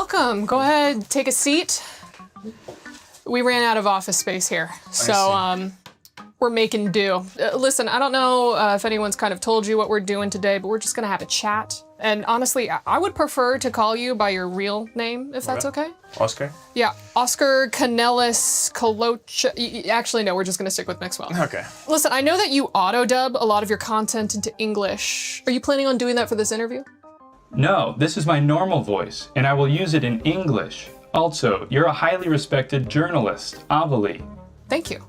welcome. Go ahead, take a seat. We ran out of office space here, so we're making do. Listen, I don't know if anyone's kind of told you what we're doing today, but we're just gonna have a chat. And honestly, I would prefer to call you by your real name, if that's okay. Oscar? Yeah, Oscar Canelis Colocha. Actually, no, we're just gonna stick with Maxwell. Okay. Listen, I know that you auto-dub a lot of your content into English. Are you planning on doing that for this interview? No, this is my normal voice, and I will use it in English. Also, you're a highly respected journalist, Avali. Thank you.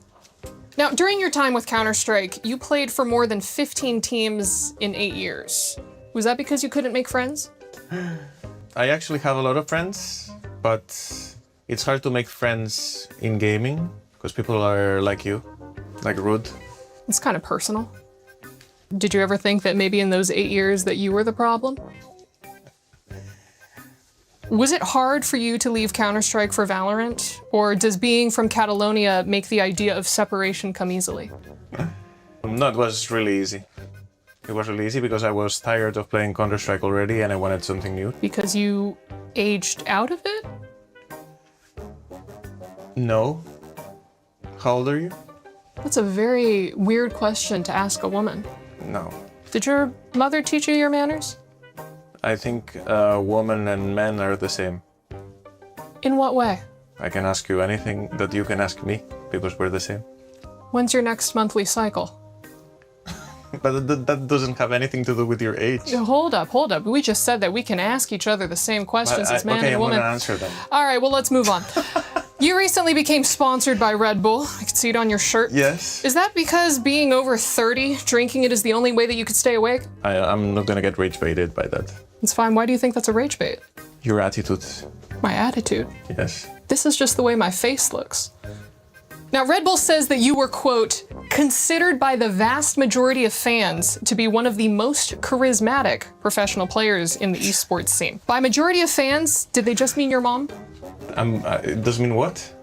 Now, during your time with Counter-Strike, you played for more than 15 teams in 8 years. Was that because you couldn't make friends? I actually have a lot of friends, but it's hard to make friends in gaming because people are like you, like rude. It's kind of personal. Did you ever think that maybe in those 8 years that you were the problem? Was it hard for you to leave Counter-Strike for Valorant? Or does being from Catalonia make the idea of separation come easily? No, it was really easy. It was really easy because I was tired of playing Counter-Strike already and I wanted something new. Because you aged out of it? No. How old are you? That's a very weird question to ask a woman. No. Did your mother teach you your manners? I think women and men are the same. In what way? I can ask you anything that you can ask me because we're the same. When's your next monthly cycle? But that doesn't have anything to do with your age. Hold up. We just said that we can ask each other the same questions as man and woman. Okay, I'm gonna answer them. All right, well, let's move on. You recently became sponsored by Red Bull. I can see it on your shirt. Yes. Is that because being over 30, drinking it is the only way that you could stay awake? I'm not gonna get rage baited by that. It's fine. Why do you think that's a rage bait? Your attitude. My attitude? Yes. This is just the way my face looks. Now, Red Bull says that you were, quote, considered by the vast majority of fans to be one of the most charismatic professional players in the esports scene. By majority of fans, did they just mean your mom? It does mean what?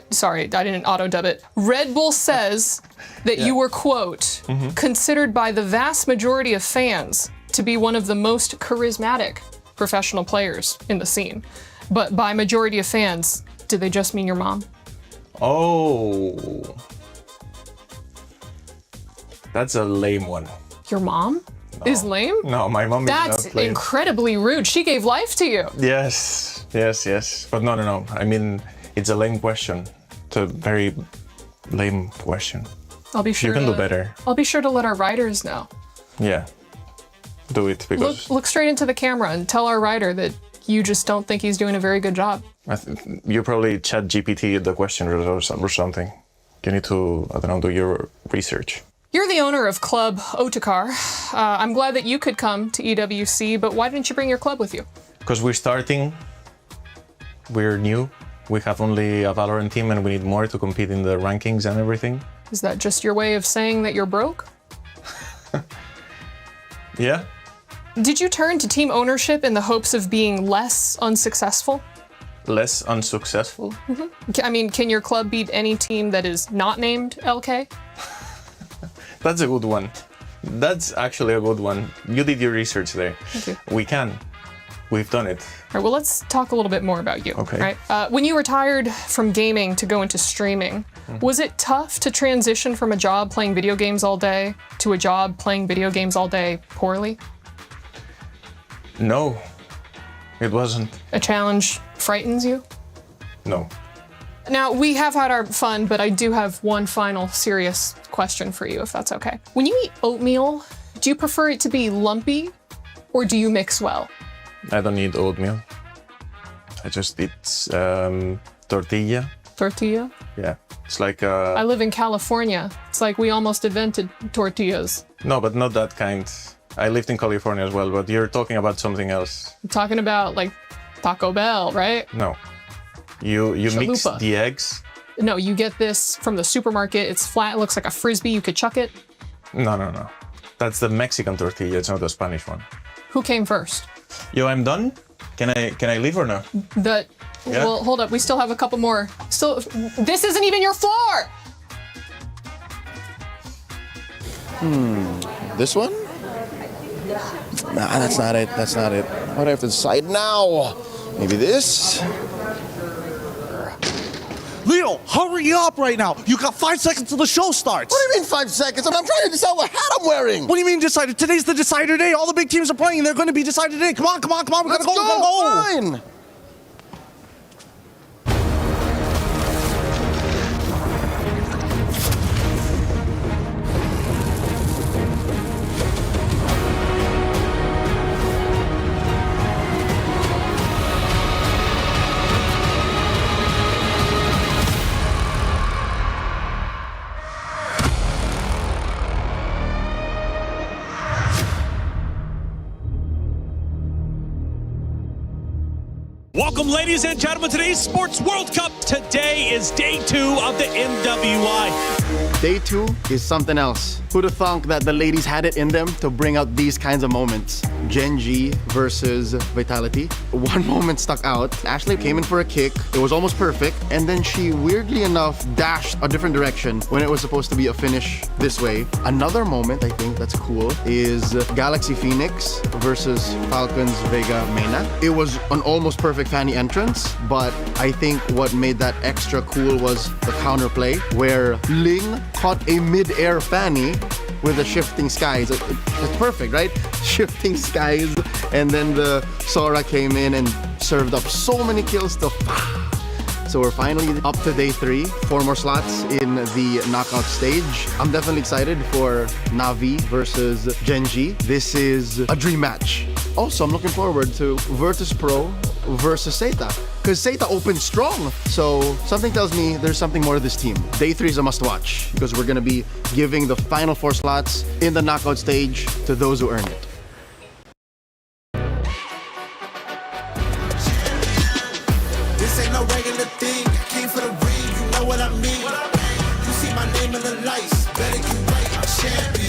Sorry, I didn't auto-dub it. Red Bull says that you were, quote, considered by the vast majority of fans to be one of the most charismatic professional players in the scene. But by majority of fans, did they just mean your mom? Oh. That's a lame one. Your mom is lame? No, my mom is not That's lame. incredibly rude. She gave life to you. Yes. But no. I mean, it's a lame question. It's a very lame question. I'll be sure you can do better. I'll be sure to let our writers know. Yeah. Do it because... Look straight into the camera and tell our writer that you just don't think he's doing a very good job. You probably chat GPT the question or something. You need to, I don't know, do your research. You're the owner of Club Otakar. I'm glad that you could come to EWC, but why didn't you bring your club with you? Because we're starting. We're new. We have only a Valorant team and we need more to compete in the rankings and everything. Is that just your way of saying that you're broke? Yeah. Did you turn to team ownership in the hopes of being less unsuccessful? Less unsuccessful? Mm-hmm. I mean, can your club beat any team that is not named LK? That's a good one. That's actually a good one. You did your research there. Thank you. We can. We've done it. All right, well, let's talk a little bit more about you. Okay. Right? When you retired from gaming to go into streaming, was it tough to transition from a job playing video games all day to a job playing video games all day poorly? No, it wasn't. A challenge frightens you? No. Now, we have had our fun, but I do have one final serious question for you, if that's okay. When you eat oatmeal, do you prefer it to be lumpy or do you mix well? I don't eat oatmeal. I just eat tortilla. Tortilla? Yeah, it's like I live in California. It's like we almost invented tortillas. No, but not that kind. I lived in California as well, but you're talking about something else. I'm talking about like Taco Bell, right? No. You mix Chalupa. the eggs. No, you get this from the supermarket. It's flat, it looks like a Frisbee, you could chuck it. No. That's the Mexican tortilla, it's not the Spanish one. Who came first? Yo, I'm done? Can I leave or no? Yeah. Well, hold up, we still have a couple more. This isn't even your floor! This one? Nah, that's not it. What do I have to decide now? Maybe this. Leo, hurry up right now. You got 5 seconds till the show starts. What do you mean 5 seconds? I'm trying to decide what hat I'm wearing. What do you mean decided? Today's the decider day. All the big teams are playing. They're going to be decided today. Come on, come on, come on. We gotta go. We gotta go. Fine. Welcome, ladies and gentlemen, to today's Sports World Cup. Today is day 2 of the MWI. Day 2 is something else. Who'd have thunk that the ladies had it in them to bring out these kinds of moments? Genji versus Vitality. One moment stuck out. Ashley came in for a kick. It was almost perfect. And then she, weirdly enough, dashed a different direction when it was supposed to be a finish this way. Another moment, I think, that's cool is Galaxy Phoenix versus Falcons Vega Mena. It was an almost perfect Fanny entrance, but I think what made that extra cool was the counterplay, where Ling caught a mid-air Fanny with the shifting skies. It's perfect, right? Shifting skies. And then the Sora came in and served up so many kills to... So we're finally up to day 3. 4 more slots in the knockout stage. I'm definitely excited for Na'Vi versus Genji. This is a dream match. Also, I'm looking forward to Virtus Pro versus Seita, because Seita opened strong. So something tells me there's something more to this team. Day 3 is a must watch, because we're gonna be giving the final 4 slots in the knockout stage to those who earn it. This ain't no regular thing. I came for the ring, you know what I mean. You see my name in the lights, better get right, I'm champion.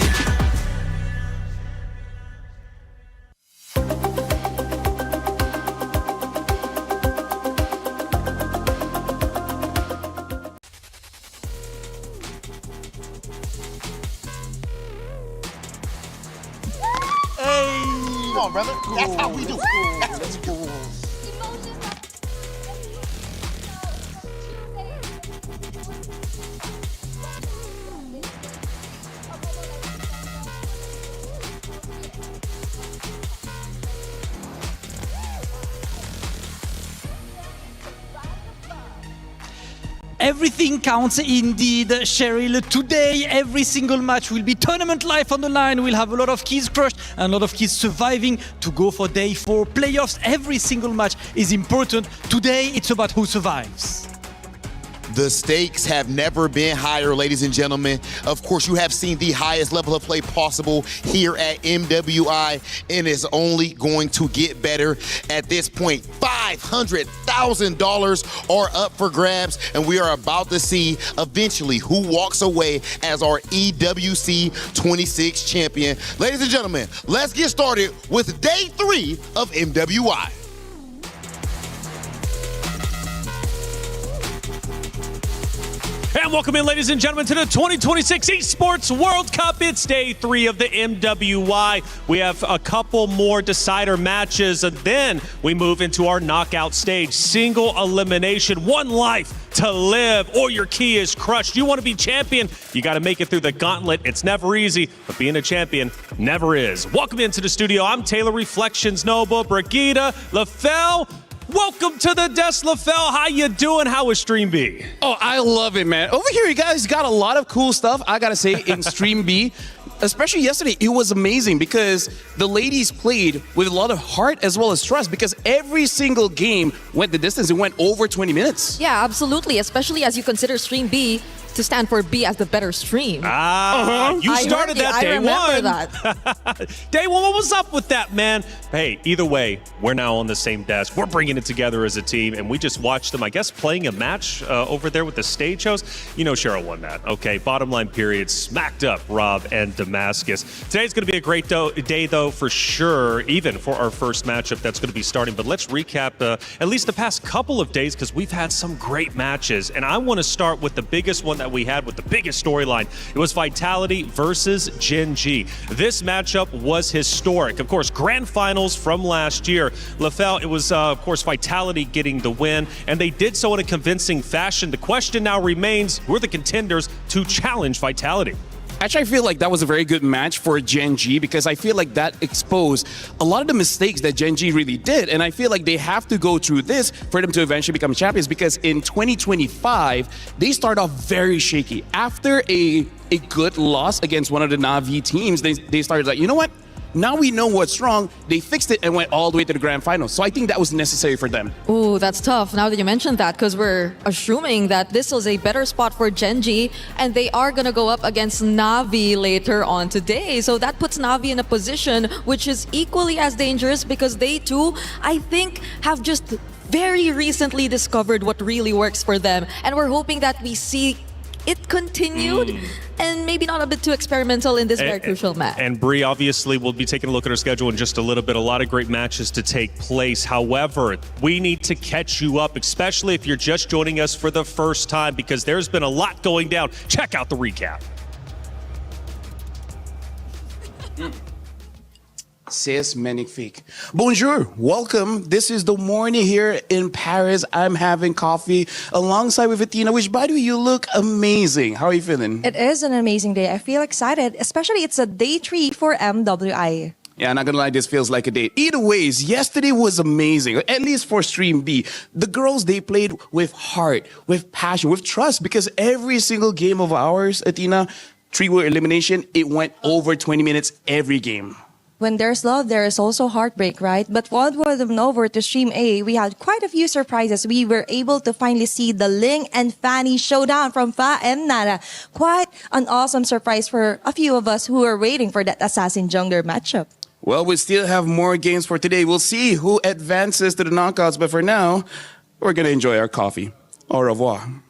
Come on, brother. That's how we do. Let's go. Everything counts indeed, Cheryl. Today, every single match will be tournament life on the line. We'll have a lot of keys crushed and a lot of keys surviving to go for day 4 playoffs. Every single match is important. Today, it's about who survives. The stakes have never been higher, ladies and gentlemen. Of course, you have seen the highest level of play possible here at MWI, and it's only going to get better at this point. $500,000 are up for grabs, and we are about to see eventually who walks away as our EWC26 champion. Ladies and gentlemen, let's get started with day 3 of MWI. And welcome in, ladies and gentlemen, to the 2026 Esports World Cup. It's day 3 of the MWI. We have a couple more decider matches, and then we move into our knockout stage. Single elimination, 1 life to live, or your key is crushed. You want to be champion, you got to make it through the gauntlet. It's never easy, but being a champion never is. Welcome into the studio. I'm Taylor Reflections Noble, Brigitte, LaFell. Welcome to the desk, LaFell. How you doing? How is Stream B? Oh, I love it, man. Over here, you guys got a lot of cool stuff, I gotta say, in Stream B. Especially yesterday, it was amazing because the ladies played with a lot of heart as well as trust, because every single game went the distance. It went over 20 minutes. Yeah, absolutely. Especially as you consider Stream B to stand for B as the better stream. You started that day 1. I remember that. Day 1, what was up with that, man? Hey, either way, we're now on the same desk. We're bringing it together as a team, and we just watched them, I guess, playing a match over there with the stage host. You know Cheryl won that, okay? Bottom line period, smacked up Rob and Damascus. Today's going to be a great day, though, for sure, even for our first matchup that's going to be starting. But let's recap at least the past couple of days, because we've had some great matches, and I want to start with the biggest one that that we had with the biggest storyline. It was Vitality versus Gen G. This matchup was historic. Of course, grand finals from last year. LaFell, it was, of course, Vitality getting the win, and they did so in a convincing fashion. The question now remains, who are the contenders to challenge Vitality? Actually, I feel like that was a very good match for Gen G because I feel like that exposed a lot of the mistakes that Gen G really did. And I feel like they have to go through this for them to eventually become champions because in 2025, they start off very shaky. After a good loss against one of the Na'Vi teams, they started like, you know what? Now we know what's wrong. They fixed it and went all the way to the grand final. So I think that was necessary for them. Ooh, that's tough now that you mentioned that because we're assuming that this was a better spot for Gen G and they are going to go up against Na'Vi later on today. So that puts Na'Vi in a position which is equally as dangerous because they too, I think, have just very recently discovered what really works for them. And we're hoping that we see it continued and maybe not a bit too experimental in this very crucial match. And Bree, obviously, we'll be taking a look at our schedule in just a little bit. A lot of great matches to take place. However, we need to catch you up, especially if you're just joining us for the first time, because there's been a lot going down. Check out the recap. C'est magnifique. Bonjour, welcome. This is the morning here in Paris. I'm having coffee alongside with Athena, which by the way, you look amazing. How are you feeling? It is an amazing day. I feel excited, especially it's a day 3 for MWI. Yeah, I'm not gonna lie, this feels like a date. Either ways, yesterday was amazing, at least for Stream B. The girls, they played with heart, with passion, with trust, because every single game of ours, Athena, 3-way elimination, it went over 20 minutes every game. When there's love, there is also heartbreak, right? But while we're over to Stream A, we had quite a few surprises. We were able to finally see the Ling and Fanny showdown from Fa and Nara. Quite an awesome surprise for a few of us who are waiting for that Assassin Jungler matchup. Well, we still have more games for today. We'll see who advances to the knockouts, but for now, we're gonna enjoy our coffee. Au revoir.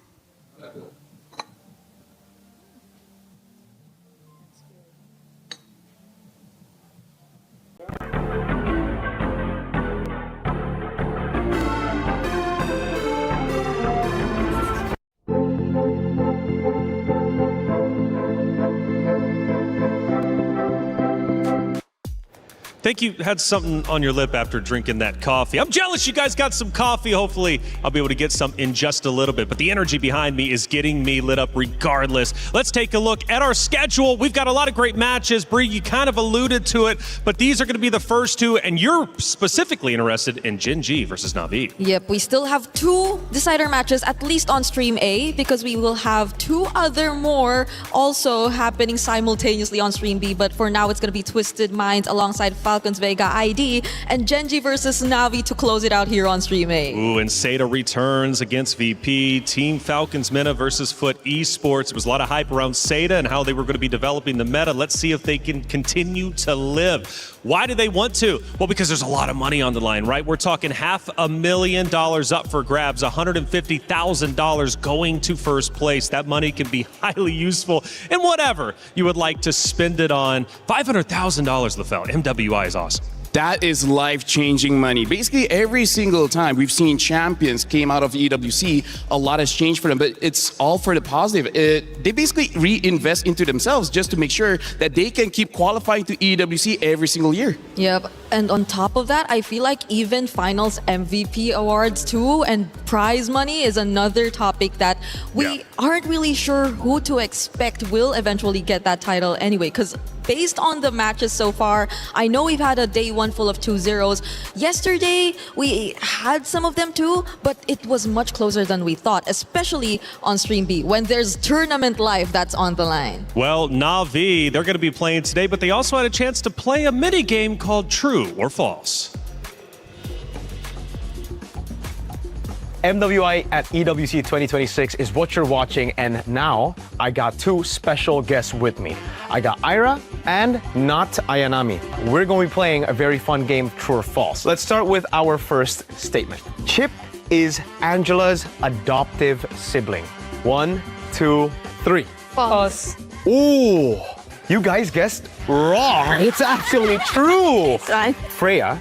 Think you had something on your lip after drinking that coffee. I'm jealous you guys got some coffee. Hopefully, I'll be able to get some in just a little bit. But the energy behind me is getting me lit up regardless. Let's take a look at our schedule. We've got a lot of great matches. Bree, you kind of alluded to it, but these are going to be the first two, and you're specifically interested in Gen G versus Na'Vi. Yep, we still have 2 decider matches, at least on Stream A, because we will have 2 other more also happening simultaneously on Stream B. But for now, it's going to be Twisted Minds alongside Falcons Vega ID and Gen G versus Na'Vi to close it out here on Stream A. Ooh, and Seda returns against VP. Team Falcons Meta versus Foot Esports. There was a lot of hype around Seda and how they were going to be developing the meta. Let's see if they can continue to live. Why do they want to? Well, because there's a lot of money on the line, right? We're talking $500,000 up for grabs, $150,000 going to first place. That money can be highly useful in whatever you would like to spend it on. $500,000, LaFell. MWI is awesome. That is life-changing money. Basically, every single time we've seen champions came out of EWC, a lot has changed for them, but it's all for the positive. They basically reinvest into themselves just to make sure that they can keep qualifying to EWC every single year. Yep, and on top of that, I feel like even finals MVP awards too and prize money is another topic that we aren't really sure who to expect will eventually get that title anyway, because based on the matches so far, I know we've had a day 1 full of 2-0s. Yesterday, we had some of them too, but it was much closer than we thought, especially on Stream B, when there's tournament life that's on the line. Well, Na'Vi, they're going to be playing today, but they also had a chance to play a mini game called True or False. MWI at EWC26 is what you're watching, and now I got 2 special guests with me. I got Ira and not Ayanami. We're going to be playing a very fun game, True or False. Let's start with our first statement. Chip is Angela's adoptive sibling. 1, 2, 3. False. Ooh, you guys guessed wrong. It's actually true. Freya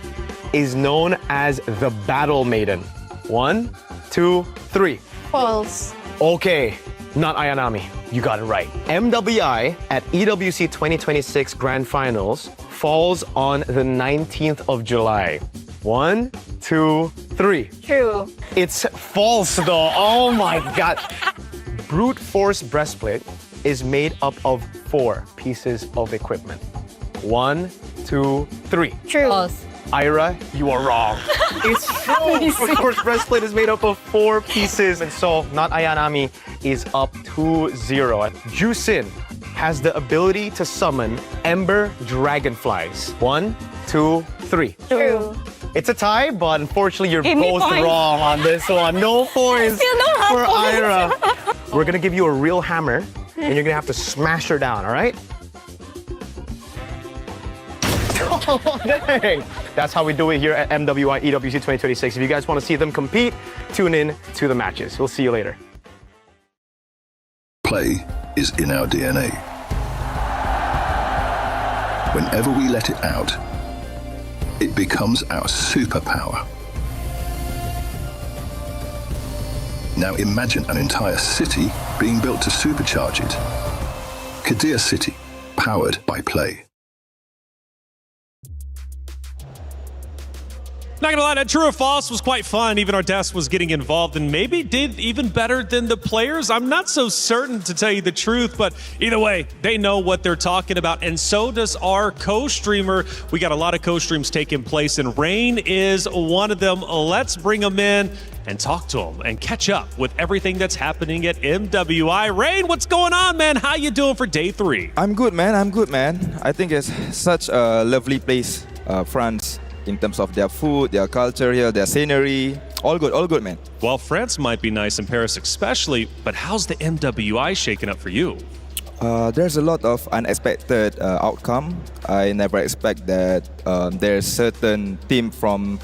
is known as the Battle Maiden. 1, 2, 3. False. Okay, not Ayanami. You got it right. MWI at EWC 2026 Grand Finals falls on the 19th of July. 1, 2, 3. True. It's false though. Oh my God. Brute force breastplate is made up of 4 pieces of equipment. 1, 2, 3. True. False. Ira, you are wrong. It's true. Brute force breastplate is made up of 4 pieces, and so not Ayanami is up 2-0. Jusin has the ability to summon Ember Dragonflies. 1, 2, 3. True. It's a tie, but unfortunately you're Give me both points. wrong on this one. No points Still don't have for points. Ira. We're gonna give you a real hammer, and you're gonna have to smash her down, all right? Oh, dang. That's how we do it here at MWI EWC 2026. If you guys want to see them compete, tune in to the matches. We'll see you later. Play is in our DNA. Whenever we let it out, it becomes our superpower. Now imagine an entire city being built to supercharge it. Kadir City, powered by Play. Not gonna lie, that true or false was quite fun. Even our desk was getting involved and maybe did even better than the players. I'm not so certain, to tell you the truth, but either way, they know what they're talking about, and so does our co-streamer. We got a lot of co-streams taking place, and Rain is one of them. Let's bring him in and talk to him and catch up with everything that's happening at MWI. Rain, what's going on, man? How you doing for day 3? I'm good, man. I think it's such a lovely place, France, in terms of their food, their culture here, their scenery. All good, man. Well, France might be nice in Paris especially, but how's the MWI shaking up for you? There's a lot of unexpected outcome. I never expect that there's certain team from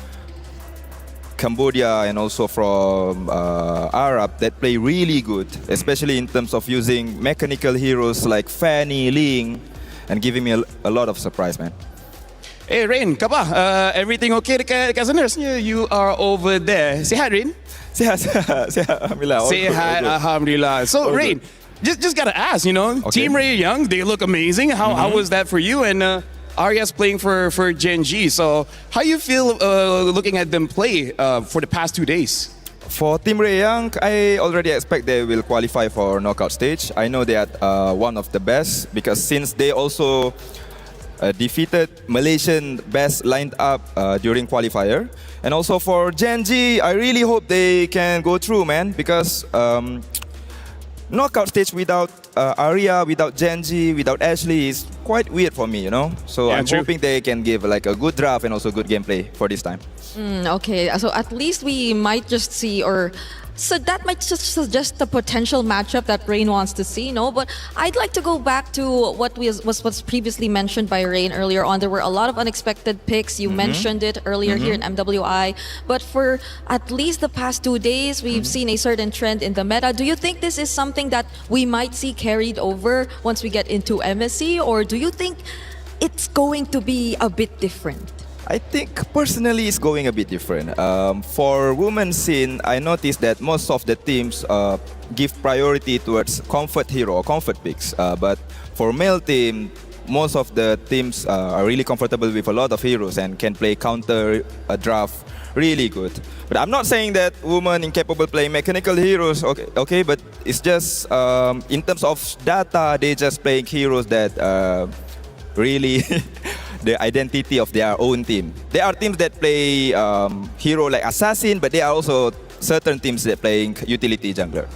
Cambodia and also from Arab that play really good, especially in terms of using mechanical heroes like Fanny, Ling, and giving me a lot of surprise, man. Hey Rain, kapa? Everything okay dekat sana? Rasanya you are over there. Sihat Rain? Sihat, alhamdulillah. Sihat, alhamdulillah. So Rain, just gotta ask, you know, Team Ray Young, they look amazing. How was that for you? And Arya's playing for Gen G. So how you feel looking at them play for the past 2 days? For Team Ray Young, I already expect they will qualify for knockout stage. I know they are one of the best because since they also defeated Malaysian best lined up during qualifier. And also for Gen G, I really hope they can go through, man, because knockout stage without Arya, without Gen G, without Ashley is quite weird for me, you know? So Yeah, I'm true. hoping they can give like a good draft and also good gameplay for this time. Okay, so at least we might just see, or so that might just suggest the potential matchup that Rain wants to see, no? But I'd like to go back to what was previously mentioned by Rain earlier on. There were a lot of unexpected picks. You mentioned it earlier here in MWI. But for at least the past 2 days, we've seen a certain trend in the meta. Do you think this is something that we might see carried over once we get into MSC? Or do you think it's going to be a bit different? I think personally it's going a bit different. For women's scene, I noticed that most of the teams give priority towards comfort hero or comfort picks. But for male team, most of the teams are really comfortable with a lot of heroes and can play counter draft really good. But I'm not saying that women incapable playing mechanical heroes, okay, but it's just in terms of data, they just playing heroes that really the identity of their own team. There are teams that play hero like assassin, but there are also certain teams that playing utility jungler.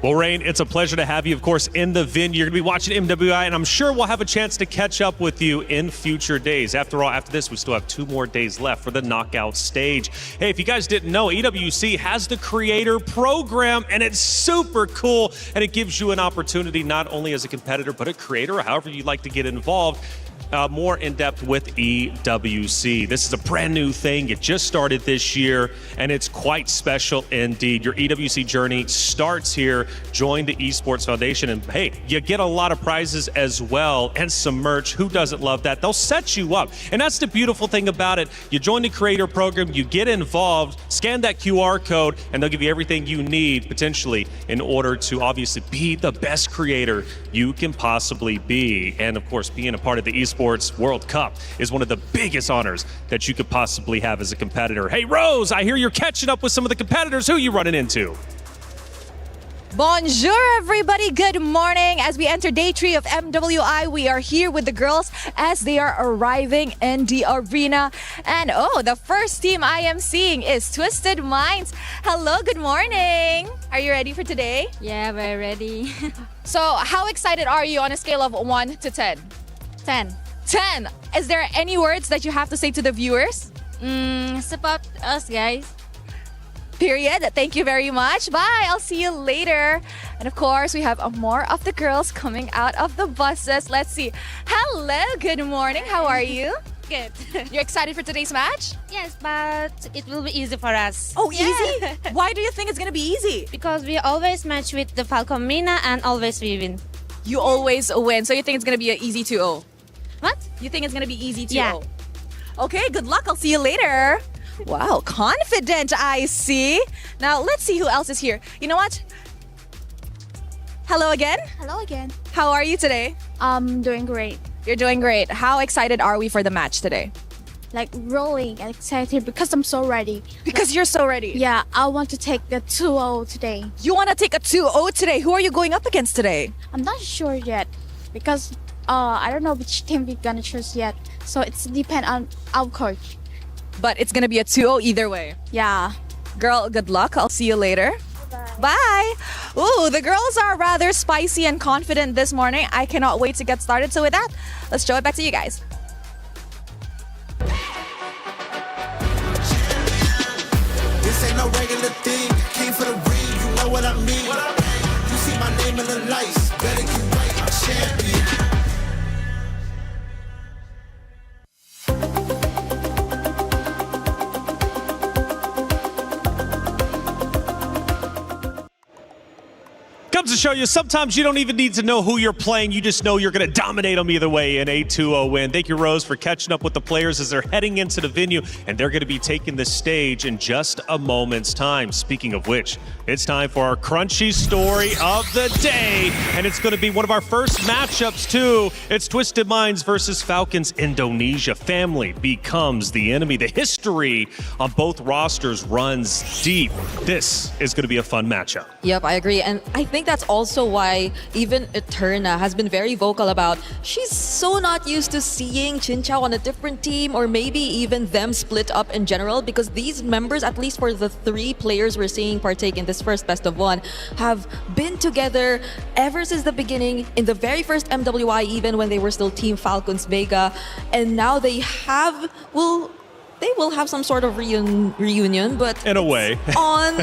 Well, Rain, it's a pleasure to have you, of course, in the venue. You're going to be watching MWI, and I'm sure we'll have a chance to catch up with you in future days. After all, after this, we still have 2 more days left for the knockout stage. Hey, if you guys didn't know, EWC has the creator program, and it's super cool, and it gives you an opportunity not only as a competitor, but a creator, or however you'd like to get involved, more in depth with EWC. This is a brand new thing. It just started this year, and it's quite special indeed. Your EWC journey starts here. Join the Esports Foundation, and hey, you get a lot of prizes as well and some merch. Who doesn't love that? They'll set you up, and that's the beautiful thing about it. You join the creator program, you get involved, scan that QR code, and they'll give you everything you need potentially in order to obviously be the best creator you can possibly be. And of course, being a part of the Esports World Cup is one of the biggest honors that you could possibly have as a competitor. Hey Rose, I hear you're catching up with some of the competitors. Who are you running into? Bonjour, everybody. Good morning. As we enter day 3 of MWI, we are here with the girls as they are arriving in the arena. And oh, the first team I am seeing is Twisted Minds. Hello, good morning. Are you ready for today? Yeah, we're ready. So, how excited are you on a scale of 1 to 10? 10. 10. Is there any words that you have to say to the viewers? Support us, guys. Period. Thank you very much. Bye. I'll see you later. And of course, we have more of the girls coming out of the buses. Let's see. Hello. Good morning. How are you? Good. You're excited for today's match? Yes, but it will be easy for us. Oh, easy? Why do you think it's going to be easy? Because we always match with the Falcon Mina and always we win. You always win. So you think it's going to be an easy 2-0? What? You think it's going to be easy 2-0? Yeah. Okay, good luck. I'll see you later. Wow, confident I see. Now, let's see who else is here. You know what? Hello again. Hello again. How are you today? Doing great. You're doing great. How excited are we for the match today? Like rolling and excited because I'm so ready. Because you're so ready? Yeah, I want to take the 2-0 today. You want to take a 2-0 today? Who are you going up against today? I'm not sure yet because I don't know which team we're gonna choose yet. So it's depend on our coach. But it's gonna be a 2-0 either way. Yeah. Girl, good luck. I'll see you later. Bye. Ooh, the girls are rather spicy and confident this morning. I cannot wait to get started. So with that, let's show it back to you guys. This ain't no regular thing. Came for the ring, you know what I mean. You see my name in the lights. Better get right, I'm champion. Comes to show you, sometimes you don't even need to know who you're playing. You just know you're going to dominate them either way in a 2-0 win. Thank you, Rose, for catching up with the players as they're heading into the venue, and they're going to be taking the stage in just a moment's time. Speaking of which, it's time for our crunchy story of the day, and it's going to be one of our first matchups, too. It's Twisted Minds versus Falcons Indonesia. Family becomes the enemy. The history on both rosters runs deep. This is going to be a fun matchup. Yep, I agree. And I think that's also why even Eterna has been very vocal about she's so not used to seeing Chinchao on a different team, or maybe even them split up in general, because these members, at least for the 3 players we're seeing partake in this first best of 1, have been together ever since the beginning, in the very first MWI, even when they were still Team Falcons Vega, and now they will have some sort of reunion, but in a way on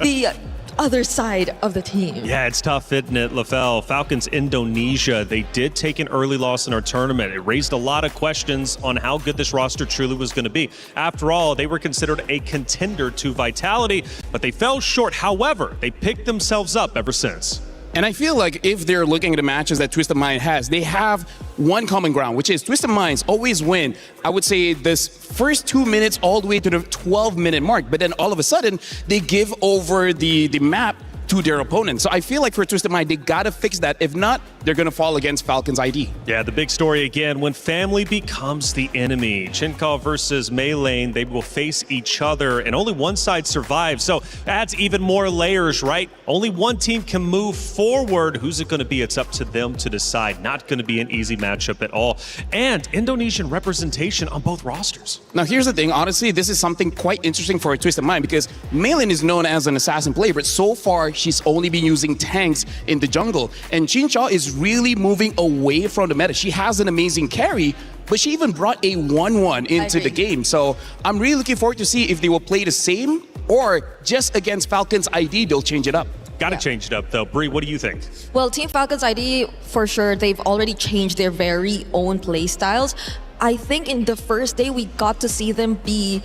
the other side of the team. Yeah, it's tough, isn't it, LaFell? Falcons Indonesia, they did take an early loss in our tournament. It raised a lot of questions on how good this roster truly was going to be. After all, they were considered a contender to Vitality, but they fell short. However, they picked themselves up ever since. And I feel like if they're looking at the matches that Twisted Mind has, they have one common ground, which is Twisted Minds always win, I would say, this first 2 minutes all the way to the 12-minute mark. But then all of a sudden, they give over the map to their opponent. So I feel like for Twisted Mind, they gotta fix that. If not, they're gonna fall against Falcons ID. Yeah, the big story again, when family becomes the enemy. Chinchao versus Maylane, they will face each other and only one side survives. So adds even more layers, right? Only one team can move forward. Who's it gonna be? It's up to them to decide. Not gonna be an easy matchup at all. And Indonesian representation on both rosters. Now here's the thing, honestly, this is something quite interesting for a Twisted Mind because Maylane is known as an assassin player, but so far she's only been using tanks in the jungle. And Chinchao is really moving away from the meta. She has an amazing carry, but she even brought a 1-1 into the game. So I'm really looking forward to see if they will play the same or just against Falcons ID, they'll change it up. Got to change it up, though. Bree, what do you think? Well, Team Falcons ID, for sure, they've already changed their very own play styles. I think in the first day, we got to see them be,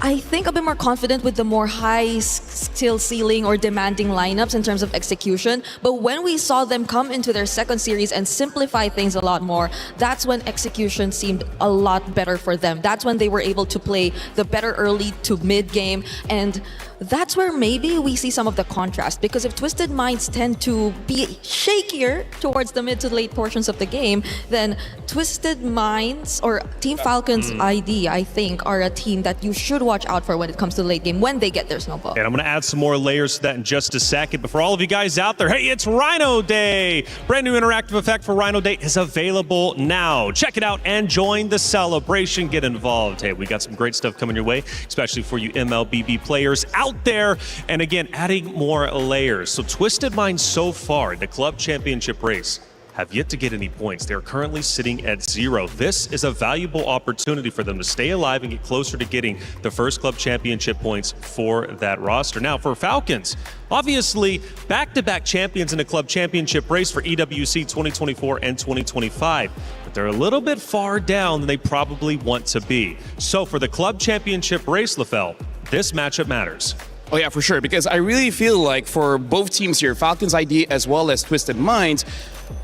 I think, a bit more confident with the more high skill ceiling or demanding lineups in terms of execution. But when we saw them come into their second series and simplify things a lot more, that's when execution seemed a lot better for them. That's when they were able to play the better early to mid game. And that's where maybe we see some of the contrast, because if Twisted Minds tend to be shakier towards the mid to late portions of the game, then Twisted Minds or Team Falcons ID, I think, are a team that you should watch out for when it comes to the late game when they get their snowball. And I'm going to add some more layers to that in just a second. But for all of you guys out there, hey, it's Rhino Day. Brand new interactive effect for Rhino Day is available now. Check it out and join the celebration. Get involved. Hey, we got some great stuff coming your way, especially for you MLBB players out there. And again, adding more layers. So Twisted Minds so far in the club championship race have yet to get any points. They're currently sitting at 0. This is a valuable opportunity for them to stay alive and get closer to getting the first club championship points for that roster. Now, for Falcons, obviously, back-to-back champions in the club championship race for EWC 2024 and 2025. But they're a little bit far down than they probably want to be. So for the club championship race, LaFell, this matchup matters. Oh yeah, for sure, because I really feel like for both teams here, Falcons ID as well as Twisted Minds,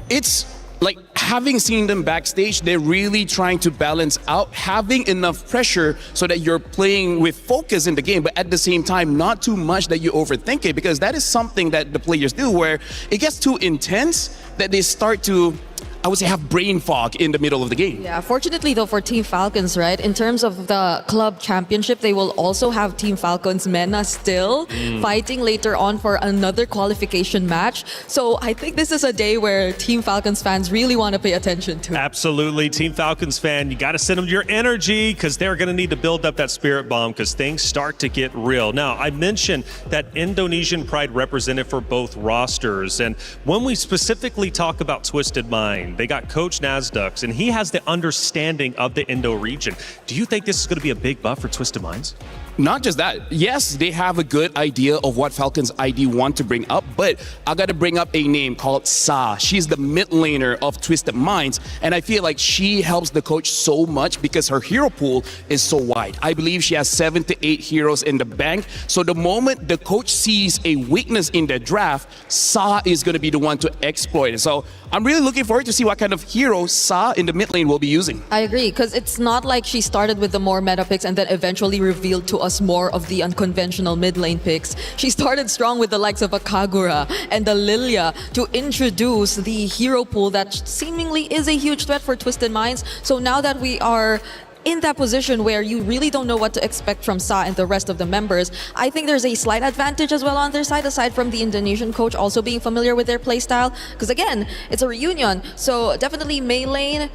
it's like having seen them backstage, they're really trying to balance out having enough pressure so that you're playing with focus in the game, but at the same time, not too much that you overthink it, because that is something that the players do where it gets too intense that they start to, I would say, have brain fog in the middle of the game. Yeah, fortunately though for Team Falcons, right, in terms of the club championship, they will also have Team Falcons MENA still fighting later on for another qualification match. So I think this is a day where Team Falcons fans really want to pay attention to. Absolutely. Team Falcons fan, you got to send them your energy because they're going to need to build up that spirit bomb because things start to get real. Now, I mentioned that Indonesian pride represented for both rosters. And when we specifically talk about Twisted Mind, they got Coach Nasdux, and he has the understanding of the Indo region. Do you think this is going to be a big buff for Twisted Minds? Not just that. Yes, they have a good idea of what Falcons ID want to bring up, but I got to bring up a name called Sa. She's the mid laner of Twisted Minds, and I feel like she helps the coach so much because her hero pool is so wide. I believe she has 7 to 8 heroes in the bank, so the moment the coach sees a weakness in the draft, Sa is going to be the one to exploit it. So I'm really looking forward to see what kind of hero Sa in the mid lane will be using. I agree, because it's not like she started with the more meta picks and then eventually revealed to us more of the unconventional mid lane picks. She started strong with the likes of a Kagura and a Lilia to introduce the hero pool that seemingly is a huge threat for Twisted Minds. So now that we are in that position where you really don't know what to expect from Sa and the rest of the members, I think there's a slight advantage as well on their side, aside from the Indonesian coach also being familiar with their playstyle. Because again, it's a reunion. So definitely Mei Lane,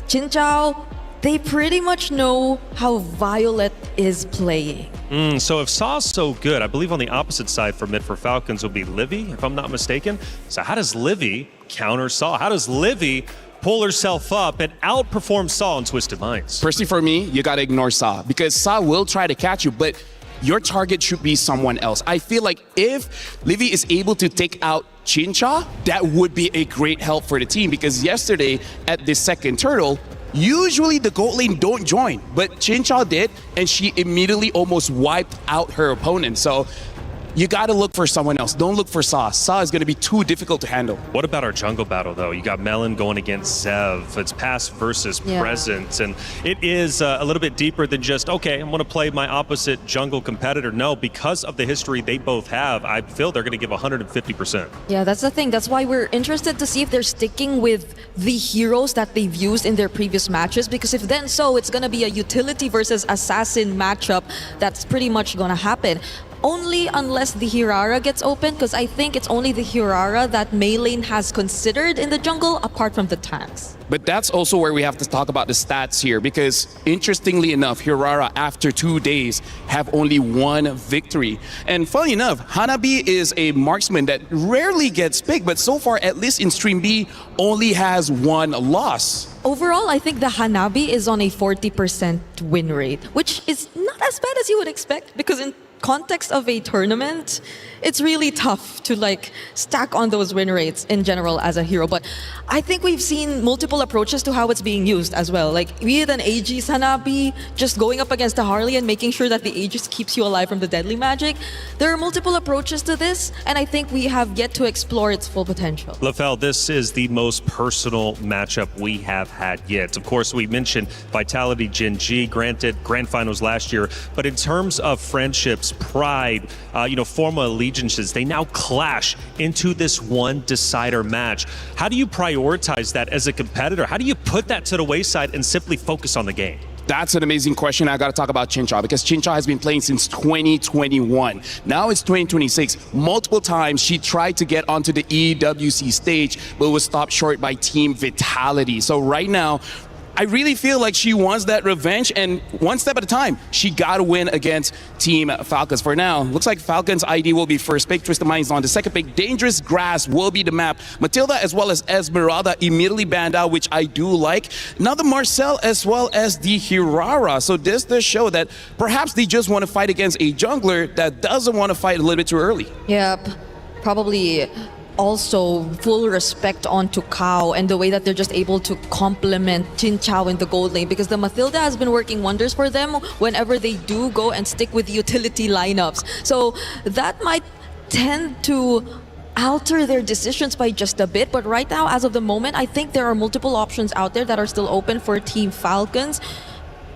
Chin Chao, they pretty much know how Violet is playing. So if Saw's so good, I believe on the opposite side for mid for Falcons will be Livy, if I'm not mistaken. So how does Livy counter Saw? How does Livy pull herself up and outperform Saw in Twisted Minds? Personally, for me, you got to ignore Sa because Sa will try to catch you, but your target should be someone else. I feel like if Livy is able to take out Chincha, that would be a great help for the team because yesterday at the second turtle, usually the gold lane don't join, but Chincha did, and she immediately almost wiped out her opponent. So you got to look for someone else. Don't look for Sa. Sa is going to be too difficult to handle. What about our jungle battle, though? You got Melon going against Zev. It's past versus present. And it is a little bit deeper than just, okay, I'm going to play my opposite jungle competitor. No, because of the history they both have, I feel they're going to give 150%. Yeah, that's the thing. That's why we're interested to see if they're sticking with the heroes that they've used in their previous matches. Because if then so, it's going to be a utility versus assassin matchup that's pretty much going to happen. Only unless the Hirara gets open, because I think it's only the Hirara that Mei Lane has considered in the jungle apart from the tanks. But that's also where we have to talk about the stats here because interestingly enough, Hirara after 2 days have only 1 victory. And funny enough, Hanabi is a marksman that rarely gets picked, but so far, at least in Stream B, only has 1 loss. Overall, I think the Hanabi is on a 40% win rate, which is not as bad as you would expect because in context of a tournament, it's really tough to like stack on those win rates in general as a hero. But I think we've seen multiple approaches to how it's being used as well. Like be it an AG Sanabi, just going up against a Harley and making sure that the Aegis keeps you alive from the deadly magic. There are multiple approaches to this, and I think we have yet to explore its full potential. LaFell, this is the most personal matchup we have had yet. Of course, we mentioned Vitality Gen G, granted grand finals last year, but in terms of friendships, pride, formal allegiances, they now clash into this one decider match. How do you prioritize that as a competitor? How do you put that to the wayside and simply focus on the game? That's an amazing question. I got to talk about Chincha because Chincha has been playing since 2021. Now it's 2026. Multiple times she tried to get onto the EWC stage, but was stopped short by Team Vitality. So right now, I really feel like she wants that revenge, and one step at a time, she got to win against Team Falcons. For now, looks like Falcons ID will be first pick, Twisted Minds on the second pick, Dangerous Grass will be the map. Matilda as well as Esmeralda immediately banned out, which I do like. Now the Marcel as well as the Hirara. So this does show that perhaps they just want to fight against a jungler that doesn't want to fight a little bit too early. Yep, probably. Also, full respect onto Kao and the way that they're just able to complement Jin Chao in the gold lane, because the Mathilda has been working wonders for them whenever they do go and stick with utility lineups. So that might tend to alter their decisions by just a bit, but right now, as of the moment, I think there are multiple options out there that are still open for Team Falcons.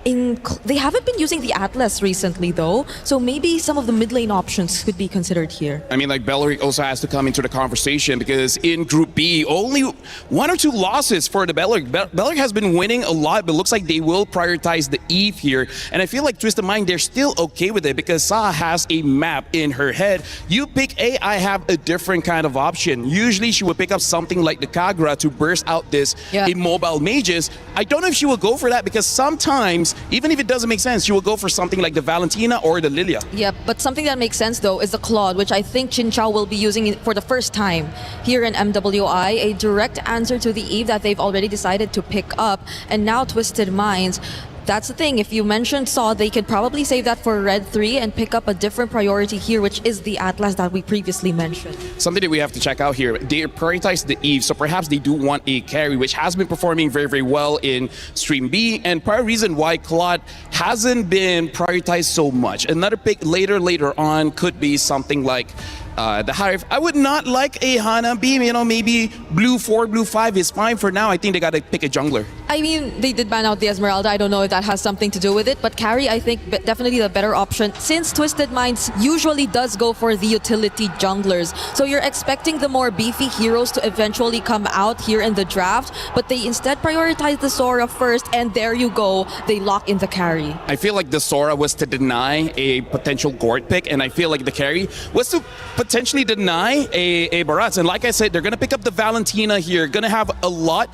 They haven't been using the Atlas recently though, so maybe some of the mid lane options could be considered here. I mean, like Belleric also has to come into the conversation because in Group B, only 1 or 2 losses for the Belleric. Belleric has been winning a lot, but looks like they will prioritize the Eve here. And I feel like Twisted Mind, they're still okay with it because Sa has a map in her head. You pick A, I have a different kind of option. Usually she would pick up something like the Kagura to burst out this immobile mages. I don't know if she will go for that because sometimes, even if it doesn't make sense, she will go for something like the Valentina or the Lilia. Yep, but something that makes sense though is the Claude, which I think Chin Chao will be using for the first time here in MWI, a direct answer to the Eve that they've already decided to pick up. And now Twisted Minds, that's the thing, if you mentioned Saw, they could probably save that for Red 3 and pick up a different priority here, which is the Atlas that we previously mentioned. Something that we have to check out here, they prioritize the Eve, so perhaps they do want a carry, which has been performing very, very well in Stream B, and part of the reason why Claude hasn't been prioritized so much. Another pick later on could be something like the Hive. I would not like a Hana Beam, maybe blue 4, blue 5 is fine for now. I think they gotta pick a jungler. I mean, they did ban out the Esmeralda. I don't know if that has something to do with it, but carry, I think, definitely the better option since Twisted Minds usually does go for the utility junglers. So you're expecting the more beefy heroes to eventually come out here in the draft, but they instead prioritize the Sora first, and there you go, they lock in the carry. I feel like the Sora was to deny a potential Gort pick, and I feel like the carry was to potentially deny a Barats. And like I said, they're gonna pick up the Valentina here, gonna have a lot.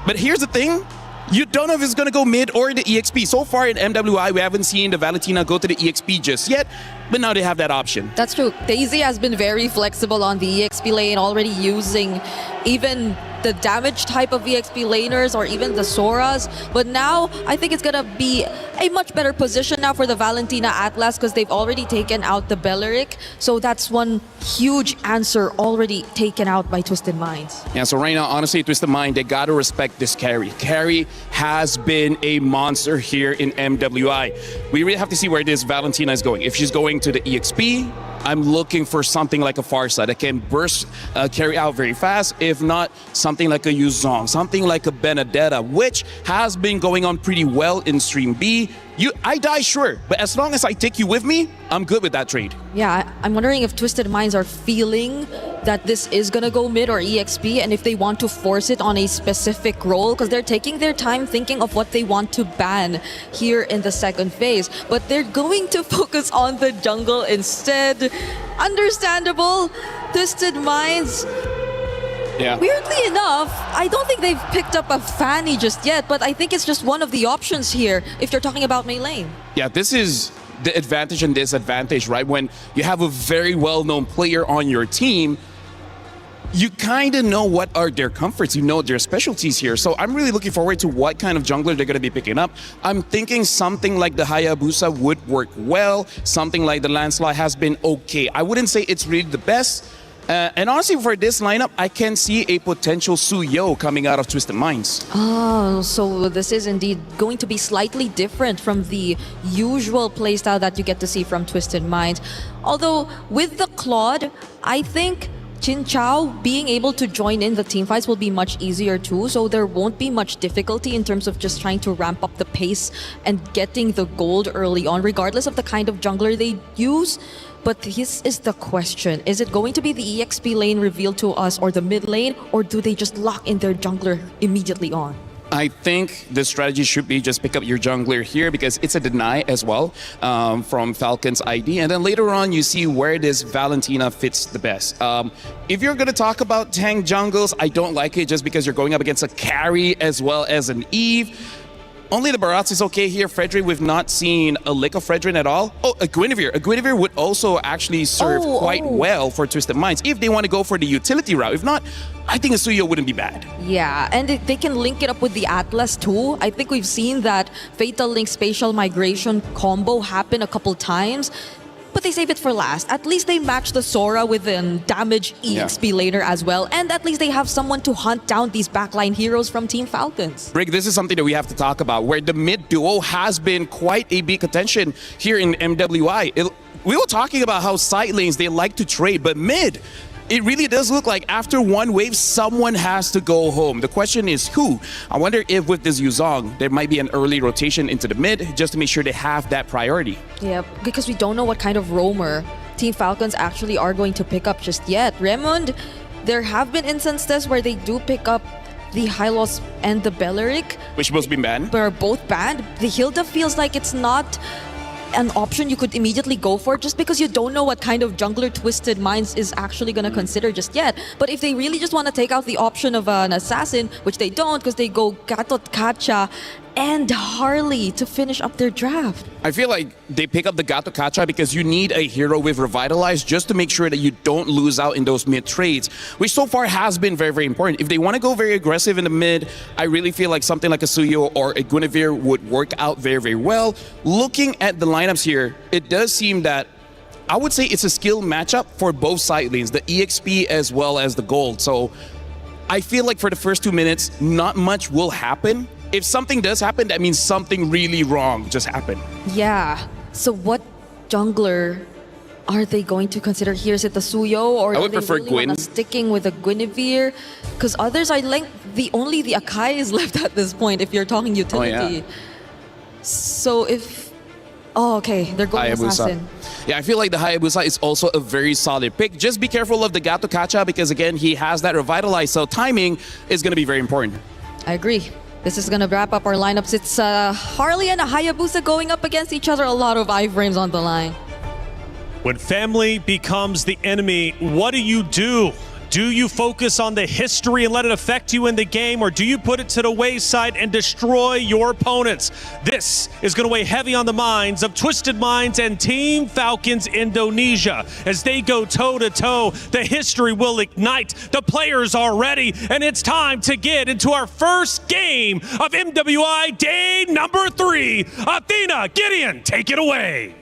But here's the thing, you don't know if it's gonna go mid or the EXP. So far in MWI, we haven't seen the Valentina go to the EXP just yet, but now they have that option. That's true. Daisy has been very flexible on the EXP lane, already using even the damage type of EXP laners or even the Soras. But now, I think it's gonna be a much better position now for the Valentina Atlas because they've already taken out the Belleric. So that's one huge answer already taken out by Twisted Minds. Yeah, so right now, honestly, Twisted Mind, they gotta respect this carry. Carry has been a monster here in MWI. We really have to see where this Valentina is going. If she's going to the EXP, I'm looking for something like a Farsa that can burst carry out very fast. If not, something like a Yuzong, something like a Benedetta, which has been going on pretty well in Stream B. I die, sure, but as long as I take you with me, I'm good with that trade. Yeah, I'm wondering if Twisted Minds are feeling that this is gonna go mid or EXP, and if they want to force it on a specific role, because they're taking their time thinking of what they want to ban here in the second phase. But they're going to focus on the jungle instead. Understandable. Twisted Minds. Yeah. Weirdly enough, I don't think they've picked up a Fanny just yet, but I think it's just one of the options here if you're talking about Mei lane. Yeah, this is the advantage and disadvantage, right? When you have a very well-known player on your team, you kind of know what are their comforts, you know their specialties here. So I'm really looking forward to what kind of jungler they're going to be picking up. I'm thinking something like the Hayabusa would work well. Something like the Lancelot has been okay. I wouldn't say it's really the best. And honestly, for this lineup, I can see a potential Suyo coming out of Twisted Minds. Oh, so this is indeed going to be slightly different from the usual playstyle that you get to see from Twisted Minds. Although, with the Claude, I think Chin Chao being able to join in the team fights will be much easier too, so there won't be much difficulty in terms of just trying to ramp up the pace and getting the gold early on, regardless of the kind of jungler they use. But this is the question. Is it going to be the EXP lane revealed to us or the mid lane, or do they just lock in their jungler immediately on? I think the strategy should be just pick up your jungler here because it's a deny as well from Falcon's ID. And then later on, you see where this Valentina fits the best. If you're going to talk about tank jungles, I don't like it just because you're going up against a carry as well as an Eve. Only the Barats is okay here. Fredrin, we've not seen a lick of Fredrin at all. Oh, a Guinevere. A Guinevere would also actually serve quite well for Twisted Minds if they want to go for the utility route. If not, I think a Suyo wouldn't be bad. Yeah, and they can link it up with the Atlas too. I think we've seen that Fatal Link Spatial Migration combo happen a couple times. But they save it for last. At least they match the Sora with an damage EXP later as well. And at least they have someone to hunt down these backline heroes from Team Falcons. Rick, this is something that we have to talk about, where the mid duo has been quite a big contention here in MWI. We were talking about how side lanes, they like to trade, but mid, it really does look like after one wave, someone has to go home. The question is who? I wonder if with this Yuzong, there might be an early rotation into the mid just to make sure they have that priority. Yeah, because we don't know what kind of roamer Team Falcons actually are going to pick up just yet. Raymond, there have been instances where they do pick up the Hylos and the Belleric. Which both been banned? But are both banned. The Hilda feels like it's not an option you could immediately go for just because you don't know what kind of jungler Twisted Minds is actually going to consider just yet. But if they really just want to take out the option of an assassin, which they don't because they go Gatot Kacha and Harley to finish up their draft. I feel like they pick up the Gato Kacha because you need a hero with Revitalize just to make sure that you don't lose out in those mid trades, which so far has been very, very important. If they want to go very aggressive in the mid, I really feel like something like a Suyo or a Guinevere would work out very, very well. Looking at the lineups here, it does seem that I would say it's a skill matchup for both side lanes, the EXP as well as the gold. So I feel like for the first 2 minutes, not much will happen. If something does happen, that means something really wrong just happened. Yeah. So what jungler are they going to consider here? Is it the Suyo or I would they prefer really Gwyn. wanna sticking with a Guinevere? Because others are like only the Akai is left at this point if you're talking utility. So if okay, they're going assassin. Yeah, I feel like the Hayabusa is also a very solid pick. Just be careful of the Gato Kacha because again, he has that Revitalize, so timing is going to be very important. I agree. This is going to wrap up our lineups. It's Harley and a Hayabusa going up against each other. A lot of iframes on the line. When family becomes the enemy, what do? Do you focus on the history and let it affect you in the game, or do you put it to the wayside and destroy your opponents? This is going to weigh heavy on the minds of Twisted Minds and Team Falcons Indonesia. As they go toe-to-toe, the history will ignite. The players are ready, and it's time to get into our first game of MWI Day number 3. Athena, Gideon, take it away.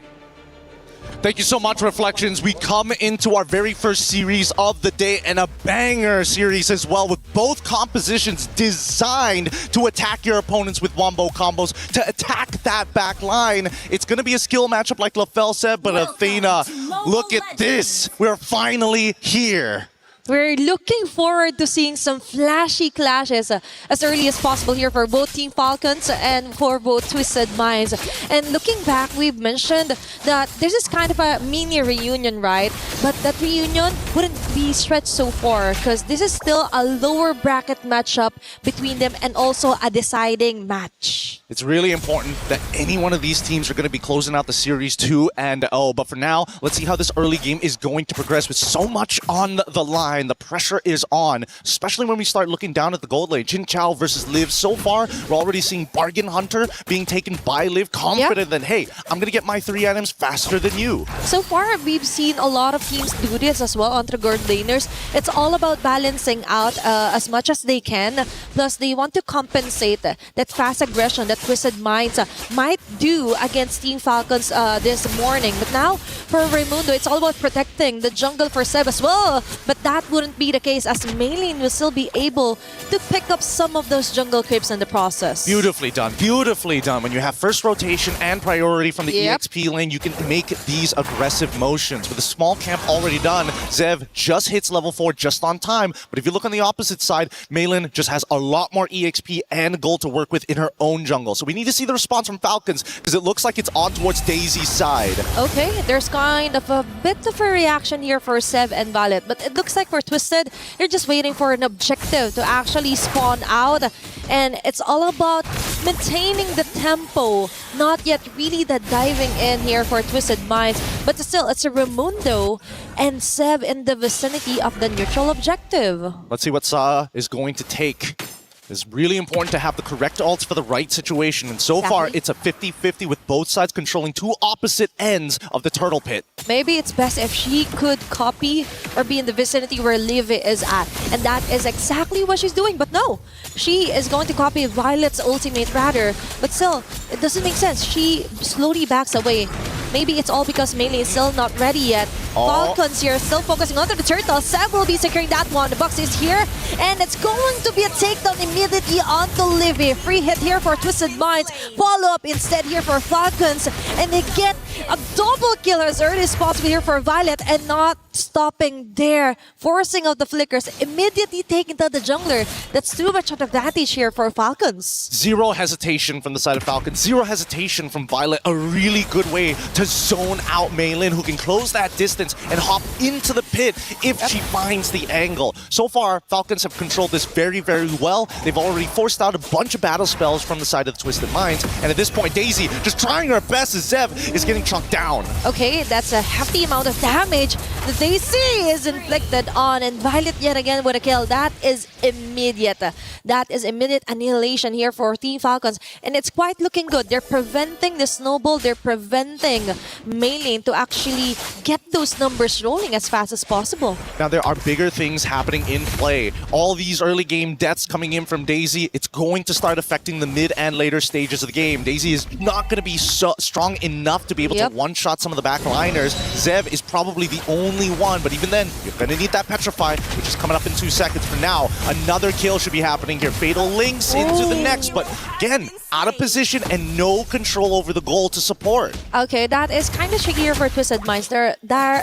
Thank you so much, Reflections. We come into our very first series of the day, and a banger series as well, with both compositions designed to attack your opponents with wombo combos, to attack that back line. It's going to be a skill matchup like LaFell said, but Athena, look at this. We're finally here. We're looking forward to seeing some flashy clashes as early as possible here for both Team Falcons and for both Twisted Minds. And looking back, we've mentioned that this is kind of a mini reunion, right? But that reunion wouldn't be stretched so far because this is still a lower bracket matchup between them and also a deciding match. It's really important that any one of these teams are going to be closing out the series 2-0. But for now, let's see how this early game is going to progress with so much on the line. behind. The pressure is on, especially when we start looking down at the gold lane. Jin Chao versus Liv. So far, we're already seeing Bargain Hunter being taken by Liv, confident that, hey, I'm going to get my 3 items faster than you. So far, we've seen a lot of teams do this as well on the gold laners. It's all about balancing out as much as they can. Plus, they want to compensate that fast aggression that Twisted Minds might do against Team Falcons this morning. But now, for Raimundo, it's all about protecting the jungle for Seb as well. But that wouldn't be the case, as Maylin will still be able to pick up some of those jungle creeps in the process. Beautifully done. Beautifully done. When you have first rotation and priority from the EXP lane, you can make these aggressive motions. With a small camp already done, Zev just hits level 4 just on time. But if you look on the opposite side, Maylin just has a lot more EXP and gold to work with in her own jungle. So we need to see the response from Falcons, because it looks like it's on towards Daisy's side. Okay, there's kind of a bit of a reaction here for Sev and Valet, but it looks like for Twisted, they're just waiting for an objective to actually spawn out, and it's all about maintaining the tempo, not yet really the diving in here for Twisted Minds, but still, it's a Raimundo and Sev in the vicinity of the neutral objective. Let's see what Sa is going to take. It's really important to have the correct ults for the right situation, and so far it's a 50-50 with both sides controlling 2 opposite ends of the turtle pit. Maybe it's best if she could copy or be in the vicinity where Liv is at, and that is exactly what she's doing. But no, she is going to copy Violet's ultimate rather, but still, it doesn't make sense. She slowly backs away. Maybe it's all because Melee is still not ready yet. Falcons here still focusing onto the turtle. Seb will be securing that one. The box is here, and it's going to be a takedown immediately onto Livy. Free hit here for Twisted Minds. Follow up instead here for Falcons, and they get a double kill as early as possible here for Violet, and not stopping there, forcing out the flickers, immediately taking down the jungler. That's too much of an advantage here for Falcons. Zero hesitation from the side of Falcons. Zero hesitation from Violet. A really good way to zone out Maylin, who can close that distance and hop into the pit if she finds the angle. So far, Falcons have controlled this very, very well. They've already forced out a bunch of battle spells from the side of the Twisted Minds. And at this point, Daisy just trying her best as Zev is getting chucked down. Okay, that's a hefty amount of damage that Daisy is inflicted on, and Violet yet again with a kill. That is immediate. That is immediate annihilation here for Team Falcons, and it's quite looking good. They're preventing the snowball. They're preventing Maylin to actually get those numbers rolling as fast as possible. Now, there are bigger things happening in play. All these early game deaths coming in from Daisy, it's going to start affecting the mid and later stages of the game. Daisy is not going to be so strong enough to be able to one-shot some of the back liners. Zev is probably the only one, but even then, you're going to need that Petrify, which is coming up in 2 seconds. For now, another kill should be happening here. Fatal links into the next, but again, out of position and no control over the goal to support. Okay, that is kind of tricky here for Twisted Minds. There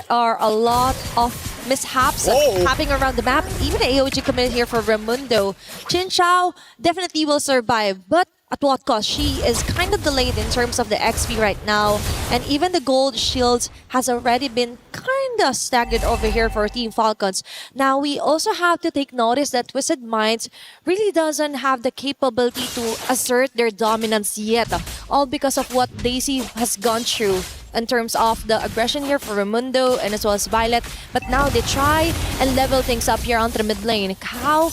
are a lot of mishaps happening around the map. Even AOG committed here for Raimundo. Jin Chao definitely will survive, but at what cost? She is kind of delayed in terms of the XP right now, and even the gold shields has already been kind of staggered over here for Team Falcons. Now, we also have to take notice that Twisted Minds really doesn't have the capability to assert their dominance yet, all because of what Daisy has gone through in terms of the aggression here for Raimundo and as well as Violet. But now they try and level things up here onto the mid lane. How?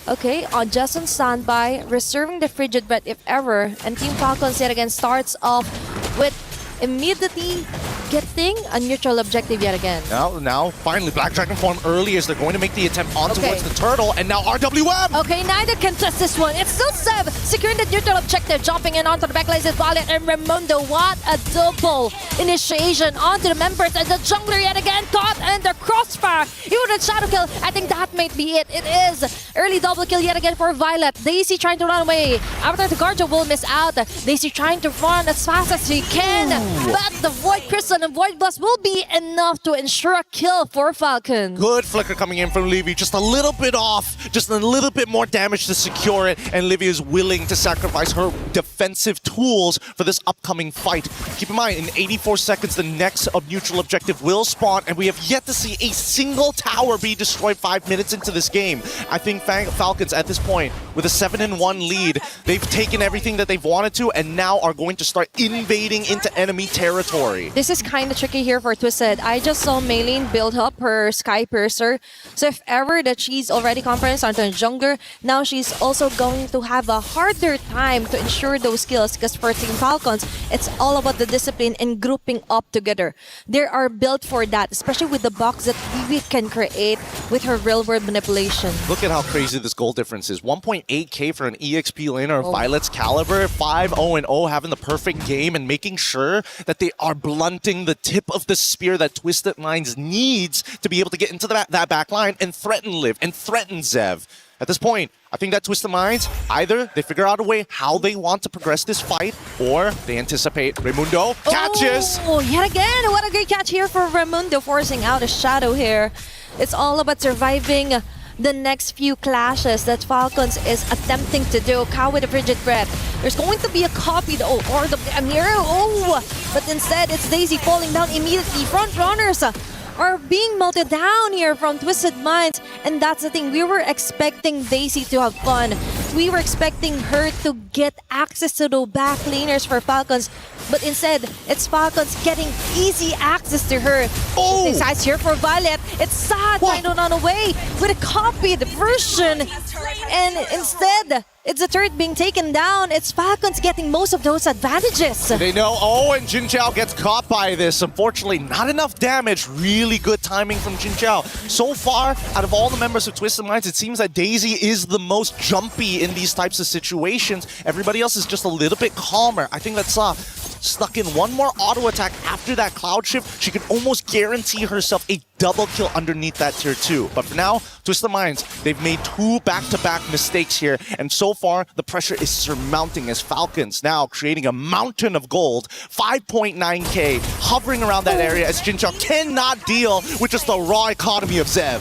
Okay, just on standby, reserving the frigid breath if ever, and Team Falcons yet again starts off with immediately getting a neutral objective yet again. Now, finally, Black Dragon form early as they're going to make the attempt on towards the turtle, and now RWM! Okay, neither can trust this one. It's still Seb securing the neutral objective, jumping in onto the backlines with Violet and Raimundo. What a double initiation onto the members, and the jungler yet again caught in the crossfire. Even with Shadow Kill, I think that might be it. It is early double kill yet again for Violet. Daisy trying to run away. After the Guardian will miss out. Daisy trying to run as fast as she can, but the Void Crystal and Void Blast will be enough to ensure a kill for Falcon. Good flicker coming in from Livy, just a little bit off, just a little bit more damage to secure it, and Livy is willing to sacrifice her defensive tools for this upcoming fight. Keep in mind, in 84 seconds, the next neutral objective will spawn, and we have yet to see a single tower be destroyed 5 minutes into this game. I think Falcons, at this point, with a 7-1 lead, they've taken everything that they've wanted to, and now are going to start invading into enemy territory. This is kind of tricky here for Twisted. I just saw Maylene build up her Sky Piercer. So if ever that she's already confident onto a jungler, now she's also going to have a harder time to ensure those skills, because for Team Falcons, it's all about the discipline and grouping up together. They are built for that, especially with the box that Vivi can create with her real-world manipulation. Look at how crazy this goal difference is. 1.8k for an EXP laner of Violet's caliber. 5-0-0, having the perfect game and making sure that they are blunting the tip of the spear that Twisted Minds needs to be able to get into that back line and threaten Liv and threaten Zev. At this point, I think that Twisted Minds, either they figure out a way how they want to progress this fight, or they anticipate Raimundo catches. Oh, yet again, what a great catch here for Raimundo, forcing out a shadow here. It's all about surviving the next few clashes that Falcons is attempting to do. Cow with a frigid breath. There's going to be a copy though, or the Amira. Oh, but instead it's Daisy falling down immediately. Front runners are being melted down here from Twisted Minds, and that's the thing. We were expecting Daisy to have fun. We were expecting her to get access to the back laners for Falcons, but instead, it's Falcons getting easy access to her. Oh! Besides here for Violet, it's Sad trying to run away with a copied version, and instead, it's a turret being taken down. It's Falcons getting most of those advantages. They know. Oh, and Jin Chao gets caught by this. Unfortunately, not enough damage. Really good timing from Jin Chao. So far, out of all the members of Twisted Minds, it seems that Daisy is the most jumpy in these types of situations. Everybody else is just a little bit calmer. I think that's stuck in one more auto attack after that cloud shift. She can almost guarantee herself a double kill underneath that tier 2. But for now, Twisted Minds, they've made 2 back-to-back mistakes here, and so far the pressure is surmounting as Falcons now creating a mountain of gold. 5.9k hovering around that area as Jin Chao cannot deal with just the raw economy of Zev.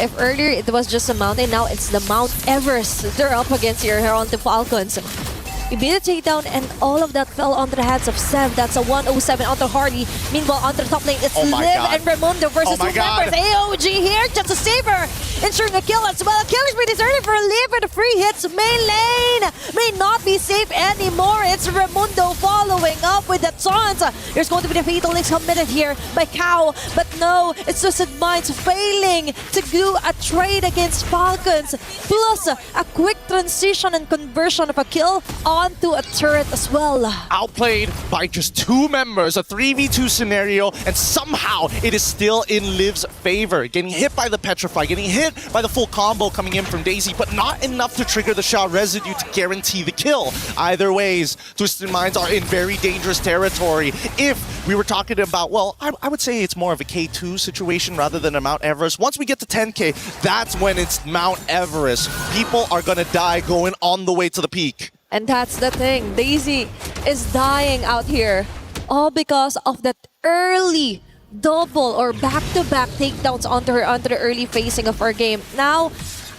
If earlier it was just a mountain, now it's the Mount Everest they're up against here on the Falcons. You beat a takedown, and all of that fell onto the hands of Zev. That's a 107 onto Hardy. Meanwhile, on the top lane, it's Liv and Raimundo versus 2 members. AOG here just to save her, ensuring a kill as well. Killing spree is early for Liv with the free hits. Main lane may not be safe anymore. It's Raimundo following up with the taunts. There's going to be the fatal links committed here by Cow, but no, it's Twisted Minds failing to do a trade against Falcons, plus a quick transition and conversion of a kill onto a turret as well. Outplayed by just 2 members, a 3v2 scenario, and somehow it is still in Liv's favor. Getting hit by the Petrify, getting hit by the full combo coming in from Daisy, but not enough to trigger the Sha residue to guarantee the kill. Either ways, Twisted Minds are in very dangerous territory. If we were talking about, well, I would say it's more of a K2 situation rather than a Mount Everest. Once we get to 10k, that's when it's Mount Everest. People are gonna die going on the way to the peak. And that's the thing. Daisy is dying out here, all because of that early double or back-to-back takedowns onto her onto the early phasing of our game. Now,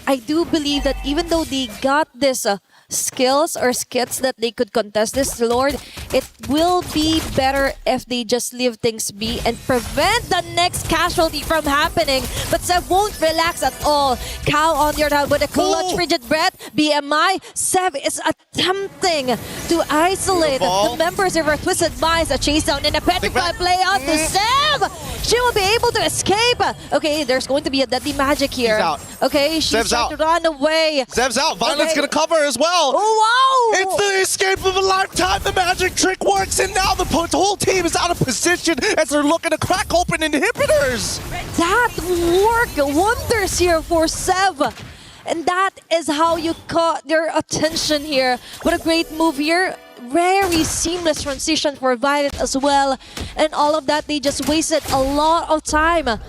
I do believe that even though they got this skills or skits that they could contest this Lord, it will be better if they just leave things be and prevent the next casualty from happening. But Zev won't relax at all. Cow on the other hand with a clutch frigid breath. BMI, Zev is attempting to isolate the members of our Twisted Minds. A chase down in a Petrify play out to Zev. She will be able to escape. Okay, there's going to be a deadly magic here. She's out. Okay, she's trying to run away. Zev's out. Violet's gonna cover as well. Oh, wow! It's the escape of a lifetime. The magic trick works, and now the whole team is out of position as they're looking to crack open inhibitors. That worked wonders here for Zev. And that is how you caught their attention here. What a great move here. Very seamless transition for Violet as well. And all of that, they just wasted a lot of time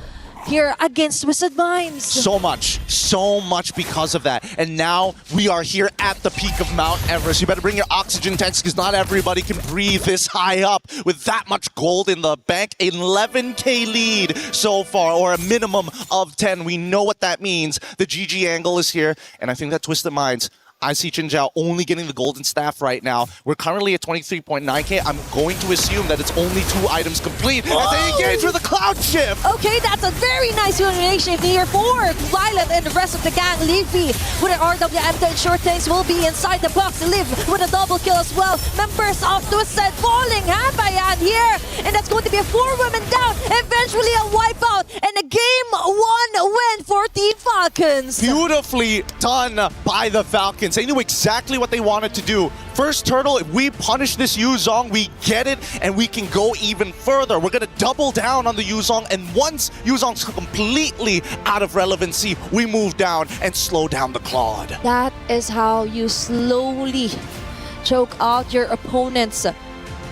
here against Twisted Minds. So much because of that. And now we are here at the peak of Mount Everest. You better bring your oxygen tanks because not everybody can breathe this high up with that much gold in the bank. 11k lead so far, or a minimum of 10. We know what that means. The GG angle is here, and I think that Twisted Minds, I see Jin Zhao only getting the golden staff right now. We're currently at 23.9k. I'm going to assume that it's only 2 items complete as they engage with a cloud shift. Okay, that's a very nice combination here for Violet and the rest of the gang. Leafy with an RWM to ensure things will be inside the box. Live with a double kill as well. Members of Twisted falling hand by hand here. And that's going to be a 4 women down. Eventually a wipeout and a game 1 win for Team Falcons. Beautifully done by the Falcons. They knew exactly what they wanted to do. First turtle, if we punish this Yuzong, we get it, and we can go even further. We're going to double down on the Yuzong, and once Yuzong's completely out of relevancy, we move down and slow down the Claude. That is how you slowly choke out your opponents.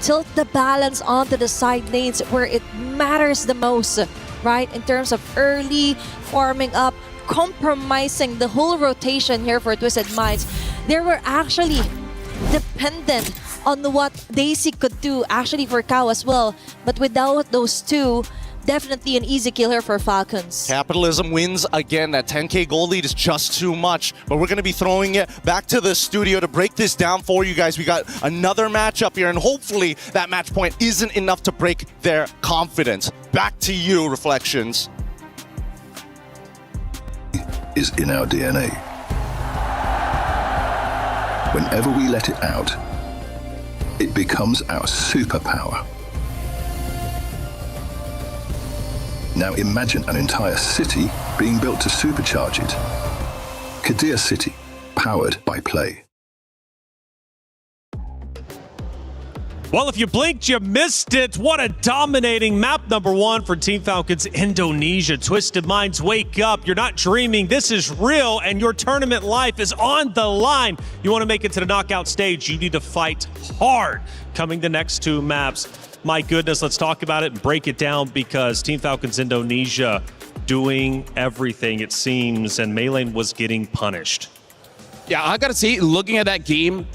Tilt the balance onto the side lanes where it matters the most, right? In terms of early farming up, compromising the whole rotation here for Twisted Minds. They were actually dependent on what Daisy could do, actually for Kao as well. But without those two, definitely an easy kill here for Falcons. Capitalism wins again. That 10k gold lead is just too much. But we're going to be throwing it back to the studio to break this down for you guys. We got another matchup here, and hopefully that match point isn't enough to break their confidence. Back to you, Reflections. Is in our DNA. Whenever we let it out, it becomes our superpower. Now imagine an entire city being built to supercharge it. Kadir City, powered by play. Well, if you blinked, you missed it. What a dominating map number 1 for Team Falcons Indonesia. Twisted Minds, wake up. You're not dreaming. This is real, and your tournament life is on the line. You want to make it to the knockout stage, you need to fight hard. Coming the next 2 maps. My goodness, let's talk about it and break it down, because Team Falcons Indonesia doing everything, it seems, and Maylane was getting punished. Yeah, I gotta say, looking at that game,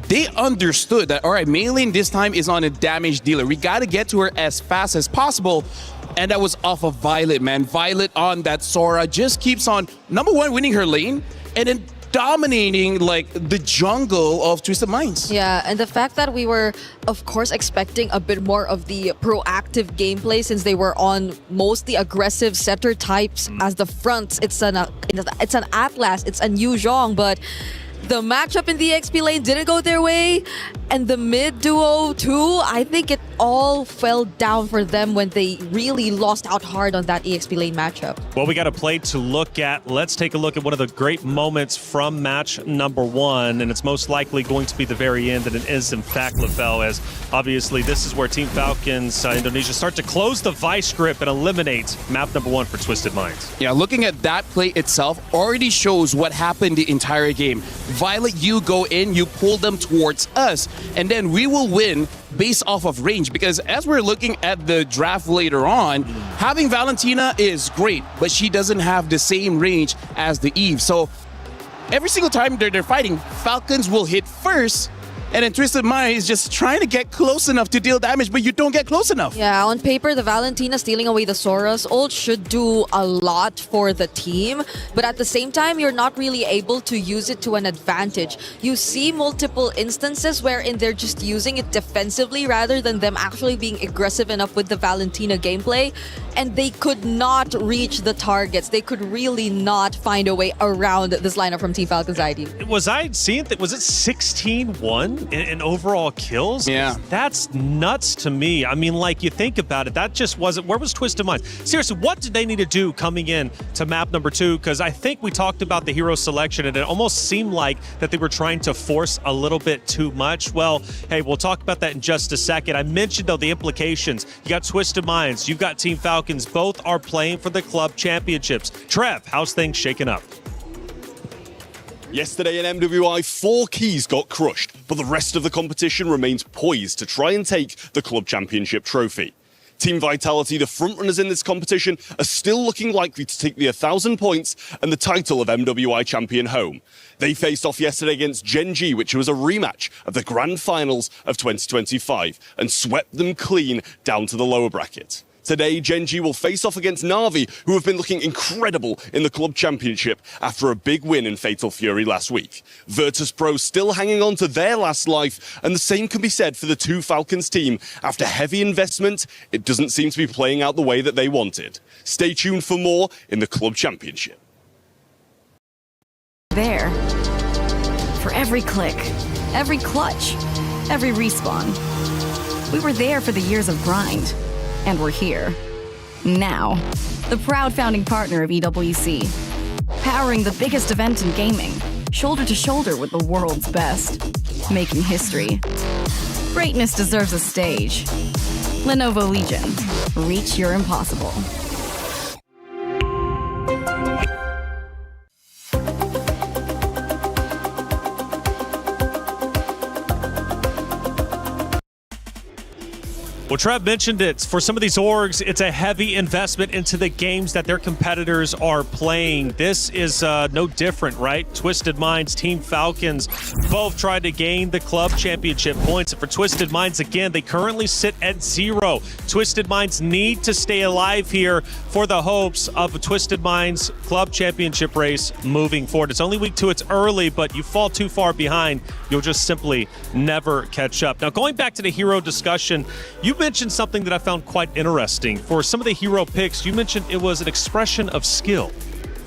they understood that, all right, Maylane this time is on a damage dealer. We got to get to her as fast as possible. And that was off of Violet, man. Violet on that Sora just keeps on, number 1, winning her lane, and then dominating like the jungle of Twisted Minds. Yeah, and the fact that we were, of course, expecting a bit more of the proactive gameplay since they were on mostly aggressive setter types as the fronts. It's an Atlas, it's a Yu Zhong, but the matchup in the XP lane didn't go their way, and the mid duo too, I think it all fell down for them when they really lost out hard on that EXP lane matchup. Well, we got a play to look at. Let's take a look at one of the great moments from match number 1, and it's most likely going to be the very end, and it is in fact LaFell, as obviously this is where Team Falcons Indonesia start to close the vice grip and eliminate map number 1 for Twisted Minds. Yeah, looking at that play itself already shows what happened the entire game. Violet, you go in, you pull them towards us, and then we will win based off of range, because as we're looking at the draft later on, having Valentina is great, but she doesn't have the same range as the Eve. So every single time they're fighting, Falcons will hit first, and then Twisted Mind is just trying to get close enough to deal damage, but you don't get close enough. Yeah, on paper, the Valentina stealing away the Sora's ult should do a lot for the team, but at the same time, you're not really able to use it to an advantage. You see multiple instances wherein they're just using it defensively rather than them actually being aggressive enough with the Valentina gameplay, and they could not reach the targets. They could really not find a way around this lineup from Team Falcons ID. Was I seeing that? Was it 16-1 in overall kills? Yeah. That's nuts to me. I mean, like, you think about it, that just wasn't, where was Twisted Minds? Seriously, what did they need to do coming in to map number 2? Because I think we talked about the hero selection, and it almost seemed like that they were trying to force a little bit too much. Well, hey, we'll talk about that in just a second. I mentioned, though, the implications. You got Twisted Minds, you've got Team Falcons. Both are playing for the club championships. Trev, how's things shaking up? Yesterday in MWI, 4 keys got crushed, but the rest of the competition remains poised to try and take the club championship trophy. Team Vitality, the frontrunners in this competition, are still looking likely to take the 1,000 points and the title of MWI champion home. They faced off yesterday against Gen G, which was a rematch of the grand finals of 2025, and swept them clean down to the lower bracket. Today, Genji will face off against Na'Vi, who have been looking incredible in the club championship after a big win in Fatal Fury last week. Virtus.pro still hanging on to their last life, and the same can be said for the two Falcons team. After heavy investment, it doesn't seem to be playing out the way that they wanted. Stay tuned for more in the club championship. There. For every click, every clutch, every respawn. We were there for the years of grind. And we're here. Now. The proud founding partner of EWC. Powering the biggest event in gaming. Shoulder to shoulder with the world's best. Making history. Greatness deserves a stage. Lenovo Legion. Reach your impossible. Well, Trev mentioned it. For some of these orgs, it's a heavy investment into the games that their competitors are playing. This is no different, right? Twisted Minds, Team Falcons, both tried to gain the club championship points. And for Twisted Minds, again, they currently sit at 0. Twisted Minds need to stay alive here for the hopes of a Twisted Minds club championship race moving forward. It's only week 2, it's early, but you fall too far behind, you'll just simply never catch up. Now, going back to the hero discussion, you mentioned something that I found quite interesting. For some of the hero picks, you mentioned it was an expression of skill.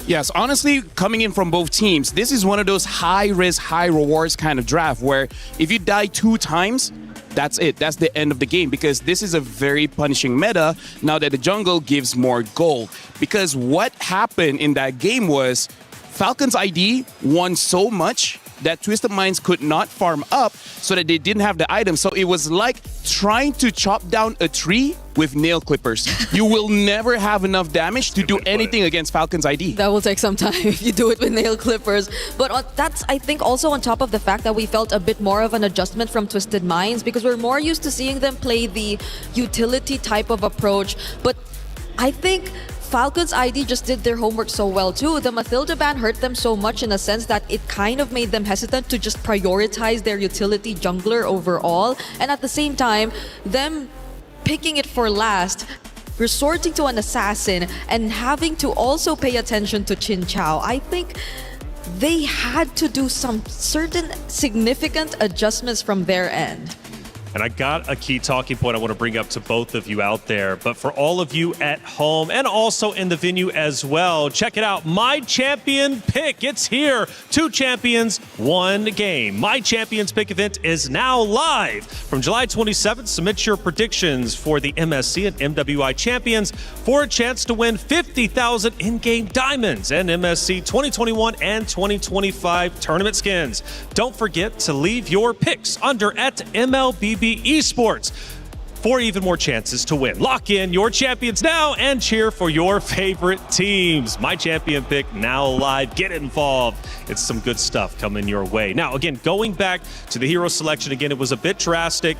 Yes, honestly, coming in from both teams, this is one of those high-risk, high-rewards kind of draft where if you die 2 times, that's it. That's the end of the game, because this is a very punishing meta now that the jungle gives more gold. Because what happened in that game was Falcons ID won so much that Twisted Minds could not farm up so that they didn't have the item. So it was like trying to chop down a tree with nail clippers. You will never have enough damage to do anything against Falcons ID. That will take some time if you do it with nail clippers. But that's, I think, also on top of the fact that we felt a bit more of an adjustment from Twisted Minds, because we're more used to seeing them play the utility type of approach. But I think Falcons ID just did their homework so well too. The Mathilda ban hurt them so much in a sense that it kind of made them hesitant to just prioritize their utility jungler overall. And at the same time, them picking it for last, resorting to an assassin, and having to also pay attention to Chin Chao, I think they had to do some certain significant adjustments from their end. And I got a key talking point I want to bring up to both of you out there. But for all of you at home and also in the venue as well, check it out. My Champion Pick. It's here. 2 champions, 1 game. My Champions Pick event is now live. From July 27th, submit your predictions for the MSC and MWI champions for a chance to win 50,000 in-game diamonds and MSC 2021 and 2025 tournament skins. Don't forget to leave your picks under at MLBB Esports for even more chances to win. Lock in your champions now and cheer for your favorite teams. My Champion Pick now live. Get involved. It's some good stuff coming your way. Now, again, going back to the hero selection, again, it was a bit drastic.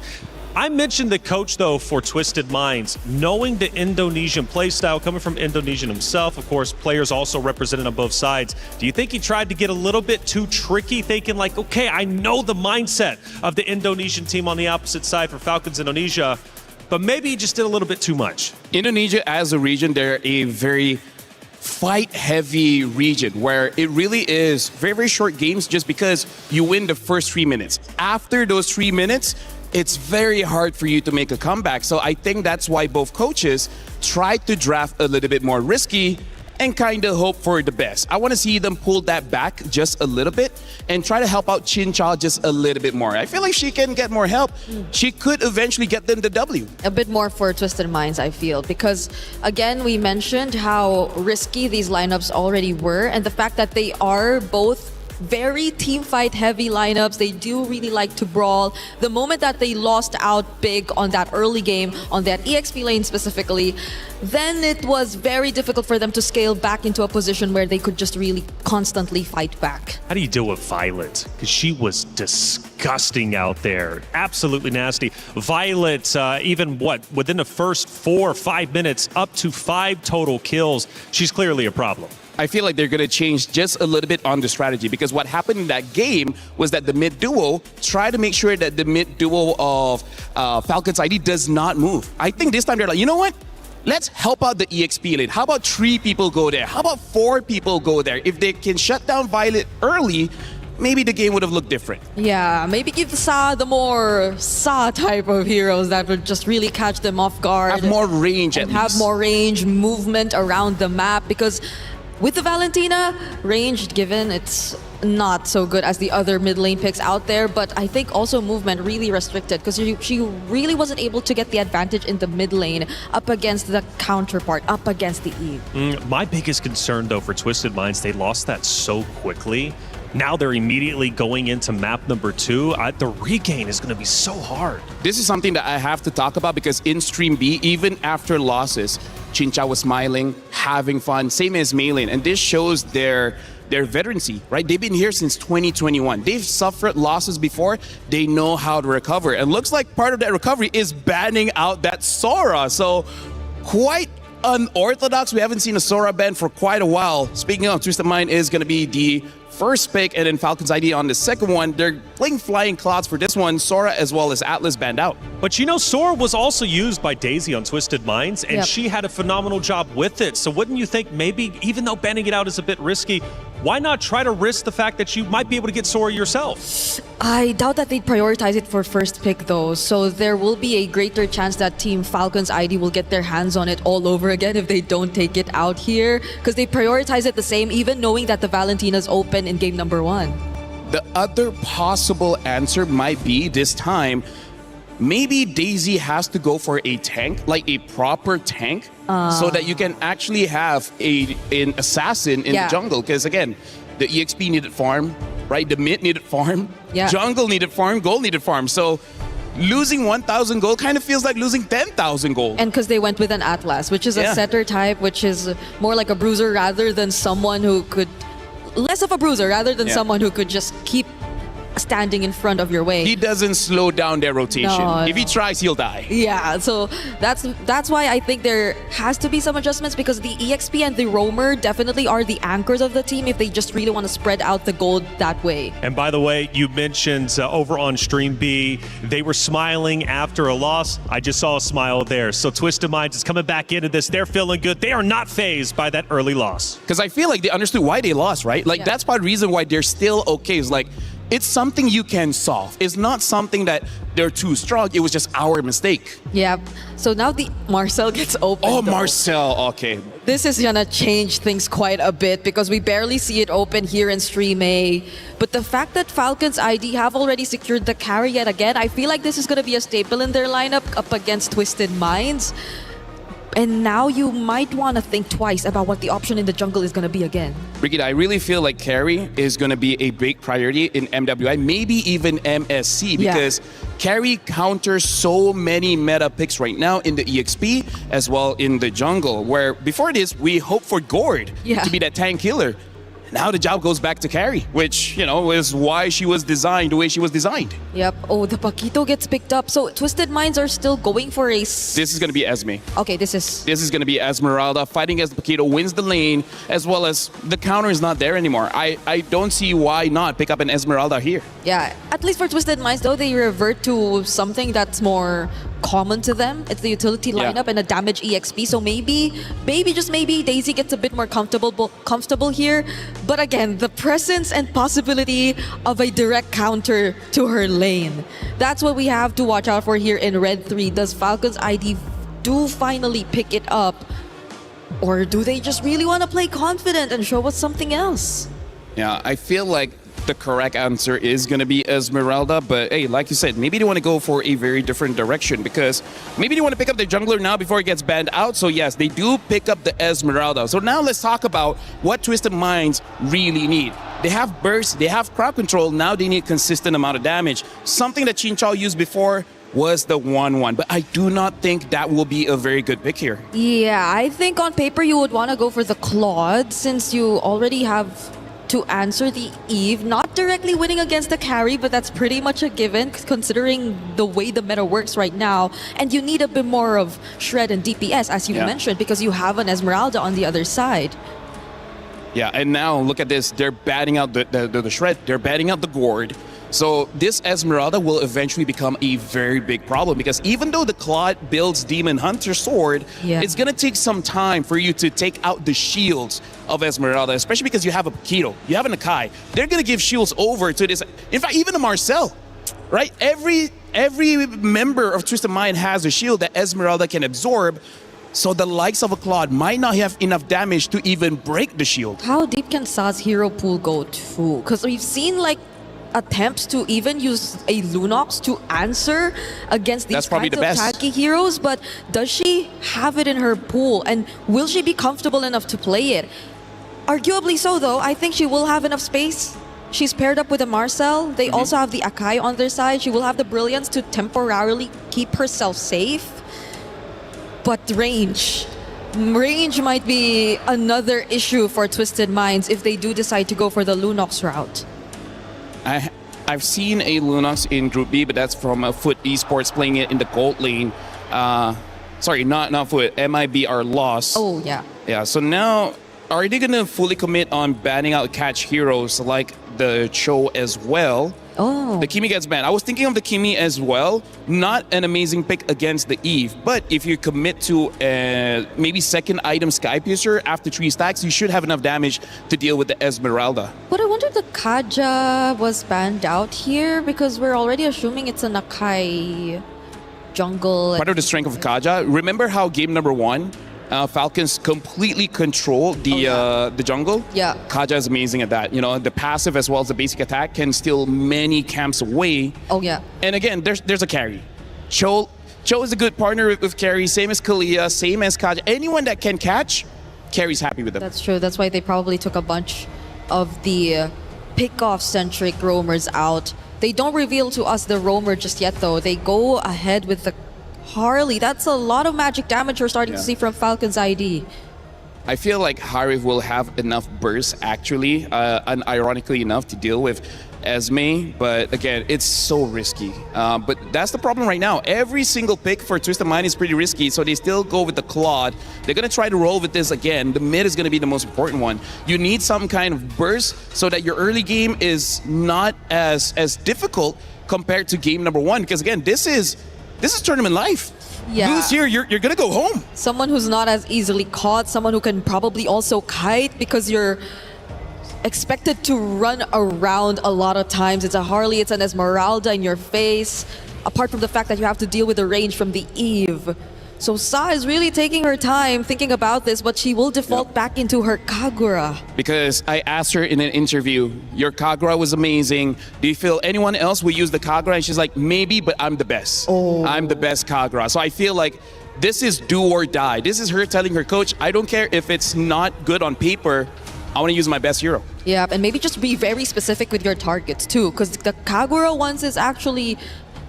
I mentioned the coach, though, for Twisted Minds, knowing the Indonesian playstyle, coming from Indonesian himself, of course, players also represented on both sides. Do you think he tried to get a little bit too tricky, thinking like, okay, I know the mindset of the Indonesian team on the opposite side for Falcons Indonesia, but maybe he just did a little bit too much? Indonesia as a region, they're a very fight-heavy region where it really is very, very short games just because you win the first 3 minutes. After those 3 minutes, it's very hard for you to make a comeback. So I think that's why both coaches tried to draft a little bit more risky and kind of hope for the best. I want to see them pull that back just a little bit and try to help out Chin Chao just a little bit more. I feel like she can get more help. She could eventually get them the W. A bit more for Twisted Minds, I feel, because again, we mentioned how risky these lineups already were, and the fact that they are both very team fight heavy lineups. They do really like to brawl. The moment that they lost out big on that early game, on that EXP lane specifically, then it was very difficult for them to scale back into a position where they could just really constantly fight back. How do you deal with Violet? Because she was disgusting out there. Absolutely nasty. Violet, even within the first 4 or 5 minutes, up to 5 total kills. She's clearly a problem. I feel like they're going to change just a little bit on the strategy, because what happened in that game was that the mid duo tried to make sure that the mid duo of Falcons ID does not move. I think this time they're like, you know what? let's help out the EXP lane. How about 3 people go there? How about 4 people go there? If they can shut down Violet early, maybe the game would have looked different. Yeah, maybe give the more Sa type of heroes that would just really catch them off guard. Have more range and have more range, movement around the map, because with the Valentina, range given, it's not so good as the other mid lane picks out there, but I think also movement really restricted because she really wasn't able to get the advantage in the mid lane up against the counterpart, up against the Eve. My biggest concern though for Twisted Minds, they lost that so quickly. Now they're immediately going into map number 2. The regain is going to be so hard. This is something that I have to talk about because in Stream B, even after losses, Chincha was smiling, having fun, same as Maylin, and this shows their veterancy, right? They've been here since 2021. They've suffered losses before. They know how to recover. And looks like part of that recovery is banning out that Sora. So quite unorthodox. We haven't seen a Sora ban for quite a while. Speaking of, Twisted Mind is going to be the first pick, and then Falcon's ID on the second one. They're playing Flying Clouds for this one. Sora as well as Atlas banned out. But you know, Sora was also used by Daisy on Twisted Minds, and she had a phenomenal job with it. So wouldn't you think maybe, even though banning it out is a bit risky, why not try to risk the fact that you might be able to get Sora yourself? I doubt that they'd prioritize it for first pick though, so there will be a greater chance that Team Falcon's ID will get their hands on it all over again if they don't take it out here, because they prioritize it the same even knowing that the Valentina's open in game number 1. The other possible answer might be this time, maybe Daisy has to go for a tank, like a proper tank, so that you can actually have an assassin in the jungle. Because again, the EXP needed farm, right? The mid needed farm, jungle needed farm, gold needed farm. So losing 1,000 gold kind of feels like losing 10,000 gold. And because they went with an Atlas, which is a setter type, which is more like a bruiser rather than someone who could... Less of a bruiser rather than someone who could just keep standing in front of your way. He doesn't slow down their rotation. No, if he tries, he'll die. Yeah, so that's why I think there has to be some adjustments, because the EXP and the Roamer definitely are the anchors of the team if they just really want to spread out the gold that way. And by the way, you mentioned over on Stream B, they were smiling after a loss. I just saw a smile there. So Twisted Minds is coming back into this. They're feeling good. They are not fazed by that early loss. Because I feel like they understood why they lost, right? Like that's part of the reason why they're still okay. It's like, it's something you can solve. It's not something that they're too strong. It was just our mistake. Yep. So now the Marcel gets open. Oh, Marcel. Okay. This is gonna change things quite a bit because we barely see it open here in Stream A. But the fact that Falcon's ID have already secured the carry yet again, I feel like this is gonna be a staple in their lineup up against Twisted Minds. And now you might want to think twice about what the option in the jungle is going to be again. Brigitte, I really feel like carry is going to be a big priority in MWI, maybe even MSC, because carry counters so many meta picks right now in the EXP as well in the jungle, where before this, we hoped for Gord to be that tank killer. Now the job goes back to carry, which, you know, is why she was designed the way she was designed. Yep. Oh, the Paquito gets picked up. So Twisted Minds are still going for a... This is going to be Esme. Okay, this is going to be Esmeralda fighting against the Paquito, wins the lane, as well as the counter is not there anymore. I don't see why not pick up an Esmeralda here. Yeah, at least for Twisted Minds, though, they revert to something that's more common to them. It's the utility lineup and a damage EXP. So maybe just maybe Daisy gets a bit more comfortable here. But again, the presence and possibility of a direct counter to her lane. That's what we have to watch out for here in Red 3. Does Falcon's ID do finally pick it up? Or do they just really want to play confident and show us something else? Yeah, I feel like the correct answer is going to be Esmeralda, but hey, like you said, maybe they want to go for a very different direction because maybe they want to pick up the jungler now before it gets banned out. So yes, they do pick up the Esmeralda. So now let's talk about what Twisted Minds really need. They have burst, they have crowd control, now they need consistent amount of damage. Something that Chinchao used before was the 1-1, but I do not think that will be a very good pick here. Yeah, I think on paper you would want to go for the Claude since you already have to answer the Eve, not directly winning against the carry, but that's pretty much a given considering the way the meta works right now. And you need a bit more of shred and DPS, as you mentioned, because you have an Esmeralda on the other side. Yeah, and now look at this. They're batting out the shred. They're batting out the Gord. So this Esmeralda will eventually become a very big problem because even though the Claude builds Demon Hunter Sword, it's going to take some time for you to take out the shields of Esmeralda, especially because you have a Paquito, you have an Akai. They're going to give shields over to this. In fact, even a Marcel, right? Every member of Twisted Mind has a shield that Esmeralda can absorb. So the likes of a Claude might not have enough damage to even break the shield. How deep can Sa's hero pool go too? Because we've seen like attempts to even use a Lunox to answer against these kinds of tanky heroes, but does she have it in her pool and will she be comfortable enough to play it? Arguably so though, I think she will have enough space. She's paired up with a Marcel. They also have the Akai on their side. She will have the Brilliance to temporarily keep herself safe. But range might be another issue for Twisted Minds if they do decide to go for the Lunox route. I've seen a Lunox in Group B, but that's from Foot Esports playing it in the gold lane. Sorry, not Foot. MIB are lost. Oh, yeah. Yeah, so now, are they going to fully commit on banning out catch heroes like the Cho as well? Oh. The Kimi gets banned. I was thinking of the Kimi as well. Not an amazing pick against the Eve, but if you commit to maybe second item Sky Piercer after 3 stacks, you should have enough damage to deal with the Esmeralda. But I wonder if the Kaja was banned out here because we're already assuming it's an Akai jungle. Part of the strength of Kaja. Remember how game number 1, Falcons completely control the jungle? Yeah. Kaja is amazing at that. You know, the passive as well as the basic attack can steal many camps away. Oh, yeah. And again, there's a carry. Cho is a good partner with carry, same as Kalia, same as Kaja. Anyone that can catch, carry's happy with them. That's true. That's why they probably took a bunch of the pick-off-centric roamers out. They don't reveal to us the roamer just yet, though. They go ahead with the Harley. That's a lot of magic damage we're starting to see from Falcon's ID. I feel like Harry will have enough burst, actually, and ironically enough, to deal with Esme. But again, it's so risky. But that's the problem right now. Every single pick for Twisted Mind is pretty risky, so they still go with the Claude. They're going to try to roll with this again. The mid is going to be the most important one. You need some kind of burst so that your early game is not as difficult compared to game number 1. Because again, this is tournament life. Yeah. Lose here, you're gonna go home. Someone who's not as easily caught, someone who can probably also kite because you're expected to run around a lot of times. It's a Harley, it's an Esmeralda in your face, apart from the fact that you have to deal with the range from the Eve. So Sa is really taking her time thinking about this, but she will default back into her Kagura. Because I asked her in an interview, your Kagura was amazing. Do you feel anyone else will use the Kagura? And she's like, maybe, but I'm the best. I'm the best Kagura. So I feel like this is do or die. This is her telling her coach, I don't care if it's not good on paper, I want to use my best hero. Yeah, and maybe just be very specific with your targets too, because the Kagura, once it's actually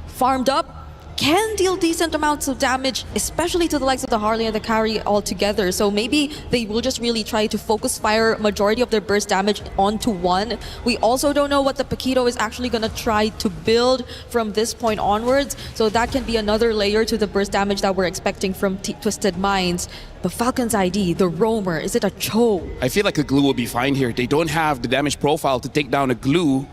farmed up, can deal decent amounts of damage, especially to the likes of the Harley and the carry altogether. So maybe they will just really try to focus fire majority of their burst damage onto one. We also don't know what the Paquito is actually going to try to build from this point onwards. So that can be another layer to the burst damage that we're expecting from Twisted Minds. But Falcon's ID, the roamer, is it a Cho? I feel like a glue will be fine here. They don't have the damage profile to take down a glue.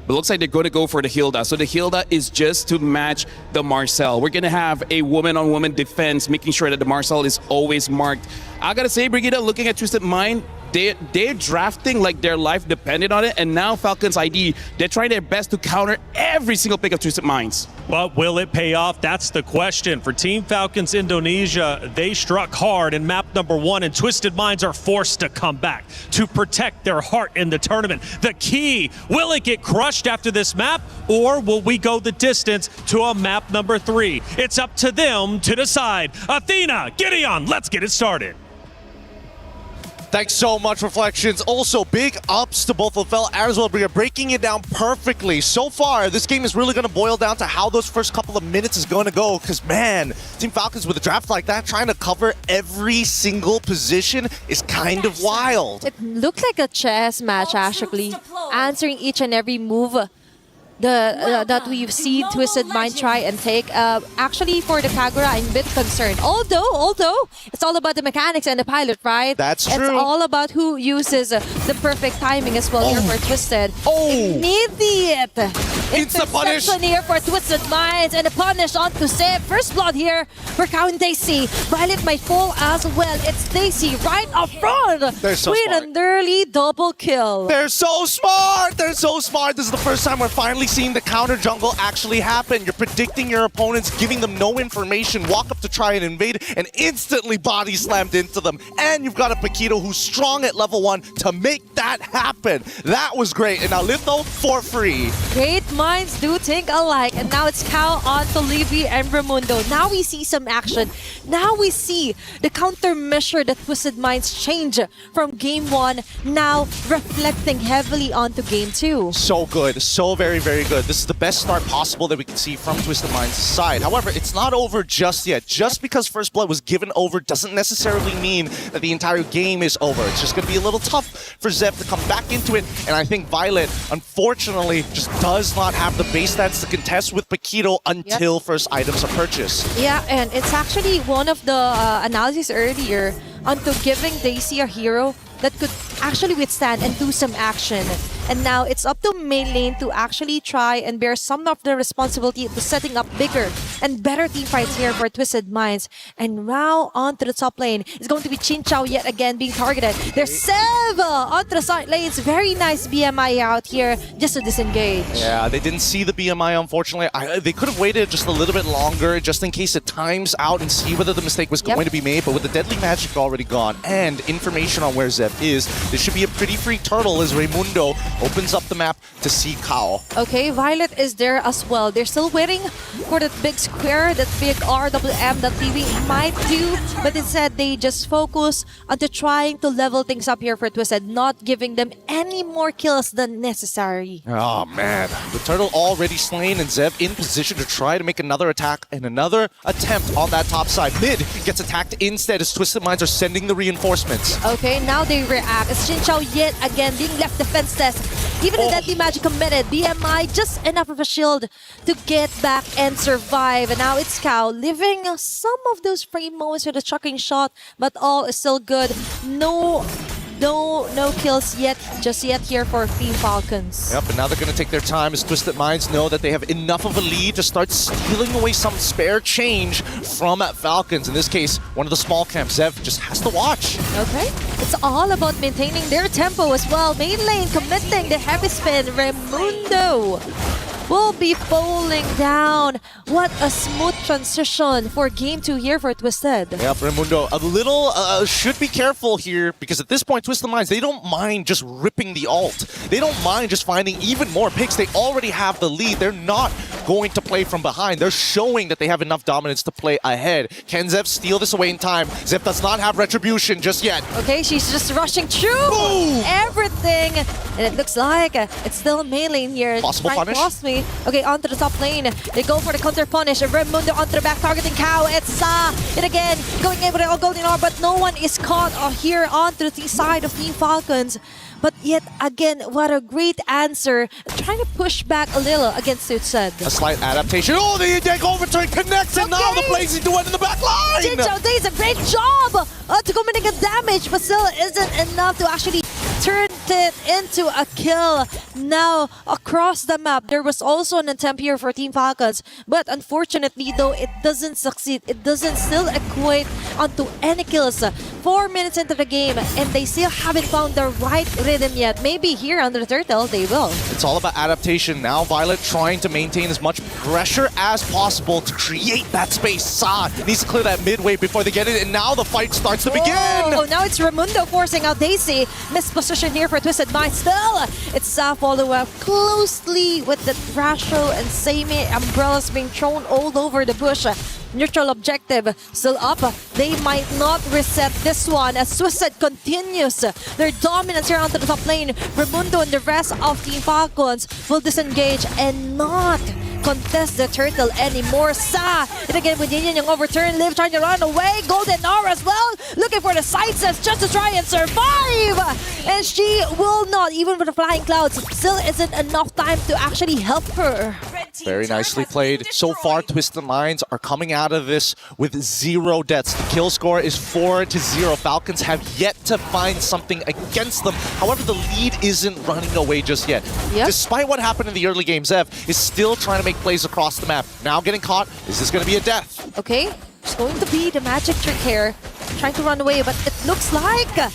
But looks like they're going to go for the Hilda. So the Hilda is just to match the Marcel. We're going to have a woman-on-woman defense, making sure that the Marcel is always marked. I got to say, Brigida, looking at Twisted Mind, they're drafting like their life depended on it. And now Falcon's ID, they're trying their best to counter every single pick of Twisted Minds. But will it pay off? That's the question. For Team Falcons Indonesia, they struck hard in map number 1, and Twisted Minds are forced to come back to protect their heart in the tournament. The key, will it get crushed after this map, or will we go the distance to a map number 3? It's up to them to decide. Athena, Gideon, let's get it started. Thanks so much, Reflections. Also, big ups to both Lafell as well, breaking it down perfectly. So far, this game is really going to boil down to how those first couple of minutes is going to go. Because, man, Team Falcons with a draft like that, trying to cover every single position is kind of wild. It looked like a chess match, actually. Answering each and every move that we've seen Twisted Mind try and take. Actually, for the Kagura, I'm a bit concerned. Although it's all about the mechanics and the pilot, right? That's true. It's all about who uses the perfect timing as well here for Twisted. Immediate Insta-punish. interception here for Twisted Minds and a punish onto Seb. First blood here for Count Daisy. Violet might fall as well. It's Daisy right up front. They're so with smart. an early double kill. They're so smart! They're so smart! This is the first time we're finally seeing the counter jungle actually happen. You're predicting your opponents, giving them no information, walk up to try and invade, and instantly body slammed into them. And you've got a Paquito who's strong at level 1 to make that happen. That was great. And now Litho for free. Great minds do think alike. And now it's Cal onto Levy and Raimundo. Now we see some action. Now we see the countermeasure that Twisted Minds change from game 1, now reflecting heavily onto game 2. So good. So very, very good. This is the best start possible that we can see from Twisted Minds' side. However, it's not over just yet. Just because First Blood was given over doesn't necessarily mean that the entire game is over. It's just going to be a little tough for Zev to come back into it. And I think Violet, unfortunately, just does not have the base stats to contest with Paquito until first items are purchased. Yeah, and it's actually one of the analyses earlier onto giving Daisy a hero that could actually withstand and do some action. And now it's up to main lane to actually try and bear some of the responsibility to setting up bigger and better team fights here for Twisted Minds. And now onto the top lane is going to be Chin Chow yet again being targeted. There's Sev onto the side lanes. Very nice BMI out here just to disengage. Yeah, they didn't see the BMI, unfortunately. They could have waited just a little bit longer just in case it times out and see whether the mistake was going to be made. But with the Deadly Magic already gone and information on where Zev is, this should be a pretty free turtle as Raimundo opens up the map to see Kao. Okay, Violet is there as well. They're still waiting for that big square, that big RWM that TV might do, but instead they just focus on trying to level things up here for Twisted, not giving them any more kills than necessary. Oh man, the turtle already slain and Zev in position to try to make another attack and another attempt on that top side. Mid gets attacked instead as Twisted Minds are sending the reinforcements. Okay, now they react. It's Chin Chow yet again being left defenseless. Even the Deadly Magic committed. BMI just enough of a shield to get back and survive. And now it's Kao living some of those frame moments with a chucking shot, but all is still good. No kills yet, just yet here for Team Falcons. Yep, and now they're going to take their time as Twisted Minds know that they have enough of a lead to start stealing away some spare change from Falcons. In this case, one of the small camps. Zev just has to watch. Okay, it's all about maintaining their tempo as well. Main lane committing the heavy spin. Raimundo will be falling down. What a smooth transition for game 2 here for Twisted. Yep, Raimundo a little should be careful here because at this point, Twisted Minds, they don't mind just ripping the ult. They don't mind just finding even more picks. They already have the lead. They're not going to play from behind. They're showing that they have enough dominance to play ahead. Can Zev steal this away in time? Zev does not have retribution just yet. Okay, she's just rushing through everything. And it looks like it's still main lane here. Possible punish? Lost me. Okay, onto the top lane. They go for the counter punish. Raimundo onto the back, targeting Kao. It's it again, going in with the golden orb, but no one is caught here onto the side of Team Falcons. But yet again, what a great answer. Trying to push back a little against Twisted. A slight adaptation. Oh, the ENG overturn connects, and now the Blazing Duet in the back line! Chin Chow does a great job to committing a damage, but still isn't enough to actually turn it into a kill. Now, across the map, there was also an attempt here for Team Falcons, but unfortunately, though, it doesn't succeed. It doesn't still equate onto any kills. 4 minutes into the game, and they still haven't found the right rhythm yet. Maybe here under the turtle, they will. It's all about adaptation. Now, Violet trying to maintain as much pressure as possible to create that space. Sa needs to clear that midway before they get it, and now the fight starts to begin! Oh, now it's Raimundo forcing out Daisy. Missed position here for Twisted Minds. Still, it's Sa follow up closely with the Thrasho and Seimei umbrellas being thrown all over the bush. Neutral objective still up. They might not reset this one as Twisted continues their dominance here onto the top lane. Raimundo and the rest of Team Falcons will disengage and not contest the turtle anymore. Sa, and again with Yin yung overturn, Liv trying to run away. Golden Aura as well. Look looking for the side steps just to try and survive. And she will not, even with the flying clouds, still isn't enough time to actually help her. Very nicely played. So far, Twisted Minds are coming out of this with 0 deaths. The kill score is 4-0. Falcons have yet to find something against them. However, the lead isn't running away just yet. Yep. Despite what happened in the early game, Zev is still trying to make plays across the map. Now getting caught. Is this going to be a death? Okay, it's going to be the magic trick here. Trying to run away, but it looks like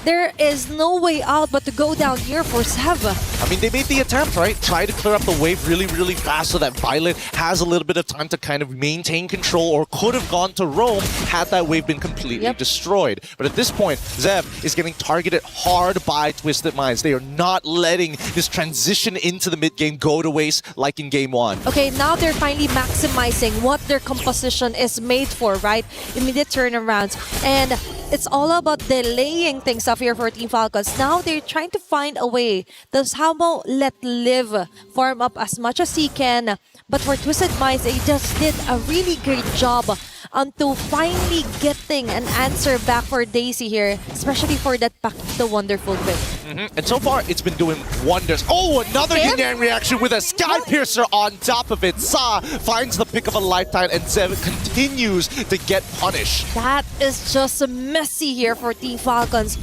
there is no way out but to go down here for Sev. I mean, they made the attempt, right? Try to clear up the wave really, really fast so that Violet has a little bit of time to kind of maintain control, or could have gone to roam had that wave been completely destroyed. But at this point, Zev is getting targeted hard by Twisted Minds. They are not letting this transition into the mid game go to waste like in game 1. Okay, now they're finally maximizing what their composition is made for, right? Immediate turnarounds. And it's all about delaying things up here for Team Falcons. Now they're trying to find a way to somehow let Liv farm up as much as he can. But for Twisted Minds, they just did a really great job until finally getting an answer back for Daisy here, especially for that Paquito wonderful pick. And so far, it's been doing wonders. Oh, another Yang reaction with a Sky Piercer on top of it. Sa finds the pick of a lifetime, and Zev continues to get punished. That is just messy here for Team Falcons.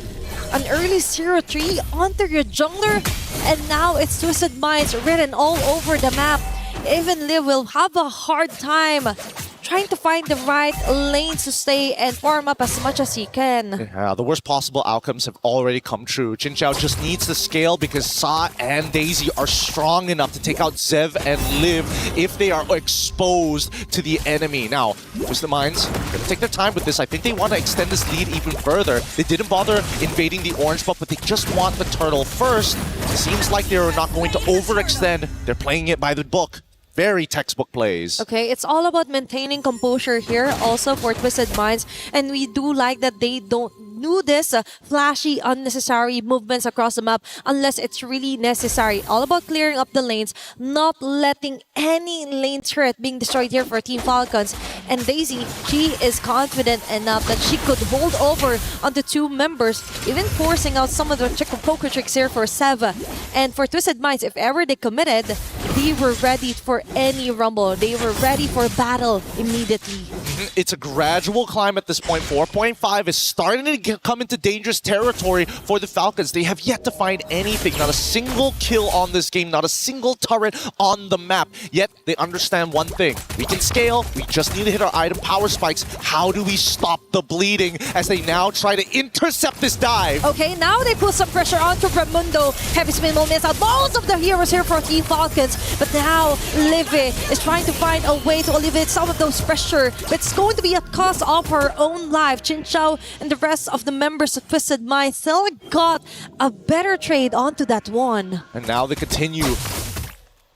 An early 0-3 onto your jungler, and now it's Twisted Minds written all over the map. Even Liv will have a hard time trying to find the right lanes to stay and farm up as much as he can. Yeah, the worst possible outcomes have already come true. Jin Chao just needs to scale because Sa and Daisy are strong enough to take out Zev and Liv if they are exposed to the enemy. Now, Twisted Minds gonna take their time with this. I think they want to extend this lead even further. They didn't bother invading the orange buff, but they just want the turtle first. It seems like they're not going to overextend. They're playing it by the book. Very textbook plays. Okay, it's all about maintaining composure here also for Twisted Minds. And we do like that they don't do this flashy, unnecessary movements across the map unless it's really necessary. All about clearing up the lanes, not letting any lane turret being destroyed here for Team Falcons. And Daisy, she is confident enough that she could hold over on the 2 members, even forcing out some of the poker tricks here for Seva. And for Twisted Minds, if ever they committed, they were ready for any rumble. They were ready for battle immediately. It's a gradual climb at this point. 4.5 is starting to come into dangerous territory for the Falcons. They have yet to find anything. Not a single kill on this game. Not a single turret on the map. Yet they understand one thing. We can scale. We just need to hit our item power spikes. How do we stop the bleeding as they now try to intercept this dive? Okay, now they put some pressure onto Ramundo. Heavy spin will miss out most of the heroes here for Team Falcons. But now Livy is trying to find a way to alleviate some of those pressure. But it's going to be at cost of her own life. Chin Chao and the rest of the members of Twisted Minds still got a better trade onto that one. And now they continue.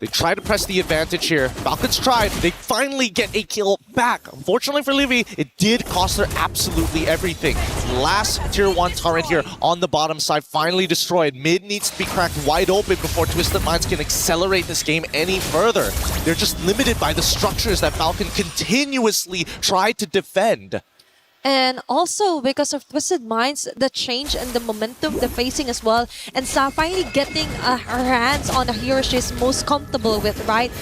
They try to press the advantage here. Falcons tried. They finally get a kill back. Unfortunately for Livy, it did cost her absolutely everything. Last tier 1 turret here on the bottom side finally destroyed. Mid needs to be cracked wide open before Twisted Minds can accelerate this game any further. They're just limited by the structures that Falcon continuously tried to defend. And also because of Twisted Minds, the change and the momentum they're facing as well. And Sa finally getting her hands on the hero she's most comfortable with, right?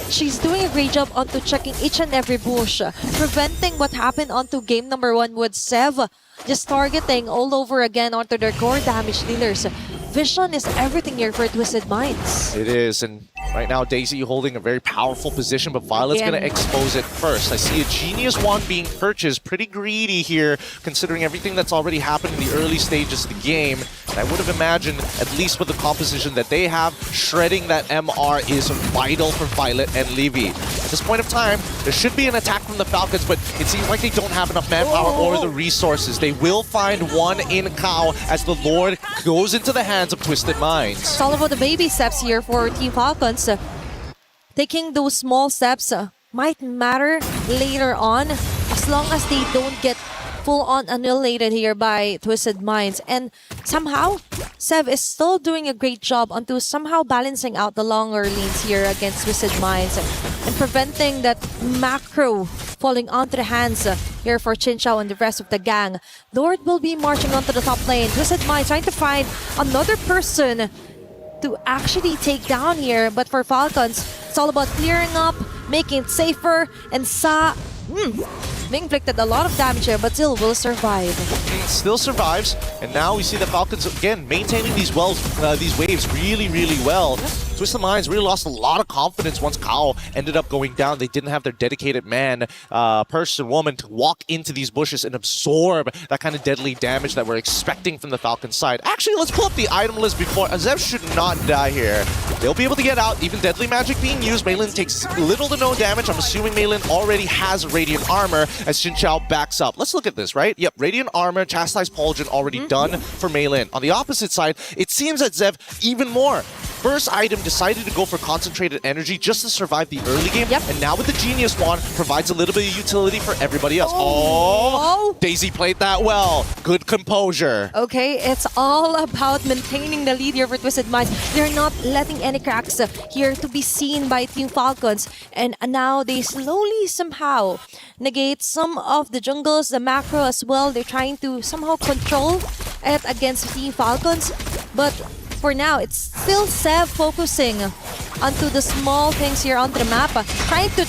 She's doing a great job onto checking each and every bush, preventing what happened onto game number 1 with Sev just targeting all over again onto their core damage dealers. Vision is everything here for Twisted Minds. It is, and right now Daisy holding a very powerful position, but Violet's going to expose it first. I see a Genius Wand being purchased. Pretty greedy here, considering everything that's already happened in the early stages of the game. And I would have imagined, at least with the composition that they have, shredding that MR is vital for Violet and Livy. At this point of time, there should be an attack from the Falcons, but it seems like they don't have enough manpower or the resources. They will find one in Kao as the Lord goes into the hands of Twisted Minds. It's all about the baby steps here for Team Falcons. Taking those small steps might matter later on as long as they don't get full-on annihilated here by Twisted Minds. And somehow, Sev is still doing a great job onto somehow balancing out the longer lanes here against Twisted Minds. and preventing that macro falling onto the hands here for Chinchao and the rest of the gang. Lord will be marching onto the top lane. Twisted Mind trying to find another person to actually take down here, but for Falcons, it's all about clearing up, making it safer, and being inflicted a lot of damage here, but still will survive. Still survives, and now we see the Falcons again maintaining these waves really well. Twisted Minds really lost a lot of confidence once Kao ended up going down. They didn't have their dedicated man, woman to walk into these bushes and absorb that kind of deadly damage that we're expecting from the Falcons side. Actually, let's pull up the item list before. Zev should not die here. They'll be able to get out, even deadly magic being used. Maylin takes little to no damage. I'm assuming Maylin already has Radiant Armor as Chinchao backs up. Let's look at this, right? Yep, Radiant Armor, Chastise Pauldron already done for Maylin. On the opposite side, it seems that Zev even more. First item decided to go for concentrated energy just to survive the early game. And now with the Genius Wand, provides a little bit of utility for everybody else. Oh, Daisy played that well. Good composure. Okay, it's all about maintaining the lead here for Twisted Minds. They're not letting any cracks here to be seen by Team Falcons. And now they slowly somehow negate some of the jungles, the macro as well. They're trying to somehow control it against Team Falcons. But for now, it's still Sev focusing onto the small things here onto the map, trying to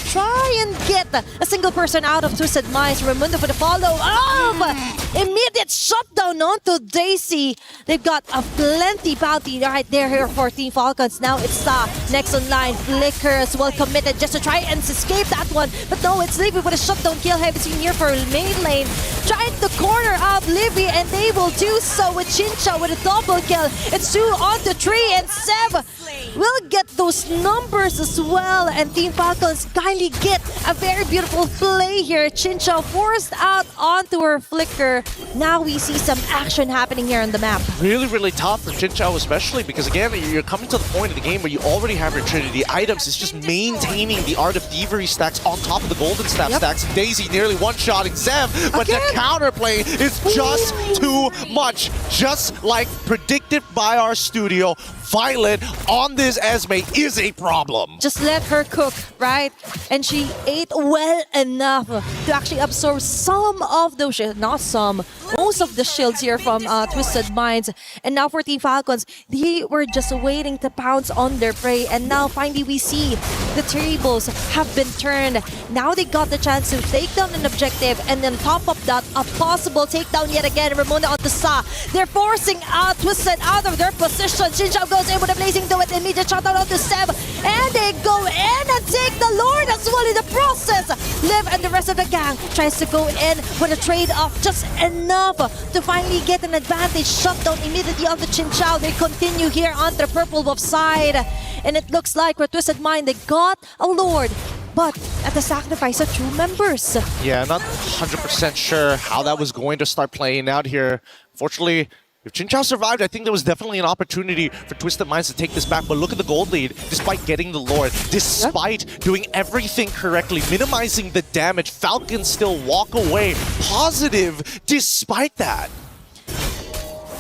and get a single person out of Twisted Minds. Raimundo for the follow up! Immediate shutdown onto Daisy. They've got a plenty bounty right there here for Team Falcons. Now it's next on line. Flicker as well committed just to try and escape that one. But no, it's Livy with a shutdown kill. Haven't seen here for main lane. Trying to corner out Livy, and they will do so with Chinchao with a double kill. It's 2 on the 3, and Sev will get those numbers as well. And Team Falcons kindly get a very beautiful play here. Chinchao forced out onto her Flicker. Now we see some action happening here on the map. Really tough for Chinchao especially because again, you're coming to the point of the game where you already have your Trinity items. It's just maintaining the Art of Thievery stacks on top of the Golden Staff stacks. Daisy nearly one-shotting Zev, but the counterplay is just too much. Just like predicted by our studio, Violet on this Esme is a problem. Just let her cook, right? And she ate well enough to actually absorb some of those shields. Not some, most of the shields here from Twisted Minds. And now for Team Falcons, they were just waiting to pounce on their prey. And now finally we see the tables have been turned. Now they got the chance to take down an objective, and then top of that, a possible takedown yet again. Ramona on the Sa. They're forcing out Twisted out of their position. Chinchao goes in with a blazing do it. Immediate shutdown on the Sev. And they go in and take the Lord as well in the process. Liv and the rest of the gang tries to go in with a trade-off, just enough to finally get an advantage. Shutdown immediately on the Chinchao. They continue here on the purple buff side. And it looks like for Twisted Mind, they got a Lord, but at the sacrifice of 2 members. Yeah, not 100% sure how that was going to start playing out here. Fortunately, if Chinchao survived, I think there was definitely an opportunity for Twisted Minds to take this back. But look at the gold lead, despite getting the Lord, despite doing everything correctly, minimizing the damage, Falcons still walk away positive despite that.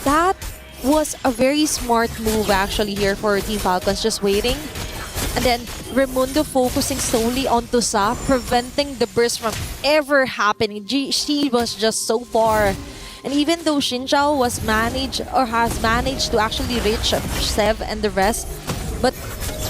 That was a very smart move actually here for Team Falcons, just waiting. And then Raimundo focusing solely on Tusa, preventing the burst from ever happening. She was just so far. And even though Chinchao was has managed to actually reach Sev and the rest, but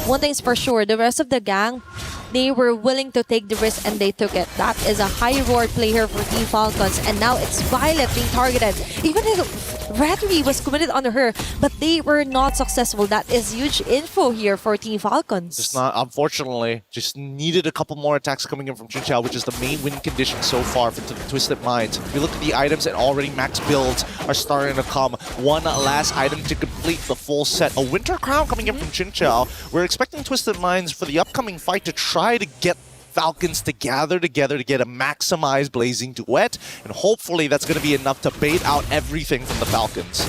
one thing is for sure, the rest of the gang, they were willing to take the risk and they took it. That is a high reward play here for Team Falcons. And now it's Violet being targeted. Even if Rattery was committed on her, but they were not successful. That is huge info here for Team Falcons. Just not, unfortunately, just needed a couple more attacks coming in from Chinchao, which is the main win condition so far for Twisted Minds. If you look at the items, and already max builds are starting to come. One last item to complete the full set. A Winter Crown coming in from Chinchao. We're expecting Twisted Minds for the upcoming fight to try to get Falcons to gather together to get a maximized Blazing Duet, and hopefully that's going to be enough to bait out everything from the Falcons.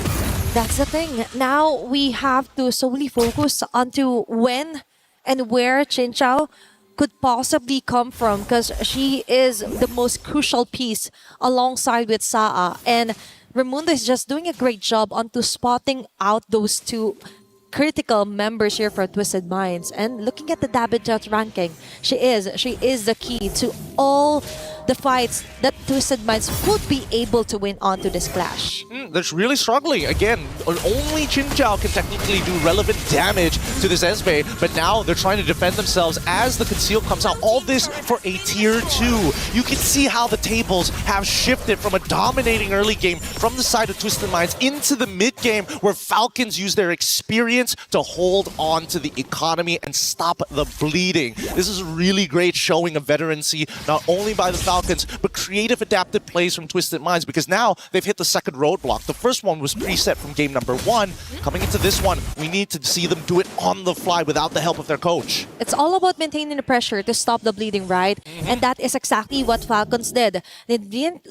That's the thing. Now we have to solely focus onto when and where Chinchao could possibly come from, because she is the most crucial piece alongside with Saa, and Raimundo is just doing a great job onto spotting out those two critical members here for Twisted Minds. And looking at the Dabitot ranking, she is the key to all the fights that Twisted Minds would be able to win onto this clash. They're really struggling. Again, only Chin Chao can technically do relevant damage to this Esme, but now they're trying to defend themselves as the conceal comes out. All this for a tier 2. You can see how the tables have shifted from a dominating early game from the side of Twisted Minds into the mid game, where Falcons use their experience to hold on to the economy and stop the bleeding. This is a really great showing of veterancy, not only by the Falcons, but creative adaptive plays from Twisted Minds, because now they've hit the second roadblock. The first one was preset from game number 1. Coming into this one, we need to see them do it on the fly without the help of their coach. It's all about maintaining the pressure to stop the bleeding, right? And that is exactly what Falcons did. They didn't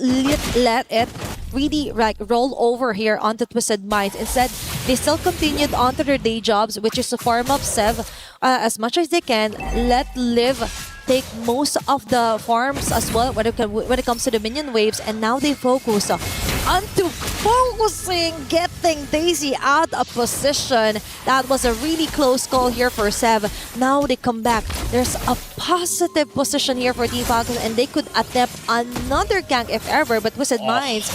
let it really roll over here onto Twisted Minds. Instead, they still continued onto their day jobs, which is to farm up Sev as much as they can. Let Liv take most of the farms as well when it comes to the minion waves, and now they focus onto getting Daisy out of position. That was a really close call here for Sev. Now they come back. There's a positive position here for Team Falcons, and they could attempt another gank if ever, but Twisted Minds,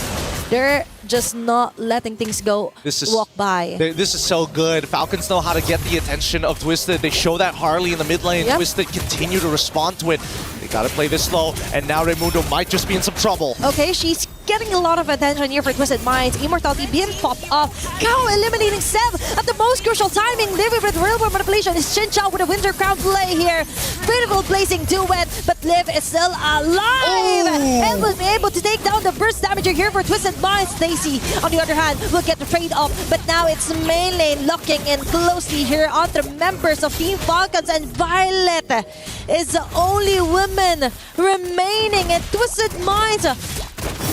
they're just not letting things go walk by. This is so good. Falcons know how to get the attention of Twisted. They show that Harley in the mid lane. Twisted continue to respond to it. They gotta play this slow, and now Raimundo might just be in some trouble. Okay, she's getting a lot of attention here for Twisted Minds. Immortality being popped off. Kao eliminating Sev at the most crucial timing. Living with real world manipulation is Chin Chao with a Winter Crown play here. Beautiful blazing duet, but Liv is still alive and will be able to take down the burst damager here for Twisted Minds. Stacy, on the other hand, will get the trade off, but now it's main lane locking in closely here on the members of Team Falcons, and Violet is the only woman remaining, and Twisted Minds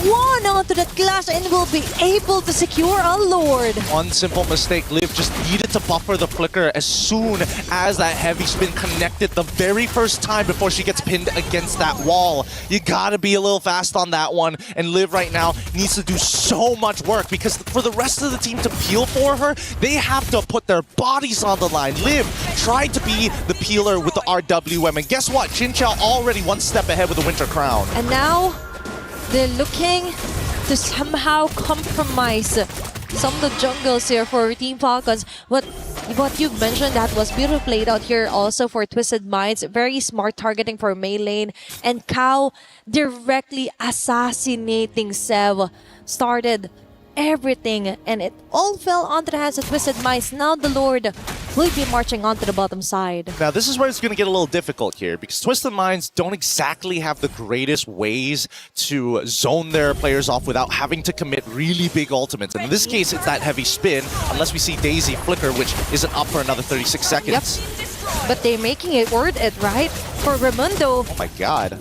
one onto the clash and will be able to secure a Lord. One simple mistake. Liv just needed to buffer the flicker as soon as that heavy spin connected the very first time before she gets pinned against that wall. You gotta be a little fast on that one, and Liv right now needs to do so much work, because for the rest of the team to peel for her, they have to put their bodies on the line. Liv tried to be the peeler with the RWM, and guess what? Chin Chao already one step ahead with the Winter Crown. And now they're looking to somehow compromise some of the jungles here for Team Falcons. What you mentioned, that was beautifully played out here also for Twisted Minds. Very smart targeting for Mei lane, and Kao directly assassinating Sev started everything, and it all fell onto the hands of Twisted Minds. Now the Lord will be marching onto the bottom side. Now this is where it's going to get a little difficult here, because Twisted Minds don't exactly have the greatest ways to zone their players off without having to commit really big ultimates. And in this case, it's that heavy spin, unless we see Daisy flicker, which isn't up for another 36 seconds. Yep. But they're making it worth it, right? For Raimundo. Oh my god.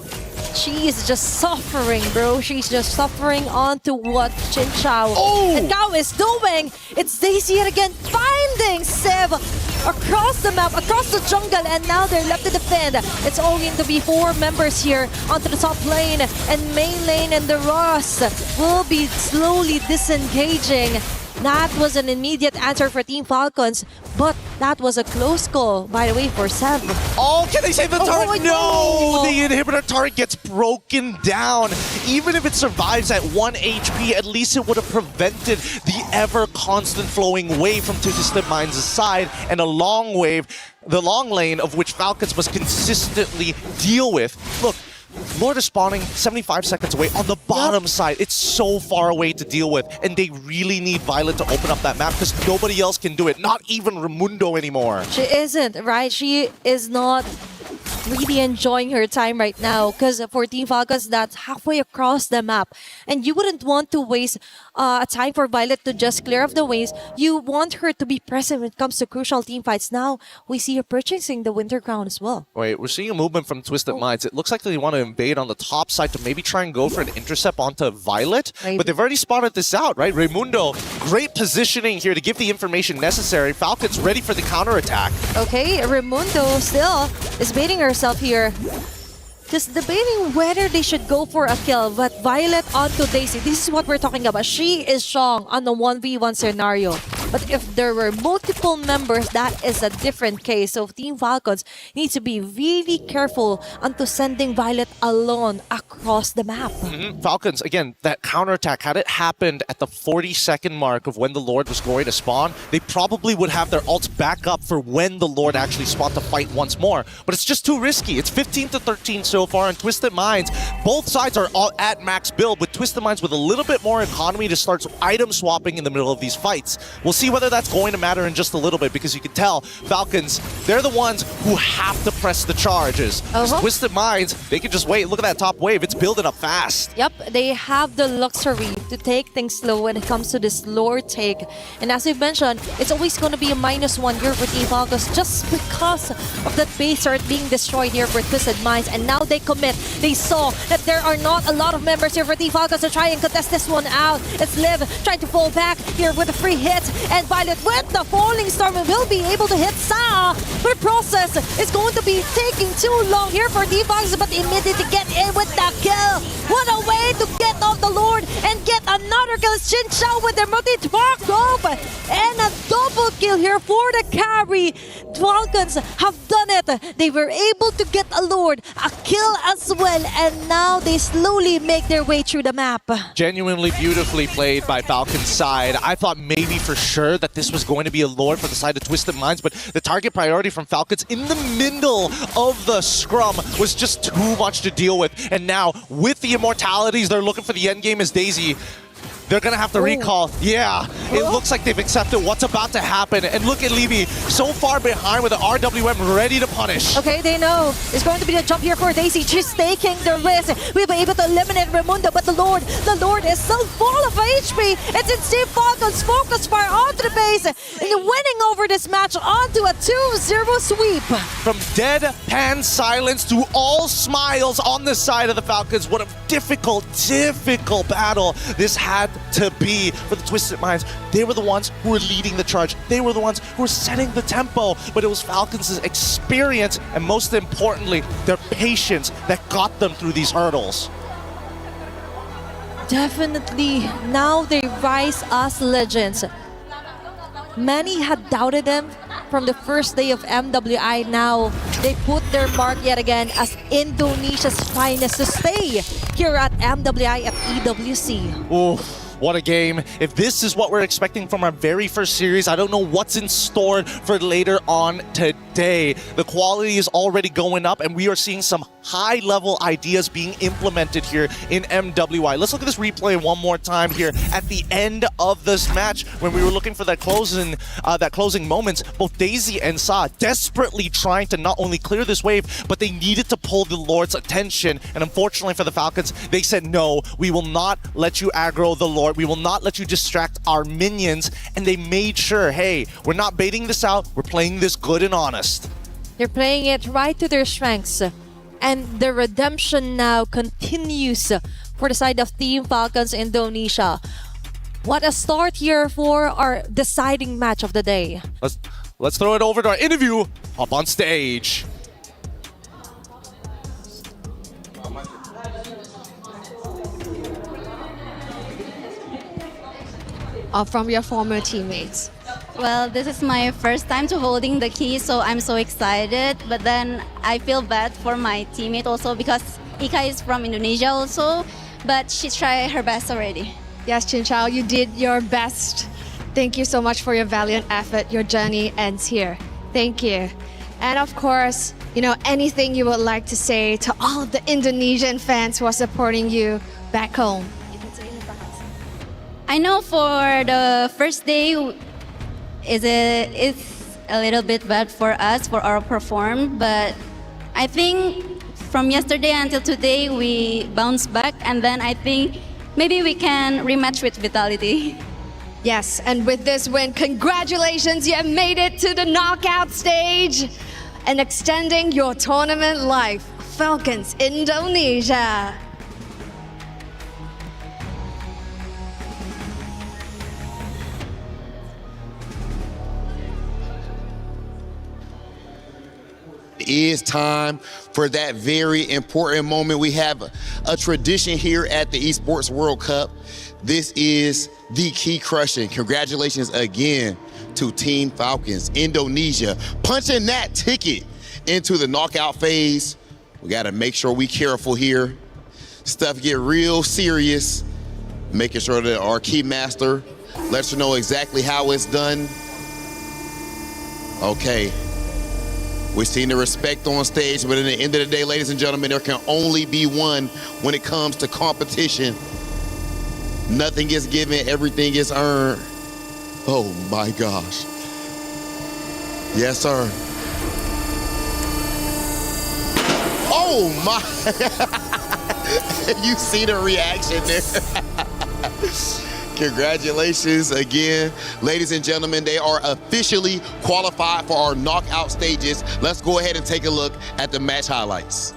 She is just suffering, bro. She's just suffering onto what Chin Chao and Kao is doing. It's Daisy yet again finding Sev across the map, across the jungle, and now they're left to defend. It's only going to be 4 members here onto the top lane, and main lane and the Ross will be slowly disengaging. That was an immediate answer for Team Falcons, but that was a close call, by the way, for Sev. Oh, can they save the turret? No! The inhibitor turret gets broken down. Even if it survives at 1 HP, at least it would have prevented the ever-constant flowing wave from Twisted Minds' side, and a long wave, the long lane of which Falcons must consistently deal with. Look, Lord is spawning 75 seconds away on the bottom side. It's so far away to deal with, and they really need Violet to open up that map, because nobody else can do it, not even Raimundo anymore. She isn't, right? She is not really enjoying her time right now, because for Team Falcons, that's halfway across the map, and you wouldn't want to waste a time for Violet to just clear off the waves. You want her to be present when it comes to crucial team fights. Now we see her purchasing the Winter Crown as well. Wait, we're seeing a movement from Twisted Minds. It looks like they want to invade on the top side to maybe try and go for an intercept onto Violet, but they've already spotted this out, right? Raimundo, great positioning here to give the information necessary. Falcons ready for the counterattack. Okay, Raimundo still is baiting herself here. Just debating whether they should go for a kill, but Violet onto Daisy. This is what we're talking about. She is strong on the 1v1 scenario. But if there were multiple members, that is a different case. So Team Falcons needs to be really careful onto sending Violet alone across the map. Falcons, again, that counterattack, had it happened at the 40-second mark of when the Lord was going to spawn, they probably would have their ults back up for when the Lord actually spawned to fight once more. But it's just too risky. It's 15-13 so far, and Twisted Minds, both sides are all at max build, with Twisted Minds with a little bit more economy to start item swapping in the middle of these fights. We'll see whether that's going to matter in just a little bit, because you can tell Falcons, they're the ones who have to press the charges. Twisted Minds, they can just wait. Look at that top wave. It's building up fast. Yep, they have the luxury to take things slow when it comes to this Lord take. And as we mentioned, it's always going to be a -1 here for Team Falcons just because of that base art being destroyed here for Twisted Minds. And now they commit. They saw that there are not a lot of members here for Team Falcons to try and contest this one out. It's Liv trying to fall back here with a free hit. And Violet with the Falling Storm will be able to hit Sa. But the process is going to be taking too long here for Team Falcons, but immediately get in with the kill. What a way to get off the Lord and get another kill. Xin Chao with their multi-target rope and a double kill here for the carry. Falcons have done it. They were able to get a Lord, a kill as well, and now they slowly make their way through the map. Genuinely beautifully played by Falcon's side. I thought maybe for sure that this was going to be a Lord for the side of Twisted Minds, but the target priority from Falcons in the middle of the scrum was just too much to deal with. And now, with the immortalities, they're looking for the end game as Daisy. They're going to have to recall. Yeah, it looks like they've accepted what's about to happen. And look at Levy, so far behind with the RWM ready to punish. Okay, they know it's going to be a jump here for Daisy. She's taking the risk. We'll be able to eliminate Raimundo, but the Lord is still full of HP. It's in Team Falcons focus fire onto the base and winning over this match onto a 2-0 sweep. From deadpan silence to all smiles on the side of the Falcons. What a difficult battle this had to be for the Twisted Minds. They were the ones who were leading the charge. They were the ones who were setting the tempo, but it was Falcons' experience and most importantly, their patience that got them through these hurdles. Definitely, now they rise as legends. Many had doubted them from the first day of MWI. Now they put their mark yet again as Indonesia's finest to stay here at MWI at EWC. Ooh. What a game. If this is what we're expecting from our very first series, I don't know what's in store for later on today. The quality is already going up, and we are seeing some high-level ideas being implemented here in MWI. Let's look at this replay one more time here at the end of this match when we were looking for that closing moments. Both Daisy and Sa desperately trying to not only clear this wave, but they needed to pull the Lord's attention. And unfortunately for the Falcons, they said, no, we will not let you aggro the Lord. We will not let you distract our minions. And they made sure, hey, we're not baiting this out. We're playing this good and honest. They're playing it right to their strengths. And the redemption now continues for the side of Team Falcons Indonesia. What a start here for our deciding match of the day. Let's throw it over to our interview up on stage. From your former teammates? Well, this is my first time to holding the key, so I'm so excited. But then I feel bad for my teammate also because Ika is from Indonesia also, but she tried her best already. Yes, Xin Chao, you did your best. Thank you so much for your valiant effort. Your journey ends here. Thank you. And of course, anything you would like to say to all of the Indonesian fans who are supporting you back home? I know for the first day, it's a little bit bad for us, for our perform, but I think from yesterday until today, we bounced back, and then I think maybe we can rematch with Vitality. Yes, and with this win, congratulations, you have made it to the knockout stage and extending your tournament life. Falcons Indonesia. is time for that very important moment. We have a tradition here at the Esports World Cup. This is the key crushing. Congratulations again to Team Falcons, Indonesia, punching that ticket into the knockout phase. We got to make sure we careful here. Stuff get real serious. Making sure that our key master lets you know exactly how it's done. Okay. We've seen the respect on stage, but at the end of the day, ladies and gentlemen, there can only be one when it comes to competition. Nothing is given, everything is earned. Oh my gosh. Yes, sir. Oh my. You see the reaction there. Congratulations again. Ladies and gentlemen, they are officially qualified for our knockout stages. Let's go ahead and take a look at the match highlights.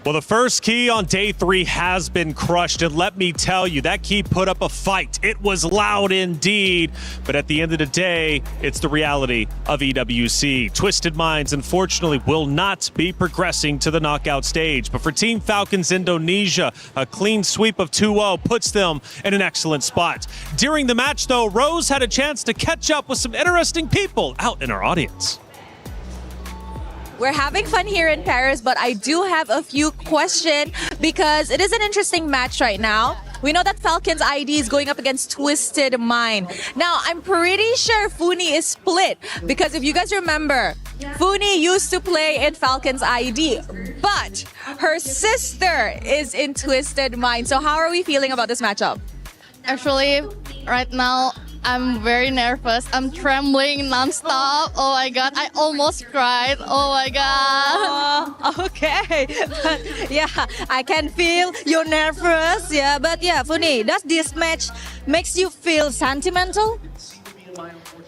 Well, the first key on day 3 has been crushed, and let me tell you, that key put up a fight. It was loud indeed, but at the end of the day, it's the reality of EWC. Twisted Minds, unfortunately, will not be progressing to the knockout stage, but for Team Falcons Indonesia, a clean sweep of 2-0 puts them in an excellent spot. During the match, though, Rose had a chance to catch up with some interesting people out in our audience. We're having fun here in Paris, but I do have a few questions because it is an interesting match right now. We know that Falcons ID is going up against Twisted Mind. Now, I'm pretty sure Funi is split because if you guys remember, Funi used to play in Falcons ID, but her sister is in Twisted Mind. So how are we feeling about this matchup? Actually, right now, I'm very nervous. I'm trembling nonstop. Oh my God, I almost cried. Oh my God. Okay. But yeah, I can feel you're nervous. Yeah, but yeah, Funi, does this match makes you feel sentimental?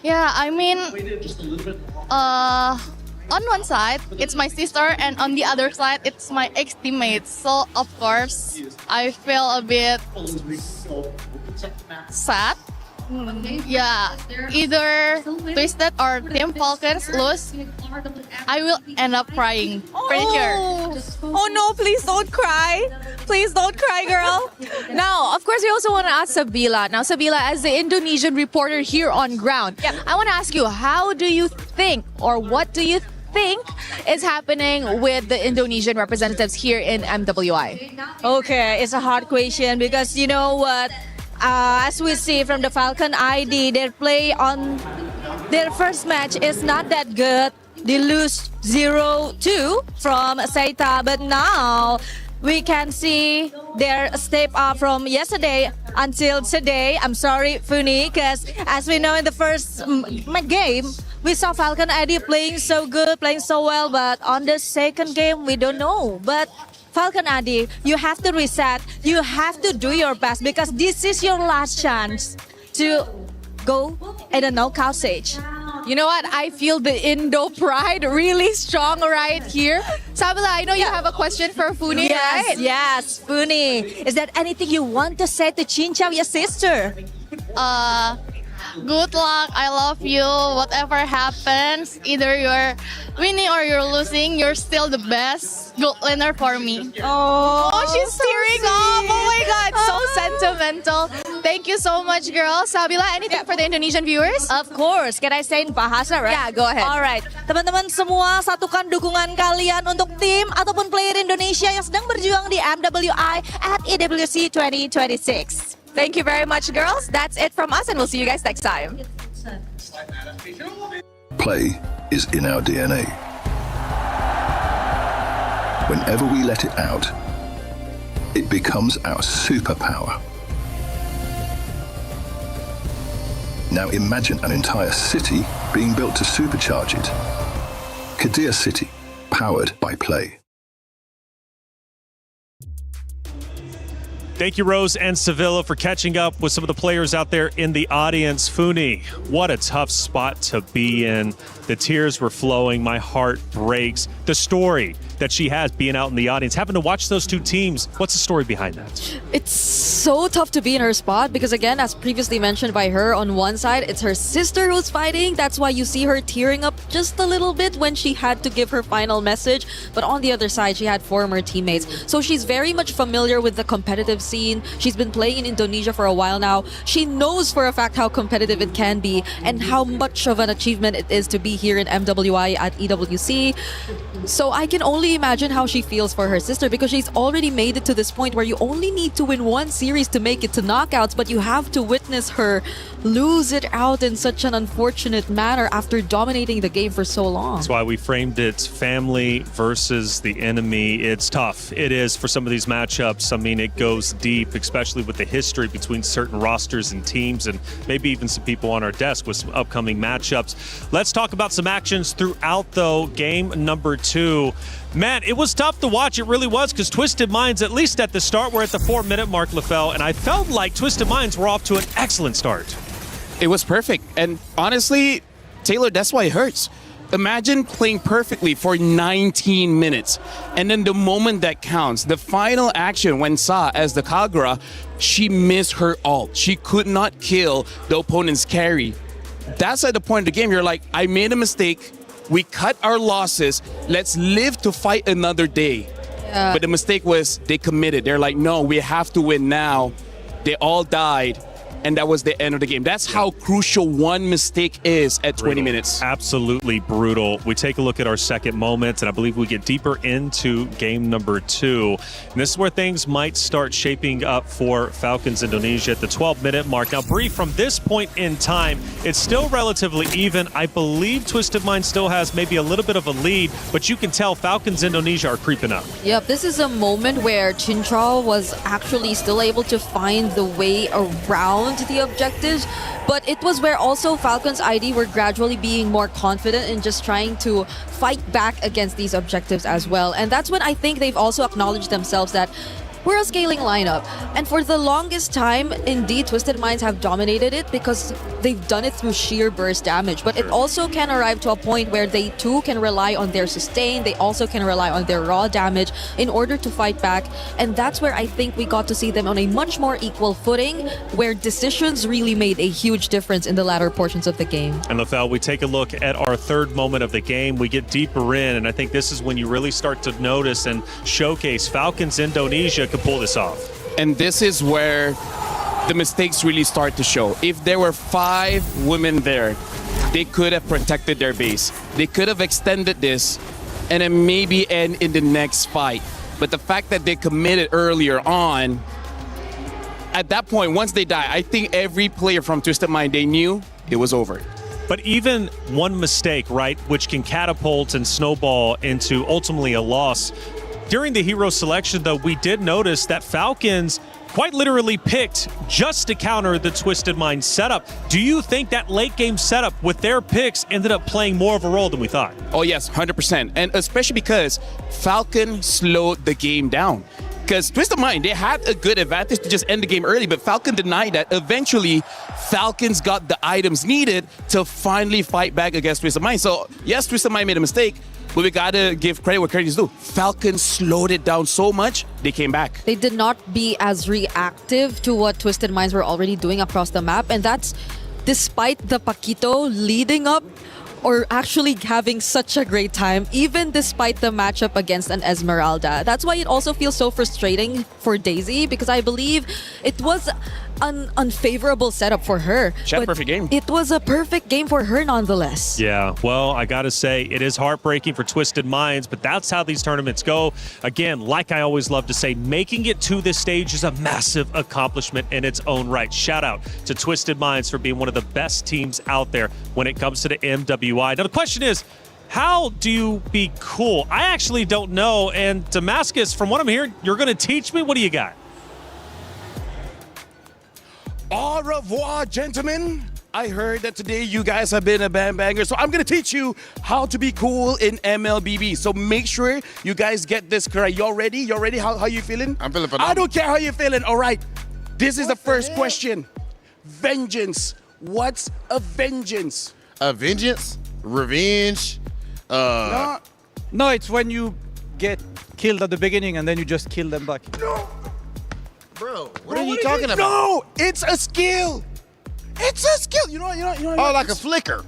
Yeah, I mean, on one side, it's my sister, and on the other side, it's my ex-teammate. So, of course, I feel a bit sad. Yeah, either Twisted or Team Falcons lose, I will end up crying. Pretty sure. Oh no, please don't cry. Please don't cry, girl. Now, of course, we also want to ask Sabila. Now, Sabila, as the Indonesian reporter here on ground, I want to ask you, how do you think or what do you think is happening with the Indonesian representatives here in MWI? Okay, it's a hard question because you know what? As we see from the Falcon ID, their play on their first match is not that good. They lose 0-2 from Seita, but now we can see their step up from yesterday until today. I'm sorry, Funi, because as we know in the first game, we saw Falcon ID playing so good, playing so well, but on the second game, we don't know. But Falcon ID, you have to reset. You have to do your best because this is your last chance to go at a knockout stage. You know what? I feel the Indo pride really strong right here. Sabila, I know you have a question for Funi, right? Yes, Funi. Is there anything you want to say to Chinchao, your sister? Good luck. I love you. Whatever happens, either you're winning or you're losing, you're still the best gold laner for me. Oh, she's tearing up. Oh my God, so sentimental. Thank you so much, girl. Sabila, anything for the Indonesian viewers? Of course. Can I say in Bahasa, right? Yeah, go ahead. Alright. Teman-teman semua, satukan dukungan kalian untuk tim ataupun player Indonesia yang sedang berjuang di MWI at EWC26. Thank you very much, girls. That's it from us, and we'll see you guys next time. Play is in our DNA. Whenever we let it out, it becomes our superpower. Now imagine an entire city being built to supercharge it. Kadir City, powered by play. Thank you, Rose and Sevilla, for catching up with some of the players out there in the audience. Funi, what a tough spot to be in. The tears were flowing. My heart breaks. The story that she has being out in the audience, having to watch those two teams. What's the story behind that? It's so tough to be in her spot because, again, as previously mentioned by her, on one side, it's her sister who's fighting. That's why you see her tearing up just a little bit when she had to give her final message. But on the other side, she had former teammates. So she's very much familiar with the competitive scene. She's been playing in Indonesia for a while now. She knows for a fact how competitive it can be and how much of an achievement it is to be here in MWI at EWC. So I can only imagine how she feels for her sister because she's already made it to this point where you only need to win one series to make it to knockouts, but you have to witness her lose it out in such an unfortunate manner after dominating the game for so long. That's why we framed it family versus the enemy. It's tough. It is for some of these matchups. I mean, it goes deep, especially with the history between certain rosters and teams, and maybe even some people on our desk with some upcoming matchups. Let's talk about some actions throughout, though. Game number 2. Man, it was tough to watch. It really was, because Twisted Minds, at least at the start, we're at the 4-minute mark, LaFell, and I felt like Twisted Minds were off to an excellent start. It was perfect. And honestly, Taylor, that's why it hurts. Imagine playing perfectly for 19 minutes. And then the moment that counts, the final action when Sa, as the Kagura, she missed her ult. She could not kill the opponent's carry. That's at the point of the game, you're like, I made a mistake. We cut our losses. Let's live to fight another day. But the mistake was they committed. They're like, no, we have to win now. They all died. And that was the end of the game. That's how crucial one mistake is at 20 minutes. Absolutely brutal. We take a look at our second moment, and I believe we get deeper into game number 2. And this is where things might start shaping up for Falcons Indonesia at the 12-minute mark. Now, Bree, from this point in time, it's still relatively even. I believe Twisted Mind still has maybe a little bit of a lead, but you can tell Falcons Indonesia are creeping up. Yep, this is a moment where Chintrao was actually still able to find the way around the objectives, but it was where also Falcons ID were gradually being more confident in just trying to fight back against these objectives as well. And that's when I think they've also acknowledged themselves that we're a scaling lineup. And for the longest time, indeed, Twisted Minds have dominated it because they've done it through sheer burst damage. But it also can arrive to a point where they too can rely on their sustain. They also can rely on their raw damage in order to fight back. And that's where I think we got to see them on a much more equal footing, where decisions really made a huge difference in the latter portions of the game. And LaFell, we take a look at our third moment of the game. We get deeper in, and I think this is when you really start to notice and showcase Falcons Indonesia could pull this off. And this is where the mistakes really start to show. If there were 5 women there, they could have protected their base. They could have extended this and then maybe end in the next fight. But the fact that they committed earlier on, at that point, once they die, I think every player from Twisted Mind, they knew it was over. But even one mistake, right, which can catapult and snowball into ultimately a loss. During the hero selection, though, we did notice that Falcons quite literally picked just to counter the Twisted Mind setup. Do you think that late game setup with their picks ended up playing more of a role than we thought? Oh yes, 100%. And especially because Falcon slowed the game down. Because Twisted Mind, they had a good advantage to just end the game early, but Falcon denied that. Eventually, Falcons got the items needed to finally fight back against Twisted Mind. So yes, Twisted Mind made a mistake, but we gotta give credit where credit is due. Falcons slowed it down so much, they came back. They did not be as reactive to what Twisted Minds were already doing across the map, and that's despite the Paquito leading up or actually having such a great time, even despite the matchup against an Esmeralda. That's why it also feels so frustrating for Daisy, because I believe it was unfavorable setup for her. She had a but perfect game. It was a perfect game for her nonetheless. Yeah, well, I got to say, it is heartbreaking for Twisted Minds, but that's how these tournaments go. Again, like I always love to say, making it to this stage is a massive accomplishment in its own right. Shout out to Twisted Minds for being one of the best teams out there when it comes to the MWI. Now, the question is, how do you be cool? I actually don't know, and Damascus, from what I'm hearing, you're going to teach me? What do you got? Au revoir, gentlemen. I heard that today you guys have been a banger, so I'm gonna teach you how to be cool in MLBB. So make sure you guys get this correct. Y'all ready? Y'all ready? How you feeling? I'm feeling phenomenal. I don't care how you're feeling. All right. This is the first question. Vengeance. What's a vengeance? A vengeance? Revenge? No, it's when you get killed at the beginning and then you just kill them back. No. Bro, what are you talking about? No, it's a skill. It's a skill. You know. Oh, like a flicker.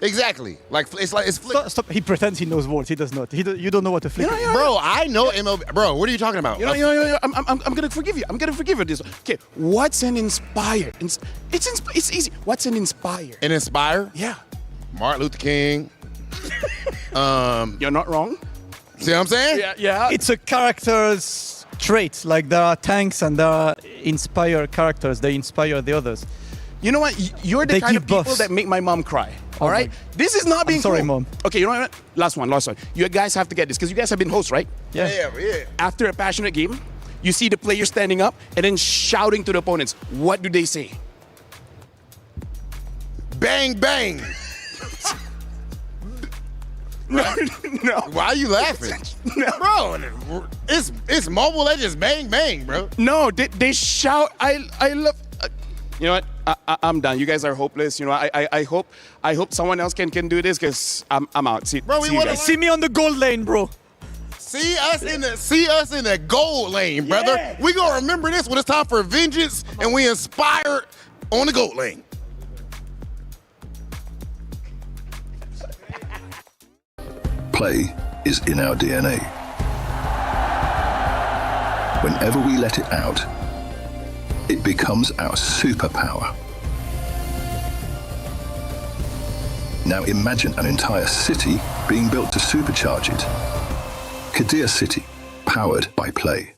Exactly. It's flicker. Stop. He pretends he knows words. He does not. You don't know what a flicker is. Bro, I know MLB. Bro, what are you talking about? I'm gonna forgive you. I'm gonna forgive you this. Okay, what's an inspire? It's easy. What's an inspire? An inspire? Yeah. Martin Luther King. You're not wrong. See what I'm saying? Yeah. It's a character's trait. Like there are tanks and there are inspired characters. They inspire the others. You know what? You're the They kind of give people buffs. that make my mom cry. Oh All right? This is not being sorry, cool. Mom. Okay, you know what? Last one. You guys have to get this because you guys have been hosts, right? Yeah. After a passionate game, you see the players standing up and then shouting to the opponents. What do they say? Bang, bang. No. Why are you laughing? Bro, it's Mobile Legends bang, bang, bro. No, they shout. I love. You know what? I'm done. You guys are hopeless. You know, I hope someone else can do this because I'm out. See, Bro, see you guys. See me on the goal lane, bro. See us in the goal lane, brother. Yeah. We gonna remember this when it's time for vengeance and we inspire on the goal lane. Play is in our DNA. Whenever we let it out, it becomes our superpower. Now imagine an entire city being built to supercharge it. Kadir City, powered by play.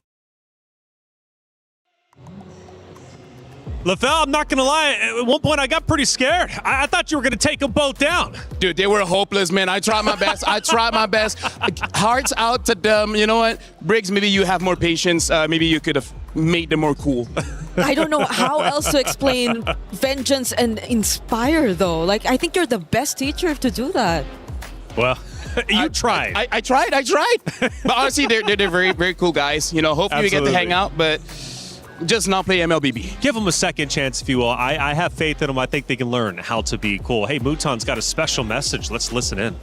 LaFell, I'm not going to lie. At one point, I got pretty scared. I thought you were going to take them both down. Dude, they were hopeless, man. I tried my best. Hearts out to them. You know what? Briggs, maybe you have more patience. Maybe you could have made them more cool. I don't know how else to explain vengeance and inspire, though. Like, I think you're the best teacher to do that. Well, you tried. I tried. But honestly, they're very, very cool guys. You know, hopefully we get to hang out, but just not play MLBB. Give them a second chance, if you will. I have faith in them. I think they can learn how to be cool. Hey, Muton's got a special message. Let's listen in.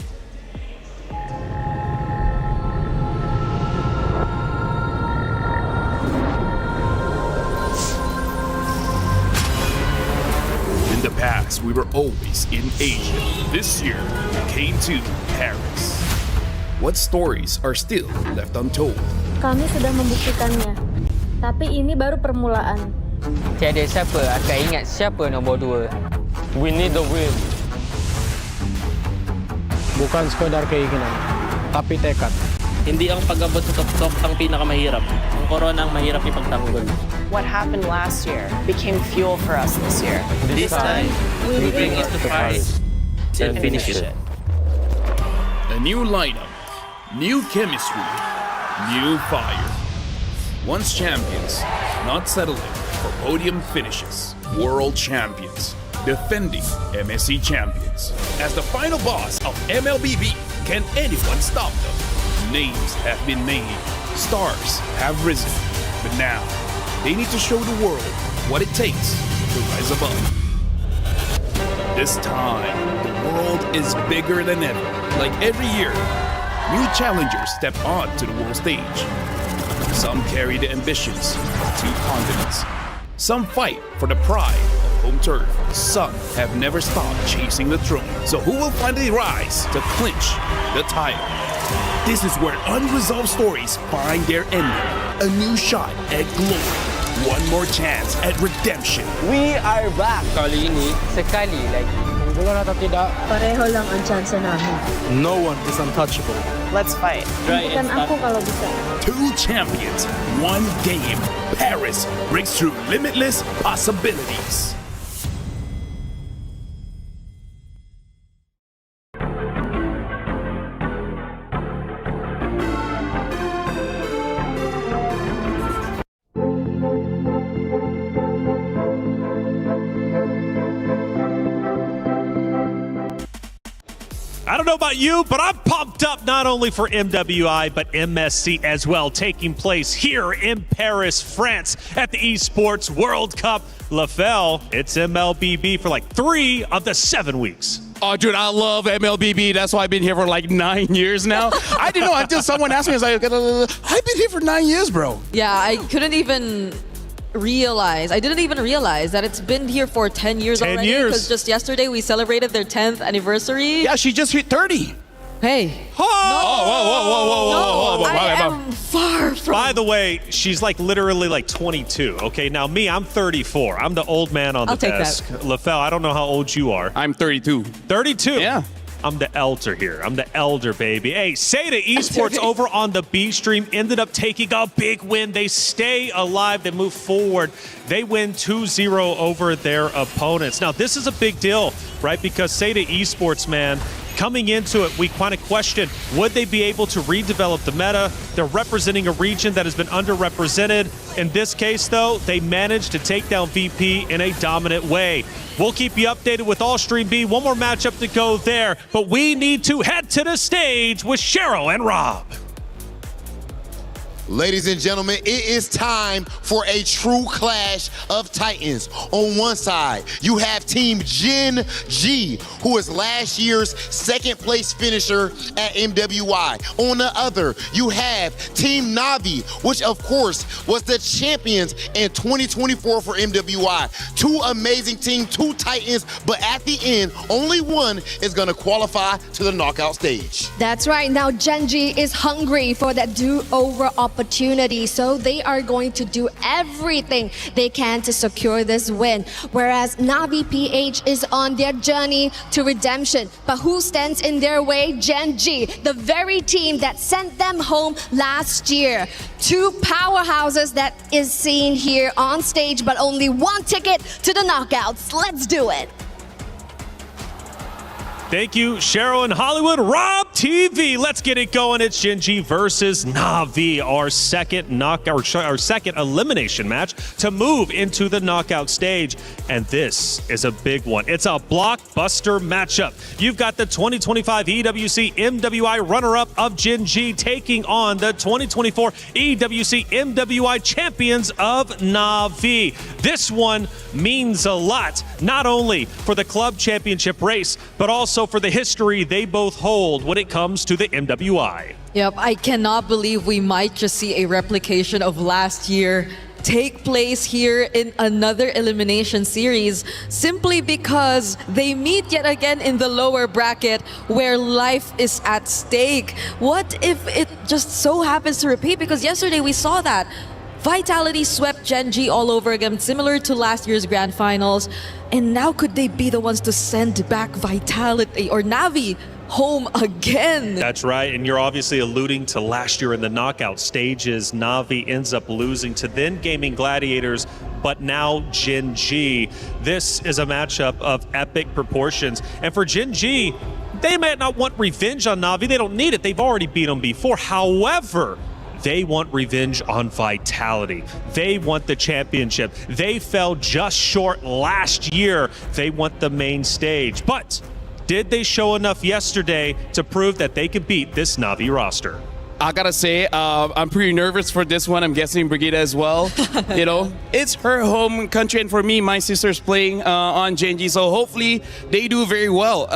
In the past, we were always in Asia. This year, we came to Paris. What stories are still left untold? Kami sudah membuktikannya. Tapi ini baru permulaan. Tiada siapa akan ingat siapa nombor 2. We need the win. Bukan sekadar keinginan, tapi tekad. Hindi ang pag-abot sa tuktok ang pinakamahirap. Ang korona ang mahirap ipagtanggol. What happened last year became fuel for us this year. This time, we bring it to Paris and finish it. A new lineup, new chemistry, new fire. Once champions, not settling for podium finishes. World champions, defending MSC champions. As the final boss of MLBB, can anyone stop them? Names have been made, stars have risen, but now they need to show the world what it takes to rise above. This time, the world is bigger than ever. Like every year, new challengers step on to the world stage. Some carry the ambitions of 2 continents. Some fight for the pride of home turf. Some have never stopped chasing the throne. So who will finally rise to clinch the title? This is where unresolved stories find their ending. A new shot at glory. one more chance at redemption. We are back. Kali ini, sekali lagi. Manggulan atau tidak, Pareho lang ang chance namin. no one is untouchable. Let's fight. Buktikan ako kalau bisa. Two champions, one game. Paris breaks through limitless possibilities. I don't know about you, but I'm pumped up not only for MWI, but MSC as well, taking place here in Paris, France at the Esports World Cup. LaFell, it's MLBB for like 3 of the 7 weeks. Oh, dude, I love MLBB. That's why I've been here for like 9 years now. I didn't know until someone asked me. I was like, I've been here for 9 years, bro. Yeah, I didn't even realize that it's been here for 10 years 10 already. years. Because just yesterday we celebrated their 10th anniversary. Yeah, she just hit 30. Hey. Oh, whoa. I am far from. By the way, she's like literally like 22. Okay, now me, I'm 34. I'm the old man on the I'll take desk. LaFell, I don't know how old you are. I'm 32. 32? Yeah. I'm the elder here. I'm the elder, baby. Hey, Seda Esports over on the B stream ended up taking a big win. They stay alive. They move forward. They win 2-0 over their opponents. Now, this is a big deal, right? Because Seda Esports, man, coming into it, we kind of question, would they be able to redevelop the meta? They're representing a region that has been underrepresented. In this case, though, they managed to take down VP in a dominant way. We'll keep you updated with all Stream B. One more matchup to go there, but we need to head to the stage with Cheryl and Rob. Ladies and gentlemen, it is time for a true clash of titans. On one side, you have Team Gen G, who is last year's second place finisher at MWI. On the other, you have Team Navi, which of course was the champions in 2024 for MWI. Two amazing teams, two titans, but at the end, only one is gonna qualify to the knockout stage. That's right. Now Gen G is hungry for that do-over opportunity, so they are going to do everything they can to secure this win. Whereas Navi PH is on their journey to redemption. But who stands in their way? Gen G, the very team that sent them home last year. Two powerhouses that is seen here on stage, but only one ticket to the knockouts. Let's do it. Thank you, Cheryl in Hollywood. Rob TV, let's get it going. It's Gen G versus Navi, our second elimination match to move into the knockout stage. And this is a big one. It's a blockbuster matchup. You've got the 2025 EWC MWI runner-up of Gen G taking on the 2024 EWC MWI champions of Navi. This one means a lot, not only for the club championship race, but also for the history they both hold when it comes to the MWI. Yep, I cannot believe we might just see a replication of last year take place here in another elimination series, simply because they meet yet again in the lower bracket where life is at stake. What if it just so happens to repeat? Because yesterday we saw that Vitality swept Gen G all over again, similar to last year's grand finals. And now could they be the ones to send back Vitality or Navi home again? That's right, and you're obviously alluding to last year in the knockout stages. Navi ends up losing to then Gaming Gladiators, but now Gen G. This is a matchup of epic proportions. And for Gen G, they might not want revenge on Navi. They don't need it. They've already beat them before. However, they want revenge on Vitality. They want the championship. They fell just short last year. They want the main stage. But did they show enough yesterday to prove that they could beat this Navi roster? I gotta say, I'm pretty nervous for this one. I'm guessing Brigida as well. You know, it's her home country, and for me, my sister's playing on Gen G, so hopefully they do very well.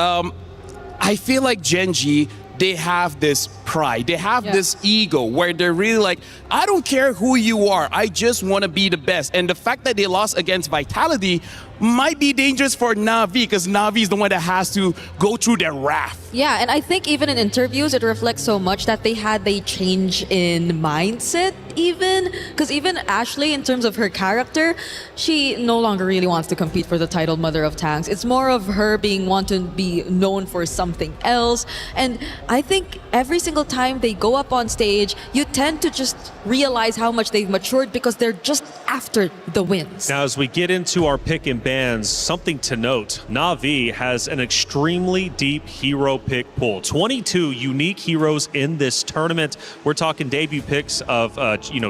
I feel like Gen G, they have this pride. They have this ego where they're really like, I don't care who you are. I just want to be the best. And the fact that they lost against Vitality might be dangerous for Na'Vi because Na'Vi is the one that has to go through their wrath. Yeah, and I think even in interviews, it reflects so much that they had a change in mindset even. Because even Ashley, in terms of her character, she no longer really wants to compete for the title Mother of Tanks. It's more of her being want to be known for something else. And I think every single time they go up on stage, you tend to just realize how much they've matured because they're just after the wins. Now, as we get into our pick and bans, something to note, Na'Vi has an extremely deep hero pick pool. 22 unique heroes in this tournament. We're talking debut picks of,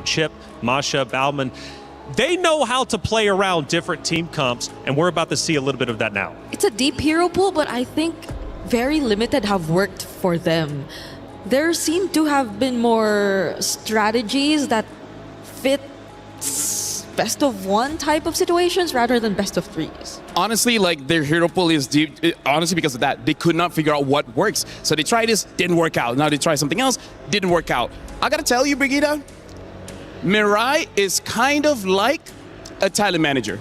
Chip, Masha, Bauman. They know how to play around different team comps, and we're about to see a little bit of that now. It's a deep hero pool, but I think very limited have worked for them. There seem to have been more strategies that fit best of one type of situations rather than best of threes. Honestly, like their hero pool is deep, honestly, because of that. They could not figure out what works. So they tried this, didn't work out. Now they try something else, didn't work out. I gotta tell you, Brigitte, Mirai is kind of like a talent manager.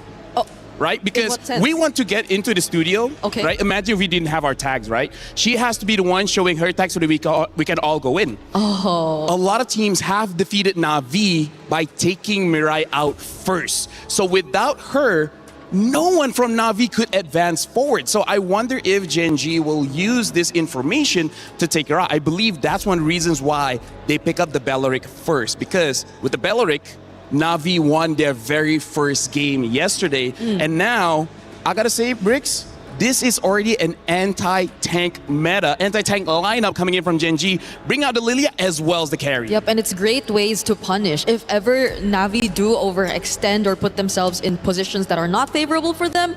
Right? Because we want to get into the studio, right? Imagine if we didn't have our tags, right? She has to be the one showing her tags so that we can all go in. A lot of teams have defeated Na'Vi by taking Mirai out first. So without her, no one from Na'Vi could advance forward. So I wonder if Gen G will use this information to take her out. I believe that's one of the reasons why they pick up the Belleric first. Because with the Belleric, Na'Vi won their very first game yesterday. And now, I gotta say, Bricks, this is already an anti-tank meta, anti-tank lineup coming in from Gen G. Bring out the Lilia as well as the carry. Yep, and it's great ways to punish. If ever Na'Vi do overextend or put themselves in positions that are not favorable for them,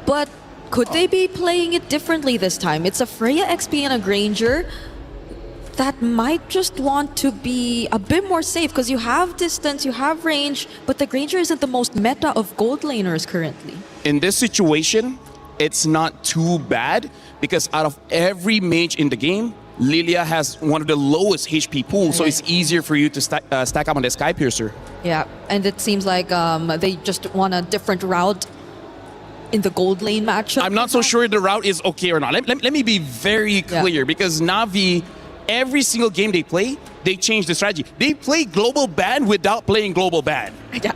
but could they be playing it differently this time? It's a Freya XP and a Granger that might just want to be a bit more safe because you have distance, you have range, but the Granger isn't the most meta of gold laners currently. In this situation, it's not too bad because out of every mage in the game, Lilia has one of the lowest HP pools, so it's easier for you to stack up on the Sky Piercer. Yeah, and it seems like they just want a different route in the gold lane matchup. I'm not so sure the route is okay or not. Let me be very clear because Na'Vi, every single game they play, they change the strategy. They play global ban without playing global ban. Yeah,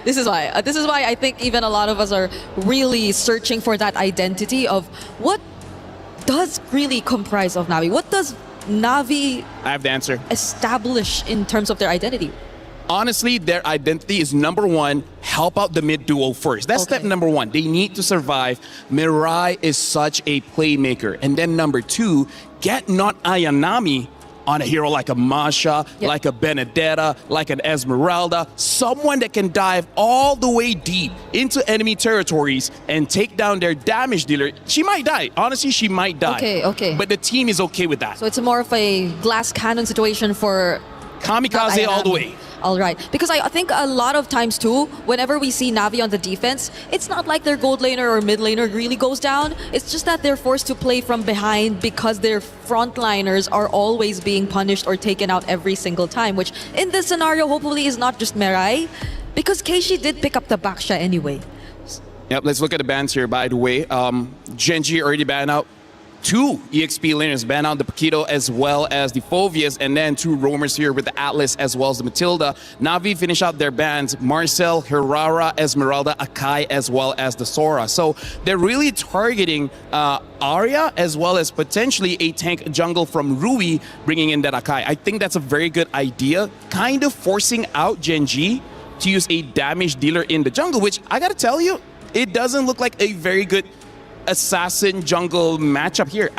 this is why I think even a lot of us are really searching for that identity of what does really comprise of Na'Vi. What does Na'Vi I have the answer. establish in terms of their identity? Honestly, their identity is number one, help out the mid duo first. That's step number one. They need to survive. Mirai is such a playmaker. And then number two, get not Ayanami on a hero like a Masha, like a Benedetta, like an Esmeralda, someone that can dive all the way deep into enemy territories and take down their damage dealer. She might die. Honestly, she might die. Okay. But the team is okay with that. So it's more of a glass cannon situation for Kamikaze all the way. All right. Because I think a lot of times too, whenever we see Na'Vi on the defense, it's not like their gold laner or mid laner really goes down. It's just that they're forced to play from behind because their frontliners are always being punished or taken out every single time, which in this scenario hopefully is not just Mirai, because Keishi did pick up the Baksha anyway. Yep, let's look at the bans here, by the way. Gen G already banned out 2 EXP laners, ban out the Paquito as well as the Phoveus, and then 2 roamers here with the Atlas as well as the Matilda. Na'Vi finish out their bans, Marcel, Hirara, Esmeralda, Akai, as well as the Sora. So they're really targeting Arya as well as potentially a tank jungle from Rui, bringing in that Akai. I think that's a very good idea, kind of forcing out Gen G to use a damage dealer in the jungle, which I gotta tell you, it doesn't look like a very good assassin jungle matchup here.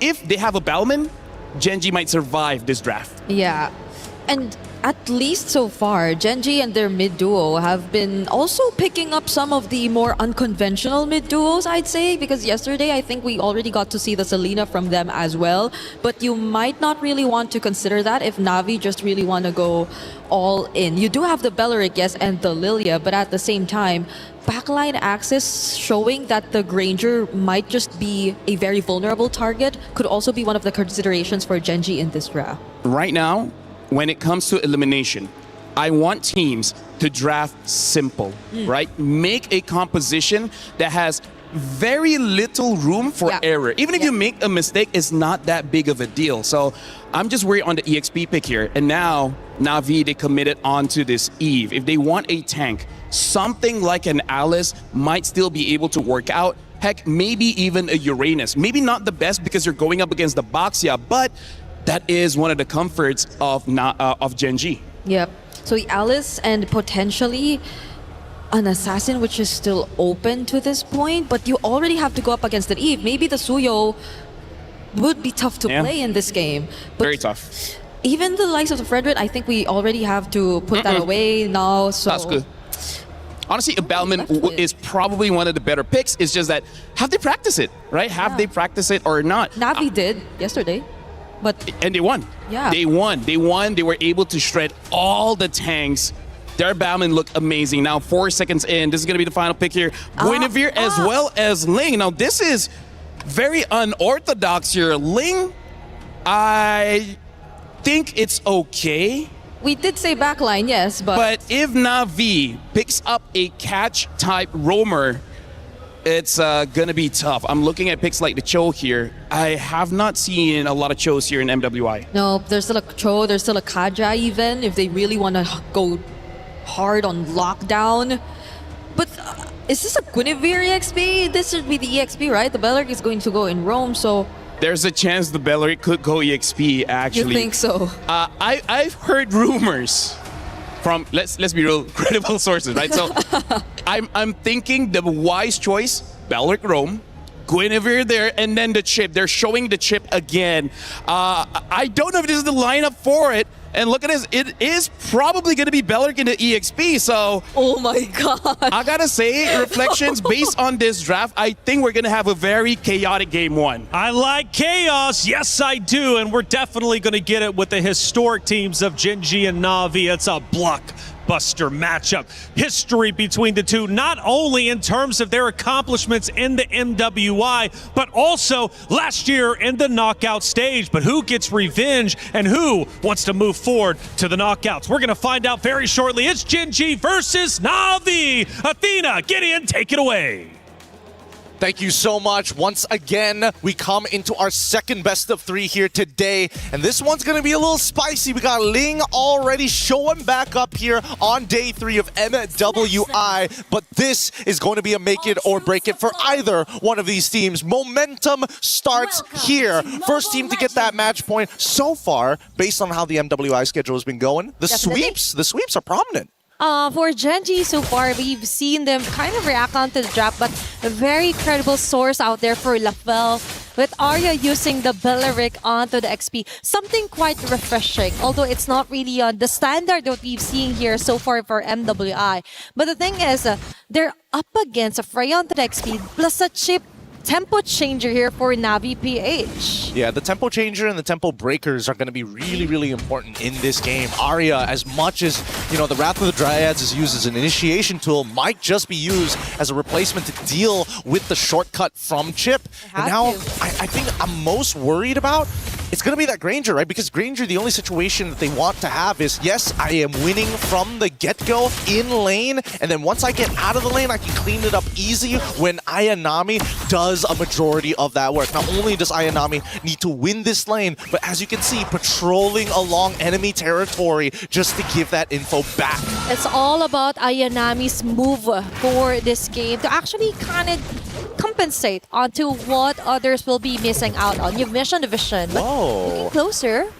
If they have a Bellman, Gen G might survive this draft. Yeah. And at least so far, Genji and their mid duo have been also picking up some of the more unconventional mid duos, I'd say, because yesterday I think we already got to see the Selena from them as well. But you might not really want to consider that if Navi just really want to go all in. You do have the Belleric, yes, and the Lilia, but at the same time, backline access showing that the Granger might just be a very vulnerable target could also be one of the considerations for Genji in this draft. Right now, when it comes to elimination, I want teams to draft simple, right? Make a composition that has very little room for error. Even if you make a mistake, it's not that big of a deal. So I'm just worried on the EXP pick here. And now, Navi, they committed onto this Eve. If they want a tank, something like an Alice might still be able to work out. Heck, maybe even a Uranus. Maybe not the best because you're going up against the Baxia, but that is one of the comforts of Genji. Yep. So the Alice and potentially an Assassin, which is still open to this point, but you already have to go up against an Eve. Maybe the Suyo would be tough to play in this game. But very tough. Even the likes of the Frederick, I think we already have to put that away now. So that's good. Honestly, a Bellman is probably one of the better picks. It's just that, have they practiced it, right? Have they practiced it or not? Navi did yesterday. And they won. Yeah. They won. They won. They were able to shred all the tanks. Their Bowman looked amazing. Now, 4 seconds in, this is going to be the final pick here. Guinevere as well as Ling. Now, this is very unorthodox here. Ling, I think it's okay. We did say backline, yes, But if Navi picks up a catch-type roamer, it's gonna be tough. I'm looking at picks like the Cho here. I have not seen a lot of Chos here in MWI. No, there's still a Cho, there's still a Kaja even, if they really want to go hard on lockdown. But is this a Guinevere EXP? This should be the EXP, right? The Belleric is going to go in Rome, so... There's a chance the Belleric could go EXP, actually. You think so? I've heard rumors from, let's be real, credible sources, right? So I'm thinking the wise choice, Belleric Rome, Guinevere there, and then the chip. They're showing the chip again. I don't know if this is the lineup for it. And look at this, it is probably going to be Belleric in the EXP, so... Oh my god. I gotta say, reflections based on this draft, I think we're going to have a very chaotic game one. I like chaos, yes I do, and we're definitely going to get it with the historic teams of Genji and Navi. It's a blockbuster matchup. History between the two, not only in terms of their accomplishments in the MWI, but also last year in the knockout stage. But who gets revenge and who wants to move forward to the knockouts? We're going to find out very shortly. It's Genji versus Navi. Athena, Gideon, take it away. Thank you so much. Once again, we come into our second best of three here today. And this one's going to be a little spicy. We got Ling already showing back up here on day 3 of MWI. But this is going to be a make it or break it for either one of these teams. Momentum starts here. First team to get that match point so far, based on how the MWI schedule has been going. The sweeps are prominent. For Genji so far, we've seen them kind of react onto the draft, but a very credible source out there for Lafel with Arya using the Belleric onto the XP. Something quite refreshing, although it's not really on the standard that we've seen here so far for MWI. But the thing is, they're up against a Freya onto the XP plus a chip tempo changer here for Navi PH. Yeah, the tempo changer and the tempo breakers are going to be really, really important in this game. Arya, as much as, the Wrath of the Dryads is used as an initiation tool, might just be used as a replacement to deal with the shortcut from Chip. And now, I think I'm most worried about, it's going to be that Granger, right? Because Granger, the only situation that they want to have is, yes, I am winning from the get-go in lane, and then once I get out of the lane, I can clean it up easy when Ayanami does a majority of that work. Not only does Ayanami need to win this lane, but as you can see, patrolling along enemy territory just to give that info back. It's all about Ayanami's move for this game to actually kind of compensate onto what others will be missing out on. You've mentioned the vision. Whoa. Looking closer.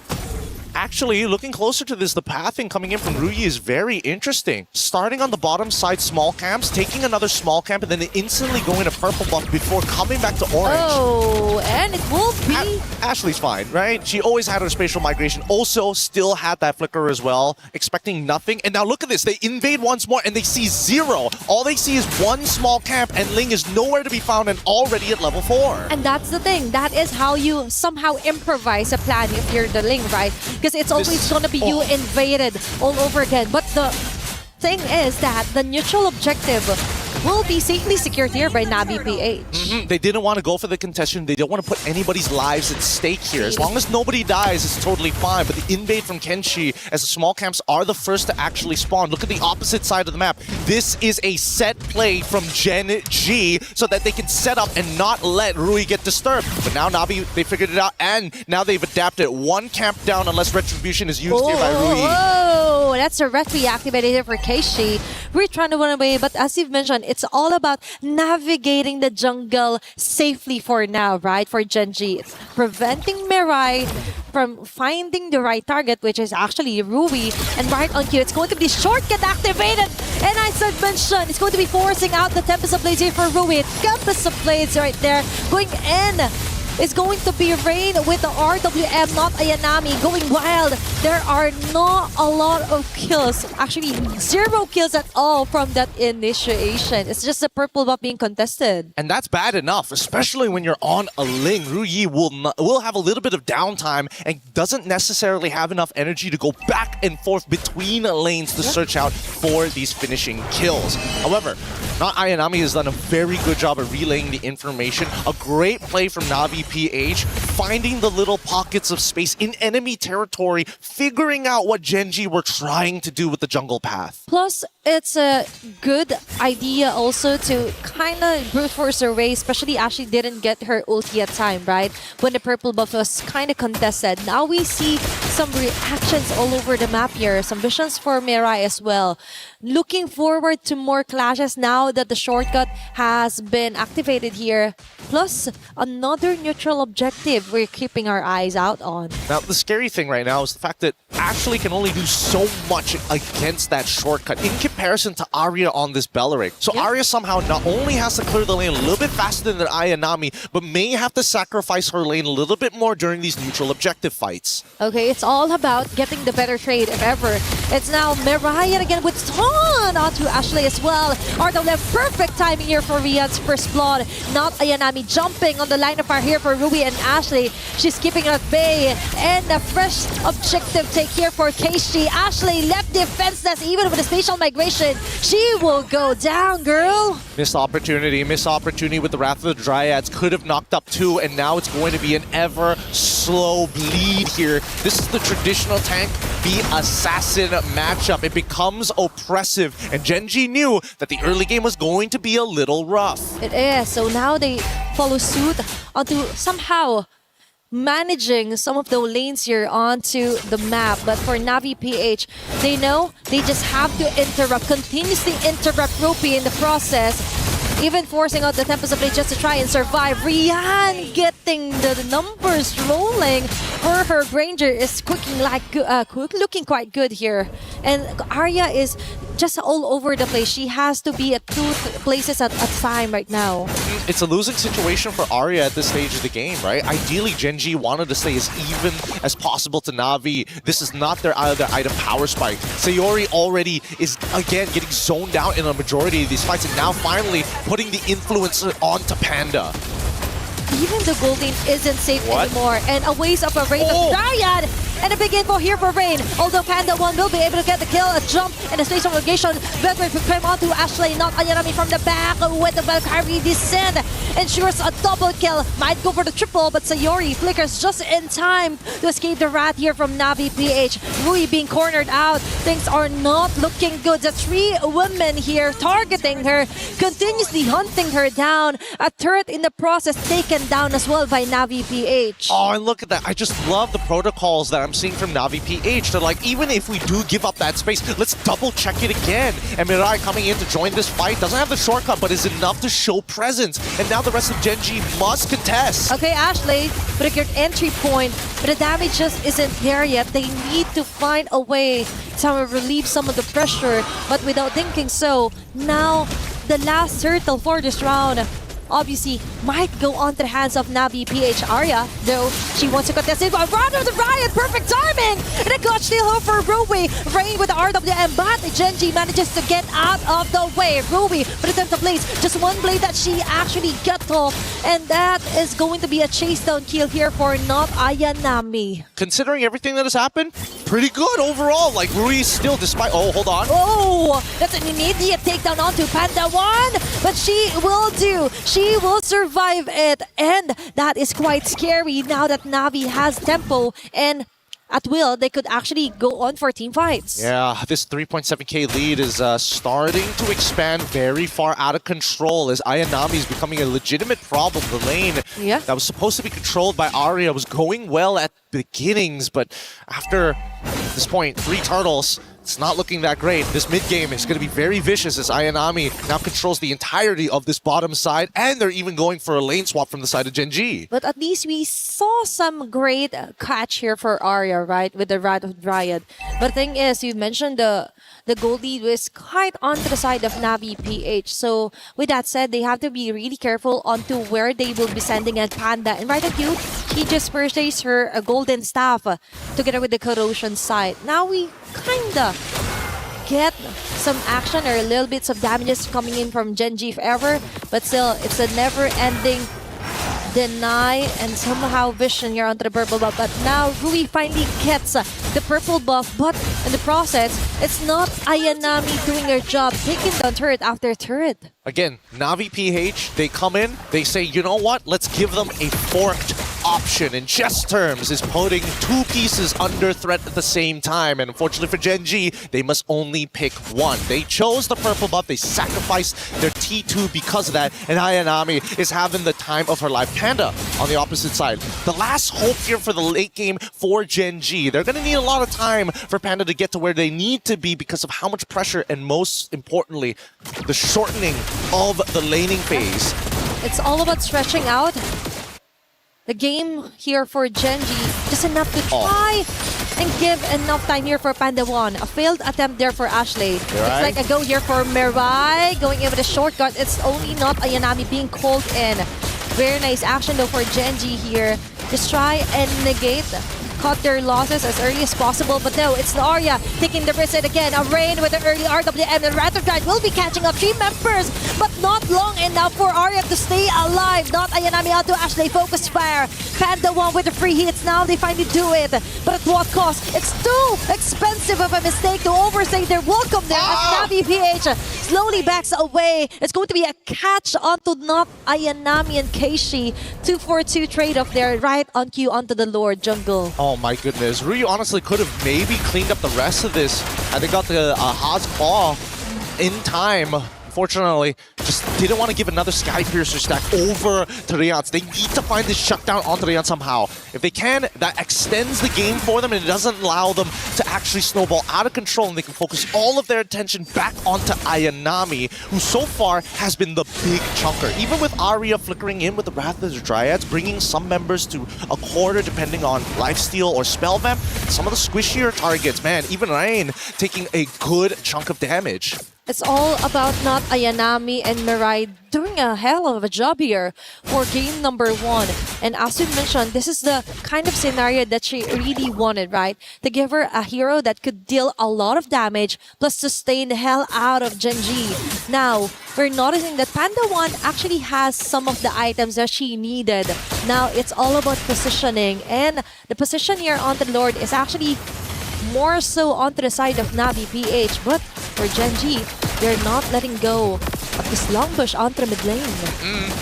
Actually, looking closer to this, the pathing coming in from Ruyi is very interesting. Starting on the bottom side, small camps, taking another small camp, and then instantly going to purple buff before coming back to orange. Oh, and it will be... Ashley's fine, right? She always had her spatial migration. Also, still had that flicker as well, expecting nothing. And now look at this. They invade once more, and they see 0. All they see is one small camp, and Ling is nowhere to be found and already at level 4. And that's the thing. That is how you somehow improvise a plan if you're the Ling, right? Because it's always going to be you invaded all over again. But the thing is that the neutral objective will be safely secured here by Navi PH. They didn't want to go for the contestation. They don't want to put anybody's lives at stake here. As long as nobody dies, it's totally fine. But the invade from Kenshi, as the small camps are the first to actually spawn. Look at the opposite side of the map. This is a set play from Gen G so that they can set up and not let Rui get disturbed. But now Navi, they figured it out, and now they've adapted. One camp down unless Retribution is used here by Rui. Oh, that's a Retri activated here for Keishi. We're trying to run away, but as you've mentioned, it's all about navigating the jungle safely for now, right? For Gen G. It's preventing Mirai from finding the right target, which is actually Rui. And right on cue, it's going to be shortcut activated. And as I mentioned, it's going to be forcing out the Tempest of Blades here for Rui. Tempest of Blades right there. Going in. Is going to be Rain with the RWM, not Ayanami, going wild. There are not a lot of kills. Actually, 0 kills at all from that initiation. It's just a purple buff being contested. And that's bad enough, especially when you're on a Ling. Ruyi will have a little bit of downtime and doesn't necessarily have enough energy to go back and forth between lanes to search out for these finishing kills. However, not Ayanami has done a very good job at relaying the information. A great play from Navi PH, finding the little pockets of space in enemy territory, figuring out what Gen G were trying to do with the jungle path. Plus, it's a good idea also to kind of brute force her way, especially Ashley didn't get her ulti at time, right? When the purple buff was kind of contested. Now we see some reactions all over the map here, some visions for Mirai as well. Looking forward to more clashes now that the shortcut has been activated here. Plus, another neutral objective we're keeping our eyes out on. Now, the scary thing right now is the fact that Ashley can only do so much against that shortcut in comparison to Arya on this Belleric. So Arya somehow not only has to clear the lane a little bit faster than Ayanami, but may have to sacrifice her lane a little bit more during these neutral objective fights. Okay, it's all about getting the better trade if ever. It's now Mirai again with Ton onto Ashley as well. RWM, perfect timing here for Rian's first blood. Not Ayanami jumping on the line of fire here for Rui and Ashley. She's keeping her at bay. And a fresh objective take here for Keishi. Ashley left defenseless even with the spatial migration. She will go down, girl. Missed opportunity with the Wrath of the Dryads. Could have knocked up 2, and now it's going to be an ever slow bleed here. This is the traditional tank v assassin matchup. It becomes oppressive, and Gen G knew that the early game was going to be a little rough. It is. So now they follow suit onto somehow managing some of the lanes here onto the map. But for Navi PH, they know they just have to interrupt, continuously interrupt Ropey in the process, even forcing out the Tempest of Blade just to try and survive. Rian getting the numbers rolling for her. Granger is looking quite good here. And Arya is just all over the place. She has to be at 2 places at a time right now. It's a losing situation for Arya at this stage of the game, right? Ideally, Gen G wanted to stay as even as possible to Navi. This is not their other item power spike. Sayori already is, again, getting zoned out in a majority of these fights, and now finally putting the influence onto Panda. Even the gold lane isn't safe anymore. And a waste of a Rain of Dryad. And a big info here for Rain. Although Panda 1 will be able to get the kill, a jump and a space of negation. Better to climb onto Ashley, not Ayanami from the back with the Valkyrie descent. Ensures a double kill. Might go for the triple, but Sayori flickers just in time to escape the wrath here from Navi PH. Rui being cornered out. Things are not looking good. The 3 women here targeting her, continuously hunting her down. A turret in the process taken down as well by Navi PH. Oh, and look at that. I just love the protocols that I'm seeing from Navi PH. They're like, even if we do give up that space, let's double check it again. And Mirai coming in to join this fight doesn't have the shortcut, but is enough to show presence. And now the rest of Gen G must contest. Okay, Ashley, with a good entry point, but the damage just isn't there yet. They need to find a way to relieve some of the pressure, but without thinking so, now the last turtle for this round obviously might go onto the hands of Navi PH Arya, though she wants to contest it. But Run of the Riot, perfect timing! And a clutch steal home for Rui. Rain with the RWM, but Gen G manages to get out of the way. Rui with attempt to blaze, just one blade that she actually got off, and that is going to be a chase down kill here for not Ayanami. Considering everything that has happened, pretty good overall. Like Rui still, despite, oh, hold on. Oh, that's an immediate takedown onto Panda 1, but she will do. She will survive it, and that is quite scary now that Navi has tempo, and at will, they could actually go on for team fights. Yeah, this 3.7k lead is starting to expand very far out of control as Ayanami is becoming a legitimate problem. The lane that was supposed to be controlled by Arya was going well at beginnings, but after this point, 3 turtles, it's not looking that great. This mid-game is going to be very vicious as Ayanami now controls the entirety of this bottom side, and they're even going for a lane swap from the side of Gen G. But at least we saw some great catch here for Arya, right, with the Wrath of Dryad. But the thing is, you mentioned the gold lead was quite onto the side of Navi PH. So with that said, they have to be really careful onto where they will be sending at Panda. And right at you, he just purchased her a golden staff together with the corrosion side. Now we kinda get some action or little bits of damages coming in from Gen G if ever, but still, it's a never-ending deny and somehow vision here onto the purple buff. But now Rui finally gets the purple buff, but in the process, it's not Ayanami doing their job, taking down turret after turret. Again, Navi PH, they come in, they say, you know what, let's give them a forked option. In chess terms, is putting 2 pieces under threat at the same time. And unfortunately for Gen G, they must only pick one. They chose the purple buff. They sacrificed their T2 because of that. And Ayanami is having the time of her life. Panda on the opposite side. The last hope here for the late game for Gen G. They're going to need a lot of time for Panda to get to where they need to be because of how much pressure and most importantly, the shortening of the laning phase. It's all about stretching out the game here for Gen G, just enough to try and give enough time here for Panda 1. A failed attempt there for Ashley. It's like a go here for Mirai, going in with a shortcut. It's only not Ayanami being called in. Very nice action though for Gen G here. Just try and negate, cut their losses as early as possible, but no, it's Arya taking the risk again. A Rain with the early RWM, and Wrath of Dryad will be catching up 3 members, but not long enough for Arya to stay alive. Not Ayanami out to Ashley, focus fire. Panda 1 with the free hits, now they finally do it, but at what cost? It's too expensive of a mistake to overstay their welcome there as Navi PH slowly backs away. It's going to be a catch onto not Ayanami and Keishi. 2-4-2 trade-off there, right on cue onto the Lord Jungle. Oh my goodness, Ryu honestly could have maybe cleaned up the rest of this and they got the Haas Claw in time. Unfortunately, just didn't want to give another Sky Piercer stack over to Riyadh. They need to find this shutdown onto Riyadh somehow. If they can, that extends the game for them and it doesn't allow them to actually snowball out of control and they can focus all of their attention back onto Ayanami, who so far has been the big chunker. Even with Arya flickering in with the Wrath of the Dryads, bringing some members to a quarter depending on lifesteal or spell vamp, some of the squishier targets, man, even Rain taking a good chunk of damage. It's all about not Ayanami and Mirai doing a hell of a job here for game number 1. And as you mentioned, this is the kind of scenario that she really wanted, right? To give her a hero that could deal a lot of damage, plus sustain the hell out of Gen G. Now, we're noticing that Panda 1 actually has some of the items that she needed. Now, it's all about positioning. And the position here on the Lord is actually more so onto the side of Navi PH, but for Gen G, they're not letting go of this long push onto the mid lane.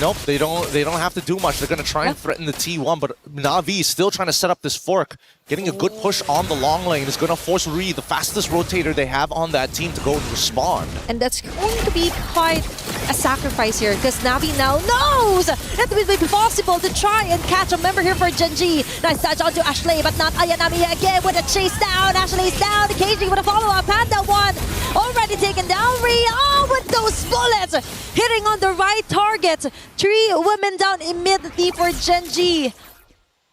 Nope, they don't have to do much. They're gonna try and threaten the T1, but Navi is still trying to set up this fork. Getting a good push on the long lane is gonna force Rui, the fastest rotator they have on that team, to go and respond. And that's going to be quite a sacrifice here, because Navi now knows that it will be possible to try and catch a member here for Gen G. Nice touch onto Ashley, but not Ayanami again with a chase down. Ashley's down, KG with a follow-up. Panda 1 already taken taken down. Rhea with those bullets hitting on the right target. 3 women down immediately for Genji.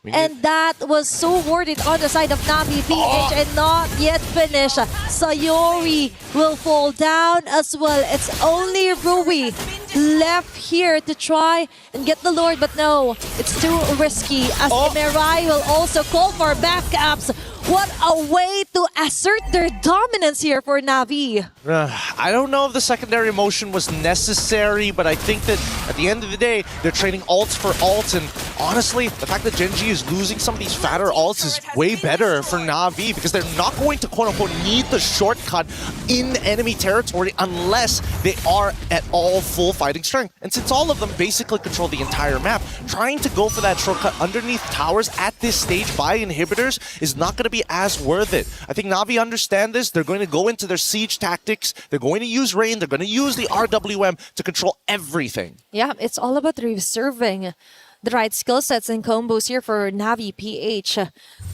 And that was so worth it on the side of Navi PH and not yet finished. Sayori will fall down as well. It's only Rui left here to try and get the Lord, but no, it's too risky as Mirai will also call for backups. What a way to assert their dominance here for Navi. I don't know if the secondary motion was necessary, but I think that at the end of the day, they're trading ults for ults, and honestly, the fact that Genji is losing some of these fatter ults is way better for Navi because they're not going to quote-unquote need the shortcut in enemy territory unless they are at all full fighting strength. And since all of them basically control the entire map, trying to go for that shortcut underneath towers at this stage by inhibitors is not going to be as worth it. I think Navi understand this. They're going to go into their siege tactics. They're going to use Rain. They're going to use the RWM to control everything. Yeah, it's all about reserving the right skill sets and combos here for Navi PH.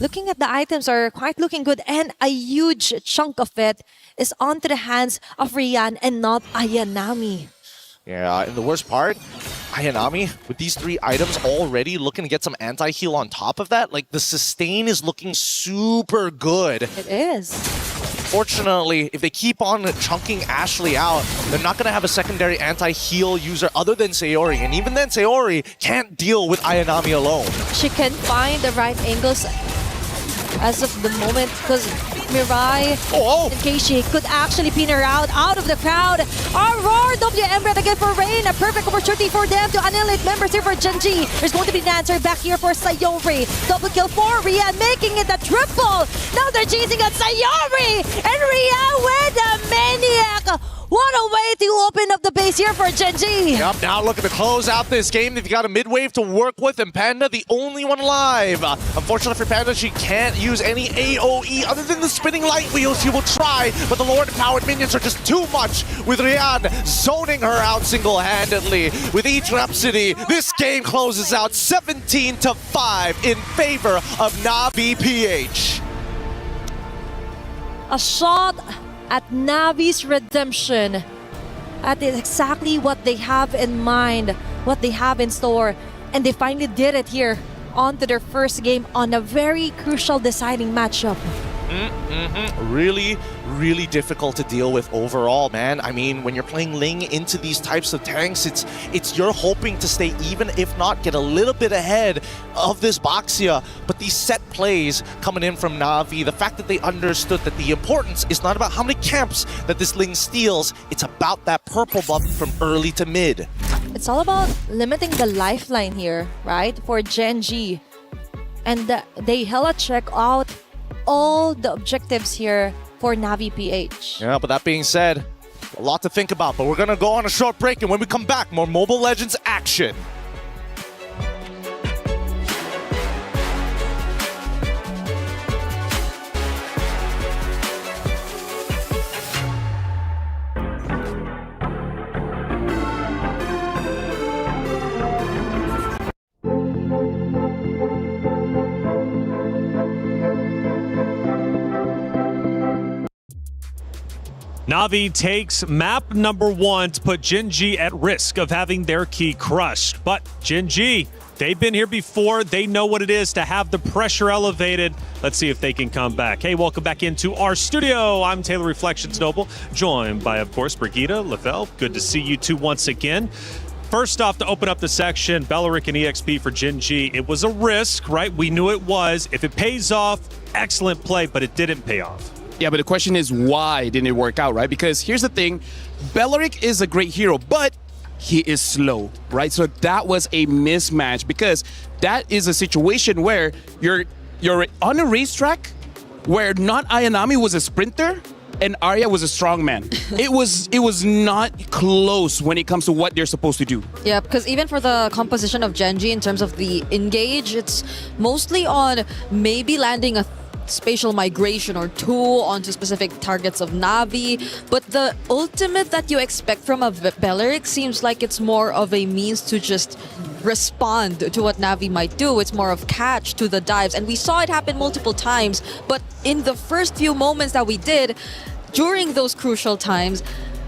Looking at the items are quite looking good, and a huge chunk of it is onto the hands of Rian and not Ayanami. Yeah, and the worst part, Ayanami, with these 3 items already looking to get some anti-heal on top of that, like the sustain is looking super good. It is. Fortunately, if they keep on chunking Ashley out, they're not going to have a secondary anti-heal user other than Sayori. And even then, Sayori can't deal with Ayanami alone. She can find the right angles as of the moment because Mirai and Keishi could actually pin her out of the crowd. Aurora WM red again for Rain. A perfect opportunity for them to annihilate members here for Genji. There's going to be an answer back here for Sayori. Double kill for Rian, making it a triple. Now they're chasing at Sayori. And Rian with a maniac. What a way to open up the base here for Genji. Yep, now looking to close out this game. They've got a mid-wave to work with, and Panda, the only one alive. Unfortunately for Panda, she can't use any AoE other than the spinning light wheels. She will try, but the Lord-empowered minions are just too much, with Rian zoning her out single-handedly. With each Rhapsody, this game closes out 17-5 in favor of Navi PH. A shot at Navi's redemption. That is exactly what they have in mind, what they have in store. And they finally did it here onto their first game on a very crucial deciding matchup. Really, really difficult to deal with overall, man. I mean, when you're playing Ling into these types of tanks, it's you're hoping to stay even, if not get a little bit ahead of this Boxia. But these set plays coming in from Navi, the fact that they understood that the importance is not about how many camps that this Ling steals, it's about that purple buff from early to mid. It's all about limiting the lifeline here, right, for Genji. And they hella check out all the objectives here for Navi PH. Yeah, but that being said, a lot to think about. But we're going to go on a short break, and when we come back, more Mobile Legends action. Navi takes map number 1 to put Genji at risk of having their key crushed. But Genji, they've been here before. They know what it is to have the pressure elevated. Let's see if they can come back. Hey, welcome back into our studio. I'm Taylor Reflections Noble, joined by, of course, Brigitte, Lavelle. Good to see you two once again. First off, to open up the section, Belleric and EXP for Genji. It was a risk, right? We knew it was. If it pays off, excellent play, but it didn't pay off. Yeah, but the question is, why didn't it work out, right? Because here's the thing, Belleric is a great hero, but he is slow, right? So that was a mismatch because that is a situation where you're on a racetrack where not Ayanami was a sprinter and Arya was a strongman. It was not close when it comes to what they're supposed to do. Yeah, because even for the composition of Genji in terms of the engage, it's mostly on maybe landing a spatial migration or two onto specific targets of Navi, but the ultimate that you expect from a Belleric seems like it's more of a means to just respond to what Navi might do. It's more of catch to the dives, and we saw it happen multiple times, but in the first few moments that we did, during those crucial times,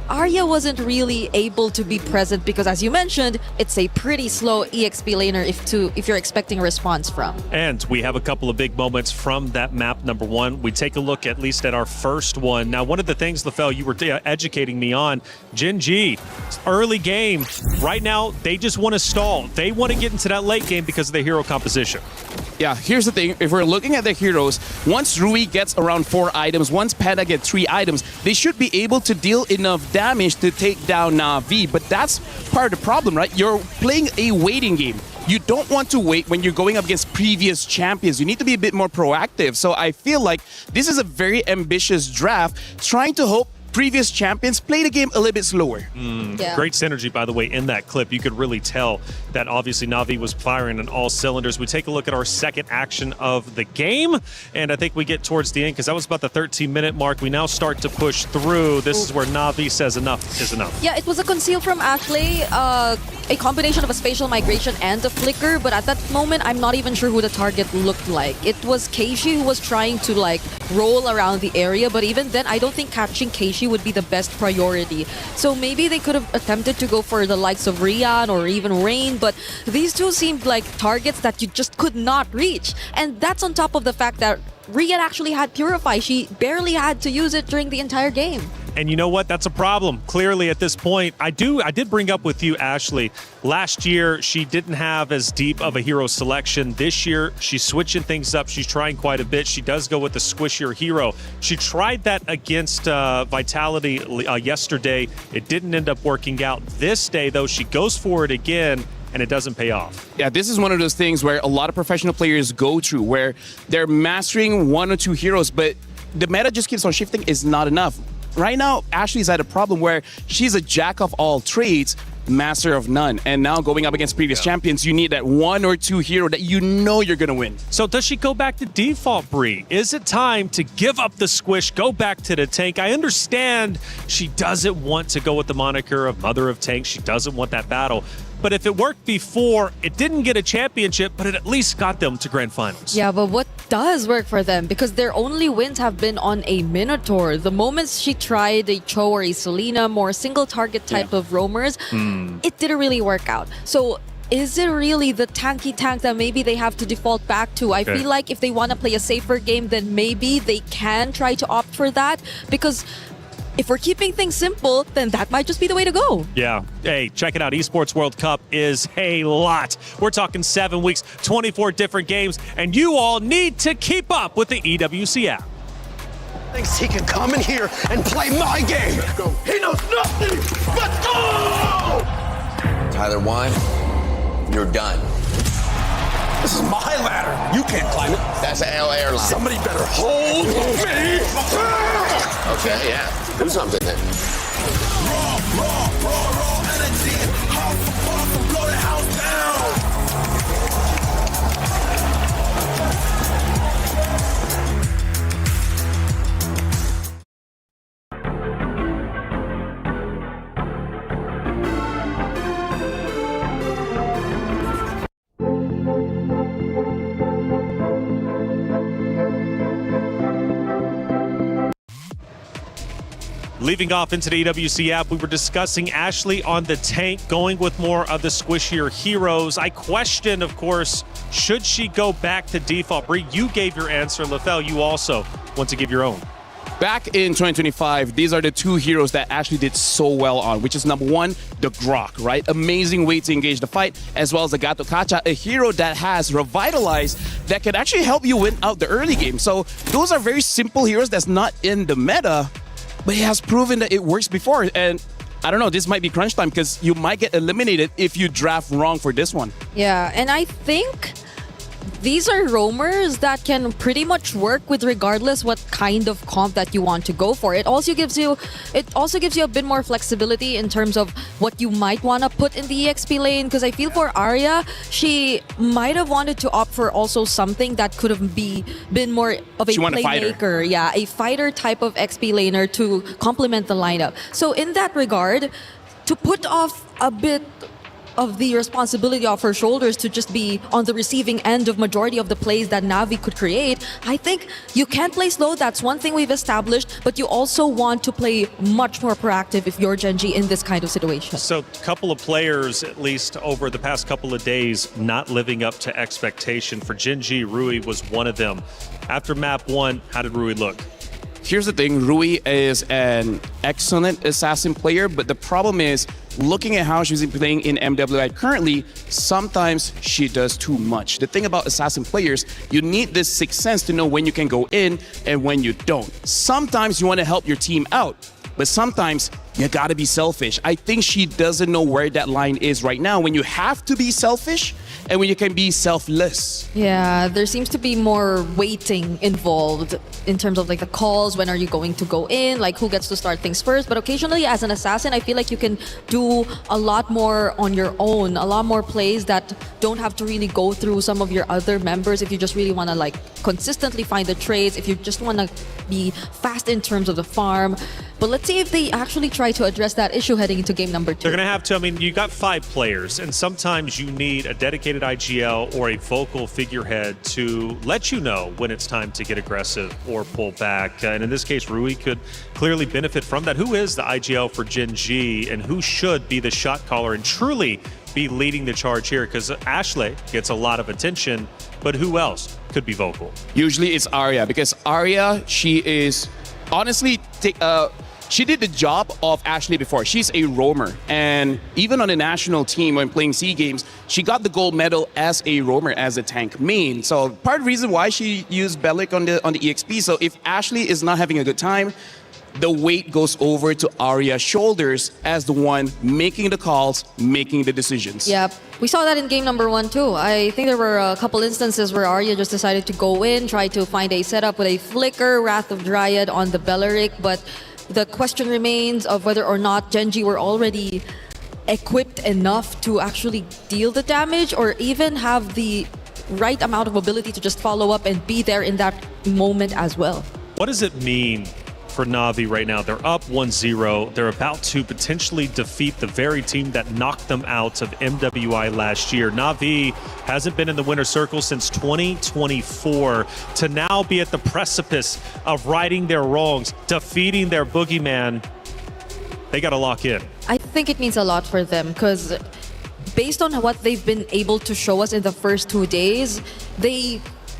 Arya wasn't really able to be present because, as you mentioned, it's a pretty slow EXP laner if you're expecting a response from. And we have a couple of big moments from that map, number one. We take a look at least at our first one. Now, one of the things, Lefel, you were educating me on, Gen G, early game. Right now, they just want to stall. They want to get into that late game because of the hero composition. Yeah, here's the thing. If we're looking at the heroes, once Rui gets around 4 items, once Panda gets 3 items, they should be able to deal enough damage to take down Na'Vi. But that's part of the problem, right? You're playing a waiting game. You don't want to wait when you're going up against previous champions. You need to be a bit more proactive. So I feel like this is a very ambitious draft, trying to hope previous champions play the game a little bit slower. Yeah. Great synergy, by the way, in that clip. You could really tell that obviously Na'Vi was firing on all cylinders. We take a look at our second action of the game, and I think we get towards the end because that was about the 13-minute mark. We now start to push through. This is where Na'Vi says enough is enough. Yeah, it was a conceal from Ashley, a combination of a spatial migration and a flicker, but at that moment, I'm not even sure who the target looked like. It was Keishi who was trying to like roll around the area, but even then, I don't think catching Keishi would be the best priority. So maybe they could have attempted to go for the likes of Rian or even Rain, but these two seemed like targets that you just could not reach. And that's on top of the fact that Rian actually had Purify. She barely had to use it during the entire game. And you know what? That's a problem. Clearly, at this point, I did bring up with you, Ashley. Last year, she didn't have as deep of a hero selection. This year, she's switching things up. She's trying quite a bit. She does go with the squishier hero. She tried that against Vitality yesterday. It didn't end up working out. This day, though, she goes for it again, and it doesn't pay off. Yeah, this is one of those things where a lot of professional players go through, where they're mastering 1 or 2 heroes, but the meta just keeps on shifting is not enough. Right now, Ashley's at a problem where she's a jack of all trades, master of none. And now going up against previous champions, you need that 1 or 2 hero that you know you're going to win. So does she go back to default, Bree? Is it time to give up the squish, go back to the tank? I understand she doesn't want to go with the moniker of Mother of Tanks. She doesn't want that battle. But if it worked before, it didn't get a championship, but it at least got them to grand finals. Yeah, but what does work for them? Because their only wins have been on a Minotaur. The moments she tried a Cho or a Selena, more single target type of roamers, it didn't really work out. So is it really the tanky tank that maybe they have to default back to? I feel like if they want to play a safer game, then maybe they can try to opt for that. Because if we're keeping things simple, then that might just be the way to go. Yeah. Hey, check it out. Esports World Cup is a lot. We're talking 7 weeks, 24 different games, and you all need to keep up with the EWC app. Thinks he can come in here and play my game. He knows nothing but go! Tyler Wine, you're done. This is my ladder. You can't climb it. That's an L airline. Somebody better hold me back. Okay, yeah. Do something then. Raw energy. House for far, blow the house down. Leaving off into the EWC app, we were discussing Ashley on the tank, going with more of the squishier heroes. I question, of course, should she go back to default? Bree, you gave your answer. Lefel, you also want to give your own. Back in 2025, these are the 2 heroes that Ashley did so well on, which is number 1, the Grok, right? Amazing way to engage the fight, as well as the Gato Kacha, a hero that has revitalized that can actually help you win out the early game. So those are very simple heroes that's not in the meta, but he has proven that it works before. And I don't know, this might be crunch time because you might get eliminated if you draft wrong for this one. Yeah, and I think these are roamers that can pretty much work with regardless what kind of comp that you want to go for. It also gives you a bit more flexibility in terms of what you might want to put in the EXP lane, because I feel for Arya, she might have wanted to opt for also something that could have been more of a playmaker. Yeah, a fighter type of XP laner to complement the lineup. So in that regard, to put off a bit of the responsibility off her shoulders to just be on the receiving end of majority of the plays that Navi could create. I think you can play slow, that's one thing we've established, but you also want to play much more proactive if you're Gen G in this kind of situation. So a couple of players, at least over the past couple of days, not living up to expectation. For Gen G, Rui was one of them. After map 1, how did Rui look? Here's the thing, Rui is an excellent assassin player, but the problem is, looking at how she's playing in MWI currently, sometimes she does too much. The thing about assassin players, you need this sixth sense to know when you can go in and when you don't. Sometimes you want to help your team out, but sometimes you gotta be selfish. I think she doesn't know where that line is right now, when you have to be selfish and when you can be selfless. Yeah, there seems to be more waiting involved in terms of like the calls, when are you going to go in, like who gets to start things first. But occasionally as an assassin, I feel like you can do a lot more on your own, a lot more plays that don't have to really go through some of your other members if you just really want to like consistently find the trades, if you just want to be fast in terms of the farm. But let's see if they actually try to address that issue heading into game number 2. They're going to have to. I mean, you got 5 players, and sometimes you need a dedicated IGL or a vocal figurehead to let you know when it's time to get aggressive or pull back. And in this case, Rui could clearly benefit from that. Who is the IGL for Gen G, and who should be the shot caller and truly be leading the charge here? Because Ashley gets a lot of attention, but who else could be vocal? Usually it's Arya, because Arya, she is honestly she did the job of Ashley before. She's a roamer, and even on the national team when playing SEA Games, she got the gold medal as a roamer, as a tank main. So part of the reason why she used Bellic on the EXP. So if Ashley is not having a good time, the weight goes over to Arya's shoulders as the one making the calls, making the decisions. Yep. We saw that in game number 1 too. I think there were a couple instances where Arya just decided to go in, try to find a setup with a flicker, Wrath of Dryad on the Belleric, but the question remains of whether or not Gen G were already equipped enough to actually deal the damage or even have the right amount of ability to just follow up and be there in that moment as well. What does it mean for Navi right now? They're up 1-0. They're about to potentially defeat the very team that knocked them out of MWI last year. Navi hasn't been in the winner's circle since 2024. To now be at the precipice of righting their wrongs, defeating their boogeyman, they got to lock in. I think it means a lot for them because based on what they've been able to show us in the first 2 days,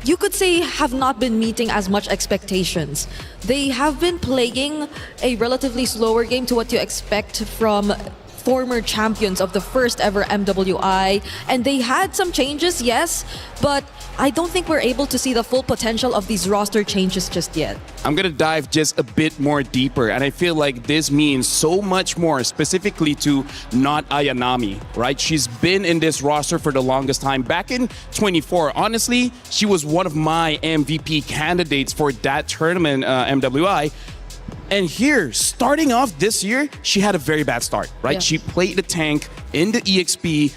you could say have not been meeting as much expectations. They have been playing a relatively slower game to what you expect from former champions of the first ever MWI, and they had some changes, yes, but I don't think we're able to see the full potential of these roster changes just yet. I'm gonna dive just a bit more deeper, and I feel like this means so much more specifically to not Ayanami, right? She's been in this roster for the longest time. Back in 24, honestly, she was one of my MVP candidates for that tournament, MWI. And here, starting off this year, she had a very bad start, right? Yeah. She played the tank in the EXP.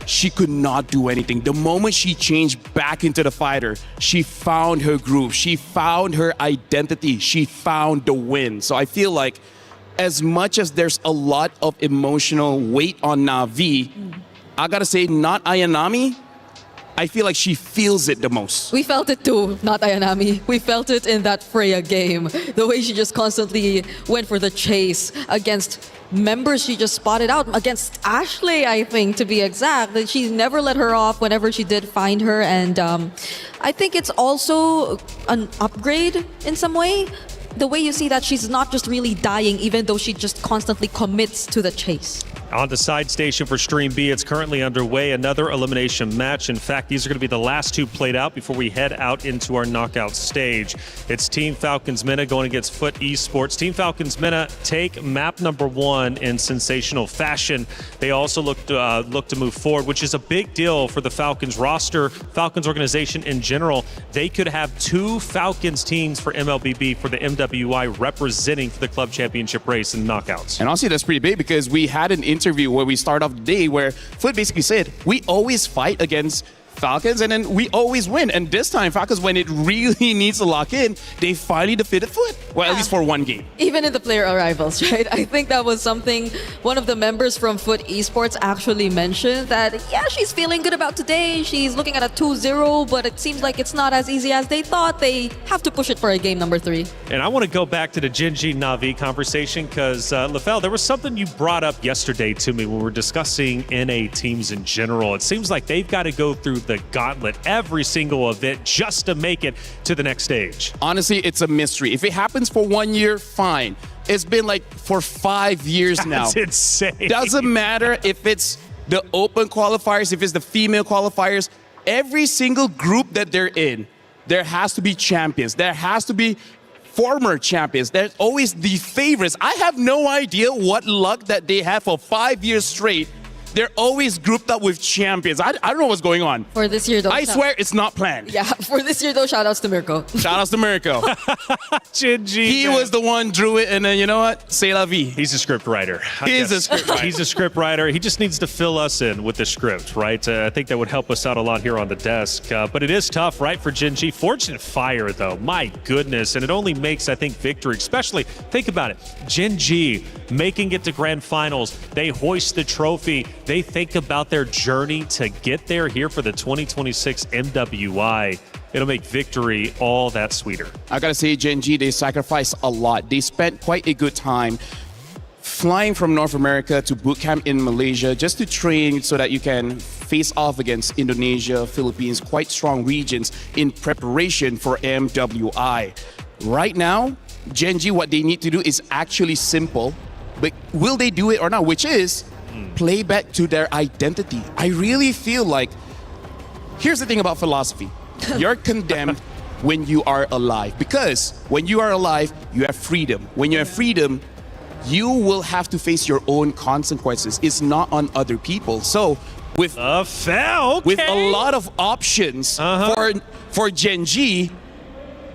She could not do anything. The moment she changed back into the fighter, she found her groove. She found her identity. She found the win. So I feel like as much as there's a lot of emotional weight on Navi, I gotta say, not Ayanami, I feel like she feels it the most. We felt it too, not Ayanami. We felt it in that Freya game. The way she just constantly went for the chase against members she just spotted out. Against Ashley, I think, to be exact. That she never let her off whenever she did find her. And I think it's also an upgrade in some way. The way you see that she's not just really dying, even though she just constantly commits to the chase. On the side station for Stream B, it's currently underway. Another elimination match. In fact, these are going to be the last 2 played out before we head out into our knockout stage. It's Team Falcons Mena going against Foot Esports. Team Falcons Mena take map number 1 in sensational fashion. They also look to move forward, which is a big deal for the Falcons roster, Falcons organization in general. They could have 2 Falcons teams for MLBB for the MWI representing for the club championship race and knockouts. And honestly, that's pretty big because we had an interview where we start off the day where Foot basically said, we always fight against Falcons, and then we always win. And this time, Falcons, when it really needs to lock in, they finally defeated Foot. Well, at least for one game. Even in the player arrivals, right? I think that was something one of the members from Foot Esports actually mentioned, that, yeah, she's feeling good about today. She's looking at a 2-0, but it seems like it's not as easy as they thought. They have to push it for a game number 3. And I want to go back to the Gen.G Na'Vi conversation because, LaFell, there was something you brought up yesterday to me when we were discussing NA teams in general. It seems like they've got to go through the gauntlet every single event just to make it to the next stage. Honestly, it's a mystery. If it happens for 1 year, fine. It's been like for 5 years now. That's insane. Doesn't matter if it's the open qualifiers, if it's the female qualifiers, every single group that they're in, there has to be champions. There has to be former champions. There's always the favorites. I have no idea what luck that they have for 5 years straight. They're always grouped up with champions. I don't know what's going on. For this year, though. I swear it's not planned. Yeah, for this year, though, shout-outs to Mirko. Shout-outs to Mirko. Gen.G. He was the one drew it, and then you know what? C'est la vie. He's a script writer. He's a script writer. He's a script writer. He just needs to fill us in with the script, right? I think that would help us out a lot here on the desk. But it is tough, right, for Gen.G. Fortunate Fire, though. My goodness. And it only makes, I think, victory, especially, think about it. Gen.G making it to grand finals. They hoist the trophy. They think about their journey to get there here for the 2026 MWI. It'll make victory all that sweeter. I gotta say, Gen.G, they sacrificed a lot. They spent quite a good time flying from North America to boot camp in Malaysia just to train so that you can face off against Indonesia, Philippines, quite strong regions in preparation for MWI. Right now, Gen.G, what they need to do is actually simple, but will they do it or not? Which is play back to their identity. I really feel like, here's the thing about philosophy. You're condemned when you are alive, because when you are alive, you have freedom. When you have freedom, you will have to face your own consequences. It's not on other people. So with with a lot of options for Gen.G,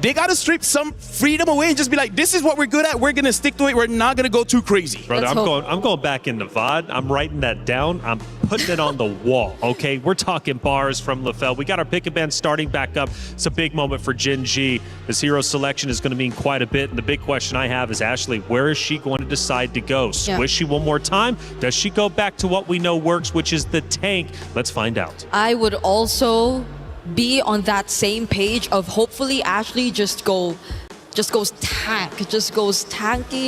they got to strip some freedom away and just be like, this is what we're good at. We're going to stick to it. We're not going to go too crazy. Brother, I'm going back into VOD. I'm writing that down. I'm putting it on the wall, okay? We're talking bars from LaFell. We got our pick a band starting back up. It's a big moment for Gen.G. This hero selection is going to mean quite a bit. And the big question I have is, Ashley, where is she going to decide to go? Squish she one more time? Does she go back to what we know works, which is the tank? Let's find out. I would also be on that same page of hopefully Ashley just goes tanky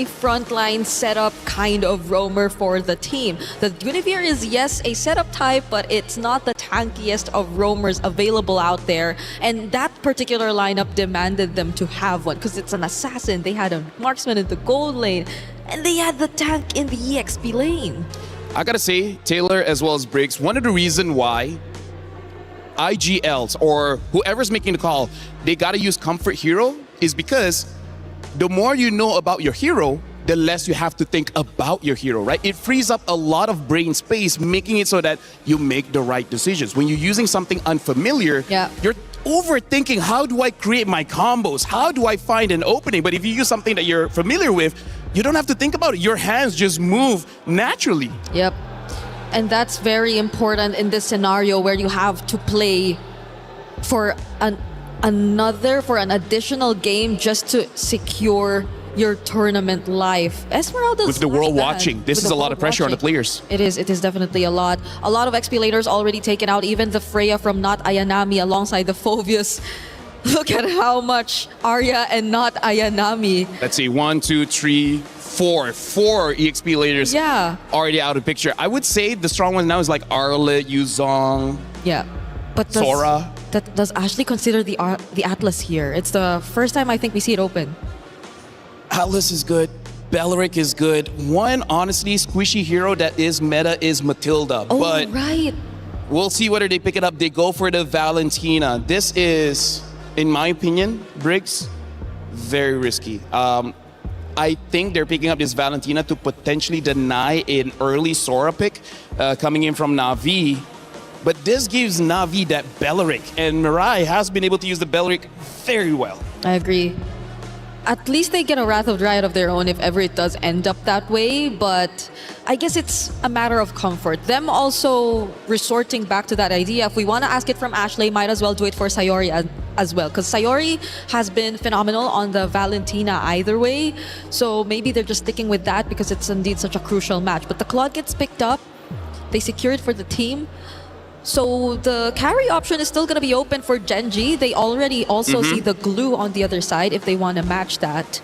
frontline setup kind of roamer for the team. The Guinevere is, yes, a setup type, but it's not the tankiest of roamers available out there, and that particular lineup demanded them to have one because it's an assassin. They had a marksman in the gold lane, and they had the tank in the EXP lane. I gotta say, Taylor as well as Briggs, one of the reasons why IGLs or whoever's making the call, they gotta use Comfort Hero is because the more you know about your hero, the less you have to think about your hero, right? It frees up a lot of brain space, making it so that you make the right decisions. When you're using something unfamiliar, you're overthinking, how do I create my combos? How do I find an opening? But if you use something that you're familiar with, you don't have to think about it. Your hands just move naturally. Yep. And that's very important in this scenario where you have to play for an additional game just to secure your tournament life. Esmeralda's with the world like watching, this is a lot of pressure on the players. It is definitely a lot. A lot of XP laners already taken out, even the Freya from Not Ayanami alongside the Phobius. Look at how much Arya and Not Ayanami. Let's see, 1, 2, 3, 4 EXP laners already out of the picture. I would say the strong one now is like Arlet, Yuzong, but Sora. Does Ashley consider the Atlas here? It's the first time I think we see it open. Atlas is good. Bellaric is good. One, honestly, squishy hero that is meta is Matilda. Oh, but right. We'll see whether they pick it up. They go for the Valentina. This is, in my opinion, Briggs, very risky. I think they're picking up this Valentina to potentially deny an early Sora pick coming in from Na'Vi. But this gives Na'Vi that Bellaric, and Mirai has been able to use the Bellaric very well. I agree. at least they get a Wrath of Dryad of their own if ever it does end up that way. But I guess it's a matter of comfort. Them also resorting back to that idea. If we want to ask it from Ashley, might as well do it for Sayori as well. Because Sayori has been phenomenal on the Valentina either way. So maybe they're just sticking with that because it's indeed such a crucial match. But the Claude gets picked up. They secure it for the team. So the carry option is still going to be open for Genji. They already also see the glue on the other side if they want to match that.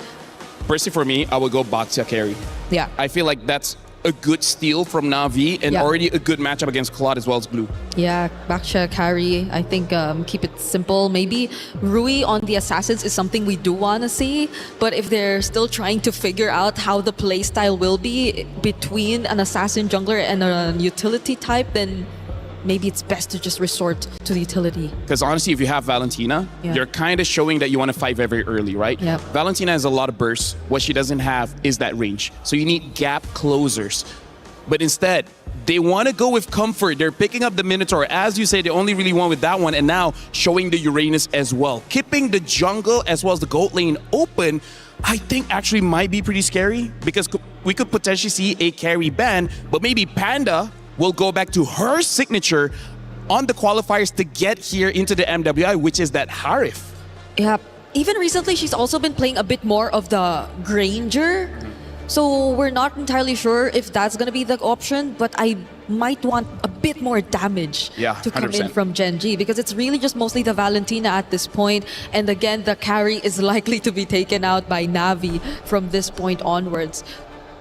Personally, for me, I would go Baxia carry. Yeah. I feel like that's a good steal from Na'Vi and already a good matchup against Claude as well as Blue. Yeah, Baxia carry. I think keep it simple. Maybe Rui on the Assassins is something we do want to see. But if they're still trying to figure out how the playstyle will be between an Assassin jungler and a utility type, then maybe it's best to just resort to the utility. Because honestly, if you have Valentina, you're kind of showing that you want to fight very early, right? Yep. Valentina has a lot of bursts. What she doesn't have is that range. So you need gap closers. But instead, they want to go with comfort. They're picking up the Minotaur. As you say, they only really won with that one, and now showing the Uranus as well. Keeping the jungle as well as the gold lane open, I think actually might be pretty scary because we could potentially see a carry ban, but maybe Panda will go back to her signature on the qualifiers to get here into the MWI, which is that Harif. Yeah. Even recently, she's also been playing a bit more of the Granger. So we're not entirely sure if that's going to be the option, but I might want a bit more damage to come 100%. in from Genji because it's really just mostly the Valentina at this point. And again, the carry is likely to be taken out by Na'Vi from this point onwards.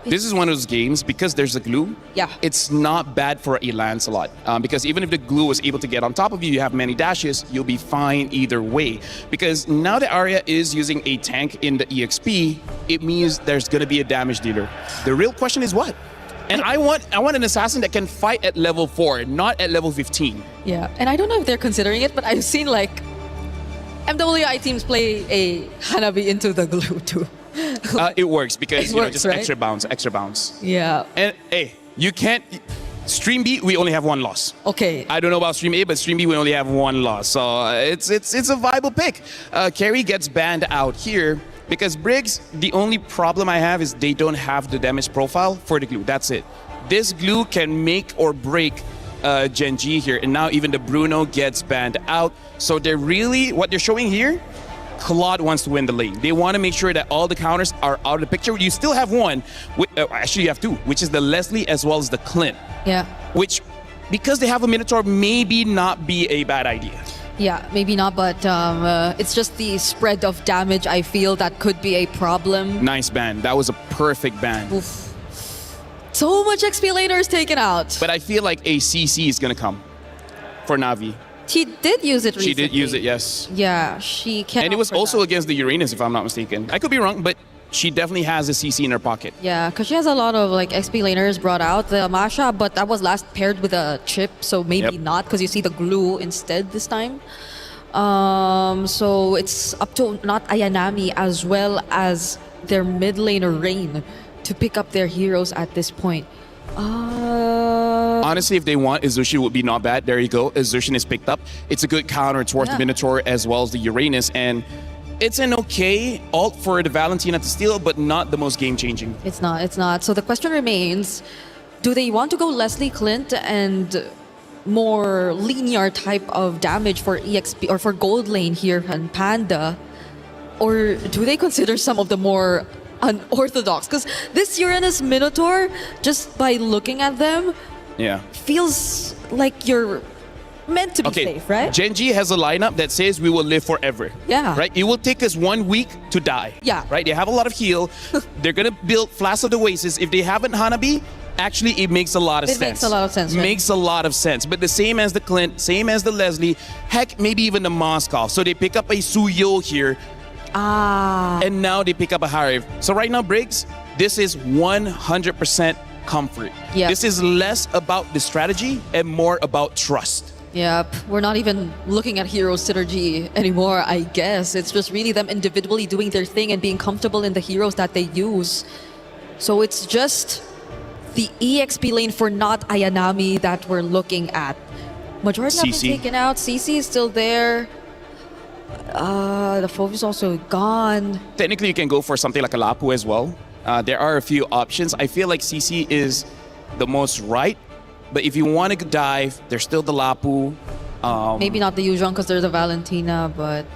This is one of those games, because there's a glue, it's not bad for a Lancelot. Because even if the glue was able to get on top of you, you have many dashes, you'll be fine either way. Because now that Arya is using a tank in the EXP, it means there's going to be a damage dealer. The real question is what? And I want an assassin that can fight at level 4, not at level 15. Yeah, and I don't know if they're considering it, but I've seen like MWI teams play a Hanabi into the glue too. It works because It works, just right? extra bounce. Yeah. And hey, you can't. Stream B, we only have one loss. Okay. I don't know about Stream A, but Stream B, we only have one loss. So it's a viable pick. Carry gets banned out here because Briggs, the only problem I have is they don't have the damage profile for the glue. That's it. This glue can make or break Genji here. And now even the Bruno gets banned out. So they're really, what they're showing here, Claude wants to win the lane. They want to make sure that all the counters are out of the picture. You still have one, actually you have two, which is the Leslie as well as the Clint. Yeah. Which, because they have a Minotaur, maybe not be a bad idea. Yeah, maybe not, but it's just the spread of damage I feel that could be a problem. Nice ban. That was a perfect ban. Oof. So much XP laner is taken out. But I feel like a CC is going to come for Na'Vi. She did use it recently. She did use it, yes. Yeah, she can. And it was also against the Uranus, if I'm not mistaken. I could be wrong, but she definitely has a CC in her pocket. Yeah, because she has a lot of like XP laners brought out. The Masha, but that was last paired with a chip, so maybe not, because you see the glue instead this time. So it's up to not Ayanami as well as their mid laner Rain to pick up their heroes at this point. Honestly, if they want, Izushi would be not bad. There you go. Izushi is picked up. It's a good counter towards the Minotaur as well as the Uranus. And it's an okay ult for the Valentina to steal, but not the most game-changing. It's not. So the question remains, do they want to go Leslie Clint and more linear type of damage for EXP or for gold lane here and Panda? Or do they consider some of the more unorthodox? Because this Uranus Minotaur, just by looking at them, feels like you're meant to be safe, right? Genji has a lineup that says we will live forever. Yeah. Right? It will take us 1 week to die. Yeah. Right? They have a lot of heal. They're going to build Flask of the Oasis. If they haven't Hanabi, actually it makes a lot of sense. It makes a lot of sense, right? Makes a lot of sense. But the same as the Clint, same as the Leslie, heck, maybe even the Moskov. So they pick up a Suyo here. And now they pick up a Harif. So right now, Briggs, this is 100% comfort. Yep. This is less about the strategy and more about trust. Yep, we're not even looking at hero synergy anymore, I guess. It's just really them individually doing their thing and being comfortable in the heroes that they use. So it's just the EXP lane for not Ayanami that we're looking at. Majority have been taken out. CC is still there. The pave is also gone. Technically, you can go for something like a Lapu as well. There are a few options. I feel like CC is the most right, but if you want to dive, there's still the Lapu. Maybe not the usual because there's a Valentina, but...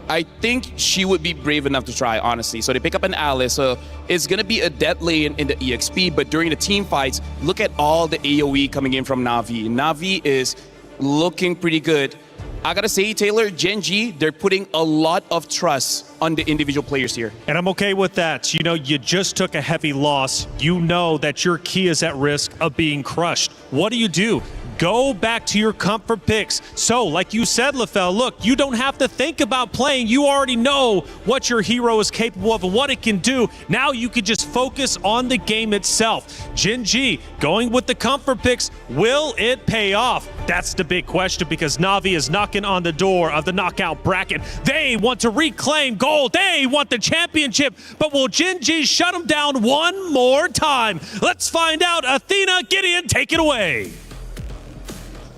I think she would be brave enough to try, honestly. So they pick up an Alice. So it's going to be a dead lane in the EXP, but during the team fights, look at all the AoE coming in from Na'Vi. Na'Vi is looking pretty good. I gotta say, Taylor, Gen G, they're putting a lot of trust on the individual players here. And I'm okay with that. You know, you just took a heavy loss. You know that your key is at risk of being crushed. What do? Go back to your comfort picks. So, like you said, LaFell, look, you don't have to think about playing. You already know what your hero is capable of and what it can do. Now you can just focus on the game itself. Gen G, going with the comfort picks, will it pay off? That's the big question because Na'Vi is knocking on the door of the knockout bracket. They want to reclaim gold. They want the championship. But will Gen G shut them down one more time? Let's find out. Athena, Gideon, take it away.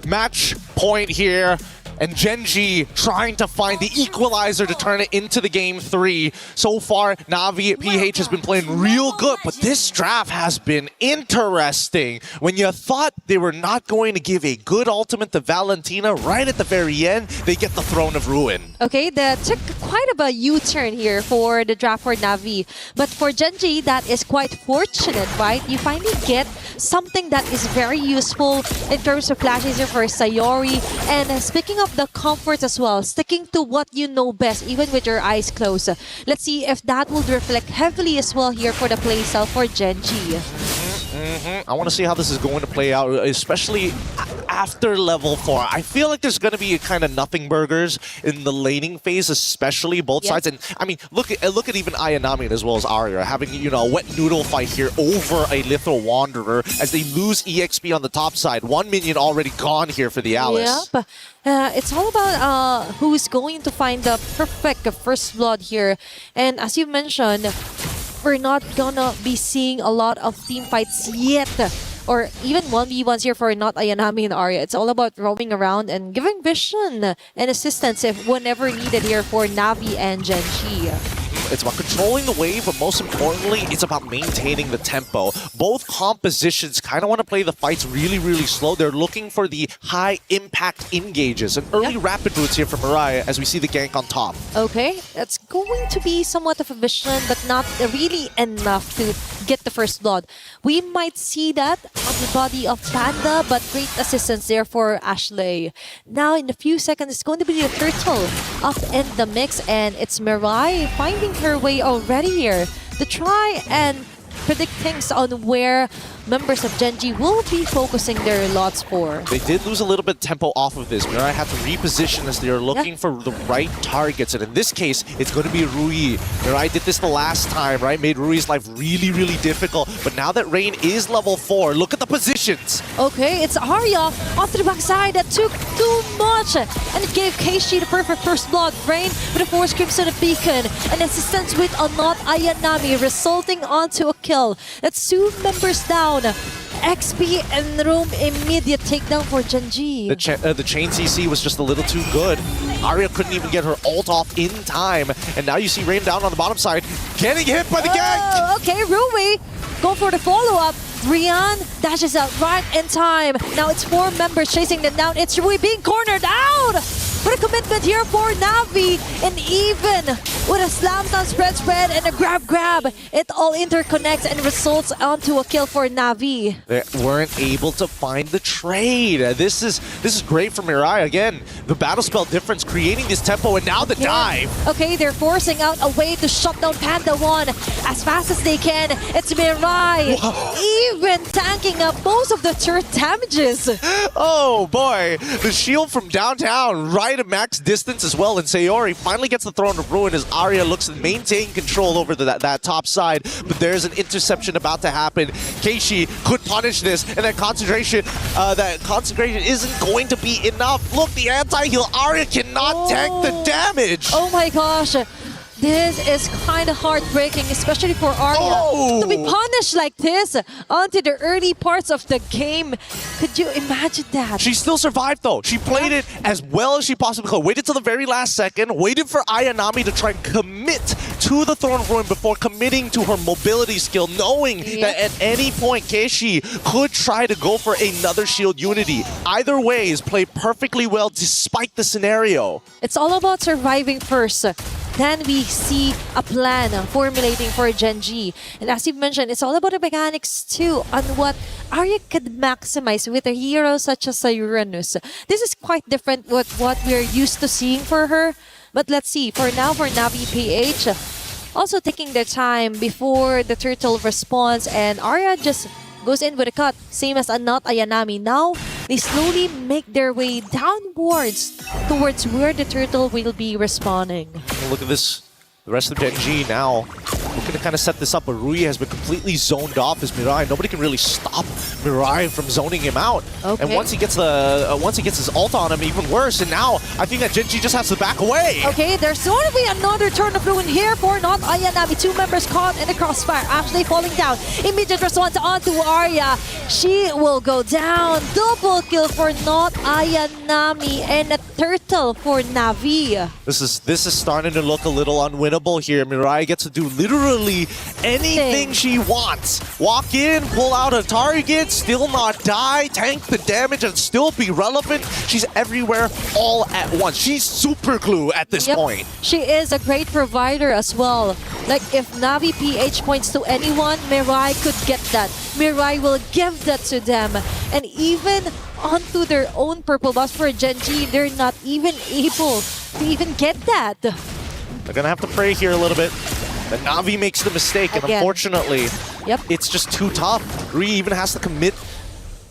Match point here, and Gen G trying to find the equalizer to turn it into the game 3. So far, Na'Vi PH has been playing real good, but this draft has been interesting. When you thought they were not going to give a good ultimate to Valentina, right at the very end, they get the Throne of Ruin. Okay, that took quite a U-turn here for the draft for Na'Vi. But for Gen G, that is quite fortunate, right? You finally get something that is very useful in terms of flashes for Sayori. And speaking of the comforts as well, sticking to what you know best, even with your eyes closed. Let's see if that will reflect heavily as well here for the playstyle for Gen G. I want to see how this is going to play out, especially after level 4. I feel like there's going to be a kind of nothing burgers in the laning phase, especially both sides. And I mean, look at even Ayanami as well as Arya having, you know, a wet noodle fight here over a Lithal Wanderer as they lose EXP on the top side. One minion already gone here for the Alice. Yep. It's all about who's going to find the perfect first blood here. And as you mentioned, we're not gonna be seeing a lot of team fights yet, or even 1v1s here for not Ayanami and Arya. It's all about roaming around and giving vision and assistance if whenever needed here for Na'Vi and Gen G. It's about controlling the wave, but most importantly, it's about maintaining the tempo. Both compositions kind of want to play the fights really, really slow. They're looking for the high-impact engages. An early rapid boots here from Mariah as we see the gank on top. Okay, that's going to be somewhat of a vision, but not really enough to get the first blood. We might see that on the body of Panda, but great assistance there for Ashley. Now, in a few seconds, it's going to be the turtle up in the mix, and it's Mirai finding her way already here to try and predict things on where members of Gen G will be focusing their lots for. They did lose a little bit of tempo off of this. Mirai had to reposition as they are looking for the right targets. And in this case, it's going to be Rui. Mirai did this the last time, right? Made Rui's life really, really difficult. But now that Rain is level 4, look at the positions. Okay, it's Arya off to the backside. That took too much. And it gave Keishi the perfect first blood. Rain with a force crimson beacon. And assistance with a not Ayanami, resulting onto a kill. That's 2 members down. XP and room immediate takedown for Gen G. The chain CC was just a little too good. Arya couldn't even get her ult off in time. And now you see Rain down on the bottom side, getting hit by the gank. Okay, Rui, go for the follow-up. Rian dashes out right in time. Now it's 4 members chasing them down. It's Rui being cornered out. What a commitment here for Na'Vi. And even with a slam down spread and a grab, it all interconnects and results onto a kill for Na'Vi. They weren't able to find the trade. This is great for Mirai. Again, the battle spell difference creating this tempo, and now the dive. Okay, they're forcing out a way to shut down Panda 1 as fast as they can. It's Mirai. Even tanking up most of the turret damages. Oh boy, the shield from downtown right at max distance as well, and Sayori finally gets the Throne of Ruin as Arya looks to maintain control over that top side, but there's an interception about to happen. Keishi could punish this, and that concentration isn't going to be enough. Look, the anti-heal, Arya cannot tank the damage. Oh my gosh. This is kind of heartbreaking, especially for Arya. To be punished like this onto the early parts of the game. Could you imagine that? She still survived though. She played it as well as she possibly could. Waited till the very last second, waited for Ayanami to try and commit to the Throne Ruin before committing to her mobility skill, knowing that at any point Keishi could try to go for another shield unity. Either way is played perfectly well despite the scenario. It's all about surviving first. Then we see a plan formulating for Genji. And as you've mentioned, it's all about the mechanics too on what Arya could maximize with a hero such as Uranus. This is quite different with what we're used to seeing for her. But let's see, for now, for Navi PH, also taking their time before the turtle responds, and Arya just goes in with a cut, same as not Ayanami. Now, they slowly make their way downwards towards where the turtle will be respawning. Look at this. The rest of Genji now looking to kind of set this up, but Rui has been completely zoned off as Mirai. Nobody can really stop Mirai from zoning him out. And once he gets his ult on him, even worse. And now I think that Genji just has to back away. Okay, there's going to be another turn of ruin here for not Ayanami. Two members caught in the crossfire. Ashley falling down. Immediate response onto Arya. She will go down. Double kill for not Ayanami and a turtle for Navi. This is starting to look a little unwinnable here. Mirai gets to do literally anything she wants. Walk in, pull out a target, still not die, tank the damage and still be relevant. She's everywhere all at once. She's super glue at this point. She is a great provider as well. Like if Navi PH points to anyone, Mirai could get that. Mirai will give that to them. And even onto their own purple buffs for Genji, they're not even able to even get that. They're gonna have to pray here a little bit. But Navi makes the mistake, and unfortunately, it's just too tough. Rui even has to commit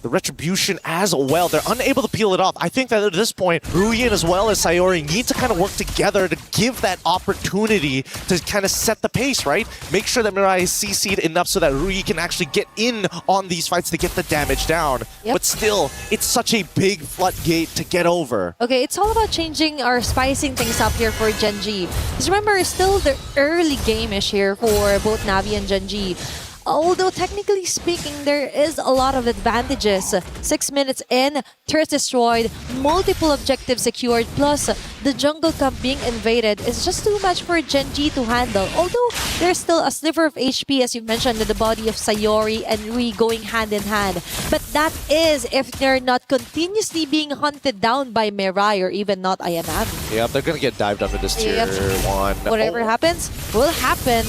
the retribution as well. They're unable to peel it off. I think that at this point, Ruyin as well as Sayori need to kind of work together to give that opportunity to kind of set the pace, right? Make sure that Mirai is CC'd enough so that Rui can actually get in on these fights to get the damage down. But still, it's such a big floodgate to get over. Okay, it's all about changing or spicing things up here for Genji. Because remember, it's still the early game-ish here for both Navi and Genji. Although technically speaking, there is a lot of advantages. 6 minutes in, turret destroyed, multiple objectives secured, plus the jungle camp being invaded is just too much for Genji to handle. Although there's still a sliver of HP, as you mentioned, in the body of Sayori and Rui going hand in hand. But that is if they're not continuously being hunted down by Mirai or even not Ayanami. Yeah, they're gonna get dived under this tier 1. Whatever happens, will happen.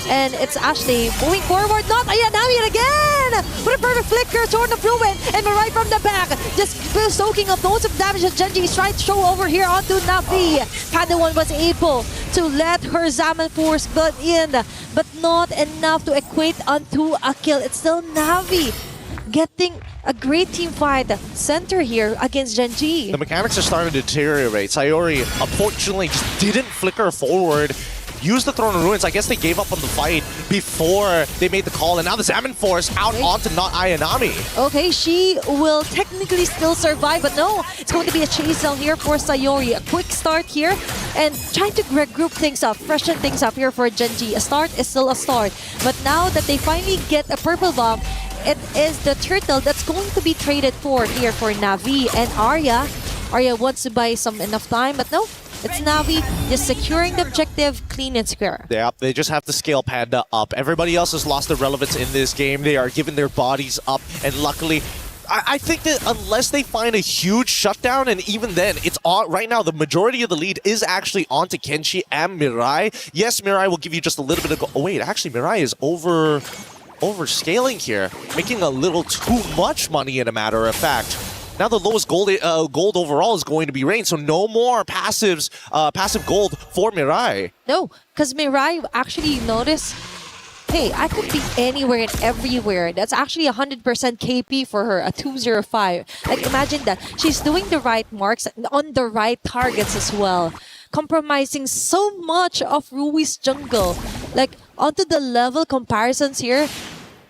And it's Ashley moving forward. Not Ayanami again! With a perfect flicker, Sword of Ruin, and Mirai from the back. Just soaking up loads of damage that Genji is trying to show over here onto Navi. Padawan was able to let her Zaman Force build in, but not enough to equate onto a kill. It's still Navi getting a great team fight center here against Genji. The mechanics are starting to deteriorate. Sayori, unfortunately, just didn't flicker forward. Used the Throne of Ruins. I guess they gave up on the fight before they made the call, and now the Zaman Force out onto not Ayanami. Okay, she will technically still survive, but no, it's going to be a chase down here for Sayori. A quick start here, and trying to group things up, freshen things up here for Genji. A start is still a start, but now that they finally get a purple bomb, it is the turtle that's going to be traded for here for Navi and Arya. Arya wants to buy some enough time, but no. It's Navi just securing the objective clean and square. Yeah, they just have to scale Panda up. Everybody else has lost their relevance in this game. They are giving their bodies up, and luckily, I think that unless they find a huge shutdown, and even then, it's on right now, the majority of the lead is actually onto Kenshi and Mirai. Yes, Mirai will give you just a little bit of oh wait, actually Mirai is overscaling here, making a little too much money, in a matter of fact. Now the lowest gold overall is going to be Rain, so no more passive gold for Mirai. No, because Mirai actually noticed, hey, I could be anywhere and everywhere. That's actually 100% KP for her, a 205. Like imagine that. She's doing the right marks on the right targets as well. Compromising so much of Rui's jungle. Like onto the level comparisons here,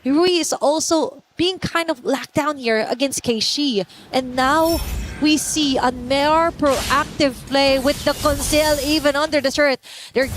Rui is also being kind of locked down here against Keishi. And now we see a more proactive play with the conceal even under the shirt. They're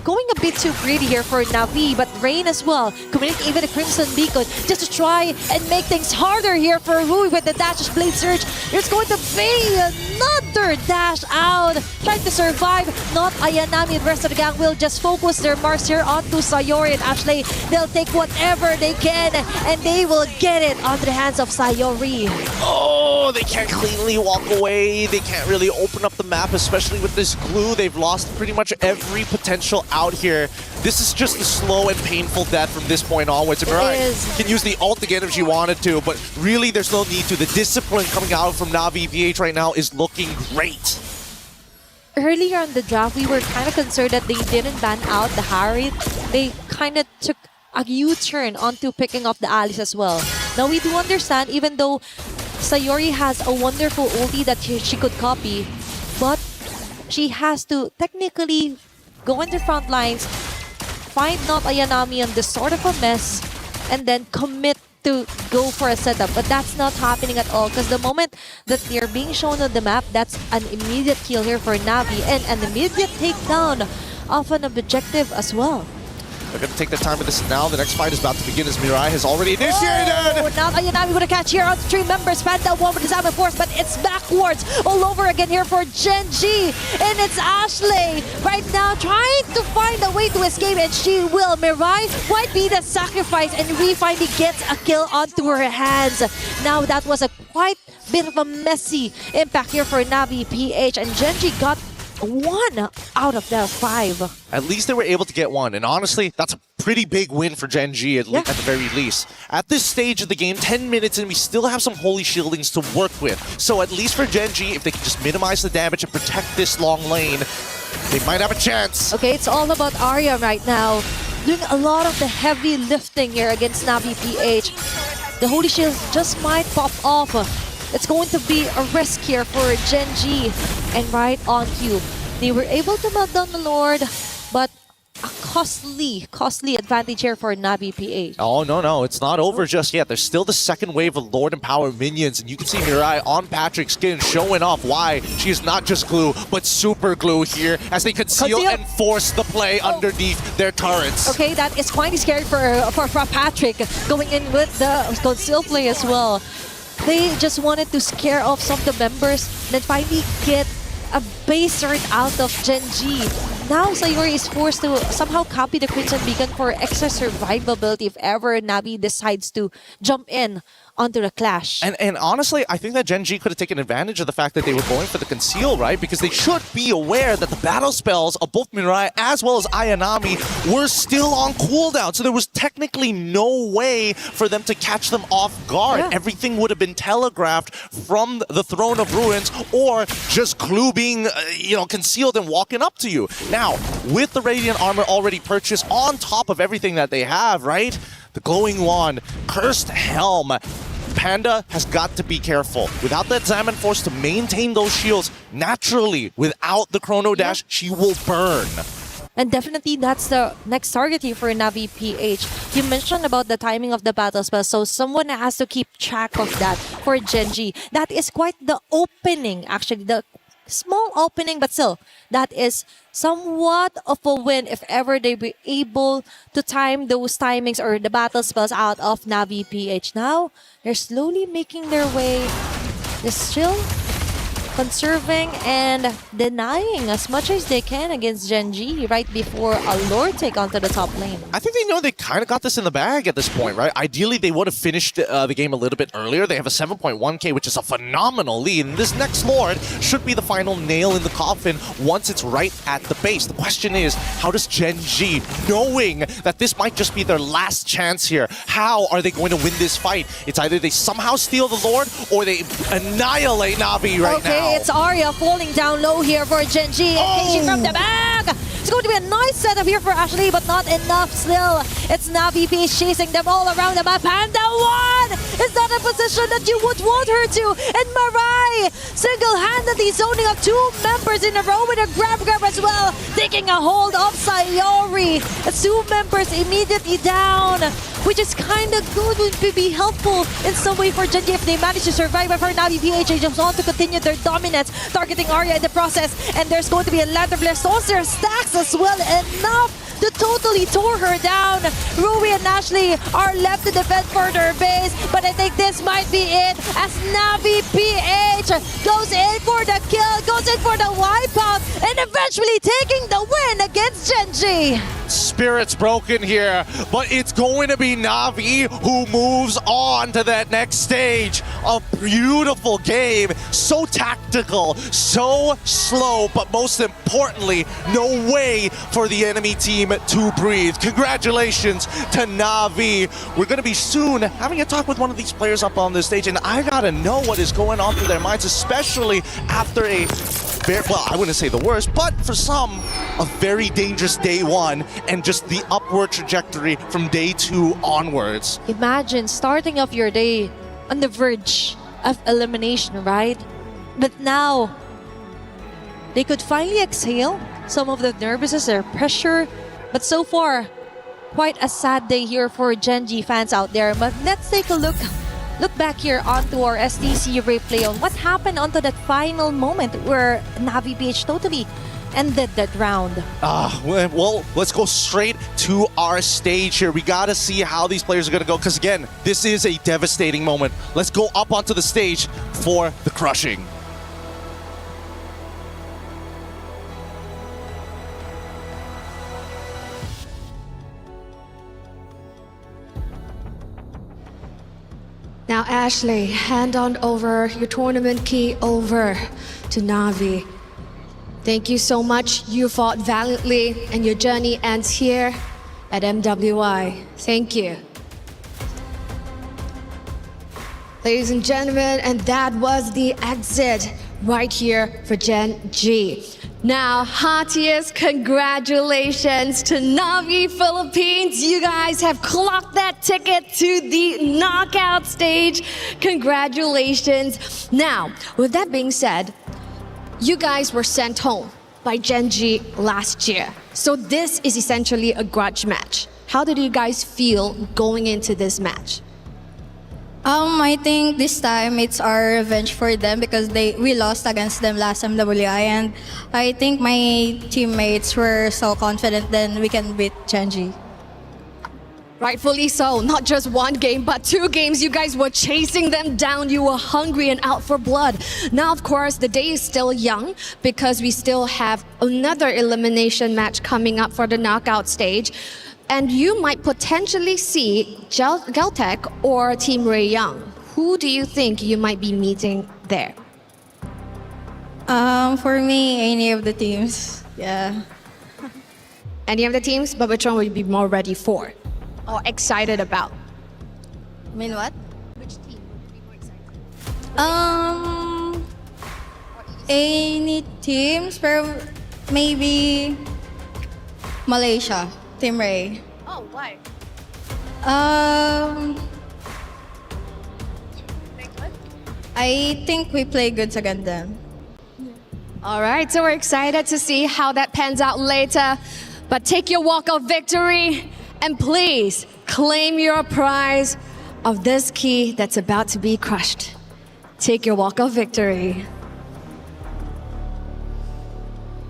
going a bit too greedy here for Navi, but Rain as well, committing even a Crimson Beacon just to try and make things harder here for Rui with the dash blade surge. There's going to be another dash out, trying to survive. Not Ayanami, the rest of the gang will just focus their marks here onto Sayori and Ashley. They'll take whatever they can and they will get it onto the hands of Sayori. Oh, they can't cleanly walk away. They can't really open up the map, especially with this glue. They've lost pretty much every potential out here. This is just a slow and painful death from this point onwards. And Mirai can use the ult again if she wanted to, but really there's no need to. The discipline coming out from Navi PH right now is looking great. Earlier in the draft, we were kind of concerned that they didn't ban out the Harriet. They kind of took a U-turn onto picking up the Alice as well. Now we do understand, even though Sayori has a wonderful ulti that she could copy, but she has to technically go in the front lines, find not Ayanami on this sort of a mess, and then commit to go for a setup. But that's not happening at all, because the moment that they're being shown on the map, that's an immediate kill here for Navi and an immediate takedown of an objective as well. They're going to take their time with this now. The next fight is about to begin as Mirai has already initiated. Oh, now Ayanami with a catch here on 3 members. Panda 1 with his Diamond Force, but it's backwards all over again here for Gen G. And it's Ashley right now trying to find a way to escape, and she will. Mirai might be the sacrifice, and Rui finally gets a kill onto her hands. Now that was a quite bit of a messy impact here for Navi PH, and Gen G got 1 out of the 5. At least they were able to get 1, and honestly, that's a pretty big win for Gen G at the very least. At this stage of the game, 10 minutes and we still have some Holy Shieldings to work with. So at least for Gen G, if they can just minimize the damage and protect this long lane, they might have a chance. Okay, it's all about Arya right now, doing a lot of the heavy lifting here against Navi PH. The Holy Shield just might pop off. It's going to be a risk here for Gen G. And right on cue, they were able to melt down the Lord, but a costly advantage here for Navi PH. Oh, no, it's not over just yet. There's still the second wave of Lord and Power minions, and you can see Mirai on Patrick's skin showing off why she is not just glue, but super glue here as they conceal and force the play underneath their turrets. Okay, that is quite scary for Patrick going in with the conceal play as well. They just wanted to scare off some of the members, then finally get a base turret out of Gen G. Now Sayori is forced to somehow copy the Crimson Beacon for extra survivability if ever Navi decides to jump in onto the clash. And honestly, I think that Gen G could have taken advantage of the fact that they were going for the conceal, right? Because they should be aware that the battle spells of both Mirai as well as Ayanami were still on cooldown. So there was technically no way for them to catch them off guard. Yeah. Everything would have been telegraphed from the Throne of Ruins, or just Clue being, concealed and walking up to you. Now, with the Radiant Armor already purchased on top of everything that they have, right? The Glowing Wand, Cursed Helm, Panda has got to be careful. Without that Diamond Force to maintain those shields, naturally, without the Chrono Dash, she will burn. And definitely that's the next target here for Navi PH. You mentioned about the timing of the battle spell, so someone has to keep track of that for Gen G. That is quite the opening, actually. The small opening, but still, that is somewhat of a win if ever they be able to time those timings or the battle spells out of Navi PH. Now, they're slowly making their way. They're still conserving and denying as much as they can against Gen G right before a Lord take onto the top lane. I think they know they kind of got this in the bag at this point, right? Ideally, they would have finished the game a little bit earlier. They have a 7.1k, which is a phenomenal lead. And this next Lord should be the final nail in the coffin once it's right at the base. The question is, how does Gen G, knowing that this might just be their last chance here, how are they going to win this fight? It's either they somehow steal the Lord or they annihilate Navi right now. It's Arya falling down low here for Gen G. Engaging from the back. It's going to be a nice setup here for Ashley, but not enough still. It's Navi PH chasing them all around the map. Panda 1 is not a position that you would want her to. And Mirai single-handedly zoning up 2 members in a row with a grab as well. Taking a hold of Sayori. It's 2 members immediately down. which is kind of good, would be helpful in some way for Gen G if they manage to survive. But for Navi, PH jumps on to continue their dominance, targeting Arya in the process, and there's going to be a lot of blast. Their stacks as well, enough to totally tore her down. Rui and Ashley are left to defend for their base, but I think this might be it as Navi PH goes in for the kill, goes in for the wipeout, and eventually taking the win against Gen G. Spirit's broken here, but it's going to be Navi who moves on to that next stage. A beautiful game, so tactical, so slow, but most importantly, no way for the enemy team to breathe. Congratulations to Navi. We're going to be soon having a talk with one of these players up on the stage, and I gotta know what is going on through their minds, especially after a well, I wouldn't say the worst, but for some, a very dangerous day one, and just the upward trajectory from day two onwards. Imagine starting off your day on the verge of elimination, right? But now, they could finally exhale some of the nervousness or pressure. But so far, quite a sad day here for Gen G fans out there. But let's take a look back here onto our STC replay on what happened onto that final moment where Navi PH totally ended that round. Well, let's go straight to our stage here. We gotta see how these players are gonna go, because again, this is a devastating moment. Let's go up onto the stage for the crushing. Now, Ashley, hand on over your tournament key over to Navi. Thank you so much. You fought valiantly, and your journey ends here at MWI. Thank you. Ladies and gentlemen, and that was the exit right here for Gen G. Now, heartiest congratulations to Navi Philippines. You guys have clocked that ticket to the knockout stage. Congratulations. Now, with that being said, you guys were sent home by Gen G last year. So this is essentially a grudge match. How did you guys feel going into this match? I think this time it's our revenge for them because we lost against them last MWI, and I think my teammates were so confident then we can beat Gen G. Rightfully so. Not just one game, but 2 games. You guys were chasing them down. You were hungry and out for blood. Now, of course, the day is still young because we still have another elimination match coming up for the knockout stage. And you might potentially see Geltec or Team Ray Young. Who do you think you might be meeting there? For me, any of the teams. Yeah. Any of the teams? But which one would you be more ready for? Or excited about? I mean what? Which team would you be more excited? Any teams, pero maybe Malaysia. Team Ray. Oh, why? I think we play good against them. All right, so we're excited to see how that pans out later. But take your walk of victory and please claim your prize of this key that's about to be crushed. Take your walk of victory.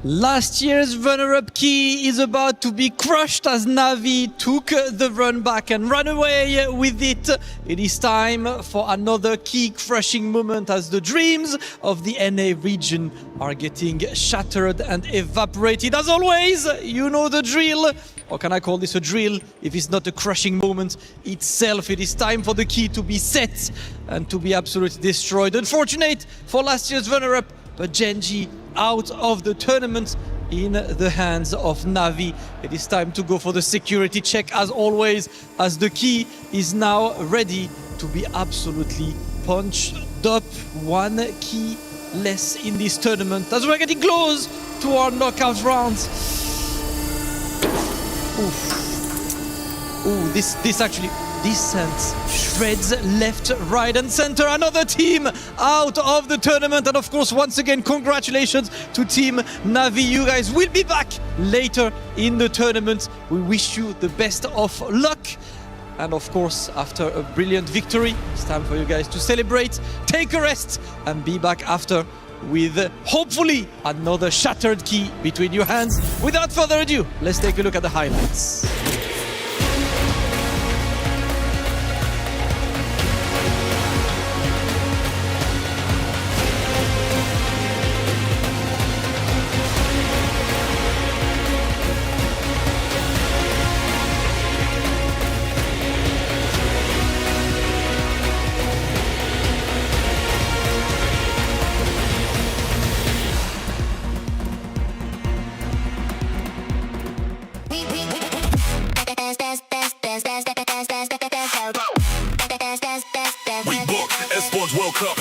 Last year's runner-up key is about to be crushed as Navi took the run back and ran away with it. It is time for another key crushing moment as the dreams of the NA region are getting shattered and evaporated. As always, you know the drill. Or can I call this a drill if it's not a crushing moment itself? It is time for the key to be set and to be absolutely destroyed. Unfortunate for last year's runner-up, but Gen G out of the tournament in the hands of Navi. It is time to go for the security check as always, as the key is now ready to be absolutely punched up. 1 key less in this tournament as we're getting close to our knockout rounds. Ooh, this actually sends shreds left, right and center. Another team out of the tournament, and of course once again congratulations to Team Navi. You guys will be back later in the tournament. We wish you the best of luck. And of course, after a brilliant victory, it's time for you guys to celebrate, take a rest, and be back after with hopefully another shattered key between your hands. Without further ado, let's take a look at the highlights. Expo's World Cup.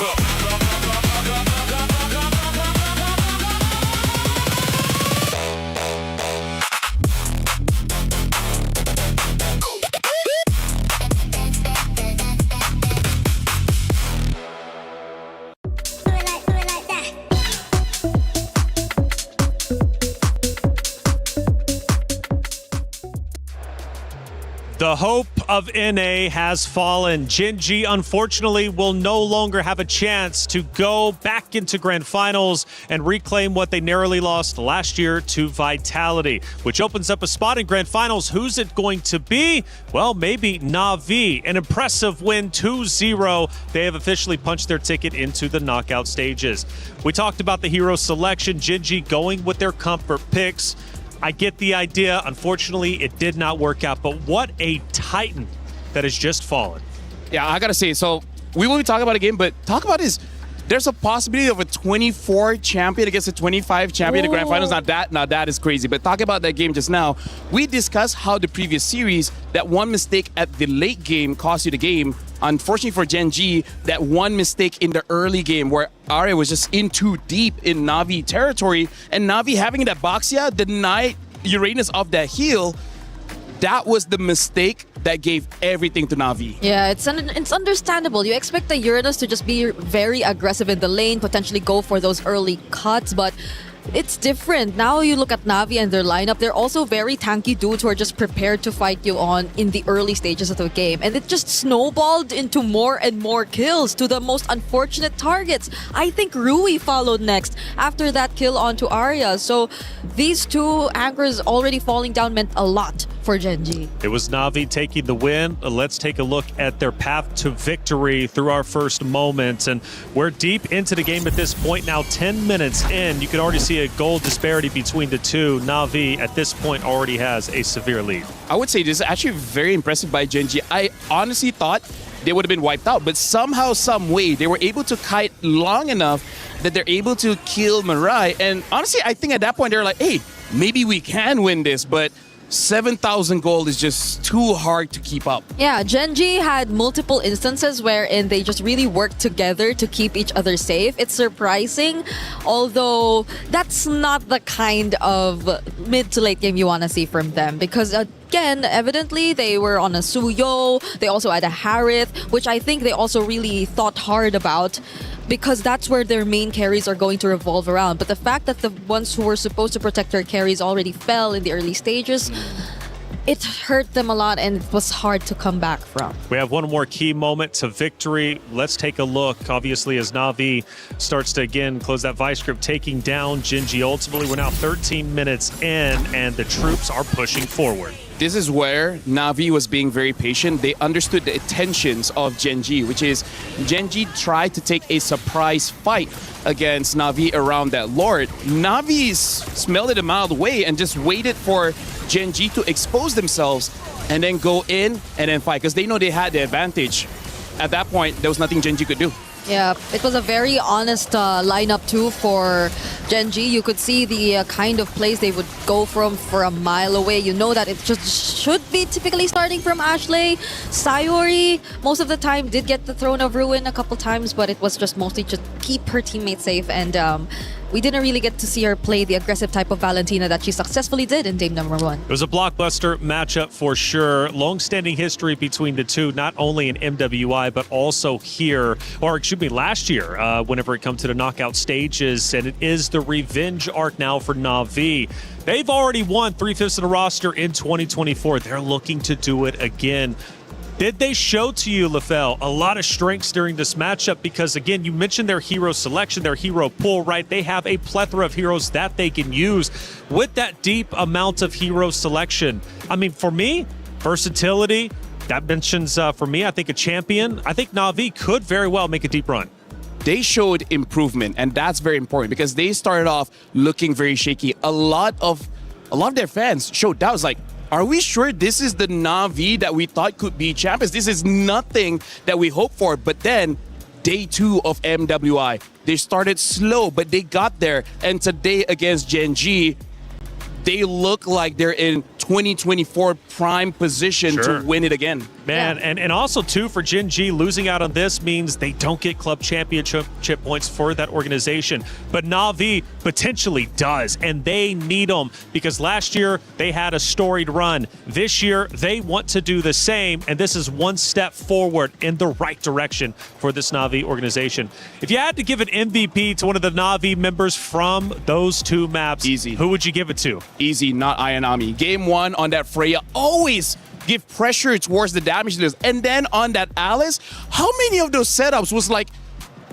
The hope of NA has fallen. Gen G, unfortunately, will no longer have a chance to go back into grand finals and reclaim what they narrowly lost last year to Vitality, which opens up a spot in grand finals. Who's it going to be? Well, maybe Na'Vi. An impressive win, 2-0. They have officially punched their ticket into the knockout stages. We talked about the hero selection. Gen G going with their comfort picks. I get the idea. Unfortunately, it did not work out, but what a titan that has just fallen. Yeah, I gotta say, so we will be talking about a game, but talk about is there's a possibility of a 24 champion against a 25 champion in grand finals. Now that is crazy. But talking about that game just now, we discussed how the previous series, that one mistake at the late game cost you the game. Unfortunately for Gen G, that one mistake in the early game where Arya was just in too deep in Na'Vi territory, and Na'Vi having that Boxia denied Uranus of that heal. That was the mistake that gave everything to Na'Vi. Yeah, it's understandable. You expect the Uranus to just be very aggressive in the lane, potentially go for those early cuts, but it's different. Now you look at Na'Vi and their lineup, they're also very tanky dudes who are just prepared to fight you on in the early stages of the game. And it just snowballed into more and more kills to the most unfortunate targets. I think Rui followed next after that kill onto Arya. So these two anchors already falling down meant a lot for Gen G. It was Na'Vi taking the win. Let's take a look at their path to victory through our first moments. And we're deep into the game at this point now, 10 minutes in. You can already see a goal disparity between the two. Na'Vi at this point already has a severe lead. I would say this is actually very impressive by Gen G. I honestly thought they would have been wiped out, but somehow, some way, they were able to kite long enough that they're able to kill Mirai. And honestly, I think at that point, they're like, hey, maybe we can win this, but 7,000 gold is just too hard to keep up. Yeah, Gen G had multiple instances wherein they just really worked together to keep each other safe. It's surprising, although that's not the kind of mid to late game you want to see from them, because again, evidently they were on a Suyo, they also had a Harith, which I think they also really thought hard about, because that's where their main carries are going to revolve around. But the fact that the ones who were supposed to protect their carries already fell in the early stages, it hurt them a lot and it was hard to come back from. We have one more key moment to victory. Let's take a look, obviously, as Na'Vi starts to again close that vice grip, taking down Gen G. Ultimately, we're now 13 minutes in and the troops are pushing forward. This is where Na'Vi was being very patient. They understood the intentions of Gen G, which is Gen G tried to take a surprise fight against Na'Vi around that Lord. Na'Vi smelled it a mile away and just waited for Gen G to expose themselves and then go in and then fight, because they know they had the advantage. At that point, there was nothing Gen G could do. Yeah, it was a very honest lineup too for Gen G. You could see the kind of plays they would go from for a mile away. You know that it just should be typically starting from Ashley. Sayori, most of the time, did get the Throne of Ruin a couple times, but it was just mostly just keep her teammates safe. And we didn't really get to see her play the aggressive type of Valentina that she successfully did in Dame number 1. It was a blockbuster matchup for sure. Long-standing history between the two, not only in MWI, but also here, or excuse me, last year, whenever it comes to the knockout stages. And it is the revenge arc now for Na'Vi. They've already won 3/5 of the roster in 2024. They're looking to do it again. Did they show to you, LaFell, a lot of strengths during this matchup? Because, again, you mentioned their hero selection, their hero pool, right? They have a plethora of heroes that they can use. With that deep amount of hero selection, I mean, for me, versatility, that mentions, for me, I think a champion. I think Na'Vi could very well make a deep run. They showed improvement, and that's very important because they started off looking very shaky. A lot of their fans showed doubts, like, are we sure this is the Na'Vi that we thought could be champions? This is nothing that we hoped for. But then, day 2 of MWI, they started slow, but they got there. And today against Gen G, they look like they're in 2024 prime position to win it again. Man, and also, too, for Gen G, losing out on this means they don't get club championship points for that organization. But Na'Vi potentially does, and they need them because last year they had a storied run. This year, they want to do the same, and this is one step forward in the right direction for this Na'Vi organization. If you had to give an MVP to one of the Na'Vi members from those 2 maps, easy. Who would you give it to? Easy, not Ayanami. Game 1 on that Freya, always give pressure towards the damage dealers. And then on that Alice, how many of those setups was like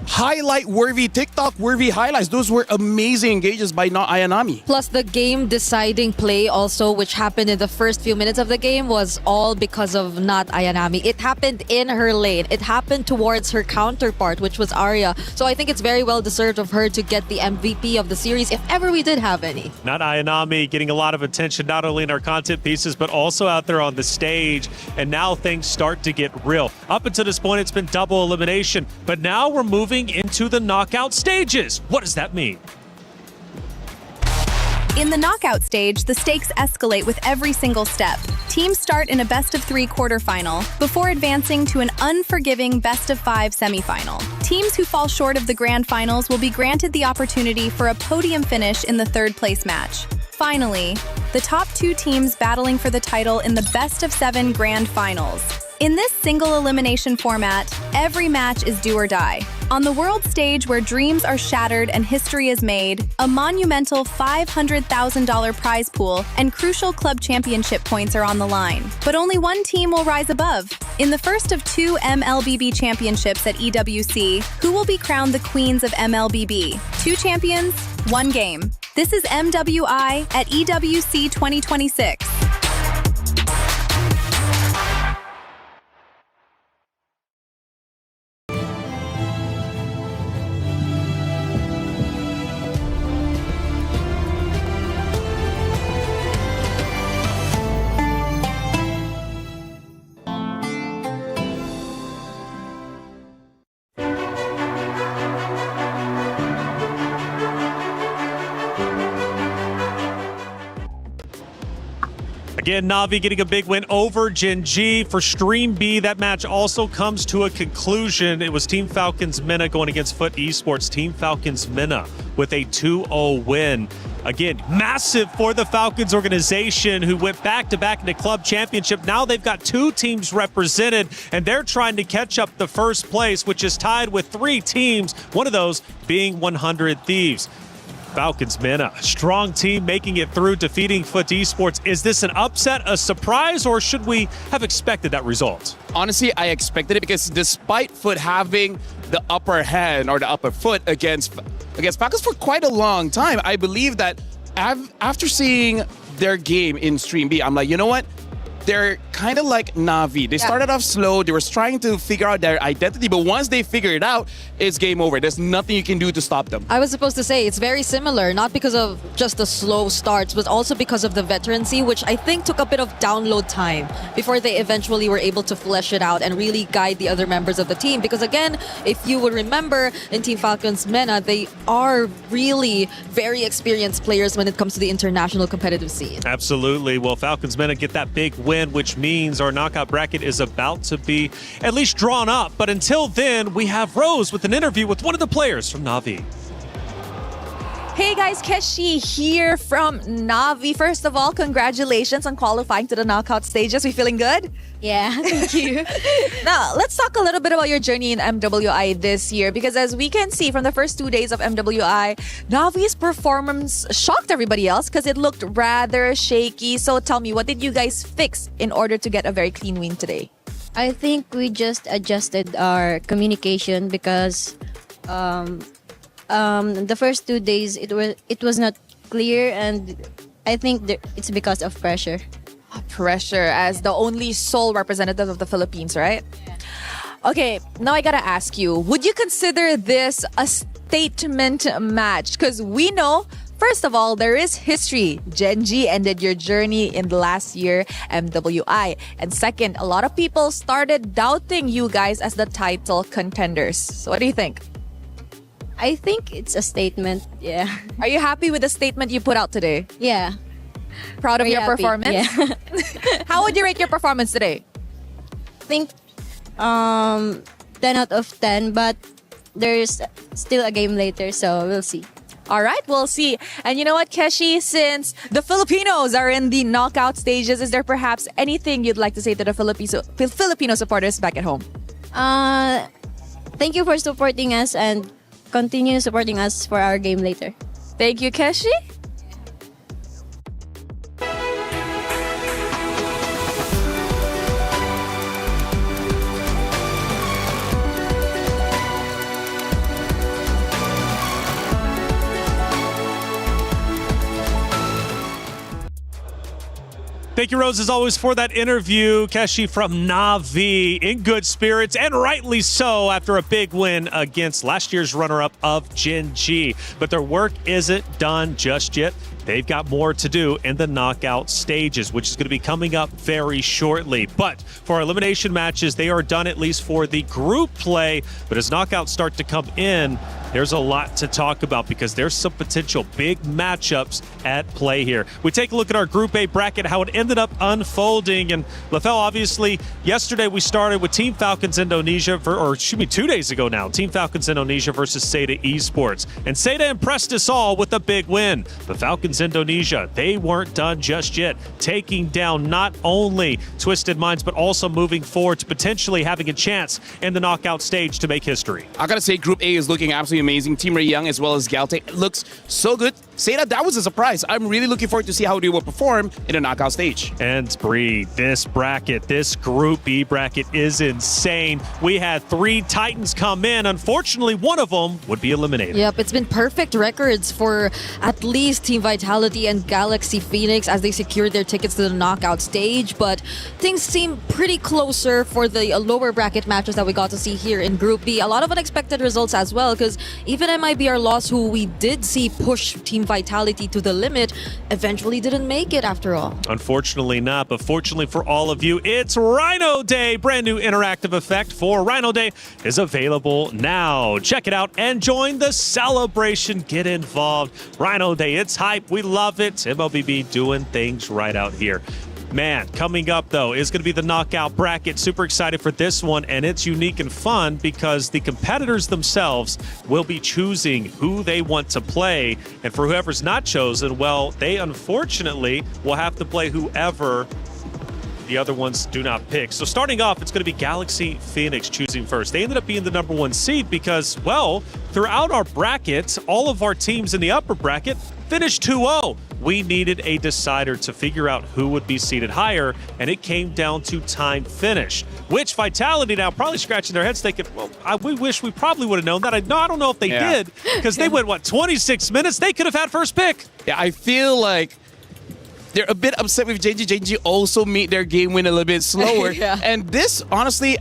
highlight-worthy, TikTok-worthy highlights? Those were amazing engages by not Ayanami. Plus the game-deciding play also, which happened in the first few minutes of the game, was all because of not Ayanami. It happened in her lane. It happened towards her counterpart, which was Arya. So I think it's very well-deserved of her to get the MVP of the series, if ever we did have any. Not Ayanami getting a lot of attention, not only in our content pieces, but also out there on the stage. And now things start to get real. Up until this point, it's been double elimination. But now we're moving into the knockout stages. What does that mean? In the knockout stage, the stakes escalate with every single step. Teams start in a best-of-3 quarterfinal before advancing to an unforgiving best-of-5 semifinal. Teams who fall short of the grand finals will be granted the opportunity for a podium finish in the third-place match. Finally, the top 2 teams battling for the title in the best-of-7 grand finals. In this single elimination format, every match is do or die. On the world stage where dreams are shattered and history is made, a monumental $500,000 prize pool and crucial club championship points are on the line. But only one team will rise above. In the first of 2 MLBB championships at EWC, who will be crowned the queens of MLBB? 2 champions, 1 game. This is MWI at EWC26. Again, Na'Vi getting a big win over Gen G. For Stream B, that match also comes to a conclusion. It was Team Falcons Mena going against Foot Esports. Team Falcons Mena with a 2-0 win. Again, massive for the Falcons organization who went back-to-back in the club championship. Now they've got 2 teams represented, and they're trying to catch up the first place, which is tied with 3 teams, one of those being 100 Thieves. Falcons Mena, strong team making it through, defeating Foot Esports. Is this an upset, a surprise, or should we have expected that result? Honestly, I expected it because despite Foot having the upper hand or the upper foot against Falcons for quite a long time, I believe that after seeing their game in Stream B, I'm like, you know what? They're kind of like Na'Vi. They started off slow. They were trying to figure out their identity, but once they figure it out, it's game over. There's nothing you can do to stop them. I was supposed to say it's very similar, not because of just the slow starts, but also because of the veterancy, which I think took a bit of download time before they eventually were able to flesh it out and really guide the other members of the team. Because again, if you would remember, in Team Falcons Mena, they are really very experienced players when it comes to the international competitive scene. Absolutely. Well, Falcons Mena get that big win, which means our knockout bracket is about to be at least drawn up. But until then, we have Rose with an interview with one of the players from Na'Vi. Hey guys, Keshi here from Na'Vi. First of all, congratulations on qualifying to the knockout stages. We feeling good? Yeah, thank you. Now, let's talk a little bit about your journey in MWI this year, because as we can see from the first 2 days of MWI, Na'Vi's performance shocked everybody else because it looked rather shaky. So tell me, what did you guys fix in order to get a very clean win today? I think we just adjusted our communication because the first 2 days it was not clear, and I think it's because of pressure. Pressure as the only sole representative of the Philippines, right? Okay, now I gotta ask you, would you consider this a statement match? Because we know, first of all, there is history. Genji ended your journey in the last year, MWI. And second, a lot of people started doubting you guys as the title contenders. So what do you think? I think it's a statement, yeah. Are you happy with the statement you put out today? Yeah. Proud of Very your happy, performance? yeah. How would you rate your performance today? I think 10 out of 10, but there's still a game later, so we'll see. All right, we'll see. And you know what, Keshi, since the Filipinos are in the knockout stages, is there perhaps anything you'd like to say to the Filipino supporters back at home? Thank you for supporting us and continue supporting us for our game later. Thank you, Keshi. Thank you, Rose, as always, for that interview. Keshi from Na'Vi in good spirits, and rightly so, after a big win against last year's runner-up of Genji. But their work isn't done just yet. They've got more to do in the knockout stages, which is going to be coming up very shortly. But for our elimination matches, they are done at least for the group play. But as knockouts start to come in, there's a lot to talk about because there's some potential big matchups at play here. We take a look at our Group A bracket, how it ended up unfolding. And Lefel, obviously, yesterday we started with Team Falcons Indonesia, 2 days ago now, Team Falcons Indonesia versus Seda Esports. And Seda impressed us all with a big win. The Falcons Indonesia, they weren't done just yet, taking down not only Twisted Minds, but also moving forward to potentially having a chance in the knockout stage to make history. I gotta say, Group A is looking absolutely amazing. Team Ray Young as well as Galte looks so good. Seda, that was a surprise. I'm really looking forward to see how they will perform in a knockout stage. And Bree, this bracket, this Group B bracket is insane. We had 3 Titans come in. Unfortunately, one of them would be eliminated. Yep, it's been perfect records for at least Team Vitality and Galaxy Phoenix as they secured their tickets to the knockout stage. But things seem pretty closer for the lower bracket matches that we got to see here in Group B. A lot of unexpected results as well, because even MIBR Lost, who we did see push Team Vitality to the limit, eventually didn't make it after all. Unfortunately not, but fortunately for all of you, it's Rhino Day. Brand new interactive effect for Rhino Day is available now. Check it out and join the celebration. Get involved. Rhino Day, it's hype. We love it. MLBB doing things right out here. Man, coming up, though, is going to be the knockout bracket. Super excited for this one, and it's unique and fun because the competitors themselves will be choosing who they want to play. And for whoever's not chosen, well, they unfortunately will have to play whoever the other ones do not pick. So starting off, it's going to be Galaxy Phoenix choosing first. They ended up being the #1 seed because, well, throughout our bracket, all of our teams in the upper bracket finished 2-0. We needed a decider to figure out who would be seated higher, and it came down to time finish, which Vitality now probably scratching their heads thinking, well, we wish we probably would have known that. I don't know if they did, because they went, 26 minutes? They could have had first pick. Yeah, I feel like they're a bit upset with JG. JG also made their game win a little bit slower. Yeah. And this, honestly,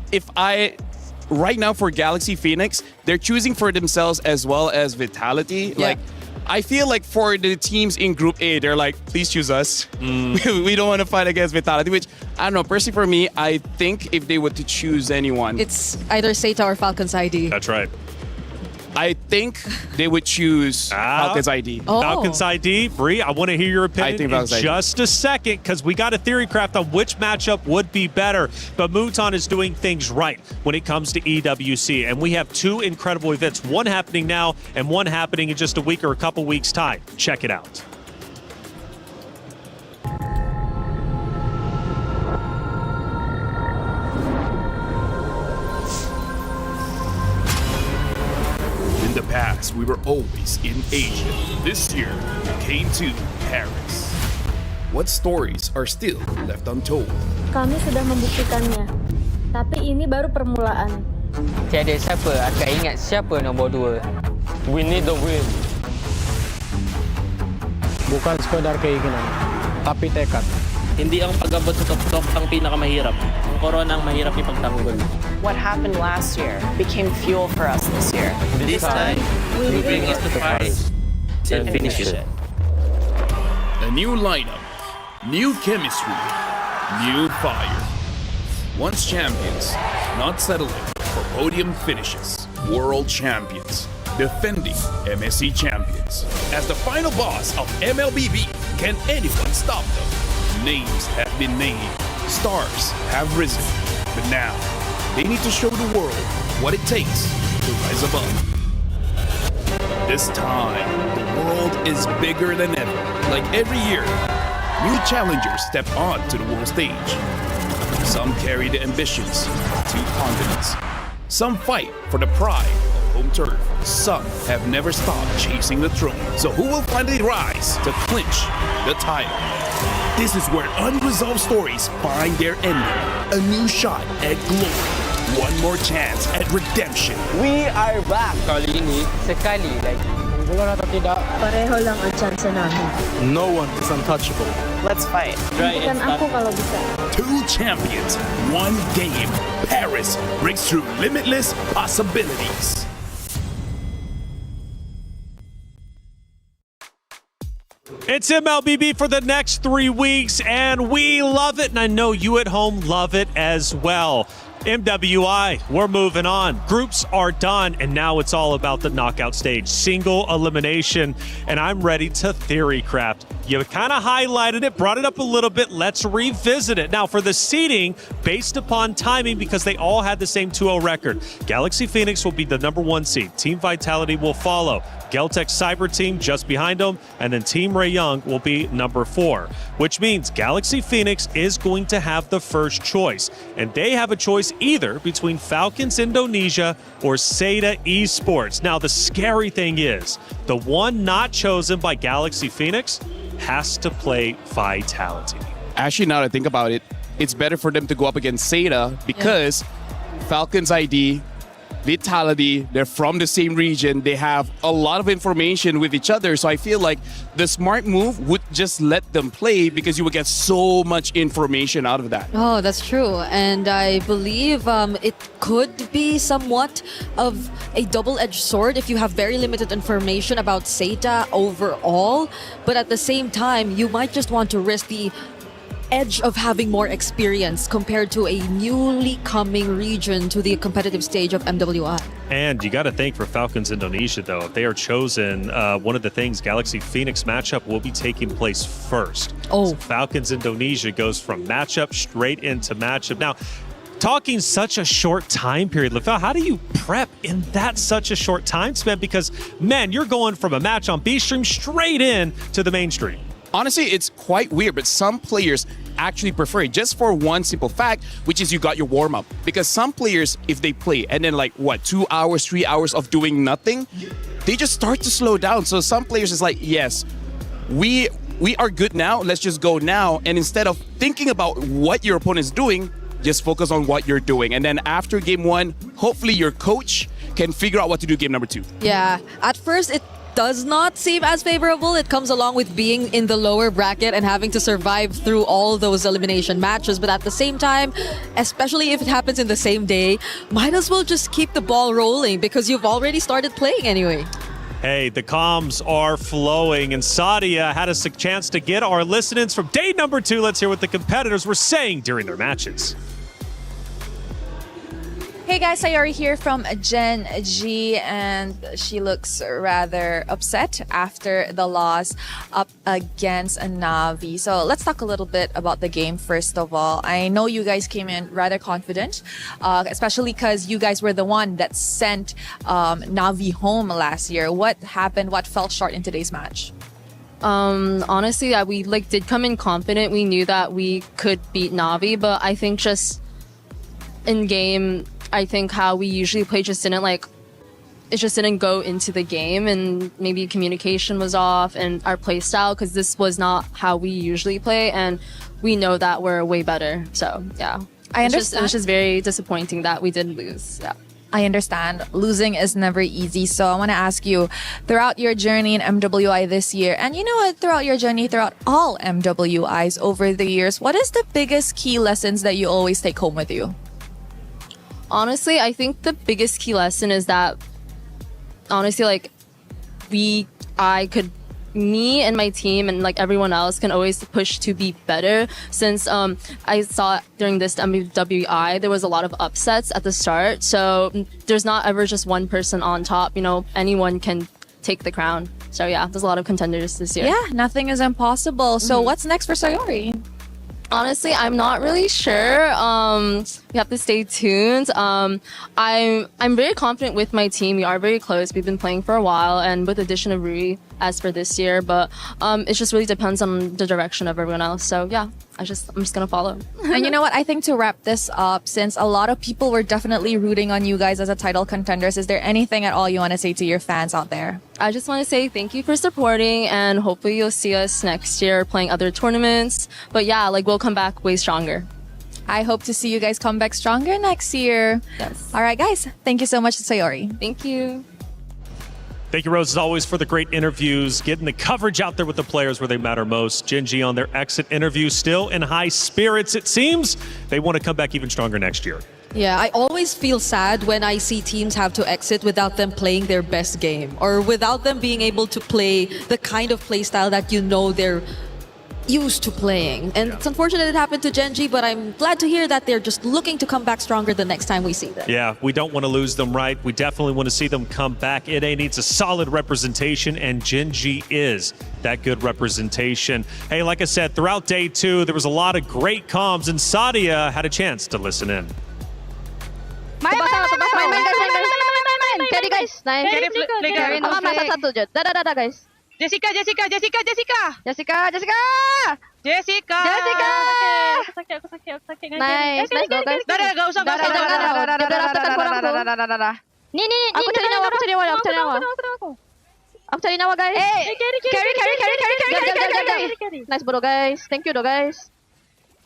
right now for Galaxy Phoenix, they're choosing for themselves as well as Vitality. Yeah. Like, I feel like for the teams in Group A, they're like, please choose us. We don't want to fight against Vitality, which, I don't know, personally for me, I think if they were to choose anyone, It's either Seta or Falcons ID. That's right. I think they would choose Falcons ID. Oh. Falcons ID, Bree, I want to hear your opinion I think in Falcons ID. just a second, because we got a theory craft on which matchup would be better. But Muton is doing things right when it comes to EWC, and we have 2 incredible events, one happening now and one happening in just a week or a couple weeks' time. Check it out. In the past, we were always in Asia. This year, we came to Paris. What stories are still left untold? Kami sudah membuktikannya. Tapi ini baru permulaan. Tiada siapa akan ingat siapa nombor 2. We need the win. Bukan sekadar keinginan, tapi tekad. Hindi ang pag-abot sa top ang pinakamahirap. Ang korona ang mahirap ipagtanggol. What happened last year became fuel for us this year. This time, we bring it to the prize and finish it. A new lineup, new chemistry, new fire. Once champions, not settling for podium finishes. World champions, defending MSC champions. As the final boss of MLBB, can anyone stop them? Names have been named, stars have risen, but now they need to show the world what it takes to rise above. This time, the world is bigger than ever. Like every year, new challengers step on to the world stage. Some carry the ambitions of 2 continents. Some fight for the pride of home turf. Some have never stopped chasing the throne. So who will finally rise to clinch the title? This is where unresolved stories find their ending. A new shot at glory. One more chance at redemption. We are back. Kali ini, sekali lagi. Bulan atau tidak, Pareho lang ang chance namin. no one is untouchable. Let's fight. Bukan ako kalau bisa. 2 champions, 1 game. Paris breaks through limitless possibilities. It's MLBB for the next 3 weeks, and we love it, and I know you at home love it as well. MWI, we're moving on. Groups are done, and now it's all about the knockout stage. Single elimination, and I'm ready to theory craft. You kind of highlighted it, brought it up a little bit. Let's revisit it. Now, for the seeding, based upon timing, because they all had the same 2-0 record, Galaxy Phoenix will be the #1 seed. Team Vitality will follow. Geltec Cyber Team just behind them, and then Team Ray Young will be number 4, which means Galaxy Phoenix is going to have the first choice, and they have a choice either between Falcons Indonesia or Seda Esports. Now, the scary thing is, the one not chosen by Galaxy Phoenix has to play Vitality. Actually, now that I think about it, it's better for them to go up against Seda because Falcons ID, Vitality, they're from the same region. They have a lot of information with each other. So I feel like the smart move would just let them play because you would get so much information out of that. Oh, that's true. And I believe it could be somewhat of a double-edged sword if you have very limited information about Seda overall. But at the same time, you might just want to risk the edge of having more experience compared to a newly coming region to the competitive stage of MWI. And you got to think for Falcons Indonesia, though, if they are chosen, one of the things, Galaxy Phoenix matchup will be taking place first. Oh. So Falcons Indonesia goes from matchup straight into matchup. Now, talking such a short time period, Lefel, how do you prep in that such a short time span? Because, man, you're going from a match on B stream straight in to the mainstream. Honestly, it's quite weird, but some players actually prefer it just for one simple fact, which is you got your warm-up. Because some players, if they play and then 2 hours, 3 hours of doing nothing, they just start to slow down. So some players is like, yes, we are good now, let's just go now. And instead of thinking about what your opponent is doing, just focus on what you're doing. And then after game 1, hopefully your coach can figure out what to do game number 2. Yeah, at first it does not seem as favorable. It comes along with being in the lower bracket and having to survive through all those elimination matches. But at the same time, especially if it happens in the same day, might as well just keep the ball rolling because you've already started playing anyway. Hey, the comms are flowing, and Sadia had a chance to get our listeners from day number 2. Let's hear what the competitors were saying during their matches. Hey guys, Sayori here from Gen G, and she looks rather upset after the loss up against Navi. So let's talk a little bit about the game first of all. I know you guys came in rather confident, especially because you guys were the one that sent Navi home last year. What happened? What fell short in today's match? Honestly, we did come in confident. We knew that we could beat Navi, but I think just in game, I think how we usually play just didn't go into the game, and maybe communication was off and our play style, because this was not how we usually play, and we know that we're way better. So yeah. I It was understand. just very disappointing that we did lose. Yeah. I understand. Losing is never easy. So I want to ask you, throughout your journey in MWI this year, and you know what, throughout your journey, throughout all MWIs over the years, what is the biggest key lessons that you always take home with you? Honestly, I think the biggest key lesson is that, honestly, like, me and my team and like everyone else can always push to be better, since I saw during this MWI there was a lot of upsets at the start, so there's not ever just one person on top. You know, anyone can take the crown. So yeah, there's a lot of contenders this year. Yeah, nothing is impossible. So what's next for Sayori? Honestly, I'm not really sure. We have to stay tuned. I'm very confident with my team. We are very close. We've been playing for a while, and with the addition of Rui as for this year, but it just really depends on the direction of everyone else. So yeah, I'm just gonna follow. And you know what? I think to wrap this up, since a lot of people were definitely rooting on you guys as a title contenders, is there anything at all you want to say to your fans out there? I just want to say thank you for supporting, and hopefully you'll see us next year playing other tournaments. But yeah, like, we'll come back way stronger. I hope to see you guys come back stronger next year. Yes. All right, guys. Thank you so much, Sayori. Thank you. Thank you, Rose, as always, for the great interviews, getting the coverage out there with the players where they matter most. Gen G on their exit interview, still in high spirits, it seems. They want to come back even stronger next year. Yeah, I always feel sad when I see teams have to exit without them playing their best game, or without them being able to play the kind of play style that you know they're used to playing. And it's unfortunate it happened to Gen G, but I'm glad to hear that they're just looking to come back stronger the next time we see them. Yeah, we don't want to lose them, right? We definitely want to see them come back. NA needs a solid representation, and Gen G is that good representation. Hey, like I said, throughout day 2, there was a lot of great comms, and Sadia had a chance to listen in. Main carry guys, nice. Carry no masa satu Jod. Dah guys. Jessica. Nice go guys. Dah enggak usah. Nih. Aku cari nyawa guys. Carry. Nice bro guys. Thank you do guys.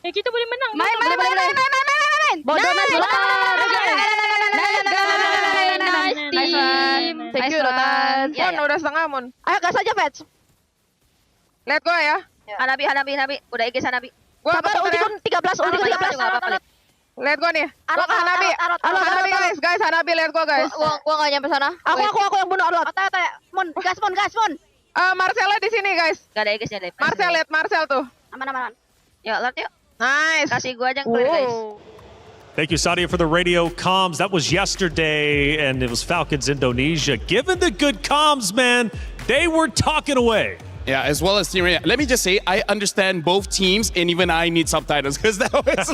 Kita boleh menang. Main. Bodoh mas. Nice team. Thank you Rotan. Udah setengah Mon. Ayo gas aja Vets. Lihat gue ya. Hanabi. Udah IG Hanabi. Sabar, ulti 13. Lihat gue nih. Gue ke Hanabi. Hanabi guys. Hanabi lihat gue guys. Gua enggak nyampe sana. Aku yang bunuh Arlot. Mon, gas Mon. Marcelnya di sini guys. Gak ada IG-nya deh. Marcel lihat Marcel tuh. Aman. Yuk, Lord yuk. Nice. Kasih gua aja yang clear guys. Thank you, Sadia, for the radio comms. That was yesterday, and it was Falcons Indonesia. Given the good comms, man, they were talking away. Yeah, as well as Team Reyna. Let me just say, I understand both teams, and even I need subtitles, because that was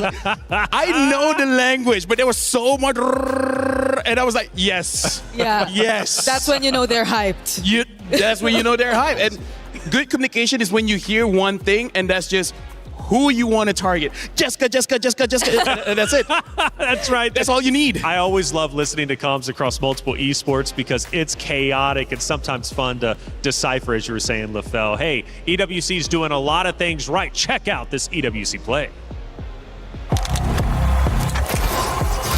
I know the language, but there was so much, and I was like, yes. Yeah. Yes. That's when you know they're hyped. That's when you know they're hyped. And good communication is when you hear one thing, and that's just who you want to target. Jessica. That's it. That's right. That's all you need. I always love listening to comms across multiple esports because it's chaotic and sometimes fun to decipher, as you were saying, LaFell. Hey, EWC's doing a lot of things right. Check out this EWC play.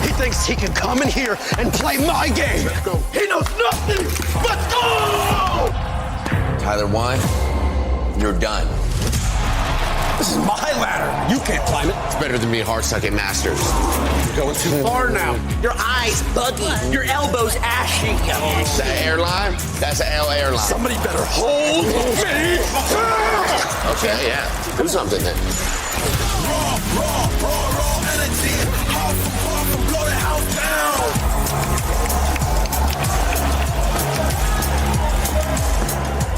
He thinks he can come in here and play my game. He knows nothing but go! Tyler Wine, you're done. This is my ladder. You can't climb it. It's better than being hard-sucking masters. You're going too far now. Your eyes buggy. Your elbows ashy. Is that airline? That's an L airline. Somebody better hold me. Okay, yeah. Do something then. Raw energy. House from blow the house down.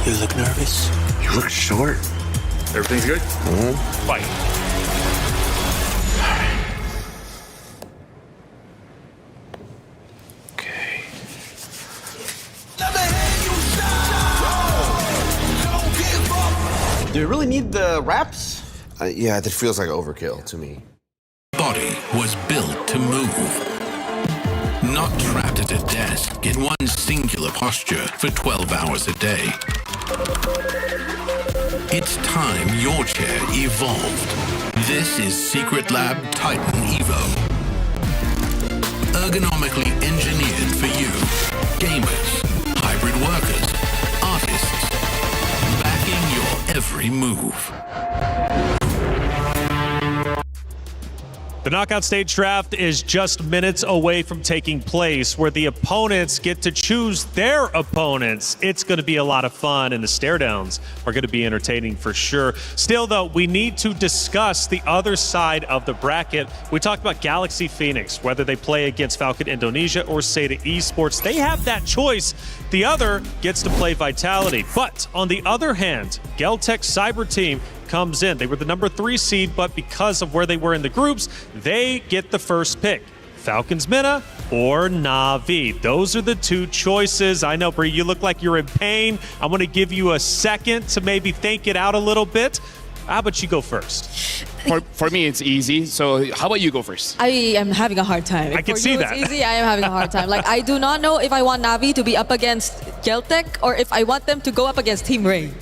You look nervous. You look short. Everything's good? Fight. Okay. Do you really need the wraps? Yeah, that feels like overkill to me. Body was built to move. Not trapped at a desk in one singular posture for 12 hours a day. It's time your chair evolved. This is Secret Lab Titan Evo. Ergonomically engineered for you. Gamers, hybrid workers, artists. Backing your every move. The knockout stage draft is just minutes away from taking place, where the opponents get to choose their opponents. It's going to be a lot of fun, and the stare downs are going to be entertaining for sure. Still, though, we need to discuss the other side of the bracket. We talked about Galaxy Phoenix, whether they play against Falcon Indonesia or Seda Esports. They have that choice. The other gets to play Vitality. But on the other hand, Geltec Cyber Team comes in. They were the number 3 seed, but because of where they were in the groups, they get the first pick. Falcons Mina or Na'Vi. Those are the two choices. I know, Bree, you look like you're in pain. I'm going to give you a second to maybe think it out a little bit. How about you go first? For me, it's easy. So how about you go first? I am having a hard time. I can For see you, that. It's easy. I am having a hard time. Like, I do not know if I want Na'Vi to be up against Geltec or if I want them to go up against Team Ray.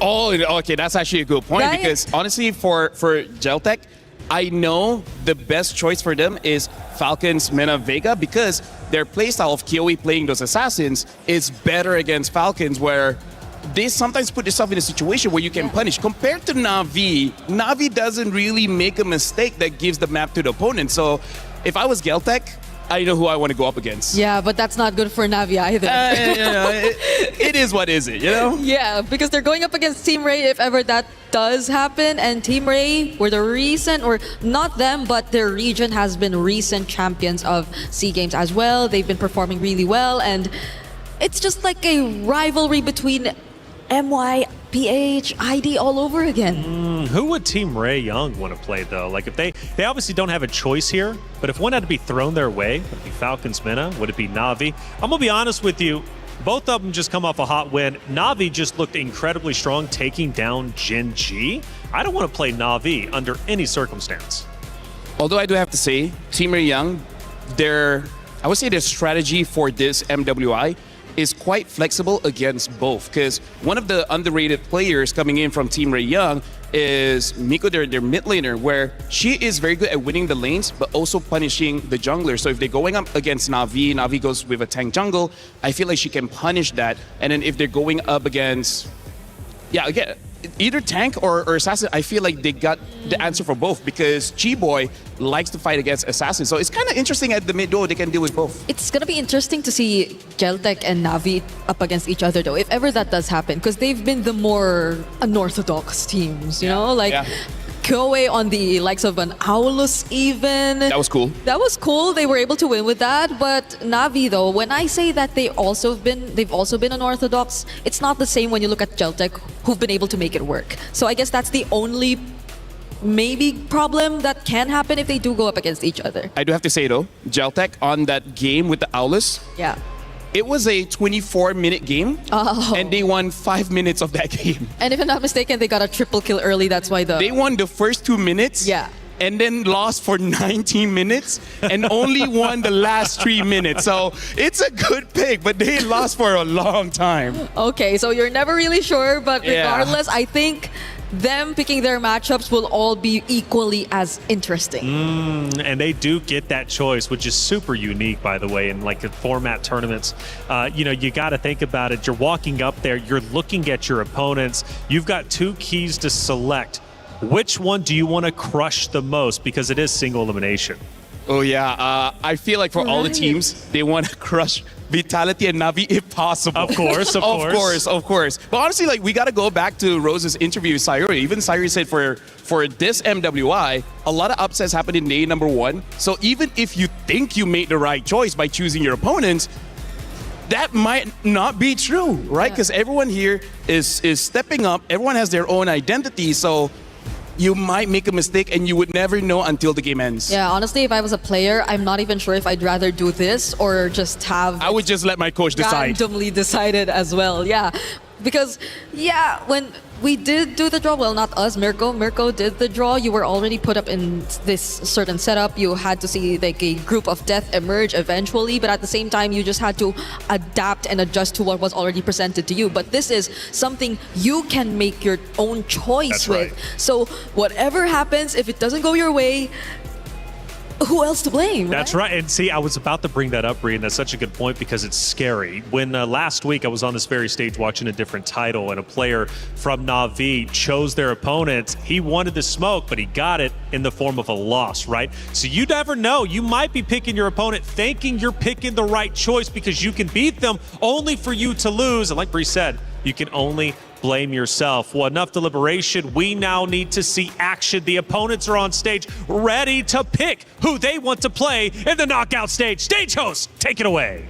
Oh, okay, that's actually a good point, Right? because honestly, for Geltec, I know the best choice for them is Falcons Mena Vega, because their playstyle of KOE playing those assassins is better against Falcons, where they sometimes put yourself in a situation where you can punish. Compared to Na'Vi, Na'Vi doesn't really make a mistake that gives the map to the opponent. So if I was Geltec, I know who I want to go up against. Yeah, but that's not good for Na'Vi either. It is what is it, you know? Yeah, because they're going up against Team Ray if ever that does happen. And Team Ray were the recent, or not them, but their region has been recent champions of SEA Games as well. They've been performing really well. And it's just like a rivalry between MY, PH, ID all over again. Who would Team Ray Young want to play, though? Like, if they obviously don't have a choice here, but if one had to be thrown their way, would it be Falcons Mina? Would it be Na'Vi? I'm going to be honest with you. Both of them just come off a hot win. Na'Vi just looked incredibly strong, taking down Gen G. I don't want to play Na'Vi under any circumstance. Although I do have to say, Team Ray Young, I would say their strategy for this MWI is quite flexible against both, because one of the underrated players coming in from Team Ray Young is Miko, their mid laner, where she is very good at winning the lanes, but also punishing the jungler. So if they're going up against Na'Vi, Na'Vi goes with a tank jungle, I feel like she can punish that. And then if they're going up against, again, either tank or assassin, I feel like they got the answer for both, because G-Boy likes to fight against assassins. So it's kind of interesting at the mid duo, they can deal with both. It's going to be interesting to see Geltec and Na'Vi up against each other, though, if ever that does happen, because they've been the more unorthodox teams, you know? Like, Kyoe on the likes of an Aulus even. That was cool. That was cool. They were able to win with that. But Na'Vi, though, when I say that they've also been unorthodox, it's not the same when you look at Geltec, who've been able to make it work. So I guess that's the only maybe problem that can happen if they do go up against each other. I do have to say, though, Geltec on that game with the Aulus, yeah, it was a 24-minute game, and they won 5 minutes of that game. And if I'm not mistaken, they got a triple kill early. That's why they won the first 2 minutes. Yeah. And then lost for 19 minutes and only won the last 3 minutes. So it's a good pick, but they lost for a long time. Okay, so you're never really sure, but regardless, I think them picking their matchups will all be equally as interesting. And they do get that choice, which is super unique, by the way, in like the format tournaments. You got to think about it. You're walking up there, you're looking at your opponents. You've got 2 keys to select. Which one do you want to crush the most? Because it is single elimination. Oh, yeah. I feel like for all the teams, they want to crush Vitality and Na'Vi if possible. Of course. Of course. But honestly, like, we got to go back to Rose's interview with Sayuri. Even Sayuri said for this MWI, a lot of upsets happened in day number 1. So even if you think you made the right choice by choosing your opponents, that might not be true, right? Because everyone here is stepping up. Everyone has their own identity. So you might make a mistake and you would never know until the game ends. Yeah, honestly, if I was a player, I'm not even sure if I'd rather do this or just have... I would just let my coach decide. Randomly decided as well, yeah. Because, when we did do the draw. Well, not us, Mirko. Mirko did the draw. You were already put up in this certain setup. You had to see like a group of death emerge eventually, but at the same time, you just had to adapt and adjust to what was already presented to you. But this is something you can make your own choice with. So whatever happens, if it doesn't go your way, who else to blame? That's right. And see, I was about to bring that up, Bree, and that's such a good point because it's scary. When last week I was on this very stage watching a different title and a player from Na'Vi chose their opponent, he wanted the smoke, but he got it in the form of a loss, right? So you never know. You might be picking your opponent thinking you're picking the right choice because you can beat them only for you to lose. And like Bree said, you can only blame yourself. Well, enough deliberation. We now need to see action. The opponents are on stage ready to pick who they want to play in the knockout stage. Stage host, take it away.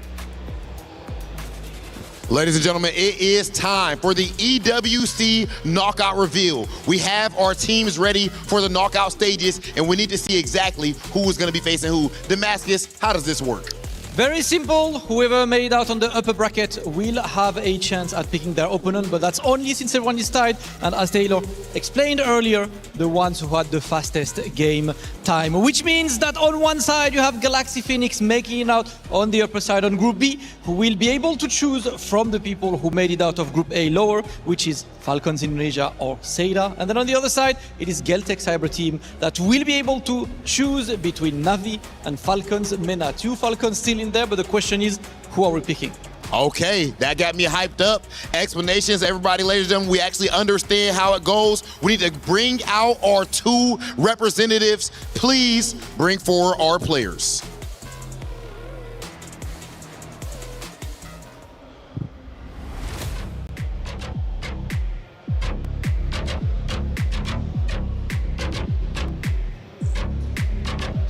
Ladies and gentlemen, it is time for the EWC knockout reveal. We have our teams ready for the knockout stages, and we need to see exactly who is going to be facing who. Damascus, how does this work? Very simple. Whoever made it out on the upper bracket will have a chance at picking their opponent, but that's only since everyone is tied. And as Taylor explained earlier, the ones who had the fastest game time. Which means that on one side you have Galaxy Phoenix making it out on the upper side on Group B, who will be able to choose from the people who made it out of Group A lower, which is Falcons Indonesia or Seda. And then on the other side, it is Geltec Cyber Team that will be able to choose between Na'Vi and Falcons MENA. 2 Falcons still in there, but the question is, who are we picking? Okay, that got me hyped up. Explanations, everybody, ladies and gentlemen, we actually understand how it goes. We need to bring out our 2 representatives. Please bring forward our players.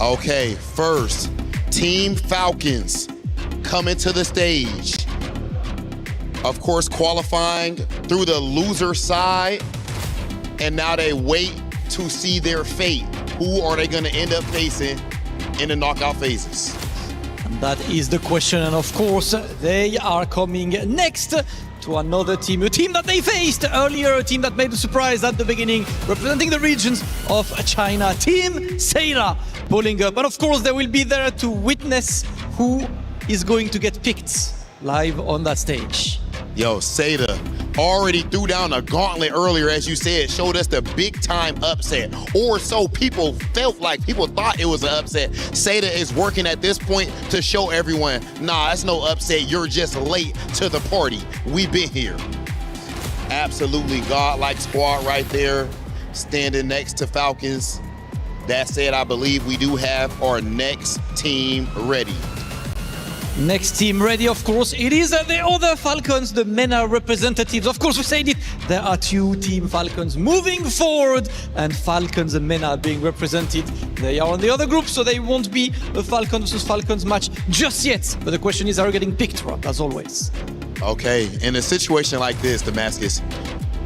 Okay, first, Team Falcons coming to the stage. Of course, qualifying through the loser side, and now they wait to see their fate. Who are they going to end up facing in the knockout phases? And that is the question, and of course, they are coming next to another team, a team that they faced earlier, a team that made a surprise at the beginning, representing the regions of China, Team Seda pulling up. And of course, they will be there to witness who is going to get picked live on that stage. Yo, Seda already threw down a gauntlet earlier, as you said, showed us the big time upset. Or so people felt like, people thought it was an upset. Seda is working at this point to show everyone, nah, that's no upset, you're just late to the party. We've been here. Absolutely godlike squad right there, standing next to Falcons. That said, I believe we do have our next team ready. Next team ready, of course, it is the other Falcons, the MENA representatives. Of course, we said it, there are 2 Team Falcons moving forward, and Falcons and MENA being represented. They are on the other group, so they won't be a Falcons versus Falcons match just yet. But the question is, are we getting picked, Rob, as always? Okay, in a situation like this, Damascus,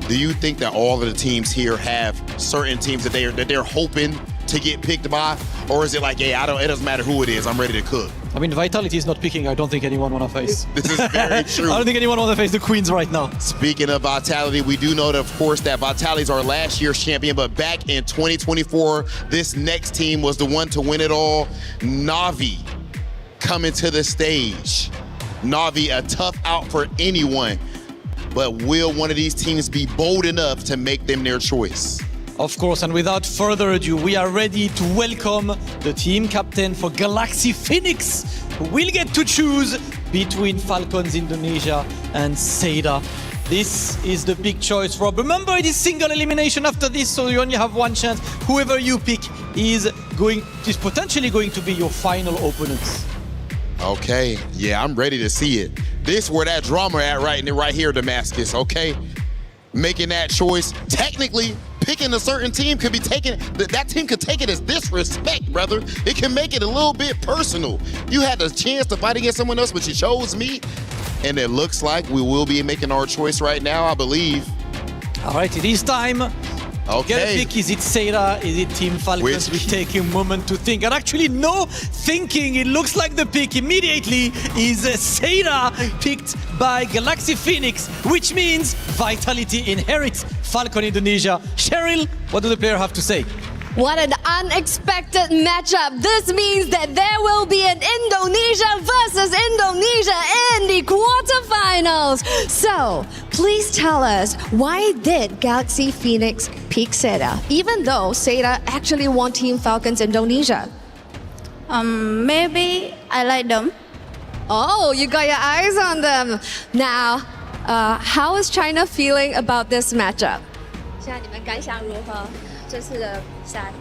do you think that all of the teams here have certain teams that they're hoping to get picked by? Or is it like, hey, it doesn't matter who it is, I'm ready to cook? I mean, Vitality is not picking. I don't think anyone want to face. This is very true. I don't think anyone want to face the Queens right now. Speaking of Vitality, we do know, that, of course, that Vitality is our last year's champion, but back in 2024, this next team was the one to win it all. Na'Vi coming to the stage. Na'Vi, a tough out for anyone, but will one of these teams be bold enough to make them their choice? Of course, and without further ado, we are ready to welcome the team captain for Galaxy Phoenix, who will get to choose between Falcons Indonesia and Seda. This is the big choice, Rob. Remember, it is single elimination after this, so you only have one chance. Whoever you pick is potentially going to be your final opponent. Okay, yeah, I'm ready to see it. This where that drama at right here, Damascus, okay? Making that choice, technically, picking a certain team could be taken, that team could take it as disrespect, brother. It can make it a little bit personal. You had the chance to fight against someone else, but you chose me. And it looks like we will be making our choice right now, I believe. All right, it is time Okay. Get a pick. Is it Seda? Is it Team Falcons? We take a moment to think. And actually, no thinking. It looks like the pick immediately is Seda, picked by Galaxy Phoenix, which means Vitality inherits Falcon Indonesia. Cheryl, what do the players have to say? What an unexpected matchup. This means that there will be an Indonesia versus Indonesia in the quarterfinals. So, please tell us, why did Galaxy Phoenix pick Seda, even though Seda actually won Team Falcons Indonesia? Maybe I like them. Oh, you got your eyes on them. Now, how is China feeling about this matchup? 现在你们感想如何？这次的比赛？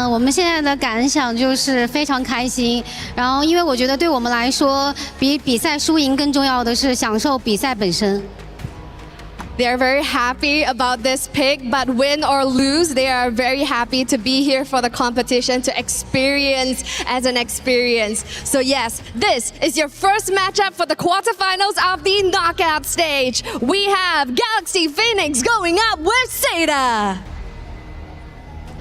我们现在的感想就是非常开心。然后，因为我觉得对我们来说，比比赛输赢更重要的是享受比赛本身。 They're very happy about this pick, but win or lose, they are very happy to be here for the competition, to experience as an experience. So yes, this is your first matchup for the quarterfinals of the knockout stage. We have Galaxy Phoenix going up with Seda.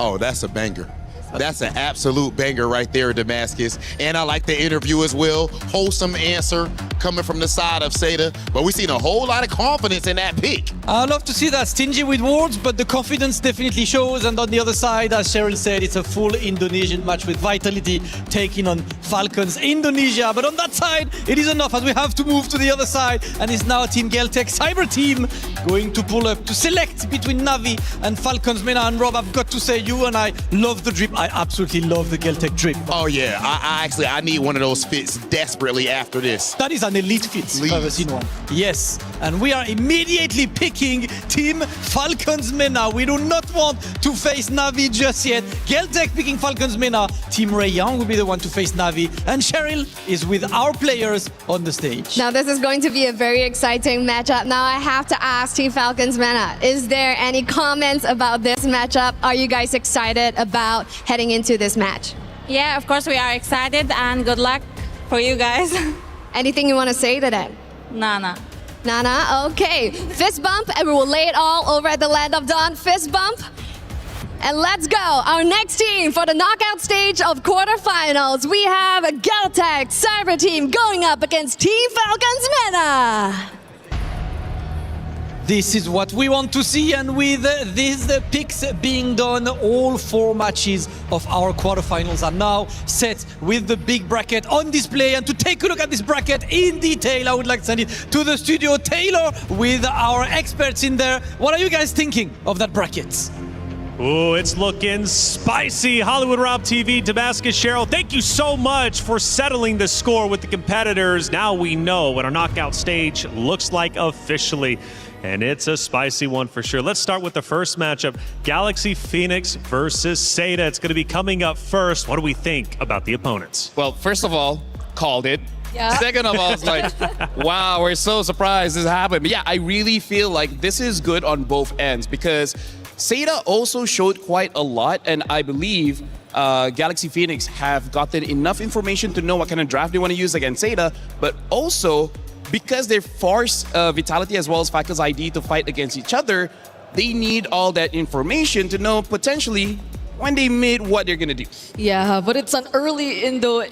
Oh, that's a banger. That's an absolute banger right there, Damascus. And I like the interview as well. Wholesome answer coming from the side of Seda. But we've seen a whole lot of confidence in that pick. I love to see that. Stingy with words, but the confidence definitely shows. And on the other side, as Cheryl said, it's a full Indonesian match with Vitality taking on Falcons Indonesia. But on that side, it is enough as we have to move to the other side. And it's now Team Geltech Cyber Team going to pull up to select between Navi and Falcons. Mena and Rob, I've got to say, you and I love the drip. I absolutely love the Geltech drip. Oh yeah, I need one of those fits desperately after this. That is an elite fit. I've ever seen one. Yes, and we are immediately picking Team Falcons Mena. We do not want to face Navi just yet. Geltech picking Falcons Mena. Team Ray Young will be the one to face Navi. And Cheryl is with our players on the stage. Now this is going to be a very exciting matchup. Now I have to ask Team Falcons Mena, is there any comments about this matchup? Are you guys excited about heading into this match? Yeah, of course we are excited and good luck for you guys. Anything you want to say to them? Nana. Nana, okay. Fist bump, and we will lay it all over at the Land of Dawn. Fist bump. And let's go. Our next team for the knockout stage of quarterfinals. We have a Geltech Cyber Team going up against Team Falcons Mena. This is what we want to see, and with these picks being done, all 4 matches of our quarterfinals are now set with the big bracket on display. And to take a look at this bracket in detail, I would like to send it to the studio. Taylor with our experts in there. What are you guys thinking of that bracket? Ooh, it's looking spicy. Hollywood Rob TV, Damascus Cheryl, thank you so much for settling the score with the competitors. Now we know what our knockout stage looks like officially. And it's a spicy one for sure. Let's start with the first matchup. Galaxy Phoenix versus Seda. It's going to be coming up first. What do we think about the opponents? Well, first of all, called it. Yeah. Second of all, it's like, wow, we're so surprised this happened. But yeah, I really feel like this is good on both ends because Seda also showed quite a lot, and I believe Galaxy Phoenix have gotten enough information to know what kind of draft they want to use against Seda, but also because they force Vitality as well as Falcons ID to fight against each other, they need all that information to know potentially when they mid what they're gonna do. Yeah, but it's an early Indo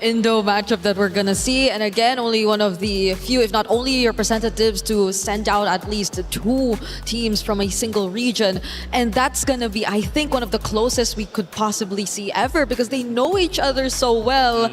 matchup that we're gonna see, and again, only one of the few, if not only representatives, to send out at least 2 teams from a single region, and that's gonna be, I think, one of the closest we could possibly see ever because they know each other so well,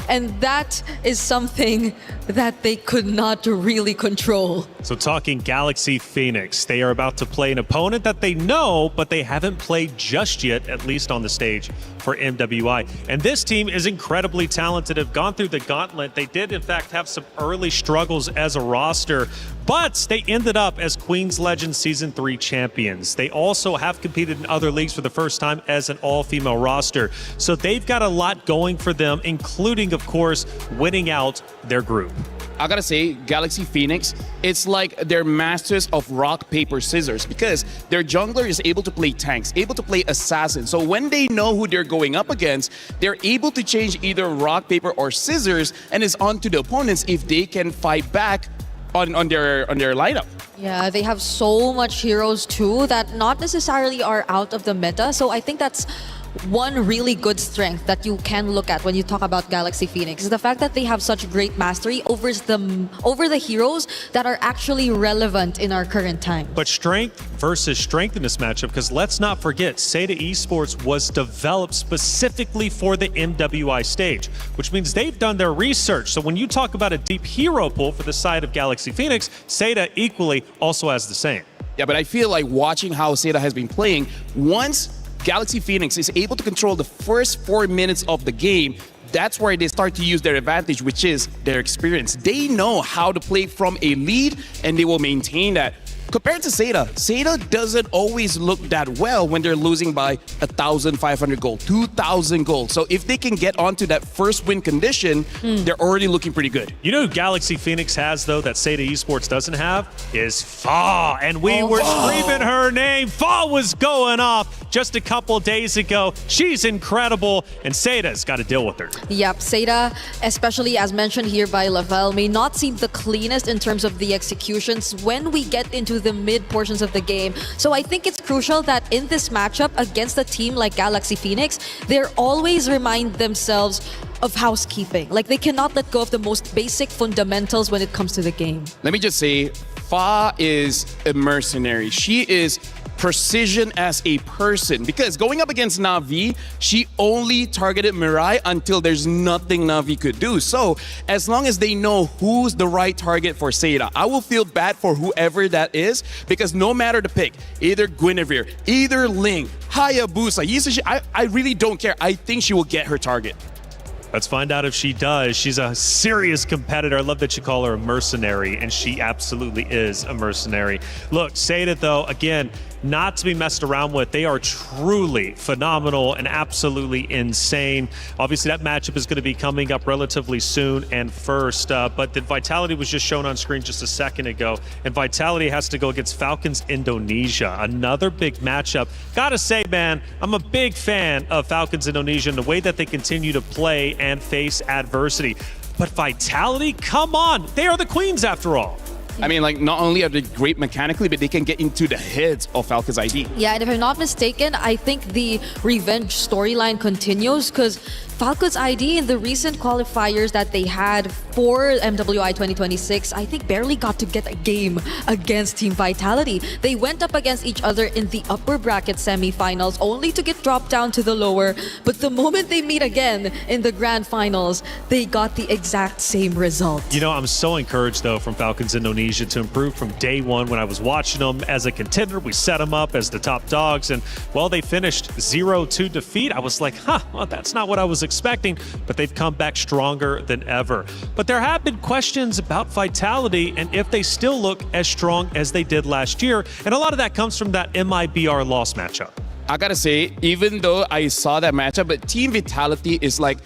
and that is something that they could not really control. So talking Galaxy Phoenix, they are about to play an opponent that they know, but they haven't played just yet, at least on the stage for MWI. And this team is incredibly talented, have gone through the gauntlet. They did, in fact, have some early struggles as a roster, but they ended up as Queen's Legend Season 3 champions. They also have competed in other leagues for the first time as an all-female roster. So they've got a lot going for them, including, of course, winning out their group. I gotta say, Galaxy Phoenix, it's like they're masters of rock, paper, scissors because their jungler is able to play tanks, able to play assassins. So when they know who they're going up against, they're able to change either rock, paper, or scissors, and it's on to the opponents if they can fight back on their lineup. Yeah, they have so much heroes too that not necessarily are out of the meta. So I think that's one really good strength that you can look at when you talk about Galaxy Phoenix is the fact that they have such great mastery over the heroes that are actually relevant in our current time. But strength versus strength in this matchup, because let's not forget, Seda Esports was developed specifically for the MWI stage, which means they've done their research. So when you talk about a deep hero pool for the side of Galaxy Phoenix, Seda equally also has the same. Yeah, but I feel like watching how Seda has been playing, once Galaxy Phoenix is able to control the first 4 minutes of the game, that's where they start to use their advantage, which is their experience. They know how to play from a lead, and they will maintain that. Compared to Seda doesn't always look that well when they're losing by 1,500 gold, 2,000 gold. So if they can get onto that first win condition, they're already looking pretty good. You know who Galaxy Phoenix has, though, that Seda Esports doesn't have? Is Fa. And we were screaming her name. Fa was going off just a couple days ago. She's incredible, and Seda's got to deal with her. Yep, Seda, especially as mentioned here by Lavelle, may not seem the cleanest in terms of the executions when we get into the mid portions of the game. So I think it's crucial that in this matchup against a team like Galaxy Phoenix, they're always remind themselves of housekeeping. Like they cannot let go of the most basic fundamentals when it comes to the game. Let me just say, Fa is a mercenary. She is precision as a person, because going up against Na'Vi, she only targeted Mirai until there's nothing Na'Vi could do. So as long as they know who's the right target for Seda, I will feel bad for whoever that is, because no matter the pick, either Guinevere, either Ling, Hayabusa, Yisashi, I really don't care. I think she will get her target. Let's find out if she does. She's a serious competitor. I love that you call her a mercenary, and she absolutely is a mercenary. Look, Seda, though, again, not to be messed around with. They are truly phenomenal and absolutely insane. Obviously, that matchup is going to be coming up relatively soon and first, but the Vitality was just shown on screen just a second ago, and Vitality has to go against Falcons Indonesia. Another big matchup. Gotta say, man, I'm a big fan of Falcons Indonesia and the way that they continue to play and face adversity. But Vitality, come on, they are the queens after all. I mean, like, not only are they great mechanically, but they can get into the heads of Falcons ID. Yeah, and if I'm not mistaken, I think the revenge storyline continues because Falcons ID in the recent qualifiers that they had for MWI 2026, I think barely got to get a game against Team Vitality. They went up against each other in the upper bracket semifinals only to get dropped down to the lower. But the moment they meet again in the grand finals, they got the exact same result. You know, I'm so encouraged, though, from Falcons Indonesia to improve from day one. When I was watching them as a contender, we set them up as the top dogs. And, well, they finished 0-2 defeat. I was like, well, that's not what I was expecting, but they've come back stronger than ever. But there have been questions about Vitality and if they still look as strong as they did last year, and a lot of that comes from that MIBR loss matchup. I gotta say, even though I saw that matchup, but Team Vitality is like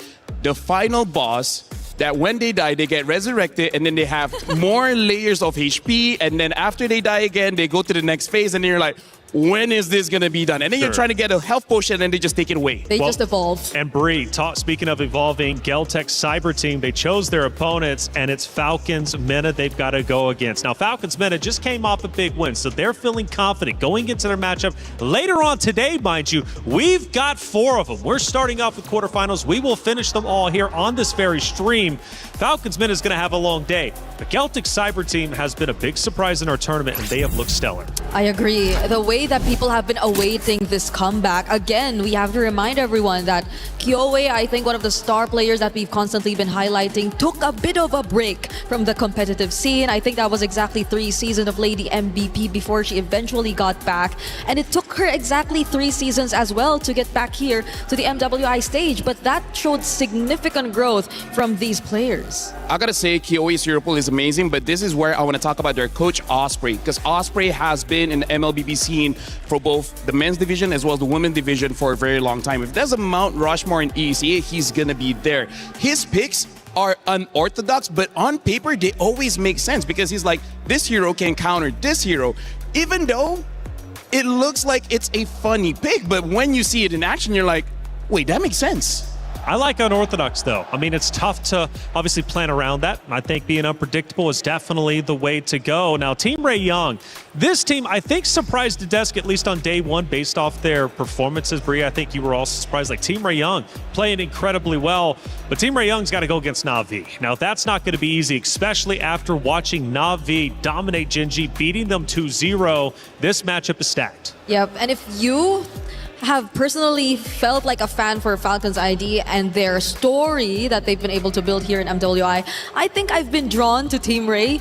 the final boss that when they die, they get resurrected, and then they have more layers of HP, and then after they die again, they go to the next phase, and then you're like, when is this going to be done? And then you're trying to get a health potion, and then they just take it away. They just evolve. And Bree, speaking of evolving, Geltech's Cyber Team, they chose their opponents, and it's Falcons Mena they've got to go against. Now, Falcons Mena just came off a big win, so they're feeling confident going into their matchup. Later on today, mind you, we've got 4 of them. We're starting off with quarterfinals. We will finish them all here on this very stream. Falcons Mena is going to have a long day. The Geltech Cyber Team has been a big surprise in our tournament, and they have looked stellar. I agree. The way that people have been awaiting this comeback, again, we have to remind everyone that Kyoei, I think one of the star players that we've constantly been highlighting, took a bit of a break from the competitive scene. I think that was exactly 3 seasons of Lady MVP before she eventually got back. And it took her exactly 3 seasons as well to get back here to the MWI stage. But that showed significant growth from these players. I gotta say, Kyoei's Hero Pool is amazing, but this is where I want to talk about their coach, Osprey, because Osprey has been in the MLBB scene for both the men's division as well as the women's division for a very long time. If there's a Mount Rushmore in ECA, he's gonna be there. His picks are unorthodox, but on paper, they always make sense because he's like, this hero can counter this hero, even though it looks like it's a funny pick, but when you see it in action, you're like, wait, that makes sense. I like unorthodox, though. I mean, it's tough to obviously plan around that. I think being unpredictable is definitely the way to go. Now, Team Ray Young, this team, I think, surprised the desk, at least on day one, based off their performances. Bria, I think you were also surprised. Like, Team Ray Young playing incredibly well, but Team Ray Young's got to go against Na'Vi. Now, that's not going to be easy, especially after watching Na'Vi dominate Gen G, beating them 2-0. This matchup is stacked. Yep, and if you have personally felt like a fan for Falcons ID and their story that they've been able to build here in MWI, I think I've been drawn to Team Ray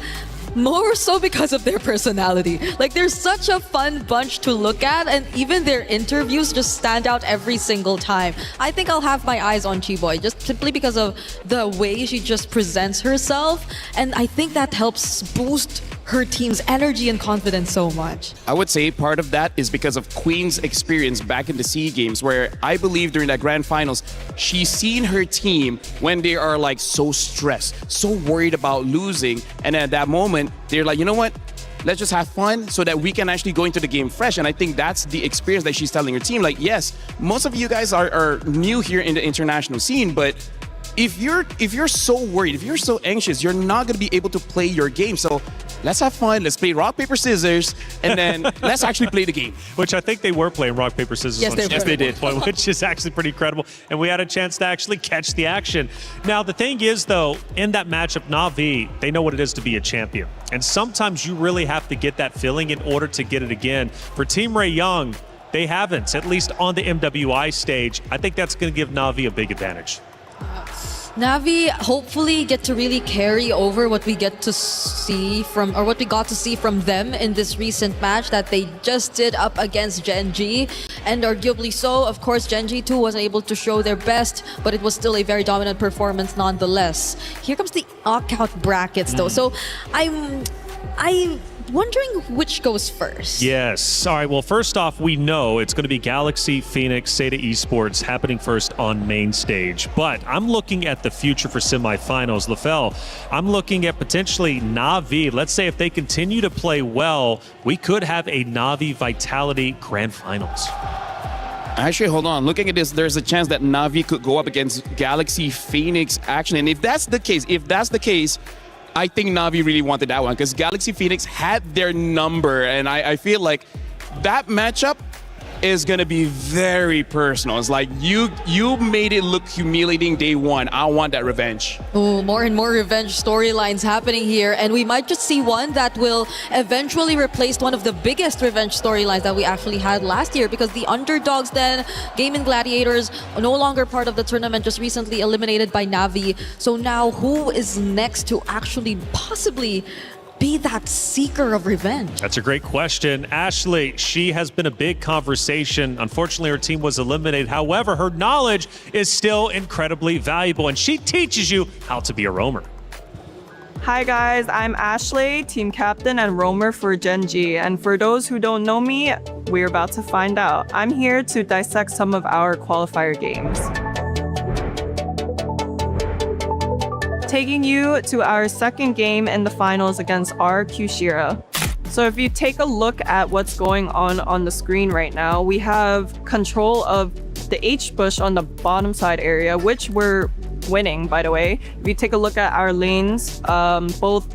more so because of their personality. Like, they're such a fun bunch to look at, and even their interviews just stand out every single time. I think I'll have my eyes on Chiboy just simply because of the way she just presents herself, and I think that helps boost her team's energy and confidence so much. I would say part of that is because of Queen's experience back in the SEA Games, where I believe during that grand finals, she's seen her team when they are like so stressed, so worried about losing. And at that moment, they're like, you know what? Let's just have fun so that we can actually go into the game fresh. And I think that's the experience that she's telling her team. Like, yes, most of you guys are new here in the international scene, but if you're so worried, if you're so anxious, you're not going to be able to play your game. So let's have fun. Let's play rock, paper, scissors, and then let's actually play the game. Which I think they were playing rock, paper, scissors. Yes, they did. Which is actually pretty incredible. And we had a chance to actually catch the action. Now, the thing is, though, in that matchup, Na'Vi, they know what it is to be a champion. And sometimes you really have to get that feeling in order to get it again. For Team Ray Young, they haven't, at least on the MWI stage. I think that's going to give Na'Vi a big advantage. Na'Vi hopefully get to really carry over what we get to see from, or what we got to see from them in this recent match that they just did up against Gen G. And arguably so, of course, Gen G too wasn't able to show their best, but it was still a very dominant performance nonetheless. Here comes the knockout brackets though. So I'm wondering which goes first. Yes. All right. Well, first off, we know it's going to be Galaxy, Phoenix, Seda Esports happening first on main stage. But I'm looking at the future for semifinals. LaFell, I'm looking at potentially Na'Vi. Let's say if they continue to play well, we could have a Na'Vi Vitality Grand Finals. Actually, hold on. Looking at this, there's a chance that Na'Vi could go up against Galaxy, Phoenix, action. And if that's the case, I think Na'Vi really wanted that one because Galaxy Phoenix had their number, and I feel like that matchup is going to be very personal. It's like you made it look humiliating day one. I want that revenge. Oh, more and more revenge storylines happening here, and we might just see one that will eventually replace one of the biggest revenge storylines that we actually had last year, because the underdogs then, Gaming Gladiators, are no longer part of the tournament, just recently eliminated by Na'Vi. So now who is next to actually possibly be that seeker of revenge? That's a great question. Ashley, she has been a big conversation. Unfortunately, her team was eliminated. However, her knowledge is still incredibly valuable, and she teaches you how to be a roamer. Hi guys, I'm Ashley, team captain and roamer for Gen G. And for those who don't know me, we're about to find out. I'm here to dissect some of our qualifier games. Taking you to our second game in the finals against RQ Shira. So if you take a look at what's going on the screen right now, we have control of the H bush on the bottom side area, which we're winning, by the way. If you take a look at our lanes, both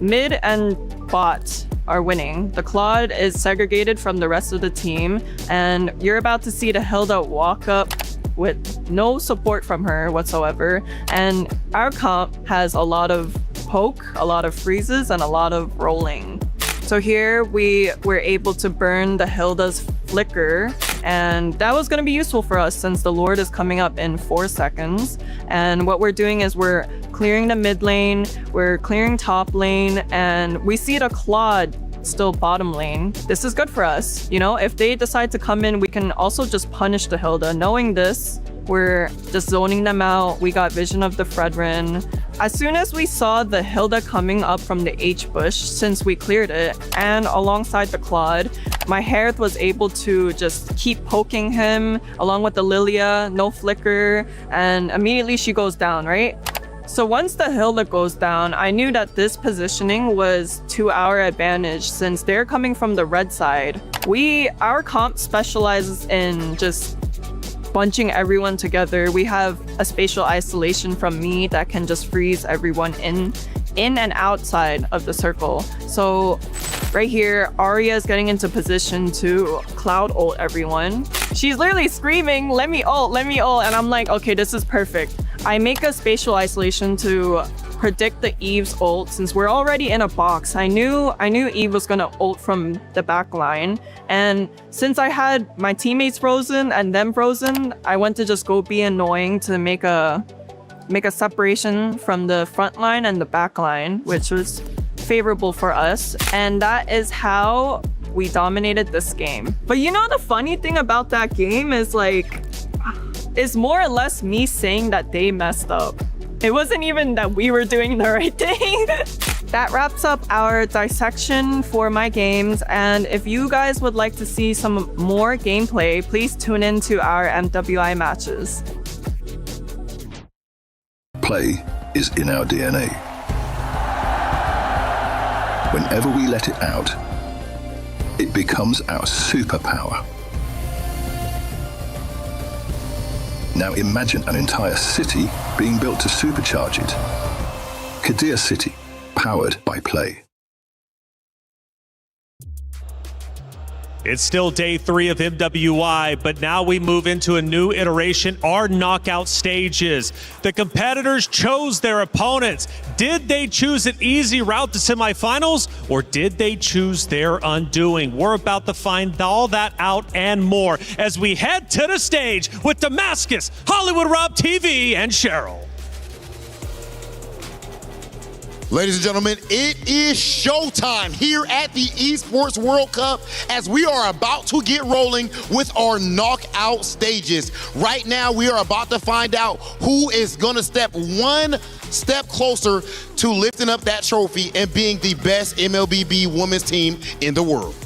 mid and bot are winning. The Claude is segregated from the rest of the team, and you're about to see the Hilda walk up with no support from her whatsoever. And our comp has a lot of poke, a lot of freezes, and a lot of rolling. So here we were able to burn the Hilda's flicker, and that was going to be useful for us since the Lord is coming up in 4 seconds. And what we're doing is we're clearing the mid lane, we're clearing top lane, and we see the Claude still bottom lane. This is good for us. You know, if they decide to come in, we can also just punish the Hilda. Knowing this, we're just zoning them out. We got vision of the Fredrin. As soon as we saw the Hilda coming up from the H bush, since we cleared it, and alongside the Claude, my Harith was able to just keep poking him along with the Lilia, no flicker, and immediately she goes down, right? So once the Hilda goes down, I knew that this positioning was to our advantage since they're coming from the red side. Our comp specializes in just bunching everyone together. We have a spatial isolation from me that can just freeze everyone in and outside of the circle. So right here, Arya is getting into position to cloud ult everyone. She's literally screaming, let me ult, and I'm like, okay, this is perfect. I make a spatial isolation to predict the Eve's ult since we're already in a box. I knew Eve was gonna ult from the back line, and since I had my teammates frozen and them frozen, I went to just go be annoying to make a separation from the front line and the back line, which was favorable for us, and that is how we dominated this game. But you know the funny thing about that game is like, it's more or less me saying that they messed up. It wasn't even that we were doing the right thing. That wraps up our dissection for my games, and if you guys would like to see some more gameplay, please tune in to our MWI matches. Play is in our DNA. Whenever we let it out, it becomes our superpower. Now imagine an entire city being built to supercharge it. Kadir City, powered by Play. It's still day 3 of MWI, but now we move into a new iteration, our knockout stages. The competitors chose their opponents. Did they choose an easy route to semifinals, or did they choose their undoing? We're about to find all that out and more as we head to the stage with Damascus, Hollywood Rob TV, and Cheryl. Ladies and gentlemen, it is showtime here at the Esports World Cup as we are about to get rolling with our knockout stages. Right now, we are about to find out who is going to step one step closer to lifting up that trophy and being the best MLBB women's team in the world.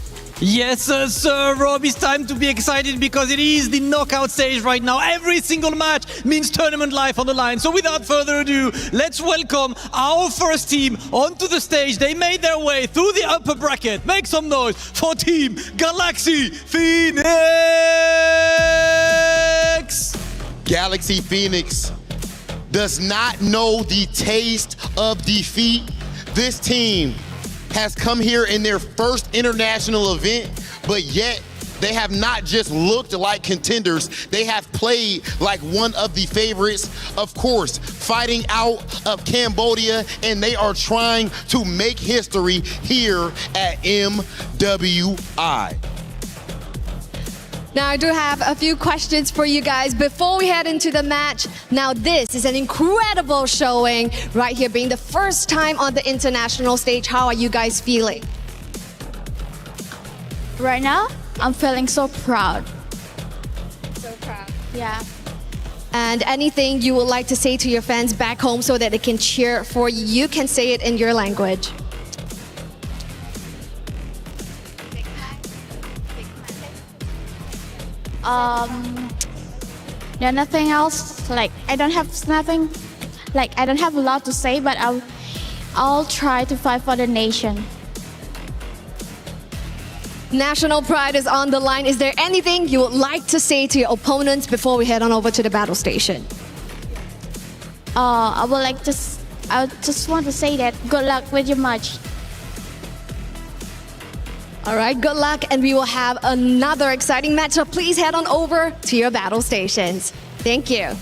Yes, sir, Rob, it's time to be excited because it is the knockout stage right now. Every single match means tournament life on the line. So without further ado, let's welcome our first team onto the stage. They made their way through the upper bracket. Make some noise for Team Galaxy Phoenix! Galaxy Phoenix does not know the taste of defeat. This team has come here in their first international event, but yet they have not just looked like contenders, they have played like one of the favorites, of course, fighting out of Cambodia, and they are trying to make history here at MWI. Now, I do have a few questions for you guys before we head into the match. Now, this is an incredible showing right here, being the first time on the international stage. How are you guys feeling? Right now, I'm feeling so proud. So proud. Yeah. And anything you would like to say to your fans back home so that they can cheer for you, you can say it in your language. There's nothing else. Like I don't have nothing. Like I don't have a lot to say, but I'll try to fight for the nation. National pride is on the line. Is there anything you would like to say to your opponents before we head on over to the battle station? I just want to say that good luck with your match. All right, good luck, and we will have another exciting match, so please head on over to your battle stations. Thank you.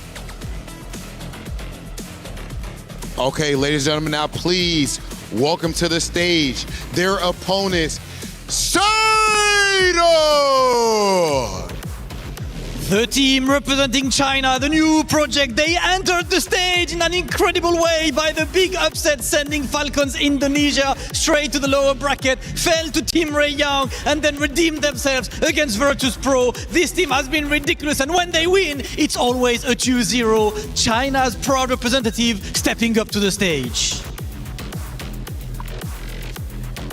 Okay, ladies and gentlemen, now please welcome to the stage their opponents, Saito! The team representing China, the new project, they entered the stage in an incredible way by the big upset, sending Falcons Indonesia straight to the lower bracket, fell to Team Ray Young, and then redeemed themselves against Virtus Pro. This team has been ridiculous, and when they win, it's always a 2-0. China's proud representative stepping up to the stage.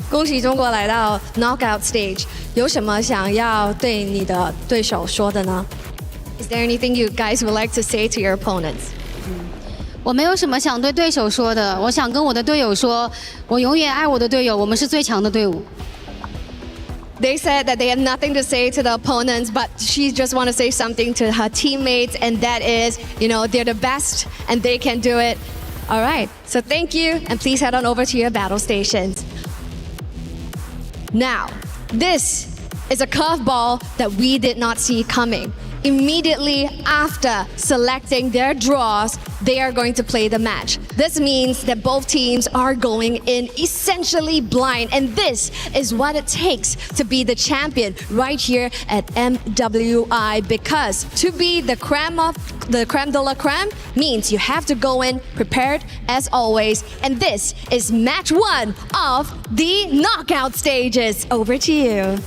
恭喜中国来到 knockout stage， 有什么想要对你的对手说的呢？ Is there anything you guys would like to say to your opponents? 我没有什么想对对手说的，我想跟我的队友说，我永远爱我的队友，我们是最强的队伍。They said that they have nothing to say to the opponents, but she just want to say something to her teammates, and that is, they're the best and they can do it. All right, so thank you, and please head on over to your battle stations. Now, this is a curveball that we did not see coming. Immediately after selecting their draws, they are going to play the match. This means that both teams are going in essentially blind, and this is what it takes to be the champion right here at MWI, because to be the creme de la creme means you have to go in prepared as always, and this is match 1 of the knockout stages. Over to you.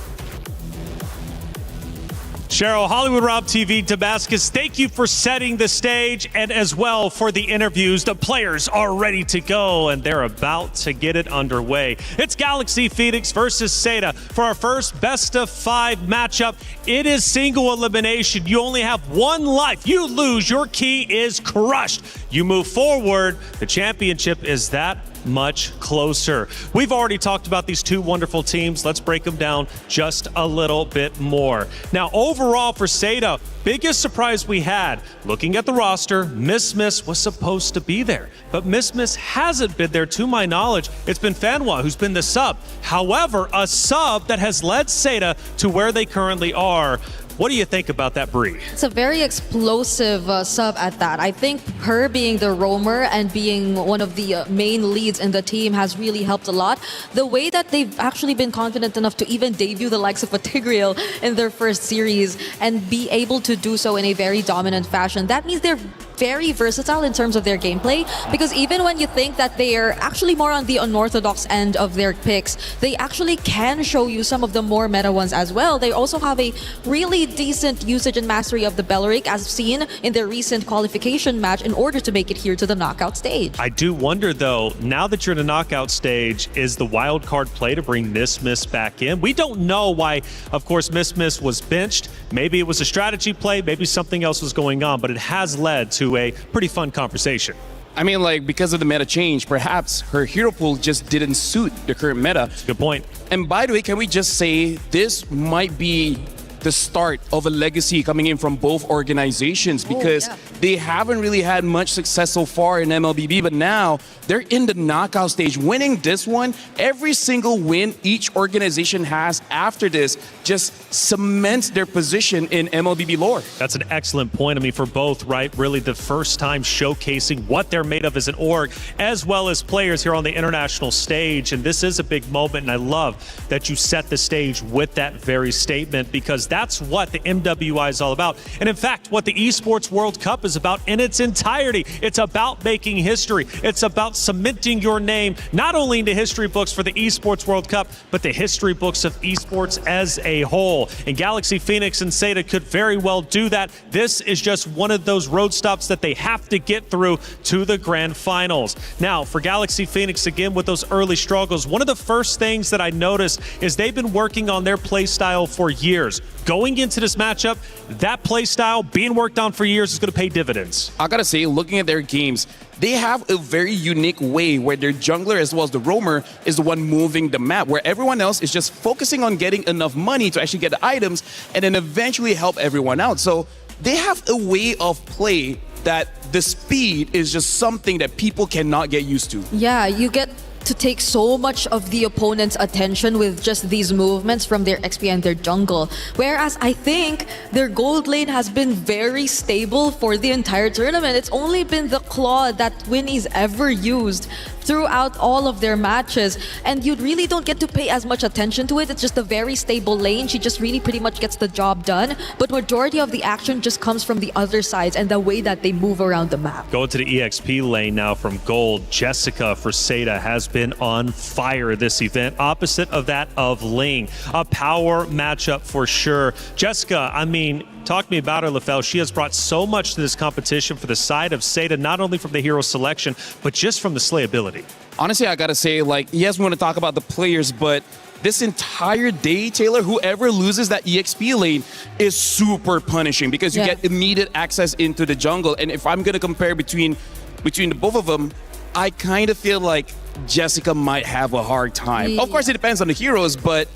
Cheryl, Hollywood Rob TV, Damascus, thank you for setting the stage and as well for the interviews. The players are ready to go and they're about to get it underway. It's Galaxy Phoenix versus Seda for our first best of 5 matchup. It is single elimination. You only have 1 life. You lose, your key is crushed. You move forward, the championship is that much closer. We've already talked about these 2 wonderful teams. Let's break them down just a little bit more. Now, overall for Seda, biggest surprise we had, looking at the roster, Miss was supposed to be there, but Miss hasn't been there to my knowledge. It's been Fanwa who's been the sub. However, a sub that has led Seda to where they currently are. What do you think about that, Bree? It's a very explosive sub at that. I think her being the roamer and being one of the main leads in the team has really helped a lot. The way that they've actually been confident enough to even debut the likes of a Tigreal in their first series and be able to do so in a very dominant fashion, that means they're very versatile in terms of their gameplay, because even when you think that they are actually more on the unorthodox end of their picks, they actually can show you some of the more meta ones as well. They also have a really decent usage and mastery of the Belleric, as seen in their recent qualification match, in order to make it here to the knockout stage. I do wonder though, now that you're in the knockout stage, is the wild card play to bring Miss back in? We don't know why, of course, Miss was benched. Maybe it was a strategy play, maybe something else was going on, but it has led to a pretty fun conversation. I mean, like, because of the meta change, perhaps her hero pool just didn't suit the current meta. That's a good point. And by the way, can we just say this might be the start of a legacy coming in from both organizations, because they haven't really had much success so far in MLBB, but now they're in the knockout stage. Winning this one, every single win each organization has after this just cements their position in MLBB lore. That's an excellent point. I mean, for both, right? Really the first time showcasing what they're made of as an org, as well as players here on the international stage. And this is a big moment, and I love that you set the stage with that very statement, because that's what the MWI is all about. And in fact, what the Esports World Cup is about in its entirety. It's about making history. It's about cementing your name, not only in the history books for the Esports World Cup, but the history books of esports as a whole. And Galaxy Phoenix and Seda could very well do that. This is just one of those road stops that they have to get through to the grand finals. Now, for Galaxy Phoenix, again, with those early struggles, one of the first things that I noticed is they've been working on their play style for years. Going into this matchup, that play style being worked on for years is going to pay dividends. I gotta say, looking at their games, they have a very unique way where their jungler as well as the roamer is the one moving the map, where everyone else is just focusing on getting enough money to actually get the items and then eventually help everyone out. So they have a way of play that the speed is just something that people cannot get used to. Yeah, you get to take so much of the opponent's attention with just these movements from their XP and their jungle. Whereas I think their gold lane has been very stable for the entire tournament. It's only been the claw that Winnie's ever used throughout all of their matches, and you really don't get to pay as much attention to it. It's just a very stable lane. She just really pretty much gets the job done, but majority of the action just comes from the other sides and the way that they move around the map. Going to the EXP lane now from gold, Jessica for Seda has been on fire this event, opposite of that of Ling. A power matchup for sure. Jessica, I mean, talk to me about her, LaFell. She has brought so much to this competition for the side of Seda, not only from the hero selection, but just from the slayability. Honestly, I gotta say, like, yes, we want to talk about the players, but this entire day, Taylor, whoever loses that EXP lane is super punishing, because you get immediate access into the jungle. And if I'm gonna compare between the both of them, I kind of feel like Jessica might have a hard time. Of course, it depends on the heroes, but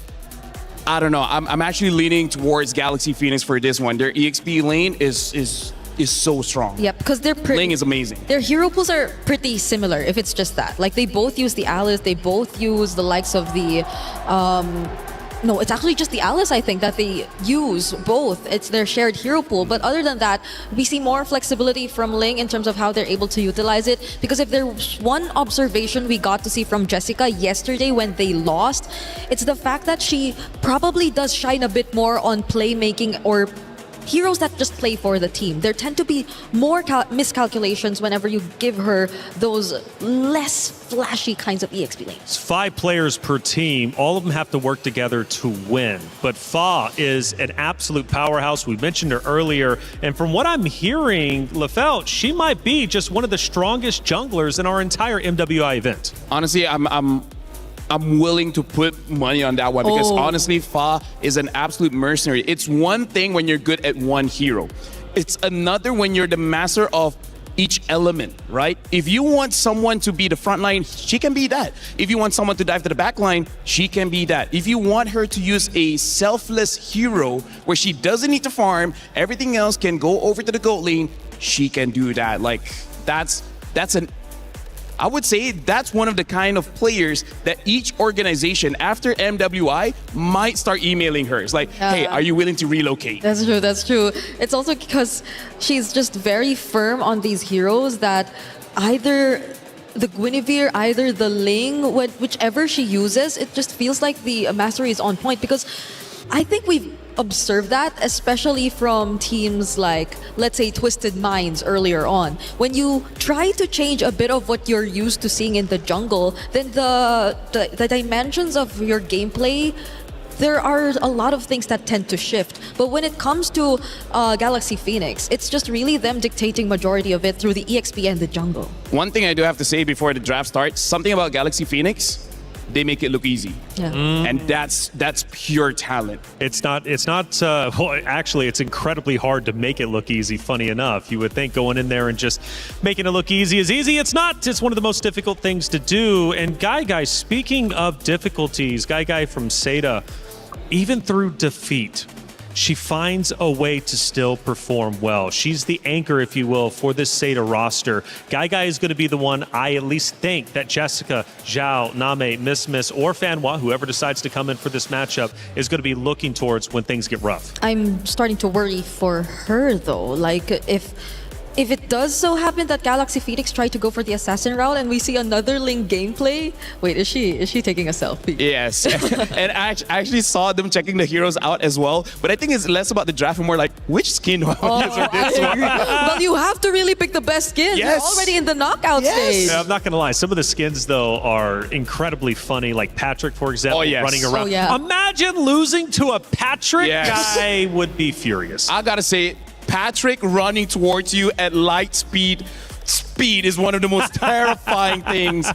I don't know. I'm actually leaning towards Galaxy Phoenix for this one. Their EXP lane is so strong. Yep, because their Lane is amazing. Their hero pools are pretty similar. If it's just that, like they both use the Alice, they both use the likes of the. No, it's actually just the Alice, I think, that they use both. It's their shared hero pool. But other than that, we see more flexibility from Ling in terms of how they're able to utilize it. Because if there's one observation we got to see from Jessica yesterday when they lost, it's the fact that she probably does shine a bit more on playmaking or heroes that just play for the team. There tend to be more miscalculations whenever you give her those less flashy kinds of EXP lanes. It's 5 players per team. All of them have to work together to win. But Fa is an absolute powerhouse. We mentioned her earlier. And from what I'm hearing, Lefelt, she might be just one of the strongest junglers in our entire MWI event. Honestly, I'm willing to put money on that one because honestly, Fa is an absolute mercenary. It's one thing when you're good at one hero. It's another when you're the master of each element, right? If you want someone to be the front line, she can be that. If you want someone to dive to the back line, she can be that. If you want her to use a selfless hero where she doesn't need to farm, everything else can go over to the goat lane, she can do that. Like, I would say that's one of the kind of players that each organization after MWI might start emailing her. It's like, hey, are you willing to relocate? That's true, that's true. It's also because she's just very firm on these heroes that either the Guinevere, either the Ling, whichever she uses, it just feels like the mastery is on point because I think we've observed that, especially from teams like, let's say, Twisted Minds earlier on. When you try to change a bit of what you're used to seeing in the jungle, then the dimensions of your gameplay, there are a lot of things that tend to shift. But when it comes to Galaxy Phoenix, it's just really them dictating majority of it through the EXP and the jungle. One thing I do have to say before the draft starts, something about Galaxy Phoenix, they make it look easy. Yeah. And that's pure talent. It's not, well, actually, it's incredibly hard to make it look easy, funny enough. You would think going in there and just making it look easy is easy. It's not. It's one of the most difficult things to do. And Guy, speaking of difficulties, Guy from Seda, even through defeat, she finds a way to still perform well. She's the anchor, if you will, for this Seda roster. Guy is going to be the one I at least think that Jessica, Zhao, Name, Miss, or Fanwa, whoever decides to come in for this matchup, is going to be looking towards when things get rough. I'm starting to worry for her, though. Like, if it does so happen that Galaxy Phoenix tried to go for the assassin route and we see another Ling gameplay, wait, is she taking a selfie? Yes, and I actually saw them checking the heroes out as well. But I think it's less about the draft and more like, which skin do I want to use for this one? Well, you have to really pick the best skin. Yes. You're already in the knockout stage. Yeah, I'm not going to lie. Some of the skins, though, are incredibly funny. Like Patrick, for example, running around. Oh, yeah. Imagine losing to a Patrick. Yes. Guy would be furious. I got to say, Patrick running towards you at light speed is one of the most terrifying things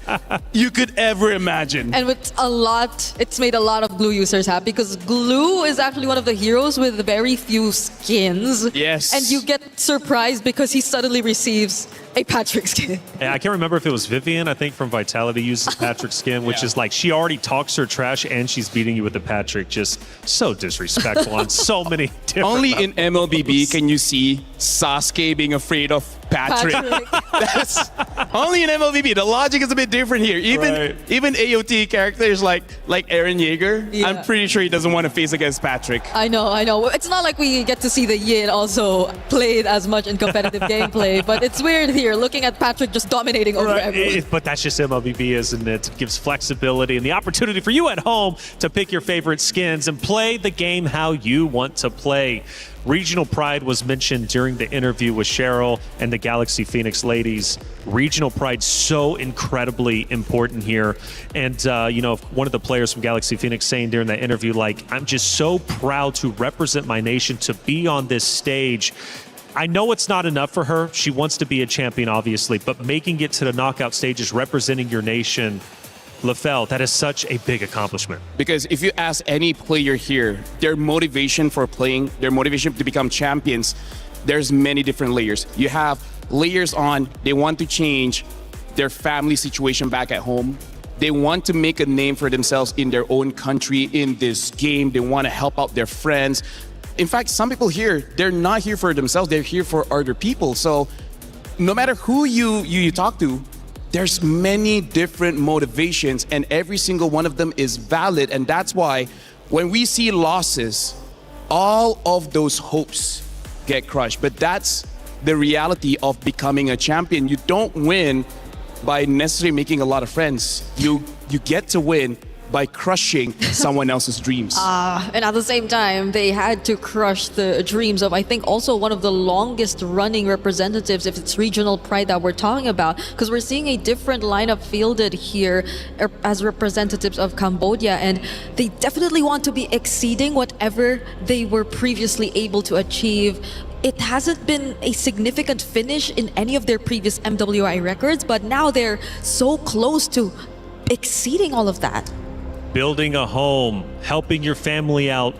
you could ever imagine. And it's made a lot of Glue users happy because Glue is actually one of the heroes with very few skins. Yes. And you get surprised because he suddenly receives a Patrick skin. Yeah, I can't remember if it was Vivian, I think, from Vitality uses Patrick's skin, which is like she already talks her trash and she's beating you with the Patrick. Just so disrespectful on so many different Only levels. in MLBB can you see Sasuke being afraid of Patrick. That's only in MLBB. The logic is a bit different here. Even AOT characters like Eren Yeager, I'm pretty sure he doesn't want to face against Patrick. I know. It's not like we get to see the Yin also played as much in competitive gameplay, but it's weird here looking at Patrick just dominating over everyone. But that's just MLBB, isn't it? It gives flexibility and the opportunity for you at home to pick your favorite skins and play the game how you want to play. Regional pride was mentioned during the interview with Cheryl and the Galaxy Phoenix ladies. Regional pride so incredibly important here. And, one of the players from Galaxy Phoenix saying during that interview, like, I'm just so proud to represent my nation, to be on this stage. I know it's not enough for her. She wants to be a champion, obviously, but making it to the knockout stages, representing your nation, Lefel, that is such a big accomplishment. Because if you ask any player here, their motivation for playing, their motivation to become champions, there's many different layers. You have layers on, they want to change their family situation back at home. They want to make a name for themselves in their own country, in this game. They want to help out their friends. In fact, some people here, they're not here for themselves, they're here for other people. So no matter who you talk to, there's many different motivations and every single one of them is valid. And that's why when we see losses, all of those hopes get crushed. But that's the reality of becoming a champion. You don't win by necessarily making a lot of friends. You get to win by crushing someone else's dreams. And at the same time, they had to crush the dreams of, I think, also one of the longest running representatives, if it's regional pride that we're talking about, because we're seeing a different lineup fielded here as representatives of Cambodia, and they definitely want to be exceeding whatever they were previously able to achieve. It hasn't been a significant finish in any of their previous MWI records, but now they're so close to exceeding all of that. Building a home, helping your family out,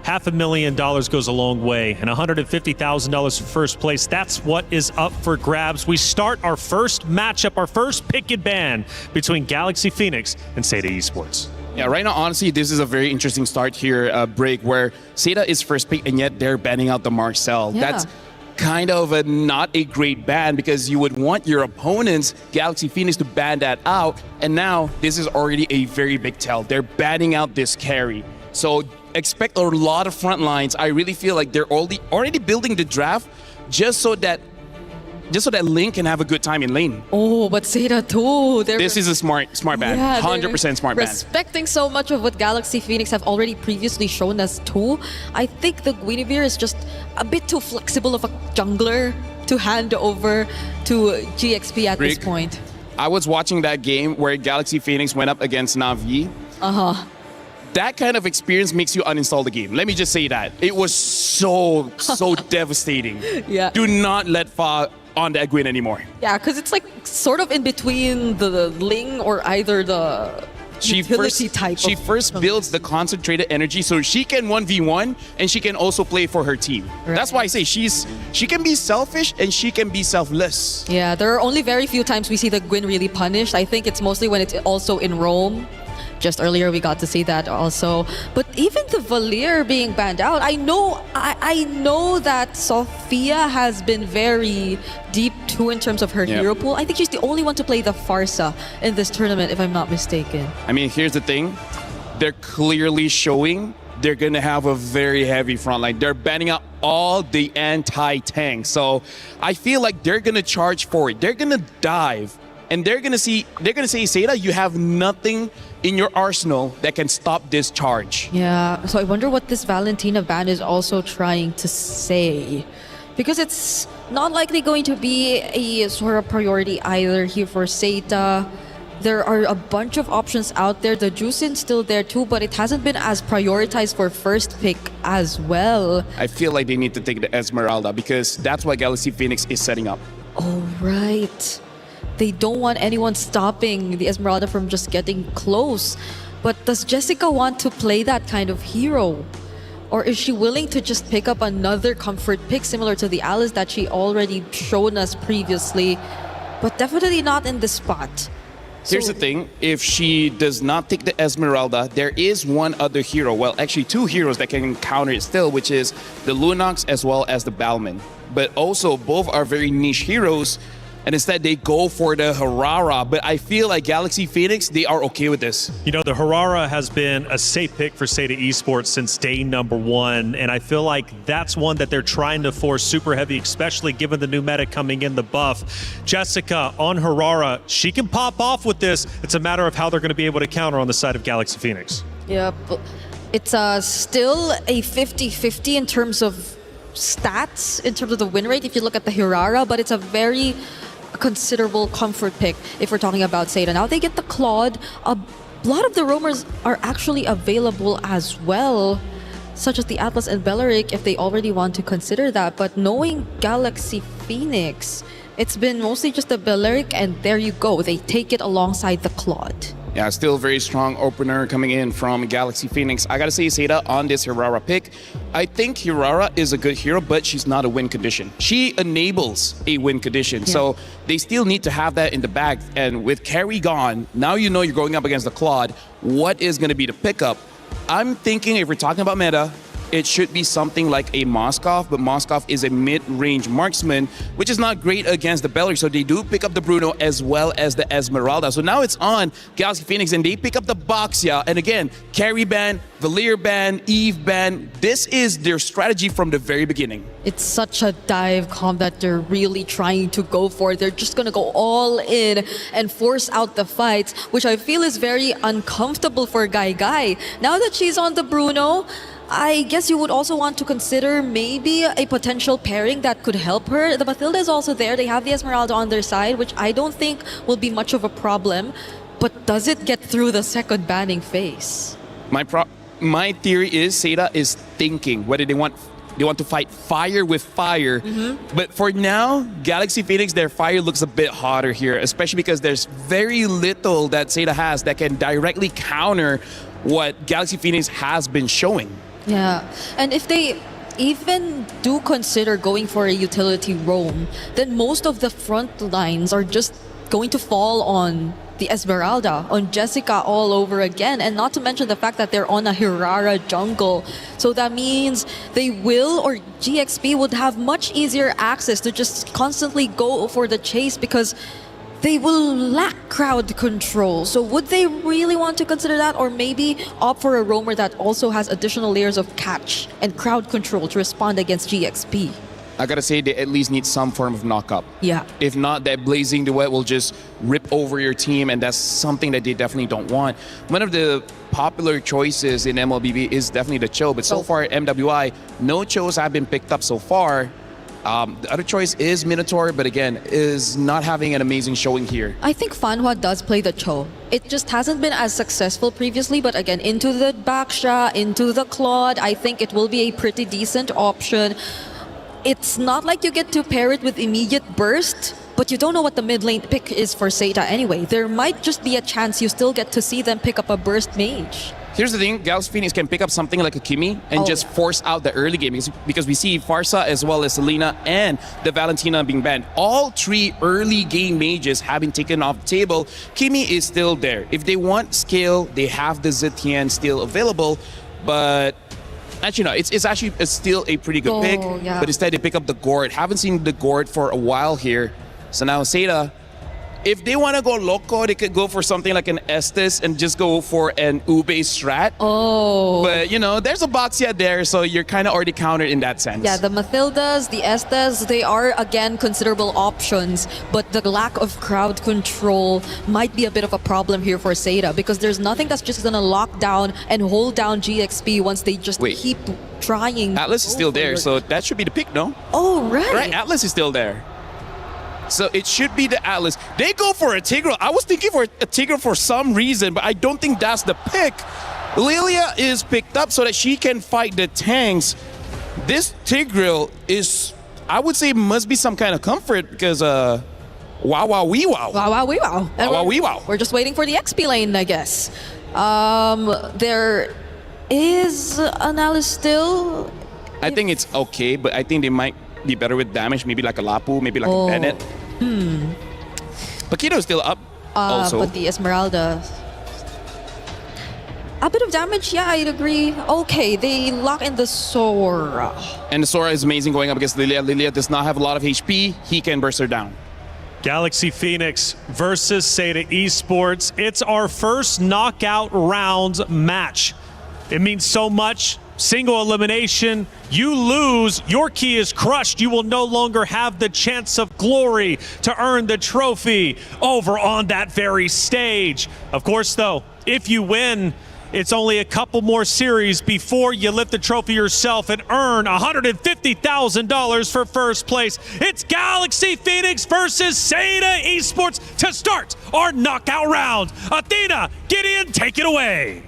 $500,000 goes a long way, and $150,000 for first place. That's what is up for grabs. We start our first matchup, our first pick and ban between Galaxy Phoenix and Seda Esports. Yeah, right now, honestly, this is a very interesting start here, break, where Seda is first pick and yet they're banning out the Marcel. Yeah. That's kind of not a great ban because you would want your opponents, Galaxy Phoenix, to ban that out. And now this is already a very big tell. They're banning out this carry. So expect a lot of front lines. I really feel like they're already building the draft just so that Link can have a good time in lane. Oh, but Seda too. This is a smart ban. Yeah, 100% smart ban. Respecting so much of what Galaxy Phoenix have already previously shown us too, I think the Guinevere is just a bit too flexible of a jungler to hand over to GXP at this point. I was watching that game where Galaxy Phoenix went up against Na'Vi. That kind of experience makes you uninstall the game. Let me just say that. It was so devastating. Yeah. Do not let Fa on that Gwyn anymore. Yeah, because it's like sort of in between the Ling or either the utility type. She first builds the concentrated energy so she can 1v1 and she can also play for her team. Right. That's why I say she can be selfish and she can be selfless. Yeah, there are only very few times we see the Gwyn really punished. I think it's mostly when it's also in Rome. Just earlier we got to see that also. But even the Valier being banned out, I know that Sophia has been very deep too in terms of her hero pool. I think she's the only one to play the Farsa in this tournament, if I'm not mistaken. I mean, here's the thing. They're clearly showing they're going to have a very heavy front line. They're banning out all the anti-tank. So I feel like they're going to charge for it. They're going to dive. And they're gonna say, Seda, you have nothing in your arsenal that can stop this charge. Yeah, so I wonder what this Valentina ban is also trying to say. Because it's not likely going to be a sort of priority either here for Seda. There are a bunch of options out there. The Juicein's still there too, but it hasn't been as prioritized for first pick as well. I feel like they need to take the Esmeralda because that's what Galaxy Phoenix is setting up. Oh, right. They don't want anyone stopping the Esmeralda from just getting close. But does Jessica want to play that kind of hero? Or is she willing to just pick up another comfort pick similar to the Alice that she already shown us previously? But definitely not in this spot. Here's the thing, if she does not take the Esmeralda, there is one other hero, well actually two heroes that can counter it still, which is the Lunox as well as the Balman. But also both are very niche heroes, and instead they go for the Harara. But I feel like Galaxy Phoenix, they are okay with this. You know, the Harara has been a safe pick for Seda Esports since day number one, and I feel like that's one that they're trying to force super heavy, especially given the new meta coming in, the buff. Jessica on Harara, she can pop off with this. It's a matter of how they're going to be able to counter on the side of Galaxy Phoenix. Yep. It's still a 50-50 in terms of stats, in terms of the win rate if you look at the Harara, but it's a very considerable comfort pick if we're talking about Seda. Now they get the Claude. A lot of the roamers are actually available as well, such as the Atlas and Belleric if they already want to consider that. But knowing Galaxy Phoenix, it's been mostly just the Belleric, and there you go. They take it alongside the Claude. Yeah, still very strong opener coming in from Galaxy Phoenix. I gotta say, Seda, on this Hirara pick, I think Hirara is a good hero, but she's not a win condition. She enables a win condition, so they still need to have that in the bag. And with carry gone, now you know you're going up against the Claude. What is gonna be the pickup? I'm thinking if we're talking about meta, it should be something like a Moskov, but Moskov is a mid-range marksman, which is not great against the Bellary, so they do pick up the Bruno as well as the Esmeralda. So now it's on Galaxy Phoenix, and they pick up the Boxia, and again, carry ban, Valier ban, Eve ban. This is their strategy from the very beginning. It's such a dive comp that they're really trying to go for. They're just going to go all in and force out the fights, which I feel is very uncomfortable for Guy. Now that she's on the Bruno, I guess you would also want to consider maybe a potential pairing that could help her. The Mathilda is also there. They have the Esmeralda on their side, which I don't think will be much of a problem. But does it get through the second banning phase? My theory is Seda is thinking whether they want to fight fire with fire. But for now, Galaxy Phoenix, their fire looks a bit hotter here, especially because there's very little that Seda has that can directly counter what Galaxy Phoenix has been showing. Yeah, and if they even do consider going for a utility roam, then most of the front lines are just going to fall on the Esmeralda, on Jessica all over again, and not to mention the fact that they're on a Hirara jungle. So that means they will, or GXP would have much easier access to just constantly go for the chase because they will lack crowd control. So would they really want to consider that, or maybe opt for a roamer that also has additional layers of catch and crowd control to respond against GXP? I gotta say, they at least need some form of knock-up. Yeah. If not, that Blazing Duet will just rip over your team, and that's something that they definitely don't want. One of the popular choices in MLBB is definitely the Cho, but so far at MWI, no Chos have been picked up so far. The other choice is Minotaur, but again, is not having an amazing showing here. I think Fanhua does play the Cho. It just hasn't been as successful previously, but again, into the Baksha, into the Claude, I think it will be a pretty decent option. It's not like you get to pair it with immediate burst, but you don't know what the mid lane pick is for Seda anyway. There might just be a chance you still get to see them pick up a burst mage. Here's the thing, Galaxy Phoenix can pick up something like a Kimi and just force out the early game because we see Farsa as well as Selena and the Valentina being banned. All three early game mages have been taken off the table. Kimi is still there. If they want scale, they have the Zetian still available, but actually no, it's still a pretty good pick, but instead they pick up the Gord. Haven't seen the Gord for a while here. So now Seda, if they want to go loco, they could go for something like an Estes and just go for an Ube strat. But you know, there's a Boxia there, so you're kind of already countered in that sense. Yeah, the Mathildas, the Estes, they are again considerable options, but the lack of crowd control might be a bit of a problem here for Seda because there's nothing that's just gonna lock down and hold down GXP once they just keep trying. Atlas is still there, so that should be the pick, no? Oh, right. Right, Atlas is still there. So it should be the Atlas. They go for a Tigreal. I was thinking for a Tigreal for some reason, but I don't think that's the pick. Lilia is picked up so that she can fight the tanks. This Tigreal is, I would say, must be some kind of comfort because wow wow wee wow. Wow wow wee wow. Wow wow wee wow. We're just waiting for the XP lane, I guess. There is an Alice still. I think it's okay, but I think they might be better with damage, maybe like a Lapu, maybe like a Bennett. Paquito is still up also. But the Esmeralda, a bit of damage, yeah, I'd agree. Okay, they lock in the Sora. And the Sora is amazing going up against Lilia. Lilia does not have a lot of HP. He can burst her down. Galaxy Phoenix versus Seda Esports. It's our first knockout rounds match. It means so much. Single elimination, you lose, your key is crushed. You will no longer have the chance of glory to earn the trophy over on that very stage. Of course, though, if you win, it's only a couple more series before you lift the trophy yourself and earn $150,000 for first place. It's Galaxy Phoenix versus Seda Esports to start our knockout round. Athena, Gideon, take it away.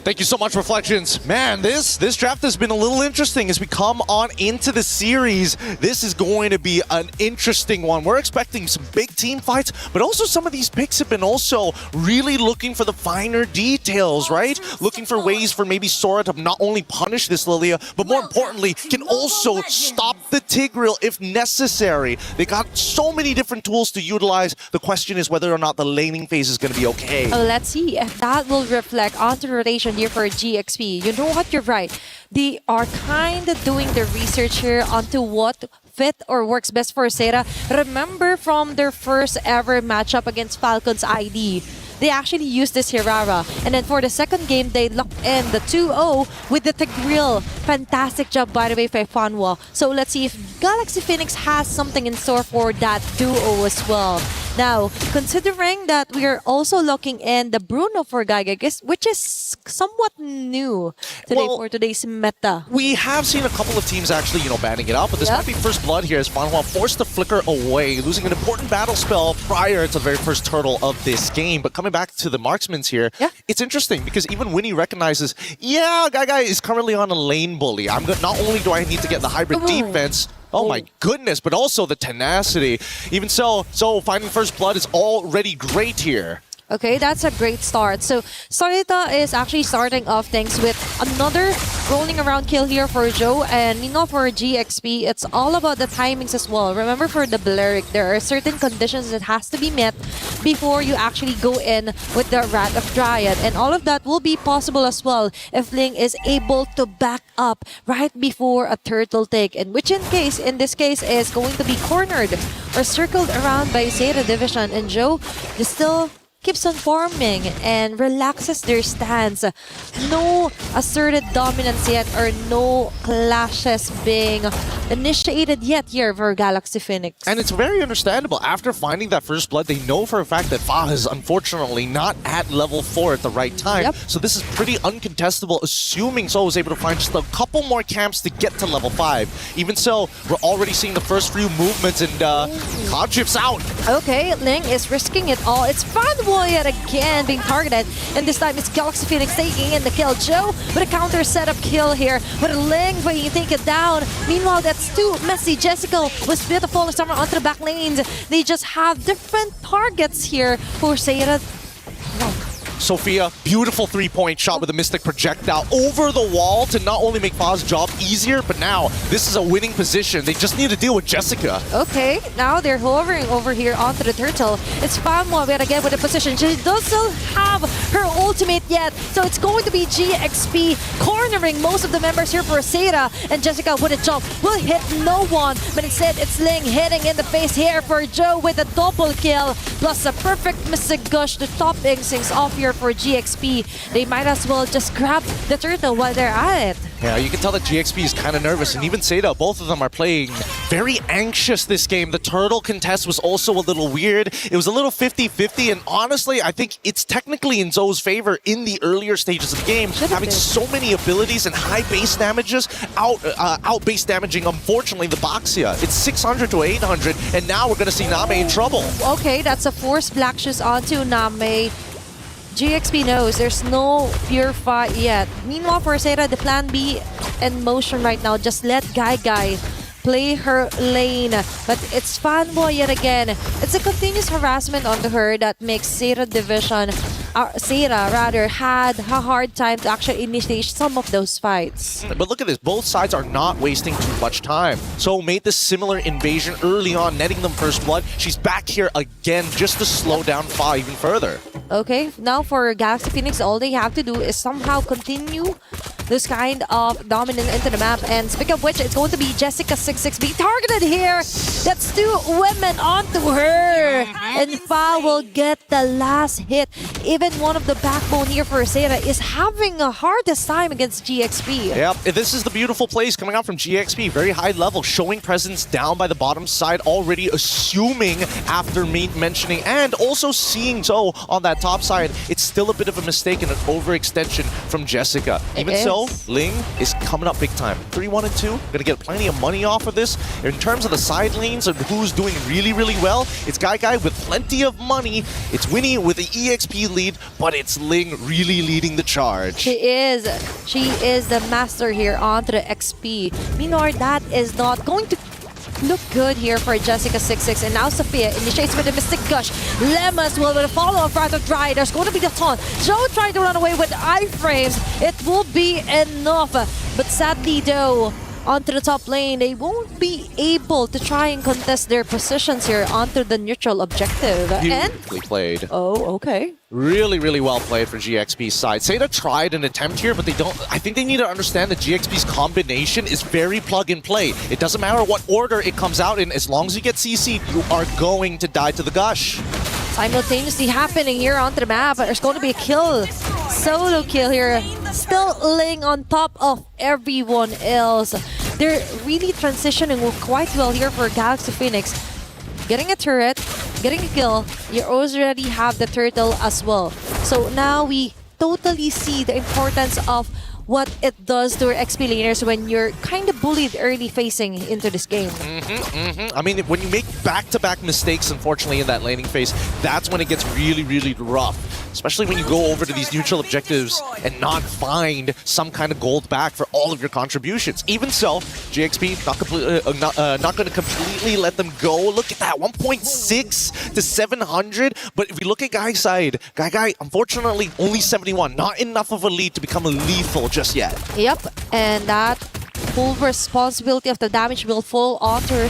Thank you so much, Reflections. Man, this draft has been a little interesting as we come on into the series. This is going to be an interesting one. We're expecting some big team fights, but also some of these picks have been also really looking for the finer details, right? Looking for ways for maybe Sora to not only punish this Lilia, but more importantly, can also stop the Tigreal if necessary. They got so many different tools to utilize. The question is whether or not the laning phase is going to be okay. Let's see if that will reflect onto rotation here for GXP. You know what? You're right. They are kind of doing the research here onto what fit or works best for Sera. Remember from their first ever matchup against Falcons ID, they actually used this Hirara. And then for the second game, they locked in the 2-0 with the Tigreal. Fantastic job, by the way, by Fanwa. So let's see if Galaxy Phoenix has something in store for that duo as well. Now, considering that we are also looking in the Bruno for Gygax, which is somewhat new today for today's meta. We have seen a couple of teams actually, banning it out, but this might be first blood here as Fanwa forced to flicker away, losing an important battle spell prior to the very first turtle of this game. But coming back to the marksmans here, it's interesting because even Winnie recognizes, Gygai is currently on a lane bully. Not only do I need to get the hybrid defense, oh my goodness, but also the tenacity. Even so finding first blood is already great here. Okay, that's a great start. So Sarita is actually starting off things with another rolling around kill here for Joe. And for GXP, it's all about the timings as well. Remember for the Balearic, there are certain conditions that has to be met before you actually go in with the Wrath of Dryad. And all of that will be possible as well if Ling is able to back up right before a turtle take. And which in this case is going to be cornered or circled around by Zeta Division. And Joe is still keeps on farming and relaxes their stance. No asserted dominance yet or no clashes being initiated yet here for Galaxy Phoenix. And it's very understandable. After finding that first blood, they know for a fact that Fa is unfortunately not at level 4 at the right time. So this is pretty uncontestable, assuming Soul was able to find just a couple more camps to get to level 5. Even so, we're already seeing the first few movements and Cloud Chip's out. Okay, Ling is risking it all. It's Fanboy yet again being targeted, and this time it's Galaxy Phoenix taking in the kill. Joe with a counter setup kill here, but Ling waiting to take it down. Meanwhile, that's too messy. Jessica was beautiful somewhere onto the back lanes. They just have different targets here for Zeta. Sophia, beautiful three-point shot with a Mystic Projectile over the wall to not only make Fa's job easier, but now this is a winning position. They just need to deal with Jessica. Okay, now they're hovering over here onto the turtle. It's Fanwa again with the position. She doesn't have her ultimate yet, so it's going to be GXP cornering most of the members here for Zeta, and Jessica with a jump will hit no one, but instead it's Ling hitting in the face here for Joe with a double kill, plus a perfect Mystic Gush to top things off here for GXP. They might as well just grab the turtle while they're at it. Yeah, you can tell that GXP is kind of nervous, and even Zeta, both of them are playing very anxious this game. The turtle contest was also a little weird. It was a little 50-50, and honestly, I think it's technically in Zoe's favor in the earlier stages of the game, having so many abilities and high base damages, out base damaging, unfortunately, the Baxia. It's 600 to 800, and now we're going to see Name in trouble. Okay, that's a forced Black Shoes onto Name. GXP knows there's no pure fight yet. Meanwhile, for Zeta, the plan B in motion right now. Just let Guy play her lane. But it's Fanboy yet again. It's a continuous harassment onto her that makes Zeta Division, Zeta rather, had a hard time to actually initiate some of those fights. But look at this. Both sides are not wasting too much time. So made this similar invasion early on, netting them first blood. She's back here again just to slow down Fa even further. Okay, now for Galaxy Phoenix, all they have to do is somehow continue this kind of dominance into the map. And speaking of which, it's going to be Jessica66 being targeted here. That's two women onto her. And Fa will get the last hit. Even one of the backbone here for Zeta is having a hardest time against GXP. Yep, this is the beautiful plays coming out from GXP. Very high level, showing presence down by the bottom side, already assuming after me mentioning and also seeing Zoe on that top side. It's still a bit of a mistake and an overextension from Jessica. Even so, though, Ling is coming up big time. 3-1-2, gonna get plenty of money off of this. In terms of the side lanes and who's doing really, really well, it's Guy with plenty of money. It's Winnie with the EXP lead, but it's Ling really leading the charge. She is the master here onto the XP. Meanwhile, that is not going to look good here for Jessica26. And now Sophia initiates with the Mystic Gush. Lemas will follow up rather dry. There's going to be the taunt. Joe trying to run away with iframes. It will be enough. But sadly though, onto the top lane, they won't be able to try and contest their positions here onto the neutral objective. Beautifully played. Oh, okay. Really, really well played for GXP's side. Seda tried an attempt here, but they don't. I think they need to understand that GXP's combination is very plug and play. It doesn't matter what order it comes out in. As long as you get CC, you are going to die to the Gush. Simultaneously happening here onto the map. There's going to be a kill. Solo kill here. Still laying on top of everyone else. They're really transitioning quite well here for Galaxy Phoenix. Getting a turret, getting a kill. You already have the turtle as well. So now we totally see the importance of what it does to our XP laners when you're kind of bullied early facing into this game. I mean, when you make back-to-back mistakes, unfortunately, in that laning phase, that's when it gets really, really rough. Especially when you go over to these neutral objectives and not find some kind of gold back for all of your contributions. Even so, GXP not going to completely let them go. Look at that, 1.6 to 700. But if we look at Guy's side, Guy, unfortunately, only 71. Not enough of a lead to become lethal just yet. Yep, and that full responsibility of the damage will fall onto her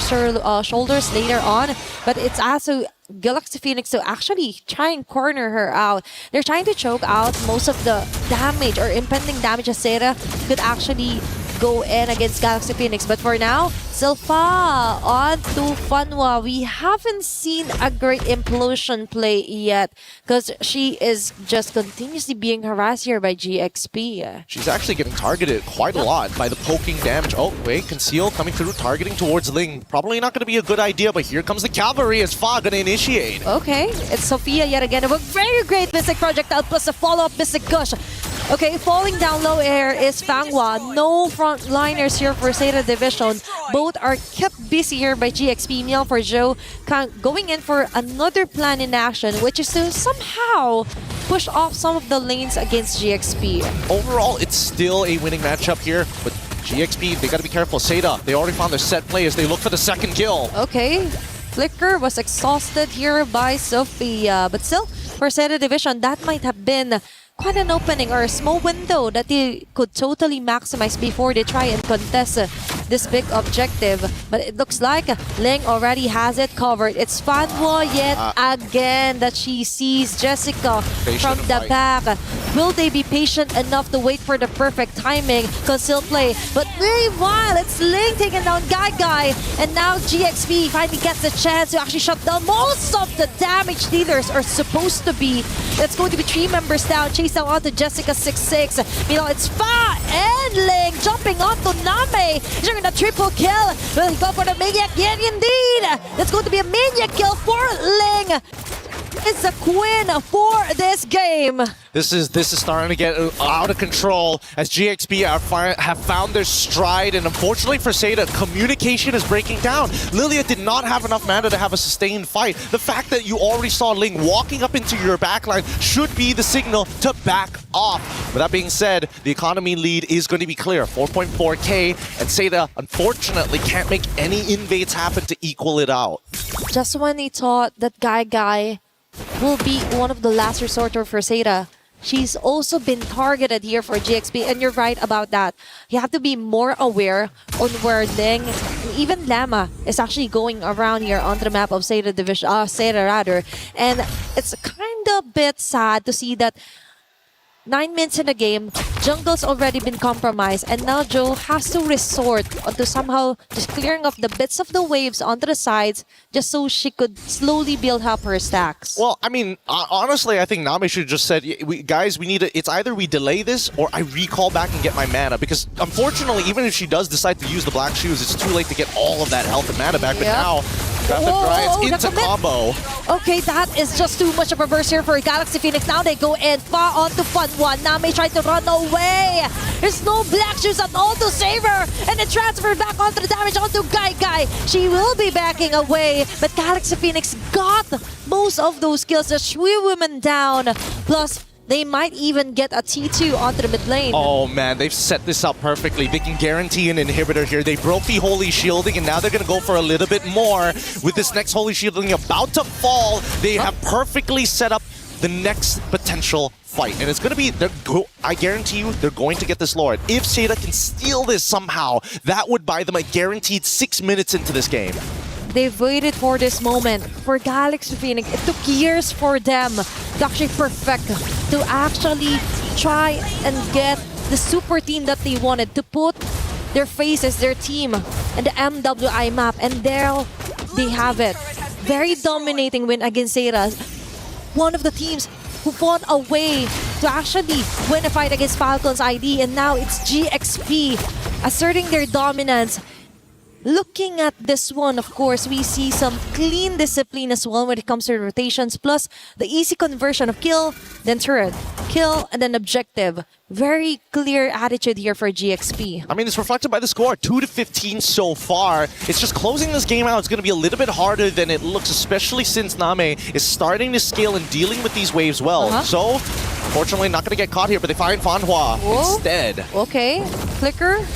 shoulders later on. But it's also Galaxy Phoenix to actually try and corner her out. They're trying to choke out most of the damage or impending damage as Sarah could actually go in against Galaxy Phoenix. But for now, Silpha on to Fanwa. We haven't seen a great implosion play yet because she is just continuously being harassed here by GXP. She's actually getting targeted quite a lot by the poking damage. Oh, wait, Conceal coming through, targeting towards Ling. Probably not going to be a good idea, but here comes the cavalry as Fa going to initiate. Okay, it's Sophia yet again. A very great Mystic Projectile plus a follow-up Mystic Gush. Okay, falling down low air is Fangwa. No frontliners here for Seda Division. Both are kept busy here by GXP. Meal for Joe going in for another plan in action, which is to somehow push off some of the lanes against GXP. Overall, it's still a winning matchup here, but GXP, they got to be careful. Seda, they already found their set play as they look for the second kill. Okay, Flicker was exhausted here by Sophia, but still, for Seda Division, that might have been quite an opening or a small window that they could totally maximize before they try and contest this big objective. But it looks like Ling already has it covered. It's Fanwa yet again that she sees Jessica from the back. Will they be patient enough to wait for the perfect timing? Conceal play. But meanwhile, it's Ling taking down Guy. And now GXP finally gets a chance to actually shut down most of the damage dealers are supposed to be. It's going to be 3 members down. Chase down onto Jessica26. You know, it's Fa and Ling jumping onto Name. During the triple kill. Will he go for the Maniac? Yeah, indeed. That's going to be a Maniac kill for Ling. It's a queen for this game. This is starting to get out of control as GXP have found their stride, and unfortunately for Seda, communication is breaking down. Lilia did not have enough mana to have a sustained fight. The fact that you already saw Ling walking up into your backline should be the signal to back off. With that being said, the economy lead is going to be clear, 4.4k, and Seda unfortunately can't make any invades happen to equal it out. Just when he thought that Guy will be one of the last resort for Seda, she's also been targeted here for GXP, and you're right about that. You have to be more aware on where Ling, even Lama, is actually going around here onto the map of Seda Division, Seda rather, and it's kind of bit sad to see that 9 minutes in the game, jungle's already been compromised, and now Joe has to resort to somehow just clearing off the bits of the waves onto the sides just so she could slowly build up her stacks. Well, I mean, honestly, I think Name should have just said, guys, we need to, it's either we delay this or I recall back and get my mana, because unfortunately, even if she does decide to use the Black Shoes, it's too late to get all of that health and mana back, but now Rapid Dryads into combo. Okay, that is just too much of a burst here for Galaxy Phoenix. Now they go in far onto Fun One. Name tried to run away away. There's no black shoes at all to save her. And the transfer back onto the damage onto Kai. She will be backing away. But Galaxy Phoenix got most of those kills. The Shui women down. Plus, they might even get a T2 onto the mid lane. Oh man, they've set this up perfectly. They can guarantee an inhibitor here. They broke the Holy Shielding, and now they're going to go for a little bit more. With this next Holy Shielding about to fall, they have perfectly set up the next potential fight. And it's going to be, I guarantee you, they're going to get this Lord. If Seda can steal this somehow, that would buy them a guaranteed 6 minutes into this game. They've waited for this moment. For Galaxy Phoenix, it took years for them to actually perfect, to actually try and get the super team that they wanted, to put their faces, their team, in the MWI map. And there they have it. Very dominating win against Seda. One of the teams who fought away to actually win a fight against Falcons ID. And now it's GXP asserting their dominance. Looking at this one, of course, we see some clean discipline as well when it comes to rotations, plus the easy conversion of kill, then turret, kill, and then objective. Very clear attitude here for GXP. I mean, it's reflected by the score, 2-15 so far. It's just closing this game out. It's going to be a little bit harder than it looks, especially since Name is starting to scale and dealing with these waves well. So, fortunately, not going to get caught here, but they find Fanhua instead. Okay, Flicker.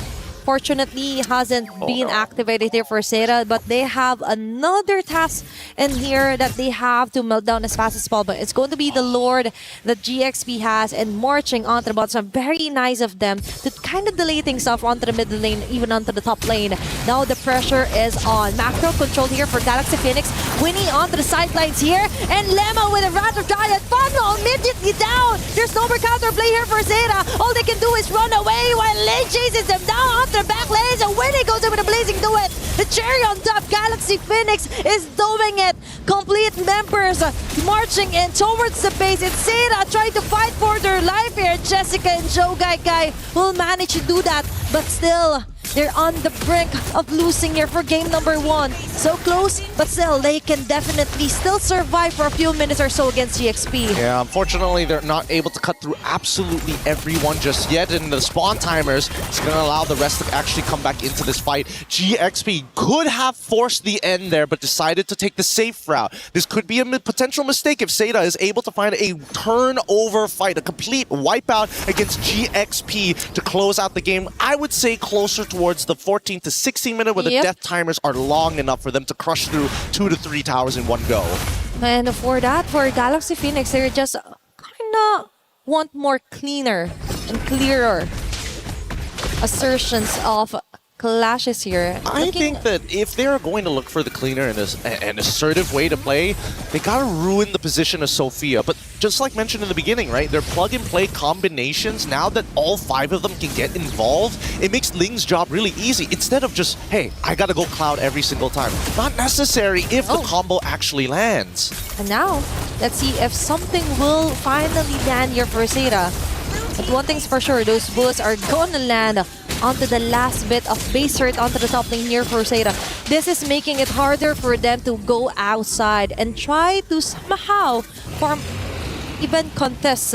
Fortunately, hasn't been activated here for Seda, but they have another task in here that they have to melt down as fast as possible. It's going to be the Lord that GXP has and marching onto the bottom. Very nice of them to kind of delay things off onto the middle lane, even onto the top lane. Now the pressure is on. Macro control here for Galaxy Phoenix. Winnie onto the sidelines here, and Lemma with a Wrath of Giant. Funnel immediately down. There's no more counterplay here for Seda. All they can do is run away while Lane chases them down onto the back lanes, and Winnie goes in with a blazing duet. The cherry on top, Galaxy Phoenix is doing it. Complete members marching in towards the base. It's Seda trying to fight for their life here. Jessica and Joe Gai will manage to do that, but still, they're on the brink of losing here for game number 1. So close, but still, they can definitely still survive for a few minutes or so against GXP. Yeah, unfortunately, they're not able to cut through absolutely everyone just yet. And the spawn timers is going to allow the rest to actually come back into this fight. GXP could have forced the end there, but decided to take the safe route. This could be a potential mistake if Seda is able to find a turnover fight, a complete wipeout against GXP to close out the game. I would say closer towards the 14 to 16 minute where the death timers are long enough for them to crush through 2 to 3 towers in one go. And for that, for Galaxy Phoenix, they just kind of want more cleaner and clearer assertions of clashes here. I think that if they're going to look for the cleaner and an assertive way to play, they gotta ruin the position of Sophia. But just like mentioned in the beginning, right? Their plug-and-play combinations, now that all 5 of them can get involved, it makes Ling's job really easy. Instead of just, hey, I gotta go Cloud every single time. Not necessary if the combo actually lands. And now, let's see if something will finally land here for Seda. But one thing's for sure, those bullets are gonna land onto the last bit of base hurt onto the top lane here for Seda. This is making it harder for them to go outside and try to somehow form, even contest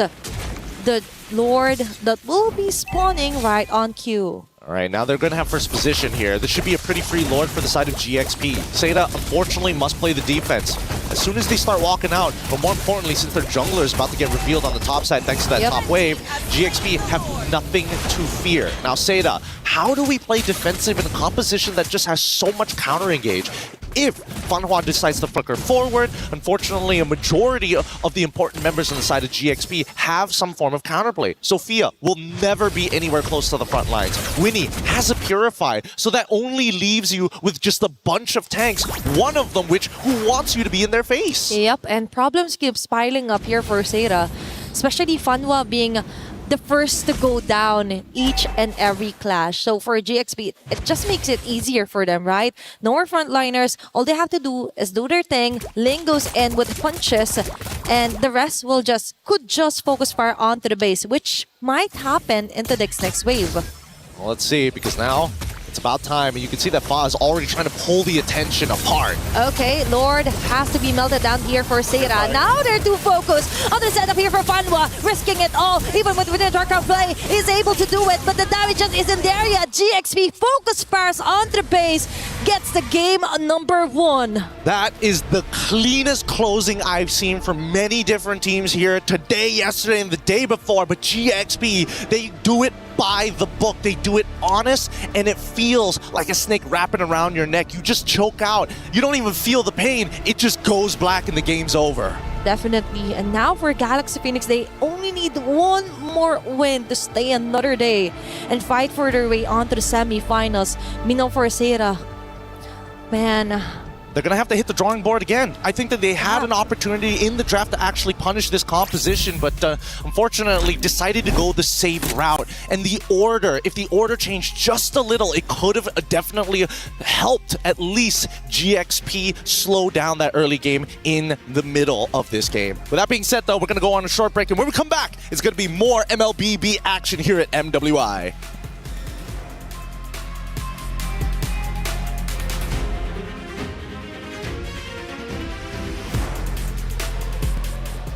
the Lord that will be spawning right on cue. All right, now they're going to have first position here. This should be a pretty free Lord for the side of GXP. Seda, unfortunately, must play the defense. As soon as they start walking out, but more importantly, since their jungler is about to get revealed on the top side thanks to that top wave, GXP have nothing to fear. Now, Seda, how do we play defensive in a composition that just has so much counter-engage? If Fanhua decides to flicker forward, unfortunately, a majority of the important members on the side of GXP have some form of counterplay. Sophia will never be anywhere close to the front lines. Winnie has a Purify, so that only leaves you with just a bunch of tanks, one of them who wants you to be in their face. Yep, and problems keeps piling up here for Seda, especially Fanhua being the first to go down each and every clash. So for GXP, it just makes it easier for them, right? No more frontliners. All they have to do is do their thing. Ling goes in with punches, and the rest could just focus fire onto the base, which might happen into the next wave. Well, let's see, because now It's about time, and you can see that Fa is already trying to pull the attention apart. Okay, Lord has to be melted down here for Seira. Now they're too focused on the setup here for Fanwa, risking it all, even with the dark out play, is able to do it, but the damage just isn't there yet. GXP focus fires onto the base, gets the game number 1. That is the cleanest closing I've seen from many different teams here today, yesterday, and the day before, but GXP, they do it by the book. They do it honest, and it feels like a snake wrapping around your neck. You just choke out. You don't even feel the pain. It just goes black and the game's over. Definitely. And now for Galaxy Phoenix, they only need one more win to stay another day and fight for their way onto the semifinals. Meanwhile for Seira, man, they're going to have to hit the drawing board again. I think that they had an opportunity in the draft to actually punish this composition, but unfortunately decided to go the safe route. And the order, if the order changed just a little, it could have definitely helped at least GXP slow down that early game in the middle of this game. With that being said, though, we're going to go on a short break, and when we come back, it's going to be more MLBB action here at MWI.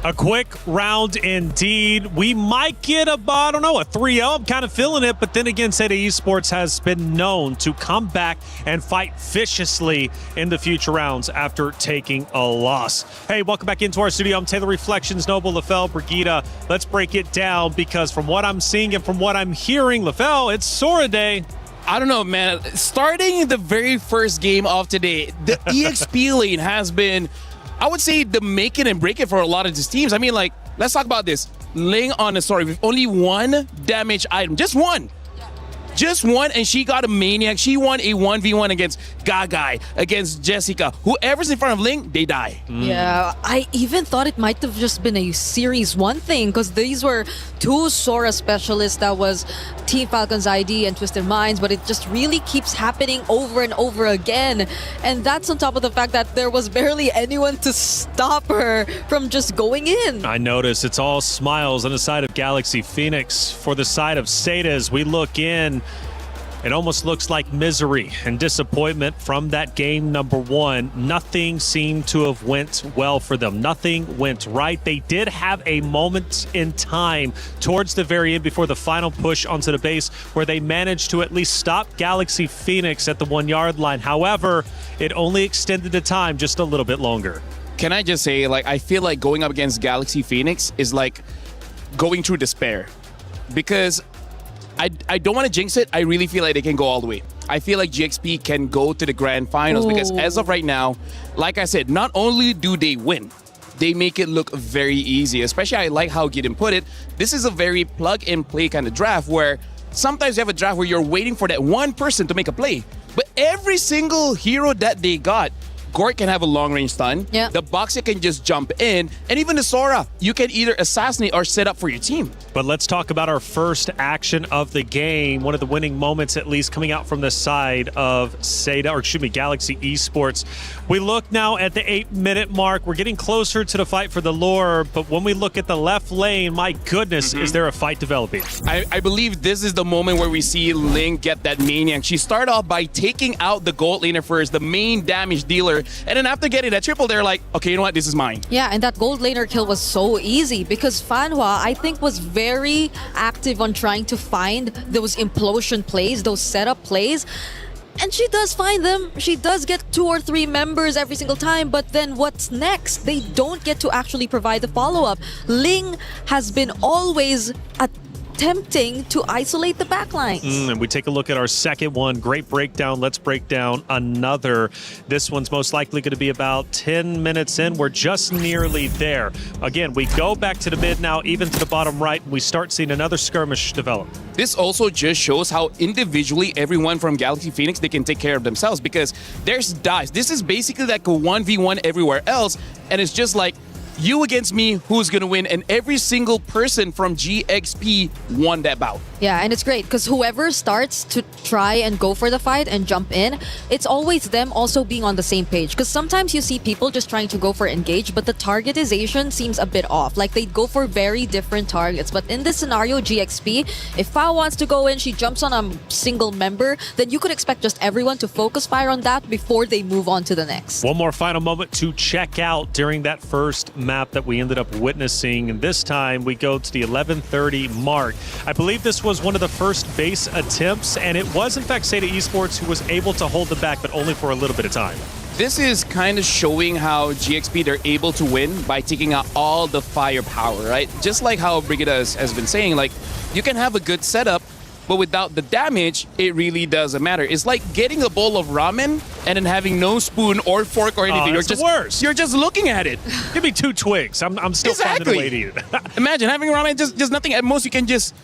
A quick round indeed. We might get a 3-0. I'm kind of feeling it, but then again, Seda Esports has been known to come back and fight viciously in the future rounds after taking a loss. Hey, welcome back into our studio. I'm Taylor Reflections, Noble, Lefel, Brigida. Let's break it down, because from what I'm seeing and from what I'm hearing, Lefel, it's Sora Day. I don't know, man. Starting the very first game of today, the EXP lane has been, I would say, the make it and break it for a lot of these teams. I mean, like, let's talk about this. Ling on the story with only one damage item. Just one. Just one, and she got a maniac. She won a 1v1 against Gagai, against Jessica. Whoever's in front of Ling, they die. Yeah, I even thought it might have just been a Series 1 thing, because these were two Sora specialists. That was Team Falcon's ID and Twisted Minds, but it just really keeps happening over and over again. And that's on top of the fact that there was barely anyone to stop her from just going in. I notice it's all smiles on the side of Galaxy Phoenix. For the side of Seda, as we look in, it almost looks like misery and disappointment from that game number 1. Nothing seemed to have went well for them. Nothing went right. They did have a moment in time towards the very end before the final push onto the base where they managed to at least stop Galaxy Phoenix at the 1-yard line. However, it only extended the time just a little bit longer. Can I just say, like, I feel like going up against Galaxy Phoenix is like going through despair, because I don't want to jinx it. I really feel like they can go all the way. I feel like GXP can go to the grand finals because as of right now, like I said, not only do they win, they make it look very easy. Especially, I like how Gideon put it. This is a very plug-and-play kind of draft where sometimes you have a draft where you're waiting for that one person to make a play. But every single hero that they got, Gort can have a long-range stun. Yeah. The Boxer can just jump in. And even the Sora, you can either assassinate or set up for your team. But let's talk about our first action of the game. One of the winning moments, at least, coming out from the side of Galaxy Esports. We look now at the 8-minute mark. We're getting closer to the fight for the lore. But when we look at the left lane, my goodness, is there a fight developing? I believe this is the moment where we see Ling get that maniac. She started off by taking out the gold laner first, the main damage dealer. And then after getting that triple, they're like, okay, you know what? This is mine. Yeah, and that gold laner kill was so easy because Fanhua, I think, was very active on trying to find those implosion plays, those setup plays. And she does find them. She does get 2 or 3 members every single time, but then what's next? They don't get to actually provide the follow-up. Ling has been always attempting to isolate the backlines. And we take a look at our second one. Great breakdown. Let's break down another. This one's most likely going to be about 10 minutes in. We're just nearly there. Again, we go back to the mid now, even to the bottom right, and we start seeing another skirmish develop. This also just shows how individually everyone from Galaxy Phoenix, they can take care of themselves because there's dice. This is basically like a 1v1 everywhere else, and it's just like, you against me, who's gonna win? And every single person from GXP won that bout. Yeah, and it's great because whoever starts to try and go for the fight and jump in, it's always them also being on the same page. Because sometimes you see people just trying to go for engage, but the targetization seems a bit off. Like they go for very different targets. But in this scenario, GXP, if Fa wants to go in, she jumps on a single member, then you could expect just everyone to focus fire on that before they move on to the next. One more final moment to check out during that first map that we ended up witnessing. And this time we go to the 11:30 mark. I believe this was one of the first base attempts, and it was in fact Seda Esports who was able to hold them back, but only for a little bit of time. This is kind of showing how GXP, they're able to win by taking out all the firepower, right? Just like how Brigida has been saying, like, you can have a good setup, but without the damage, it really doesn't matter. It's like getting a bowl of ramen and then having no spoon or fork or anything. You're just worse. You're just looking at it. Give me 2 twigs. I'm still finding a way to eat it. Imagine having ramen, just nothing. At most, you can just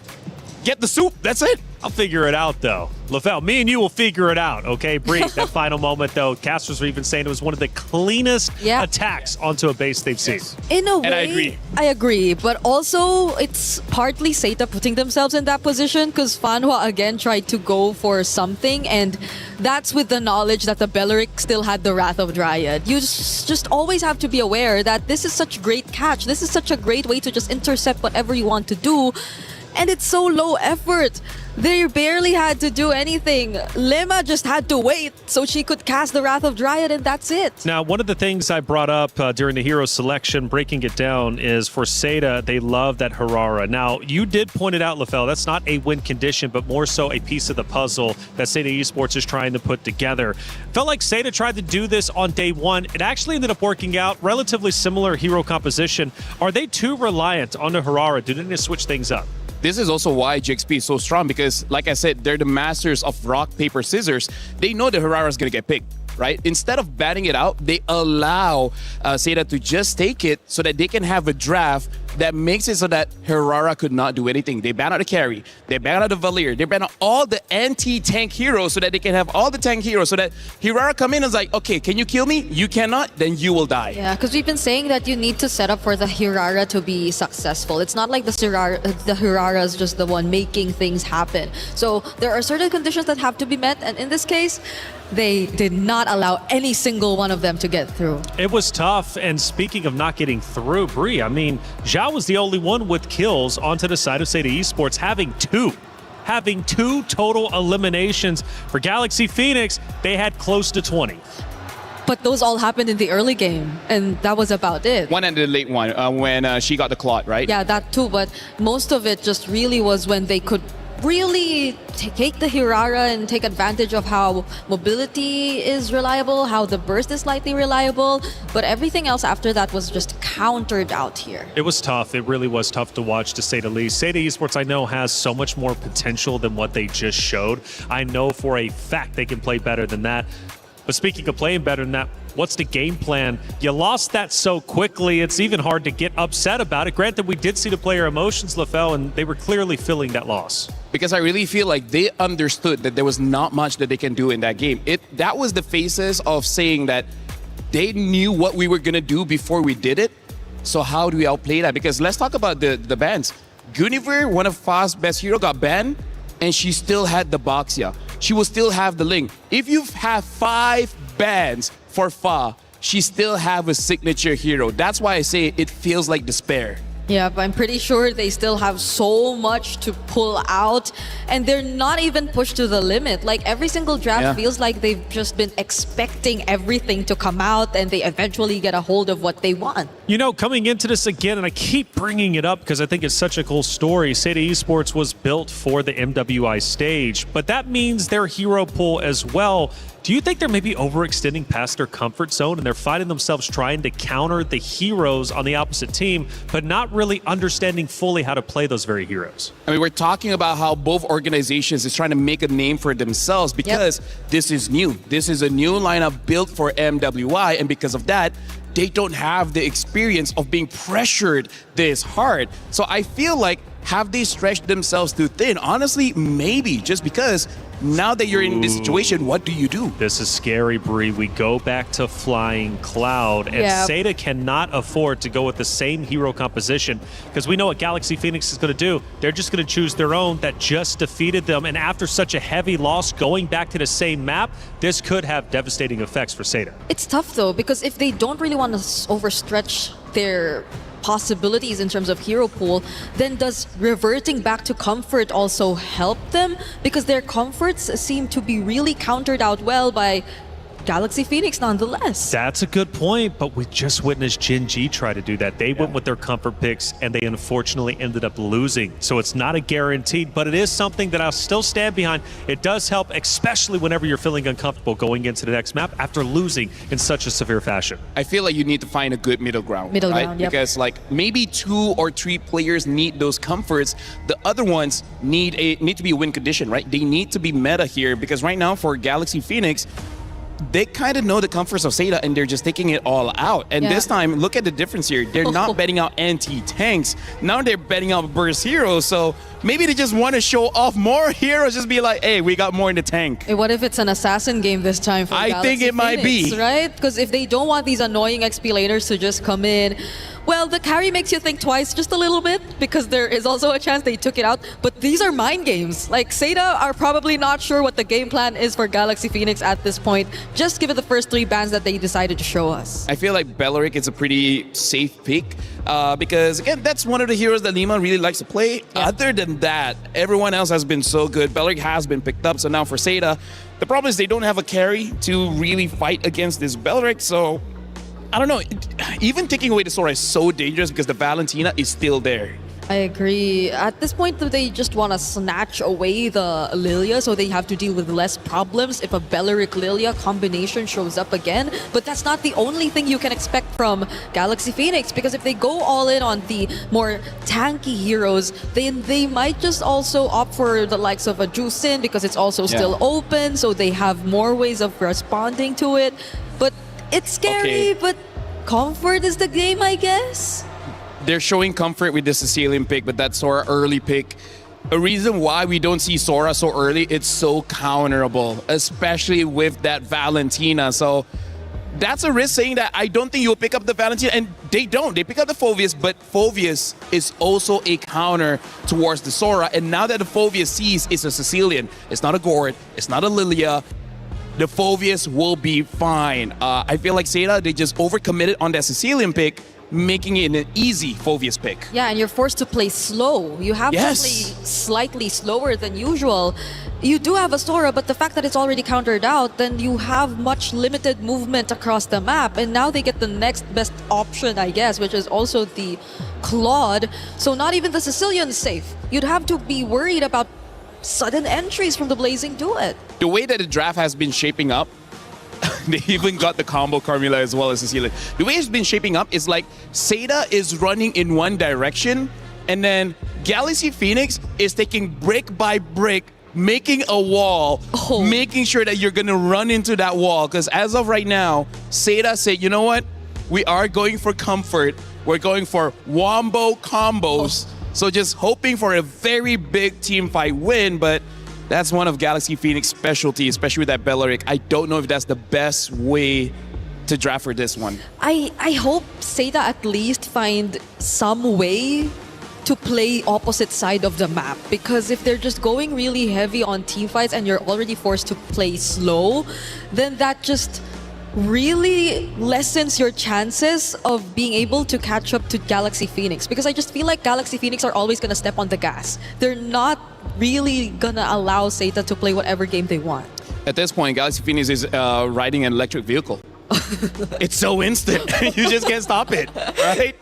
get the soup. That's it. I'll figure it out, though. LaFell, me and you will figure it out, okay? Bree, that final moment, though, casters were even saying it was one of the cleanest attacks onto a base they've seen. In a way, And I agree. But also, it's partly Seta putting themselves in that position because Fanhua again tried to go for something, and that's with the knowledge that the Belleric still had the Wrath of Dryad. You just always have to be aware that this is such great catch. This is such a great way to just intercept whatever you want to do. And it's so low effort. They barely had to do anything. Lema just had to wait so she could cast the Wrath of Dryad, and that's it. Now, one of the things I brought up during the hero selection, breaking it down, is for Seda, they love that Harara. Now, you did point it out, LaFell, that's not a win condition, but more so a piece of the puzzle that Seda Esports is trying to put together. Felt like Seda tried to do this on day one. It actually ended up working out. Relatively similar hero composition. Are they too reliant on the Harara? Do they need to switch things up? This is also why GXP is so strong because, like I said, they're the masters of rock, paper, scissors. They know the Harara is going to get picked, right? Instead of batting it out, they allow Seda to just take it so that they can have a draft that makes it so that Harara could not do anything. They ban out the carry, they ban out the Valir, they ban out all the anti-tank heroes so that they can have all the tank heroes so that Harara come in and is like, okay, can you kill me? You cannot, then you will die. Yeah, because we've been saying that you need to set up for the Hirara to be successful. It's not like the Hirara is just the one making things happen. So there are certain conditions that have to be met, and in this case, they did not allow any single one of them to get through. It was tough, and speaking of not getting through, Bree, I mean, Zhao was the only one with kills onto the side of Seda Esports, having two total eliminations. For Galaxy Phoenix, they had close to 20. But those all happened in the early game, and that was about it. One and the late one, when she got the clot, right? Yeah, that too, but most of it just really was when they could really take the Hirara and take advantage of how mobility is reliable, how the burst is slightly reliable, but everything else after that was just countered out here. It was tough. It really was tough to watch, to say the least. Seda Esports, I know, has so much more potential than what they just showed. I know for a fact they can play better than that. But speaking of playing better than that, what's the game plan? You lost that so quickly, it's even hard to get upset about it. Granted, we did see the player emotions, LaFell, and they were clearly feeling that loss. Because I really feel like they understood that there was not much that they can do in that game. That was the phases of saying that they knew what we were going to do before we did it. So how do we outplay that? Because let's talk about the bans. Guinevere, one of Fa's best hero, got banned, and she still had the Boxia. She will still have the Ling. If you have 5 bans for Fa, she still have a signature hero. That's why I say it feels like despair. Yeah, but I'm pretty sure they still have so much to pull out, and they're not even pushed to the limit. Like every single draft feels like they've just been expecting everything to come out, and they eventually get a hold of what they want. You know, coming into this again, and I keep bringing it up because I think it's such a cool story, Seda Esports was built for the MWI stage, but that means their hero pool as well. Do you think they're maybe overextending past their comfort zone and they're finding themselves trying to counter the heroes on the opposite team, but not really understanding fully how to play those very heroes? I mean, we're talking about how both organizations is trying to make a name for themselves because this is new. This is a new lineup built for MWI, and because of that, they don't have the experience of being pressured this hard. So I feel like have they stretched themselves too thin? Honestly, maybe, just because now that you're in this situation, what do you do? This is scary, Bree. We go back to Flying Cloud, and Seda cannot afford to go with the same hero composition, because we know what Galaxy Phoenix is going to do. They're just going to choose their own that just defeated them, and after such a heavy loss, going back to the same map, this could have devastating effects for Seda. It's tough though, because if they don't really want to overstretch their possibilities in terms of hero pool, then does reverting back to comfort also help them? Because their comforts seem to be really countered out well by Galaxy Phoenix nonetheless. That's a good point, but we just witnessed Gen G try to do that. They went with their comfort picks, and they unfortunately ended up losing. So it's not a guaranteed, but it is something that I'll still stand behind. It does help, especially whenever you're feeling uncomfortable going into the next map after losing in such a severe fashion. I feel like you need to find a good middle ground. Middle right? ground, yep. Because like maybe 2 or 3 players need those comforts. The other ones need to be a win condition, right? They need to be meta here, because right now for Galaxy Phoenix, they kind of know the comforts of Seda, and they're just taking it all out. And this time, look at the difference here. They're not betting out anti-tanks. Now they're betting out burst heroes. So maybe they just want to show off more heroes. Just be like, hey, we got more in the tank. Hey, what if it's an assassin game this time for Galaxy think it might Phoenix, be. right? Because if they don't want these annoying XP laners to just come in, well, the carry makes you think twice just a little bit, because there is also a chance they took it out. But these are mind games. Like, Seda are probably not sure what the game plan is for Galaxy Phoenix at this point, just given the first 3 bans that they decided to show us. I feel like Belleric is a pretty safe pick, because, again, that's one of the heroes that Lima really likes to play. Other than that, everyone else has been so good. Belleric has been picked up, so now for Seda, the problem is they don't have a carry to really fight against this Belleric, so I don't know. Even taking away the Sora is so dangerous because the Valentina is still there. I agree. At this point, they just want to snatch away the Lilia, so they have to deal with less problems if a Belleric Lilia combination shows up again. But that's not the only thing you can expect from Galaxy Phoenix, because if they go all in on the more tanky heroes, then they might just also opt for the likes of a Jusin, because it's also still open, so they have more ways of responding to it. But it's scary, but comfort is the game, I guess. They're showing comfort with the Sicilian pick, but that Sora early pick. A reason why we don't see Sora so early, it's so counterable, especially with that Valentina. So that's a risk, saying that I don't think you'll pick up the Valentina, and they don't. They pick up the Phoveus, but Phoveus is also a counter towards the Sora. And now that the Phoveus sees it's a Sicilian, it's not a Gord, it's not a Lilia, the Phoveus will be fine. I feel like Seda, they just overcommitted on that Sicilian pick, making it an easy Phoveus pick. Yeah, and you're forced to play slow. You have to play slightly slower than usual. You do have a Sora, but the fact that it's already countered out, then you have much limited movement across the map. And now they get the next best option, I guess, which is also the Claude. So not even the Sicilian is safe. You'd have to be worried about sudden entries from the Blazing Duet. The way that the draft has been shaping up, they even got the combo Carmilla as well as Cecilia. The way it's been shaping up is like Seda is running in one direction, and then Galaxy Phoenix is taking brick by brick, making a wall, making sure that you're gonna run into that wall. Because as of right now, Seda said, you know what? We are going for comfort. We're going for wombo combos. So just hoping for a very big team fight win, but that's one of Galaxy Phoenix's specialty, especially with that Belleric. I don't know if that's the best way to draft for this one. I hope Seda at least find some way to play opposite side of the map, because if they're just going really heavy on team fights and you're already forced to play slow, then that just really lessens your chances of being able to catch up to Galaxy Phoenix, because I just feel like Galaxy Phoenix are always going to step on the gas. They're not really going to allow Seda to play whatever game they want. At this point, Galaxy Phoenix is riding an electric vehicle. It's so instant. You just can't stop it, right?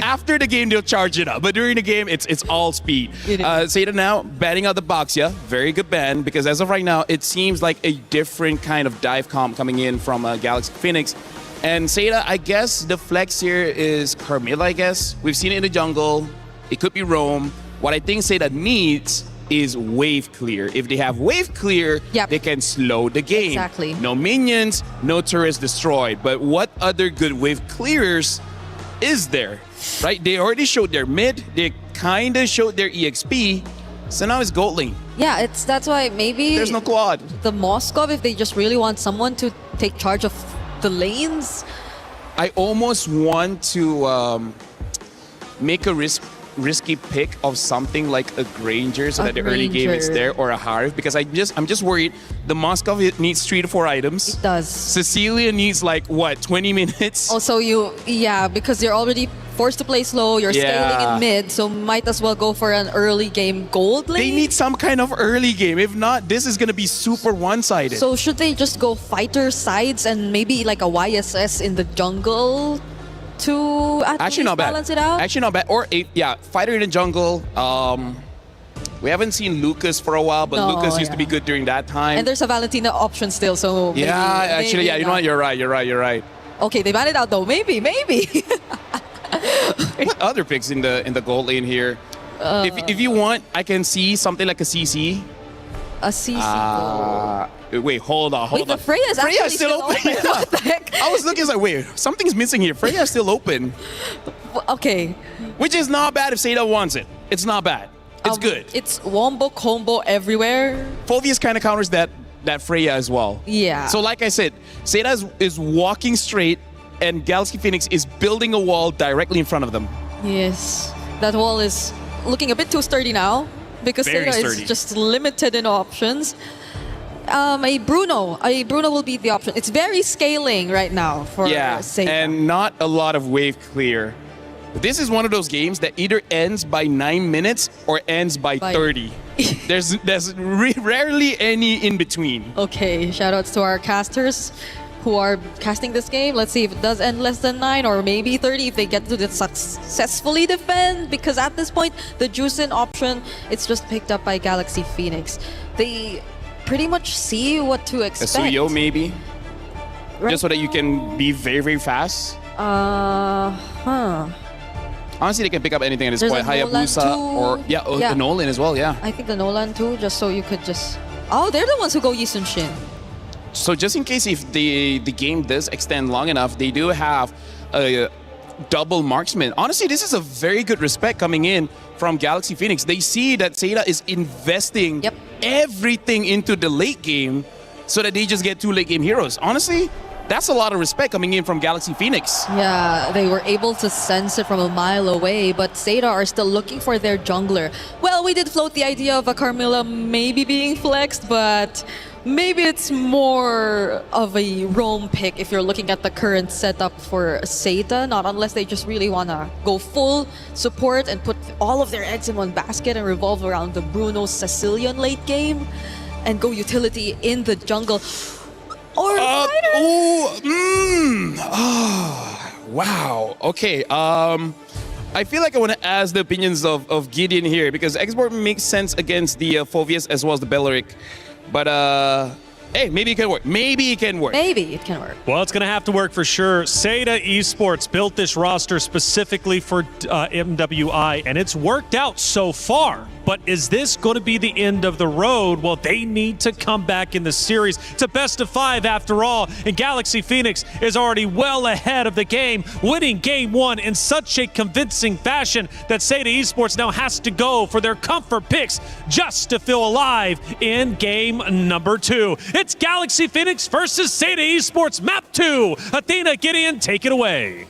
After the game, they'll charge it up. But during the game, it's all speed. Seda now, banning out the box, very good ban, because as of right now, it seems like a different kind of dive comp coming in from Galaxy Phoenix. And Seda, I guess the flex here is Carmilla, I guess. We've seen it in the jungle. It could be Roam. What I think Seda needs is wave clear. If they have wave clear, they can slow the game. Exactly. No minions, no turrets destroyed. But what other good wave clearers is there? Right? They already showed their mid. They kind of showed their EXP. So now it's gold lane. Yeah, that's why maybe There's no quad. the Moskov, if they just really want someone to take charge of the lanes. I almost want to make a risky pick of something like a Granger so that the early game is Granger. there, or a Harv, because I'm just worried the Moskov needs 3 to 4 items. It does. Cecilia needs like what, 20 minutes? Also, because you're already forced to play slow, you're scaling in mid, so might as well go for an early game gold lane. They need some kind of early game. If not, this is gonna be super one-sided. So should they just go fighter sides and maybe like a YSS in the jungle to Actually not bad. balance it out? Actually not bad. Or fighter in the jungle. We haven't seen Lucas for a while, but No, Lucas used to be good during that time. And there's a Valentina option still, so maybe, actually, maybe you know what? not. You're right. Okay, they ban it out though. Maybe. What other picks in the gold lane here? If you want, I can see something like a CC. A CC. Wait, hold on. Wait, the Freya's actually still open. What the heck? I was looking, like, wait, something's missing here. Freya's still open. Okay. Which is not bad if Seda wants it. It's not bad. It's good. It's wombo combo everywhere. Phoveus kind of counters that Freya as well. Yeah. So like I said, Seda is walking straight, and Galaxy Phoenix is building a wall directly in front of them. Yes. That wall is looking a bit too sturdy now because Very Seda sturdy. is just limited in options. A Bruno will be the option. It's very scaling right now for Seda. And not a lot of wave clear. This is one of those games that either ends by 9 minutes or ends by 30. There's rarely any in between. Okay, shoutouts to our casters who are casting this game. Let's see if it does end less than 9 or maybe 30 if they get to successfully defend, because at this point the Juicin option, it's just picked up by Galaxy Phoenix. They pretty much see what to expect. Kasuyo maybe? Just so that you can be very, very fast? Honestly, they can pick up anything at this There's point. a Nolan Hayabusa too. the Nolan as well, yeah. I think the Nolan too, just so you could just... Oh, they're the ones who go Yisun Shin. So just in case if the game does extend long enough, they do have a double marksman. Honestly, this is a very good respect coming in from Galaxy Phoenix. They see that Seda is investing everything into the late game so that they just get 2 late game heroes. Honestly, that's a lot of respect coming in from Galaxy Phoenix. Yeah, they were able to sense it from a mile away, but Seda are still looking for their jungler. Well, we did float the idea of a Carmilla maybe being flexed, but maybe it's more of a roam pick if you're looking at the current setup for Seda, not unless they just really want to go full support and put all of their eggs in one basket and revolve around the Bruno Sicilian late game and go utility in the jungle. Or wow. Okay. I feel like I want to ask the opinions of Gideon here, because Export makes sense against the Phoveus as well as the Belleric. But hey, maybe it can work. Maybe it can work. Maybe it can work. Well, it's going to have to work for sure. Seda Esports built this roster specifically for MWI, and it's worked out so far. But is this going to be the end of the road? Well, they need to come back in the series. It's a best of 5 after all, and Galaxy Phoenix is already well ahead of the game, winning Game 1 in such a convincing fashion that Seda Esports now has to go for their comfort picks just to feel alive in Game number 2. It's Galaxy Phoenix versus Seda Esports Map 2. Athena, Gideon, take it away.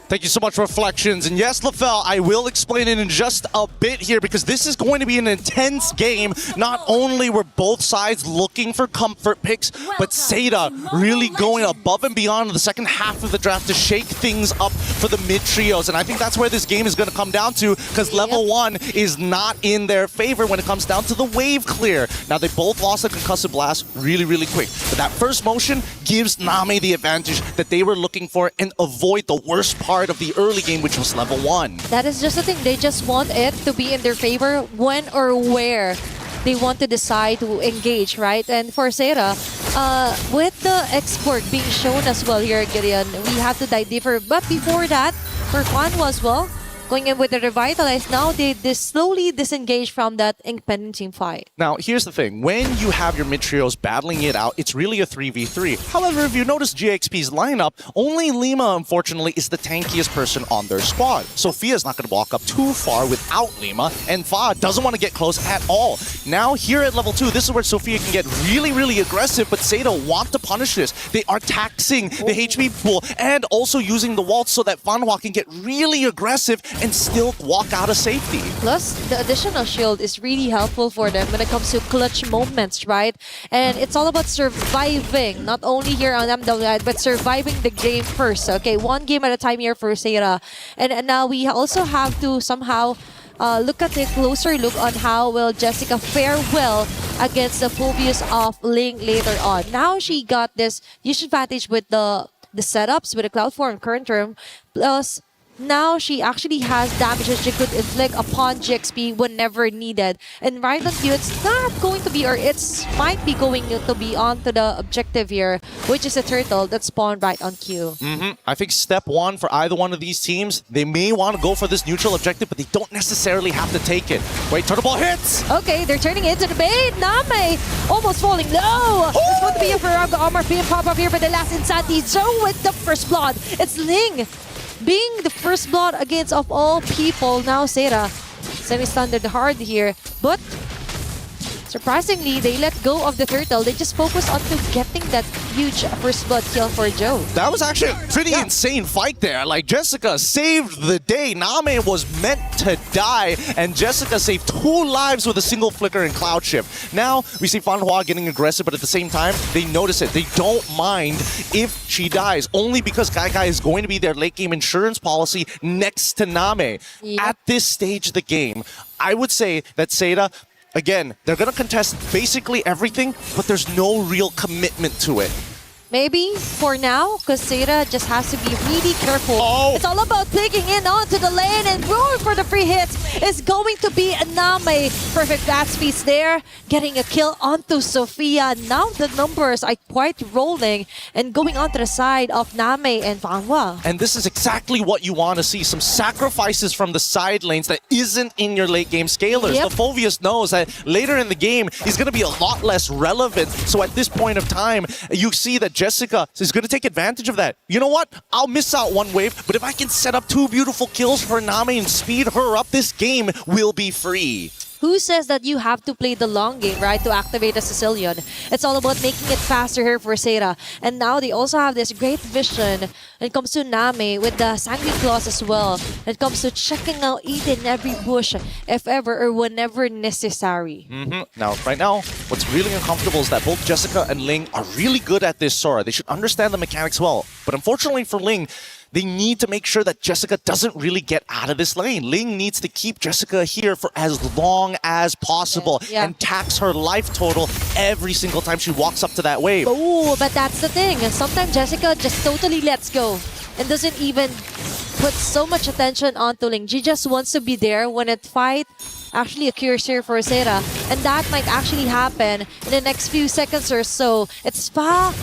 Thank you so much, Reflections. And yes, LaFell, I will explain it in just a bit here, because this is going to be an intense game. Not only were both sides looking for comfort picks, but Seda really going above and beyond in the second half of the draft to shake things up for the mid-trios. And I think that's where this game is going to come down to, because level 1 is not in their favor when it comes down to the wave clear. Now, they both lost a concussive blast really, really quick. But that first motion gives Name the advantage that they were looking for and avoid the worst part of the early game, which was level 1. That is just the thing. They just want it to be in their favor when or where they want to decide to engage, right? And for Seda, with the export being shown as well here, Gideon, we have to dive deeper. But before that, for Kwanwa as well, going in with the Revitalize. Now they slowly disengage from that independent team fight. Now, here's the thing. When you have your mid-trios battling it out, it's really a 3v3. However, if you notice GXP's lineup, only Lima, unfortunately, is the tankiest person on their squad. Sophia's not going to walk up too far without Lima, and Fa doesn't want to get close at all. Now, here at level 2, this is where Sophia can get really, really aggressive, but Seda want to punish this. They are taxing the HP pool and also using the waltz so that Fanhua can get really aggressive and still walk out of safety. Plus, the additional shield is really helpful for them when it comes to clutch moments, right? And it's all about surviving, not only here on MWI, but surviving the game first. Okay, one game at a time here for Seira. And now we also have to somehow look at a closer look on how will Jessica fare well against the Phobius of Ling later on. Now she got this huge advantage with the setups with the Cloud 4 and current term, plus now she actually has damage that she could inflict upon GXP whenever needed. And right on cue, it's not going to be, or it's might be going to be onto the objective here, which is a turtle that spawned right on cue. I think step one for either one of these teams, they may want to go for this neutral objective, but they don't necessarily have to take it. Wait, turtle ball hits! Okay, they're turning into the bait. Name almost falling low. It's going to be a Virago armor being pop up here, but the last Insanity Joe with the first blood. It's Ling being the first blood against of all people. Now Seira semi-standard hard here, but surprisingly they let go of the turtle. They just focus on to getting that huge first blood kill for Joe. That was actually a pretty insane fight there. Like, Jessica saved the day. Name was meant to die, and Jessica saved 2 lives with a single flicker and cloud shift. Now we see Fanhua getting aggressive, but at the same time they notice it. They don't mind if she dies, only because Kai is going to be their late game insurance policy next to Name. At this stage of the game, I would say that Seda, again, they're going to contest basically everything, but there's no real commitment to it. Maybe for now, because Seira just has to be really careful. It's all about digging in onto the lane and going for the free hits. Is going to be Name. Perfect bat speeds there, getting a kill onto Sophia. Now the numbers are quite rolling and going onto the side of Name and Fanhua. And this is exactly what you want to see. Some sacrifices from the side lanes that isn't in your late game scalers. The Phobius knows that later in the game, he's going to be a lot less relevant. So at this point of time, you see that Jessica is going to take advantage of that. You know what? I'll miss out one wave, but if I can set up 2 beautiful kills for Name and speed her up, this game will be free. Who says that you have to play the long game, right, to activate a Sicilian? It's all about making it faster here for Seira. And now they also have this great vision when it comes to Name with the Sanguine Claws as well. When it comes to checking out each and every bush, if ever or whenever necessary. Now, right now, what's really uncomfortable is that both Jessica and Ling are really good at this Sora. They should understand the mechanics well. But unfortunately for Ling, they need to make sure that Jessica doesn't really get out of this lane. Ling needs to keep Jessica here for as long as possible and tax her life total every single time she walks up to that wave. Oh, but that's the thing. Sometimes Jessica just totally lets go and doesn't even put so much attention onto Ling. She just wants to be there when it fight actually occurs here for Seira. And that might actually happen in the next few seconds or so. It's Spa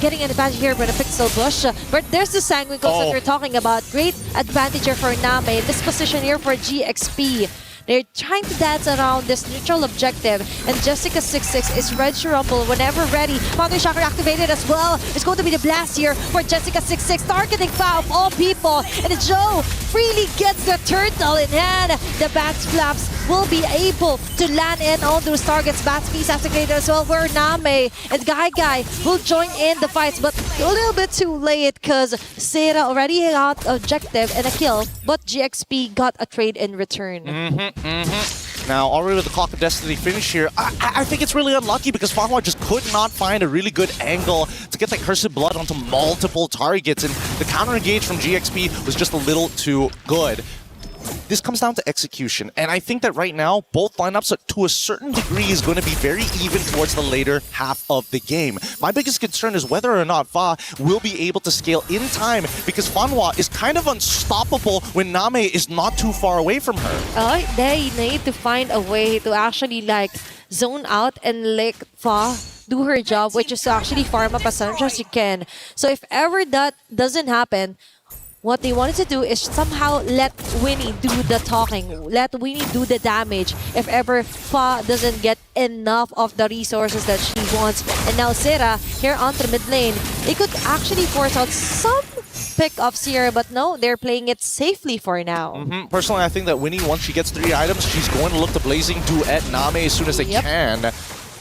getting an advantage here with a pixel bush. But there's the Sanguine Claws that we're talking about. Great advantage here for Name. This position here for GXP. They're trying to dance around this neutral objective, and Jessica26 is ready to rumble whenever ready. Foundry Chakra activated as well. It's going to be the blast here for Jessica26, targeting Fa of all people. And Joe freely gets the turtle in hand. The bat flaps will be able to land in on those targets. Bat speeds activated as well, where Name and Guy will join in the fights, but a little bit too late because Seira already got objective and a kill, but GXP got a trade in return. Now, already with the Clock of Destiny finish here, I think it's really unlucky because Fanhua just could not find a really good angle to get that Cursed Blood onto multiple targets, and the counter engage from GXP was just a little too good. This comes down to execution, and I think that right now, both lineups, to a certain degree, is going to be very even towards the later half of the game. My biggest concern is whether or not Fa will be able to scale in time, because Fanhua is kind of unstoppable when Name is not too far away from her. They need to find a way to actually like zone out and let Fa do her job, which is to actually farm up as much as you can. So if ever that doesn't happen, what they wanted to do is somehow let Winnie do the talking, let Winnie do the damage if ever Fa doesn't get enough of the resources that she wants. And now Sera here on the mid lane, they could actually force out some pickups here, but no, they're playing it safely for now. Personally, I think that Winnie, once she gets 3 items, she's going to look to Blazing Duet Name as soon as they can.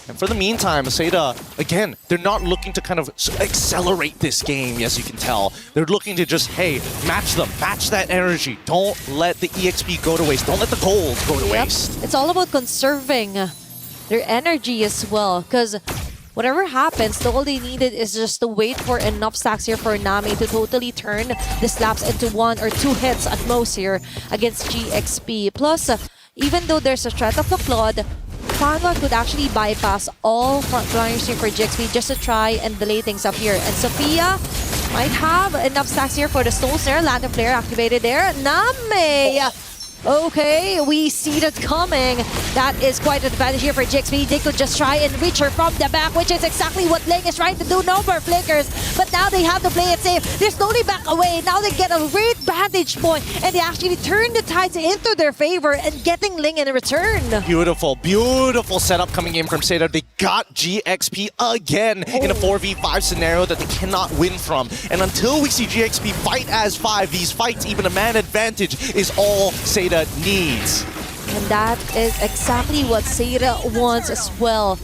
And for the meantime, Seda, again, they're not looking to kind of accelerate this game, as you can tell. They're looking to just, hey, match them, match that energy. Don't let the EXP go to waste. Don't let the gold go to waste. It's all about conserving their energy as well, because whatever happens, all they needed is just to wait for enough stacks here for Nami to totally turn the slaps into 1 or 2 hits at most here against GXP. Plus, even though there's a threat of the Claude, Fanwa could actually bypass all frontliners here for GXP just to try and delay things up here. And Sophia might have enough stacks here for the Soul Snare. Land of Flare activated there. Name! Okay, we see that coming. That is quite an advantage here for GXP. They could just try and reach her from the back, which is exactly what Ling is trying to do. No more flickers, but now they have to play it safe. They're slowly back away. Now they get a great vantage point, and they actually turn the tides into their favor and getting Ling in return. Beautiful, beautiful setup coming in from Seda. They got GXP again in a 4v5 scenario that they cannot win from. And until we see GXP fight as 5, these fights, even a man advantage, is all Seda needs. And that is exactly what Seda wants as well.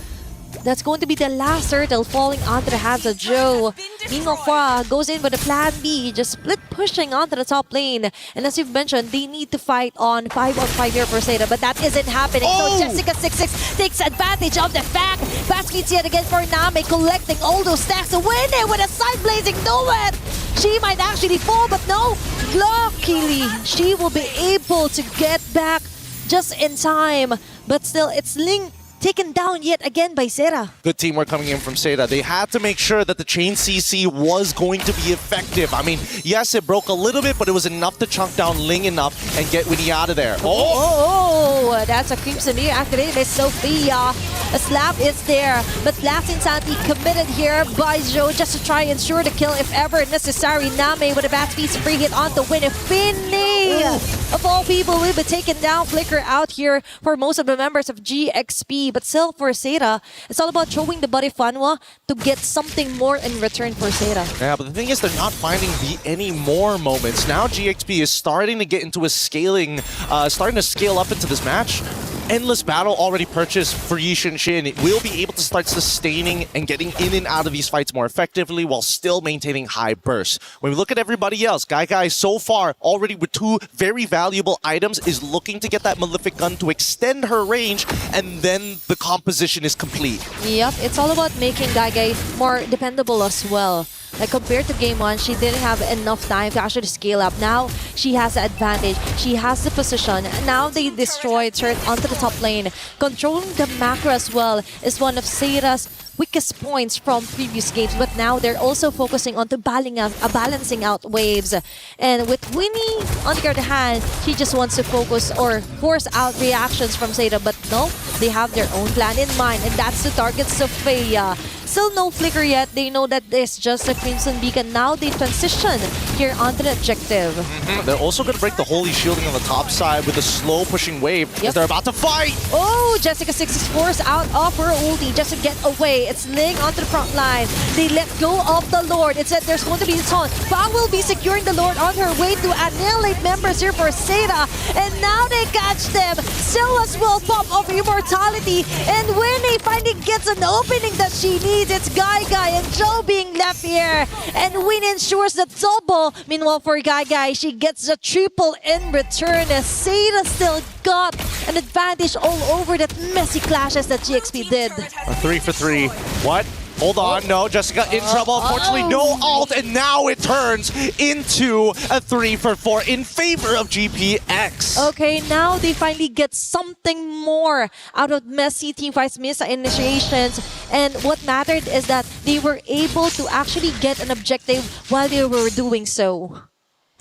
That's going to be the last turtle falling onto the hands of Joe. Nino Hua goes in with a plan B, just split pushing onto the top lane. And as you've mentioned, they need to fight on 5-on-5 here for Seda, but that isn't happening. So Jessica26 takes advantage of the fact. Fast speeds yet again for Name, collecting all those stacks to win it with a side blazing duet. She might actually fall, but no. Luckily, she will be able to get back just in time. But still, it's Ling taken down yet again by Seda. Good teamwork coming in from Seda. They had to make sure that the chain CC was going to be effective. I mean, yes, it broke a little bit, but it was enough to chunk down Ling enough and get Winnie out of there. Oh, that's a Crimson Ear activated by Sophia. A slap is there, but Last Insanity committed here by Joe just to try and ensure the kill if ever necessary. Name with a bad speed free hit on the win. Finley, of all people, will be taken down. Flicker out here for most of the members of GXP. But still, for Seda, it's all about showing the body Fanwa to get something more in return for Seda. Yeah, but the thing is, they're not finding any more moments. Now GXP is starting to get into a scaling, starting to scale up into this match. Endless Battle already purchased for Yi Shin. It will be able to start sustaining and getting in and out of these fights more effectively while still maintaining high bursts. When we look at everybody else, Guy so far already with 2 very valuable items is looking to get that Malefic Gun to extend her range, and then the composition is complete. Yep, it's all about making Guy more dependable as well. Like compared to game 1, she didn't have enough time to actually scale up. Now she has the advantage. She has the position. Now they destroyed her onto the top lane. Controlling the macro as well is one of Seda's weakest points from previous games, but now they're also focusing on balancing out waves. And with Winnie, on the other hand, she just wants to focus or force out reactions from Seda, but no, they have their own plan in mind, and that's to target Sophia. Still no flicker yet. They know that it's just a Crimson Beacon. Now they transition here onto the objective. They're also going to break the Holy Shielding on the top side with a slow pushing wave as they're about to fight. Oh, Jessica6 is forced out of her ulti just to get away. It's Ling onto the front line. They let go of the Lord. It said there's going to be a taunt. Fang will be securing the Lord on her way to annihilate members here for Seda. And now they catch them. Silas will pop of immortality. And Winnie finally gets an opening that she needs. It's Guy and Joe being left here. And Winnie ensures the double. Meanwhile, for Guy, she gets the triple in return. As Seda still got an advantage all over that messy clashes that GXP did. A 3 for 3. What? Hold on, no, Jessica in trouble. Unfortunately, no ult, and now it turns into a 3 for 4 in favor of GPX. Okay, now they finally get something more out of messy teamfights, miss initiations, and what mattered is that they were able to actually get an objective while they were doing so.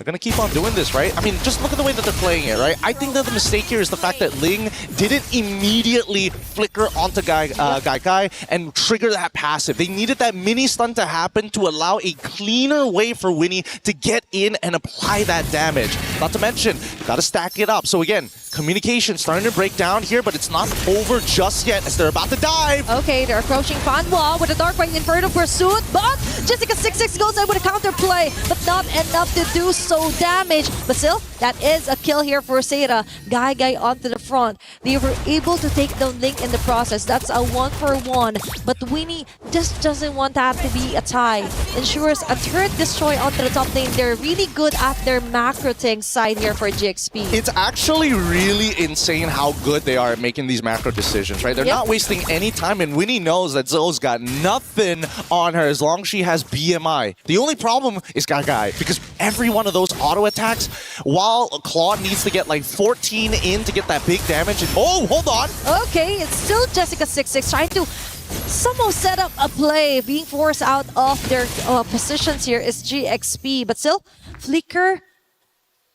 They're going to keep on doing this, right? I mean, just look at the way that they're playing it, right? I think that the mistake here is the fact that Ling didn't immediately flicker onto Gai and trigger that passive. They needed that mini stun to happen to allow a cleaner way for Winnie to get in and apply that damage. Not to mention, got to stack it up. So again, communication starting to break down here, but it's not over just yet as they're about to dive. Okay, they're approaching Fanwa with a Dark Right Inferno pursuit, but Jessica26 goes in with a counterplay, but not enough to do so damage. But still, that is a kill here for Seda. Gai onto the front. They were able to take down Link in the process. That's a 1-for-1, but Winnie just doesn't want that to be a tie. Ensures a turret destroy onto the top lane. They're really good at their macro tank side here for GXP. It's actually really insane how good they are at making these macro decisions, right? They're not wasting any time, and Winnie knows that Zoe's got nothing on her as long as she has BMI. The only problem is Gai, because every one of those auto attacks, while Claude needs to get like 14 in to get that big damage, and oh, hold on. Okay, it's still Jessica26 trying to somehow set up a play. Being forced out of their positions here is GXP, but still, Flicker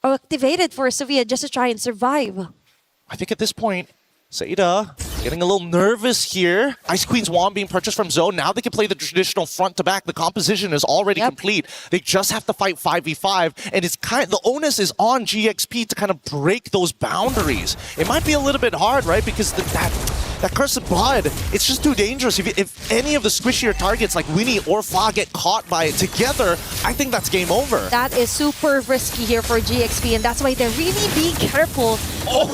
activated for Sofia just to try and survive. I think at this point, Seda getting a little nervous here. Ice Queen's wand being purchased from Zoe. Now they can play the traditional front to back. The composition is already complete. They just have to fight 5v5, and it's the onus is on GXP to kind of break those boundaries. It might be a little bit hard, right? Because that Curse of Blood, it's just too dangerous. If any of the squishier targets like Winnie or Fa get caught by it together, I think that's game over. That is super risky here for GXP, and that's why they're really being careful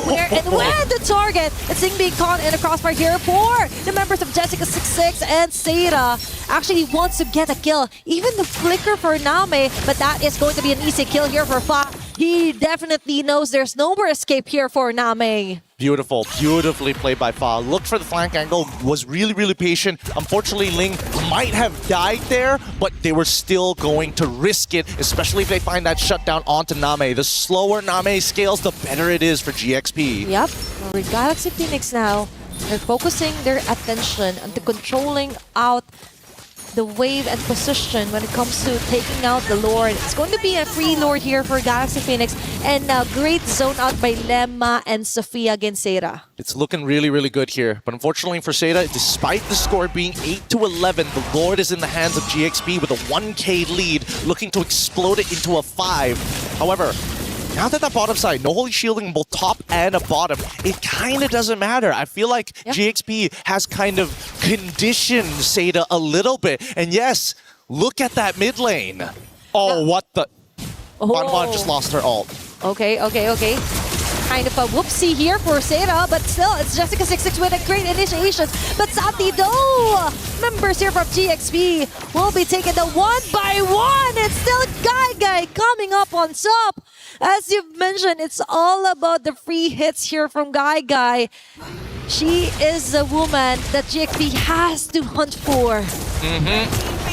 where and when the target. It's being caught in a crossbar here for the members of Jessica26 and Seda. Actually wants to get a kill. Even the flicker for Name, but that is going to be an easy kill here for Fa. He definitely knows there's no more escape here for Name. Beautiful, beautifully played by Fa. Looked for the flank angle, was really, really patient. Unfortunately, Ling might have died there, but they were still going to risk it, especially if they find that shutdown onto Name. The slower Name scales, the better it is for GXP. Yep, with Galaxy Phoenix now, they're focusing their attention on controlling out the wave and position when it comes to taking out the Lord. It's going to be a free Lord here for Galaxy Phoenix, and a great zone out by Lemma and Sofia against Seda. It's looking really, really good here. But unfortunately for Seda, despite the score being 8-11, the Lord is in the hands of GXP with a 1k lead, looking to explode it into a 5. However, now that bottom side, no holy shielding both top and a bottom, it kind of doesn't matter. I feel like GXP has kind of conditioned Seda a little bit. And yes, look at that mid lane. Oh, what the? Bon just lost her ult. Okay. Kind of a whoopsie here for Seda, but still, it's Jessica26 with a great initiation. But sadly, though, members here from GXP will be taking the 1-by-1. It's still Gai coming up on top. As you've mentioned, it's all about the free hits here from Gai. She is the woman that GXP has to hunt for.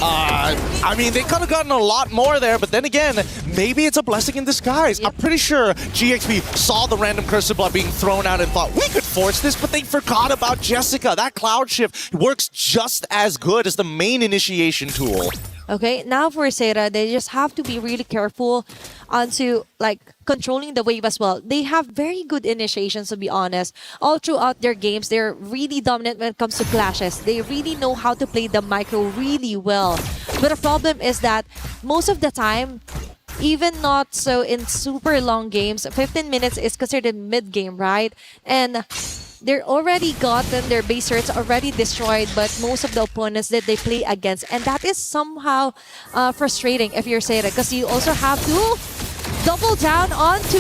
I mean, they could have gotten a lot more there, but then again, maybe it's a blessing in disguise. I'm pretty sure GXP saw the random Curse of Blood being thrown out and thought, we could force this, but they forgot about Jessica. That Cloud Shift works just as good as the main initiation tool. Okay, now for Seda, they just have to be really careful onto controlling the wave as well. They have very good initiations, to be honest. All throughout their games, they're really dominant when it comes to clashes. They really know how to play the micro really well. But the problem is that most of the time, even not so in super long games, 15 minutes is considered mid-game, right? And they're already gotten their base turrets already destroyed, but most of the opponents that they play against, and that is somehow frustrating if you're Seda, because you also have to double down onto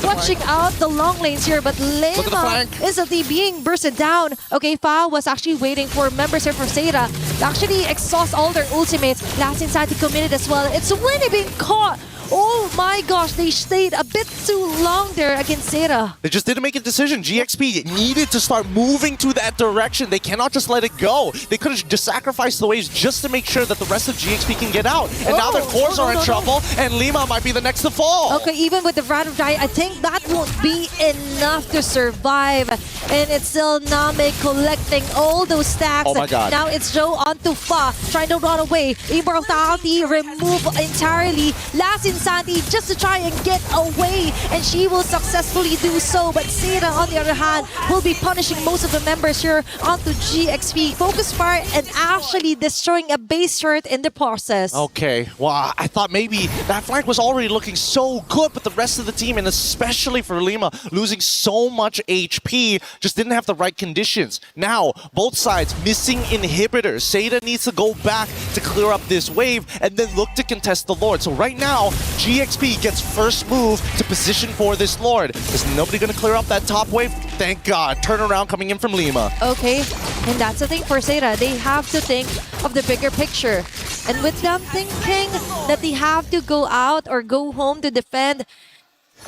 watching out the long lanes here, but Lema instantly being bursted down. Okay, Fa was actually waiting for members here for Seda to actually exhaust all their ultimates. Last inside the committed as well. It's Winnie being caught. Oh my gosh, they stayed a bit too long there against Seda. They just didn't make a decision. GXP needed to start moving to that direction. They cannot just let it go. They could have just sacrificed the waves just to make sure that the rest of GXP can get out. And now their cores are in trouble, and Lima might be the next to fall. Okay, even with the random die, I think that won't be enough to survive. And it's still Name collecting all those stacks. Oh my God. Now it's Joe onto Fa, trying to run away. Immortality remove entirely. Last Insanity just to try and get away, and she will successfully do so. But Seda, on the other hand, will be punishing most of the members here onto GXP. Focus fire and actually destroying a base turret in the process. Okay, well, I thought maybe that flank was already looking so good, but the rest of the team, and especially for Lima, losing so much HP, just didn't have the right conditions. Now, both sides missing inhibitors. Seda needs to go back to clear up this wave and then look to contest the Lord. So right now, GXP gets first move to position for this Lord. Is nobody going to clear up that top wave? Thank God. Turnaround coming in from Lima. Okay, and that's the thing for Seda. They have to think of the bigger picture. And with them thinking that they have to go out or go home to defend,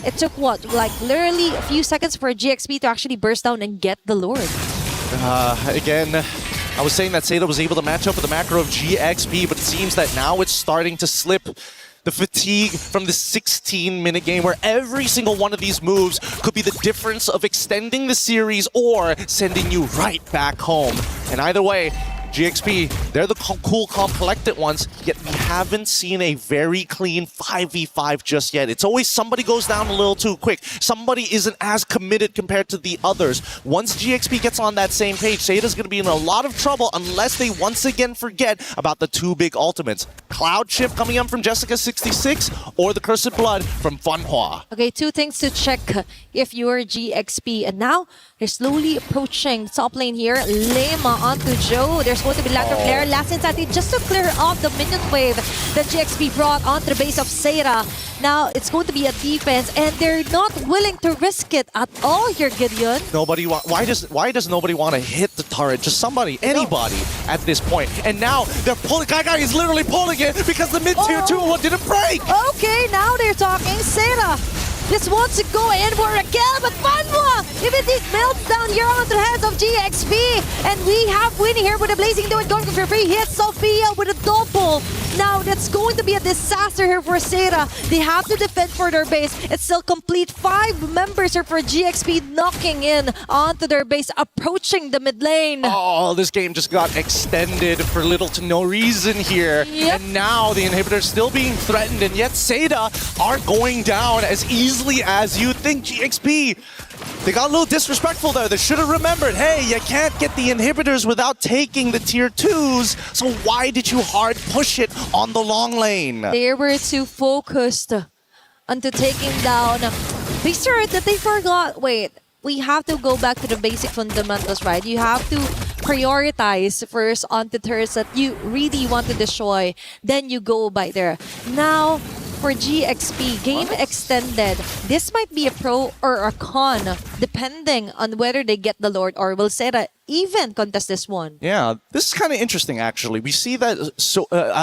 it took what? Like literally a few seconds for GXP to actually burst down and get the Lord. Again, I was saying that Seda was able to match up with the macro of GXP, but it seems that now it's starting to slip. The fatigue from the 16-minute game where every single one of these moves could be the difference of extending the series or sending you right back home. And either way, GXP, they're the cool, calm, collected ones, yet we haven't seen a very clean 5v5 just yet. It's always somebody goes down a little too quick. Somebody isn't as committed compared to the others. Once GXP gets on that same page, Seda's going to be in a lot of trouble unless they once again forget about the two big ultimates. Cloud Shift coming up from Jessica26 or the Cursed Blood from Fanhua. Okay, two things to check if you're GXP. And now, they're slowly approaching top lane here. Lema onto Joe. There's going to be lack of flare. Last Insanity just to clear off the minion wave that GXP brought onto the base of Seda. Now, it's going to be a defense, and they're not willing to risk it at all here, Gideon. Why does nobody want to hit the turret? Just somebody, anybody at this point. And now they're pulling. Guy is literally pulling it because the mid-tier 2 didn't break. Okay, now they're talking. Seda just wants to go in for a kill, but Fanhua immediately melts down here onto the heads of GXP. And we have winning here with a Blazing Duet going for free hit. Sophia with a double. Now that's going to be a disaster here for Seda. They have to defend for their base. It's still complete 5 members here for GXP knocking in onto their base, approaching the mid lane. Oh, this game just got extended for little to no reason here. Yep. And now the inhibitor's still being threatened, and yet Seda are going down as easily as you think. GXP, they got a little disrespectful there. They should have remembered, hey, you can't get the inhibitors without taking the tier 2s, so why did you hard push it on the long lane? They were too focused onto taking down base turret that they forgot. Wait, we have to go back to the basic fundamentals, right? You have to prioritize first on the turrets that you really want to destroy, then you go by there. Now, for GXP, game extended. This might be a pro or a con, depending on whether they get the Lord or will Seda even contest this one. Yeah, this is kind of interesting, actually. We see that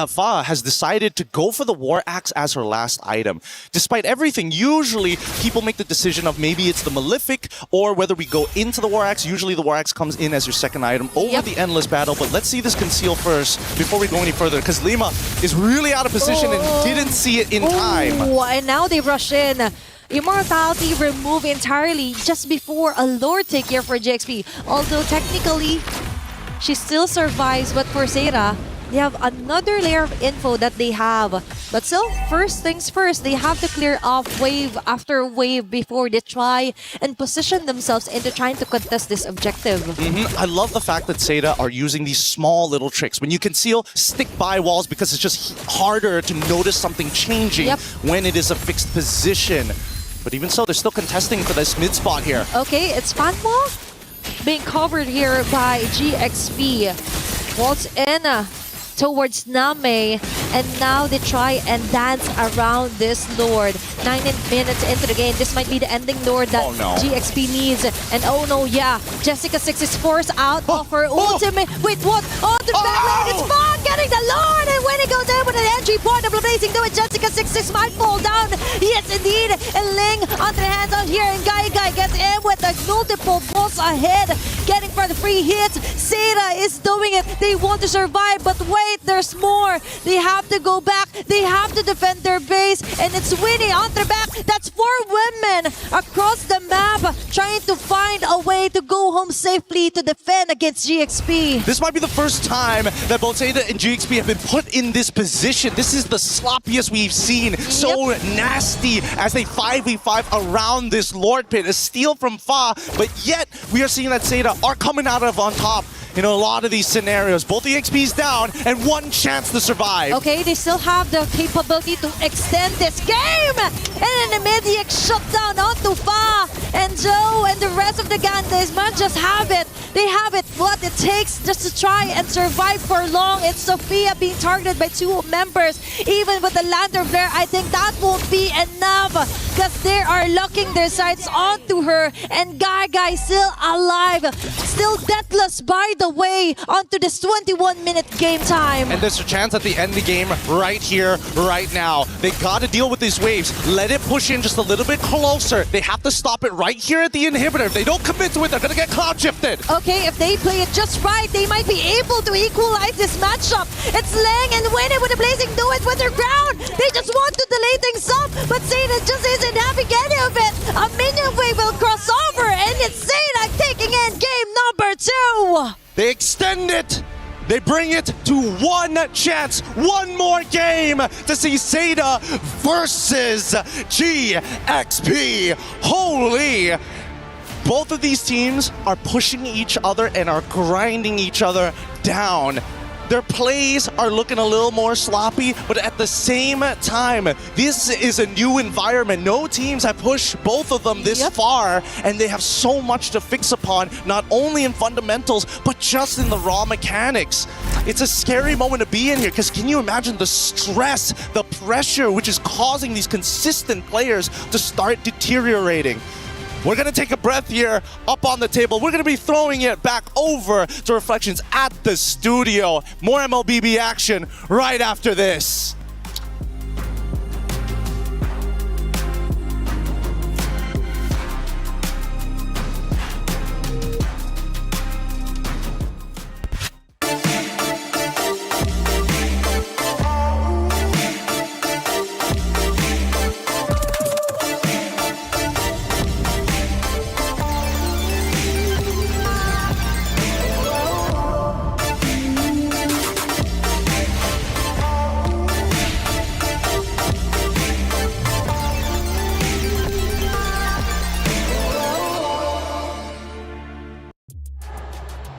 Fa has decided to go for the War Axe as her last item. Despite everything, usually people make the decision of maybe it's the Malefic or whether we go into the War Axe. Usually the War Axe comes in as your second item over the Endless Battle. But let's see this Conceal first before we go any further, because Lima is really out of position and didn't see it in time. And now they rush in. Immortality removed entirely just before a Lord take here for GXP. Although technically, she still survives, but for Seda, they have another layer of info that they have. But still, first things first, they have to clear off wave after wave before they try and position themselves into trying to contest this objective. I love the fact that Seda are using these small little tricks. When you conceal, stick by walls because it's just harder to notice something changing when it is a fixed position. But even so, they're still contesting for this mid spot here. Okay, it's Fanhua being covered here by GXP. Waltz in towards Name, and now they try and dance around this Lord. 9 minutes into the game, this might be the ending Lord that GXP needs. And oh no, Jessica6 is forced out of her ultimate. Wait, what? Oh, the back lane is Fa getting the Lord, and when he goes in with an entry point of Blazing Do it. Jessica66 might fall down. Yes, indeed. And Ling on their hands out here. And Guy gets in with the multiple balls ahead. Getting for the free hits. Seda is doing it. They want to survive, but wait, there's more. They have to go back. They have to defend their base. And it's Winnie on their back. That's 4 women across the map trying to find a way to go home safely to defend against GXP. This might be the first time that both Seda and GXP have been put in this position. This is the sloppiest we've seen. So nasty as they 5v5 around this Lord Pit. A steal from Fa, but yet we are seeing that Seda are coming out of on top in a lot of these scenarios. Both the XP's down and one chance to survive. Okay, they still have the capability to extend this game. And an immediate shutdown onto Fa and Joe and the rest of the Gandes might just have it. They have it, what it takes just to try and survive for long. It's Sophia being targeted by 2 members. Even with the Lander Flare, I think that won't be enough because they are locking their sights onto her. And Guy still alive, still deathless by the way, onto this 21-minute game time. And there's a chance at the end of the game right here, right now. They got to deal with these waves. Let it push in just a little bit closer. They have to stop it right here at the inhibitor. If they don't commit to it, they're going to get cloud shifted. Okay, if they play it just right, they might be able to equalize this matchup. It's Lang and Winnie with the Blazing Do it with their ground. They just want to delay things up, but Seda just isn't having any of it. A minion wave will cross over, and it's Seda taking in game number 2. They extend it. They bring it to one chance, one more game to see Seda versus GXP. Holy! Both of these teams are pushing each other and are grinding each other down. Their plays are looking a little more sloppy, but at the same time, this is a new environment. No teams have pushed both of them this far, and they have so much to fix upon, not only in fundamentals, but just in the raw mechanics. It's a scary moment to be in here, because can you imagine the stress, the pressure, which is causing these consistent players to start deteriorating? We're going to take a breath here up on the table. We're going to be throwing it back over to Reflections at the studio. More MLBB action right after this.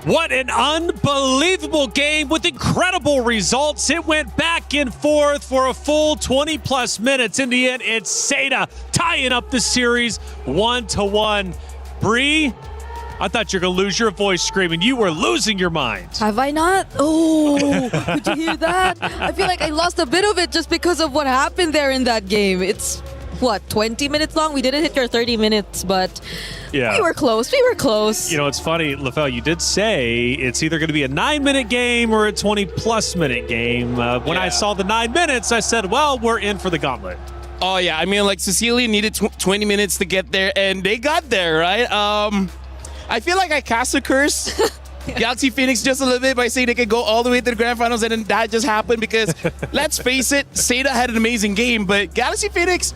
What an unbelievable game with incredible results. It went back and forth for a full 20-plus minutes. In the end, it's Seda tying up the series 1-1. Bree, I thought you were going to lose your voice screaming. You were losing your mind. Have I not? Oh, did you hear that? I feel like I lost a bit of it just because of what happened there in that game. It's, what, 20 minutes long? We didn't hit your 30 minutes, but yeah, we were close. We were close. You know, it's funny, LaFell, you did say it's either going to be a 9-minute game or a 20-plus minute game. When I saw the 9 minutes, I said, well, we're in for the gauntlet. Oh, yeah. I mean, like, Cecilia needed 20 minutes to get there, and they got there, right? I feel like I cast a curse Galaxy Phoenix just a little bit by saying they could go all the way to the grand finals, and then that just happened because, let's face it, Seda had an amazing game, but Galaxy Phoenix,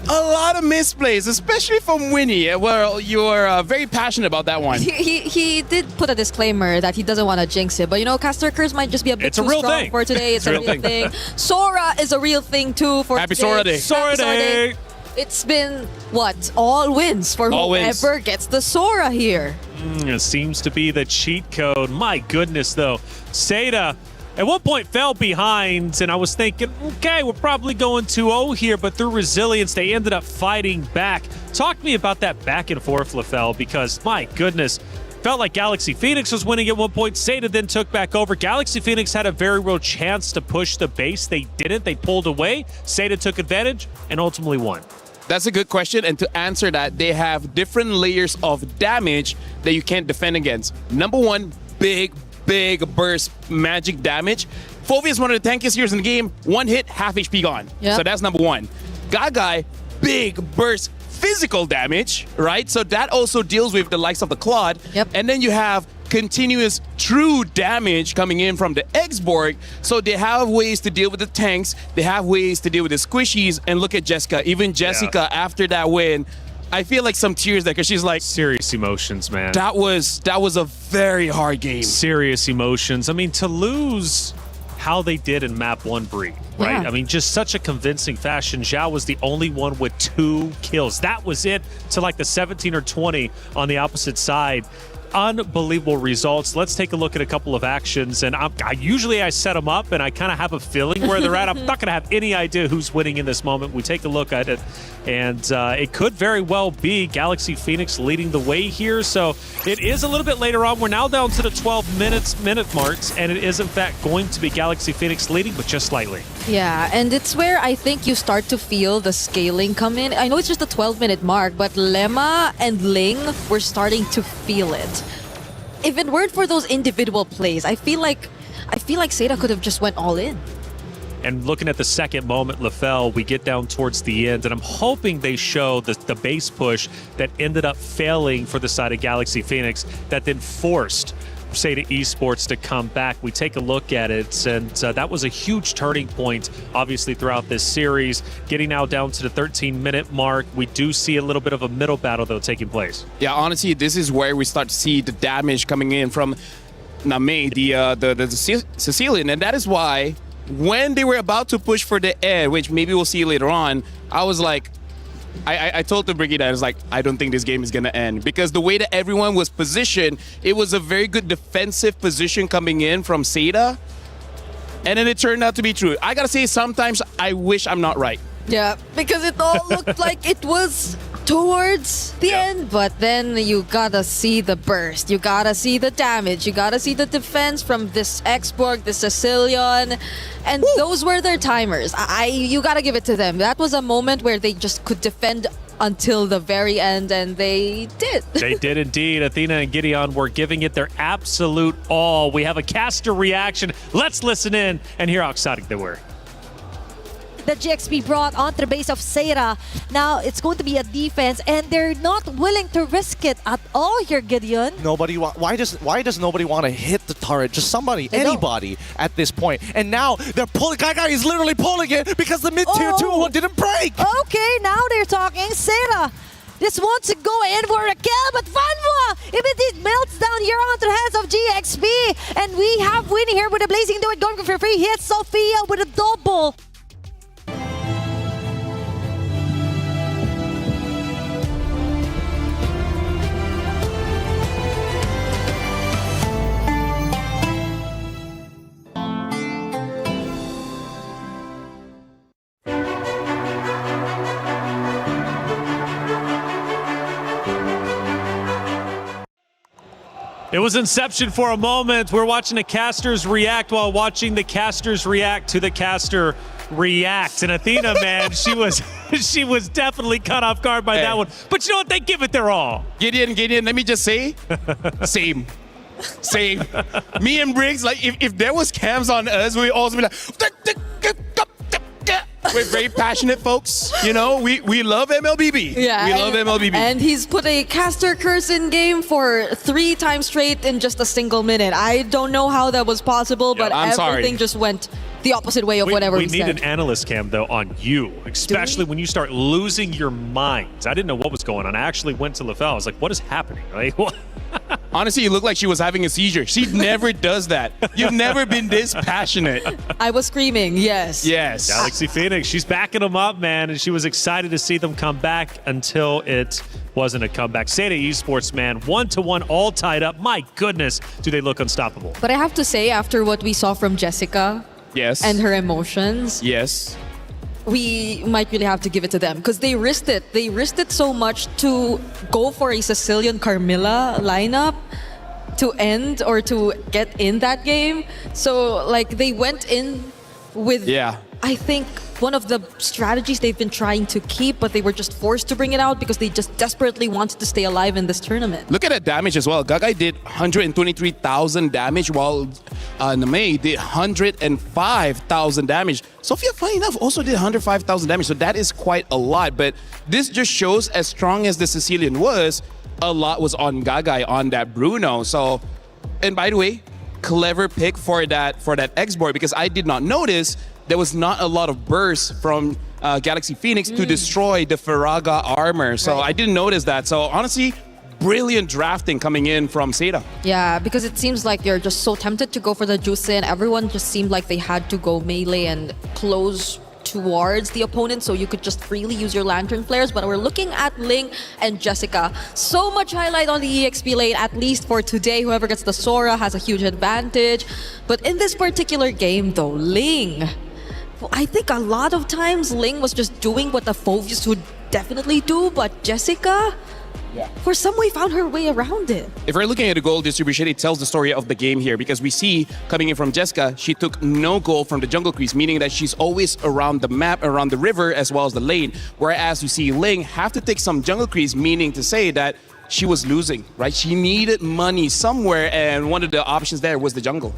a lot of misplays, especially from Winnie. Well, you're very passionate about that one. He did put a disclaimer that he doesn't want to jinx it, but you know, Caster Curse might just be a bit too strong for today. It's a real thing. Sora is a real thing too for Happy today. Sora Day. Sora Day. It's been, what, all wins for whoever gets the Sora here. It seems to be the cheat code. My goodness, though. Seda at one point fell behind, and I was thinking, okay, we're probably going 2-0 here, but through resilience, they ended up fighting back. Talk to me about that back and forth, LaFell, because, my goodness, felt like Galaxy Phoenix was winning at one point. Seda then took back over. Galaxy Phoenix had a very real chance to push the base. They didn't. They pulled away. Seda took advantage and ultimately won. That's a good question, and to answer that, they have different layers of damage that you can't defend against. Number one, big big burst magic damage. Phoebe is one of the tankiest heroes in the game. One hit, half HP gone. Yep. So that's number one. Gagai, big burst physical damage, right? So that also deals with the likes of the Claude. Yep. And then you have continuous true damage coming in from the Xborg. So they have ways to deal with the tanks. They have ways to deal with the squishies. And look at Jessica. Even Jessica, after that win, I feel like some tears there because she's like, serious emotions, man. That was a very hard game. Serious emotions. I mean, to lose how they did in map 1 Breed, right? Yeah. I mean, just such a convincing fashion. Zhao was the only one with 2 kills. That was it to like the 17 or 20 on the opposite side. Unbelievable results. Let's take a look at a couple of actions. And usually I set them up and I kind of have a feeling where they're at. I'm not going to have any idea who's winning in this moment. We take a look at it, and it could very well be Galaxy Phoenix leading the way here. So it is a little bit later on. We're now down to the 12 minute marks, and it is in fact going to be Galaxy Phoenix leading, but just slightly. Yeah, and it's where I think you start to feel the scaling come in. I know it's just a 12-minute mark, but Lemma and Ling were starting to feel it. If it weren't for those individual plays, I feel like Seda could have just went all in. And looking at the second moment, LaFell, we get down towards the end, and I'm hoping they show the base push that ended up failing for the side of Galaxy Phoenix that then forced Seda Esports to come back. We take a look at it, and that was a huge turning point, obviously, throughout this series. Getting now down to the 13-minute mark, we do see a little bit of a middle battle, though, taking place. Yeah, honestly, this is where we start to see the damage coming in from Name, the Sicilian, and that is why when they were about to push for the end, which maybe we'll see later on, I was like, I told the Brigade, I was like, I don't think this game is going to end. Because the way that everyone was positioned, it was a very good defensive position coming in from Seda. And then it turned out to be true. I got to say, sometimes I wish I'm not right. Yeah, because it all looked like it was towards the end, but then you gotta see the burst, you gotta see the damage, you gotta see the defense from this Xborg, the Sicilian, and those were their timers. You gotta give it to them. That was a moment where they just could defend until the very end, and they did. They did indeed. Athena and Gideon were giving it their absolute all. We have a caster reaction. Let's listen in and hear how excited they were. The GXP brought onto the base of Seda. Now it's going to be a defense, and they're not willing to risk it at all here, Gideon. Why does nobody want to hit the turret? Just somebody, anybody at this point. And now they're pulling. Gagai is literally pulling it because the mid-tier 2 didn't break. Okay, now they're talking. Seda just wants to go in for a kill, but Fanwa immediately melts down here onto the hands of GXP. And we have winning here with a Blazing Do It going for free. Hits Sophia with a double. It was Inception for a moment. We're watching the casters react while watching the casters react to the caster react. And Athena, man, she was definitely caught off guard by that one. But you know what? They give it their all. Gideon, let me just say, same. Me and Briggs, like, if there was cams on us, we'd also be like, we're very passionate folks. You know, we love MLBB. Yeah, we love MLBB. And he's put a caster curse in game for 3 times straight in just a single minute. I don't know how that was possible, but everything just went the opposite way of whatever we he need said. an analyst cam, though, on you, especially when you start losing your mind. I didn't know what was going on. I actually went to LaFell. I was like, what is happening? Like, what? Honestly, it looked like she was having a seizure. She never does that. You've never been this passionate. I was screaming, yes. Yes. Galaxy Phoenix, she's backing them up, man, and she was excited to see them come back until it wasn't a comeback. Seda Esports, man, 1-1, all tied up. My goodness, do they look unstoppable. But I have to say, after what we saw from Jessica and her emotions, we might really have to give it to them because they risked it. They risked it so much to go for a Sicilian Carmilla lineup to end or to get in that game. So, like, they went in with, I think, one of the strategies they've been trying to keep, but they were just forced to bring it out because they just desperately wanted to stay alive in this tournament. Look at that damage as well. Gagai did 123,000 damage, while Namei did 105,000 damage. Sophia, funny enough, also did 105,000 damage, so that is quite a lot. But this just shows, as strong as the Sicilian was, a lot was on Gagai on that Bruno. So, and by the way, clever pick for that X-board, because I did not notice there was not a lot of bursts from Galaxy Phoenix to destroy the Faraga armor. So I didn't notice that. So honestly, brilliant drafting coming in from Seda. Yeah, because it seems like you're just so tempted to go for the Jusin. Everyone just seemed like they had to go melee and close towards the opponent so you could just freely use your lantern flares. But we're looking at Ling and Jessica. So much highlight on the EXP lane, at least for today. Whoever gets the Sora has a huge advantage. But in this particular game though, Ling, I think a lot of times Ling was just doing what the Phoveus would definitely do, but Jessica, for some way, found her way around it. If we're looking at the goal distribution, it tells the story of the game here, because we see coming in from Jessica, she took no gold from the jungle crease, meaning that she's always around the map, around the river, as well as the lane. Whereas you see Ling have to take some jungle crease, meaning to say that she was losing, right? She needed money somewhere, and one of the options there was the jungle.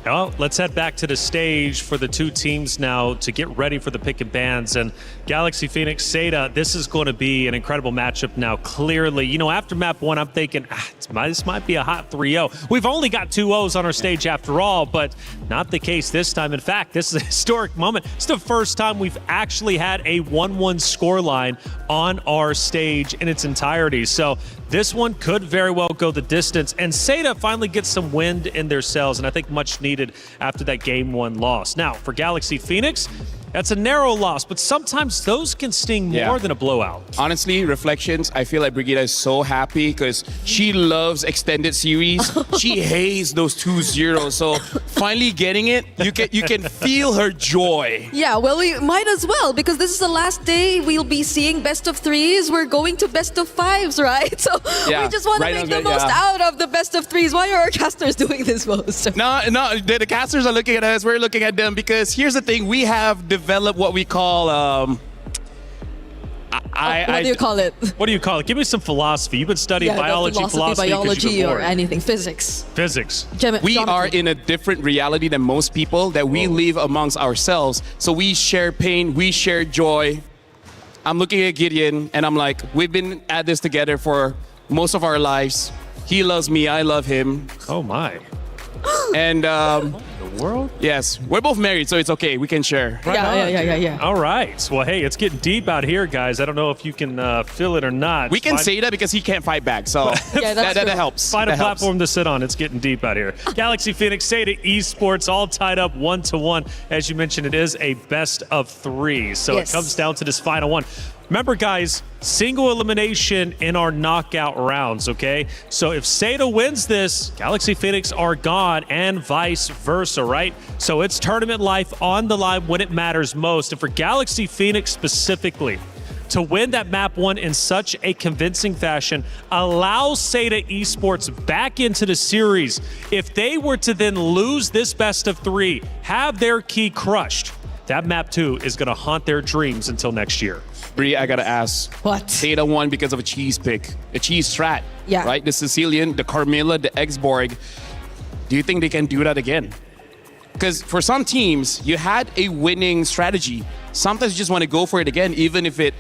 Well, let's head back to the stage for the two teams now to get ready for the pick and bans. And Galaxy Phoenix, Seda, this is going to be an incredible matchup now, clearly. You know, after map 1, I'm thinking, this might be a hot 3-0. We've only got 2 O's on our stage after all, but not the case this time. In fact, this is a historic moment. It's the first time we've actually had a 1-1 scoreline on our stage in its entirety. So this one could very well go the distance, and Seda finally gets some wind in their sails, and I think much needed after that game 1 loss. Now, for Galaxy Phoenix, that's a narrow loss, but sometimes those can sting more than a blowout. Honestly, reflections, I feel like Brigitte is so happy because she loves extended series. She hates those 2-0. So finally getting it, you can feel her joy. Yeah, well, we might as well, because this is the last day we'll be seeing best of 3s. We're going to best of 5s, right? So we just want to make the most out of the best of 3s. Why are our casters doing this most? No, the casters are looking at us. We're looking at them because here's the thing. We have develop what we call what do you call it? What do you call it? Give me some philosophy. You've been studying biology, philosophy biology, or anything, physics. Physics. We are in a different reality than most people, that we live amongst ourselves. So we share pain, we share joy. I'm looking at Gideon and I'm like, we've been at this together for most of our lives. He loves me, I love him. Oh my. And the world? Yes, we're both married, so it's okay. We can share. Yeah. All right. Well, hey, it's getting deep out here, guys. I don't know if you can feel it or not. We can say that because he can't fight back, so that helps. Find a platform platform to sit on. It's getting deep out here. Galaxy Phoenix, Seda Esports, all tied up 1-1. As you mentioned, it is a best of 3, so it comes down to this final one. Remember, guys, single elimination in our knockout rounds, okay? So if Seda wins this, Galaxy Phoenix are gone, and vice versa, right? So it's tournament life on the line when it matters most. And for Galaxy Phoenix specifically, to win that map 1 in such a convincing fashion allows Seda Esports back into the series. If they were to then lose this best of 3, have their key crushed, that map 2 is going to haunt their dreams until next year. Bree, I gotta ask. What? Seda won because of a cheese pick, a cheese strat. Yeah. Right? The Sicilian, the Carmilla, the X-Borg. Do you think they can do that again? Because for some teams, you had a winning strategy. Sometimes you just want to go for it again, even if it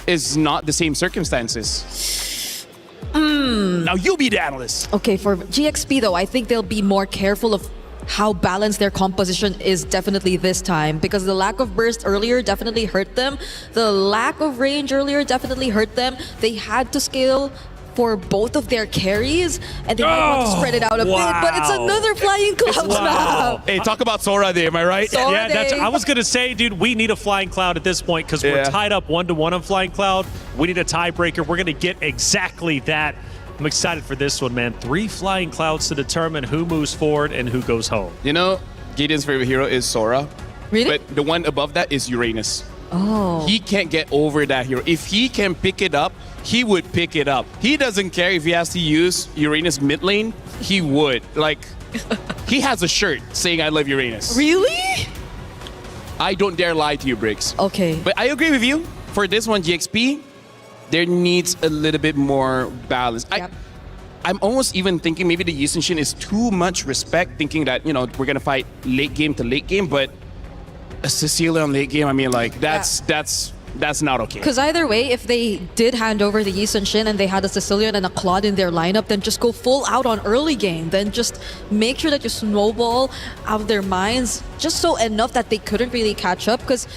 is not the same circumstances. Now you be the analyst. Okay, for GXP though, I think they'll be more careful of how balanced their composition is definitely this time, because the lack of burst earlier definitely hurt them. The lack of range earlier definitely hurt them. They had to scale for both of their carries, and they might want to spread it out a bit, but it's another Flying Clouds map. Hey, talk about Sora Day, am I right? Yeah, I was going to say, dude, we need a Flying Cloud at this point because we're tied up 1-1 on Flying Cloud. We need a tiebreaker. We're going to get exactly that. I'm excited for this one, man. 3 Flying Clouds to determine who moves forward and who goes home. You know, Gideon's favorite hero is Sora. Really? But the one above that is Uranus. Oh. He can't get over that hero. If he can pick it up, he would pick it up. He doesn't care if he has to use Uranus mid lane. He would. Like, he has a shirt saying, I love Uranus. Really? I don't dare lie to you, Briggs. Okay. But I agree with you. For this one, GXP, there needs a little bit more balance. I'm almost even thinking maybe the Yusenshin is too much respect, thinking that, we're going to fight late game to late game, but a Cecilia on late game, I mean, like, that's not okay. Because either way, if they did hand over the Yi Sun-shin and they had a Sicilian and a Claude in their lineup, then just go full out on early game. Then just make sure that you snowball out of their minds just so enough that they couldn't really catch up. Because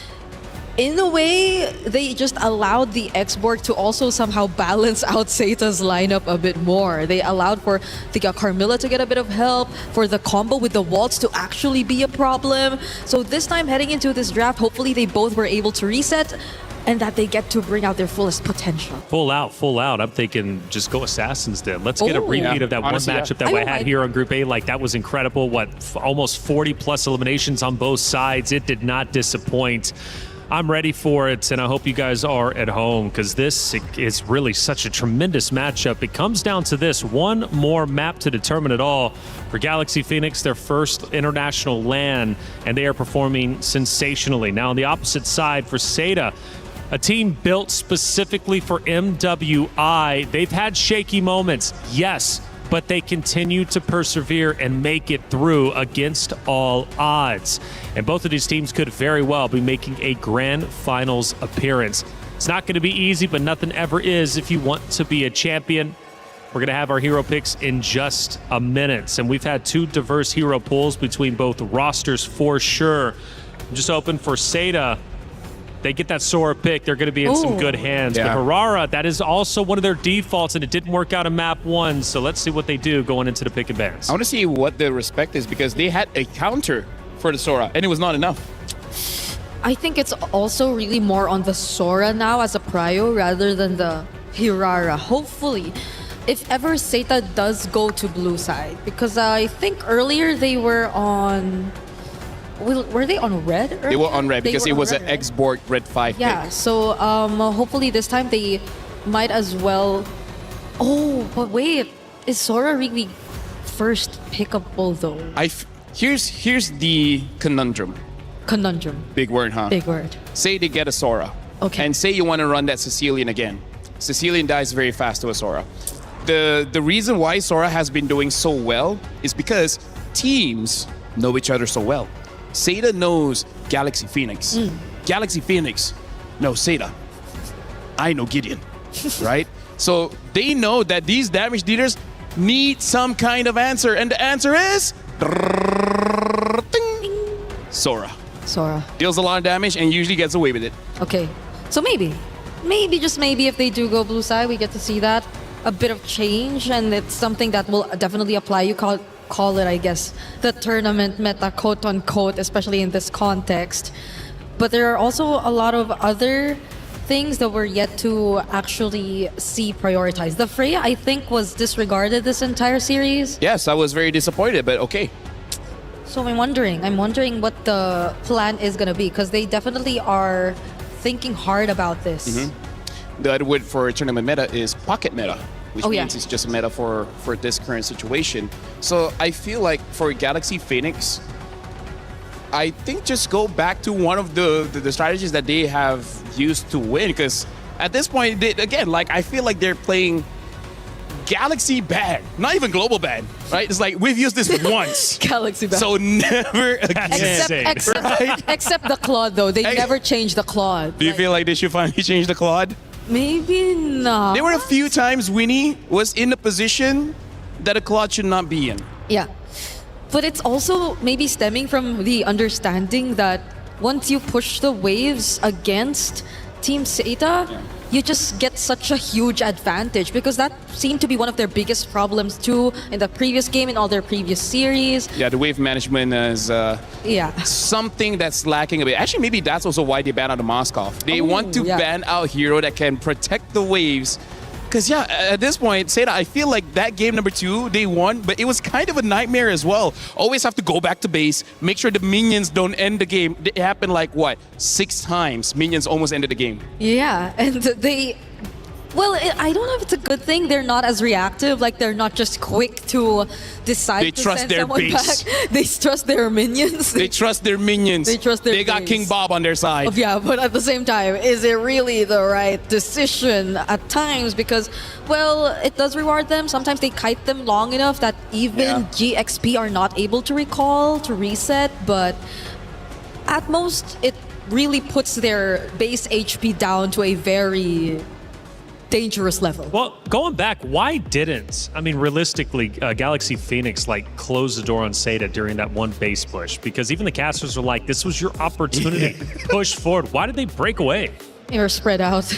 in a way, they just allowed the Expo to also somehow balance out Seita's lineup a bit more. They allowed for the Carmilla to get a bit of help, for the combo with the Waltz to actually be a problem. So this time heading into this draft, hopefully they both were able to reset and that they get to bring out their fullest potential. Full out. I'm thinking just go Assassins then. Let's get a repeat of that Honestly, one matchup that we had here on Group A. Like, that was incredible. Almost 40 plus eliminations on both sides. It did not disappoint. I'm ready for it, and I hope you guys are at home, because this is really such a tremendous matchup. It comes down to this: one more map to determine it all. For Galaxy Phoenix, their first international LAN, and they are performing sensationally. Now, on the opposite side, for Seita, a team built specifically for MWI. They've had shaky moments, yes, but they continue to persevere and make it through against all odds. And both of these teams could very well be making a grand finals appearance. It's not going to be easy, but nothing ever is if you want to be a champion. We're going to have our hero picks in just a minute. And we've had two diverse hero pools between both rosters for sure. I'm just hoping for Seita, they get that Sora pick, they're going to be in some good hands. Yeah. But Harara, that is also one of their defaults, and it didn't work out in map 1. So let's see what they do going into the pick and bans. I want to see what the respect is, because they had a counter for the Sora, and it was not enough. I think it's also really more on the Sora now as a prio rather than the Hirara. Hopefully, if ever Seita does go to blue side, because I think earlier they were on... Were they on red earlier? They were on red because it was red, an X-Borg red 5 Yeah, pick. so hopefully this time they might as well... Oh, but wait, is Sora really first pickable though? Here's the conundrum. Conundrum. Big word, huh? Big word. Say they get a Sora. Okay. And say you want to run that Sicilian again. Sicilian dies very fast to a Sora. The reason why Sora has been doing so well is because teams know each other so well. Seita knows Galaxy Phoenix. Galaxy Phoenix knows Seita. I know Gideon, right? So they know that these damage dealers need some kind of answer, and the answer is Sora. Sora. Deals a lot of damage and usually gets away with it. Okay, so maybe just maybe if they do go blue side, we get to see that. A bit of change, and it's something that will definitely apply. You call it, I guess, the tournament meta, quote unquote, especially in this context. But there are also a lot of other things that we're yet to actually see prioritized. The Freya, I think, was disregarded this entire series. Yes, I was very disappointed, but okay. So I'm wondering what the plan is gonna be, because they definitely are thinking hard about this. The other word for tournament meta is pocket meta, which means it's just a meta for this current situation. So I feel like for Galaxy Phoenix, I think just go back to one of the strategies that they have used to win, because at this point, again, like, I feel like they're playing Galaxy bad, not even global bad, right? It's like, we've used this once. Galaxy bad. So never again. Except the Claude, though. They never changed the Claude. Do you feel like they should finally change the Claude? Maybe not. There were a few times Winnie was in a position that a Claude should not be in. Yeah. But it's also maybe stemming from the understanding that once you push the waves against Team Seita, you just get such a huge advantage, because that seemed to be one of their biggest problems too in the previous game, in all their previous series. Yeah, the wave management is something that's lacking a bit. Actually, maybe that's also why they banned out the Moskov. They want to ban out hero that can protect the waves. Because, at this point, Seita, I feel like that game number 2, they won, but it was kind of a nightmare as well. Always have to go back to base, make sure the minions don't end the game. It happened like, 6 times minions almost ended the game. Yeah, and Well, I don't know if it's a good thing. They're not as reactive. Like, they're not just quick to decide They to trust send their someone base. back. They trust their minions. They trust their minions. They trust their They got base. King Bob on their side. Yeah, but at the same time, is it really the right decision at times? Because, well, it does reward them. Sometimes they kite them long enough that even GXP are not able to recall, to reset, but at most, it really puts their base HP down to a very dangerous level. Well, going back, why didn't, I mean, realistically, Galaxy Phoenix, like, close the door on Seda during that one base push? Because even the casters were like, this was your opportunity to push forward. Why did they break away? They were spread out.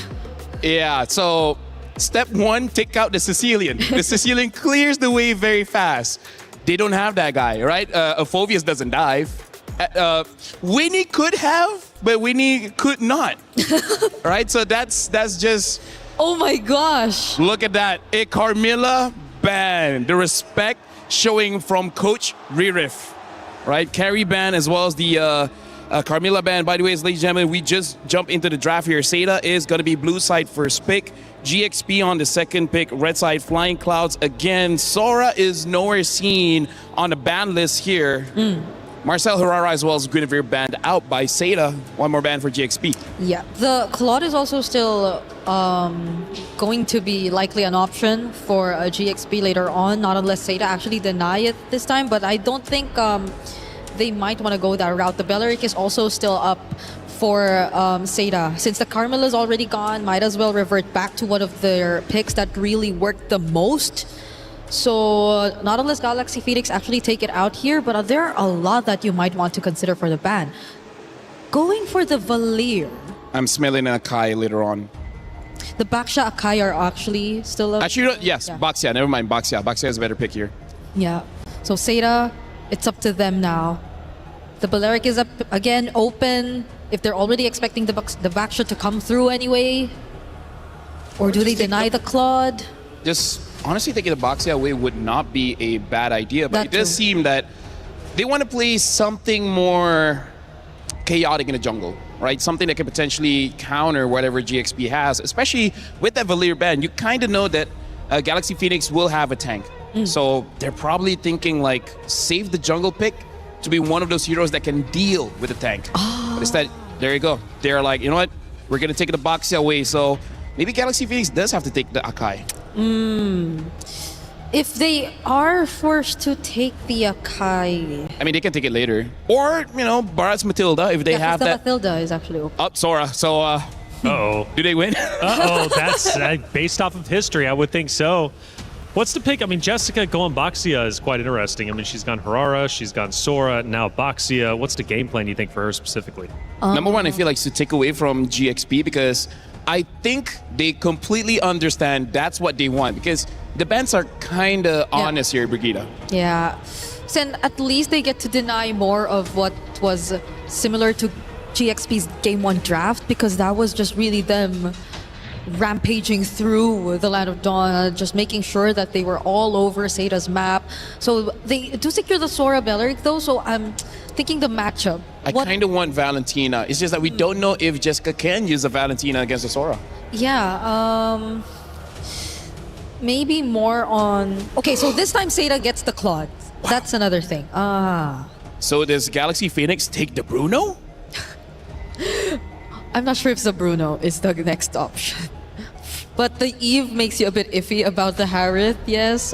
Yeah, so step one, take out the Sicilian. The Sicilian clears the way very fast. They don't have that guy, right? Ophovius doesn't dive. Winnie could have, but Winnie could not. Right? So that's just... Oh my gosh. Look at that. A Carmilla ban. The respect showing from Coach Ririf. Right? Carry ban as well as the Carmilla ban. By the way, ladies and gentlemen, we just jump into the draft here. Seda is going to be blue side first pick. GXP on the second pick. Red side Flying Clouds again. Sora is nowhere seen on the ban list here. Marcel Herrera as well as Guinevere banned out by Seda. One more ban for GXP. Yeah, the Claude is also still going to be likely an option for a GXP later on, not unless Seda actually deny it this time, but I don't think they might want to go that route. The Belleric is also still up for Seda. Since the Carmel is already gone, might as well revert back to one of their picks that really worked the most. So not unless Galaxy Phoenix actually take it out here, but there are a lot that you might want to consider for the ban. Going for the Valir. I'm smelling an Akai later on. The Baksha Akai are actually still up. Actually, yes, Yeah. Baxia. Never mind, Baxia. Baxia is a better pick here. Yeah. So Seda, it's up to them now. The Balearic is up again, open. If they're already expecting the Baksha to come through anyway. Or do they deny the Claude? Just honestly thinking the Baxia away would not be a bad idea, but That it does too. seem that they want to play something more chaotic in the jungle, right? Something that can potentially counter whatever GXP has, especially with that Valir ban. You kind of know that Galaxy Phoenix will have a tank. So they're probably thinking like, save the jungle pick to be one of those heroes that can deal with the tank. But instead, there you go. They're like, you know what? We're going to take the Baxia away. So maybe Galaxy Phoenix does have to take the Akai. If they are forced to take the Akai... I mean, they can take it later. Or, you know, Barat's Matilda, if they have that. Matilda is actually open. Up, Sora. So, Uh-oh. do they win? Uh-oh, that's based off of history, I would think so. What's the pick? I mean, Jessica going Baxia is quite interesting. I mean, she's gone Herrera, she's gone Sora, now Baxia. What's the game plan, you think, for her specifically? Number one, I feel like to take away from GXP because I think they completely understand that's what they want because the bans are kind of honest here, Brigida. Yeah. So at least they get to deny more of what was similar to GXP's Game 1 draft because that was just really them rampaging through the Land of Dawn, just making sure that they were all over Seda's map. So they do secure the Sora Belleric though, so I'm thinking the matchup. I kind of want Valentina. It's just that we don't know if Jessica can use a Valentina against the Sora. Yeah, maybe more on... Okay, so this time Seda gets the Claude. That's another thing. So does Galaxy Phoenix take the Bruno? I'm not sure if the Bruno is the next option. But the Eve makes you a bit iffy about the Harith, yes.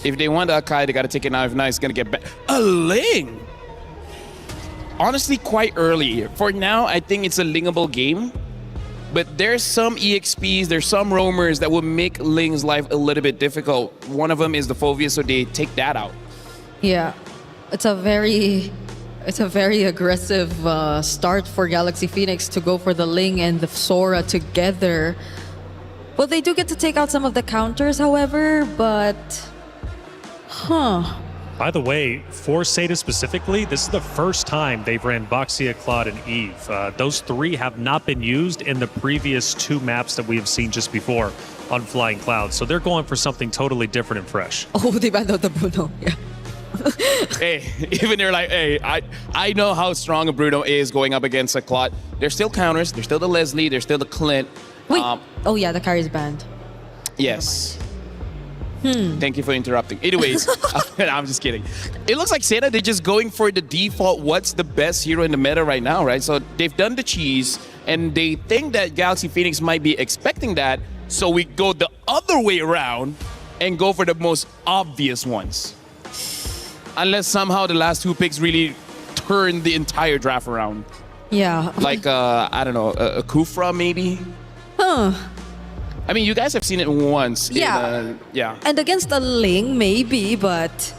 If they want the Akai, they got to take it now. If not, it's going to get back. A Ling! Honestly, quite early. For now, I think it's a Lingable game. But there's some EXPs, there's some roamers that will make Ling's life a little bit difficult. One of them is the Phobia, so they take that out. Yeah, it's a very aggressive start for Galaxy Phoenix to go for the Ling and the Sora together. Well, they do get to take out some of the counters, however, but... By the way, for Seda specifically, this is the first time they've ran Baxia, Claude, and Eve. Those three have not been used in the previous two maps that we have seen just before on Flying Clouds. So they're going for something totally different and fresh. Oh, they banned out the Bruno, yeah. Hey, even they're like, hey, I know how strong a Bruno is going up against a Claude. There's still counters, there's still the Leslie, there's still the Clint. Wait. Oh yeah, the carry is banned. Yes. Thank you for interrupting. Anyways, I'm just kidding. It looks like Seda, they're just going for the default, what's the best hero in the meta right now, right? So they've done the cheese, and they think that Galaxy Phoenix might be expecting that, so we go the other way around and go for the most obvious ones. Unless somehow the last two picks really turn the entire draft around. Yeah. Like, I don't know, a Kufra maybe? Huh. I mean, you guys have seen it once. Yeah. Yeah. And against a Ling, maybe, but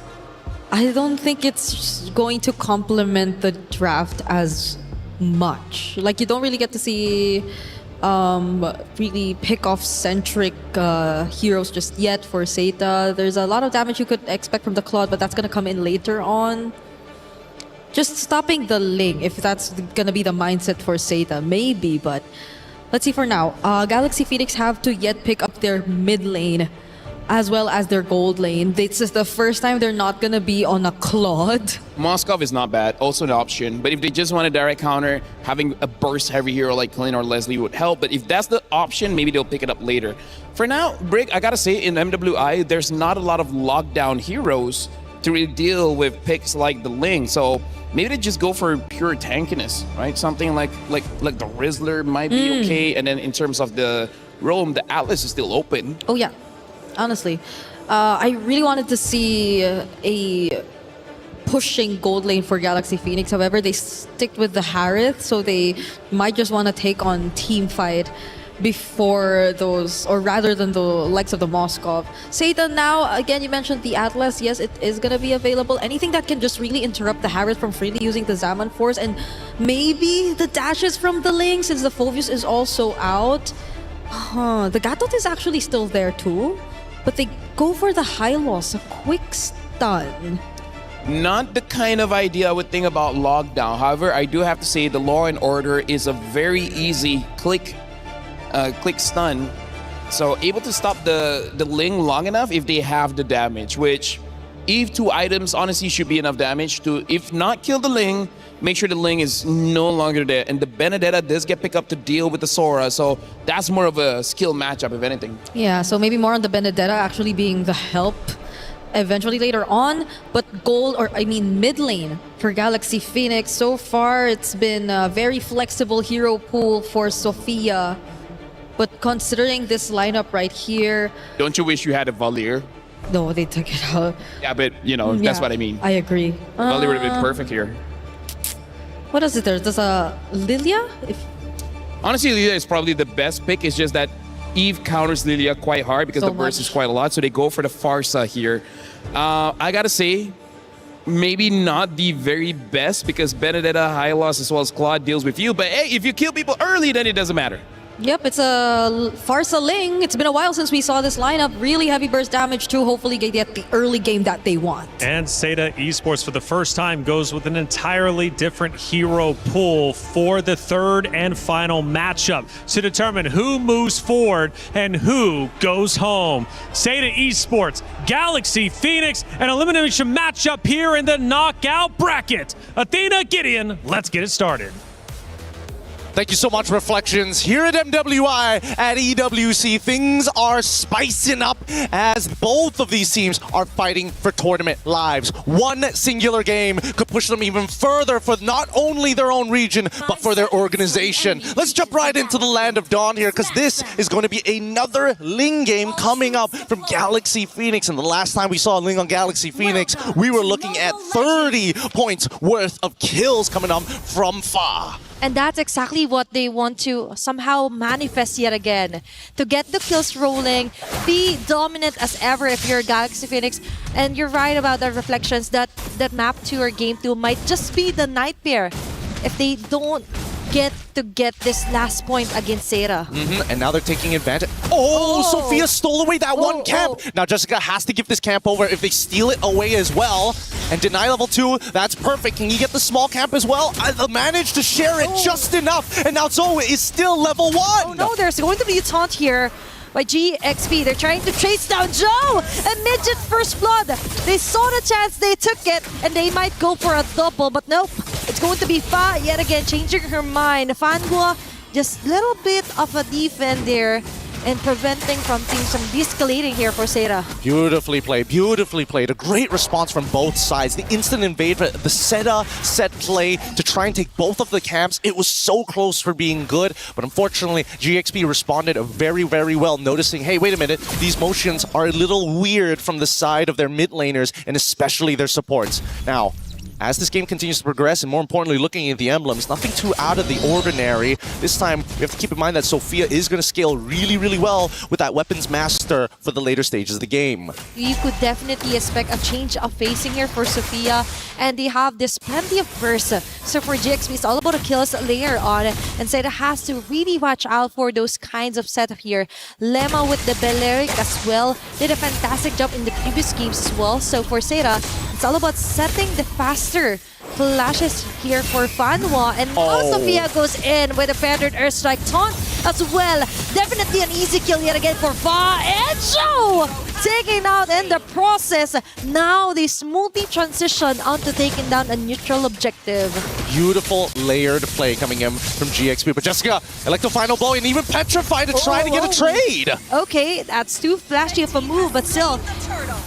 I don't think it's going to complement the draft as much. Like, you don't really get to see really pick-off-centric heroes just yet for Zeta. There's a lot of damage you could expect from the Claude, but that's going to come in later on. Just stopping the Ling, if that's going to be the mindset for Zeta, maybe, but let's see for now. Galaxy Phoenix have to yet pick up their mid lane as well as their gold lane. This is the first time they're not going to be on a Claude. Moskov is not bad, also an option. But if they just want a direct counter, having a burst heavy hero like Clint or Leslie would help. But if that's the option, maybe they'll pick it up later. For now, Brick, I gotta say, in MWI, there's not a lot of lockdown heroes to really deal with picks like the Ling. So maybe they just go for pure tankiness, right? Something like the Rizzler might be okay. And then in terms of the roam, the Atlas is still open. Oh yeah, honestly. I really wanted to see a pushing gold lane for Galaxy Phoenix. However, they stick with the Harith, so they might just want to take on team fight before those, or rather than the likes of the Moskov. Zeta now, again, you mentioned the Atlas. Yes, it is going to be available. Anything that can just really interrupt the Harith from freely using the Zaman Force, and maybe the dashes from the Ling, since the Phoveus is also out. The Gatot is actually still there too, but they go for the high loss, a quick stun. Not the kind of idea I would think about lockdown. However, I do have to say the Law and Order is a very easy click stun. So able to stop the Ling long enough if they have the damage, which if 2 items honestly should be enough damage to, if not kill the Ling, make sure the Ling is no longer there. And the Benedetta does get picked up to deal with the Sora, so that's more of a skill matchup if anything. Yeah, so maybe more on the Benedetta actually being the help eventually later on. But mid lane for Galaxy Phoenix, so far it's been a very flexible hero pool for Sophia. But considering this lineup right here... Don't you wish you had a Valier? No, they took it out. Yeah, but, that's what I mean. I agree. Valier would have been perfect here. What is it there? There's a Lilia? Honestly, Lilia is probably the best pick. It's just that Eve counters Lilia quite hard because the burst is quite a lot. So they go for the Farsa here. I gotta say, maybe not the very best because Benedetta, High Loss, as well as Claude deals with you. But hey, if you kill people early, then it doesn't matter. Yep, it's a Farsa Ling. It's been a while since we saw this lineup. Really heavy burst damage too. Hopefully they get the early game that they want. And Zeta Esports for the first time goes with an entirely different hero pool for the third and final matchup to determine who moves forward and who goes home. Zeta Esports, Galaxy Phoenix, an elimination matchup here in the knockout bracket. Athena, Gideon, let's get it started. Thank you so much, Reflections. Here at MWI, at EWC, things are spicing up as both of these teams are fighting for tournament lives. One singular game could push them even further for not only their own region, but for their organization. Let's jump right into the Land of Dawn here, because this is going to be another Ling game coming up from Galaxy Phoenix. And the last time we saw Ling on Galaxy Phoenix, we were looking at 30 points worth of kills coming up from Fa. And that's exactly what they want to somehow manifest yet again. To get the kills rolling, be dominant as ever if you're Galaxy Phoenix. And you're right about the Reflections that map 2 or game 2 might just be the nightmare if they don't get this last point against Zeta. And now they're taking advantage. Oh, Sophia stole away that one camp. Now Jessica has to give this camp over if they steal it away as well. And deny level 2, that's perfect. Can you get the small camp as well? I managed to share it just enough. And now Zoe is still level 1. Oh no, there's going to be a taunt here by GXP. They're trying to chase down Joe! A midget first blood! They saw the chance, they took it, and they might go for a double, but nope. It's going to be Fa yet again, changing her mind. Fangua just little bit of a defense there and preventing from things from de-escalating here for Seda. Beautifully played, beautifully played. A great response from both sides. The instant invade, the Seda set play to try and take both of the camps. It was so close for being good, but unfortunately, GXP responded very, very well, noticing, hey, wait a minute, these motions are a little weird from the side of their mid laners, and especially their supports. Now, as this game continues to progress, and more importantly, looking at the emblems, nothing too out of the ordinary. This time, we have to keep in mind that Sophia is going to scale really, really well with that Weapons Master for the later stages of the game. You could definitely expect a change of facing here for Sophia, and they have this plenty of burst. So for GXP, it's all about the kills later on, and Seda has to really watch out for those kinds of setup here. Lemma with the Balearic as well did a fantastic job in the previous games as well. So for Seda, it's all about setting the faster flashes here for Fanwa, and Sophia goes in with a feathered airstrike taunt as well. Definitely an easy kill yet again for Fa, and Joe taking out in the process. Now they smoothly transition onto taking down a neutral objective. Beautiful layered play coming in from GXP, but Jessica, Electro final blow and even Petrified to try to get a trade. Okay, that's too flashy of a move, but still,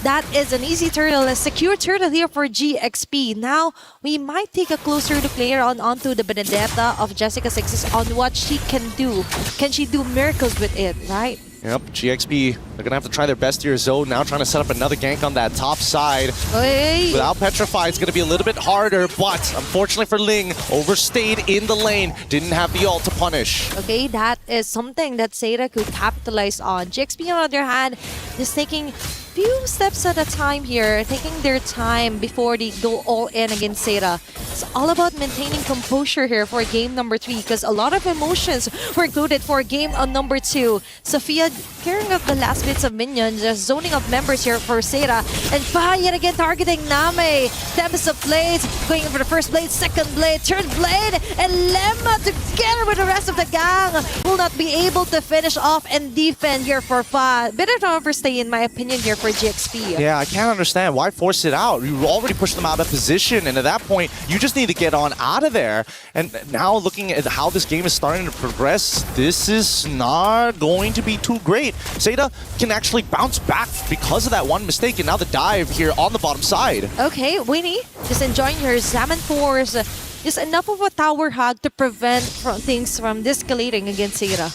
that is an easy turtle, a secure turtle here for GXP. Now, we might take a closer look later on onto the Benedetta of Jessica 6 on what she can do. Can she do miracles with it, right? Yep, GXP, they're going to have to try their best here. Zoe now trying to set up another gank on that top side. Hey. Without Petrify, it's going to be a little bit harder, but unfortunately for Ling, overstayed in the lane, didn't have the ult to punish. Okay, that is something that Seda could capitalize on. GXP, on the other hand, is taking few steps at a time here, taking their time before they go all in against Seda. It's all about maintaining composure here for game number 3, because a lot of emotions were included for game number 2. Sophia carrying up the last bits of minions, just zoning up members here for Seda, and Fa yet again targeting Name. Tempest of Blades, going in for the first blade, second blade, third blade, and Lemma together with the rest of the gang will not be able to finish off and defend here for Fa. Bit of an overstay in my opinion here for GXP. Yeah, I can't understand. Why force it out? You already pushed them out of position, and at that point, you just need to get on out of there. And now looking at how this game is starting to progress, this is not going to be too great. Seda can actually bounce back because of that one mistake, and now the dive here on the bottom side. Okay, Winnie, just enjoying her Zaman Force. Just enough of a tower hug to prevent things from escalating against Seda.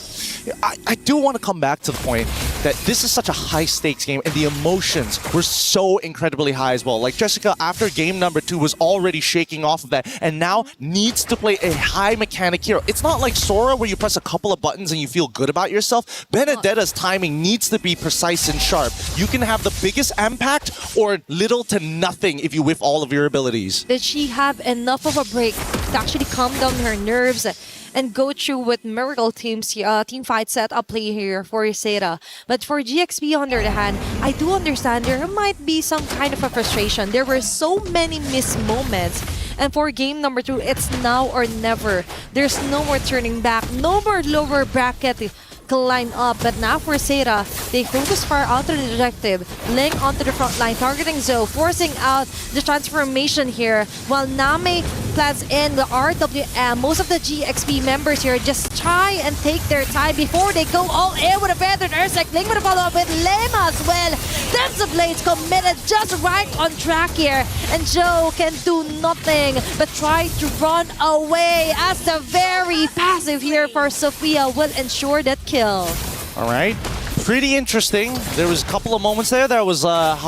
I do want to come back to the point that this is such a high-stakes game, and the emotions were so incredibly high as well. Like Jessica, after game number 2, was already shaking off of that, and now needs to play a high-mechanic hero. It's not like Sora, where you press a couple of buttons and you feel good about yourself. Benedetta's timing needs to be precise and sharp. You can have the biggest impact or little to nothing if you whiff all of your abilities. Did she have enough of a break to actually calm down her nerves and go through with Miracle Team's team fight setup play here for Seda? But for GXP, on the other hand, I do understand there might be some kind of a frustration. There were so many missed moments. And for game number 2, it's now or never. There's no more turning back, no more lower bracket line up, but now for Seda, they focus far out to the objective, laying onto the front line, targeting Zoe, forcing out the transformation here, while Name plans in the RWM. Most of the GXP members here just try and take their time before they go all in with a feathered Ursak. Ling with a follow-up with Lemma as well. That's the Blades committed just right on track here, and Joe can do nothing but try to run away as the very passive here for Sophia will ensure that kill. All right. Pretty interesting. There was a couple of moments there that I was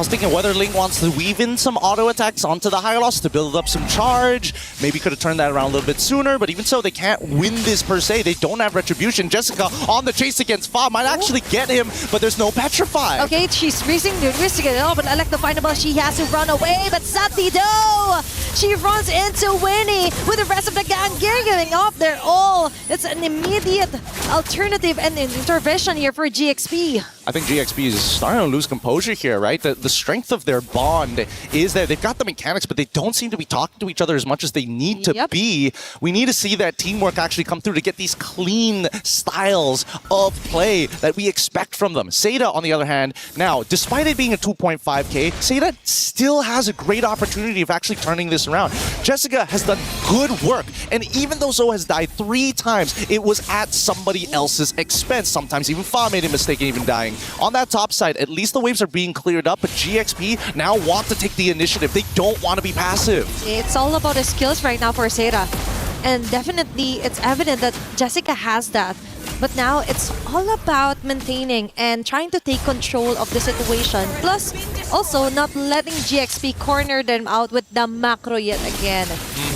thinking whether Ling wants to weave in some auto attacks onto the Hylos to build up some charge. Maybe could have turned that around a little bit sooner, but even so, they can't win this per se. They don't have Retribution. Jessica on the chase against Fa might actually get him, but there's no Petrify. Okay, she's risking the risk to get it off, but Electofindable, she has to run away, but Satido! She runs into Winnie with the rest of the gang giving off their all. It's an immediate alternative and an intervention here for GXP. I think GXP is starting to lose composure here, right? The strength of their bond is that they've got the mechanics, but they don't seem to be talking to each other as much as they need to be. We need to see that teamwork actually come through to get these clean styles of play that we expect from them. Seda, on the other hand, now, despite it being a 2.5k, Seda still has a great opportunity of actually turning this around. Jessica has done good work. And even though Zoe has died 3 times, it was at somebody else's expense. Sometimes even Fa made a mistake in even dying. On that top side, at least the waves are being cleared up, but GXP now want to take the initiative. They don't want to be passive. It's all about the skills right now for Seda. And definitely, it's evident that Jessica has that. But now it's all about maintaining and trying to take control of the situation. Plus, also not letting GXP corner them out with the macro yet again.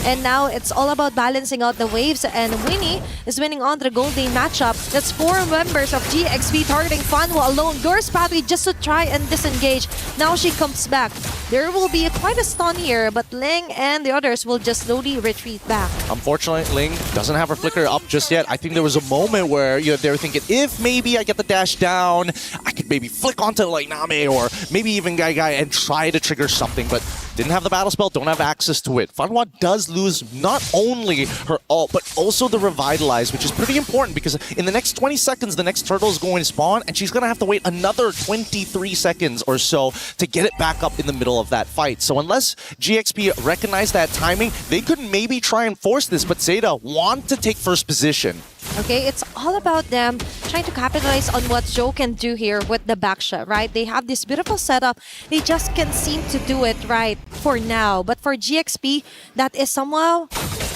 And now it's all about balancing out the waves. And Winnie is winning on the Gold Day matchup. That's 4 members of GXP targeting Fanwa alone. Girls Pathway just to try and disengage. Now she comes back. There will be quite a stun here, but Ling and the others will just slowly retreat back. Unfortunately, Ling doesn't have her flicker up just yet. I think there was a moment where they were thinking, if maybe I get the dash down, I could maybe flick onto like Name or maybe even Gai and try to trigger something, but didn't have the battle spell, don't have access to it. Fanwa does lose not only her ult, but also the Revitalize, which is pretty important because in the next 20 seconds, the next turtle is going to spawn, and she's going to have to wait another 23 seconds or so to get it back up in the middle of that fight. So unless GXP recognize that timing, they could maybe try and force this, but Zeta want to take first position. Okay, it's all about them trying to capitalize on what Joe can do here with the backshot, right? They have this beautiful setup. They just can't seem to do it right for now. But for GXP, that is somehow...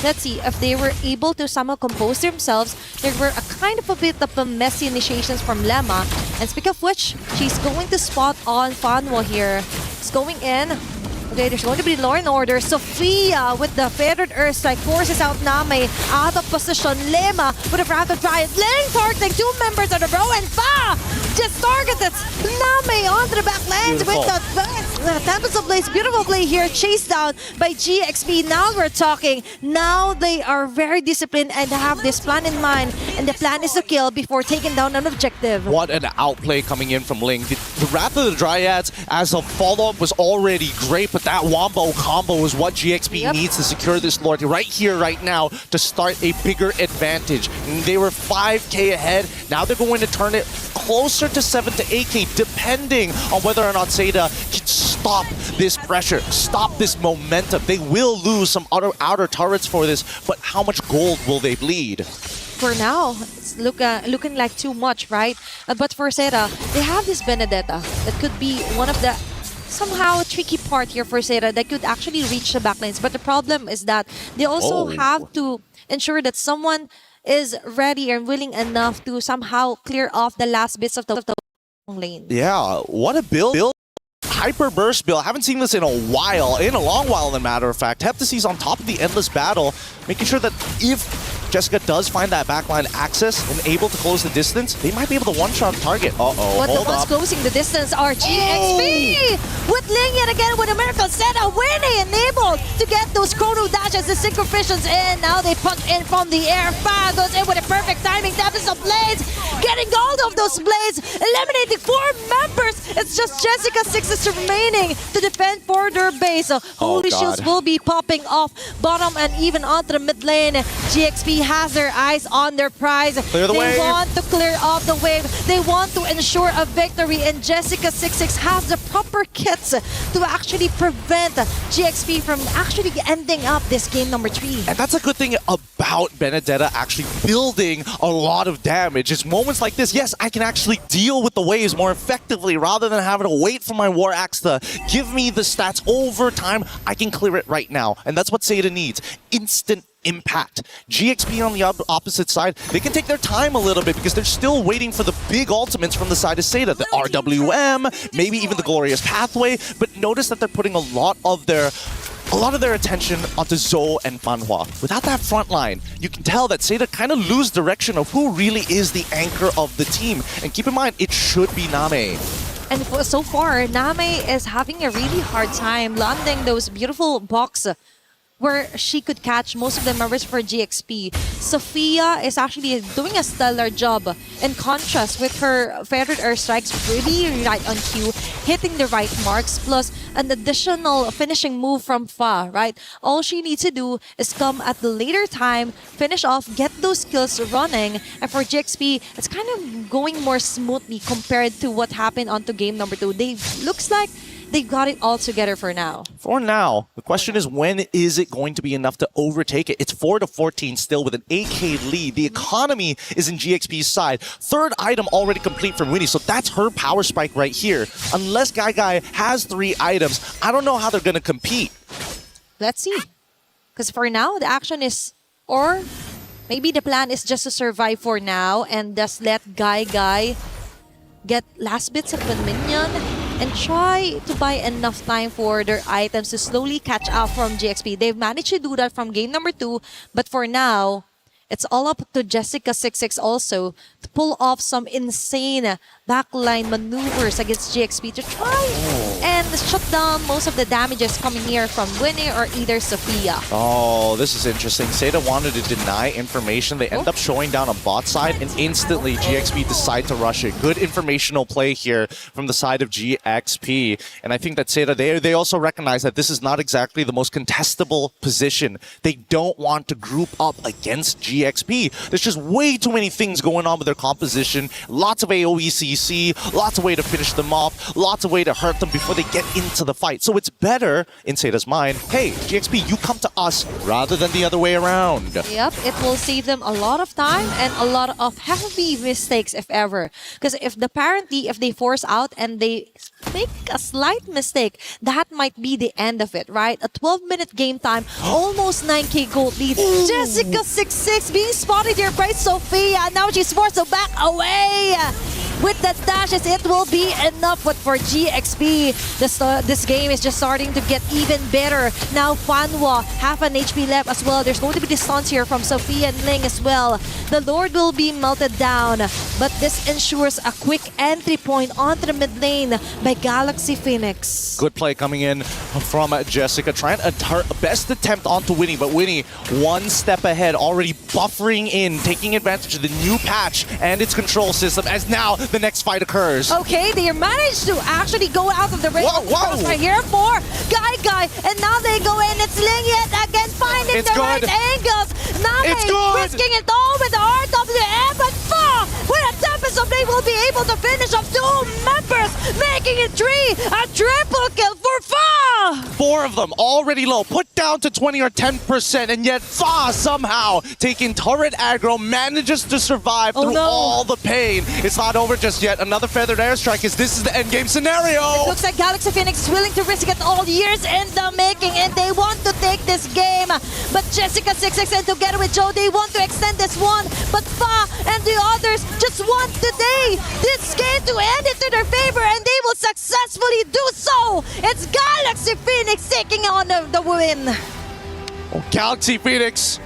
Let's see, if they were able to somehow compose themselves, there were a kind of a bit of a messy initiations from Lemma. And speak of which, she's going to spot on Fanwa here. It's going in. Okay, there's going to be law and order. Sophia with the feathered earth strike forces out Name out of position. Lema with a rapid riot. Ling targeting 2 members of the row, and Fa just targeted Name onto the back lanes with the Tempest of Blaze. Beautiful play here, chased down by GXP. Now we're talking. Now they are very disciplined and have this plan in mind, and the plan is to kill before taking down an objective. What an outplay coming in from Ling. The Wrath of the Dryads as a follow-up was already great, but that Wombo combo is what GXP needs to secure this Lord right here, right now, to start a bigger advantage. And they were 5k ahead. Now they're going to turn it closer to 7 to 8k, depending on whether or not Zeta can stop this pressure, stop this momentum. They will lose some outer turrets for this, but how much gold will they bleed? For now, it's looking like too much, right? But for Zeta, they have this Benedetta that could be one of the somehow tricky part here for Zeta that could actually reach the backlines. But the problem is that they also have to ensure that someone is ready and willing enough to somehow clear off the last bits of the lane. Yeah, what a build. Hyper burst build. Haven't seen this in a while, in a long while, as a matter of fact. Heptacy's on top of the endless battle, making sure that if Jessica does find that backline access and able to close the distance, they might be able to one-shot target. But the ones closing the distance are GXP! With Ling yet again with a miracle Zeta winning, enabled to get those chrono dashes, the synchro visions in. Now they punch in from the air. Fa goes in with a perfect timing. Tempest of Blades, getting all of those blades, eliminating 4 members. It's just Jessica 6 is remaining to defend for their base. So Holy Shields will be popping off bottom and even onto the mid lane. GXP has their eyes on their prize. Clear the wave. They want to clear off the wave. They want to ensure a victory, and Jessica 66 has the proper kits to actually prevent GXP from actually ending up this game number 3. And that's a good thing about Benedetta actually building a lot of damage. It's moments like this, yes, I can actually deal with the waves more effectively rather than having to wait for my War Axe to give me the stats over time. I can clear it right now. And that's what Zeta needs. Instant impact. GXP on the opposite side, they can take their time a little bit because they're still waiting for the big ultimates from the side of Zeta. The RWM, maybe even the Glorious Pathway, but notice that they're putting a lot of their attention onto Zoe and Fanhua. Without that front line, you can tell that Zeta kind of lose direction of who really is the anchor of the team. And keep in mind, it should be Name. And so far, Name is having a really hard time landing those beautiful blocks where she could catch most of the members for GXP. Sophia is actually doing a stellar job. In contrast with her feathered earth strikes, really right on cue, hitting the right marks, plus an additional finishing move from Fa, right? All she needs to do is come at the later time, finish off, get those kills running, and for GXP, it's kind of going more smoothly compared to what happened onto game number 2. Looks like they've got it all together for now. For now, the question is, when is it going to be enough to overtake it? It's 4-14 still with an 8K lead. The economy is in GXP's side. Third item already complete from Winnie, so that's her power spike right here. Unless Guy has 3 items, I don't know how they're going to compete. Let's see. Because for now, the action is, or maybe the plan is just to survive for now and just let Guy get last bits of the minion and try to buy enough time for their items to slowly catch up from GXP. They've managed to do that from game number 2, but for now, it's all up to Jessica26 also to pull off some insane backline maneuvers against GXP to try and shut down most of the damages coming here from Winnie or either Sophia. Oh, this is interesting. Seda wanted to deny information. They end up showing down on bot side, and instantly GXP decide to rush it. Good informational play here from the side of GXP. And I think that Seda, they also recognize that this is not exactly the most contestable position. They don't want to group up against GXP. There's just way too many things going on with their composition. Lots of AoE CC, lots of way to finish them off, lots of way to hurt them before they get into the fight. So it's better, in Seda's mind, hey, GXP, you come to us rather than the other way around. Yep, it will save them a lot of time and a lot of heavy mistakes, if ever. Because if they force out and they make a slight mistake, that might be the end of it, right? A 12-minute game time, almost 9K gold lead. Jessica26 being spotted here by Sophia. Now she's forced to back away. With the dashes, it will be enough. But for GXP, this game is just starting to get even better. Now Fanwa, half an HP left as well. There's going to be the stuns here from Sophia and Ling as well. The Lord will be melted down, but this ensures a quick entry point onto the mid lane by Galaxy Phoenix. Good play coming in from Jessica, trying her best attempt onto Winnie, but Winnie one step ahead, already buffering in, taking advantage of the new patch and its control system as now the next fight occurs. Okay, they managed to actually go out of the range of the crossfire here for Guy, and now they go in. It's Ling yet again finding the right angles. Now they're risking it all with the RWM, but Fa with a Tempest of Blade will be able to finish off 2 members, making it 3, a triple kill for Fa! 4 of them already low, put down to 20 or 10%, and yet Fa somehow taking turret aggro manages to survive through all the pain. It's not over just yet. Another feathered airstrike as this is the endgame scenario. It looks like Galaxy Phoenix is willing to risk it all, years in the making, and they want to take this game. But Jessica26 and together with Joe, they want to extend this one. But Fa and the others just want today this game to end it to their favor, and they will successfully do so. It's Galaxy Phoenix taking on the win. Oh, Galaxy Phoenix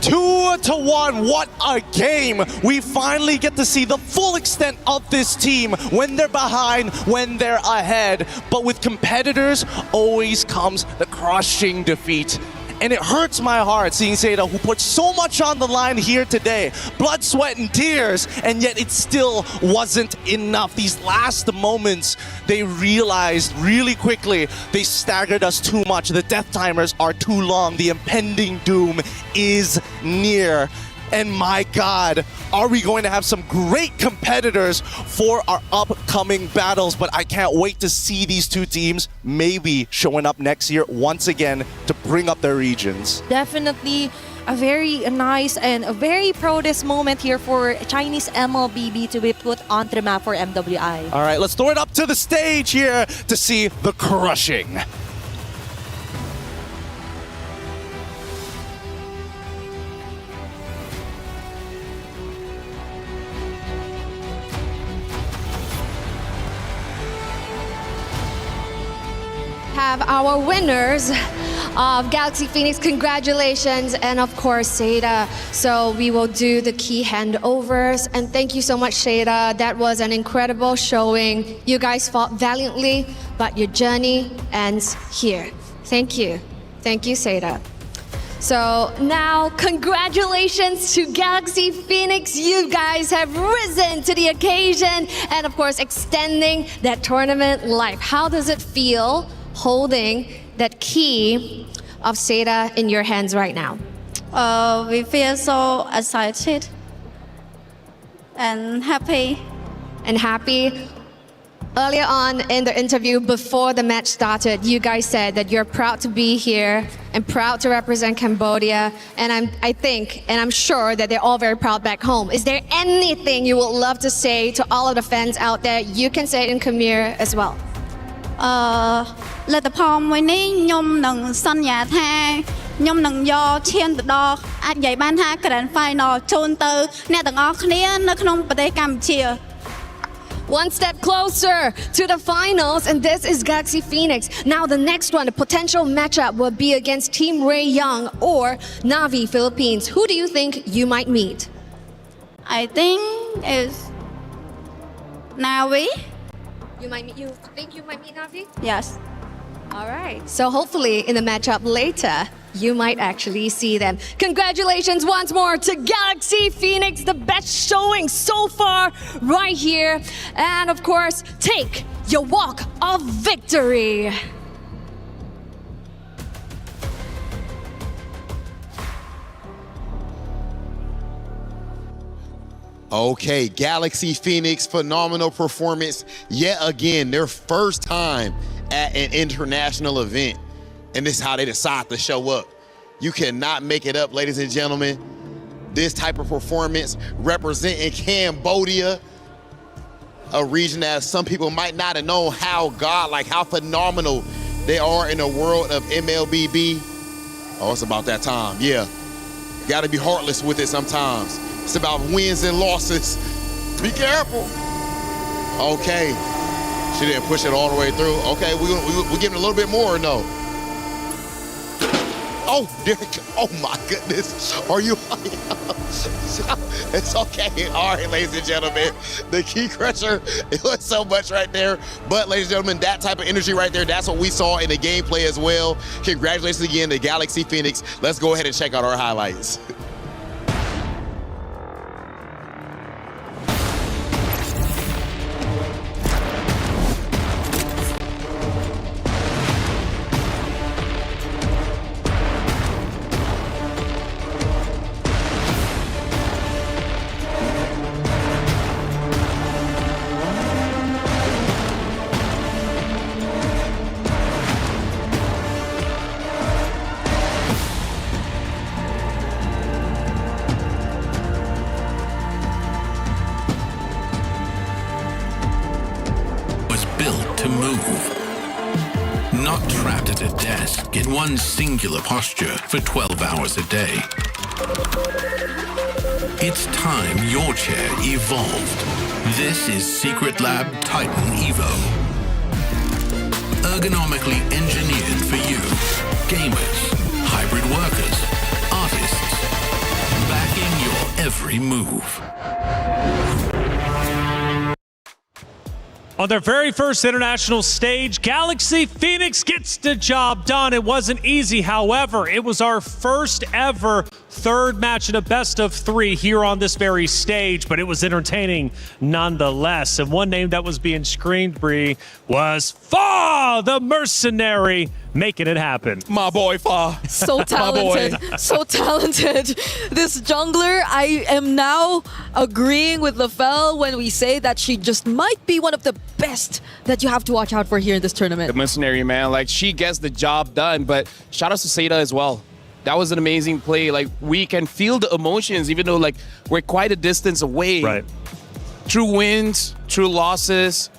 2-1, what a game! We finally get to see the full extent of this team when they're behind, when they're ahead. But with competitors, always comes the crushing defeat. And it hurts my heart seeing Seda, who put so much on the line here today. Blood, sweat, and tears, and yet it still wasn't enough. These last moments, they realized really quickly they staggered us too much. The death timers are too long. The impending doom is near. And my God, are we going to have some great competitors for our upcoming battles. But I can't wait to see these two teams maybe showing up next year once again to bring up their regions. Definitely a very nice and a very proudest moment here for Chinese MLBB to be put onto the map for MWI. All right, let's throw it up to the stage here to see the crushing. Have our winners of Galaxy Phoenix, congratulations, and of course Seda. So we will do the key handovers, and thank you so much, Seda. That was an incredible showing. You guys fought valiantly, but your journey ends here. Thank you, Seda. So now, congratulations to Galaxy Phoenix. You guys have risen to the occasion and of course extending that tournament life. How does it feel holding that key of Seda in your hands right now? We feel so excited and happy. Earlier on in the interview, before the match started, you guys said that you're proud to be here and proud to represent Cambodia. And I think, and I'm sure that they're all very proud back home. Is there anything you would love to say to all of the fans out there? You can say it in Khmer as well. លទ្ធផលមួយនេះខ្ញុំនឹងសន្យាថាខ្ញុំនឹងយកឈានទៅដល់អាចនិយាយបានថា Grand Final ជូនទៅអ្នកទាំងអស់គ្នានៅក្នុងប្រទេសកម្ពុជា One step closer to the finals, and this is Galaxy Phoenix. Now the next one, the potential matchup will be against Team Ray Young or Navi Philippines. Who do you think you might meet? I think is Navi. You think you might meet Navi? Yes. All right. So hopefully in the matchup later, you might actually see them. Congratulations once more to Galaxy Phoenix, the best showing so far right here. And of course, take your walk of victory. Okay, Galaxy Phoenix, phenomenal performance yet again, their first time at an international event. And this is how they decide to show up. You cannot make it up, ladies and gentlemen. This type of performance representing Cambodia, a region that some people might not have known how godlike, how phenomenal they are in the world of MLBB. Oh, it's about that time, yeah. Gotta be heartless with it sometimes. It's about wins and losses. Be careful. Okay. She didn't push it all the way through. Okay, we giving a little bit more or no? Oh, Derek. Oh my goodness. Are you? It's okay. All right, ladies and gentlemen. The key crusher, it was so much right there. But ladies and gentlemen, that type of energy right there, that's what we saw in the gameplay as well. Congratulations again to Galaxy Phoenix. Let's go ahead and check out our highlights. Not trapped at a desk in one singular posture for 12 hours a day. It's time your chair evolved. This is Secret Lab Titan Evo. Ergonomically engineered for you, gamers, hybrid workers, artists, backing your every move. On their very first international stage, Galaxy Phoenix gets the job done. It wasn't easy, however, it was our first ever third match in a best of three here on this very stage, but it was entertaining nonetheless. And one name that was being screamed, Bree, was Fa, the mercenary, making it happen. My boy, Fa. So talented. So talented. This jungler, I am now agreeing with LaFell when we say that she just might be one of the best that you have to watch out for here in this tournament. The mercenary, man. Like, she gets the job done, but shout out to Seda as well. That was an amazing play. Like, we can feel the emotions, even though, like, we're quite a distance away. Right. True wins, true losses.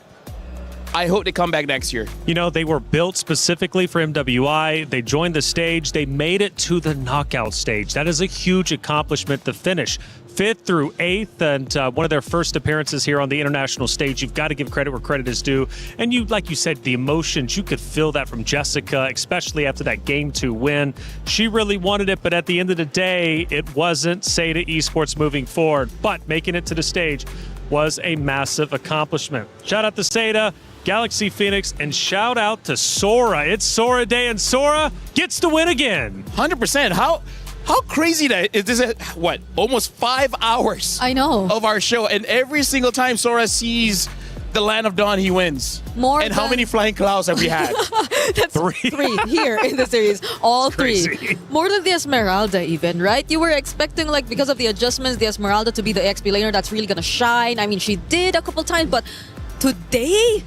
I hope they come back next year. You know, they were built specifically for MWI. They joined the stage. They made it to the knockout stage. That is a huge accomplishment to finish 5th through 8th, and one of their first appearances here on the international stage. You've got to give credit where credit is due. And you, like you said, the emotions, you could feel that from Jessica, especially after that Game 2 win. She really wanted it, but at the end of the day, it wasn't Seda Esports moving forward. But making it to the stage was a massive accomplishment. Shout out to Seda, Galaxy Phoenix, and shout out to Sora. It's Sora Day, and Sora gets the win again. 100%. How crazy that is this? What, almost 5 hours? I know. Of our show, and every single time Sora sees the Land of Dawn, he wins. And how many flying clouds have we had? That's three here in the series. All three. Crazy. More than the Esmeralda even, right? You were expecting, like, because of the adjustments, the Esmeralda to be the XP laner that's really gonna shine. I mean, she did a couple times, but today,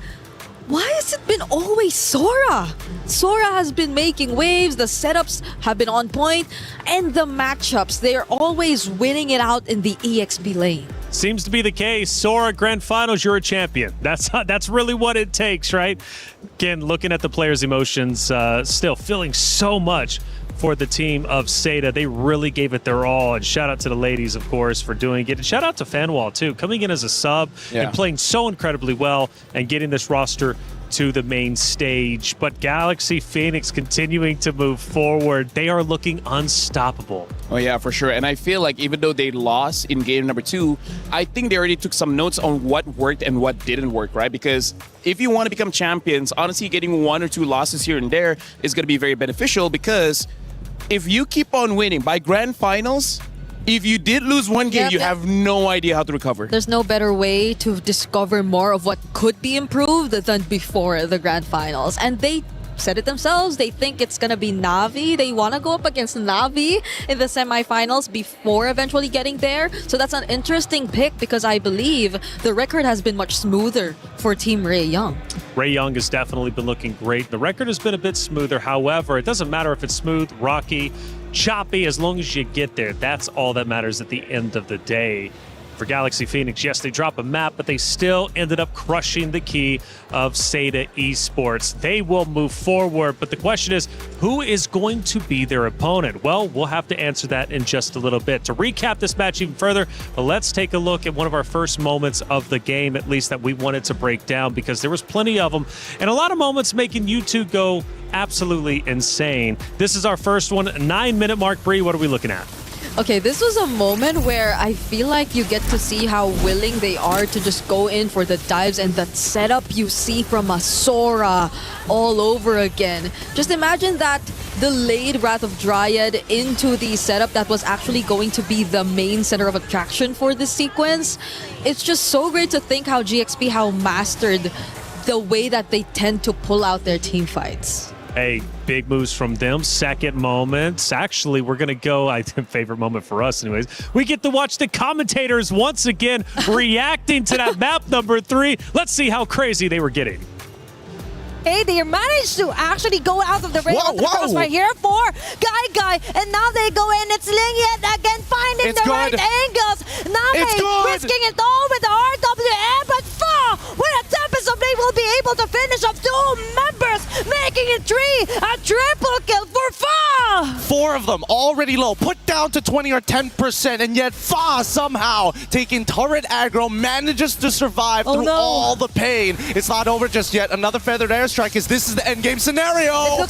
why has it been always Sora? Sora has been making waves, the setups have been on point, and the matchups, they're always winning it out in the EXP lane. Seems to be the case. Sora, Grand Finals, you're a champion. That's really what it takes, right? Again, looking at the players' emotions, still feeling so much for the team of Seda. They really gave it their all. And shout out to the ladies, of course, for doing it. And shout out to Fanwall, too, coming in as a sub and playing so incredibly well and getting this roster to the main stage. But Galaxy Phoenix continuing to move forward. They are looking unstoppable. Oh, yeah, for sure. And I feel like even though they lost in game number 2, I think they already took some notes on what worked and what didn't work, right? Because if you want to become champions, honestly, getting 1 or 2 losses here and there is going to be very beneficial, because if you keep on winning by grand finals, if you did lose one game, you have no idea how to recover. There's no better way to discover more of what could be improved than before the grand finals. And they said it themselves. They think it's going to be Na'Vi. They want to go up against Na'Vi in the semifinals before eventually getting there. So that's an interesting pick, because I believe the record has been much smoother for Team Ray Young. Ray Young has definitely been looking great. The record has been a bit smoother. However, it doesn't matter if it's smooth, rocky, choppy, as long as you get there. That's all that matters at the end of the day. For Galaxy Phoenix, yes, they drop a map, but they still ended up crushing the key of Seda Esports. They will move forward, but the question is, who is going to be their opponent? Well, we'll have to answer that in just a little bit. To recap this match even further, let's take a look at one of our first moments of the game, at least that we wanted to break down, because there was plenty of them, and a lot of moments making you two go absolutely insane. This is our first one, 9-minute mark. Bree, what are we looking at? Okay, this was a moment where I feel like you get to see how willing they are to just go in for the dives, and that setup you see from a Sora all over again. Just imagine that delayed Wrath of Dryad into the setup that was actually going to be the main center of attraction for this sequence. It's just so great to think how GXP mastered the way that they tend to pull out their team fights. Hey, big moves from them. Second moments. Actually, we're going to go, I think, favorite moment for us anyways. We get to watch the commentators once again reacting to that map number 3. Let's see how crazy they were getting. Hey, they managed to actually go out of the ring of the crossfire here for Guy, and now they go in. It's Ling yet again, finding the right angles. Name risking it all with the RWM, but Fa with a Tempest of Blade will be able to finish off 2 members, making it 3, a triple kill for Fa. 4 of them already low, put down to 20 or 10%, and yet Fa somehow taking turret aggro manages to survive through all the pain. It's not over just yet. Another feathered airstrike, as this is the end game scenario.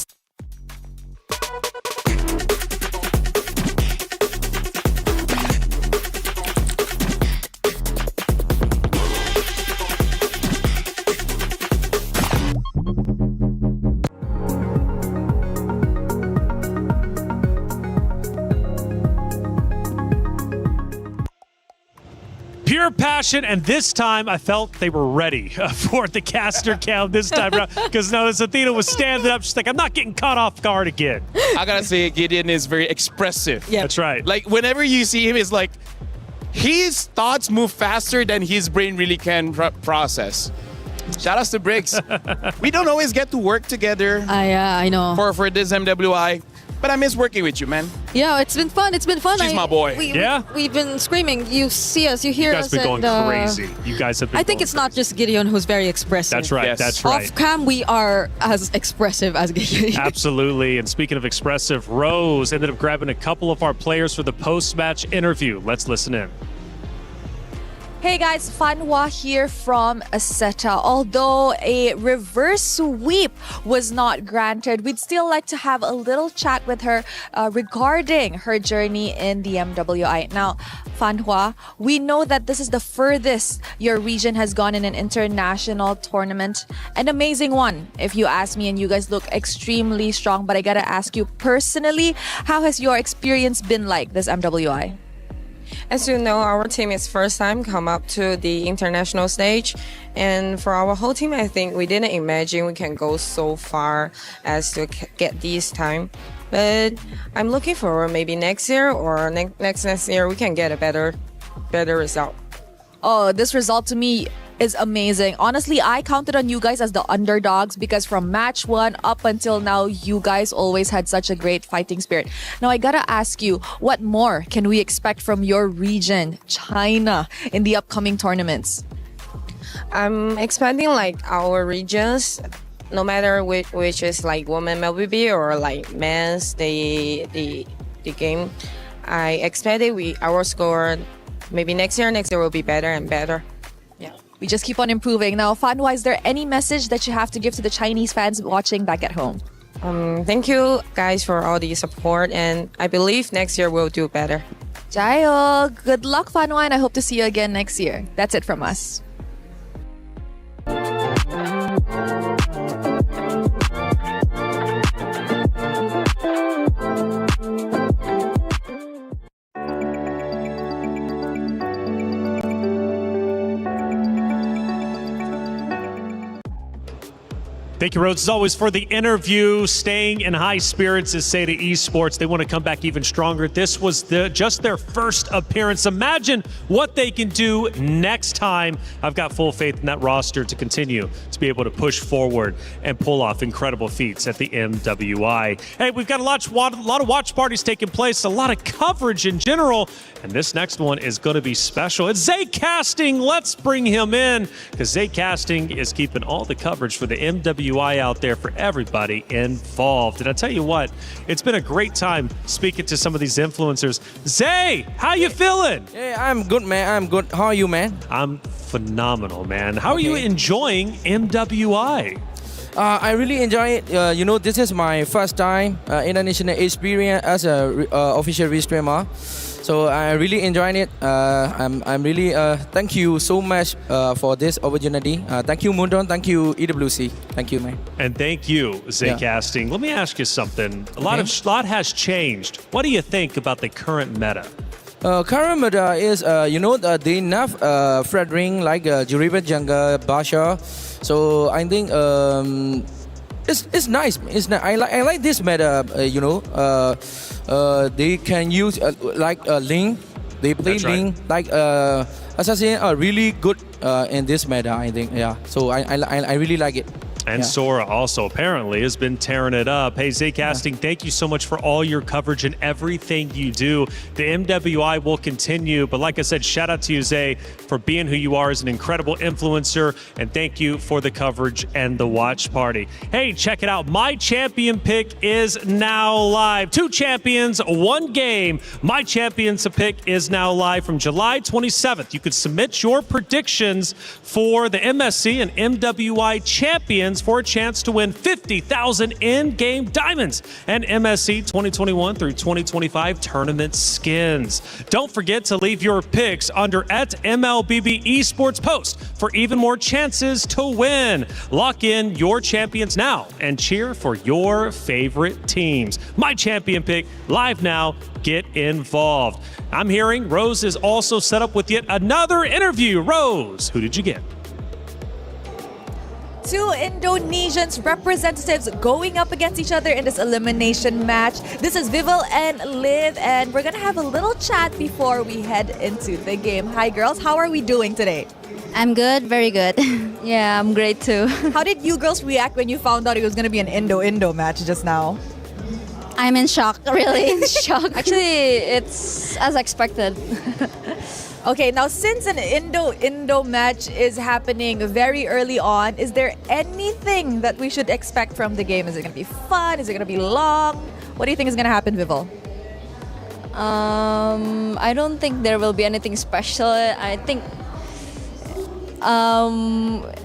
Pure passion, and this time I felt they were ready for the caster count this time around, because notice Athena was standing up. She's like, I'm not getting caught off guard again. I gotta say, Gideon is very expressive. Yeah, that's right. Like, whenever you see him, it's like his thoughts move faster than his brain really can process. Shout outs to Briggs. We don't always get to work together. Yeah, I know. For this MWI. But I miss working with you, man. Yeah, it's been fun. It's been fun. She's my boy. We've been screaming. You see us, you hear us. You guys have been going crazy. You guys have been I think it's not just Gideon who's very expressive. That's right. Yes. That's right. Off cam, we are as expressive as Gideon. Absolutely. And speaking of expressive, Rose ended up grabbing a couple of our players for the post-match interview. Let's listen in. Hey guys, Fanwa here from Aseta. Although a reverse sweep was not granted, we'd still like to have a little chat with her regarding her journey in the MWI. Now, Fanwa, we know that this is the furthest your region has gone in an international tournament. An amazing one, if you ask me, and you guys look extremely strong. But I gotta ask you personally, how has your experience been like this MWI? As you know, our team is first time come up to the international stage, and for our whole team, I think we didn't imagine we can go so far as to get this time. But I'm looking forward maybe next year or next year we can get a better result. Oh, this result to me is amazing. Honestly, I counted on you guys as the underdogs because from match 1 up until now, you guys always had such a great fighting spirit. Now, I gotta ask you, what more can we expect from your region, China, in the upcoming tournaments? I'm expecting like our regions, no matter which is like women MLBB or like men's the game. I expect our score maybe next year will be better and better. Yeah, we just keep on improving. Now, Fanhua, is there any message that you have to give to the Chinese fans watching back at home? Thank you guys for all the support, and I believe next year we'll do better. Jayo, good luck, Fanhua, and I hope to see you again next year. That's it from us. Thank you, Rhodes, as always, for the interview. Staying in high spirits is Seda Esports. They want to come back even stronger. This was just their first appearance. Imagine what they can do next time. I've got full faith in that roster to continue to be able to push forward and pull off incredible feats at the MWI. Hey, we've got a lot of watch parties taking place, a lot of coverage in general, and this next one is going to be special. It's Zay Casting. Let's bring him in because Zay Casting is keeping all the coverage for the MWI out there for everybody involved. And I tell you what, it's been a great time speaking to some of these influencers. Zay, how you feeling? Yeah, I'm good, man. I'm good. How are you, man? I'm phenomenal, man. How are you enjoying MWI? I really enjoy it. This is my first time international experience as a official restreamer. So I really enjoyed it. I'm really thank you so much for this opportunity. Thank you, Mundon. Thank you, EWC. Thank you, man. And thank you, Zay Casting. Let me ask you something. A lot has changed. What do you think about the current meta? Current meta is, they enough Fredring like Juriba Jungle, Basha. So I think it's nice. I like this meta. They can use like Link. They play Link like Assassin are really good in this meta. I think So I really like it. And Sora also apparently has been tearing it up. Hey, Zay Casting, thank you so much for all your coverage and everything you do. The MWI will continue, but like I said, shout out to you, Zay, for being who you are as an incredible influencer, and thank you for the coverage and the watch party. Hey, check it out. My Champion Pick is now live. 2 champions, 1 game. My Champions Pick is now live from July 27th. You could submit your predictions for the MSC and MWI champions for a chance to win 50,000 in-game diamonds and MSC 2021 through 2025 tournament skins. Don't forget to leave your picks under @MLBB Esports post for even more chances to win. Lock in your champions now and cheer for your favorite teams. My Champion Pick live now. Get involved. I'm hearing Rose is also set up with yet another interview. Rose, who did you get? 2 Indonesians representatives going up against each other in this elimination match. This is Vival and Liv, and we're gonna have a little chat before we head into the game. Hi girls, how are we doing today? I'm good, very good. Yeah, I'm great too. How did you girls react when you found out it was gonna be an Indo-Indo match just now? I'm in shock, really in shock. Actually, it's as expected. Okay, now since an Indo-Indo match is happening very early on, is there anything that we should expect from the game? Is it going to be fun? Is it going to be long? What do you think is going to happen, Vival? I don't think there will be anything special. I think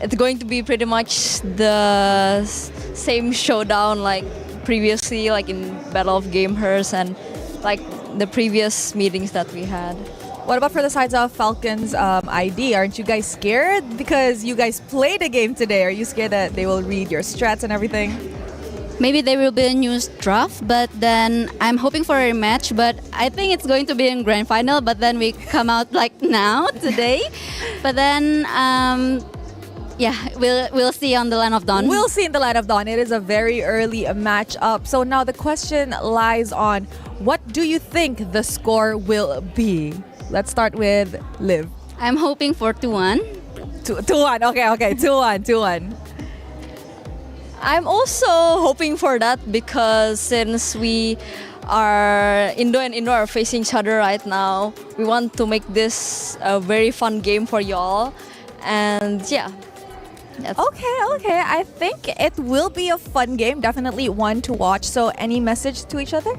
it's going to be pretty much the same showdown like previously, like in Battle of Gamehurst and like the previous meetings that we had. What about for the sides of Falcons ID? Aren't you guys scared? Because you guys played a game today. Are you scared that they will read your strats and everything? Maybe there will be a new draft, but then I'm hoping for a rematch. But I think it's going to be in grand final. But then we come out like now today. But then we'll see on the Land of Dawn. We'll see in the Land of Dawn. It is a very early matchup. So now the question lies on, what do you think the score will be? Let's start with Liv. I'm hoping for 2-1. 2-1. Okay. 2-1. I'm also hoping for that because since we are Indo and Indo are facing each other right now, we want to make this a very fun game for y'all. And yeah. Okay. I think it will be a fun game. Definitely one to watch. So any message to each other?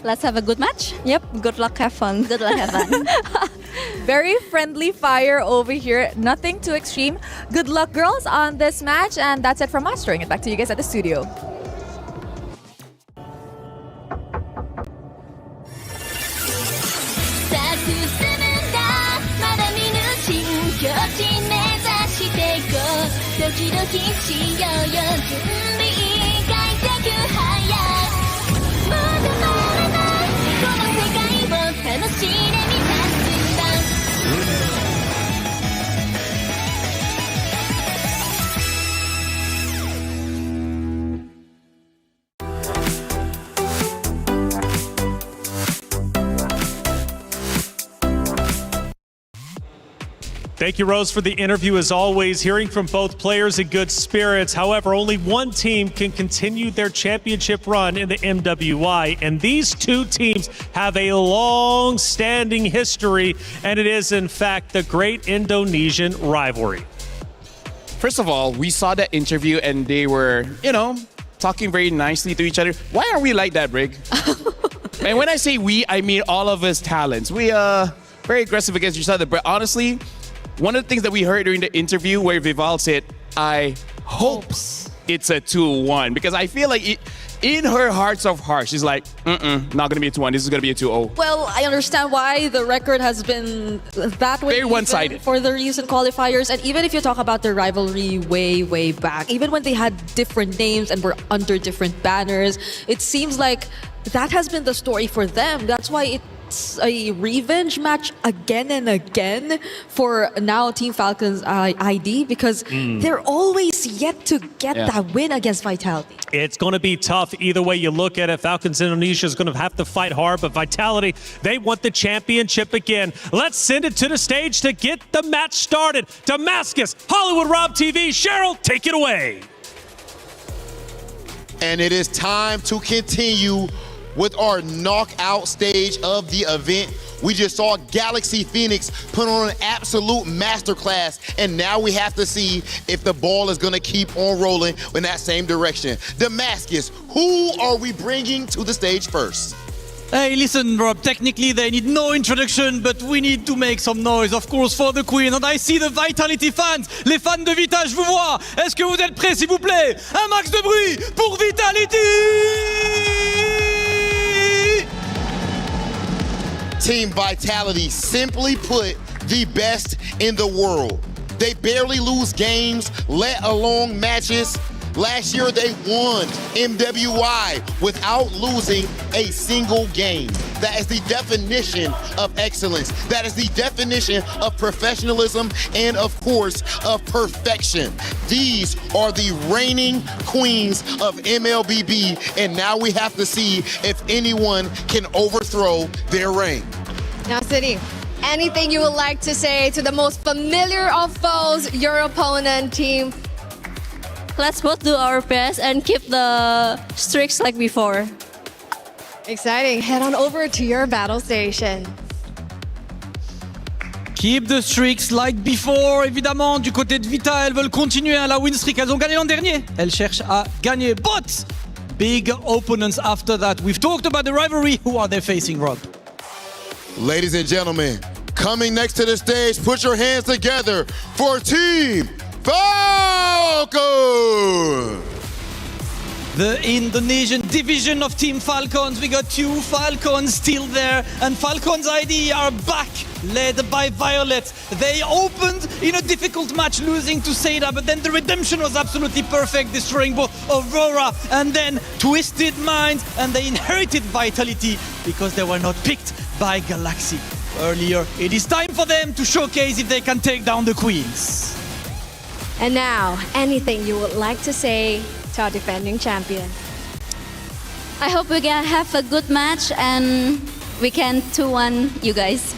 Let's have a good match. Yep. Good luck, have fun. Good luck, have fun. Very friendly fire over here. Nothing too extreme. Good luck, girls, on this match. And that's it from us. Throwing it back to you guys at the studio. Thank you, Rose, for the interview. As always, hearing from both players in good spirits. However, only one team can continue their championship run in the MWI, and these two teams have a long-standing history, and it is, in fact, the great Indonesian rivalry. First of all, we saw that interview and they were, talking very nicely to each other. Why are we like that, Brig? And when I say we, I mean all of us talents. We are very aggressive against each other, but honestly, one of the things that we heard during the interview where Vival said, I hope it's a 2-1, because I feel like in her hearts of hearts, she's like, not going to be a 2-1, this is going to be a 2-0. Well, I understand why the record has been that way. Very one-sided. For the recent qualifiers. And even if you talk about the rivalry way back, even when they had different names and were under different banners, it seems like that has been the story for them. That's why it's a revenge match again and again for now Team Falcons ID, because they're always yet to get that win against Vitality. It's going to be tough either way you look at it. Falcons Indonesia is going to have to fight hard, but Vitality, they want the championship again. Let's send it to the stage to get the match started. Damascus, Hollywood Rob TV. Cheryl, take it away. And it is time to continue with our knockout stage of the event. We just saw Galaxy Phoenix put on an absolute masterclass, and now we have to see if the ball is going to keep on rolling in that same direction. Damascus, who are we bringing to the stage first? Hey, listen, Rob, technically they need no introduction, but we need to make some noise, of course, for the Queen. And I see the Vitality fans. Les fans de Vita, je vous vois. Est-ce que vous êtes prêts, s'il vous plaît? Un max de bruit pour Vitality! Team Vitality, simply put, the best in the world. They barely lose games, let alone matches. Last year, they won MWI without losing a single game. That is the definition of excellence. That is the definition of professionalism and, of course, of perfection. These are the reigning queens of MLBB, and now we have to see if anyone can overthrow their reign. Now, City, anything you would like to say to the most familiar of foes, your opponent team? Let's both do our best and keep the streaks like before. Exciting. Head on over to your battle station. Keep the streaks like before, évidemment. Du côté de Vita, elles veulent continuer la win streak. Elles ont gagné l'an dernier. Elles cherchent à gagner. But big opponents after that. We've talked about the rivalry. Who are they facing, Rob? Ladies and gentlemen, coming next to the stage, put your hands together for Team Falcon! The Indonesian division of Team Falcons. We got two Falcons still there, and Falcons ID are back, led by Violet. They opened in a difficult match, losing to Seda, but then the redemption was absolutely perfect, destroying both Aurora and then Twisted Minds, and they inherited Vitality because they were not picked by Galaxy earlier. It is time for them to showcase if they can take down the Queens. And now, anything you would like to say to our defending champion? I hope we can have a good match and we can 2-1 you guys.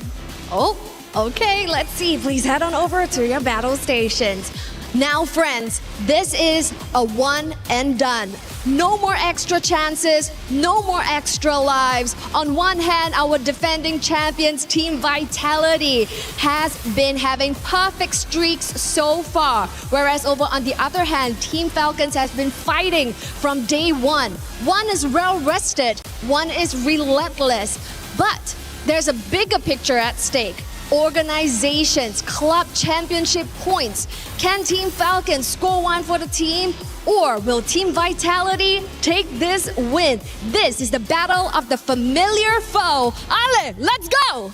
Oh, Okay, let's see. Please head on over to your battle stations. Now, friends, this is a one and done. No more extra chances, no more extra lives. On one hand, our defending champions, Team Vitality, has been having perfect streaks so far. Whereas over on the other hand, Team Falcons has been fighting from day one. One is well rested, one is relentless. But there's a bigger picture at stake. Organizations, club championship points. Can Team Falcons score one for the team? Or will Team Vitality take this win? This is the battle of the familiar foe. Ale, let's go!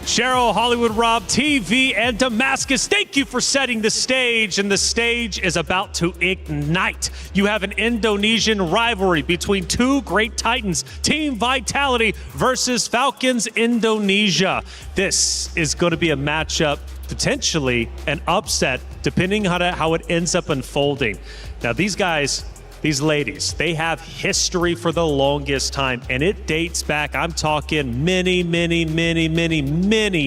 Cheryl, Hollywood Rob, TV, and Damascus, thank you for setting the stage, and the stage is about to ignite. You have an Indonesian rivalry between two great titans, Team Vitality versus Falcons Indonesia. This is going to be a matchup, potentially an upset, depending on how it ends up unfolding. Now, these guys, these ladies, they have history for the longest time, and it dates back, I'm talking many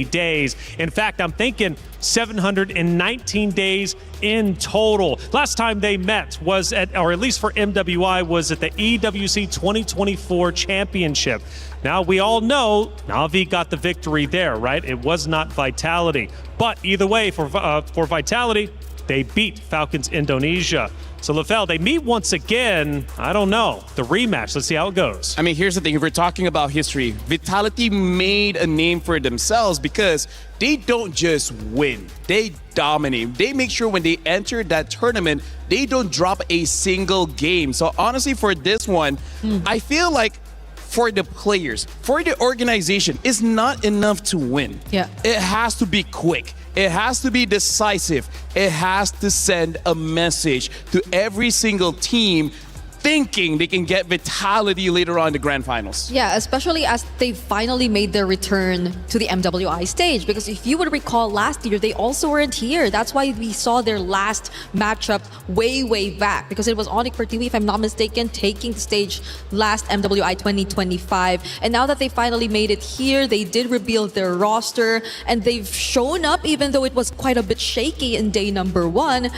days. In fact, I'm thinking 719 days in total. Last time they met was or at least for MWI, was at the EWC26 championship. Now, we all know Na'Vi got the victory there, right? It was not Vitality. But either way, for Vitality, they beat Falcons Indonesia. So, LaFell, they meet once again. I don't know. The rematch. Let's see how it goes. I mean, here's the thing. If we're talking about history, Vitality made a name for themselves because they don't just win. They dominate. They make sure when they enter that tournament, they don't drop a single game. So, honestly, for this one, I feel like for the players, for the organization, it's not enough to win. Yeah. It has to be quick. It has to be decisive. It has to send a message to every single team thinking they can get Vitality later on in the grand finals. Yeah, especially as they finally made their return to the MWI stage. Because if you would recall last year, they also weren't here. That's why we saw their last matchup way back. Because it was Onyx for TV, if I'm not mistaken, taking the stage last MWI 2025. And now that they finally made it here, they did reveal their roster. And they've shown up even though it was quite a bit shaky in day number one.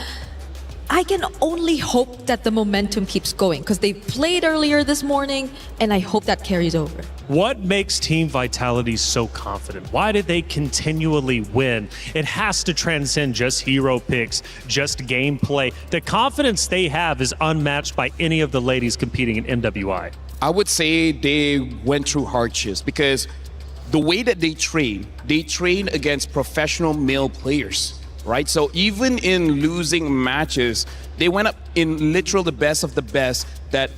I can only hope that the momentum keeps going because they played earlier this morning, and I hope that carries over. What makes Team Vitality so confident? Why did they continually win? It has to transcend just hero picks, just gameplay. The confidence they have is unmatched by any of the ladies competing in MWI. I would say they went through hardships because the way that they train against professional male players. Right? So even in losing matches, they went up in literal the best of the best that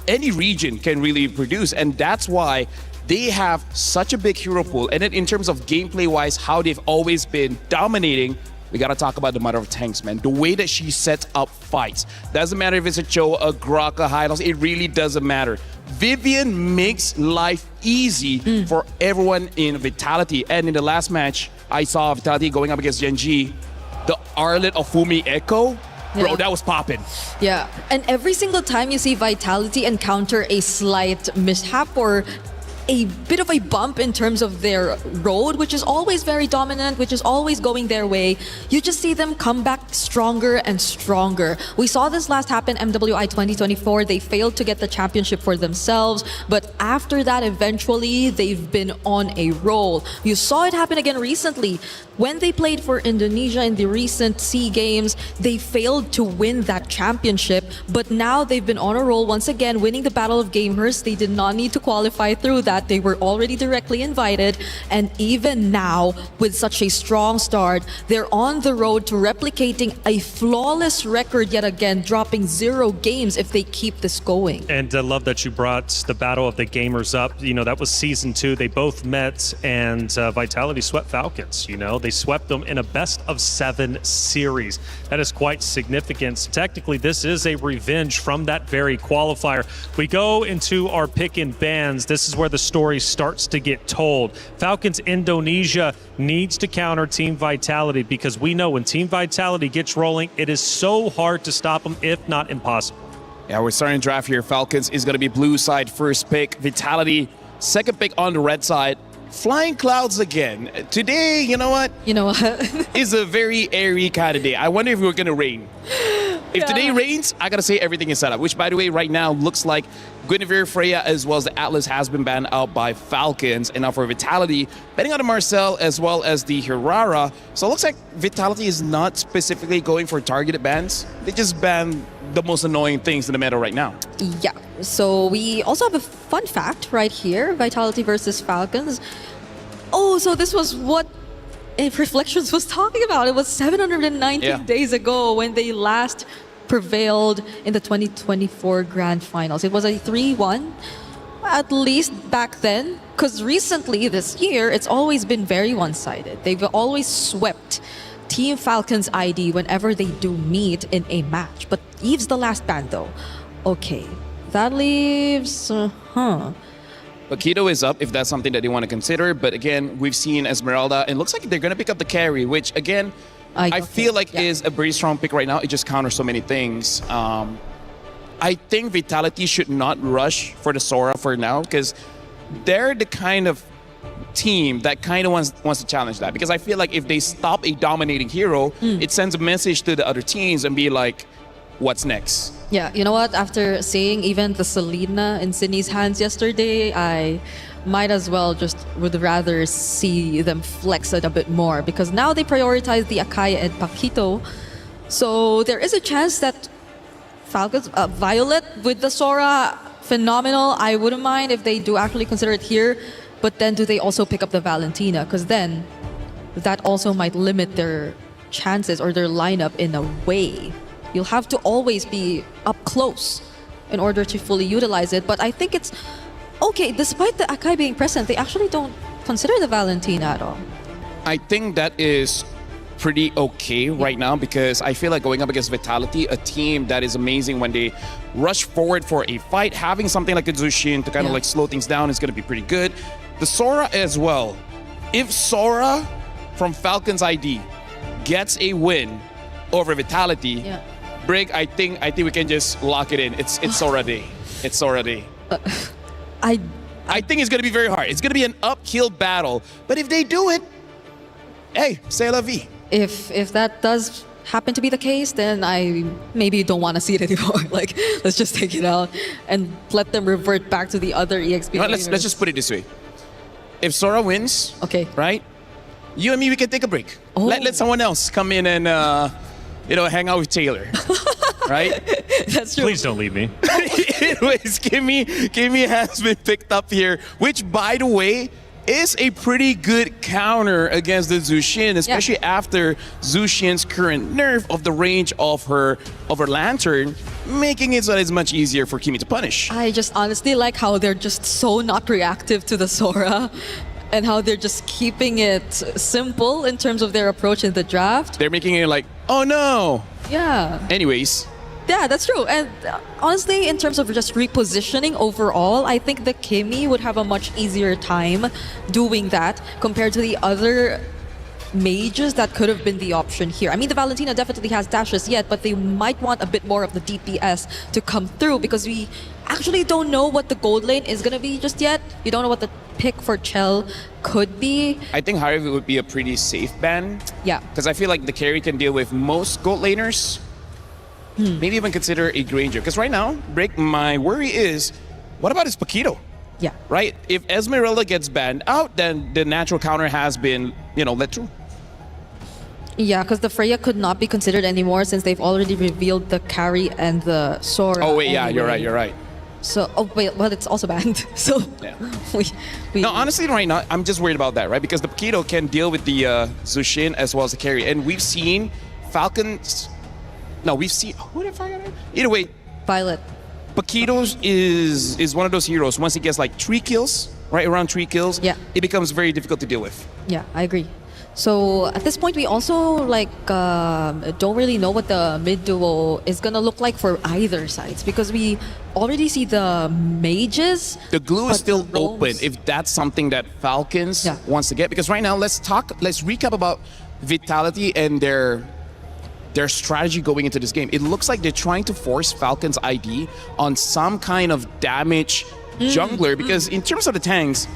any region can really produce. And that's why they have such a big hero pool. And then in terms of gameplay-wise, how they've always been dominating, we got to talk about the Mother of Tanks, man. The way that she sets up fights. Doesn't matter if it's a Cho, a Grok, a Hylos, it really doesn't matter. Vivian makes life easy for everyone in Vitality. And in the last match, I saw Vitality going up against Genji. The Arlet of Fumi Echo, bro, that was popping. Yeah, and every single time you see Vitality encounter a slight mishap or a bit of a bump in terms of their road, which is always very dominant, which is always going their way, you just see them come back stronger and stronger. We saw this last happen MWI 2024. They failed to get the championship for themselves, but after that, eventually, they've been on a roll. You saw it happen again recently. When they played for Indonesia in the recent SEA Games, they failed to win that championship, but now they've been on a roll once again, winning the Battle of Gamers. They did not need to qualify through that. They were already directly invited, and even now, with such a strong start, they're on the road to replicating a flawless record yet again, dropping 0 games if they keep this going. And I love that you brought the Battle of the Gamers up. You know, that was season 2. They both met, and Vitality swept Falcons. You know, they swept them in a best-of-7 series. That is quite significant. Technically, this is a revenge from that very qualifier. We go into our pick and bans. This is where the story starts to get told. Falcons Indonesia needs to counter Team Vitality because we know when Team Vitality gets rolling, it is so hard to stop them, if not impossible. Yeah, we're starting draft here. Falcons is going to be blue side first pick. Vitality second pick on the red side. Flying clouds again. Today, you know what? You know what? Is a very airy kind of day. I wonder if we're going to rain. If today rains, I got to say everything is set up, which, by the way, right now looks like Guinevere, Freya, as well as the Atlas has been banned out by Falcons. And now for Vitality, betting on the Marcel as well as the Hirara. So it looks like Vitality is not specifically going for targeted bans. They just ban the most annoying things in the meta right now. Yeah. So we also have a fun fact right here. Vitality versus Falcons. Oh, so this was what Reflections was talking about. It was 719 days ago when they last prevailed in the 2024 Grand Finals. It was a 3-1, at least back then, because recently this year, it's always been very one-sided. They've always swept Team Falcons ID whenever they do meet in a match. But Eve's the last ban, though. Okay, that leaves... Paquito is up if that's something that they want to consider. But again, we've seen Esmeralda, and it looks like they're going to pick up the carry, which again, I feel like is a very strong pick right now. It just counters so many things. I think Vitality should not rush for the Sora for now, because they're the kind of team that kind of wants to challenge that. Because I feel like if they stop a dominating hero, it sends a message to the other teams and be like, what's next? Yeah, you know what? After seeing even the Selena in Sydney's hands yesterday, I might as well just would rather see them flex it a bit more, because now they prioritize the Akai and Paquito. So there is a chance that Falcons, Violet with the Sora, phenomenal. I wouldn't mind if they do actually consider it here, but then do they also pick up the Valentina? Because then that also might limit their chances or their lineup in a way. You'll have to always be up close in order to fully utilize it. But I think it's okay, despite the Akai being present, they actually don't consider the Valentina at all. I think that is pretty okay right now, because I feel like going up against Vitality, a team that is amazing when they rush forward for a fight, having something like a Zushin to kind of like slow things down is going to be pretty good. The Sora as well. If Sora from Falcons ID gets a win over Vitality, Brig, I think we can just lock it in. It's Sora day. It's Sora day. I think it's going to be very hard. It's going to be an uphill battle. But if they do it, hey, c'est la vie. If that does happen to be the case, then I maybe don't want to see it anymore. Like, let's just take it out and let them revert back to the other EXP. You know, let's just put it this way. If Sora wins, right? You and me, we can take a break. Let someone else come in and hang out with Taylor. Right? That's true. Please don't leave me. Anyways, Kimmy has been picked up here, which, by the way, is a pretty good counter against the Zushin, especially after Zushin's current nerf of the range of her lantern, making it so that it's much easier for Kimmy to punish. I just honestly like how they're just so not reactive to the Sora, and how they're just keeping it simple in terms of their approach in the draft. They're making it like, oh no. Yeah. Anyways. Yeah, that's true. And honestly, in terms of just repositioning overall, I think the Kimmy would have a much easier time doing that compared to the other mages that could have been the option here. I mean, the Valentina definitely has dashes yet, but they might want a bit more of the DPS to come through, because we actually don't know what the gold lane is going to be just yet. You don't know what the pick for Chell could be. I think Harvey would be a pretty safe ban. Yeah. Because I feel like the carry can deal with most gold laners. Maybe even consider a Granger. Because right now, Break, my worry is, what about his Paquito? Yeah. Right? If Esmeralda gets banned out, then the natural counter has been, let through. Yeah, because the Freya could not be considered anymore since they've already revealed the carry and the Sora. Oh, wait, yeah, you're right. So, well, it's also banned. So, we no, honestly, right now, I'm just worried about that, right? Because the Paquito can deal with the Zushin as well as the carry. And we've seen Falcons... No, we've seen... Who did I forget? Either way... Violet. Paquito is one of those heroes. Once he gets like 3 kills, right around 3 kills, it becomes very difficult to deal with. Yeah, I agree. So at this point, we also don't really know what the mid duo is gonna look like for either sides, because we already see the mages. The glue is still open if that's something that Falcons wants to get. Because right now, let's recap about Vitality and their strategy going into this game. It looks like they're trying to force Falcons ID on some kind of damage jungler, because in terms of the tanks,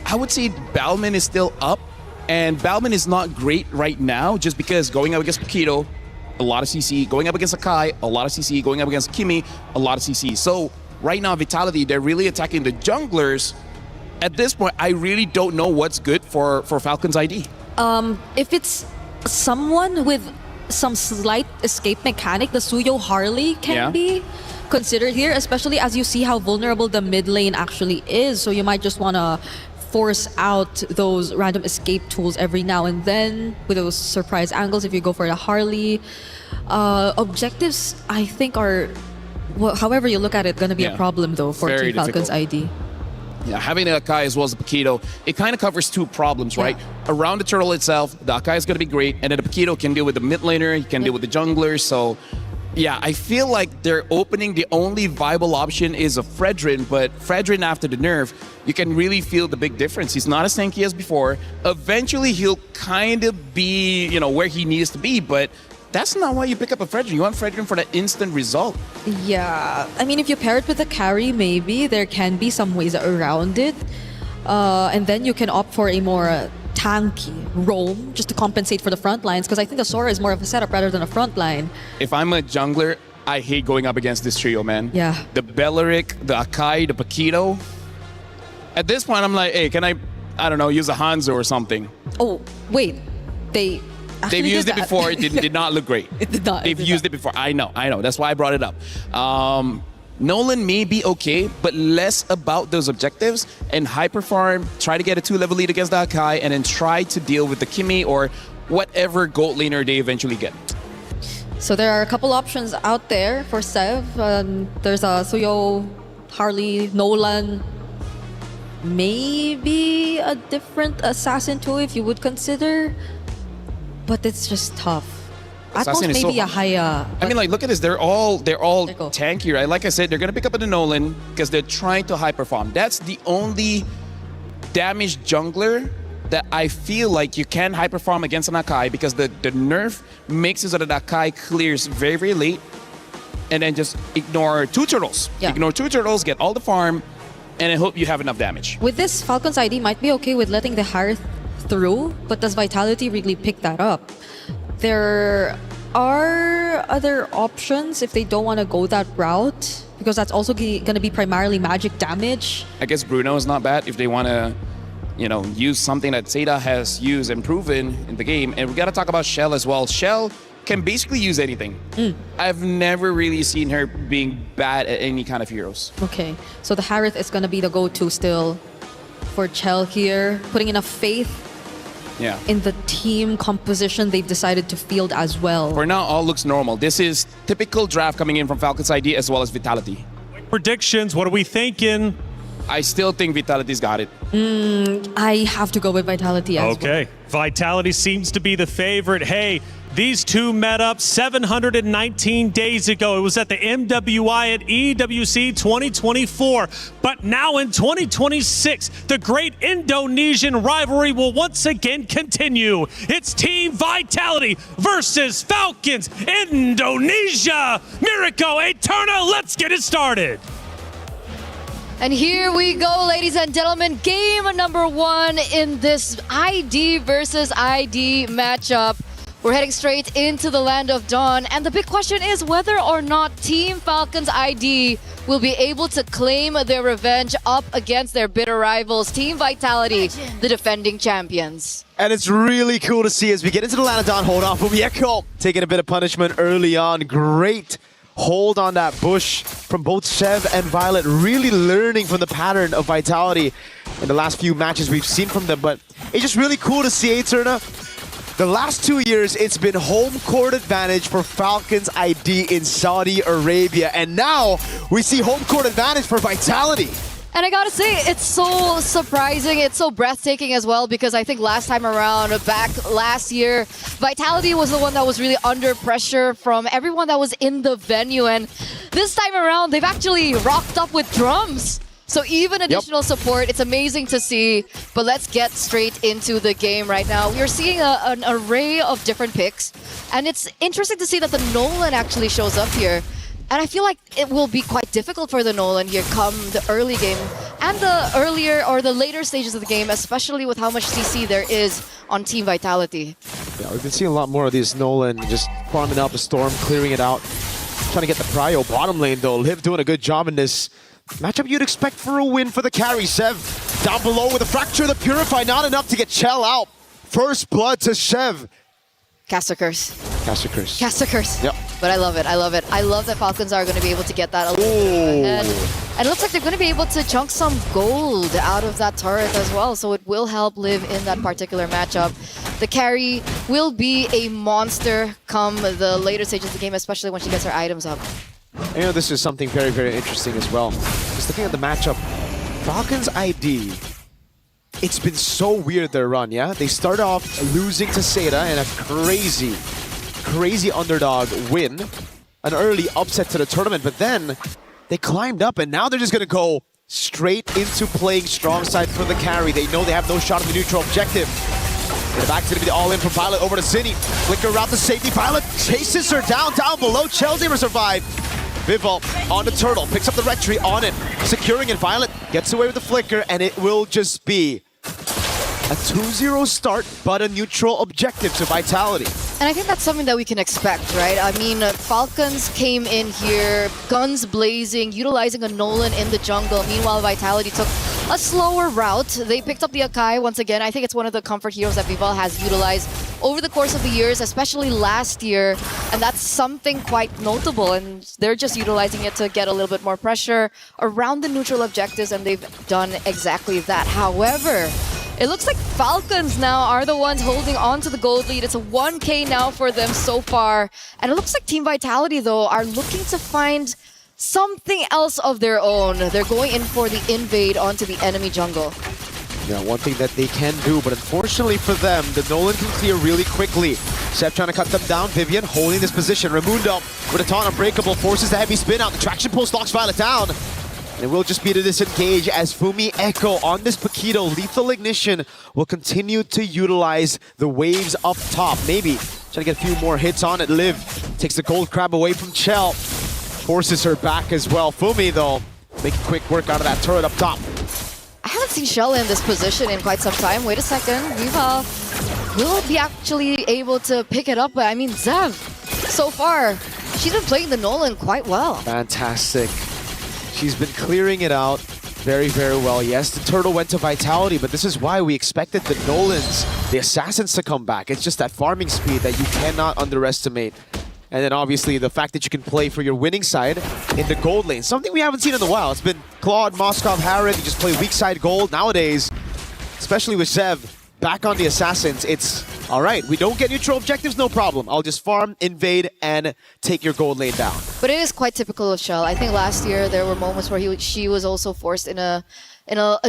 I would say Balman is still up, and Balman is not great right now just because going up against Paquito, a lot of CC, going up against Akai, a lot of CC, going up against Kimi, a lot of CC. So right now, Vitality, they're really attacking the junglers. At this point, I really don't know what's good for Falcon's ID. If it's someone with some slight escape mechanic, the Suyo Harley can be considered here, especially as you see how vulnerable the mid lane actually is. So you might just want to force out those random escape tools every now and then with those surprise angles if you go for the Harley. Objectives, I think, are, however you look at it, going to be a problem though for Team Falcon's ID. Yeah, having the Akai as well as the Paquito, it kind of covers two problems, right? Around the turtle itself, the Akai is going to be great, and then the Paquito can deal with the mid laner, he can deal with the jungler, so yeah, I feel like they're opening the only viable option is a Fredrin, but Fredrin after the nerf, you can really feel the big difference. He's not as tanky as before. Eventually, he'll kind of be, you know, where he needs to be, but that's not why you pick up a Fredrin. You want Fredrin for that instant result. Yeah, I mean, if you pair it with a carry, maybe there can be some ways around it. And then you can opt for a more tanky roam just to compensate for the front lines, because I think the Sora is more of a setup rather than a front line. If I'm a jungler, I hate going up against this trio, man. Yeah. The Belleric, the Akai, the Paquito. At this point, I'm like, hey, can I don't know, use a Hanzo or something? Oh, wait. They've used it before. It did not look great. It did not. They've used it before. I know. That's why I brought it up. Nolan may be okay, but less about those objectives and hyper farm, try to get a 2-level lead against the Akai, and then try to deal with the Kimi or whatever gold laner they eventually get. So there are a couple options out there for Sev. There's a Suyo, Harley, Nolan, maybe a different assassin too if you would consider, but it's just tough. At most maybe a Haya. I mean, like, look at this. They're all tanky, right? Like I said, they're gonna pick up the Nolan because they're trying to hyper farm. That's the only damaged jungler that I feel like you can hyper farm against an Akai, because the nerf makes it so that Akai clears very, very late, and then just ignore 2 turtles. Yeah. Ignore 2 turtles, get all the farm, and I hope you have enough damage. With this, Falcon's ID might be okay with letting the Hearth through, but does Vitality really pick that up? There are other options if they don't want to go that route, because that's also going to be primarily magic damage. I guess Bruno is not bad if they want to, you know, use something that Zeta has used and proven in the game. And we got to talk about Shell as well. Shell can basically use anything. I've never really seen her being bad at any kind of heroes. Okay, so the Harith is going to be the go-to still for Chell here, putting enough faith in the team composition they've decided to field as well. For now, all looks normal. This is typical draft coming in from Falcon's ID as well as Vitality. Predictions, what are we thinking? I still think Vitality's got it. I have to go with Vitality as well. Okay, Vitality seems to be the favorite. Hey, these two met up 719 days ago. It was at the MWI at EWC26. But now in 2026, the great Indonesian rivalry will once again continue. It's Team Vitality versus Falcons Indonesia. Miracle Eterna, let's get it started. And here we go, ladies and gentlemen. Game number 1 in this ID versus ID matchup. We're heading straight into the Land of Dawn. And the big question is whether or not Team Falcons ID will be able to claim their revenge up against their bitter rivals, Team Vitality, the defending champions. And it's really cool to see as we get into the Land of Dawn. Hold on from Yeko, taking a bit of punishment early on. Great hold on that bush from both Sev and Violet, really learning from the pattern of Vitality in the last few matches we've seen from them. But it's just really cool to see Eterna. The last 2 years, it's been home court advantage for Falcons ID in Saudi Arabia. And now we see home court advantage for Vitality. And I gotta say, it's so surprising, it's so breathtaking as well, because I think last time around, back last year, Vitality was the one that was really under pressure from everyone that was in the venue. And this time around, they've actually rocked up with drums. So even additional support, it's amazing to see. But let's get straight into the game right now. We're seeing an array of different picks. And it's interesting to see that the Nolan actually shows up here. And I feel like it will be quite difficult for the Nolan here come the early game. and the earlier or the later stages of the game, especially with how much CC there is on Team Vitality. Yeah, we've been seeing a lot more of this. Nolan just farming out the Storm, clearing it out, trying to get the prio. Bottom lane though, Liv doing a good job in this matchup. You'd expect for a win for the carry. Sev down below with a fracture of the Purify, not enough to get Chell out. First blood to Sev. Caster Curse. Caster Curse. Caster Curse. Yep. But I love it. I love it. I love that Falcons are going to be able to get that a little bit ahead. And it looks like they're going to be able to chunk some gold out of that turret as well. So it will help Liv in that particular matchup. The carry will be a monster come the later stages of the game, especially when she gets her items up. You know, this is something very, very interesting as well. Just looking at the matchup, Falcons ID, it's been so weird their run, yeah? They start off losing to Seda in a crazy underdog win. An early upset to the tournament, but then they climbed up and now they're just gonna go straight into playing strong side for the carry. They know they have no shot at the neutral objective. And the back's gonna be the all-in from Violet over to Zinni. Flicker around the safety. Violet chases her down below. Chell's able to survive. Vivol on the turtle, picks up the retreat on it, securing it. Violet gets away with the flicker, and it will just be a 2-0 start, but a neutral objective to Vitality. And I think that's something that we can expect, right? I mean, Falcons came in here, guns blazing, utilizing a Nolan in the jungle. Meanwhile, Vitality took a slower route. They picked up the Akai once again. I think it's one of the comfort heroes that Vivol has utilized over the course of the years, especially last year. And that's something quite notable. And they're just utilizing it to get a little bit more pressure around the neutral objectives, and they've done exactly that. However, it looks like Falcons now are the ones holding on to the gold lead. It's a 1K now for them so far. And it looks like Team Vitality, though, are looking to find something else of their own. They're going in for the invade onto the enemy jungle. Yeah, one thing that they can do, but unfortunately for them, the Nolan can clear really quickly. Seb trying to cut them down. Vivian holding this position. Raimundo with a taunt unbreakable, forces the heavy spin out. The traction post locks Violet down. And it will just be to disengage as Fumi Echo on this Paquito. Lethal Ignition will continue to utilize the waves up top. Maybe trying to get a few more hits on it. Liv takes the gold crab away from Chell. Forces her back as well. Fumi, though, making quick work out of that turret up top. I haven't seen Shell in this position in quite some time. Wait a second. Viva will be actually able to pick it up. But I mean, Zev, so far, she's been playing the Nolan quite well. Fantastic. She's been clearing it out very, very well. Yes, the turtle went to Vitality, but this is why we expected the Nolans, the Assassins, to come back. It's just that farming speed that you cannot underestimate. And then obviously the fact that you can play for your winning side in the gold lane. Something we haven't seen in a while. It's been Claude, Moskov, Harrod. You just play weak side gold. Nowadays, especially with Zev, back on the Assassins, it's all right. We don't get neutral objectives, no problem. I'll just farm, invade, and take your gold lane down. But it is quite typical of Shell. I think last year there were moments where she was also forced in a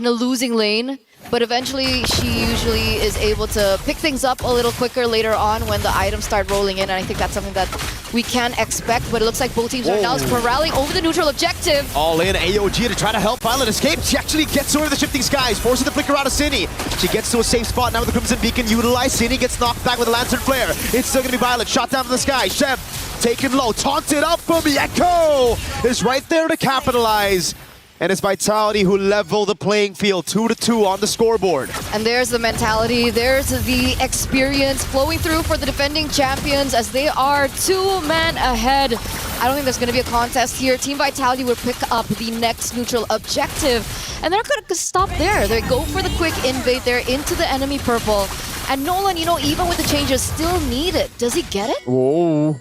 losing lane. But eventually, she usually is able to pick things up a little quicker later on when the items start rolling in. And I think that's something that we can expect. But it looks like both teams are now corralling over the neutral objective. All in, AOG to try to help Violet escape. She actually gets over the shifting skies, forcing the flicker out of Zinni. She gets to a safe spot now with the Crimson Beacon utilized. Zinni gets knocked back with a Lantern Flare. It's still going to be Violet, shot down from the sky. Shev taken low, taunted up from the Echo is right there to capitalize. And it's Vitality who level the playing field 2-2 on the scoreboard. And there's the mentality, there's the experience flowing through for the defending champions as they are 2 men ahead. I don't think there's going to be a contest here. Team Vitality will pick up the next neutral objective. And they're going to stop there. They go for the quick invade there into the enemy purple. And Nolan, you know, even with the changes, still need it. Does he get it? Whoa.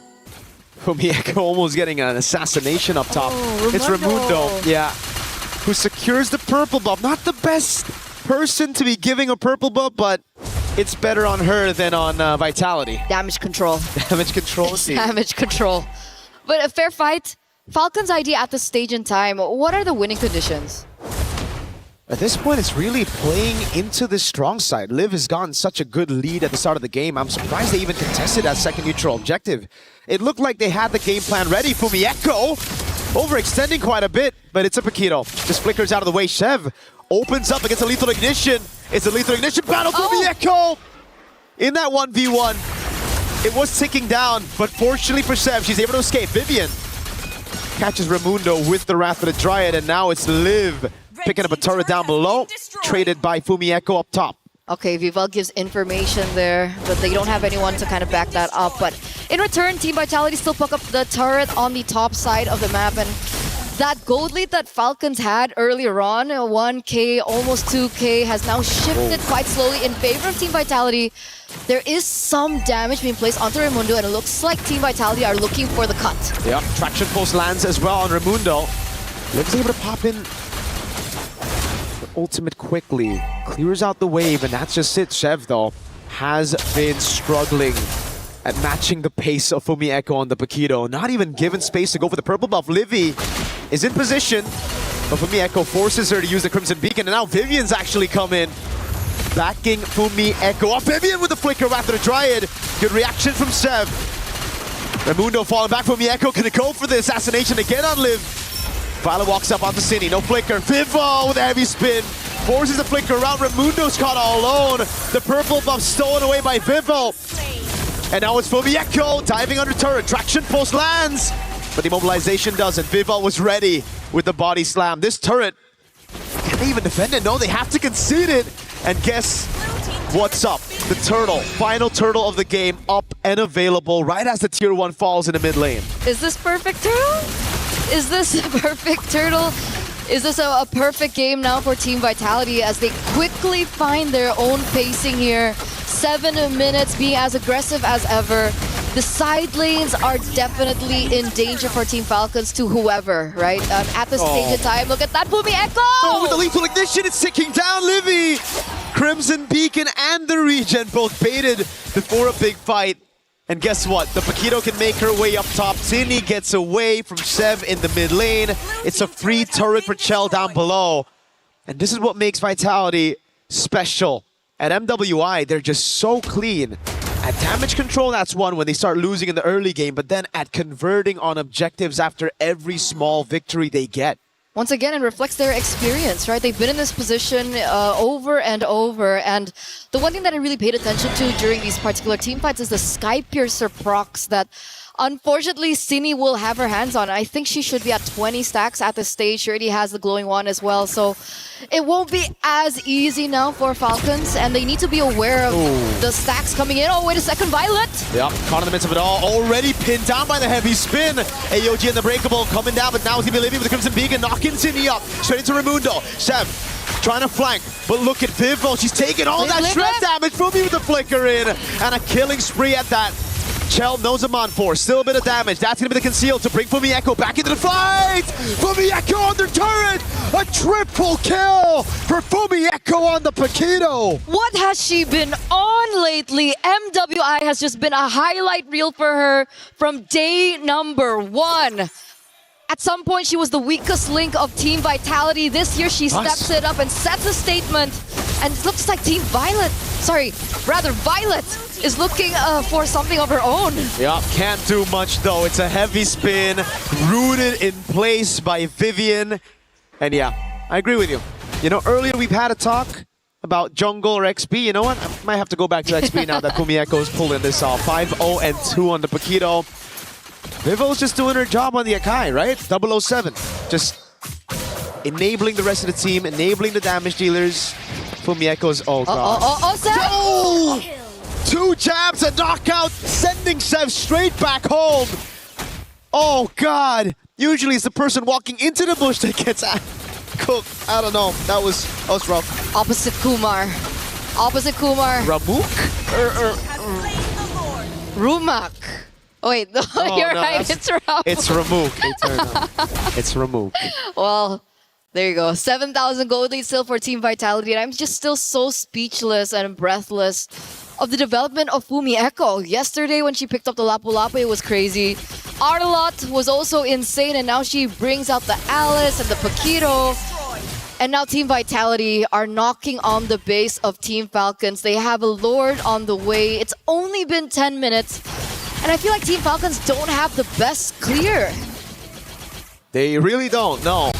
Fumieko almost getting an assassination up top. It's Raimundo. Yeah. Who secures the purple buff. Not the best person to be giving a purple buff, but it's better on her than on Vitality. Damage control. Damage control. Damage control. But a fair fight. Falcons ID at this stage in time. What are the winning conditions? At this point, it's really playing into the strong side. Liv has gotten such a good lead at the start of the game. I'm surprised they even contested that second neutral objective. It looked like they had the game plan ready. Fumieko overextending quite a bit, but it's a Paquito. Just flickers out of the way. Shev opens up against a Lethal Ignition. It's a Lethal Ignition battle. Fumieko in that 1v1. It was ticking down, but fortunately for Shev, she's able to escape. Vivian catches Raimundo with the Wrath of the Dryad, and now it's Liv picking up a turret down below, traded by Fumieko up top. Okay, Vival gives information there, but they don't have anyone to kind of back that up. But in return, Team Vitality still pick up the turret on the top side of the map. And that gold lead that Falcons had earlier on, 1K, almost 2K, has now shifted quite slowly in favor of Team Vitality. There is some damage being placed onto Raimundo, and it looks like Team Vitality are looking for the cut. Yeah, traction post lands as well on Raimundo. Liv's able to pop in the ultimate quickly, clears out the wave, and that's just it. Chev, though, has been struggling at matching the pace of Fumieko on the Paquito. Not even given space to go for the purple buff. Livy is in position, but Fumieko forces her to use the Crimson Beacon, and now Vivian's actually come in, backing Fumieko up. Vivian with the flicker after the Dryad. Good reaction from Sev. Raimundo falling back. Fumieko gonna go for the assassination again on Liv. Violet walks up onto Cine, no flicker. Vivo with a heavy spin, forces the flicker around. Raimundo's caught all alone. The purple buff stolen away by Vivo. And now it's Fumieko diving under turret. Traction post lands, but the immobilization doesn't. Vivo was ready with the body slam. This turret, can they even defend it? No, they have to concede it. And guess what's up? The turtle, final turtle of the game, up and available right as the tier 1 falls in the mid lane. Is this perfect turtle? Is this a perfect turtle? Is this a perfect game now for Team Vitality as they quickly find their own pacing here? 7 minutes being as aggressive as ever. The side lanes are definitely in danger for Team Falcons to whoever, right? At the stage of time, look at that Fumieko! Oh, with the lethal ignition, it's ticking down Livy! Crimson Beacon and the regen both baited before a big fight. And guess what? The Paquito can make her way up top. Tini gets away from Sev in the mid lane. It's a free turret for Chell down below. And this is what makes Vitality special. At MWI, they're just so clean. At damage control, that's one when they start losing in the early game, but then at converting on objectives after every small victory they get. Once again, it reflects their experience, right? They've been in this position over and over. And the one thing that I really paid attention to during these particular team fights is the Sky Piercer procs that unfortunately Cine will have her hands on. I think she should be at 20 stacks at this stage. She already has the glowing one as well. So it won't be as easy now for Falcons. And they need to be aware of the stacks coming in. Oh, wait a second, Violet! Yeah, caught in the midst of it all. Already pinned down by the heavy spin. AOG and the Breakable coming down, but now he's gonna be living with the Crimson Beacon, knocking Cine up. Straight into Raimundo. Sev trying to flank, but look at Vivo. She's taking all that shred damage. Fumi with the flicker in, and a killing spree at that. Chell knows him on for. Still a bit of damage. That's going to be the conceal to bring Fumieko back into the fight. Fumieko on their turret. A triple kill for Fumieko on the Paquito. What has she been on lately? MWI has just been a highlight reel for her from day number 1. At some point, she was the weakest link of Team Vitality. This year, she steps it up and sets a statement. And it looks like Violet is looking for something of her own. Yeah, can't do much though. It's a heavy spin, rooted in place by Vivian. And yeah, I agree with you. You know, earlier we've had a talk about jungle or XP. You know what? I might have to go back to XP now that Fumieko is pulling this off. 5-0-2 on the Paquito. Vivo's just doing her job on the Akai, right? 007. Just enabling the rest of the team, enabling the damage dealers. Fumieko's, oh god. Sev! 2 jabs, a knockout, sending Sev straight back home. Oh god. Usually it's the person walking into the bush that gets cooked. I don't know. That was rough. Opposite Kumar. Ramuk? Rumak. Oh wait, no, you're right, it's Ramuk. It's Ramuk. It's Ramuk. Well, there you go. 7,000 gold lead still for Team Vitality, and I'm just still so speechless and breathless of the development of Fumieko. Yesterday when she picked up the Lapu Lapu, it was crazy. Arlot was also insane, and now she brings out the Alice and the Paquito. And now Team Vitality are knocking on the base of Team Falcons. They have a Lord on the way. It's only been 10 minutes. And I feel like Team Falcons don't have the best clear. They really don't, no.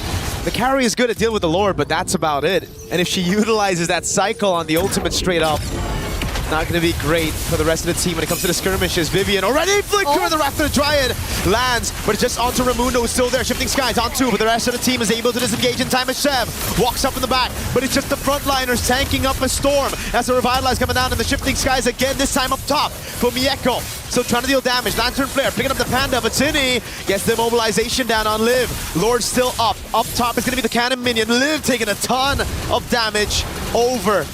The carry is good at dealing with the Lord, but that's about it. And if she utilizes that cycle on the ultimate straight up, not going to be great for the rest of the team when it comes to the skirmishes. Vivian already flicker, the Raptor Dryad lands, but it's just onto Raimundo, who's still there. Shifting Skies on 2, but the rest of the team is able to disengage in time as Chev walks up in the back, but it's just the frontliners tanking up a storm as the Revitalize coming down, and the Shifting Skies again, this time up top for Mieko. Still trying to deal damage. Lantern Flare picking up the Panda, but Cine gets the immobilization down on Liv. Lord still up. Up top is going to be the Cannon Minion. Liv taking a ton of damage over.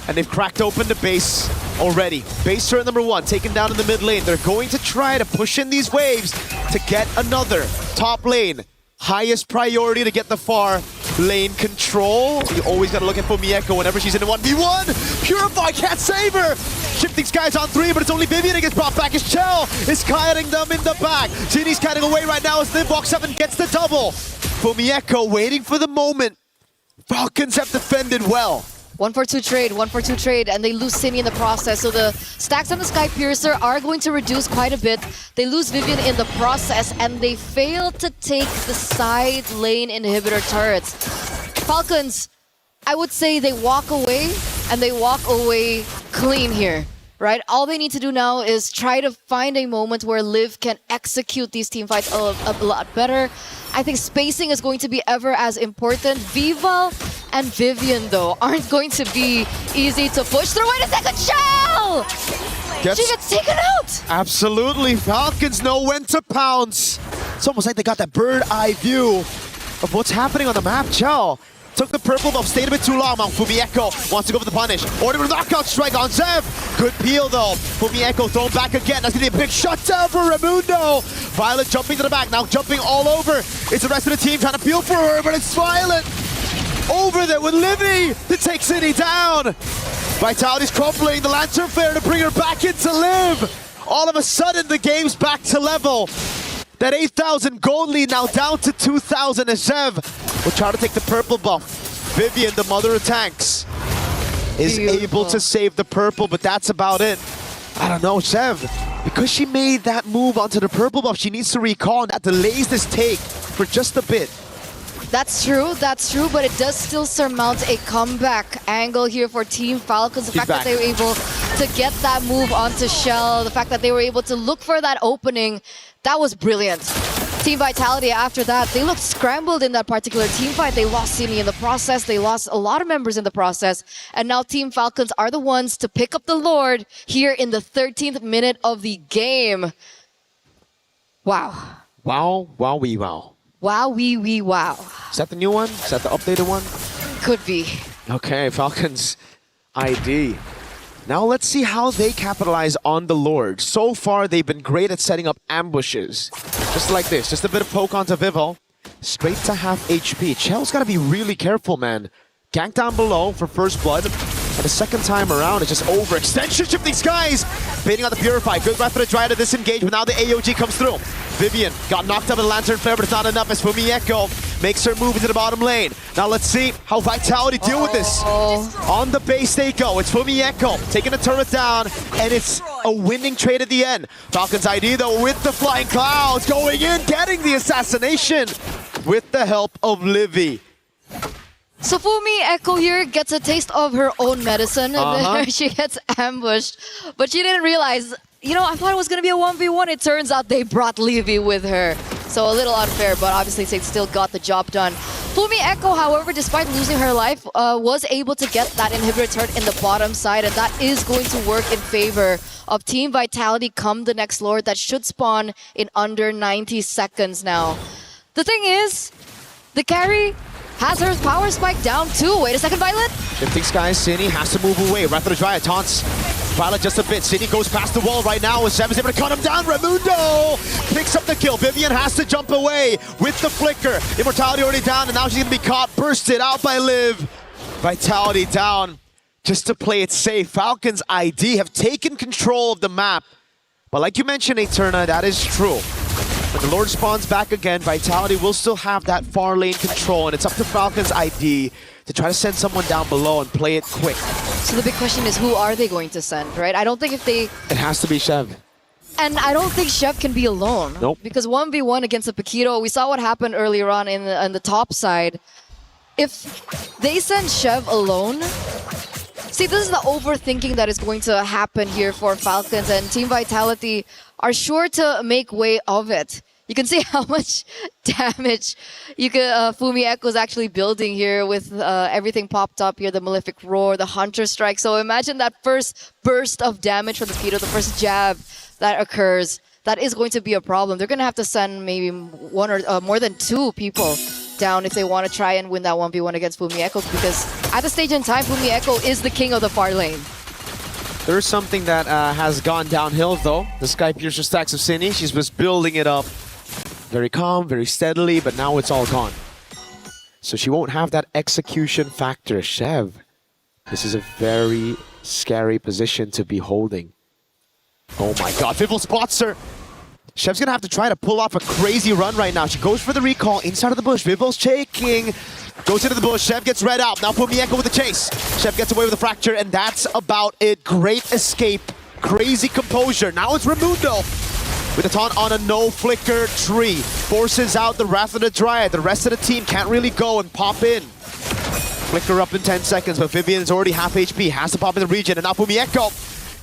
And they've cracked open the base already. Base turret number 1 taken down in the mid lane. They're going to try to push in these waves to get another top lane. Highest priority to get the far lane control. You always got to look at Mieko whenever she's in a 1v1. Purify can't save her. Shifting Skies on 3, but it's only Vivian that gets brought back as Chell is kiting them in the back. Tini's kiting away right now as Liv walks up and gets the double. Mieko waiting for the moment. Falcons have defended well. 1-for-2 trade, 1-for-2 trade, and they lose Cine in the process. So the stacks on the Sky Piercer are going to reduce quite a bit. They lose Vivian in the process, and they fail to take the side lane inhibitor turrets. Falcons, I would say they walk away, and they walk away clean here. Right? All they need to do now is try to find a moment where Liv can execute these team fights a lot better. I think spacing is going to be ever as important. Viva and Vivian, though, aren't going to be easy to push through. Wait a second, Shell! She gets taken out! Absolutely. Falcons know when to pounce. It's almost like they got that bird eye view of what's happening on the map. Chell took the purple buff, stayed a bit too long. Fumieko wants to go for the punish. Order with a knockout strike on Zev. Good peel though. Fumieko thrown back again. That's going to be a big shutdown for Raimundo. Violet jumping to the back, now jumping all over. It's the rest of the team trying to peel for her, but it's Violet over there with Livy to take City down. Vitality's crumpling the Lantern Flare to bring her back into Liv. All of a sudden, the game's back to level. That 8,000 gold lead now down to 2,000 as Zev will try to take the purple buff. Vivian, the mother of tanks, is able to save the purple, but that's about it. I don't know, Zev, because she made that move onto the purple buff, she needs to recall, and that delays this take for just a bit. That's true, but it does still surmount a comeback angle here for Team Falcons. The fact that they were able to get that move onto Shell, the fact that they were able to look for that opening, that was brilliant. Team Vitality, after that, they looked scrambled in that particular team fight. They lost Simi in the process, they lost a lot of members in the process, and now Team Falcons are the ones to pick up the Lord here in the 13th minute of the game. Wow. Wow, wow, wee, wow. Wow, wee, wee, wow. Is that the new one? Is that the updated one? Could be. Okay, Falcons ID. Now let's see how they capitalize on the Lord. So far, they've been great at setting up ambushes. Just like this, just a bit of poke onto Vival. Straight to half HP. Chell's gotta be really careful, man. Gank down below for first blood. And the second time around, it's just overextension. Shifting Skies! Baiting on the Purify. Good right for the Dryad to disengage, but now the AOG comes through. Vivian got knocked up in the Lantern Flare, but it's not enough as Fumieko makes her move into the bottom lane. Now let's see how Vitality deal with this. On the base they go. It's Fumieko taking the turret down, and it's a winning trade at the end. Falcons ID though with the Flying Clouds going in, getting the assassination with the help of Livy. So Fumieko here gets a taste of her own medicine, and then she gets ambushed. But she didn't realize, you know, I thought it was going to be a 1v1. It turns out they brought Livy with her. So a little unfair, but obviously they still got the job done. Fumieko, however, despite losing her life, was able to get that inhibitor turret in the bottom side, and that is going to work in favor of Team Vitality come the next Lord that should spawn in under 90 seconds now. The thing is, the carry has her power spike down too. Wait a second, Violet. Shifting Skies, Cine has to move away. Right for the Dryad, taunts Violet just a bit. Cine goes past the wall right now as Zev is able to cut him down. Raimundo picks up the kill. Vivian has to jump away with the flicker. Immortality already down, and now she's gonna be caught, bursted out by Liv. Vitality down just to play it safe. Falcons ID have taken control of the map. But like you mentioned, Eterna, that is true. When the Lord spawns back again, Vitality will still have that far lane control, and it's up to Falcons ID to try to send someone down below and play it quick. So the big question is, who are they going to send, right? I don't think if they... It has to be Chev. And I don't think Chev can be alone. Nope. Because 1v1 against a Paquito, we saw what happened earlier on in the top side. If they send Chev alone, See, this is the overthinking that is going to happen here for Falcons, and Team Vitality are sure to make way of it. You can see how much damage Fumi Echo is actually building here with everything popped up here, the Malefic Roar, the Hunter Strike. So imagine that first burst of damage from the Pito, the first jab that occurs. That is going to be a problem. They're going to have to send maybe one or more than two people down if they want to try and win that 1v1 against Fumi Echo, because at the stage in time, Fumi Echo is the king of the far lane. There's something that has gone downhill, though. The Sky Piercer stacks of Cine. She's just building it up very calm, very steadily, but now it's all gone. So she won't have that execution factor. Chev, this is a very scary position to be holding. Oh my god, Vivel spots her. Chev's gonna have to try to pull off a crazy run right now. She goes for the recall inside of the bush. Vivel's shaking. Goes into the bush. Chev gets read out. Now Fumi Echo with the chase. Chev gets away with the fracture, and that's about it. Great escape. Crazy composure. Now it's Raimundo with a taunt on a no-flicker tree. Forces out the Wrath of the Dryad. The rest of the team can't really go and pop in. Flicker up in 10 seconds, but Vivian is already half HP. Has to pop in the region, and now Fumi Echo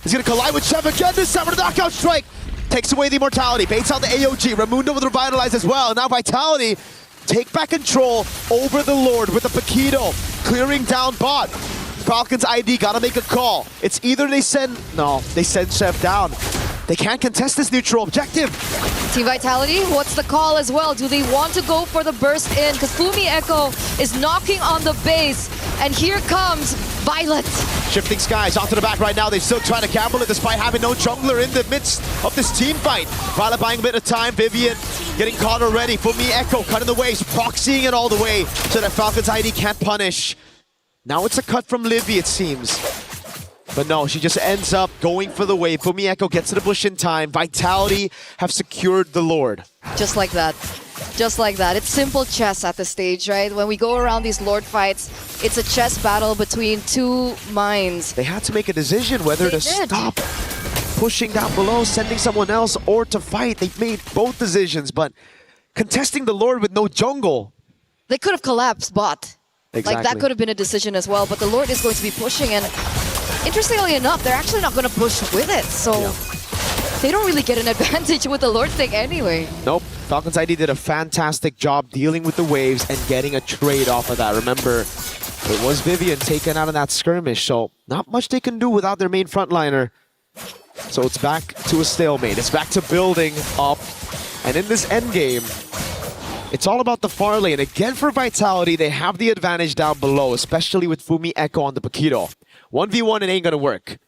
is going to collide with Chev again. This time with a knockout strike. Takes away the immortality. Baits out the AOG. Raimundo with Revitalize as well. Now Vitality take back control over the Lord with a Paquito. Clearing down bot. Falcons ID gotta make a call. It's either they send Chev down. They can't contest this neutral objective. Team Vitality, what's the call as well? Do they want to go for the burst in? Because Fumi Echo is knocking on the base, and here comes Violet. Shifting skies onto the back right now. They're still trying to gamble it despite having no jungler in the midst of this team fight. Violet buying a bit of time. Vivian getting caught already. Fumi Echo cutting the waves, proxying it all the way so that Falcons ID can't punish. Now it's a cut from Livy, it seems. But no, she just ends up going for the wave. Fumi Echo gets to the bush in time. Vitality have secured the Lord. Just like that. Just like that. It's simple chess at this stage, right? When we go around these Lord fights, it's a chess battle between two minds. They had to make a decision whether to stop pushing down below, sending someone else, or to fight. They made both decisions, but contesting the Lord with no jungle. They could have collapsed bot. Exactly. Like, that could have been a decision as well, but the Lord is going to be pushing, and interestingly enough, they're actually not going to push with it, so they don't really get an advantage with the Lord thing anyway. Nope. Falcons ID did a fantastic job dealing with the waves and getting a trade off of that. Remember, it was Vivian taken out of that skirmish, so not much they can do without their main frontliner. So it's back to a stalemate. It's back to building up. And in this endgame, it's all about the far lane. Again, for Vitality, they have the advantage down below, especially with Fumi Echo on the Paquito. 1v1, it ain't gonna work.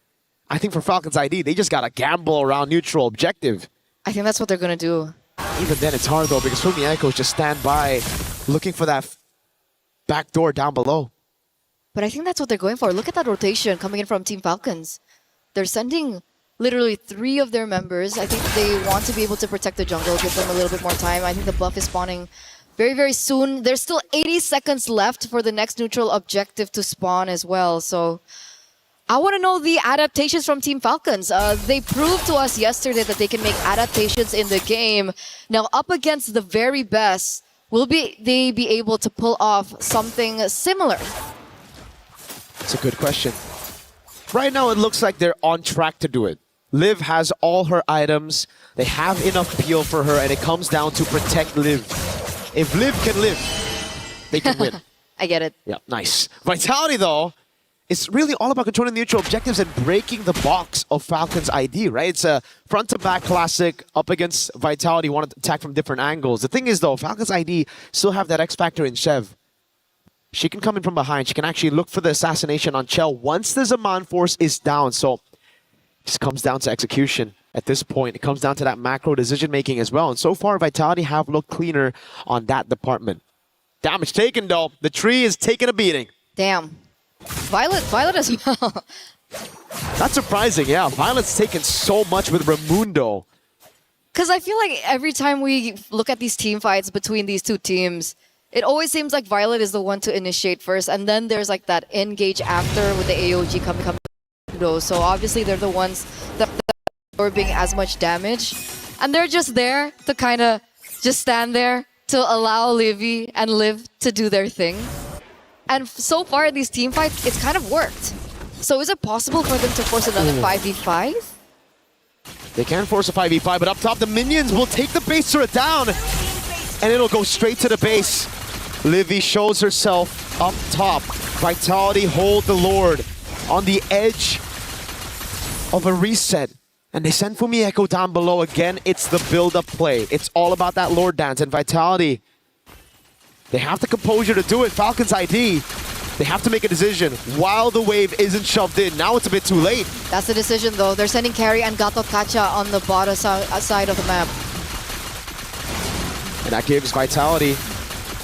I think for Falcons ID, they just gotta gamble around neutral objective. I think that's what they're gonna do. Even then, it's hard though, because Fumi Echo just stand by, looking for that back door down below. But I think that's what they're going for. Look at that rotation coming in from Team Falcons. They're sending literally 3 of their members. I think they want to be able to protect the jungle, give them a little bit more time. I think the buff is spawning very, very soon. There's still 80 seconds left for the next neutral objective to spawn as well. So I want to know the adaptations from Team Falcons. They proved to us yesterday that they can make adaptations in the game. Now, up against the very best, will they be able to pull off something similar? That's a good question. Right now, it looks like they're on track to do it. Liv has all her items. They have enough peel for her, and it comes down to protect Liv. If Liv can live, they can win. I get it. Yeah, nice. Vitality, though, it's really all about controlling neutral objectives and breaking the box of Falcons ID, right? It's a front-to-back classic up against Vitality, want to attack from different angles. The thing is, though, Falcons ID still have that X-Factor in Chev. She can come in from behind. She can actually look for the assassination on Chell once the Zaman force is down. So it just comes down to execution at this point. It comes down to that macro decision-making as well. And so far, Vitality have looked cleaner on that department. Damage taken, though. The tree is taking a beating. Damn. Violet as well. Not surprising, yeah. Violet's taken so much with Raimundo. Because I feel like every time we look at these team fights between these two teams, it always seems like Violet is the one to initiate first, and then there's like that engage after with the AOG coming. So obviously they're the ones that are absorbing as much damage, and they're just there to kind of just stand there to allow Livy and Liv to do their thing. And so far in these team fights, it's kind of worked. So is it possible for them to force another 5v5? They can force a 5v5, but up top, the minions will take the base turret down, and it'll go straight to the base. Livy shows herself up top. Vitality hold the Lord on the edge of a reset. And they send Fumi Echo down below again. It's the build-up play. It's all about that Lord dance. And Vitality, they have the composure to do it. Falcons ID, they have to make a decision while the wave isn't shoved in. Now it's a bit too late. That's the decision though. They're sending Carry and Gatot Kacha on the bottom side of the map. And that gives Vitality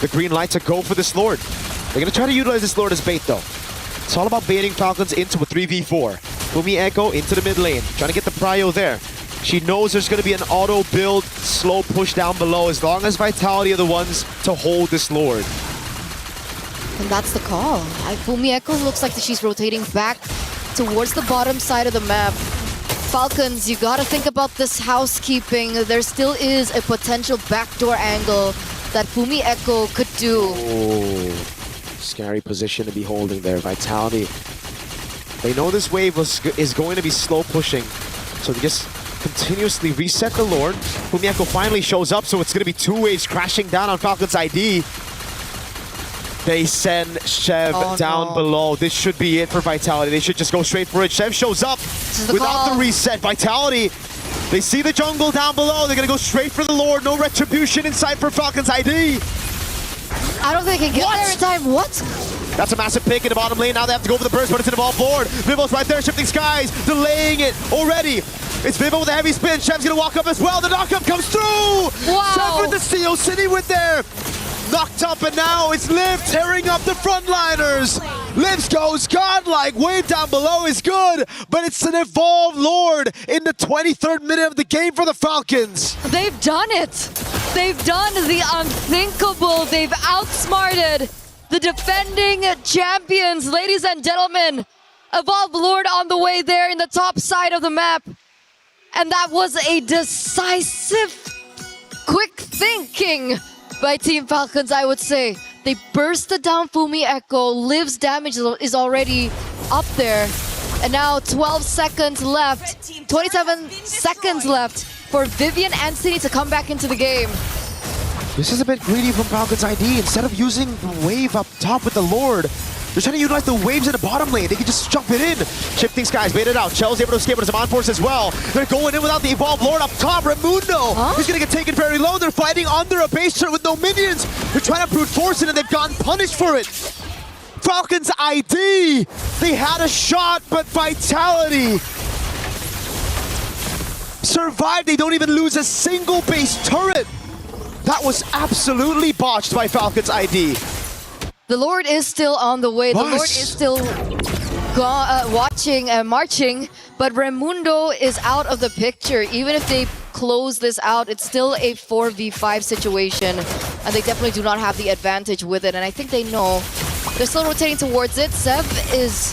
the green light to go for this Lord. They're going to try to utilize this Lord as bait though. It's all about baiting Falcons into a 3v4. Fumi Echo into the mid lane, trying to get the prio there. She knows there's going to be an auto build, slow push down below, as long as Vitality are the ones to hold this Lord. And that's the call. Fumi Echo looks like she's rotating back towards the bottom side of the map. Falcons, you gotta think about this housekeeping. There still is a potential backdoor angle that Fumi Echo could do. Oh, scary position to be holding there. Vitality, they know this wave is going to be slow pushing, so they just continuously reset the Lord. Fumi Echo finally shows up, so it's going to be two waves crashing down on Falcons ID. They send Chev down below. This should be it for Vitality. They should just go straight for it. Chev shows up without the reset. Vitality, they see the jungle down below. They're going to go straight for the Lord. No retribution in sight for Falcons ID. I don't think they can get there in time. What? That's a massive pick in the bottom lane. Now they have to go for the burst, but it's an evolved board. Vivo's right there, shifting skies, delaying it already. It's Vivo with a heavy spin. Chev's going to walk up as well. The knockup comes through. Wow. Chev with the steal, City with there. Knocked up, and now it's Liv tearing up the frontliners. Liv goes godlike. Wave down below is good, but it's an evolved Lord in the 23rd minute of the game for the Falcons. They've done it. They've done the unthinkable. They've outsmarted the defending champions. Ladies and gentlemen, Evolved Lord on the way there in the top side of the map. And that was a decisive, quick thinking by Team Falcons, I would say. They bursted down Fumi Echo. Liv's damage is already up there. And now 12 seconds left, 27 seconds left for Vivian and City to come back into the game. This is a bit greedy from Falcons ID. Instead of using the wave up top with the Lord, they're trying to utilize the waves in the bottom lane. They can just jump it in. Shifting skies, bait it out. Chell's able to escape with his on force as well. They're going in without the evolved Lord up top. Raimundo is going to get taken very low. They're fighting under a base turret with no minions. They're trying to brute force it, and they've gotten punished for it. Falcons ID, they had a shot, but Vitality survived. They don't even lose a single base turret. That was absolutely botched by Falcons ID. The Lord is still on the way. The Lord is still watching and marching, but Raimundo is out of the picture. Even if they close this out, it's still a 4v5 situation, and they definitely do not have the advantage with it, and I think they know. They're still rotating towards it. Sev is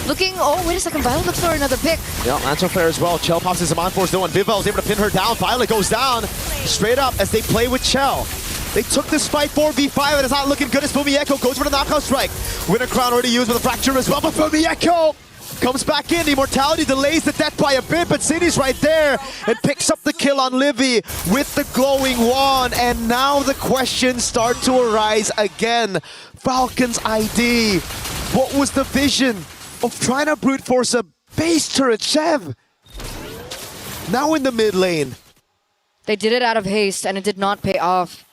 looking... Oh, wait a second. Violet looks for another pick. Yeah, Lantern Flare as well. Chell pops his on force though, and Vivel is able to pin her down. Violet goes down straight up as they play with Chell. They took this fight 4v5, and it's not looking good as Fumi Echo goes for the knockout strike. Winter Crown already used with a fracture as well, but Fumi Echo comes back in. Immortality delays the death by a bit, but City's right there and picks up the kill on Livy with the glowing wand. And now the questions start to arise again. Falcons ID, what was the vision of trying to brute force a base turret, Chev? Now in the mid lane. They did it out of haste, and it did not pay off.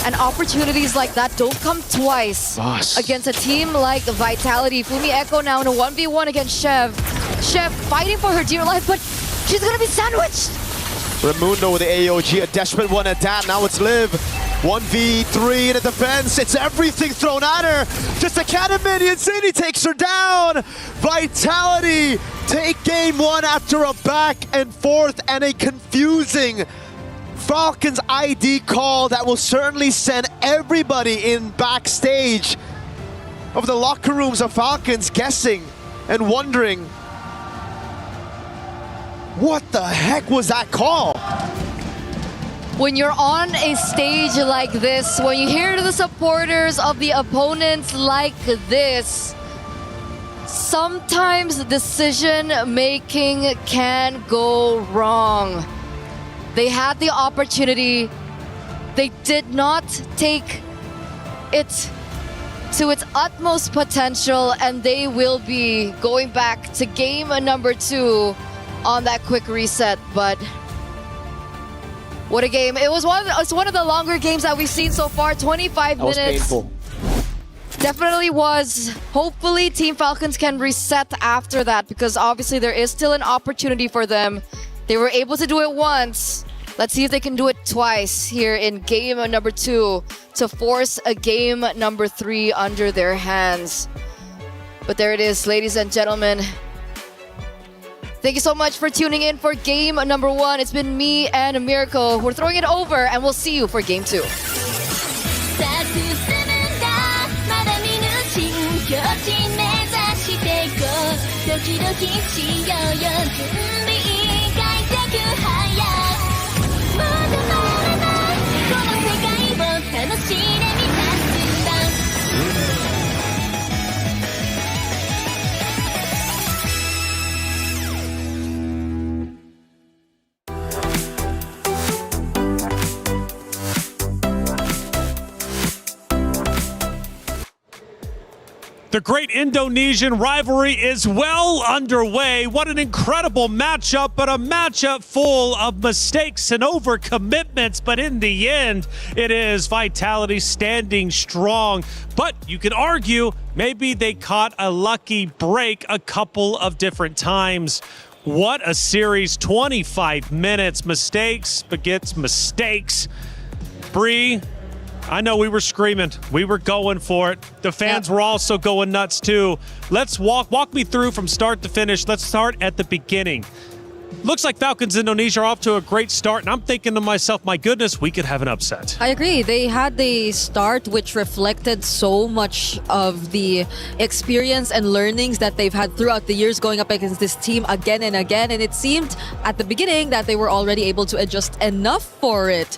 And opportunities like that don't come twice against a team like Vitality. Fumi Echo now in a 1v1 against Chev. Chev fighting for her dear life, but she's gonna be sandwiched. Raimundo with the AOG, a desperate one at that. Now it's Liv. 1v3 in the defense. It's everything thrown at her. Just a cannon minion. City takes her down. Vitality take game one after a back and forth and a confusing Falcons ID call that will certainly send everybody in backstage of the locker rooms of Falcons guessing and wondering, what the heck was that call? When you're on a stage like this, when you hear the supporters of the opponents like this, Sometimes decision making can go wrong. They had the opportunity. They did not take it to its utmost potential, and they will be going back to game number 2 on that quick reset. But what a game. It's one of the longer games that we've seen so far, 25 minutes. That was painful. Definitely was. Hopefully Team Falcons can reset after that, because obviously there is still an opportunity for them. They were able to do it once. Let's see if they can do it twice here in game number 2 to force a game number 3 under their hands. But there it is, ladies and gentlemen. Thank you so much for tuning in for game number 1. It's been me and Miracle. We're throwing it over, and we'll see you for game 2. The great Indonesian rivalry is well underway. What an incredible matchup, but a matchup full of mistakes and overcommitments. But in the end, it is Vitality standing strong. But you could argue maybe they caught a lucky break a couple of different times. What a series, 25 minutes, mistakes begets mistakes. Bree, I know we were screaming. We were going for it. The fans were also going nuts too. Let's walk me through from start to finish. Let's start at the beginning. Looks like Falcons Indonesia are off to a great start, and I'm thinking to myself, my goodness, we could have an upset. I agree. They had the start which reflected so much of the experience and learnings that they've had throughout the years going up against this team again and again. And it seemed at the beginning that they were already able to adjust enough for it.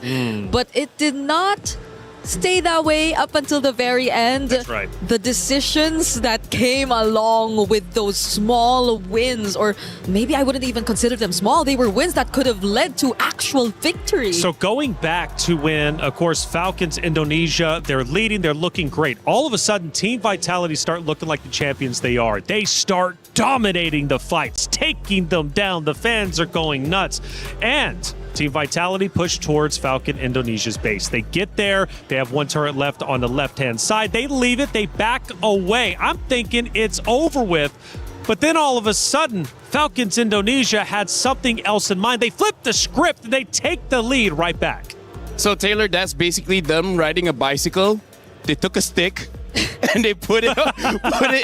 But it did not stay that way up until the very end. That's right. The decisions that came along with those small wins, or maybe I wouldn't even consider them small, they were wins that could have led to actual victory. So going back to when, of course, Falcons Indonesia, they're leading, they're looking great. All of a sudden, Team Vitality start looking like the champions they are. They start dominating the fights, taking them down. The fans are going nuts. And Team Vitality push towards Falcon Indonesia's base. They get there. They have one turret left on the left-hand side. They leave it. They back away. I'm thinking it's over with. But then all of a sudden, Falcons Indonesia had something else in mind. They flip the script. And they take the lead right back. So, Taylor, that's basically them riding a bicycle. They took a stick and they put it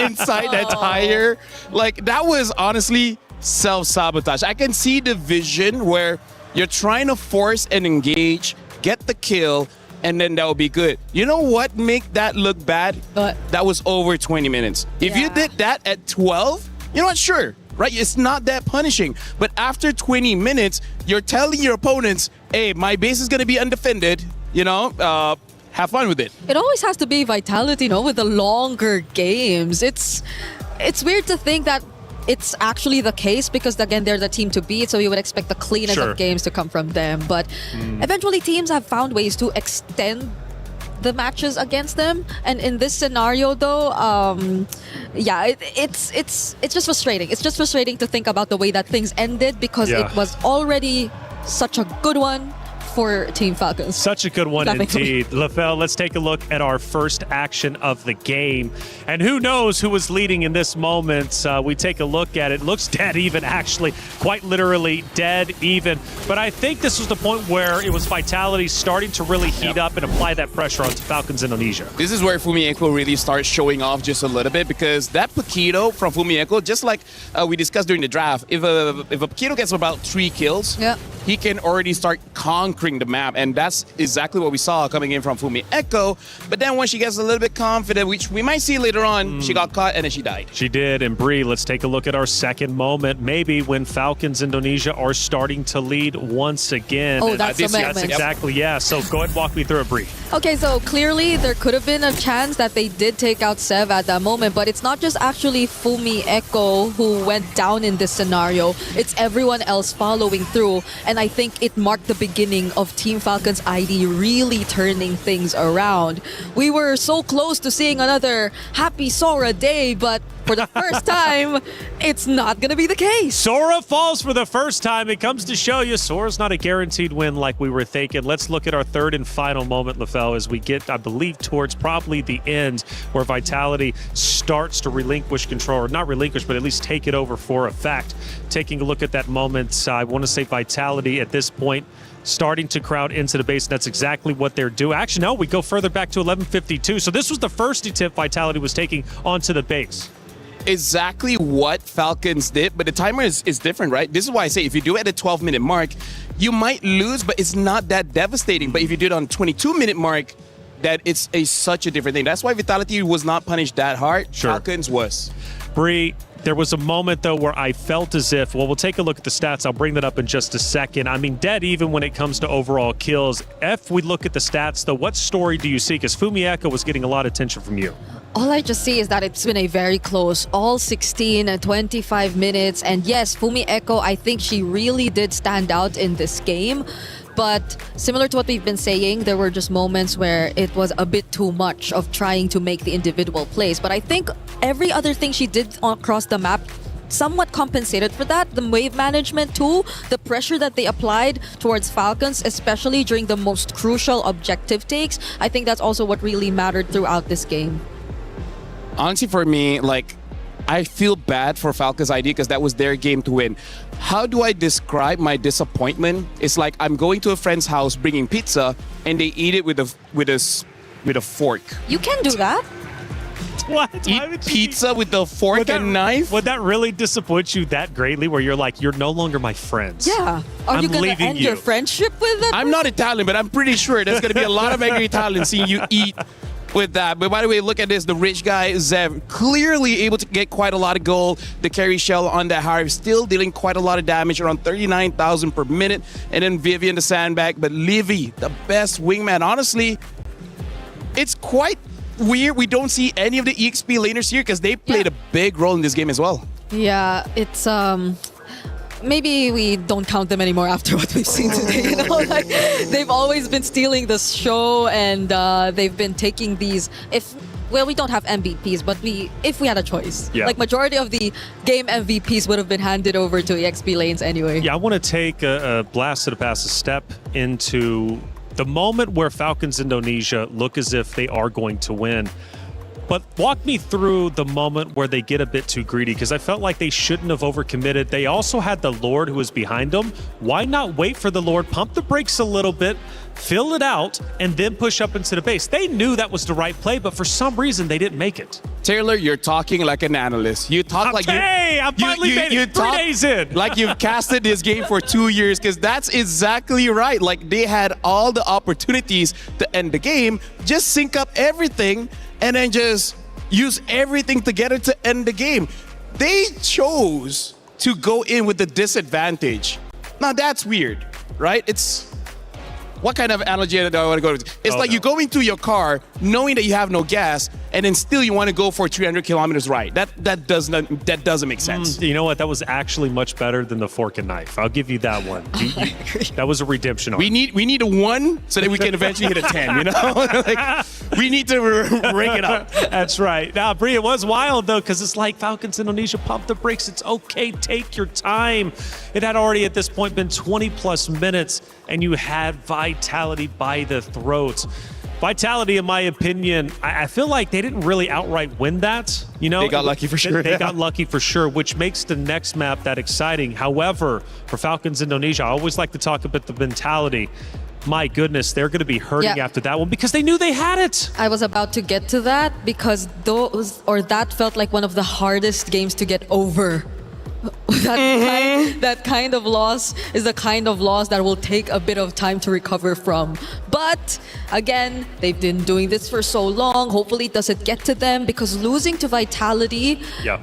inside that tire. Like, that was honestly self-sabotage. I can see the vision where you're trying to force and engage, get the kill, and then that will be good. You know what make that look bad? That was over 20 minutes. If you did that at 12, you know what? Sure, right? It's not that punishing. But after 20 minutes, you're telling your opponents, hey, my base is going to be undefended, you know, have fun with it. It always has to be Vitality, you know, with the longer games. It's weird to think that it's actually the case because, again, they're the team to beat, so you would expect the cleanest of games to come from them. But eventually teams have found ways to extend the matches against them. And in this scenario, though, it's just frustrating. It's just frustrating to think about the way that things ended because it was already such a good one for Team Falcons. Such a good one indeed. LaFell, let's take a look at our first action of the game. And who knows who was leading in this moment. We take a look at it. Looks dead even, actually. Quite literally dead even. But I think this was the point where it was Vitality starting to really heat up and apply that pressure onto Falcons Indonesia. This is where Fumieko really starts showing off just a little bit because that Paquito from Fumieko, just like we discussed during the draft, if a Paquito gets about 3 kills, he can already start conquering conquering the map, and that's exactly what we saw coming in from Fumi Echo. But then when she gets a little bit confident, which we might see later on, she got caught and then she died. She did. And Bree, let's take a look at our second moment, maybe when Falcons Indonesia are starting to lead once again. Oh, that's the moment. That's exactly, yeah. So go ahead and walk me through it, Bree. Okay, so clearly there could have been a chance that they did take out Sev at that moment, but it's not just actually Fumi Echo who went down in this scenario. It's everyone else following through, and I think it marked the beginning of Team Falcon's ID really turning things around. We were so close to seeing another happy Sora day, but for the first time, it's not going to be the case. Sora falls for the first time. It comes to show you Sora's not a guaranteed win like we were thinking. Let's look at our third and final moment, LaFell, as we get, I believe, towards probably the end where Vitality starts to relinquish control, or not relinquish, but at least take it over for a fact. Taking a look at that moment, I want to say Vitality at this point starting to crowd into the base. That's exactly what they're doing. Actually, no, we go further back to 11:52. So this was the first attempt Vitality was taking onto the base. Exactly what Falcons did, but the timer is different, right? This is why I say if you do it at the 12-minute mark, you might lose, but it's not that devastating. But if you do it on 22-minute mark, that it's such a different thing. That's why Vitality was not punished that hard. Sure. Falcons was. Bree, there was a moment, though, where I felt as if, well, we'll take a look at the stats. I'll bring that up in just a second. I mean, dead even when it comes to overall kills. If we look at the stats, though, what story do you see? Because Fumi Echo was getting a lot of attention from you. All I just see is that it's been a very close, all 16 and 25 minutes. And yes, Fumi Echo, I think she really did stand out in this game. But similar to what we've been saying, there were just moments where it was a bit too much of trying to make the individual plays. But I think every other thing she did across the map somewhat compensated for that. The wave management too, the pressure that they applied towards Falcons, especially during the most crucial objective takes, I think that's also what really mattered throughout this game. Honestly, for me, like, I feel bad for Falcons ID because that was their game to win. How do I describe my disappointment? It's like I'm going to a friend's house bringing pizza and they eat it with a fork. You can do that. What? Eat pizza with a fork and knife? Would that really disappoint you that greatly where you're like, you're no longer my friends? Yeah. Are you going to end your friendship with it? I'm not Italian, but I'm pretty sure there's going to be a lot of angry Italians seeing you eat with that. But by the way, look at this. The rich guy, Zev, clearly able to get quite a lot of gold. The carry shell on that Harv still dealing quite a lot of damage, around 39,000 per minute. And then Vivian, the sandbag. But Livy, the best wingman. Honestly, it's quite weird we don't see any of the EXP laners here because they played a big role in this game as well. Yeah, it's maybe we don't count them anymore after what we've seen today. You know, like they've always been stealing the show, and they've been taking these. We don't have MVPs, but if we had a choice, like majority of the game MVPs would have been handed over to EXP lanes anyway. Yeah, I want to take a blast to the past, a step into the moment where Falcons Indonesia look as if they are going to win. But walk me through the moment where they get a bit too greedy, because I felt like they shouldn't have overcommitted. They also had the Lord who was behind them. Why not wait for the Lord, pump the brakes a little bit, fill it out, and then push up into the base? They knew that was the right play, but for some reason they didn't make it. Taylor, you're talking like an analyst. You talk like I'm finally made it 3 days in. Like you've casted this game for 2 years, because that's exactly right. Like they had all the opportunities to end the game, just sync up everything, and then just use everything together to end the game. They chose to go in with the disadvantage. Now that's weird, right? It's what kind of analogy do I want to go to? It's like you go into your car knowing that you have no gas, and then still you want to go for 300 kilometers ride. That doesn't make sense. You know what? That was actually much better than the fork and knife. I'll give you that one. That was a redemption arc. We need a 1 so that we can eventually hit a 10. You know, like, we need to rank it up. That's right. Now, Bree, it was wild though, because it's like Falcons Indonesia, pump the brakes. It's okay. Take your time. It had already at this point been 20 plus minutes, and you had Vitality by the throat. Vitality, in my opinion, I feel like they didn't really outright win that. You know, they got lucky for sure. They got lucky for sure, which makes the next map that exciting. However, for Falcons Indonesia, I always like to talk about the mentality. My goodness, they're going to be hurting after that one because they knew they had it. I was about to get to that because that felt like one of the hardest games to get over that kind of loss is the kind of loss that will take a bit of time to recover from. But again, they've been doing this for so long. Hopefully it doesn't get to them, because losing to Vitality, Yeah.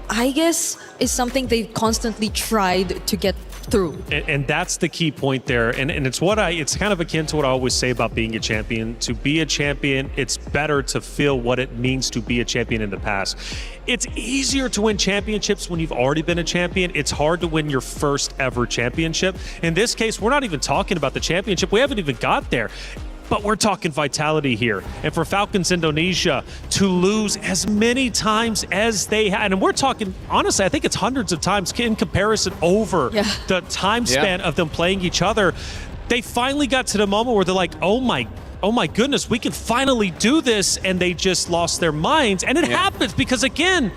I guess, is something they've constantly tried to get through. And that's the key point there. And it's kind of akin to what I always say about being a champion. To be a champion, it's better to feel what it means to be a champion in the past. It's easier to win championships when you've already been a champion. It's hard to win your first ever championship. In this case, we're not even talking about the championship. We haven't even got there. But we're talking Vitality here. And for Falcons Indonesia to lose as many times as they had, and we're talking, honestly, I think it's hundreds of times in comparison over the time span of them playing each other. They finally got to the moment where they're like, oh my goodness, we can finally do this. And they just lost their minds. And it happens because, again,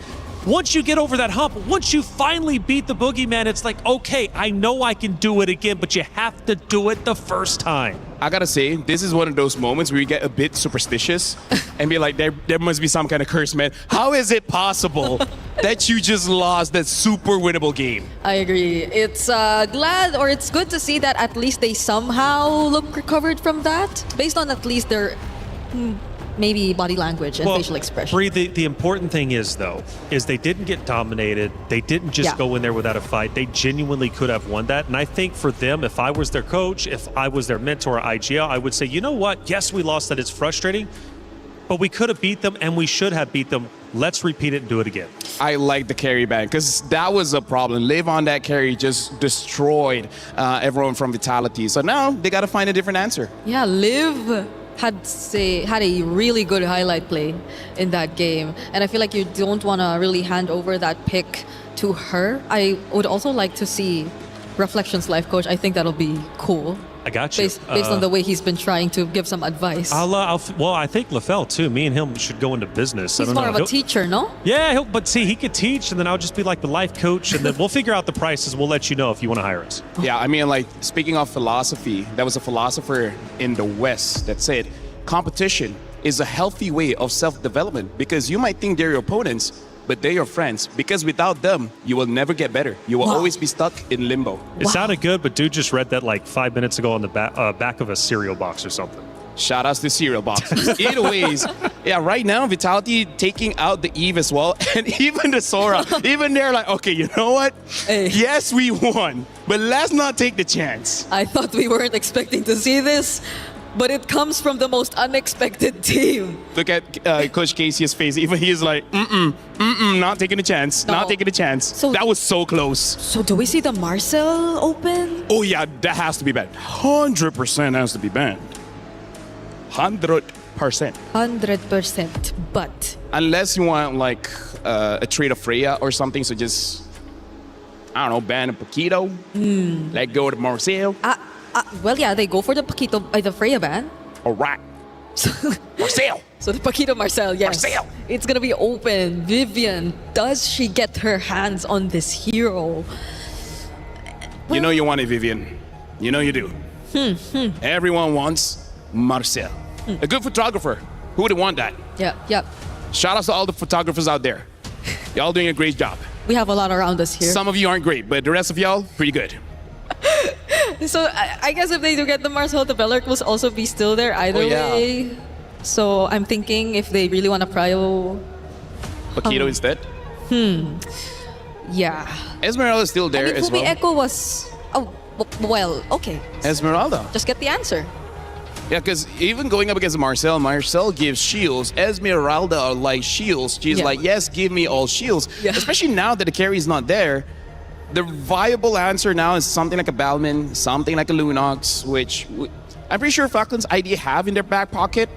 once you get over that hump, once you finally beat the boogeyman, it's like, okay, I know I can do it again, but you have to do it the first time. I gotta say, this is one of those moments where you get a bit superstitious and be like, there must be some kind of curse, man. How is it possible that you just lost that super winnable game? I agree. It's it's good to see that at least they somehow look recovered from that, based on at least their maybe body language and facial expression. Bree, the important thing is, though, is they didn't get dominated. They didn't just go in there without a fight. They genuinely could have won that. And I think for them, if I was their coach, if I was their mentor at IGL, I would say, you know what? Yes, we lost that. It's frustrating, but we could have beat them and we should have beat them. Let's repeat it and do it again. I like the carry ban, because that was a problem. Live on that carry just destroyed everyone from Vitality. So now they got to find a different answer. Yeah, Liv had a really good highlight play in that game, and I feel like you don't want to really hand over that pick to her. I would also like to see Reflections life coach. I think that'll be cool. I got you. Based on the way he's been trying to give some advice. Well, I think LaFell too. Me and him should go into business. He's more of a teacher, no? Yeah, but see, he could teach, and then I'll just be like the life coach, and then we'll figure out the prices. We'll let you know if you want to hire us. Yeah, I mean, like, speaking of philosophy, there was a philosopher in the West that said competition is a healthy way of self-development, because you might think they're your opponents, but they're your friends, because without them, you will never get better. You will always be stuck in limbo. It sounded good, but dude just read that like 5 minutes ago on the back of a cereal box or something. Shout outs to cereal boxes. Either ways, yeah, right now, Vitality taking out the Eve as well, and even the Sora, even they're like, okay, you know what? Hey. Yes, we won, but let's not take the chance. I thought we weren't expecting to see this, but it comes from the most unexpected team. Look at Coach Casey's face. Even he's like, not taking a chance, not taking a chance. So that was so close. So do we see the Marcel open? Oh yeah, that has to be banned. 100% has to be banned. 100%. 100%, but unless you want like a trade of Freya or something, so just, I don't know, ban a Paquito, let go to Marcel. Well, yeah, they go for the Paquito, the Freya ban. All right. Marcel. So the Paquito Marcel, yes. Marcel. It's gonna be open. Vivian, does she get her hands on this hero? You know you want it, Vivian. You know you do. Everyone wants Marcel. A good photographer. Who would want that? Yeah. Shout out to all the photographers out there. Y'all doing a great job. We have a lot around us here. Some of you aren't great, but the rest of y'all, pretty good. So I guess if they do get the Marcel, the Bellark will also be still there either way. So I'm thinking if they really want to prio Paquito instead? Yeah. Esmeralda's still there as well. Echo was... Oh, well, okay. Esmeralda. Just get the answer. Yeah, because even going up against Marcel gives shields. Esmeralda are like shields. She's like, yes, give me all shields. Especially now that the carry is not there. The viable answer now is something like a Balman, something like a Lunox, which I'm pretty sure Falcons ID have in their back pocket.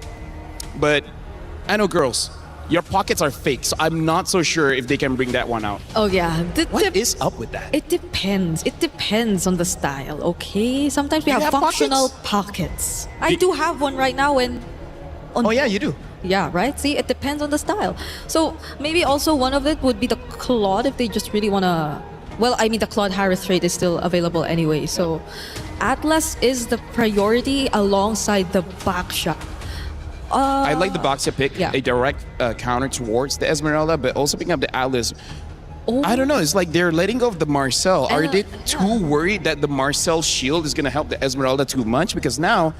But I know, girls, your pockets are fake, so I'm not so sure if they can bring that one out. Oh, yeah. What is up with that? It depends. It depends on the style, okay? Sometimes we have functional pockets. I do have one right now. Oh, yeah, you do. Yeah, right? See, it depends on the style. So maybe also one of it would be the Claude if they just really want to... Well, I mean, the Claude Harris trade is still available anyway. So Atlas is the priority alongside the Baksha. I like the Baksha pick, a direct counter towards the Esmeralda, but also picking up the Atlas I don't know. It's like they're letting go of the Marcel. Are they too worried that the Marcel shield is going to help the Esmeralda too much? Because now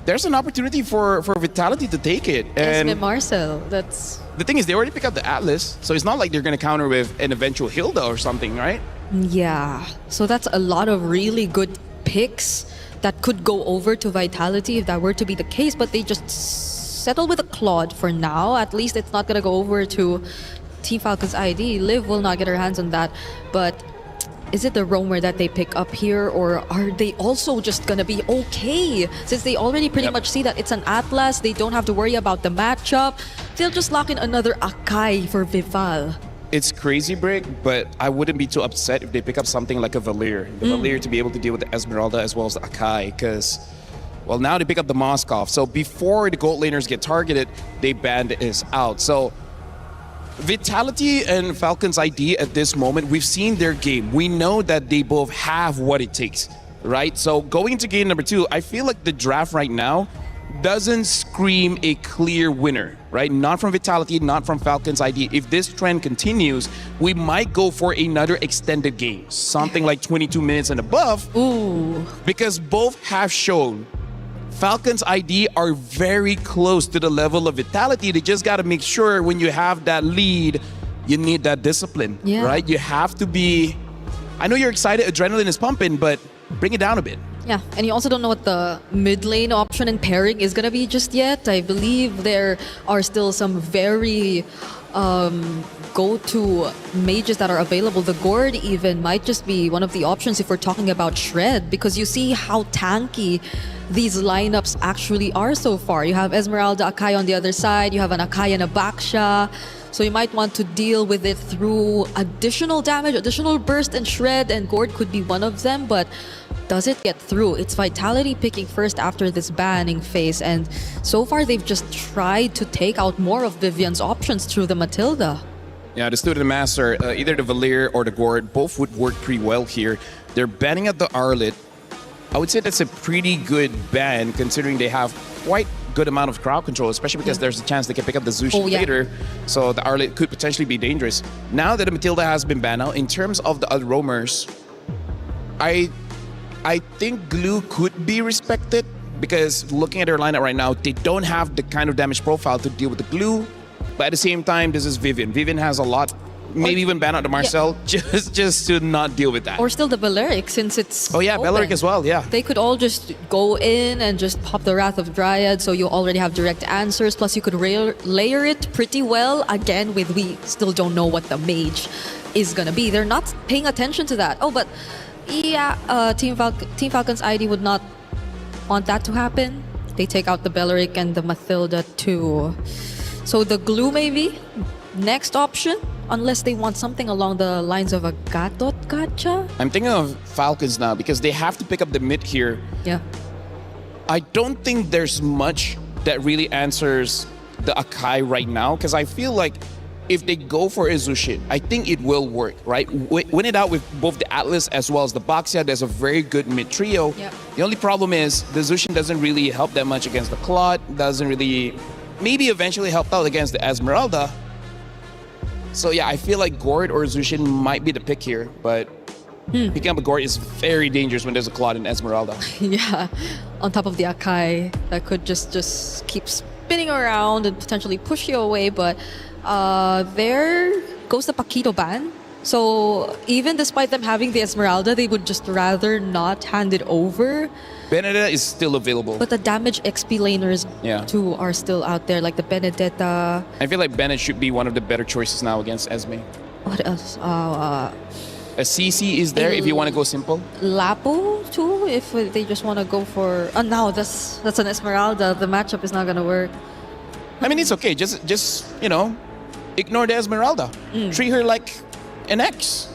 there's an opportunity for Vitality to take it. And Esme Marcel, that's... the thing is, they already picked up the Atlas, so it's not like they're going to counter with an eventual Hilda or something, right? Yeah, so that's a lot of really good picks that could go over to Vitality if that were to be the case, but they just settle with a Claude for now. At least it's not going to go over to Team Falcon's ID. Liv will not get her hands on that, but is it the Roamer that they pick up here, or are they also just gonna be okay? Since they already pretty much see that it's an Atlas, they don't have to worry about the matchup. They'll just lock in another Akai for Vival. It's crazy, Brick, but I wouldn't be too upset if they pick up something like a Valir. The Valir to be able to deal with the Esmeralda as well as the Akai, because, well, now they pick up the Moskov. So before the gold laners get targeted, they banned is out. So Vitality and Falcon's ID at this moment, we've seen their game. We know that they both have what it takes, right? So going into game number 2, I feel like the draft right now doesn't scream a clear winner, right? Not from Vitality, not from Falcon's ID. If this trend continues, we might go for another extended game, something like 22 minutes and above. Ooh. Because both have shown Falcon's ID are very close to the level of Vitality. They just got to make sure when you have that lead, you need that discipline, right? You have to be, I know you're excited, adrenaline is pumping, but bring it down a bit. Yeah, and you also don't know what the mid lane option and pairing is going to be just yet. I believe there are still some very go-to mages that are available. The Gourd even might just be one of the options if we're talking about Shred, because you see how tanky these lineups actually are so far. You have Esmeralda, Akai on the other side, you have an Akai and a Baksha, so you might want to deal with it through additional damage, additional burst and Shred, and Gourd could be one of them, but does it get through? It's Vitality picking first after this banning phase, and so far they've just tried to take out more of Vivian's options through the Matilda. Yeah, the Student Master, either the Valir or the Gourd, both would work pretty well here. They're banning at the Arlet. I would say that's a pretty good ban considering they have quite good amount of crowd control, especially because there's a chance they can pick up the Zushi later. So the Arlet could potentially be dangerous. Now that the Matilda has been banned out, in terms of the other roamers, I think Glue could be respected because looking at their lineup right now, they don't have the kind of damage profile to deal with the Glue. But at the same time, this is Vivian. Vivian has a lot. Maybe even ban out the Marcel just to not deal with that. Or still the Balearic, since it's open. Balearic as well, yeah. They could all just go in and just pop the Wrath of Dryad, so you already have direct answers. Plus, you could layer it pretty well. Again, we still don't know what the mage is gonna be. They're not paying attention to that. Oh, but yeah, Team Falcon's ID would not want that to happen. They take out the Balearic and the Matilda too. So the Glue maybe next option, unless they want something along the lines of a Gadot Gacha. I'm thinking of Falcons now because they have to pick up the mid here. Yeah. I don't think there's much that really answers the Akai right now because I feel like if they go for a Zushin, I think it will work, right? Win it out with both the Atlas as well as the Baxia. There's a very good mid trio. Yep. The only problem is the Zushin doesn't really help that much against the Claude, doesn't really, maybe eventually help out against the Esmeralda. So yeah, I feel like Gourd or Zushin might be the pick here, but picking up a Gourd is very dangerous when there's a Claude and Esmeralda. Yeah, on top of the Akai that could just keep spinning around and potentially push you away, but there goes the Paquito ban. So even despite them having the Esmeralda, they would just rather not hand it over. Benedetta is still available. But the damage XP laners too are still out there, like the Benedetta. I feel like Bennett should be one of the better choices now against Esme. What else? A CC is there if you want to go simple. Lapo too, if they just want to go for... Oh no, that's an Esmeralda. The matchup is not going to work. I mean, it's okay. Just you know, ignore the Esmeralda. Treat her like an X.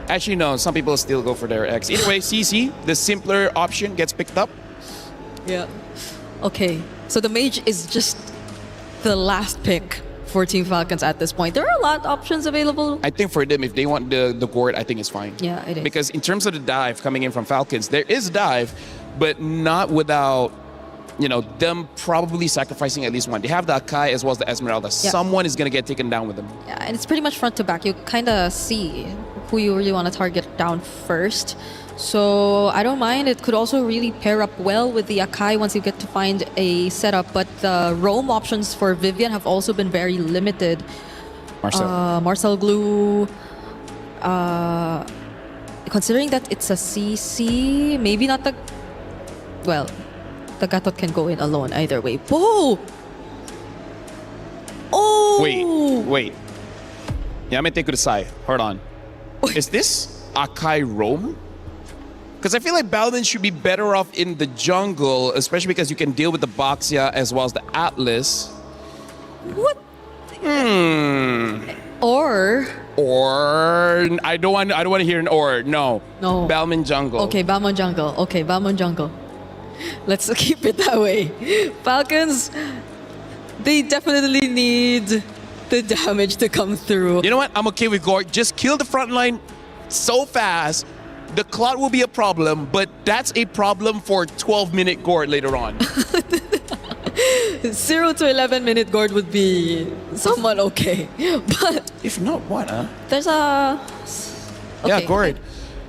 Actually, no. Some people still go for their X. Either way, CC, the simpler option, gets picked up. Yeah. Okay. So the mage is just the last pick for Team Falcons at this point. There are a lot of options available. I think for them, if they want the Gourd, I think it's fine. Yeah, it is. Because in terms of the dive coming in from Falcons, there is dive, but not without them probably sacrificing at least one. They have the Akai as well as the Esmeralda. Yeah. Someone is going to get taken down with them. Yeah, and it's pretty much front to back. You kind of see who you really want to target down first. So I don't mind. It could also really pair up well with the Akai once you get to find a setup. But the roam options for Vivian have also been very limited. Marcel Glue. Considering that it's a CC, maybe not the... Well, the Gatot can go in alone either way. Whoa! Oh! Wait. Yamete Kudasai, hold on. Is this Akai roam? Because I feel like Balvin should be better off in the jungle, especially because you can deal with the Boxia as well as the Atlas. What? Or I don't want to hear an or. No. Balmain jungle. Okay, Balmain jungle. Let's keep it that way. Falcons, they definitely need the damage to come through. You know what? I'm okay with Gord. Just kill the front line so fast. The clot will be a problem, but that's a problem for 12-minute Gord later on. 0 to 11-minute Gord would be somewhat okay. But if not, what, huh? There's a... Okay. Yeah, Gord.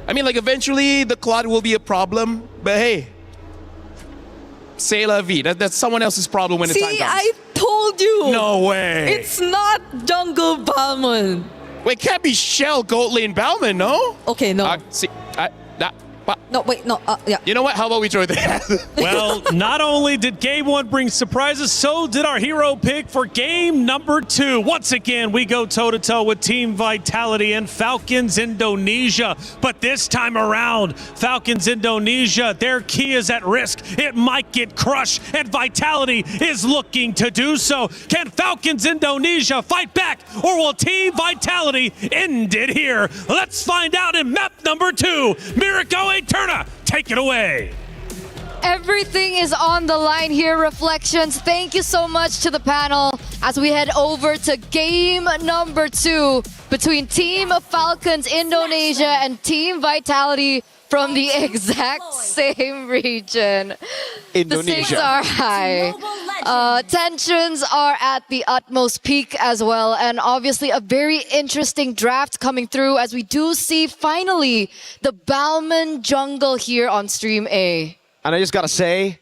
I mean, like, eventually the clot will be a problem, but hey, c'est la vie. That's someone else's problem when the time comes. See, I told you. No way. It's not Jungle Balmain. Wait, can't be Shell, Goat Lane, Balmain, no? Okay, no. No, wait, no, yeah. You know what? How about we throw that? Well, not only did game one bring surprises, so did our hero pick for game number 2. Once again, we go toe-to-toe with Team Vitality and Falcons Indonesia. But this time around, Falcons Indonesia, their key is at risk. It might get crushed, and Vitality is looking to do so. Can Falcons Indonesia fight back, or will Team Vitality end it here? Let's find out in map number 2. Miracle Turner, take it away. Everything is on the line here, Reflections. Thank you so much to the panel as we head over to game number 2 between Team Falcons Indonesia and Team Vitality from the exact same region. Indonesia. The stakes are high. Tensions are at the utmost peak as well. And obviously a very interesting draft coming through as we do see finally the Balmain jungle here on Stream A. And I just gotta say,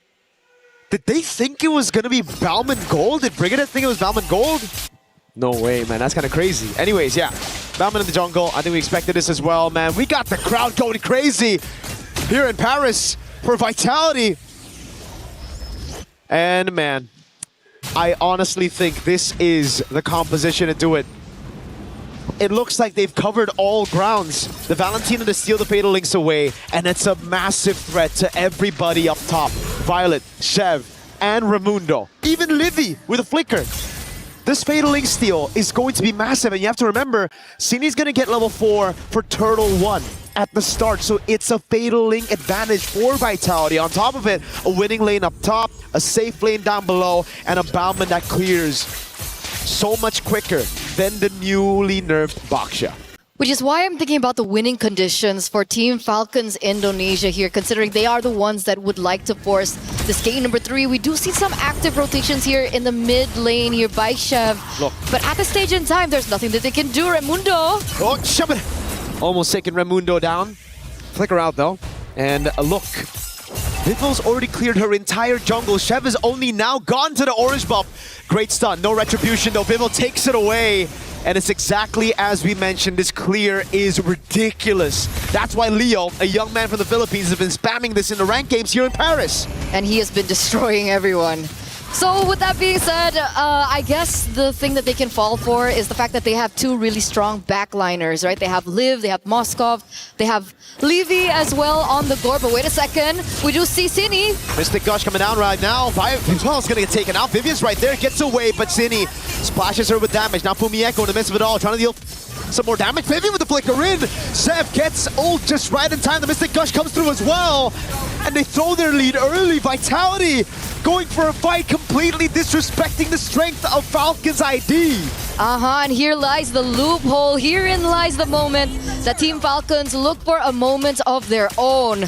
did they think it was gonna be Balmain Gold? Did Brigadier think it was Balmain Gold? No way, man. That's kind of crazy. Anyways, yeah. Balmain in the jungle. I think we expected this as well, man. We got the crowd going crazy here in Paris for Vitality. And, man, I honestly think this is the composition to do it. It looks like they've covered all grounds. The Valentina to steal the Fatal Links away, and it's a massive threat to everybody up top. Violet, Chev, and Raimundo. Even Livy with a flicker. This Fatal Link steal is going to be massive, and you have to remember, Cini's going to get level 4 for Turtle 1 at the start, so it's a Fatal Link advantage for Vitality. On top of it, a winning lane up top, a safe lane down below, and a Balmain that clears so much quicker than the newly nerfed Boxia. Which is why I'm thinking about the winning conditions for Team Falcons Indonesia here, considering they are the ones that would like to force this game number 3. We do see some active rotations here in the mid lane here by Chev. Look. But at this stage in time, there's nothing that they can do. Raimundo. Oh, shove it. Almost taking Raimundo down. Flicker out though. And look. Vivil's already cleared her entire jungle. Chev is only now gone to the orange buff. Great stun. No retribution though. Vivil takes it away. And it's exactly as we mentioned, this clear is ridiculous. That's why Leo, a young man from the Philippines, has been spamming this in the ranked games here in Paris. And he has been destroying everyone. So with that being said, I guess the thing that they can fall for is the fact that they have 2 really strong backliners, right? They have Liv, they have Moskov, they have Levy as well on the board. But wait a second, we do see Cini. Mystic Gush coming down right now. Vivian's gonna get taken out. Vivian's right there, gets away, but Cini splashes her with damage. Now Fumieko in the midst of it all, trying to deal some more damage. Vivian with the flicker in. Zev gets ult just right in time. The Mystic Gush comes through as well. And they throw their lead early. Vitality going for a fight, completely disrespecting the strength of Falcon's ID. And here lies the loophole. Herein lies the moment that Team Falcons look for a moment of their own.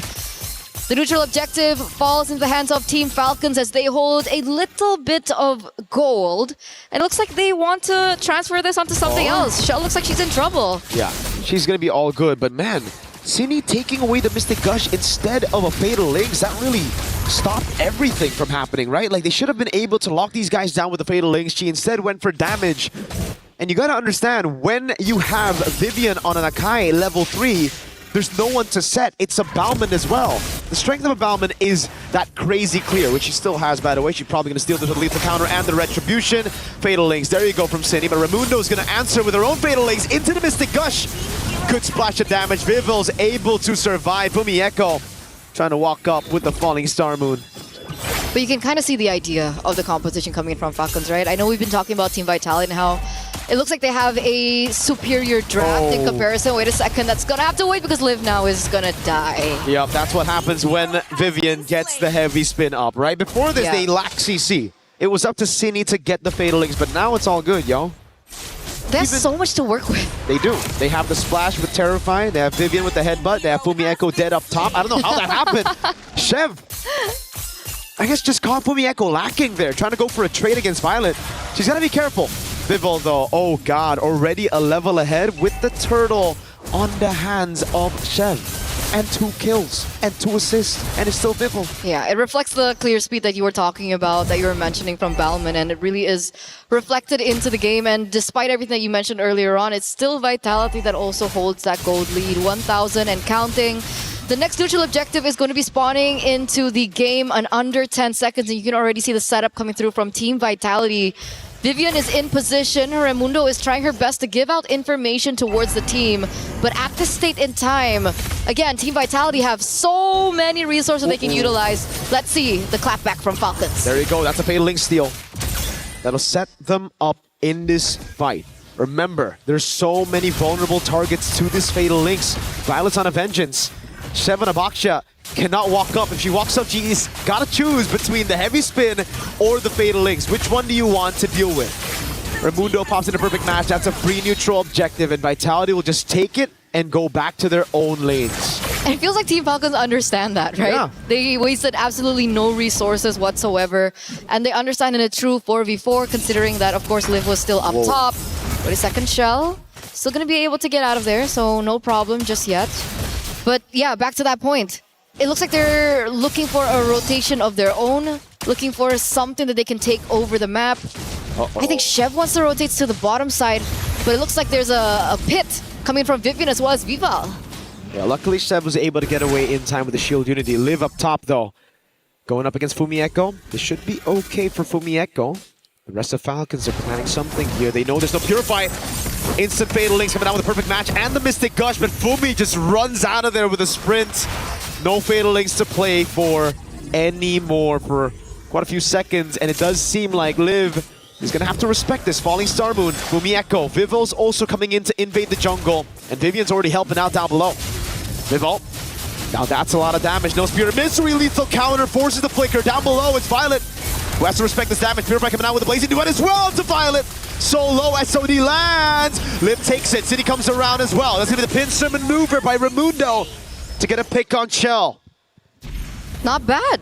The neutral objective falls into the hands of Team Falcons as they hold a little bit of gold. And it looks like they want to transfer this onto something else. Shell looks like she's in trouble. Yeah, she's going to be all good. But man, Cindy taking away the Mystic Gush instead of a Fatal Links, that really stopped everything from happening, right? Like, they should have been able to lock these guys down with the Fatal Links. She instead went for damage. And you got to understand, when you have Vivian on an Akai level 3, there's no one to set. It's a Bauman as well. The strength of a Bauman is that crazy clear, which she still has, by the way. She's probably going to steal the lethal counter and the Retribution. Fatal Links, there you go from Cindy. But Raimundo is going to answer with her own Fatal Links into the Mystic Gush. Good splash of damage. Vivil's able to survive. Fumi Echo trying to walk up with the Falling Star Moon. But you can kind of see the idea of the composition coming in from Falcons, right? I know we've been talking about Team Vitality and how it looks like they have a superior draft in comparison. Wait a second, that's gonna have to wait because Liv now is gonna die. Yep, that's what happens when Vivian gets the heavy spin up, right? Before this, they lacked CC. It was up to Cine to get the Fatal Links, but now it's all good, yo. They have so much to work with. They do. They have the splash with Terrify. They have Vivian with the headbutt. They have Fumi Echo dead up top. I don't know how that happened. Chev, I guess just caught Fumi Echo lacking there, trying to go for a trade against Violet. She's got to be careful. Vivol, though, oh god, already a level ahead with the turtle on the hands of Chev. And 2 kills, and 2 assists, and it's still Vivol. Yeah, it reflects the clear speed that you were talking about, that you were mentioning from Balman, and it really is reflected into the game. And despite everything that you mentioned earlier on, it's still Vitality that also holds that gold lead, 1,000 and counting. The next neutral objective is going to be spawning into the game in under 10 seconds, and you can already see the setup coming through from Team Vitality. Vivian is in position. Raimundo is trying her best to give out information towards the team. But at this state in time, again, Team Vitality have so many resources they can utilize. Let's see the clapback from Falcons. There you go. That's a Fatal Link steal. That'll set them up in this fight. Remember, there's so many vulnerable targets to this Fatal Links. Violet's on a vengeance. Shev and Abaksha cannot walk up. If she walks up, she's got to choose between the heavy spin or the Fatal Links. Which one do you want to deal with? Raimundo pops in a perfect match. That's a free neutral objective, and Vitality will just take it and go back to their own lanes. And it feels like Team Falcons understand that, right? Yeah. They wasted absolutely no resources whatsoever, and they understand in a true 4v4, considering that, of course, Liv was still up top. But a second shell, still going to be able to get out of there, so no problem just yet. But yeah, back to that point. It looks like they're looking for a rotation of their own, looking for something that they can take over the map. I think Chev wants to rotate to the bottom side, but it looks like there's a pit coming from Vivian as well as Vival. Yeah, luckily Chev was able to get away in time with the shield unity. Liv up top though, going up against Fumi Echo. This should be okay for Fumi Echo. The rest of Falcons are planning something here. They know there's no Purify. Instant Fatal Links coming out with a perfect match and the Mystic Gush, but Fumi just runs out of there with a sprint. No Fatal Links to play for anymore for quite a few seconds, and it does seem like Liv is going to have to respect this. Falling Star Moon, Fumi Echo. Vivol's also coming in to invade the jungle, and Vivian's already helping out down below. Vivol, now that's a lot of damage. No Spirit Misery, lethal counter, forces the flicker. Down below, it's Violet, who has to respect this damage. Purify coming out with a Blazing Duet as well to Violet. So low, SOD lands. Liv takes it. City comes around as well. That's going to be the pincer maneuver by Raimundo to get a pick on Shell. Not bad.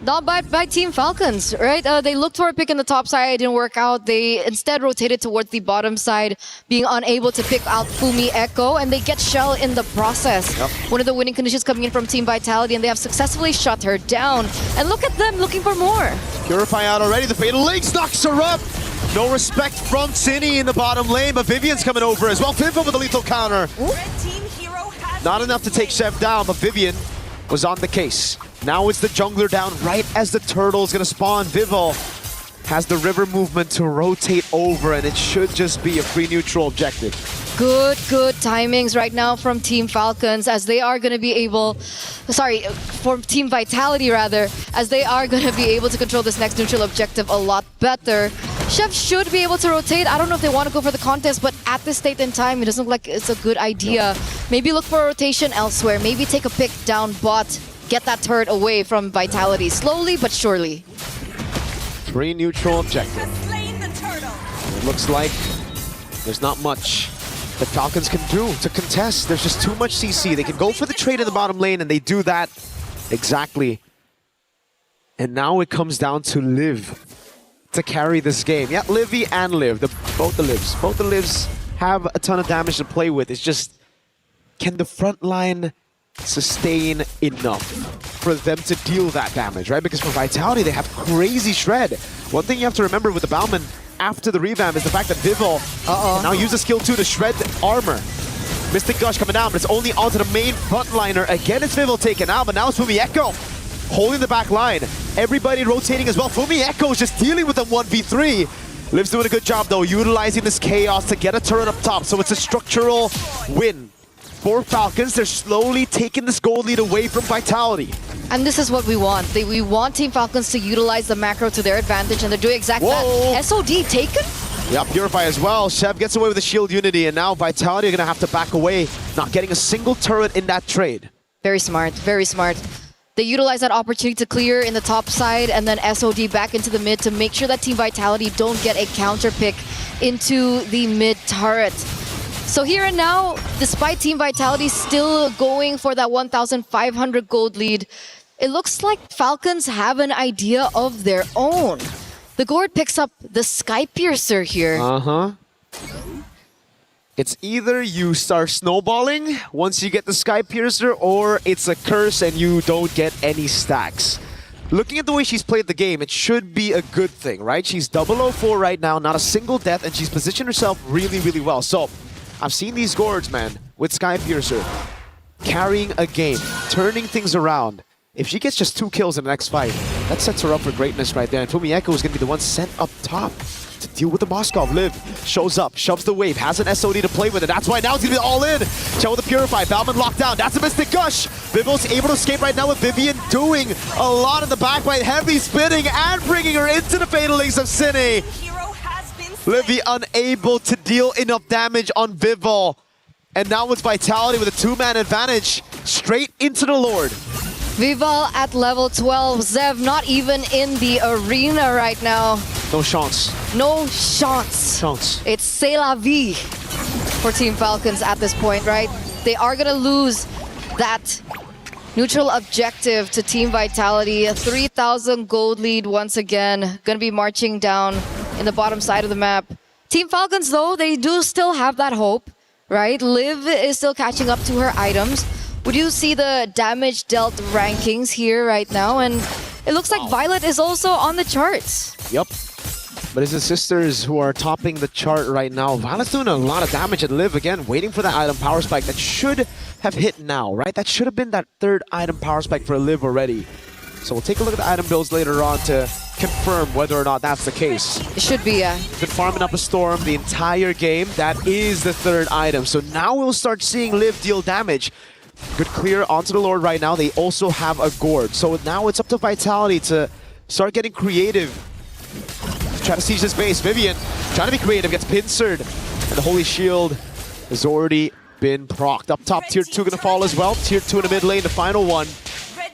Not bad by Team Falcons, right? They looked for a pick in the top side, it didn't work out. They instead rotated towards the bottom side, being unable to pick out Fumi Echo, and they get Shell in the process. One of the winning conditions coming in from Team Vitality, and they have successfully shut her down. And look at them looking for more. Purify out already. The Fatal Links knocks her up. No respect from Cine in the bottom lane, but Vivian's coming over as well. Vivian with a lethal counter. Not enough to take Chev down, but Vivian was on the case. Now it's the jungler down right as the turtle is going to spawn. Vivol has the river movement to rotate over, and it should just be a free neutral objective. Good timings right now from Team Falcons, as they are going to be able, from Team Vitality rather, as they are going to be able to control this next neutral objective a lot better. Chev should be able to rotate. I don't know if they want to go for the contest, but at this state in time, it doesn't look like it's a good idea. Maybe look for a rotation elsewhere. Maybe take a pick down bot. Get that turret away from Vitality. Slowly but surely. Free neutral objective. It looks like there's not much that Falcons can do to contest. There's just too much CC. They can go for the trade in the bottom lane, and they do that. Exactly. And now it comes down to Liv to carry this game. Yeah, Livy and Liv, both the Livs. Both the Livs have a ton of damage to play with. It's just, can the front line sustain enough for them to deal that damage, right? Because for Vitality, they have crazy shred. One thing you have to remember with the Bauman after the revamp is the fact that Vivol can now use the skill 2 to shred armor. Mystic Gush coming down, but it's only onto the main frontliner. Again, it's Vivol taken out, but now it's Fumi Echo holding the back line. Everybody rotating as well. Fumi Echo is just dealing with them 1v3. Liv's doing a good job though, utilizing this chaos to get a turret up top. So it's a structural win for Falcons. They're slowly taking this gold lead away from Vitality. And this is what we want. We want Team Falcons to utilize the macro to their advantage, and they're doing exactly that. SOD taken? Yeah, Purify as well. Shev gets away with the shield unity, and now Vitality are going to have to back away, not getting a single turret in that trade. Very smart, very smart. They utilize that opportunity to clear in the top side and then SOD back into the mid to make sure that Team Vitality don't get a counter pick into the mid turret. So here and now, despite Team Vitality still going for that 1,500 gold lead, it looks like Falcons have an idea of their own. The Gord picks up the Sky Piercer here. It's either you start snowballing once you get the Sky Piercer, or it's a curse and you don't get any stacks. Looking at the way she's played the game, it should be a good thing, right? She's 004 right now, not a single death, and she's positioned herself really, really well. So, I've seen these Gords, man, with Sky Piercer, carrying a game, turning things around. If she gets just 2 kills in the next fight, that sets her up for greatness right there. And Fumi Echo is going to be the one sent up top to deal with the Moskov. Liv shows up, shoves the wave, has an SOD to play with it. That's why now it's going to be all in. Chell with the Purify, Bauman locked down. That's a Mystic Gush. Vivol's able to escape right now with Vivian doing a lot in the backline. Heavy spinning and bringing her into the Fatal Links of Cine. Livy unable to deal enough damage on Vivol. And now it's Vitality with a 2-man advantage straight into the Lord. Vivol at level 12. Zev not even in the arena right now. No chance. No chance. It's c'est la vie for Team Falcons at this point, right? They are going to lose that neutral objective to Team Vitality. A 3,000 gold lead once again. Going to be marching down in the bottom side of the map. Team Falcons, though, they do still have that hope, right? Liv is still catching up to her items. Would you see the damage dealt rankings here right now? And it looks like Violet is also on the charts. Yep. But it's the sisters who are topping the chart right now. Violet's doing a lot of damage at Liv again, waiting for that item power spike that should have hit now, right? That should have been that 3rd item power spike for Liv already. So we'll take a look at the item builds later on to confirm whether or not that's the case. It should be, yeah. Been farming up a Storm the entire game. That is the 3rd item. So now we'll start seeing Liv deal damage. Good clear onto the Lord right now. They also have a Gord. So now it's up to Vitality to start getting creative. Try to siege this base. Vivian trying to be creative, gets pincered. And the Holy Shield has already been procced. Up top, Tier 2 gonna fall as well. Tier 2 in the mid lane, the final one.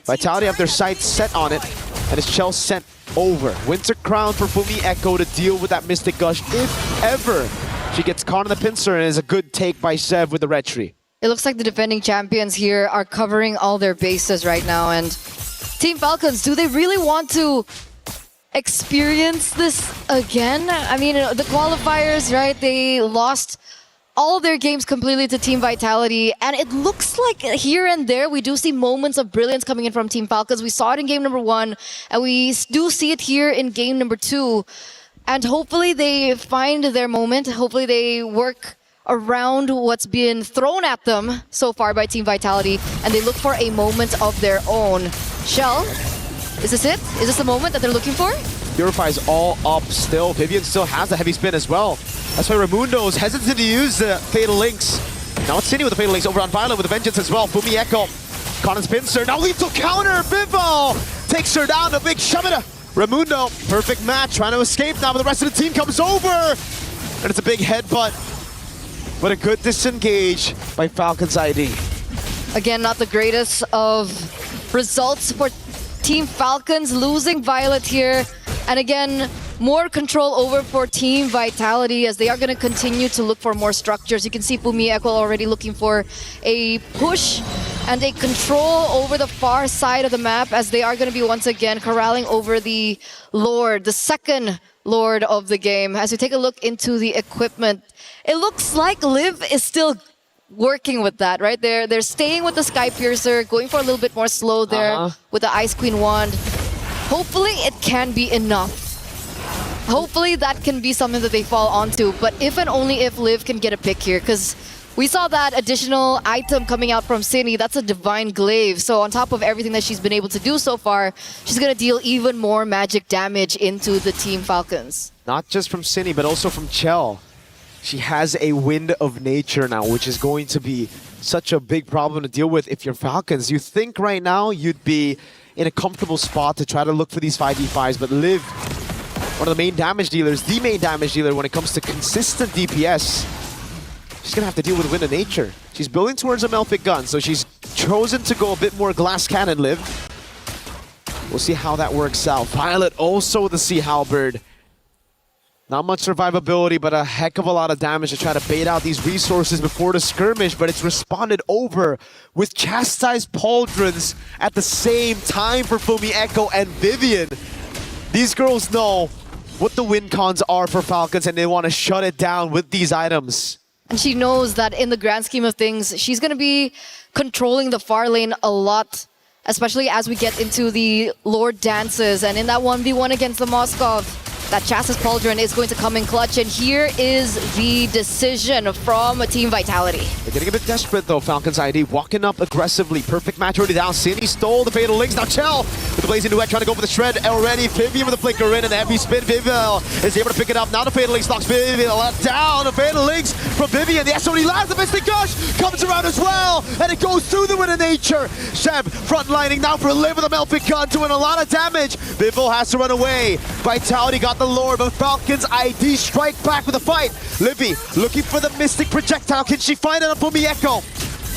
Vitality have their sights set on it. And it's Chell sent over. Winter Crown for Fumi Echo to deal with that Mystic Gush if ever she gets caught in the pincer, and is a good take by Zev with the red tree. It looks like the defending champions here are covering all their bases right now. And Team Falcons, do they really want to experience this again? I mean, the qualifiers, right? They lost all their games completely to Team Vitality. And it looks like here and there, we do see moments of brilliance coming in from Team Falcons. We saw it in game number 1, and we do see it here in game number 2. And hopefully they find their moment. Hopefully they work around what's been thrown at them so far by Team Vitality, and they look for a moment of their own. Shell, is this it? Is this the moment that they're looking for? Purify's all up still. Vivian still has the heavy spin as well. That's why Raimundo's hesitant to use the Fatal Links. Now it's Cine with the Fatal Links over on Violet with the Vengeance as well. Fumi Echo, Conan's pincer. Now lethal counter. Vivol takes her down. A big shove it. Raimundo, perfect match. Trying to escape now, but the rest of the team comes over. And it's a big headbutt. But a good disengage by Falcons ID. Again, not the greatest of results for Team Falcons, losing Violet here. And again, more control over for Team Vitality as they are going to continue to look for more structures. You can see Pumi Echo already looking for a push and a control over the far side of the map as they are going to be once again corralling over the Lord, the second Lord of the game. As we take a look into the equipment, it looks like Liv is still working with that, right? They're staying with the Sky Piercer, going for a little bit more slow there with the Ice Queen wand. Hopefully it can be enough. Hopefully that can be something that they fall onto, but if and only if Liv can get a pick here, because we saw that additional item coming out from Cine. That's a Divine Glaive. So on top of everything that she's been able to do so far, she's going to deal even more magic damage into the Team Falcons. Not just from Cine, but also from Chell. She has a Wind of Nature now, which is going to be such a big problem to deal with if you're Falcons. You think right now you'd be in a comfortable spot to try to look for these 5v5s, but Liv, one of the main damage dealers, the main damage dealer when it comes to consistent DPS, she's going to have to deal with Wind of Nature. She's building towards a Melfic gun, so she's chosen to go a bit more glass cannon, Liv. We'll see how that works out. Violet also the Sea Halberd. Not much survivability, but a heck of a lot of damage to try to bait out these resources before the skirmish, but it's responded over with Chastised Pauldrons at the same time for Fumi Echo and Vivian. These girls know what the win cons are for Falcons, and they want to shut it down with these items. And she knows that in the grand scheme of things, she's going to be controlling the far lane a lot, especially as we get into the Lord dances. And in that 1v1 against the Moskov, that Chassis Pauldron is going to come in clutch, and here is the decision from Team Vitality. They're getting a bit desperate though, Falcons ID, walking up aggressively. Perfect match already down. Cine stole the Fatal Links. Now Chell with the Blazing Duet trying to go for the shred already. Vivian with the flicker in and the heavy spin. Vivian is able to pick it up. Now the Fatal Links knocks Vivian down. The Fatal Links from Vivian. The SOD lands the Mystic Gush. Comes around as well, and it goes through the Wind of Nature. Sheb frontlining now for Liv with a Melfic gun, doing a lot of damage. Vivo has to run away. Vitality got the Lord, but Falcons ID strike back with a fight. Livy looking for the Mystic Projectile. Can she find it on Fumi Echo?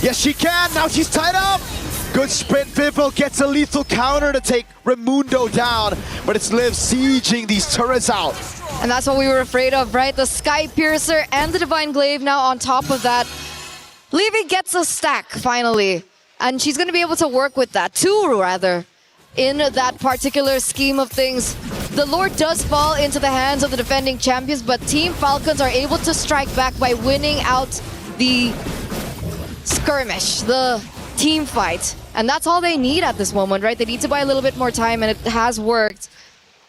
Yes, she can. Now she's tied up. Good sprint. Vivo gets a lethal counter to take Raimundo down, but it's Liv sieging these turrets out. And that's what we were afraid of, right? The Sky Piercer and the Divine Glaive now on top of that. Livy gets a stack finally, and she's going to be able to work with that. Two, rather. In that particular scheme of things, the Lord does fall into the hands of the defending champions, but Team Falcons are able to strike back by winning out the skirmish, the team fight. And that's all they need at this moment, right? They need to buy a little bit more time, and it has worked.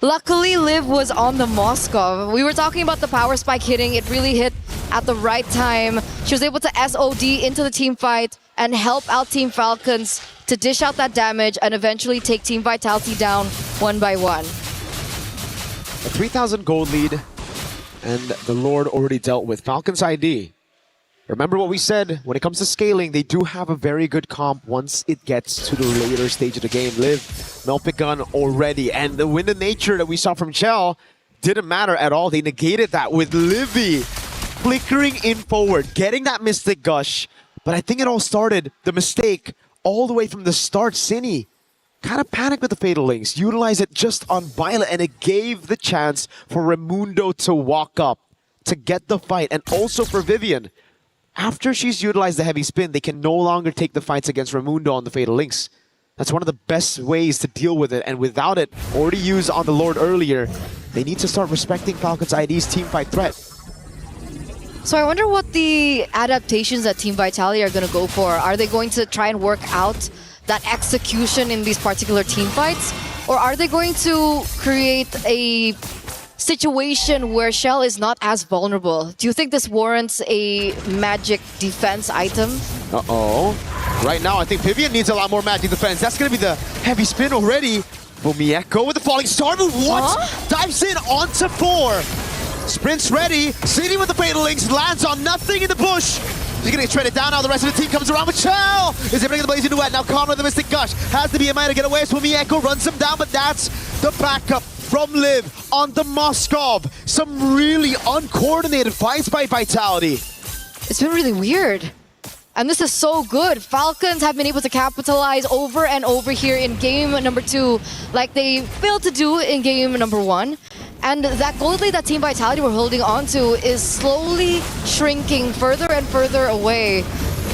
Luckily, Liv was on the Moskov. We were talking about the power spike hitting. It really hit at the right time. She was able to SOD into the team fight and help out Team Falcons to dish out that damage and eventually take Team Vitality down one by one. A 3,000 gold lead, and the Lord already dealt with. Falcons ID. Remember what we said, when it comes to scaling, they do have a very good comp once it gets to the later stage of the game. Liv, Melfic gun already, and the Wind of Nature that we saw from Chell didn't matter at all. They negated that with Livy flickering in forward, getting that Mystic Gush. But I think it all started, the mistake, all the way from the start. Cine kind of panicked with the Fatal Links, utilized it just on Violet, and it gave the chance for Raimundo to walk up, to get the fight, and also for Vivian. After she's utilized the heavy spin, they can no longer take the fights against Raimundo on the Fatal Links. That's one of the best ways to deal with it, and without it, already used on the Lord earlier, they need to start respecting Falcons ID's teamfight threat. So I wonder what the adaptations that Team Vitality are going to go for. Are they going to try and work out that execution in these particular team fights? Or are they going to create a situation where Shell is not as vulnerable? Do you think this warrants a magic defense item? Uh-oh. Right now, I think Vivian needs a lot more magic defense. That's going to be the heavy spin already. Fumi Echo with the falling star move. What? Dives in onto 4. Sprints ready. Cine with the Fatal Links. Lands on nothing in the bush. He's going to get shredded down now. The rest of the team comes around with Chell. Is able to get the Blazing Duet. Now Conrad the Mystic Gush has the BMI to get away. Fumi Echo runs him down, but that's the backup from Liv on the Moskov. Some really uncoordinated fights by Vitality. It's been really weird. And this is so good. Falcons have been able to capitalize over and over here in game number 2, like they failed to do in game number 1. And that gold lead that Team Vitality were holding on to is slowly shrinking further and further away.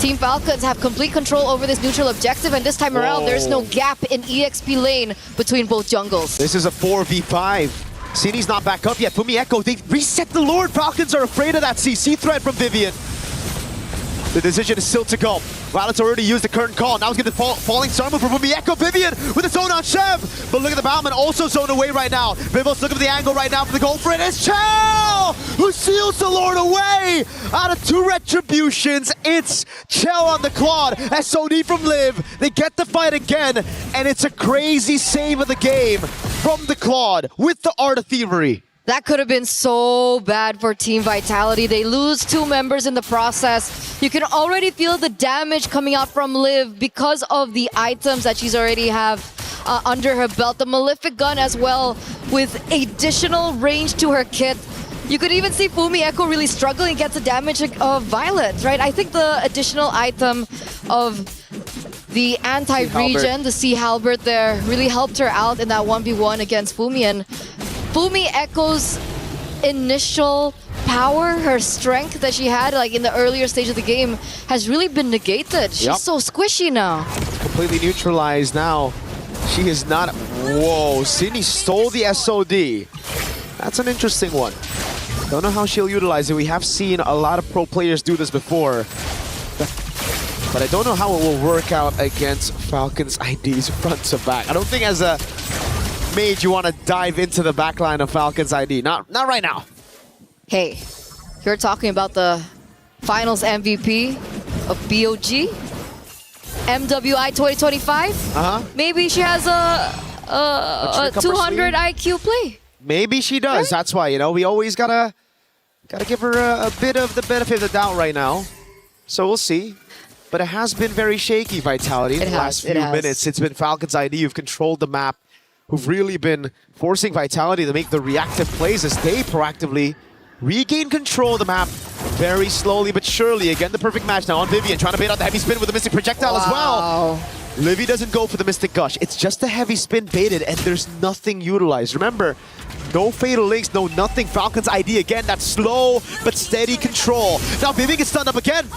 Team Falcons have complete control over this neutral objective, and this time around, there's no gap in EXP lane between both jungles. This is a 4v5. Sini's not back up yet. Fumi Echo, they reset the Lord. Falcons are afraid of that CC threat from Vivian. The decision is still to go. Violet's already used the current call. Now he's going to falling star move from Fumi Echo. Vivian with a zone on Chev. But look at the Battleman also zoned away right now. Vivos looking for the angle right now for the goal for it. It's Chell who seals the Lord away. Out of 2 retributions, it's Chell on the Claude. SOD from Liv. They get the fight again. And it's a crazy save of the game from the Claude with the Art of Thievery. That could have been so bad for Team Vitality. They lose 2 members in the process. You can already feel the damage coming out from Liv because of the items that she's already have under her belt. The Malefic Gun as well with additional range to her kit. You could even see Fumi Echo really struggling against the damage of Violet, right? I think the additional item of the anti-regen, the Sea Halberd there, really helped her out in that 1v1 against Fumi. And Fumi Echo's initial power, her strength that she had like in the earlier stage of the game has really been negated. She's so squishy now. Completely neutralized now. She is not... Whoa, Sydney stole the SOD. That's an interesting one. Don't know how she'll utilize it. We have seen a lot of pro players do this before. But I don't know how it will work out against Falcons ID's front to back. I don't think as a mage you want to dive into the backline of Falcons ID. Not right now. Hey, you're talking about the finals MVP of BOG? MWI 2025? Maybe she has a 200 IQ play. Maybe she does. Right? That's why, you know, we always gotta give her a bit of the benefit of the doubt right now. So we'll see. But it has been very shaky, Vitality, in the last few minutes. It's been Falcons ID who've controlled the map, who've really been forcing Vitality to make the reactive plays as they proactively regain control of the map very slowly but surely. Again, the perfect match now on Vivian, trying to bait out the heavy spin with the Mystic Projectile as well. Livy doesn't go for the Mystic Gush. It's just a heavy spin baited and there's nothing utilized. Remember, no Fatal Links, no nothing. Falcons ID again, that slow but steady control. Now Vivian gets stunned up again.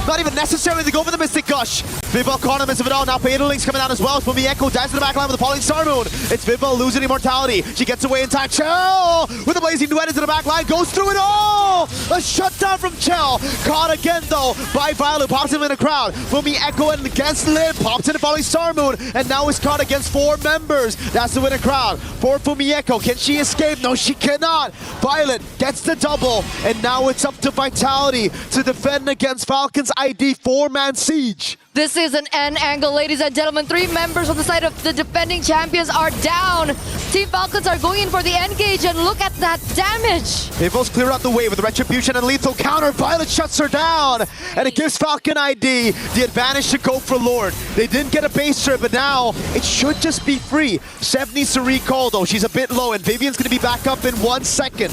Not even necessarily to go for the Mystic Gush. Vivol caught him of it all. Now Fatal Links coming out as well. Fumi Echo dives to the back line with the Falling Star Moon. It's Vivol losing immortality. She gets away in time. Chell with the Blazing Duet into the back line. Goes through it all. A shutdown from Chell. Caught again though by Violet. Pops him in the crowd. Fumi Echo and against Liv. Pops in the Falling Star Moon. And now is caught against 4 members. That's the winner crowd for Fumi Echo. Can she escape? No, she cannot. Violet gets the double. And now it's up to Vitality to defend against Falcons ID 4-man siege. This is an N angle, ladies and gentlemen. 3 members on the side of the defending champions are down. Team Falcons are going in for the engage, and look at that damage. Vivos clear out the way with the Retribution and lethal counter. Violet shuts her down, and it gives Falcon ID the advantage to go for Lord. They didn't get a base trip, but now it should just be free. Sev needs to recall though. She's a bit low, and Vivian's going to be back up in 1 second.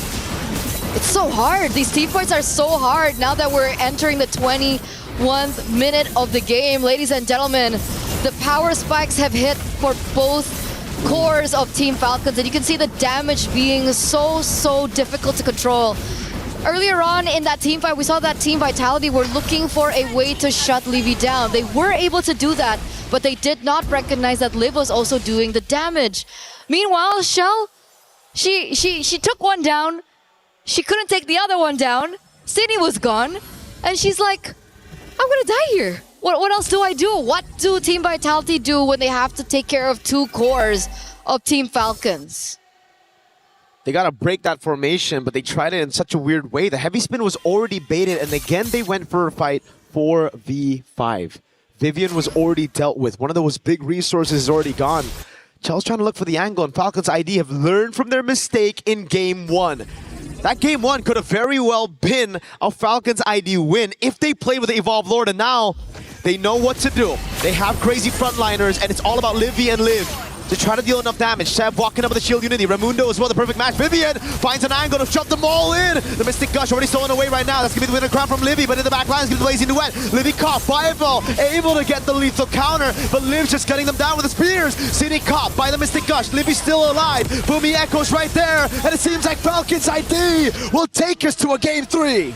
It's so hard. These team fights are so hard now that we're entering the 21st minute of the game. Ladies and gentlemen, the power spikes have hit for both cores of Team Falcons, and you can see the damage being so difficult to control. Earlier on in that team fight, we saw that Team Vitality were looking for a way to shut Livy down. They were able to do that, but they did not recognize that Liv was also doing the damage. Meanwhile, Shell, she took one down. She couldn't take the other one down. Sydney was gone. And she's like, I'm gonna die here. What else do I do? What do Team Vitality do when they have to take care of 2 cores of Team Falcons? They gotta break that formation, but they tried it in such a weird way. The heavy spin was already baited, and again they went for a fight 4v5. Vivian was already dealt with. One of those big resources is already gone. Chell's trying to look for the angle, and Falcons ID have learned from their mistake in Game 1. That Game 1 could have very well been a Falcons ID win if they played with the Evolved Lord, and now they know what to do. They have crazy frontliners, and it's all about Livy and Liv. to try to deal enough damage. Sev walking up with the shield unity. Raimundo as well, the perfect match. Vivian finds an angle to shove them all in. The Mystic Gush already stolen away right now. That's going to be the winner crown from Livy, but in the back line is going to be Blazing Duet. Livy caught, Fireball able to get the lethal counter, but Liv's just cutting them down with the spears. City caught by the Mystic Gush. Livy still alive. Boomy Echoes right there, and it seems like Falcons ID will take us to a game 3.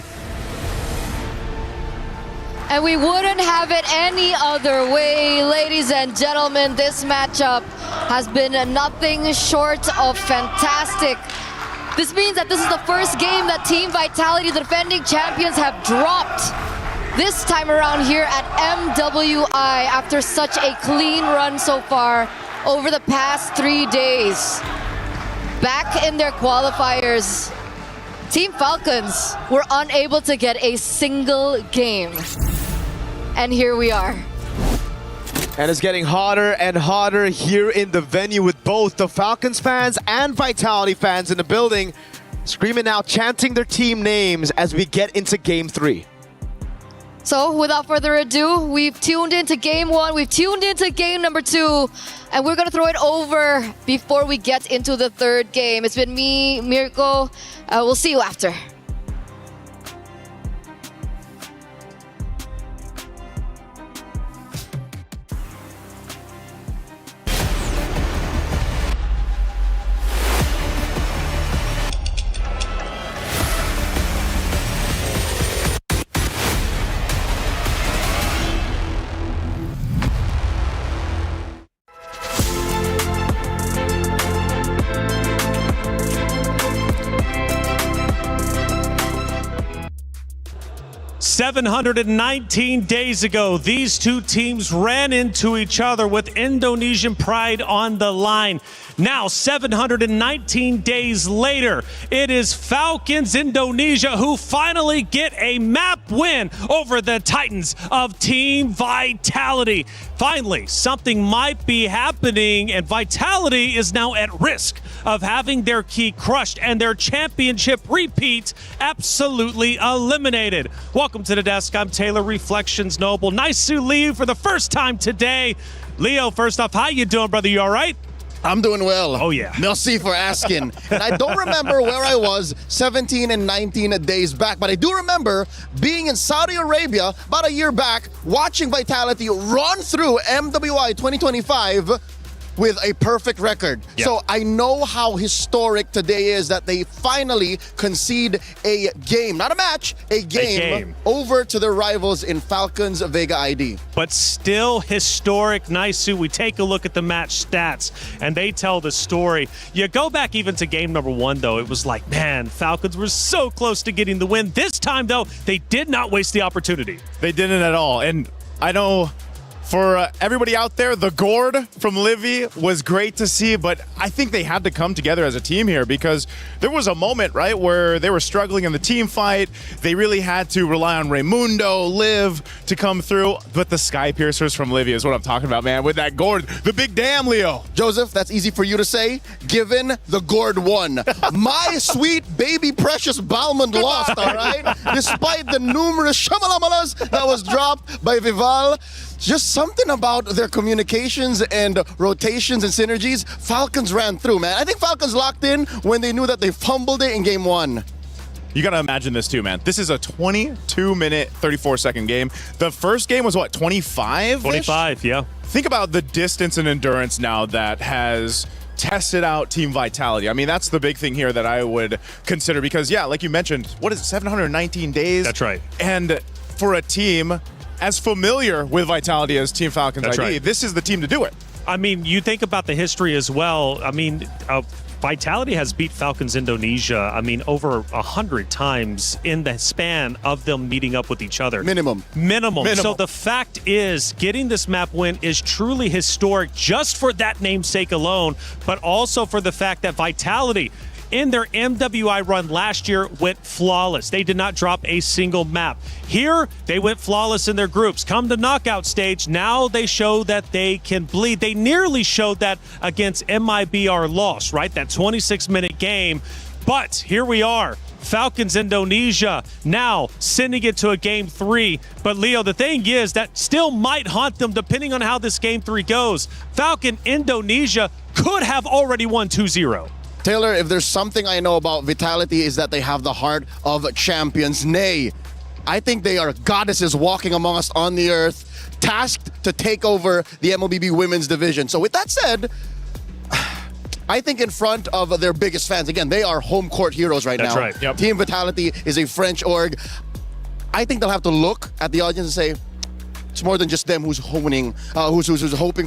And we wouldn't have it any other way, ladies and gentlemen. This matchup has been nothing short of fantastic. This means that this is the first game that Team Vitality, the defending champions, have dropped this time around here at MWI after such a clean run so far over the past 3 days. Back in their qualifiers, Team Falcons were unable to get a single game. And here we are. And it's getting hotter and hotter here in the venue with both the Falcons fans and Vitality fans in the building, screaming out, chanting their team names as we get into game 3. So without further ado, we've tuned into game 1, we've tuned into game number 2, and we're gonna throw it over before we get into the third game. It's been me, Mirko. We'll see you after. 719 days ago, these two teams ran into each other with Indonesian pride on the line. Now, 719 days later, it is Falcons Indonesia who finally get a map win over the Titans of Team Vitality. Finally, something might be happening, and Vitality is now at risk of having their key crushed and their championship repeat absolutely eliminated. Welcome to the desk. I'm Taylor Reflections Noble. Nice to leave for the first time today. Leo, first off, how you doing, brother? You all right? I'm doing well. Oh, yeah. Merci for asking. And I don't remember where I was 17 and 19 days back, but I do remember being in Saudi Arabia about a year back, watching Vitality run through MWI 2025 with a perfect record. Yep. So I know how historic today is that they finally concede a game, not a match, a game over to their rivals in Falcons Vega ID. But still historic. Naisu, we take a look at the match stats and they tell the story. You go back even to game number 1, though, it was like, man, Falcons were so close to getting the win. This time, though, they did not waste the opportunity. They didn't at all. And I know for everybody out there, the gourd from Livy was great to see, but I think they had to come together as a team here because there was a moment, right, where they were struggling in the team fight. They really had to rely on Raimundo, Liv to come through, but the Sky Piercers from Livy is what I'm talking about, man, with that gourd. The big damn, Leo. Joseph, that's easy for you to say, given the gourd won. My sweet baby precious Balmond lost, all right? Despite the numerous shamalamalas that was dropped by Vival, just something about their communications and rotations and synergies, Falcons ran through, man. I think Falcons locked in when they knew that they fumbled it in game 1. You got to imagine this too, man. This is a 22-minute, 34-second game. The first game was what, 25? 25, yeah. Think about the distance and endurance now that has tested out Team Vitality. I mean, that's the big thing here that I would consider because, yeah, like you mentioned, what is it, 719 days? That's right. And for a team as familiar with Vitality as Team Falcons ID, right. This is the team to do it. I mean, you think about the history as well. I mean, Vitality has beat Falcons Indonesia, I mean, over 100 times in the span of them meeting up with each other. Minimum. So the fact is, getting this map win is truly historic just for that namesake alone, but also for the fact that Vitality, in their MWI run last year, went flawless. They did not drop a single map. Here, they went flawless in their groups. Come to knockout stage, now they show that they can bleed. They nearly showed that against MIBR loss, right? That 26-minute game. But here we are. Falcons Indonesia now sending it to a game 3. But Leo, the thing is that still might haunt them depending on how this game 3 goes. Falcon Indonesia could have already won 2-0. Taylor, if there's something I know about Vitality is that they have the heart of champions. Nay, I think they are goddesses walking among us on the earth, tasked to take over the MLBB women's division. So with that said, I think in front of their biggest fans, again, they are home court heroes right now. That's right. Yep. Team Vitality is a French org. I think they'll have to look at the audience and say, it's more than just them who's hoping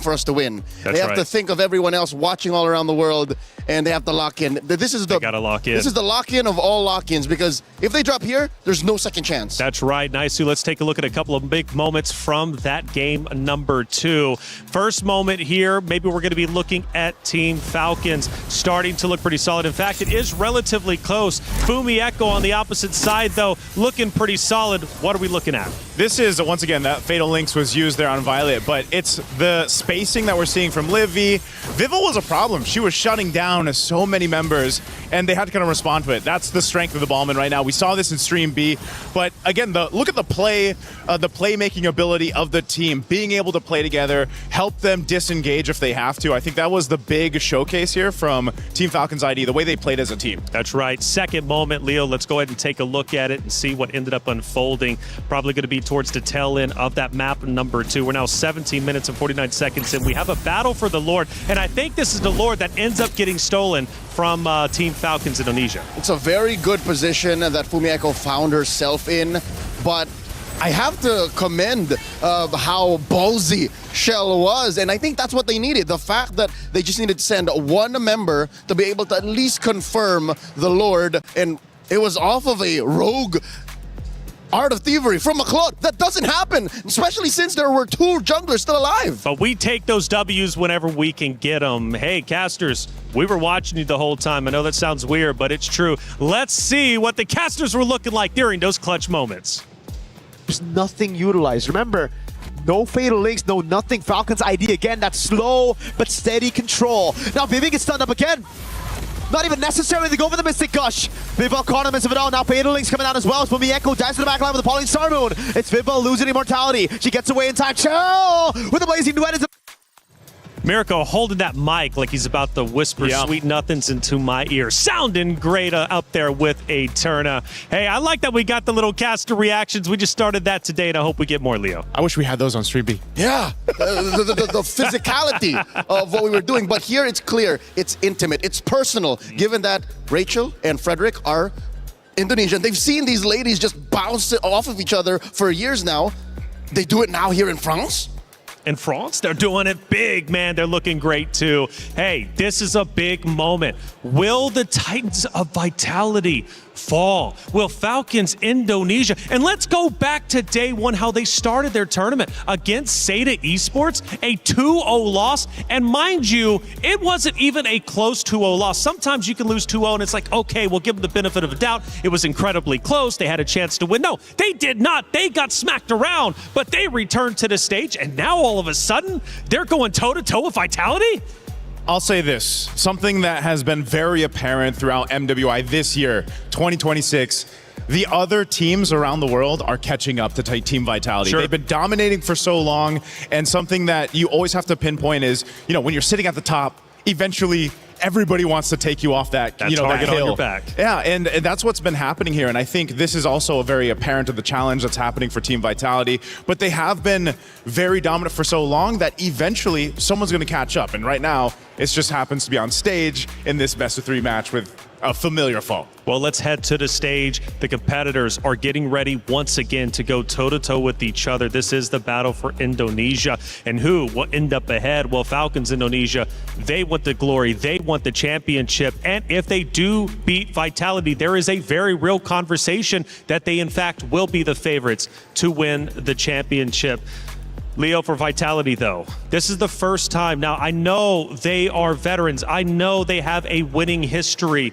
for us to win. They have to think of everyone else watching all around the world, and they have to lock in. They gotta lock in. This is the lock-in of all lock-ins, because if they drop here, there's no second chance. That's right. Nice. So let's take a look at a couple of big moments from that game number 2. First moment here, maybe we're going to be looking at Team Falcons starting to look pretty solid. In fact, it is relatively close. Fumi Echo on the opposite side, though, looking pretty solid. What are we looking at? This is, once again, that Fatal Links was used there on Violet, but it's the spacing that we're seeing from Livy. Vival was a problem. She was shutting down so many members, and they had to kind of respond to it. That's the strength of the Ballman right now. We saw this in Stream B, but again, look at the playmaking ability of the team, being able to play together, help them disengage if they have to. I think that was the big showcase here from Team Falcons ID, the way they played as a team. That's right. Second moment, Leo, let's go ahead and take a look at it and see what ended up unfolding. Probably going to be towards the tail end of that map number 2. We're now 17 minutes and 49 seconds in. We have a battle for the Lord, and I think this is the Lord that ends up getting stolen from Team Falcons Indonesia. It's a very good position that Fumieko found herself in, but I have to commend how ballsy Shell was, and I think that's what they needed. The fact that they just needed to send one member to be able to at least confirm the Lord, and it was off of a rogue Art of Thievery from McLeod. That doesn't happen, especially since there were 2 junglers still alive. But we take those W's whenever we can get them. Hey, casters, we were watching you the whole time. I know that sounds weird, but it's true. Let's see what the casters were looking like during those clutch moments. There's nothing utilized. Remember, no Fatal Links, no nothing. Falcons ID again, that slow but steady control. Now Vivi gets stunned up again. Not even necessary to go for the Mystic Gush. Vival caught him of it all. Now Fatal Links coming out as well. Fumi Echo dives to the back line with the Pauline Star Moon. It's Vival losing immortality. She gets away in time. Chill with the Blazing Duet. Mirko holding that mic like he's about to whisper sweet nothings into my ear. Sounding great up there with Eterna. Hey, I like that we got the little caster reactions. We just started that today, and I hope we get more, Leo. I wish we had those on Stream B. Yeah, the physicality of what we were doing. But here it's clear, it's intimate, it's personal, given that Rachel and Frederick are Indonesian. They've seen these ladies just bounce off of each other for years now. They do it now here in France. In France, they're doing it big, man. They're looking great too. Hey, this is a big moment. Will the Titans of Vitality fall? Will Falcons Indonesia? And let's go back to day 1, how they started their tournament against Seda Esports, a 2-0 loss. And mind you, it wasn't even a close 2-0 loss. Sometimes you can lose 2-0 and it's like, okay, we'll give them the benefit of the doubt. It was incredibly close. They had a chance to win. No, they did not. They got smacked around, but they returned to the stage, and now all of a sudden, they're going toe-to-toe with Vitality? I'll say this, something that has been very apparent throughout MWI this year, 2026, the other teams around the world are catching up to Team Vitality. Sure. They've been dominating for so long, and something that you always have to pinpoint is, when you're sitting at the top, eventually everybody wants to take you off that, target that hill. on your back. Yeah, and that's what's been happening here. And I think this is also very apparent of the challenge that's happening for Team Vitality. But they have been very dominant for so long that eventually someone's going to catch up. And right now, it just happens to be on stage in this best-of-3 match with a familiar foe. Well, let's head to the stage. The competitors are getting ready once again to go toe-to-toe with each other. This is the battle for Indonesia. And who will end up ahead? Well, Falcons Indonesia, they want the glory. They want the championship. And if they do beat Vitality, there is a very real conversation that they, in fact, will be the favorites to win the championship. Leo, for Vitality, though, this is the first time. Now, I know they are veterans. I know they have a winning history.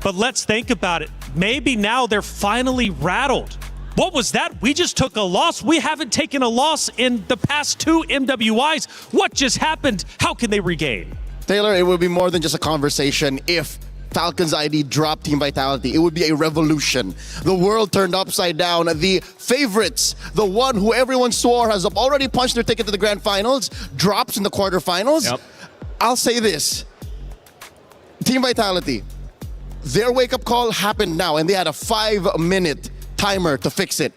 But let's think about it. Maybe now they're finally rattled. What was that? We just took a loss. We haven't taken a loss in the past 2 MWIs. What just happened? How can they regain? Taylor, it would be more than just a conversation if Falcons ID dropped Team Vitality. It would be a revolution. The world turned upside down. The favorites, the one who everyone swore has already punched their ticket to the grand finals, drops in the quarterfinals. Yep. I'll say this. Team Vitality, their wake-up call happened now, and they had a 5-minute timer to fix it.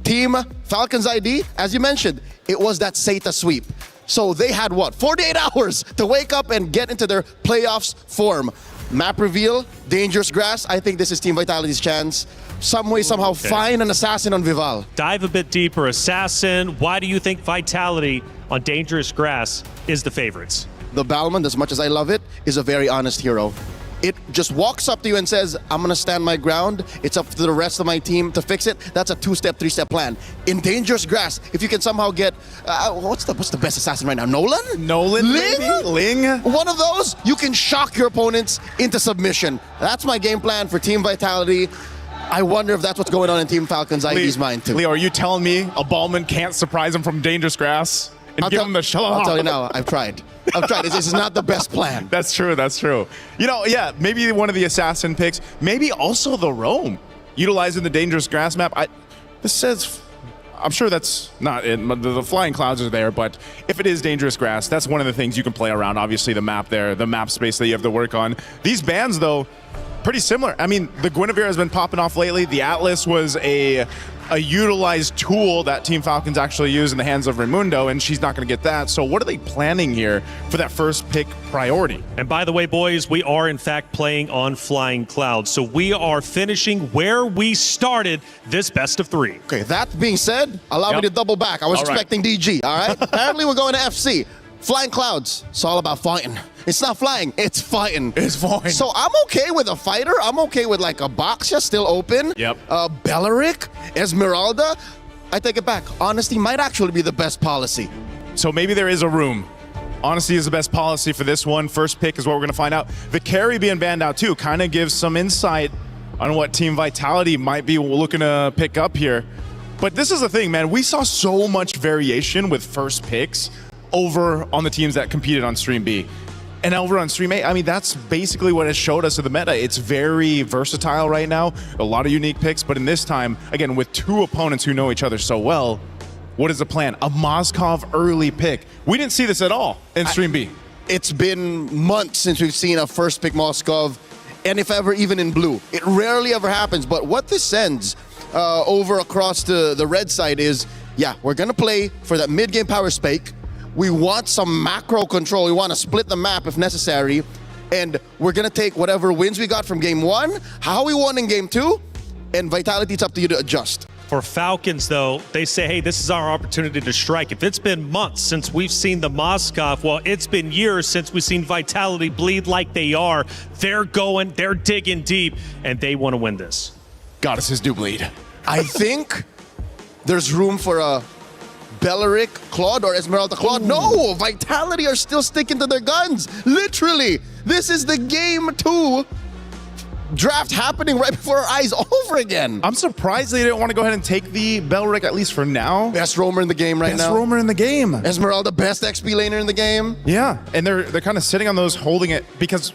Team Falcons ID, as you mentioned, it was that Seta sweep. So they had, 48 hours to wake up and get into their playoffs form. Map reveal, dangerous grass. I think this is Team Vitality's chance. Some way, somehow, find an assassin on Vival. Dive a bit deeper. Assassin, why do you think Vitality on dangerous grass is the favorites? The Balmond, as much as I love it, is a very honest hero. It just walks up to you and says, I'm going to stand my ground. It's up to the rest of my team to fix it. That's a 2-step, 3-step plan. In dangerous grass, if you can somehow get, what's the best assassin right now? Nolan? Nolan, Ling? maybe? Ling? One of those, you can shock your opponents into submission. That's my game plan for Team Vitality. I wonder if that's what's going on in Team Falcons ID's mind too. Leo, are you telling me a Ballman can't surprise him from dangerous grass and give him the shalom? I'll tell you now, I've tried. This is not the best plan. That's true, that's true. You know, yeah, maybe one of the assassin picks, maybe also the roam, utilizing the dangerous grass map. This says, I'm sure that's not it. The flying clouds are there, but if it is dangerous grass, that's one of the things you can play around. Obviously, the map there, the map space that you have to work on. These bans, though, pretty similar. I mean, the Guinevere has been popping off lately. The Atlas was a utilized tool that Team Falcons actually use in the hands of Raimundo, and she's not going to get that. So what are they planning here for that first pick priority? And by the way, boys, we are in fact playing on Flying Clouds. So we are finishing where we started this best of 3. Okay, that being said, allow me to double back. I was expecting DG, all right? Apparently we're going to FC. Flying Clouds, it's all about fighting. It's not flying, it's fighting. It's fighting. So I'm okay with a fighter. I'm okay with like a Boxia still open. Yep. Belleric, Esmeralda. I take it back. Honesty might actually be the best policy. So maybe there is a room. Honesty is the best policy for this one. First pick is what we're going to find out. The carry being banned out too kind of gives some insight on what Team Vitality might be looking to pick up here. But this is the thing, man. We saw so much variation with first picks over on the teams that competed on Stream B. And over on Stream A, I mean, that's basically what it showed us of the meta. It's very versatile right now, a lot of unique picks, but in this time, again, with 2 opponents who know each other so well, what is the plan? A Moskov early pick. We didn't see this at all in Stream B. It's been months since we've seen a first pick Moskov, and if ever, even in blue. It rarely ever happens, but what this sends over across the red side is, yeah, we're gonna play for that mid-game power spike. We want some macro control. We want to split the map if necessary. And we're going to take whatever wins we got from game 1, how we won in game 2, and Vitality, it's up to you to adjust. For Falcons, though, they say, hey, this is our opportunity to strike. If it's been months since we've seen the Moskov, well, it's been years since we've seen Vitality bleed like they are. They're going, they're digging deep, and they want to win this. Goddesses do bleed. I think there's room for a Belleric Claude or Esmeralda Claude. Ooh. No, Vitality are still sticking to their guns. Literally, this is the game 2 draft happening right before our eyes over again. I'm surprised they didn't want to go ahead and take the Belleric, at least for now. Best roamer in the game right now. Best roamer in the game. Esmeralda, best XP laner in the game. Yeah, and they're kind of sitting on those, holding it, because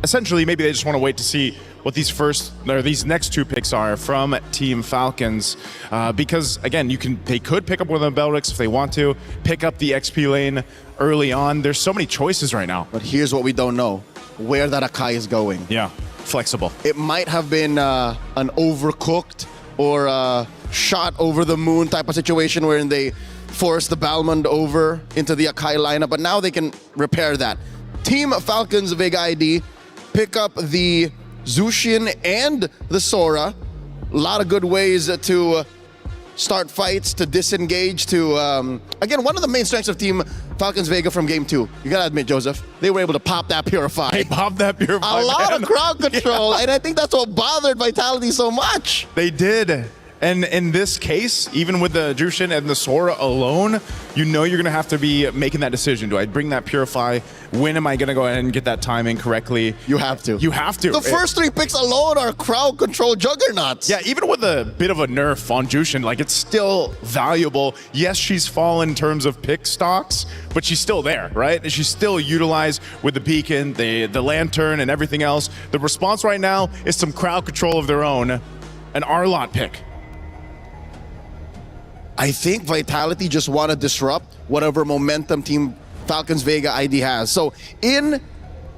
essentially maybe they just want to wait to see what these next 2 picks are from Team Falcons, because again, they could pick up one of the Bellerics if they want to, pick up the XP lane early on. There's so many choices right now. But here's what we don't know: where that Akai is going. Yeah, flexible. It might have been an overcooked or shot over the moon type of situation wherein they forced the Balmond over into the Akai lineup, but now they can repair that. Team Falcons Vega ID pick up the Zushin and the Sora. A lot of good ways to start fights, to disengage, to, again, one of the main strengths of Team Falcons Vega from game 2. You gotta admit, Joseph, they were able to pop that Purify. They popped that Purify. A lot of crowd control, and I think that's what bothered Vitality so much. They did. And in this case, even with the Jushin and the Sora alone, you know you're going to have to be making that decision. Do I bring that Purify? When am I going to go ahead and get that timing correctly? You have to. You have to. The first 3 picks alone are crowd control juggernauts. Yeah, even with a bit of a nerf on Jushin, like, it's still valuable. Yes, she's fallen in terms of pick stocks, but she's still there, right? And she's still utilized with the beacon, the lantern, and everything else. The response right now is some crowd control of their own, an Arlott pick. I think Vitality just want to disrupt whatever momentum Team Falcons Vega ID has. So in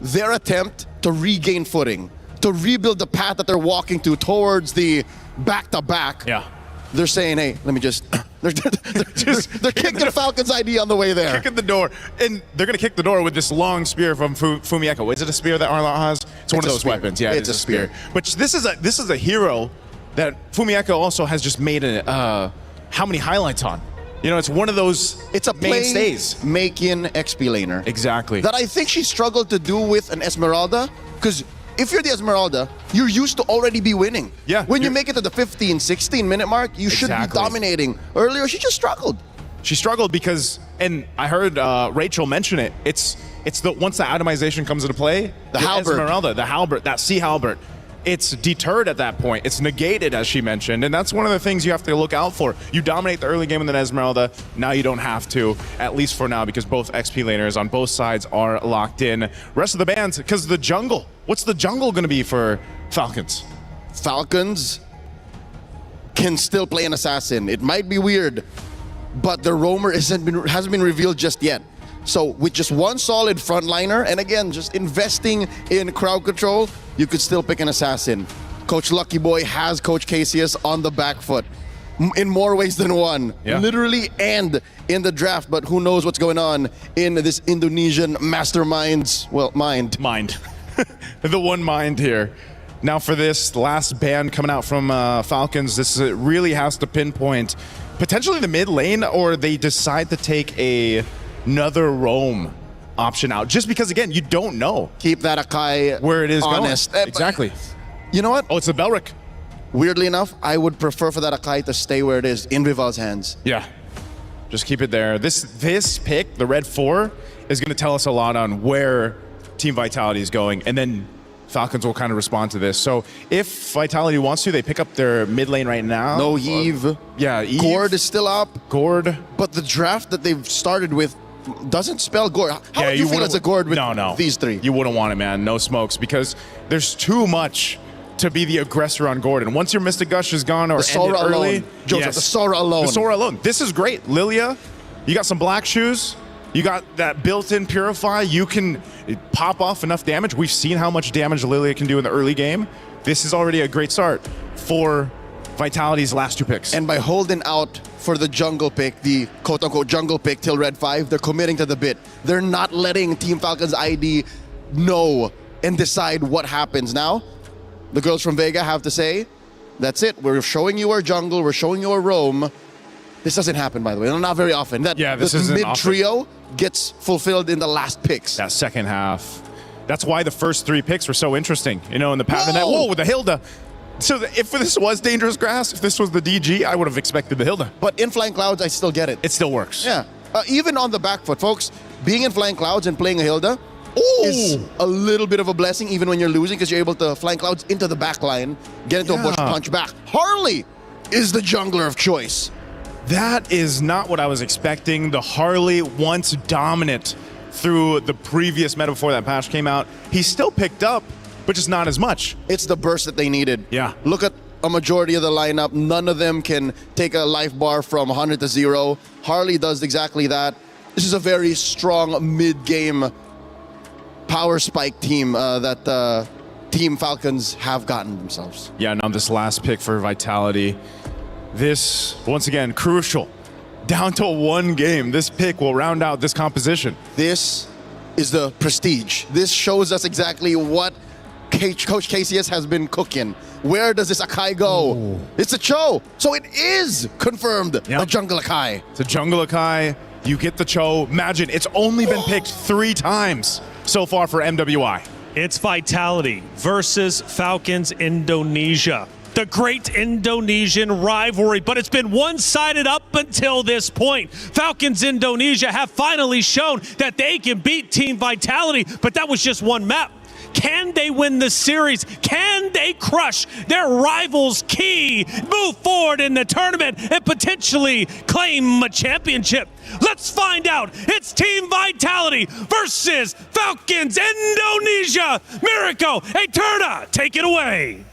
their attempt to regain footing, to rebuild the path that they're walking to towards the back-to-back, they're saying, hey, let me just... they're kicking the Falcons ID on the way there. Kicking the door. And they're going to kick the door with this long spear from Fumieko. Is it a spear that Arlott has? It's one of those weapons. Yeah, it's a spear. But this is a hero that Fumieko also has just made how many highlights on. You know, it's one of those mainstays. Making XP laner. Exactly. That I think she struggled to do with an Esmeralda, because if you're the Esmeralda, you're used to already be winning. Yeah. When you make it to the 15, 16 minute mark, you should be dominating. Earlier, she just struggled. She struggled because, and I heard Rachel mention it, it's the once the atomization comes into play, the halberd. Esmeralda, the halberd, that sea halberd, it's deterred at that point. It's negated, as she mentioned, and that's one of the things you have to look out for. You dominate the early game in the Esmeralda, now you don't have to, at least for now, because both XP laners on both sides are locked in. Rest of the bands, because the jungle, what's the jungle going to be for Falcons? Falcons can still play an assassin. It might be weird, but the roamer hasn't been revealed just yet. So with just one solid frontliner, and again, just investing in crowd control, you could still pick an assassin. Coach Lucky Boy has Coach Casius on the back foot in more ways than one, literally and in the draft, but who knows what's going on in this Indonesian mastermind's, well, mind. The one mind here. Now for this last ban coming out from Falcons, this really has to pinpoint potentially the mid lane, or they decide to take another roam option out, just because again you don't know. Keep that Akai where it is honest. going. Exactly. You know what? Oh, it's a Belric. Weirdly enough, I would prefer for that Akai to stay where it is in Vival's hands. Yeah. Just keep it there. This pick, the red 4, is going to tell us a lot on where Team Vitality is going, and then Falcons will kind of respond to this. So if Vitality wants to, they pick up their mid lane right now. No Eve. Yeah, Eve. Gord is still up. Gord. But the draft that they've started with doesn't spell Gord. How would you feel as a Gord with these three? You wouldn't want it, man. No smokes, because there's too much to be the aggressor on Gordon. Once your Mystic Gush is gone or the Sora ended early, alone. Joseph, the Sora alone. The Sora alone. This is great. Lilia, you got some black shoes. You got that built-in Purify. You can pop off enough damage. We've seen how much damage Lilia can do in the early game. This is already a great start for Vitality's last 2 picks. And by holding out for the jungle pick, the quote-unquote jungle pick till red 5, they're committing to the bit. They're not letting Team Falcons ID know and decide what happens. Now, the girls from Vega have to say, that's it. We're showing you our jungle. We're showing you our roam. This doesn't happen, by the way. Not very often. This mid-trio gets fulfilled in the last picks. That second half. That's why the first 3 picks were so interesting. You know, in the pattern. Whoa, with the Hilda. So if this was Dangerous Grass, if this was the DG, I would have expected the Hilda. But in Flying Clouds, I still get it. It still works. Yeah. Even on the back foot, folks, being in Flying Clouds and playing a Hilda is a little bit of a blessing, even when you're losing, because you're able to Flying Clouds into the back line, get into a bush, punch back. Harley is the jungler of choice. That is not what I was expecting. The Harley, once dominant through the previous meta before that patch came out, he's still picked up, but just not as much. It's the burst that they needed. Yeah. Look at a majority of the lineup. None of them can take a life bar from 100 to 0. Harley does exactly that. This is a very strong mid-game power spike team that Team Falcons have gotten themselves. Yeah, and on this last pick for Vitality, this, once again, crucial. Down to 1 game. This pick will round out this composition. This is the prestige. This shows us exactly what Coach Casius has been cooking. Where does this Akai go? Ooh. It's a Cho. So it is confirmed a Jungle Akai. It's a Jungle Akai. You get the Cho. Imagine, it's only been picked 3 times so far for MWI. It's Vitality versus Falcons Indonesia. The great Indonesian rivalry, but it's been one-sided up until this point. Falcons Indonesia have finally shown that they can beat Team Vitality, but that was just one map. Can they win the series? Can they crush their rivals' key, move forward in the tournament, and potentially claim a championship? Let's find out. It's Team Vitality versus Falcons Indonesia. Miracle Eterna, take it away.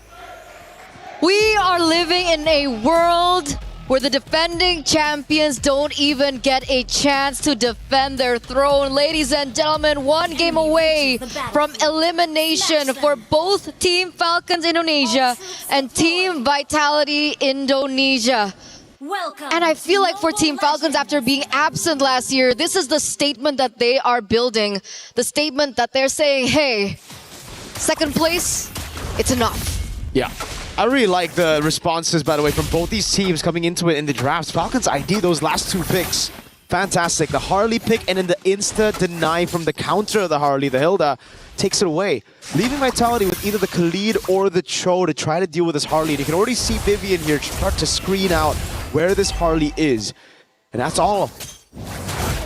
We are living in a world where the defending champions don't even get a chance to defend their throne. Ladies and gentlemen, one game away from elimination for both Team Falcons Indonesia and Team Vitality Indonesia. And I feel like for Team Falcons, after being absent last year, this is the statement that they are building. The statement that they're saying, hey, second place, it's enough. Yeah. I really like the responses, by the way, from both these teams coming into it in the drafts. Falcons ID those last two picks. Fantastic. The Harley pick and then the insta-deny from the counter of the Harley, the Hilda, takes it away. Leaving Vitality with either the Khalid or the Cho to try to deal with this Harley. And you can already see Vivian here start to screen out where this Harley is. And that's all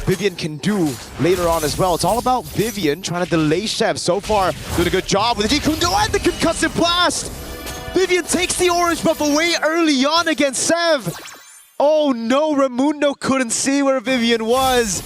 Vivian can do later on as well. It's all about Vivian trying to delay Chef. So far, doing a good job with the Jikundo and the concussive blast. Vivian takes the orange buff away early on against Sev. Oh no, Raimundo couldn't see where Vivian was.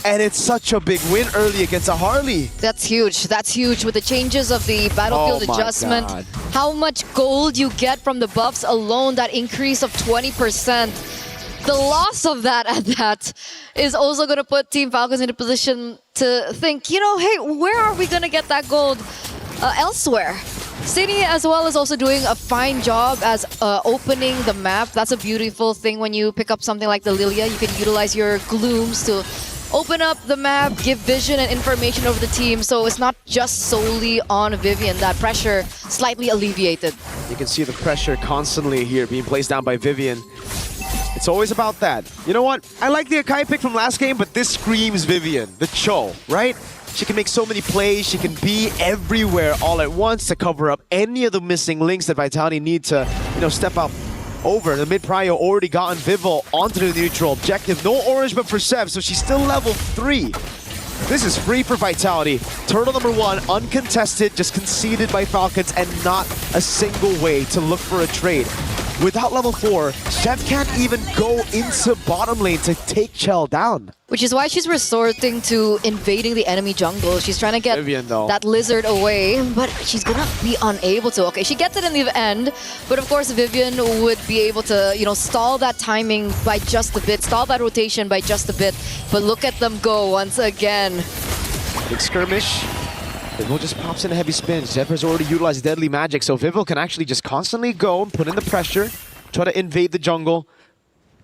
And it's such a big win early against a Harley. That's huge. That's huge with the changes of the battlefield adjustment. God. How much gold you get from the buffs alone, that increase of 20%. The loss of that at that is also going to put Team Falcons in a position to think, you know, hey, where are we going to get that gold elsewhere? City as well is also doing a fine job as opening the map. That's a beautiful thing when you pick up something like the Lilia. You can utilize your glooms to open up the map, give vision and information over the team. So it's not just solely on Vivian. That pressure slightly alleviated. You can see the pressure constantly here being placed down by Vivian. It's always about that. You know what? I like the Akai pick from last game, but this screams Vivian, the Cho, right? She can make so many plays. She can be everywhere all at once to cover up any of the missing links that Vitality need to, you know, step up over. The mid-prio already gotten Vival onto the neutral objective. No orange, but for Sev, so she's still level 3. This is free for Vitality. Turtle number 1, uncontested, just conceded by Falcons, and not a single way to look for a trade. Without level 4, Sev can't even go into bottom lane to take Chell down. Which is why she's resorting to invading the enemy jungle. She's trying to get Vivian, that lizard away, but she's gonna be unable to. Okay, she gets it in the end, but of course Vivian would be able to, you know, stall that timing by just a bit, stall that rotation by just a bit. But look at them go once again. Big skirmish. Vival just pops in a heavy spin. Zeb has already utilized deadly magic, so Vival can actually just constantly go and put in the pressure, try to invade the jungle.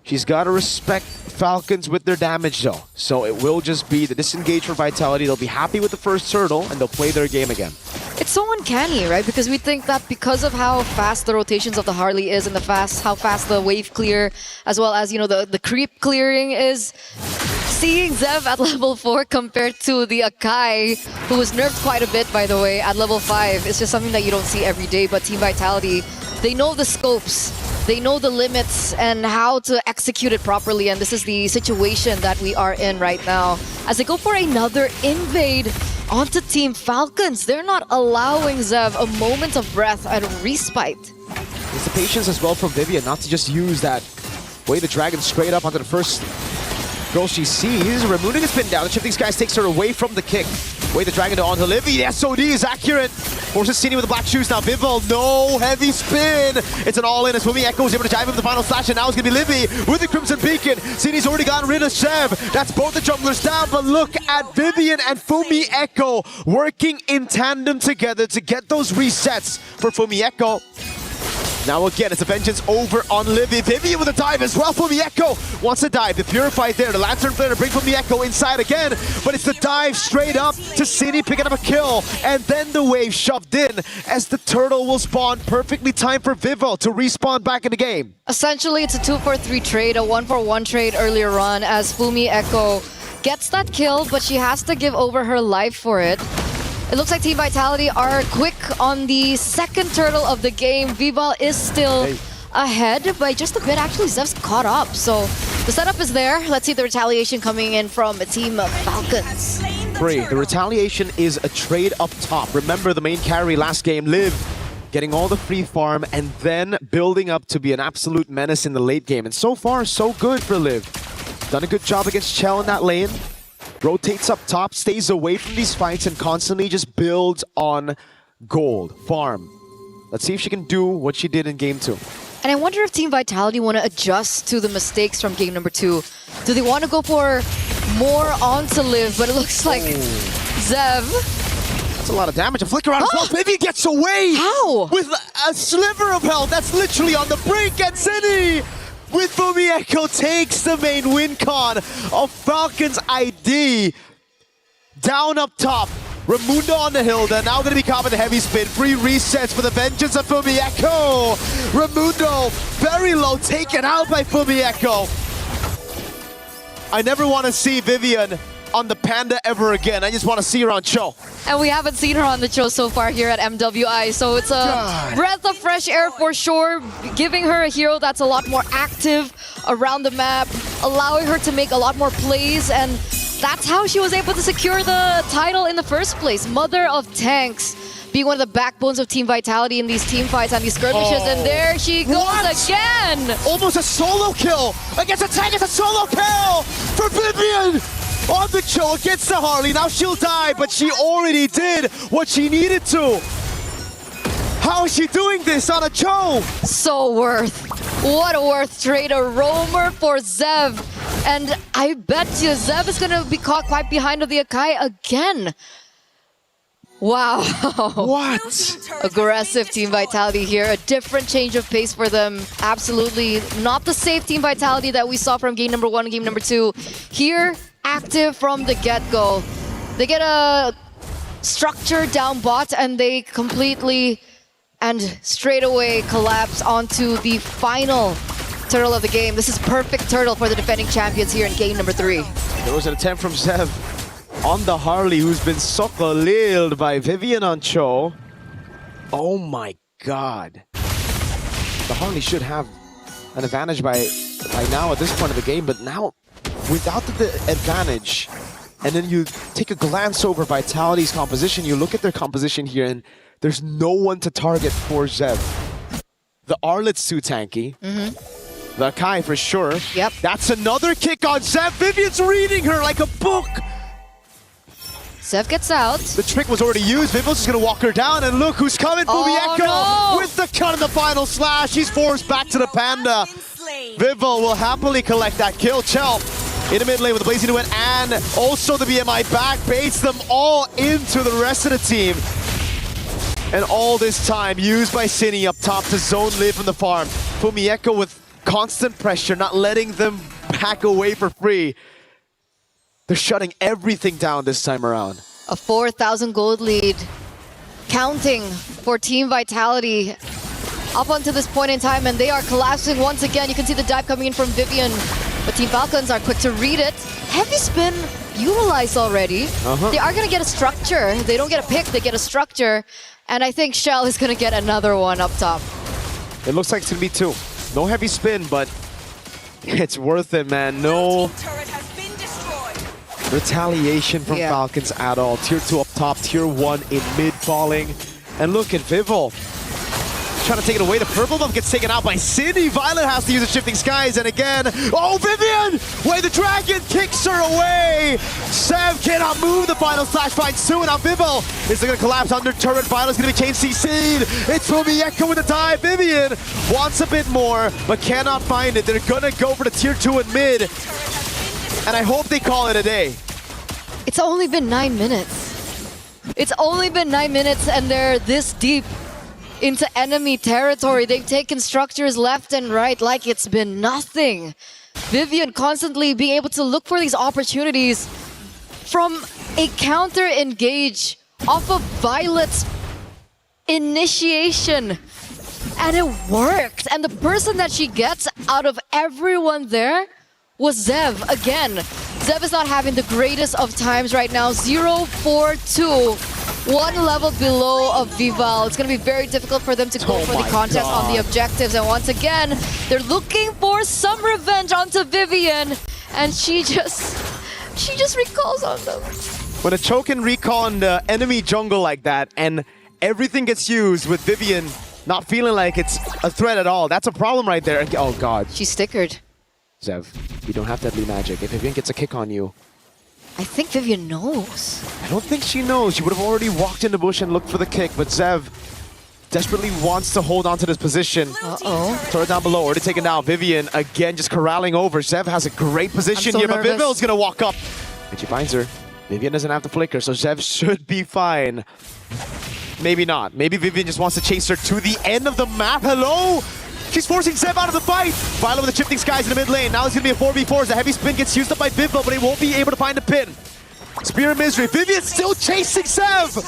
She's got to respect Falcons with their damage though. So it will just be the disengage for Vitality. They'll be happy with the first turtle and they'll play their game again. It's so uncanny, right? Because we think that because of how fast the rotations of the Harley is and how fast the wave clear, as well as, you know, the creep clearing is, seeing Zev at level 4 compared to the Akai, who was nerfed quite a bit, by the way, at level 5. It's just something that you don't see every day, but Team Vitality, they know the scopes, they know the limits and how to execute it properly, and this is the situation that we are in right now. As they go for another invade onto Team Falcons, they're not allowing Zev a moment of breath and respite. There's the patience as well from Vivian, not to just use that way the dragon straight up onto the first girl she sees. Raimundo gets pinned down. The Shifting Skies takes her away from the kick. Way the dragon to onto Livy. The SOD is accurate. Forces Cini with the black shoes. Now Vival, no heavy spin. It's an all-in as Fumi Echo is able to dive into the final slash, and now it's going to be Livy with the Crimson Beacon. Cini's already gotten rid of Sev. That's both the junglers down, but look at Vivian and Fumi Echo working in tandem together to get those resets for Fumi Echo. Now again, it's a vengeance over on Livy. Vivian with a dive as well. Fumi Echo wants to dive. The Purify there. The Lantern Flare to bring Fumi Echo inside again. But it's the dive straight up to Cini, picking up a kill. And then the wave shoved in as the turtle will spawn. Perfectly timed for Vival to respawn back in the game. Essentially, it's a 2-for-3 trade, a 1-for-1 trade earlier on as Fumi Echo gets that kill, but she has to give over her life for it. It looks like Team Vitality are quick on the second turtle of the game. Vival is still ahead by just a bit. Actually, Zev's caught up. So the setup is there. Let's see the retaliation coming in from Team Falcons. The retaliation is a trade up top. Remember the main carry last game, Liv, getting all the free farm and then building up to be an absolute menace in the late game. And so far, so good for Liv. Done a good job against Chell in that lane. Rotates up top, stays away from these fights, and constantly just builds on gold, farm. Let's see if she can do what she did in game 2. And I wonder if Team Vitality want to adjust to the mistakes from game number 2. Do they want to go for more onto Liv? But it looks like Zev. That's a lot of damage. A flicker out as well. Vivian gets away. How? With a sliver of health. That's literally on the brink. And City with Fumieko takes the main win con of Falcons ID. Down up top. Raimundo on the hill. They're now going to be caught with a heavy spin. Free resets for the vengeance of Fumieko. Raimundo very low, taken out by Fumieko. I never want to see Vivian on the Panda ever again. I just want to see her on Cho. And we haven't seen her on the Cho so far here at MWI, so it's a breath of fresh air for sure, giving her a hero that's a lot more active around the map, allowing her to make a lot more plays, and that's how she was able to secure the title in the first place. Mother of Tanks, being one of the backbones of Team Vitality in these team fights and these skirmishes, and there she goes again! Almost a solo kill against a tank. It's a solo kill for Vivian on the Cho against the Harley. Now she'll die, but she already did what she needed to. How is she doing this on a Cho? So worth. What a worth trade. A roamer for Zev. And I bet you Zev is going to be caught quite behind of the Akai again. Wow. What? Aggressive Team Vitality here. A different change of pace for them. Absolutely not the safe Team Vitality that we saw from game number 1 and game number 2. Here, active from the get-go. They get a structure down bot and they completely and straight away collapse onto the final turtle of the game. This is perfect turtle for the defending champions here in game number 3. There was an attempt from Zev on the Harley, who's been sokoliled by Vivian on Cho. Oh my god. The Harley should have an advantage by now at this point of the game, but now without the advantage, and then you take a glance over Vitality's composition, you look at their composition here, and there's no one to target for Zev. The Arlet's too tanky. The Kai for sure. Yep. That's another kick on Zev. Vivian's reading her like a book. Zev gets out. The trick was already used. Vivil's just gonna walk her down, and look who's coming. Fumieko with the cut in the final slash. He's forced back to the Panda. Vival will happily collect that kill. Chell in the mid lane with the Blazing Duet and also the BMI back. Baits them all into the rest of the team. And all this time used by Cine up top to zone Liv from the farm. Fumieko with constant pressure, not letting them back away for free. They're shutting everything down this time around. A 4,000 gold lead. Counting for Team Vitality up until this point in time, and they are collapsing once again. You can see the dive coming in from Vivian, but Team Falcons are quick to read it. Heavy spin utilized already. They are going to get a structure. They don't get a pick, they get a structure. And I think Shell is going to get another one up top. It looks like it's going to be 2. No heavy spin, but it's worth it, man. No retaliation from Falcons at all. Tier 2 up top, Tier 1 in mid falling. And look at Vival trying to take it away. The purple buff gets taken out by Cine. Violet has to use the Shifting Skies, and again, oh, Vivian! Wait, the dragon kicks her away! Sev cannot move. The final slash finds Sue, and now Vival is going to collapse under turret. Violet's going to be chain CC'd. It's Fumieko with the dive. Vivian wants a bit more, but cannot find it. They're going to go for the Tier 2 in mid, and I hope they call it a day. It's only been 9 minutes. It's only been 9 minutes, and they're this deep into enemy territory. They've taken structures left and right like it's been nothing. Vivian constantly being able to look for these opportunities from a counter engage off of Violet's initiation. And it worked. And the person that she gets out of everyone there was Zev again. Zev is not having the greatest of times right now. 0-4-2. 1 level below of Vival. It's going to be very difficult for them to go for the contest on the objectives. And once again, they're looking for some revenge onto Vivian. And she just recalls on them. When a Cho can recall on the enemy jungle like that, and everything gets used with Vivian not feeling like it's a threat at all, that's a problem right there. Oh god. She's stickered. Zev, you don't have deadly magic. If Vivian gets a kick on you, I think Vivian knows. I don't think she knows. She would have already walked in the bush and looked for the kick, but Zev desperately wants to hold on to this position. Turret down below, already taken down. Vivian again just corralling over. Zev has a great position so here, but nervous. Vivil's gonna walk up. And she finds her. Vivian doesn't have to flicker, so Zev should be fine. Maybe not. Maybe Vivian just wants to chase her to the end of the map. Hello? She's forcing Zev out of the fight. Violet with the shifting skies in the mid lane. Now it's gonna be a 4v4 as the heavy spin gets used up by Vivo, but he won't be able to find a pin. Spear of Misery. Vivian still chasing Zev.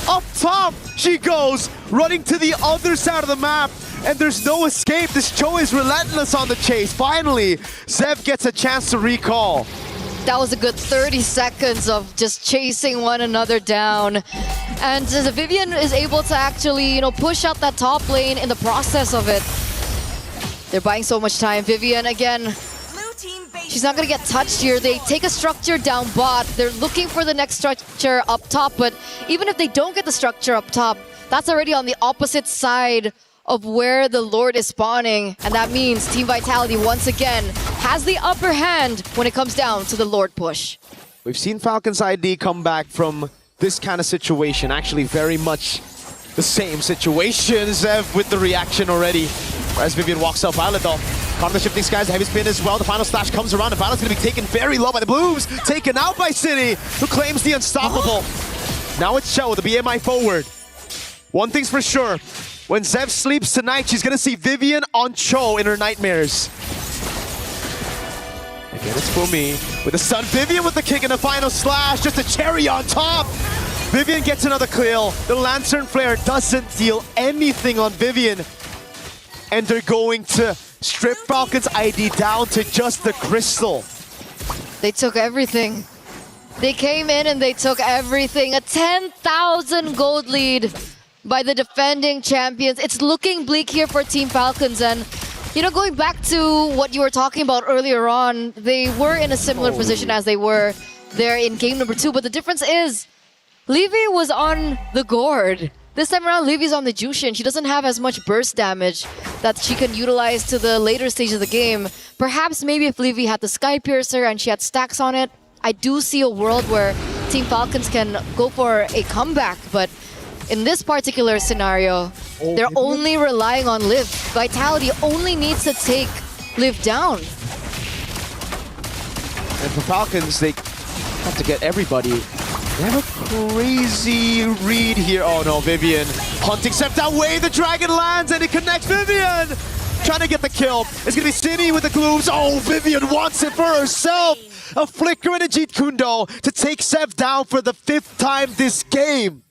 Up top she goes, running to the other side of the map. And there's no escape. This Cho is relentless on the chase. Finally, Zev gets a chance to recall. That was a good 30 seconds of just chasing one another down. And Vivian is able to actually, push out that top lane in the process of it. They're buying so much time. Vivian, again, she's not going to get touched here. They take a structure down bot. They're looking for the next structure up top. But even if they don't get the structure up top, that's already on the opposite side of where the Lord is spawning. And that means Team Vitality, once again, has the upper hand when it comes down to the Lord push. We've seen Falcons ID come back from this kind of situation. Actually, very much the same situation. Zev with the reaction already. As Vivian walks up, Violet though. Caught in the shifting skies, the heavy spin as well. The final slash comes around, and Violet's gonna be taken very low by the Blues. Taken out by City, who claims the unstoppable. Now it's Cho, the BMI forward. One thing's for sure. When Zev sleeps tonight, she's gonna see Vivian on Cho in her nightmares. Again, it's Fumi with the stun. Vivian with the kick and the final slash. Just a cherry on top. Vivian gets another kill. The Lantern Flare doesn't deal anything on Vivian. And they're going to strip Falcons ID down to just the crystal. They took everything. They came in and they took everything. A 10,000 gold lead by the defending champions. It's looking bleak here for Team Falcons. And, going back to what you were talking about earlier on, they were in a similar position as they were there in game number 2. But the difference is, Levy was on the gourd. This time around, Levy's on the Jushin. She doesn't have as much burst damage that she can utilize to the later stage of the game. Perhaps maybe if Levy had the Sky Piercer and she had stacks on it, I do see a world where Team Falcons can go for a comeback. But in this particular scenario, they're only relying on Liv. Vitality only needs to take Liv down. And for Falcons, they have to get everybody. They have a crazy read here. Oh no, Vivian hunting Zev that way. The dragon lands and it connects Vivian. Trying to get the kill. It's gonna be City with the glooms. Oh, Vivian wants it for herself. A flicker and a Jeet Kundo to take Zev down for the 5th time this game.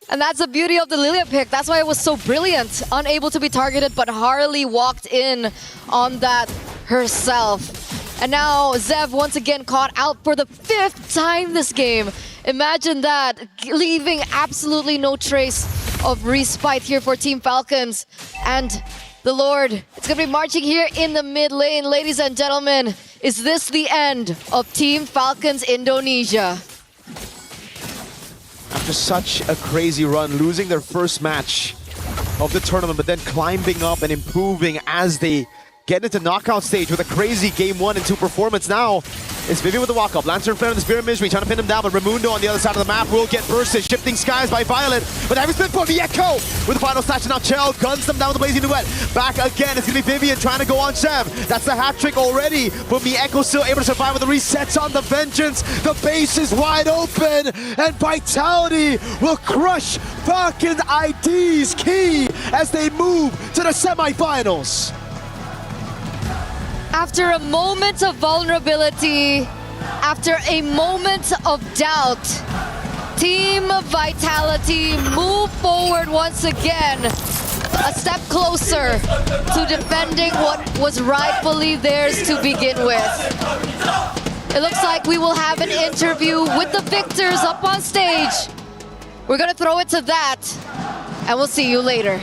And that's the beauty of the Lilia pick. That's why it was so brilliant. Unable to be targeted, but Harley walked in on that herself. And now Zev once again caught out for the 5th time this game. Imagine that, leaving absolutely no trace of respite here for Team Falcons. And the Lord, it's going to be marching here in the mid lane. Ladies and gentlemen, is this the end of Team Falcons Indonesia? After such a crazy run, losing their first match of the tournament, but then climbing up and improving as they get into knockout stage with a crazy game 1 and 2 performance. Now, it's Vivian with the walk-up. Lantern Flare and the Spear of Misery trying to pin him down, but Raimundo on the other side of the map will get bursted. Shifting skies by Violet, but heavy spin for the Echo with the final slash. Now Chell guns them down with the Blazing Duet. Back again, it's going to be Vivian trying to go on Zev. That's the hat trick already, but Mieko still able to survive with the resets on the Vengeance. The base is wide open, and Vitality will crush Falcon ID's key as they move to the semifinals. After a moment of vulnerability, after a moment of doubt, Team Vitality move forward once again, a step closer to defending what was rightfully theirs to begin with. It looks like we will have an interview with the victors up on stage. We're gonna throw it to that, and we'll see you later.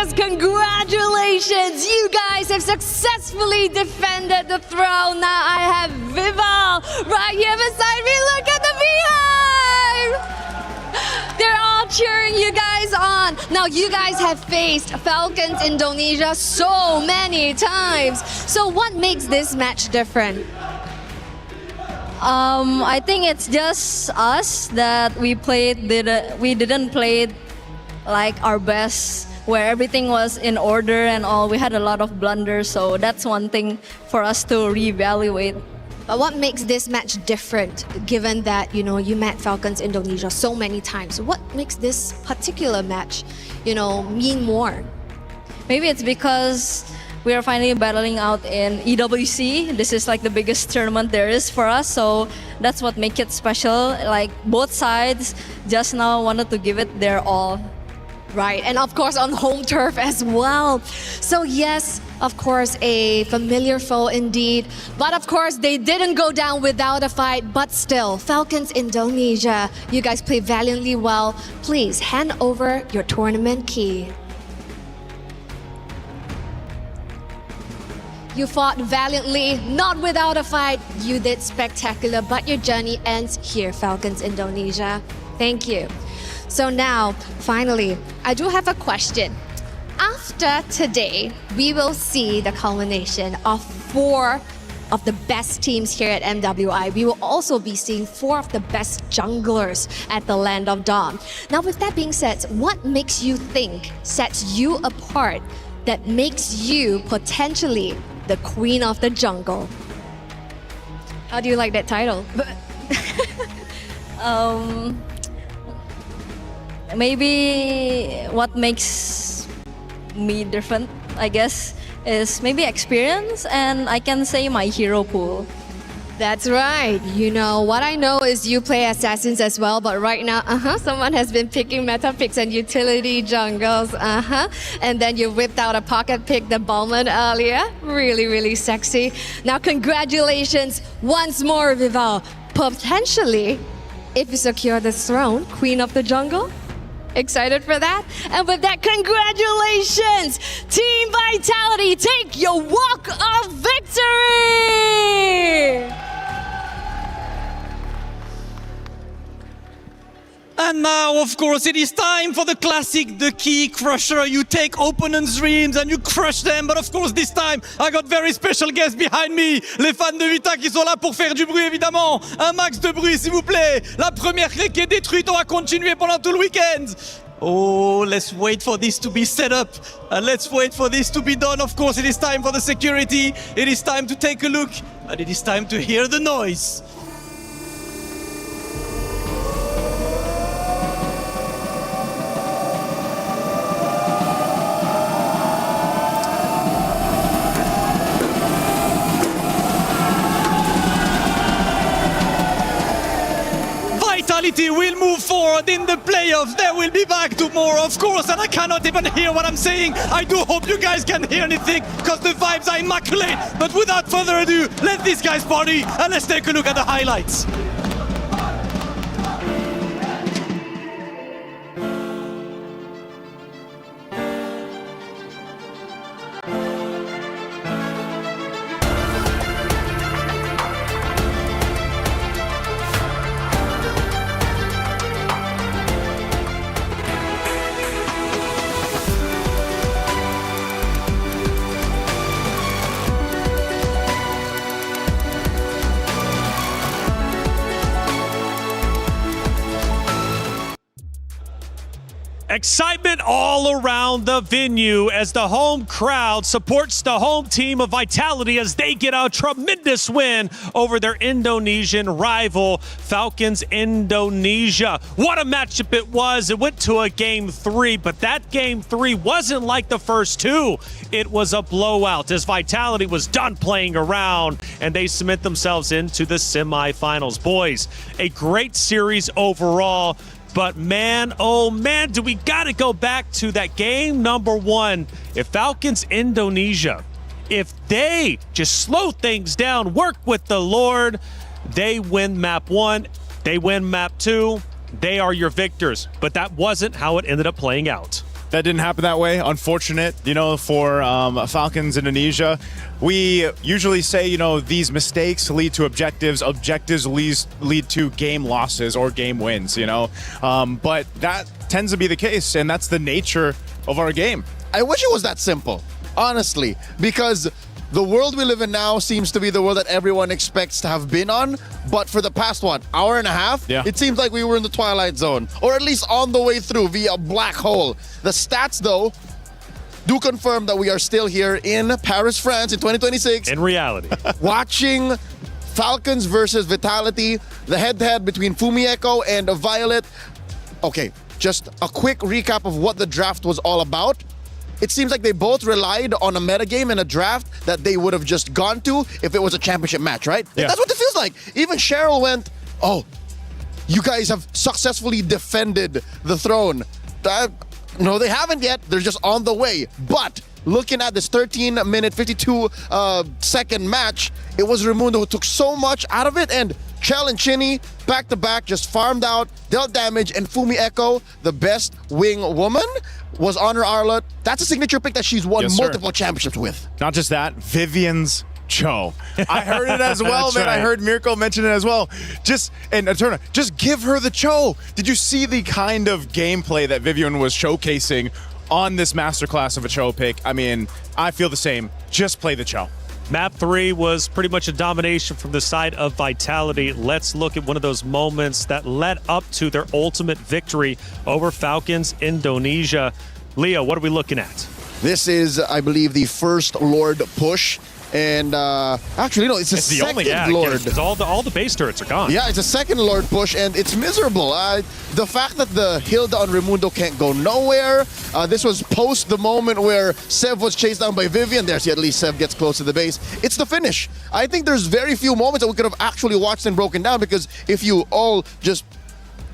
serious congratulations. You guys have successfully defended the throne. Now I have Vival right here beside me. Look at the beehive. They're all cheering you guys on. Now you guys have faced Falcons Indonesia so many times. So what makes this match different? I think it's just us that we didn't play like our best, where everything was in order and all. We had a lot of blunders, so that's one thing for us to reevaluate. But what makes this match different, given that, you know, you met Falcons Indonesia so many times? What makes this particular match, you know, mean more? Maybe it's because we are finally battling out in EWC. This is like the biggest tournament there is for us, so that's what makes it special. Like both sides just now wanted to give it their all. Right, and of course on home turf as well. So yes, of course, a familiar foe indeed. But of course, they didn't go down without a fight. But still, Falcons Indonesia, you guys play valiantly well. Please hand over your tournament key. You fought valiantly, not without a fight. You did spectacular, but your journey ends here, Falcons Indonesia. Thank you. So now, finally, I do have a question. After today, we will see the culmination of 4 of the best teams here at MWI. We will also be seeing 4 of the best junglers at the Land of Dawn. Now, with that being said, what makes you think sets you apart, that makes you potentially the Queen of the Jungle? How do you like that title? Maybe what makes me different, I guess, is maybe experience, and I can say my hero pool. That's right. You know, what I know is you play assassins as well, but right now, someone has been picking meta picks and utility jungles, and then you whipped out a pocket pick, the Bowman earlier. Really, really sexy. Now, congratulations once more, Vival. Potentially, if you secure the throne, Queen of the Jungle. Excited for that? And with that, congratulations! Team Vitality, take your walk of victory! And now, of course, it is time for the classic, the key crusher. You take opponents' dreams and you crush them. But of course, this time, I got very special guests behind me. Les fans de Vita qui sont là pour faire du bruit, évidemment. Un max de bruit, s'il vous plaît. La première clé qui est détruite, on va continuer pendant tout le week-end. Oh, let's wait for this to be set up. And let's wait for this to be done. Of course, it is time for the security. It is time to take a look. And it is time to hear the noise. Vitality will move forward in the playoffs. They will be back tomorrow, of course, and I cannot even hear what I'm saying. I do hope you guys can hear anything, because the vibes are immaculate. But without further ado, let these guys party, and let's take a look at the highlights. Excitement all around the venue as the home crowd supports the home team of Vitality as they get a tremendous win over their Indonesian rival, Falcons Indonesia. What a matchup it was. It went to a Game 3, but that Game 3 wasn't like the first 2. It was a blowout as Vitality was done playing around and they cement themselves into the semifinals. Boys, a great series overall. But man, oh man, do we got to go back to that game number 1. If Falcons Indonesia, if they just slow things down, work with the Lord, they win map 1, they win map 2, they are your victors. But that wasn't how it ended up playing out. That didn't happen that way. Unfortunate, for Falcons Indonesia. We usually say, these mistakes lead to objectives. Objectives lead to game losses or game wins, But that tends to be the case, and that's the nature of our game. I wish it was that simple, honestly, because the world we live in now seems to be the world that everyone expects to have been on. But for the past, hour and a half, it seems like we were in the Twilight Zone, or at least on the way through via a black hole. The stats, though, do confirm that we are still here in Paris, France in 2026. In reality. Watching Falcons versus Vitality, the head-to-head between Fumieko and Violet. Okay, just a quick recap of what the draft was all about. It seems like they both relied on a metagame and a draft that they would have just gone to if it was a championship match, right? Yeah. That's what it feels like. Even Cheryl went, oh, you guys have successfully defended the throne. No, they haven't yet. They're just on the way. But looking at this 13-minute, 52-second match, it was Raimundo who took so much out of it, and Chell and Chinny, back-to-back, just farmed out, dealt damage, and Fumieko, the best wing woman, was on her Arlott. That's a signature pick that she's won multiple championships with. Not just that, Vivian's Cho. I heard it as well, man. Right. I heard Mirko mention it as well. Just give her the Cho. Did you see the kind of gameplay that Vivian was showcasing on this masterclass of a Cho pick? I mean, I feel the same. Just play the Cho. Map 3 was pretty much a domination from the side of Vitality. Let's look at one of those moments that led up to their ultimate victory over Falcons Indonesia. Leo, what are we looking at? This is, I believe, the first Lord push. And actually, no, it's the second Lord. Because all the base turrets are gone. Yeah, it's a second Lord push, and it's miserable. The fact that the Hilda on Raimundo can't go nowhere. This was post the moment where Sev was chased down by Vivian. There's at least Sev gets close to the base. It's the finish. I think there's very few moments that we could have actually watched and broken down, because if you all just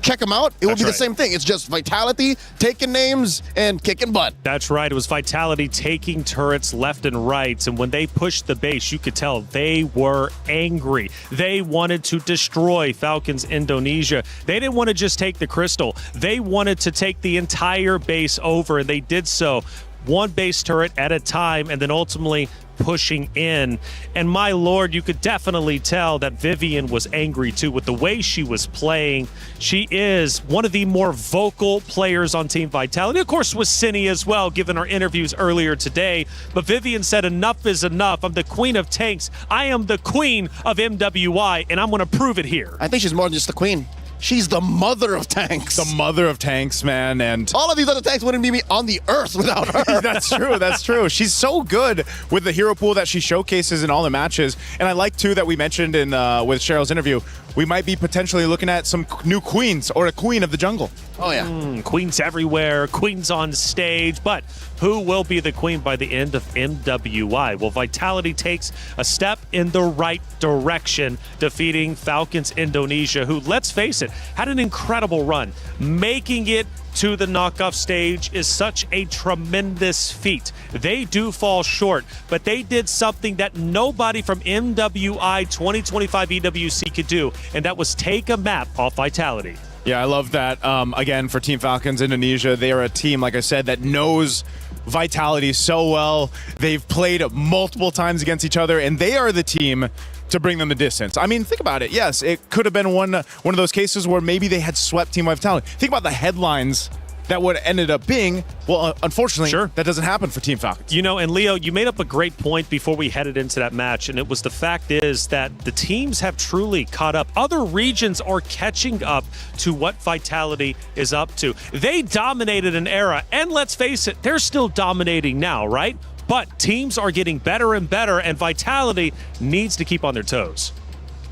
check them out, it would be the same thing. It's just Vitality, taking names, and kicking butt. That's right. It was Vitality taking turrets left and right. And when they pushed the base, you could tell they were angry. They wanted to destroy Falcons Indonesia. They didn't want to just take the crystal. They wanted to take the entire base over, and they did so one base turret at a time, and then ultimately pushing in. And my lord, you could definitely tell that Vivian was angry too with the way she was playing. She is one of the more vocal players on Team Vitality. Of course, with Cindy as well, given our interviews earlier today. But Vivian said, enough is enough. I'm the queen of tanks. I am the queen of MWI, and I'm going to prove it here. I think she's more than just the queen. She's the mother of tanks. The mother of tanks, man. And all of these other tanks wouldn't be on the earth without her. That's true. That's true. She's so good with the hero pool that she showcases in all the matches. And I like, too, that we mentioned in with Cheryl's interview, we might be potentially looking at some new queens or a queen of the jungle. Oh, yeah. Queens everywhere, queens on stage. But who will be the queen by the end of MWI? Well, Vitality takes a step in the right direction, defeating Falcons Indonesia, who, let's face it, had an incredible run. Making it to the knockoff stage is such a tremendous feat. They do fall short, but they did something that nobody from MWI 2025 EWC could do, and that was take a map off Vitality. Yeah, I love that. Again, for Team Falcons Indonesia, they are a team, like I said, that knows Vitality so well. They've played multiple times against each other, and they are the team to bring them the distance. I mean, think about it. Yes, it could have been one of those cases where maybe they had swept Team Vitality. Think about the headlines that would have ended up being. Well, unfortunately, that doesn't happen for Team Falcons. You know, and Leo, you made up a great point before we headed into that match, and it was the fact is that the teams have truly caught up. Other regions are catching up to what Vitality is up to. They dominated an era, and let's face it, they're still dominating now, right? But teams are getting better and better, and Vitality needs to keep on their toes.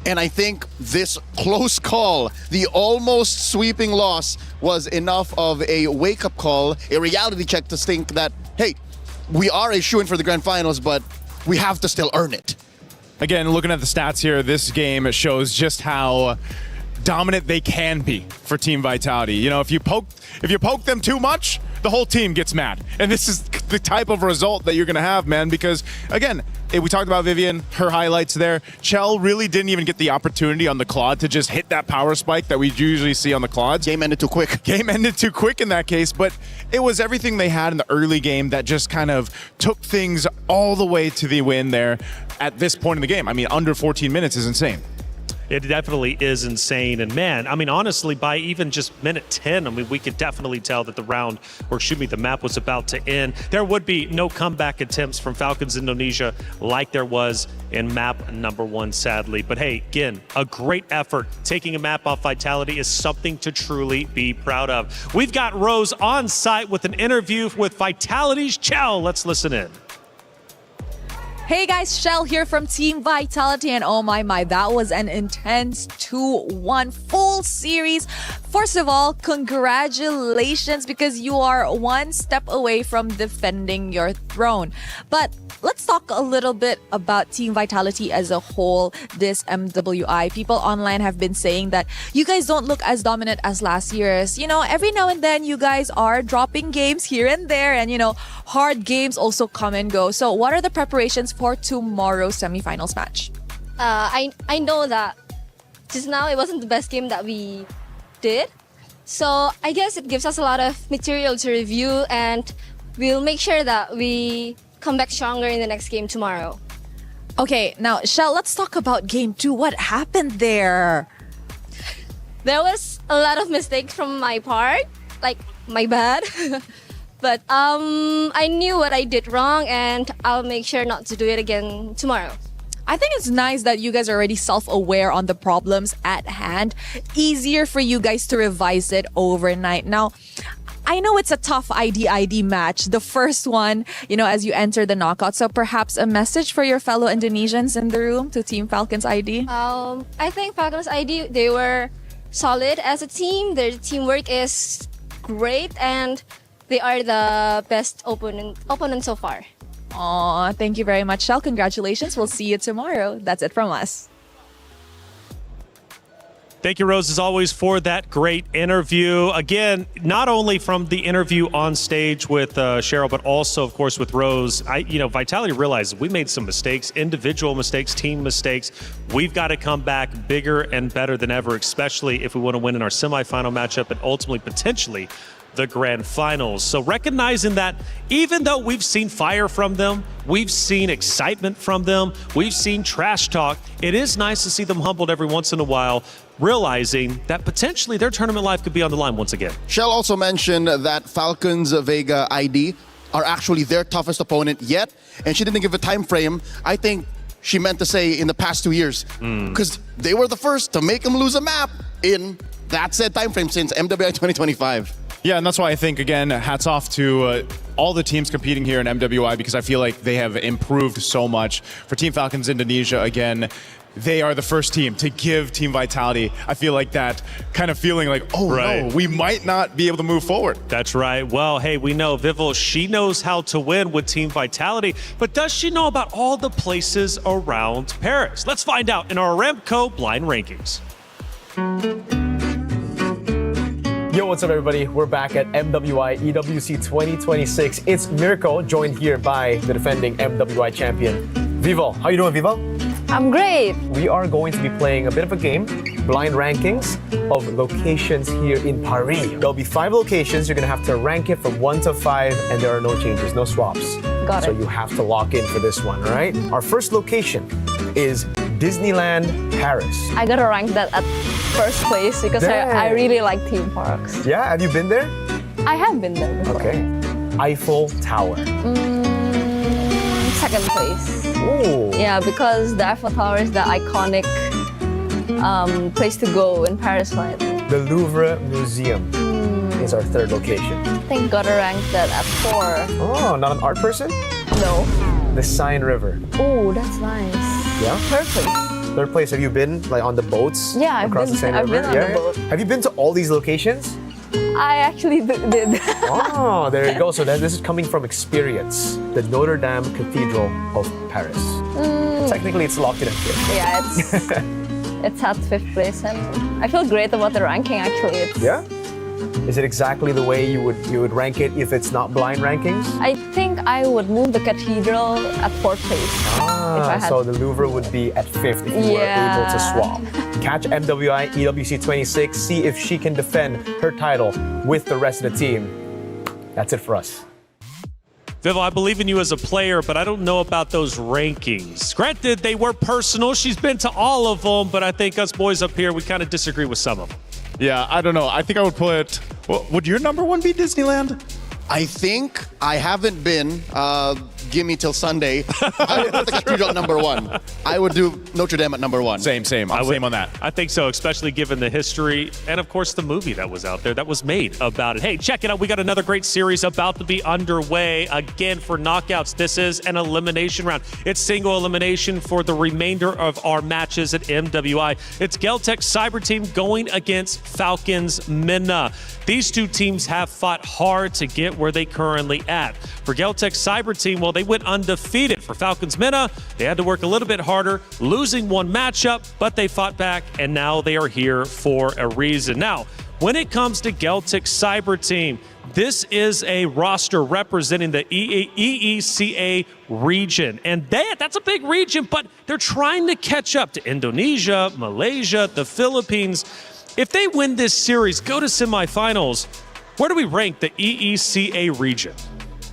And I think this close call, the almost sweeping loss, was enough of a wake-up call, a reality check to think that, hey, we are a shoo-in for the grand finals, but we have to still earn it. Again, looking at the stats here, this game shows just how dominant they can be for Team Vitality. You know, if you poke them too much, the whole team gets mad. And this is the type of result that you're going to have, man, because, again, we talked about Vivian, her highlights there. Chell really didn't even get the opportunity on the Claude to just hit that power spike that we usually see on the Claudes. Game ended too quick. Game ended too quick in that case, but it was everything they had in the early game that just kind of took things all the way to the win there at this point in the game. I mean, under 14 minutes is insane. It definitely is insane. And man, I mean, honestly, by even just minute 10, I mean, we could definitely tell that the map was about to end. There would be no comeback attempts from Falcons Indonesia like there was in map number 1, sadly. But hey, again, a great effort. Taking a map off Vitality is something to truly be proud of. We've got Rose on site with an interview with Vitality's Chell. Let's listen in. Hey guys, Shell here from Team Vitality, and oh my, that was an intense 2-1 full series. First of all, congratulations, because you are one step away from defending your throne. But let's talk a little bit about Team Vitality as a whole this MWI. People online have been saying that you guys don't look as dominant as last year's. You know, every now and then you guys are dropping games here and there, and you know, hard games also come and go. So what are the preparations for tomorrow's semifinals match? I know that just now it wasn't the best game that we did. So I guess it gives us a lot of material to review, and we'll make sure that we come back stronger in the next game tomorrow. Okay, now Shell, let's talk about game 2. What happened there? There was a lot of mistakes from my part, like my bad. But I knew what I did wrong, and I'll make sure not to do it again tomorrow. I think it's nice that you guys are already self-aware on the problems at hand. Easier for you guys to revise it overnight. Now, I know it's a tough ID match, the first one, you know, as you enter the knockout. So perhaps a message for your fellow Indonesians in the room to Team Falcons ID? I think Falcons ID, they were solid as a team. Their teamwork is great, and they are the best opponent so far. Aw, thank you very much, Shell. Congratulations. We'll see you tomorrow. That's it from us. Thank you, Rose, as always, for that great interview. Again, not only from the interview on stage with Cheryl, but also, of course, with Rose. Vitality realized we made some mistakes, individual mistakes, team mistakes. We've got to come back bigger and better than ever, especially if we want to win in our semifinal matchup and ultimately, potentially, the grand finals. So recognizing that even though we've seen fire from them, we've seen excitement from them, we've seen trash talk, it is nice to see them humbled every once in a while, realizing that potentially their tournament life could be on the line once again. Shell also mentioned that Falcons Vega ID are actually their toughest opponent yet, and she didn't give a time frame. I think she meant to say in the past 2 years, because they were the first to make them lose a map in that said time frame since MWI 2025. Yeah, and that's why I think, again, hats off to all the teams competing here in MWI, because I feel like they have improved so much. For Team Falcons Indonesia, again, they are the first team to give Team Vitality, I feel like that kind of feeling like, no, we might not be able to move forward. That's right. Well, hey, we know Vival, she knows how to win with Team Vitality, but does she know about all the places around Paris? Let's find out in our Aramco Blind Rankings. Yo, what's up, everybody? We're back at MWI EWC26. It's Mirko, joined here by the defending MWI champion, Vival. How you doing, Vival? I'm great. We are going to be playing a bit of a game, blind rankings of locations here in Paris. There'll be 5 locations. You're going to have to rank it from 1 to 5, and there are no changes, no swaps. Got it. So you have to lock in for this one, all right? Our first location is Disneyland Paris. I gotta rank that at first place because I really like theme parks. Yeah, have you been there? I have been there before. Okay. Eiffel Tower. Second place. Ooh. Yeah, because the Eiffel Tower is the iconic place to go in Paris, right? The Louvre Museum is our third location. I think gotta rank that at 4. Oh, not an art person? No. The Seine River. Oh, that's nice. Yeah? Third place. Third place. Have you been like on the boats? Yeah, across the Seine River? I've been on the boat. Have you been to all these locations? I actually did. Oh, there you go. So this is coming from experience. The Notre Dame Cathedral of Paris. Technically, it's locked in here. Yeah, It's at 5th place, and I feel great about the ranking actually. Yeah? Is it exactly the way you would rank it if it's not blind rankings? I think I would move the Cathedral at 4th place. if I had So the Louvre would be at 5th if you were able to swap. Catch MWI EWC26, see if she can defend her title with the rest of the team. That's it for us. Viv, I believe in you as a player, but I don't know about those rankings. Granted, they were personal. She's been to all of them, but I think us boys up here, we kind of disagree with some of them. Yeah, I don't know. I think I would put... Well, would your number one be Disneyland? I think I haven't been. Give me till Sunday. I would put the Cathedral at number 1. I would do Notre Dame at number 1. Same. Same on that. I think so, especially given the history and, of course, the movie that was out there that was made about it. Hey, check it out. We got another great series about to be underway. Again, for knockouts, this is an elimination round. It's single elimination for the remainder of our matches at MWI. It's Geltec Cyber Team going against Falcons Minna. These two teams have fought hard to get where they currently at. For Geltec Cyber Team, well, they went undefeated. For Falcons Minna, they had to work a little bit harder, losing one matchup, but they fought back, and now they are here for a reason. Now, when it comes to Geltec Cyber Team, this is a roster representing the EECA region, and that's a big region, but they're trying to catch up to Indonesia, Malaysia, the Philippines. If they win this series, go to semifinals, where do we rank the EECA region?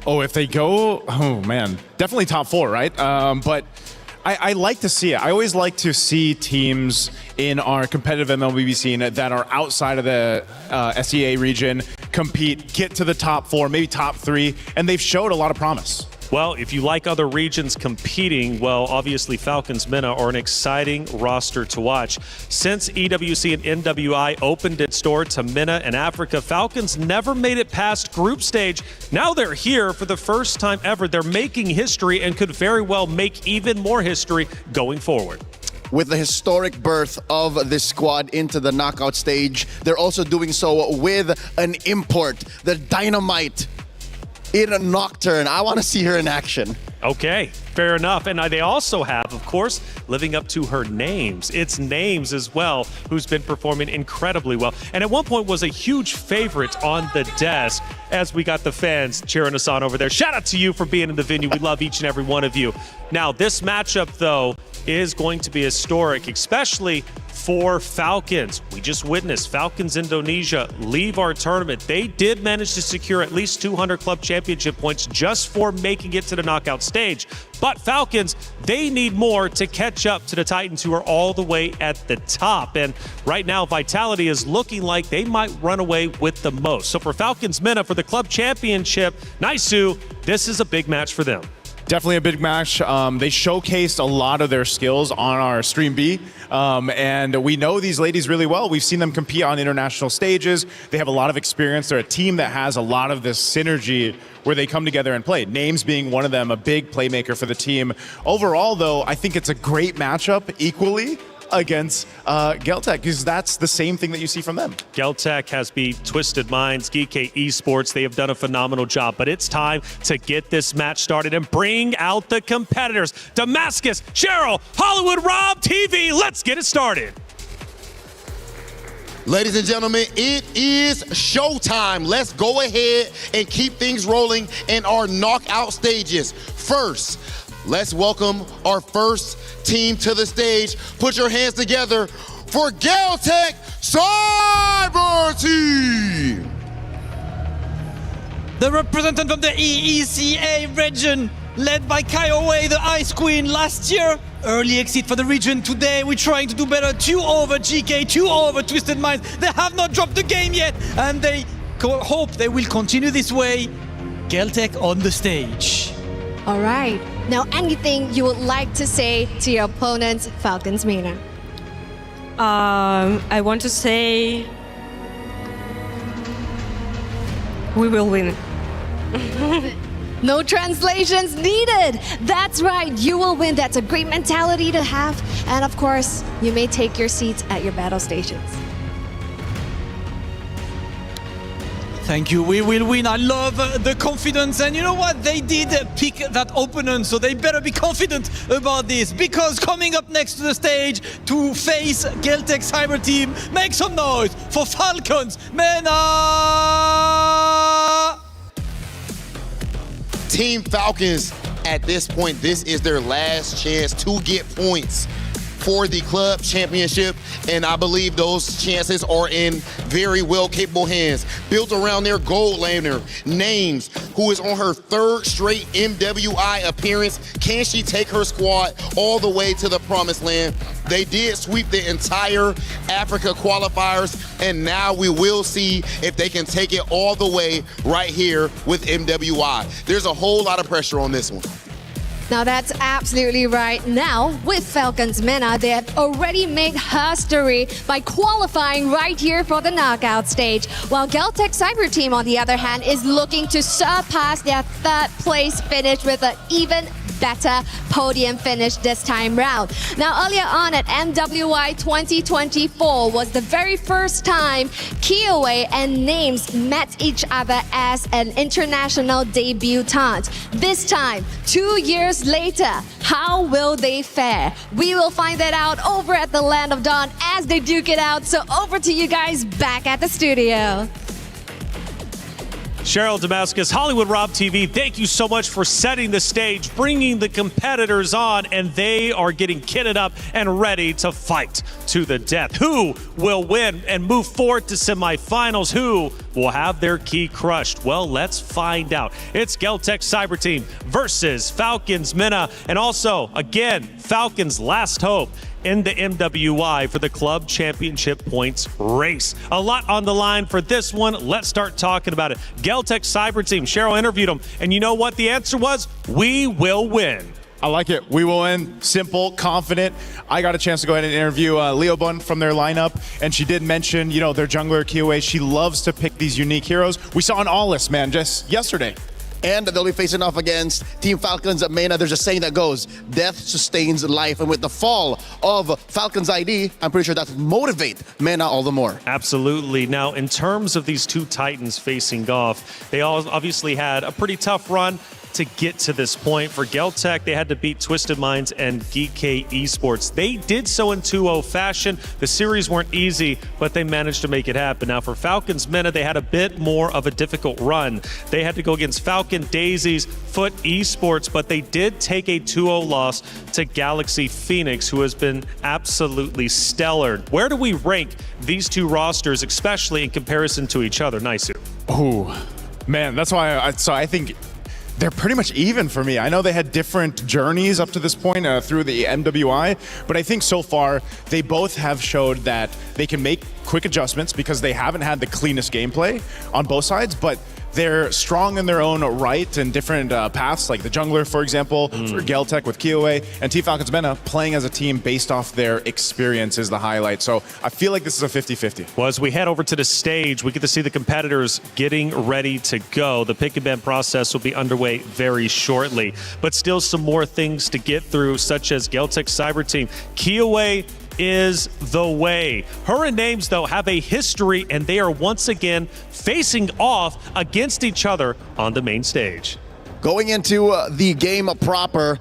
Oh, if they go, oh man, definitely top 4, right? But I like to see it. I always like to see teams in our competitive MLBB scene that are outside of the SEA region compete, get to the top 4, maybe top 3, and they've showed a lot of promise. Well, if you like other regions competing, well, obviously Falcons Minna are an exciting roster to watch. Since EWC and MWI opened its door to Minna and Africa, Falcons never made it past group stage. Now they're here for the first time ever. They're making history and could very well make even more history going forward. With the historic birth of this squad into the knockout stage, they're also doing so with an import, the Dynamite in a Nocturne. I want to see her in action. Okay, fair enough. And they also have, of course, living up to her names. It's Names as well, who's been performing incredibly well. And at one point was a huge favorite on the desk as we got the fans cheering us on over there. Shout out to you for being in the venue. We love each and every one of you. Now, this matchup, though, is going to be historic, especially for Falcons. We just witnessed Falcons Indonesia leave our tournament. They did manage to secure at least 200 club championship points just for making it to the knockout stage. But Falcons, they need more to catch up to the Titans, who are all the way at the top. And right now, Vitality is looking like they might run away with the most. So for Falcons Minna, for the club championship, Naisu, this is a big match for them. Definitely a big match. They showcased a lot of their skills on our Stream B, and we know these ladies really well. We've seen them compete on international stages. They have a lot of experience. They're a team that has a lot of this synergy where they come together and play. Names being one of them, a big playmaker for the team. Overall, though, I think it's a great matchup equally against Geltec, because that's the same thing that you see from them. Geltec has beat Twisted Minds, Geek Esports. They have done a phenomenal job, but it's time to get this match started and bring out the competitors. Damascus, Cheryl, Hollywood, Rob, TV, let's get it started. Ladies and gentlemen, it is showtime. Let's go ahead and keep things rolling in our knockout stages. First, let's welcome our first team to the stage. Put your hands together for Geltec Cyber Team. The representative of the EECA region, led by Kaiowei, the Ice Queen last year. Early exit for the region today. We're trying to do better. 2 over GK, 2 over Twisted Minds. They have not dropped the game yet, and they hope they will continue this way. Geltec on the stage. All right. Now, anything you would like to say to your opponents, Falcons Minna? I want to say we will win. No translations needed. That's right. You will win. That's a great mentality to have. And of course, you may take your seats at your battle stations. Thank you. We will win. I love the confidence. And you know what? They did pick that opponent, so they better be confident about this. Because coming up next to the stage to face Geltec Cyber Team, make some noise for Falcons MENA! Team Falcons, at this point, this is their last chance to get points for the club championship, and I believe those chances are in very well capable hands. Built around their gold laner, Names, who is on her 3rd straight MWI appearance. Can she take her squad all the way to the promised land? They did sweep the entire Africa qualifiers, and now we will see if they can take it all the way right here with MWI. There's a whole lot of pressure on this one. Now that's absolutely right. Now, with Falcons MENA, they have already made history by qualifying right here for the knockout stage. While Geltec Cyber Team, on the other hand, is looking to surpass their 3rd place finish with an even better podium finish this time round. Now, earlier on at MWI 2024 was the very first time Kiowa and Names met each other as an international debutante. This time, 2 years later, how will they fare? We will find that out over at the Land of Dawn as they duke it out. So over to you guys back at the studio. Cheryl Damascus, Hollywood Rob TV, thank you so much for setting the stage, bringing the competitors on, and they are getting kitted up and ready to fight to the death. Who will win and move forward to semifinals? Who will have their key crushed? Well, let's find out. It's Geltec Cyber Team versus Falcons MENA, and also, again, Falcons' last hope in the MWI for the club championship points race. A lot on the line for this one. Let's start talking about it. Geltec Cyber Team, Cheryl interviewed them, and you know what the answer was? We will win. I like it. We will win. Simple, confident. I got a chance to go ahead and interview Leo Bun from their lineup, and she did mention, you know, their jungler, Kiowa. She loves to pick these unique heroes. We saw an All-List, man, just yesterday. And they'll be facing off against Team Falcons at MENA. There's a saying that goes, death sustains life. And with the fall of Falcons ID, I'm pretty sure that will motivate MENA all the more. Absolutely. Now, in terms of these two Titans facing off, they all obviously had a pretty tough run to get to this point. For Geltec, they had to beat Twisted Minds and GK Esports. They did so in 2-0 fashion. The series weren't easy, but they managed to make it happen. Now for Falcons MENA, they had a bit more of a difficult run. They had to go against Falcon Daisies, Foot Esports, but they did take a 2-0 loss to Galaxy Phoenix, who has been absolutely stellar. Where do we rank these two rosters, especially in comparison to each other? Naisu. Oh, man, that's why I think they're pretty much even for me. I know they had different journeys up to this point through the MWI, but I think so far they both have showed that they can make quick adjustments because they haven't had the cleanest gameplay on both sides, but they're strong in their own right and different paths, like the jungler, for example, for Geltec with Kiowa, and Team Falcons MENA playing as a team based off their experience is the highlight. So I feel like this is a 50-50. Well, as we head over to the stage, we get to see the competitors getting ready to go. The pick and ban process will be underway very shortly, but still some more things to get through, such as Geltec Cyber Team. Kiowa is the way. Her and Names, though, have a history, and they are once again facing off against each other on the main stage. Going into the game proper,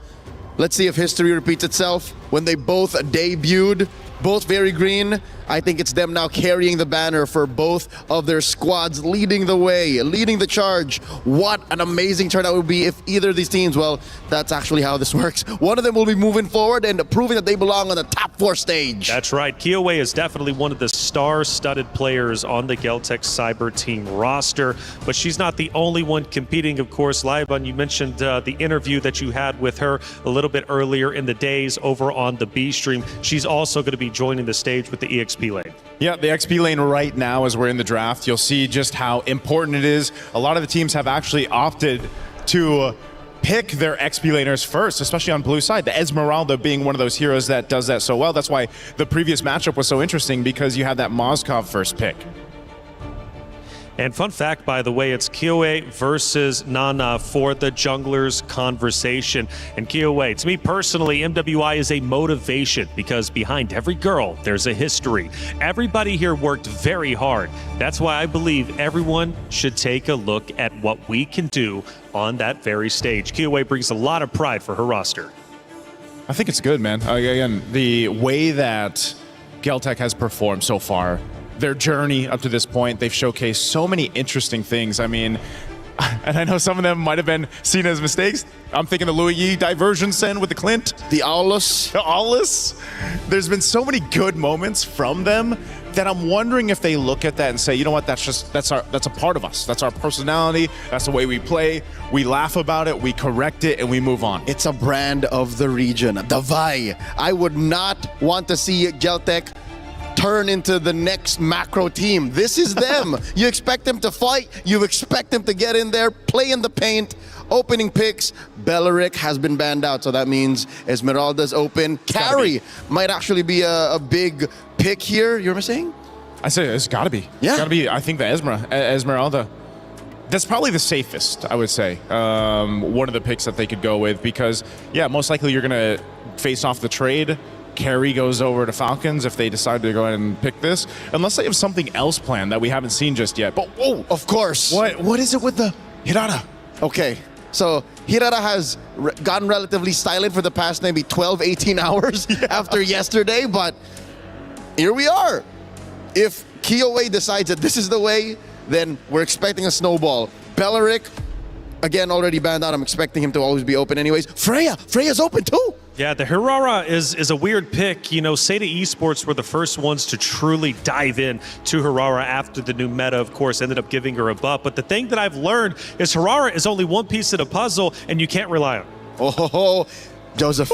let's see if history repeats itself. When they both debuted, both very green, I think it's them now carrying the banner for both of their squads, leading the way, leading the charge. What an amazing turnout it would be if either of these teams, well, that's actually how this works. One of them will be moving forward and proving that they belong on the top 4 stage. That's right. Kiowa is definitely one of the star-studded players on the Geltec Cyber Team roster, but she's not the only one competing, of course. Laibun, you mentioned the interview that you had with her a little bit earlier in the days over on the B stream. She's also going to be joining the stage with the EXP lane. Yeah, the XP lane right now as we're in the draft, you'll see just how important it is. A lot of the teams have actually opted to pick their XP laners first, especially on blue side. The Esmeralda being one of those heroes that does that so well. That's why the previous matchup was so interesting, because you had that Moskov first pick. And fun fact, by the way, it's Kyoei versus Nana for the junglers conversation. And Kyoei, to me personally, MWI is a motivation because behind every girl, there's a history. Everybody here worked very hard. That's why I believe everyone should take a look at what we can do on that very stage. Kyoei brings a lot of pride for her roster. I think it's good, man. Again, the way that Geltec has performed so far, their journey up to this point, they've showcased so many interesting things. I mean, and I know some of them might have been seen as mistakes. I'm thinking the Louis Yi diversion send with the Clint. The Aulus. The Aulus. There's been so many good moments from them that I'm wondering if they look at that and say, you know what, that's a part of us. That's our personality. That's the way we play. We laugh about it, we correct it, and we move on. It's a brand of the region. Davai. I would not want to see Geltec turn into the next macro team. This is them. You expect them to fight. You expect them to get in there, play in the paint. Opening picks, Beleric has been banned out, so that means Esmeralda's open. Carry might actually be a big pick here. You know what I'm saying? I say it's got to be. Yeah. It's got to be, I think, the Esmeralda. That's probably the safest, I would say. One of the picks that they could go with because, yeah, most likely you're going to face off the trade. Carry goes over to Falcons if they decide to go ahead and pick this, unless they have something else planned that we haven't seen just yet. But whoa, of course. What is it with the Hirata? Okay, so Hirata has gotten relatively silent for the past maybe 12, 18 hours after yesterday, but here we are. If Kyoei decides that this is the way, then we're expecting a snowball. Beleric, again, already banned out. I'm expecting him to always be open anyways. Freya's open too. Yeah, the Hirara is a weird pick. You know, Seda Esports were the first ones to truly dive in to Hirara after the new meta, of course, ended up giving her a buff. But the thing that I've learned is Hirara is only one piece of the puzzle, and you can't rely on it. Oh, Joseph.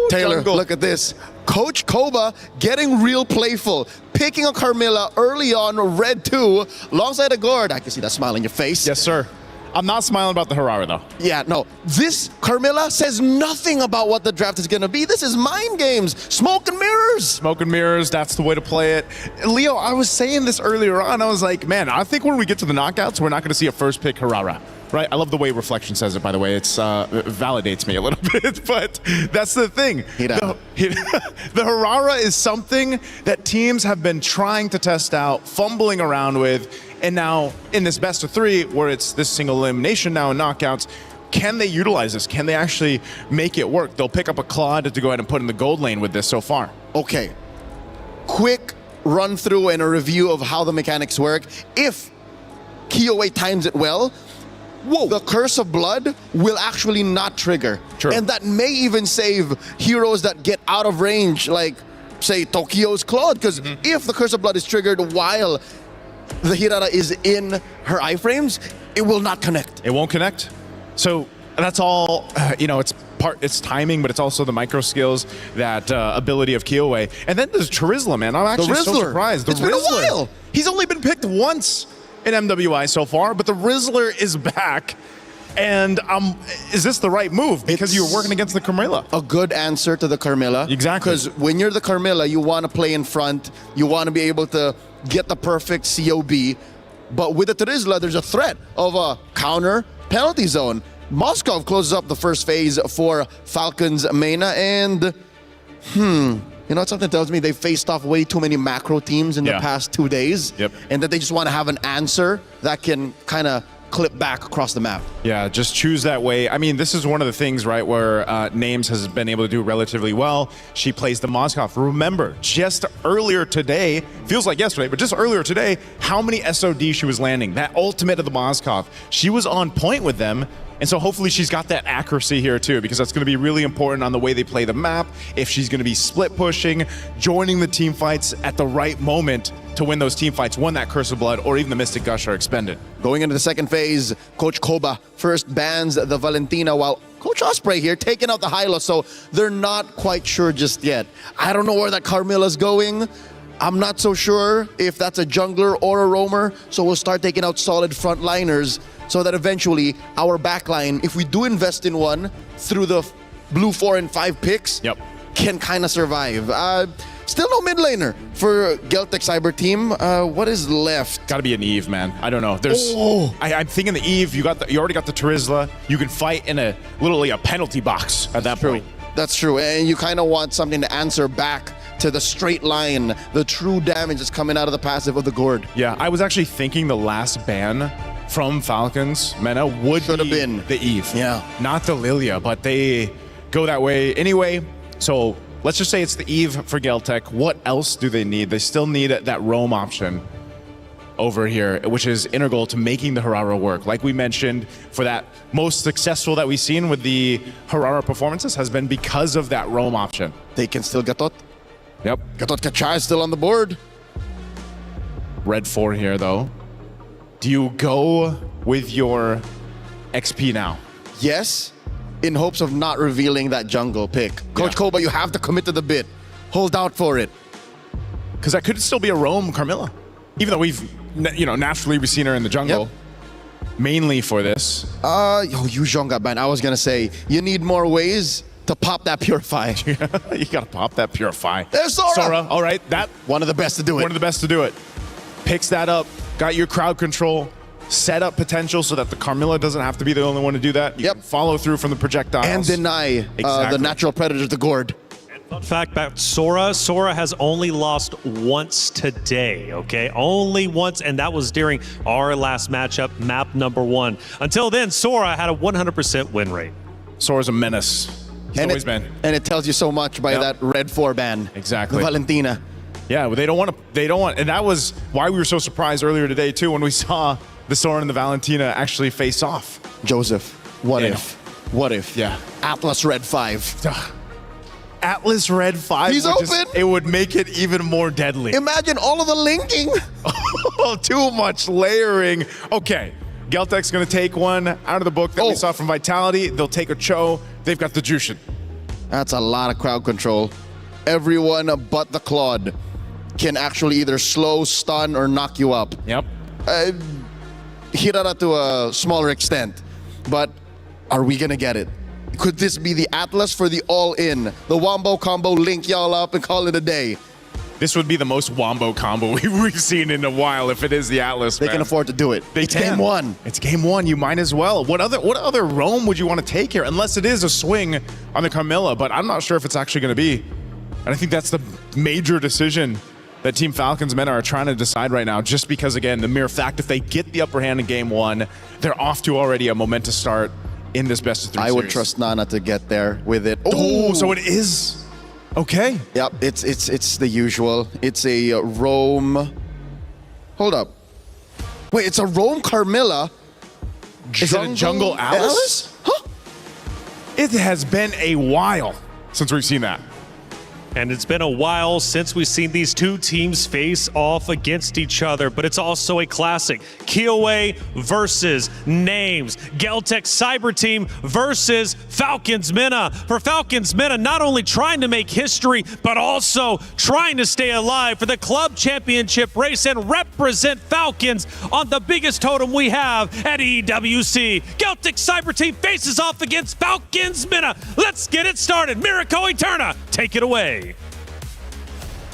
Taylor, look at this. Coach Koba getting real playful, picking a Carmilla early on, red 2, alongside a guard. I can see that smile on your face. Yes, sir. I'm not smiling about the Hirara, though. Yeah, no. This Carmilla says nothing about what the draft is going to be. This is mind games. Smoke and mirrors. Smoke and mirrors, that's the way to play it. Leo, I was saying this earlier on. I was like, man, I think when we get to the knockouts, we're not going to see a first pick Hirara. Right? I love the way Reflection says it, by the way. It validates me a little bit, but that's the thing. The Hirara is something that teams have been trying to test out, fumbling around with, and now in this best of 3, where it's this single elimination now in knockouts, can they utilize this? Can they actually make it work? They'll pick up a Claude to go ahead and put in the gold lane with this so far. Okay. Quick run through and a review of how the mechanics work. If Kyoei times it well, the Curse of Blood will actually not trigger. True. And that may even save heroes that get out of range, like, say, Tokyo's Claude, because if the Curse of Blood is triggered while the Hirara is in her iframes, it will not connect. It won't connect. So that's all, it's timing, but it's also the micro skills, that ability of Kyoei. And then there's Charizla, man. I'm actually so surprised. It's been a while. He's only been picked once in MWI so far, but the Rizzler is back. And is this the right move? Because you were working against the Carmilla. A good answer to the Carmilla. Exactly. Because when you're the Carmilla, you want to play in front. You want to be able to get the perfect COB. But with the Terizla, there's a threat of a counter penalty zone. Moskov closes up the first phase for Falcons Mena, and you know what something tells me? They faced off way too many macro teams in the past 2 days. And that they just want to have an answer that can kind of clip back across the map. Yeah, just choose that way. I mean, this is one of the things, right, where Names has been able to do relatively well. She plays the Moskov. Remember, just earlier today, feels like yesterday, but just earlier today, how many SOD she was landing. That ultimate of the Moskov. She was on point with them. And so hopefully she's got that accuracy here too, because that's going to be really important on the way they play the map. If she's going to be split pushing, joining the team fights at the right moment to win those team fights, when that Curse of Blood or even the Mystic Gush are expended. Going into the second phase, Coach Koba first bans the Valentina, while Coach Osprey here taking out the Hylo, so they're not quite sure just yet. I don't know where that Carmilla's going. I'm not so sure if that's a jungler or a roamer, so we'll start taking out solid frontliners so that eventually our backline, if we do invest in one through the blue 4 and 5 picks, can kind of survive. Still no mid laner for Geltec Cyber team. What is left? Got to be an Eve, man. I don't know. There's. I'm thinking the Eve. You already got the Terizla. You can fight in literally a penalty box at that point. That's true, and you kind of want something to answer back to the straight line, the true damage that's coming out of the passive of the Gourd. Yeah, I was actually thinking the last ban from Falcons Mena should have been the Eve. Yeah, not the Lilia, but they go that way anyway. So let's just say it's the Eve for Geltec. What else do they need? They still need that roam option over here, which is integral to making the Harara work. Like we mentioned, for that most successful that we've seen with the Harara performances has been because of that roam option. They can still get that. Yep. Gatot Kacha is still on the board. Red 4 here, though. Do you go with your XP now? Yes, in hopes of not revealing that jungle pick. Coach Koba, you have to commit to the bit. Hold out for it. Because that could still be a roam Carmilla. Even though naturally we've seen her in the jungle. Mainly for this. Yuzhong got banned. I was going to say, you need more ways to pop that Purify. You gotta pop that Purify. There's Sora! Sora, all right. One of the best to do it. One of the best to do it. Picks that up, got your crowd control, set up potential so that the Carmilla doesn't have to be the only one to do that. You can follow through from the projectiles. And deny the natural predator to Gourd. Fun fact about Sora, Sora has only lost once today, okay? Only once, and that was during our last matchup, map number 1. Until then, Sora had a 100% win rate. Sora's a menace. He's always been. And it tells you so much by that red 4 ban. Exactly. The Valentina. Yeah, but they don't want, and that was why we were so surprised earlier today too when we saw the Sora and the Valentina actually face off. Joseph, what if? Yeah. Atlas red 5. Atlas red 5. He's open. It would make it even more deadly. Imagine all of the linking. Too much layering. Okay. Geltec's going to take one out of the book that we saw from Vitality. They'll take a Cho. They've got the Jushin. That's a lot of crowd control. Everyone but the Claude can actually either slow, stun, or knock you up. Yep. Hirara to a smaller extent. But are we going to get it? Could this be the Atlas for the all-in? The Wombo combo, link y'all up and call it a day. This would be the most Wombo combo we've seen in a while if it is the Atlas. They can afford to do it. It's game 1. It's game 1. You might as well. What other roam would you want to take here? Unless it is a swing on the Carmilla, but I'm not sure if it's actually going to be. And I think that's the major decision that Team Falcons men are trying to decide right now, just because, again, the mere fact if they get the upper hand in game 1, they're off to already a momentous start in this best of 3 I series. would trust Nana to get there with it. Oh, so it is. Okay. Yep, it's the usual. It's a roam. Hold up. Wait, it's a roam Carmilla. Is it a jungle Alice? Huh? It has been a while since we've seen that. And it's been a while since we've seen these two teams face off against each other, but it's also a classic. Kiowa versus Names. Geltec Cyber Team versus Falcons Mena. For Falcons Mena, not only trying to make history, but also trying to stay alive for the club championship race and represent Falcons on the biggest totem we have at EWC. Geltec Cyber Team faces off against Falcons Mena. Let's get it started. Miracle Eterna, take it away.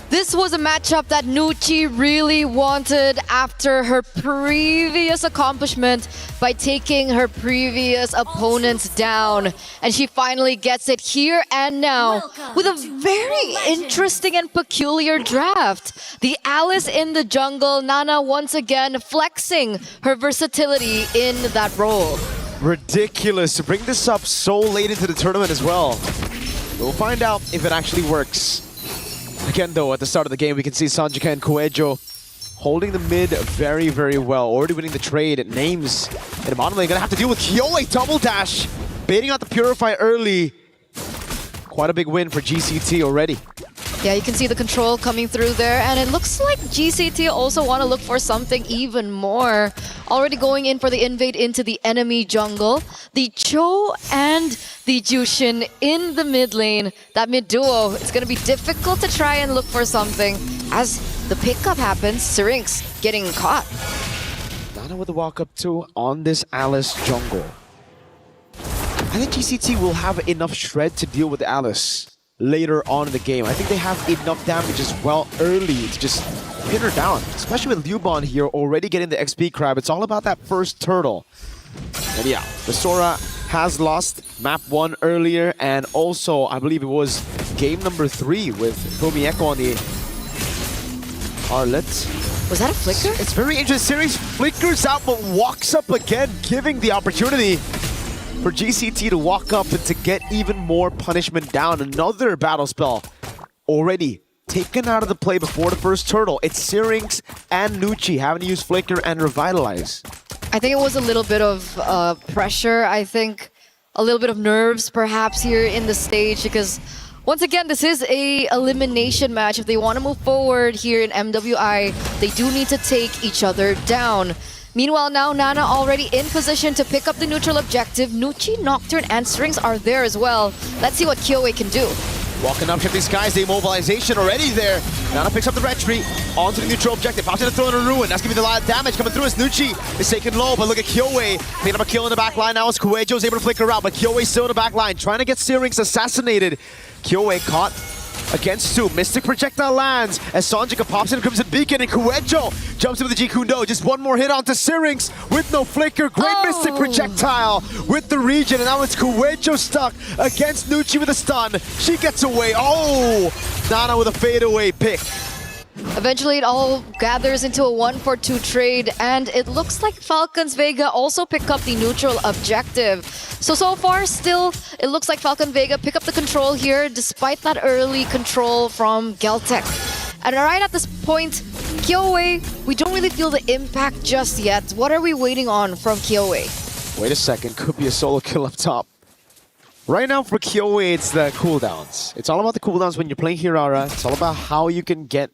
This was a matchup that Nucci really wanted after her previous accomplishment by taking her previous opponents down. And she finally gets it here and now with a very interesting and peculiar draft. The Alice in the jungle, Nana once again flexing her versatility in that role. Ridiculous to bring this up so late into the tournament as well. We'll find out if it actually works. Again, though, at the start of the game, we can see Sanjika and Koejo holding the mid very, very well. Already winning the trade. Names in the bottom lane. Gonna have to deal with Kiowa double dash. Baiting out the Purify early. Quite a big win for GCT already. Yeah, you can see the control coming through there, and it looks like GCT also want to look for something even more. Already going in for the invade into the enemy jungle. The Cho and the Jushin in the mid lane. That mid duo, it's going to be difficult to try and look for something. As the pickup happens, Syrinx getting caught. Nana with the walk up too on this Alice jungle. I think GCT will have enough shred to deal with Alice. later on in the game. I think they have enough damage as well early to just pin her down, especially with Liubon here already getting the XP crab. It's all about that first turtle. And yeah, the Sora has lost map 1 earlier, and also I believe it was game number 3 with Tomieko on the Arlet. Was that a flicker? It's very interesting. Series flickers out but walks up again, giving the opportunity for GCT to walk up and to get even more punishment down. Another battle spell already taken out of the play before the first turtle. It's Syrinx and Nucci having to use Flicker and Revitalize. I think it was a little bit of pressure. I think a little bit of nerves perhaps here in the stage, because once again, this is a elimination match. If they want to move forward here in MWI, they do need to take each other down. Meanwhile, now Nana already in position to pick up the neutral objective. Nucci, Nocturne, and Strings are there as well. Let's see what Kyoe can do. Walking up, shifting skies, the immobilization already there. Nana picks up the retreat onto the neutral objective. Out to the throw in a ruin. That's gonna be the lot of damage coming through as Nucci is taken low. But look at Kyoe picking up a kill in the back line now as Kuejo's able to flicker out. But Kyoe still in the back line, trying to get Syrinx assassinated. Kyoe caught against 2. Mystic Projectile lands as Sanjika pops in Crimson Beacon, and Kuejo jumps into the Jikundo. Just one more hit onto Syrinx with no flicker. Great Mystic Projectile with the region, and now it's Kuejo stuck against Nucci with a stun. She gets away. Oh! Nana with a fadeaway pick. Eventually, it all gathers into a 1-for-2 trade, and it looks like Falcons Vega also pick up the neutral objective. So far, still, it looks like Falcon Vega pick up the control here, despite that early control from Geltec. And right at this point, Kyoe, we don't really feel the impact just yet. What are we waiting on from Kyoe? Wait a second, could be a solo kill up top. Right now for Kyoe, it's the cooldowns. It's all about the cooldowns when you're playing Hirara. It's all about how you can get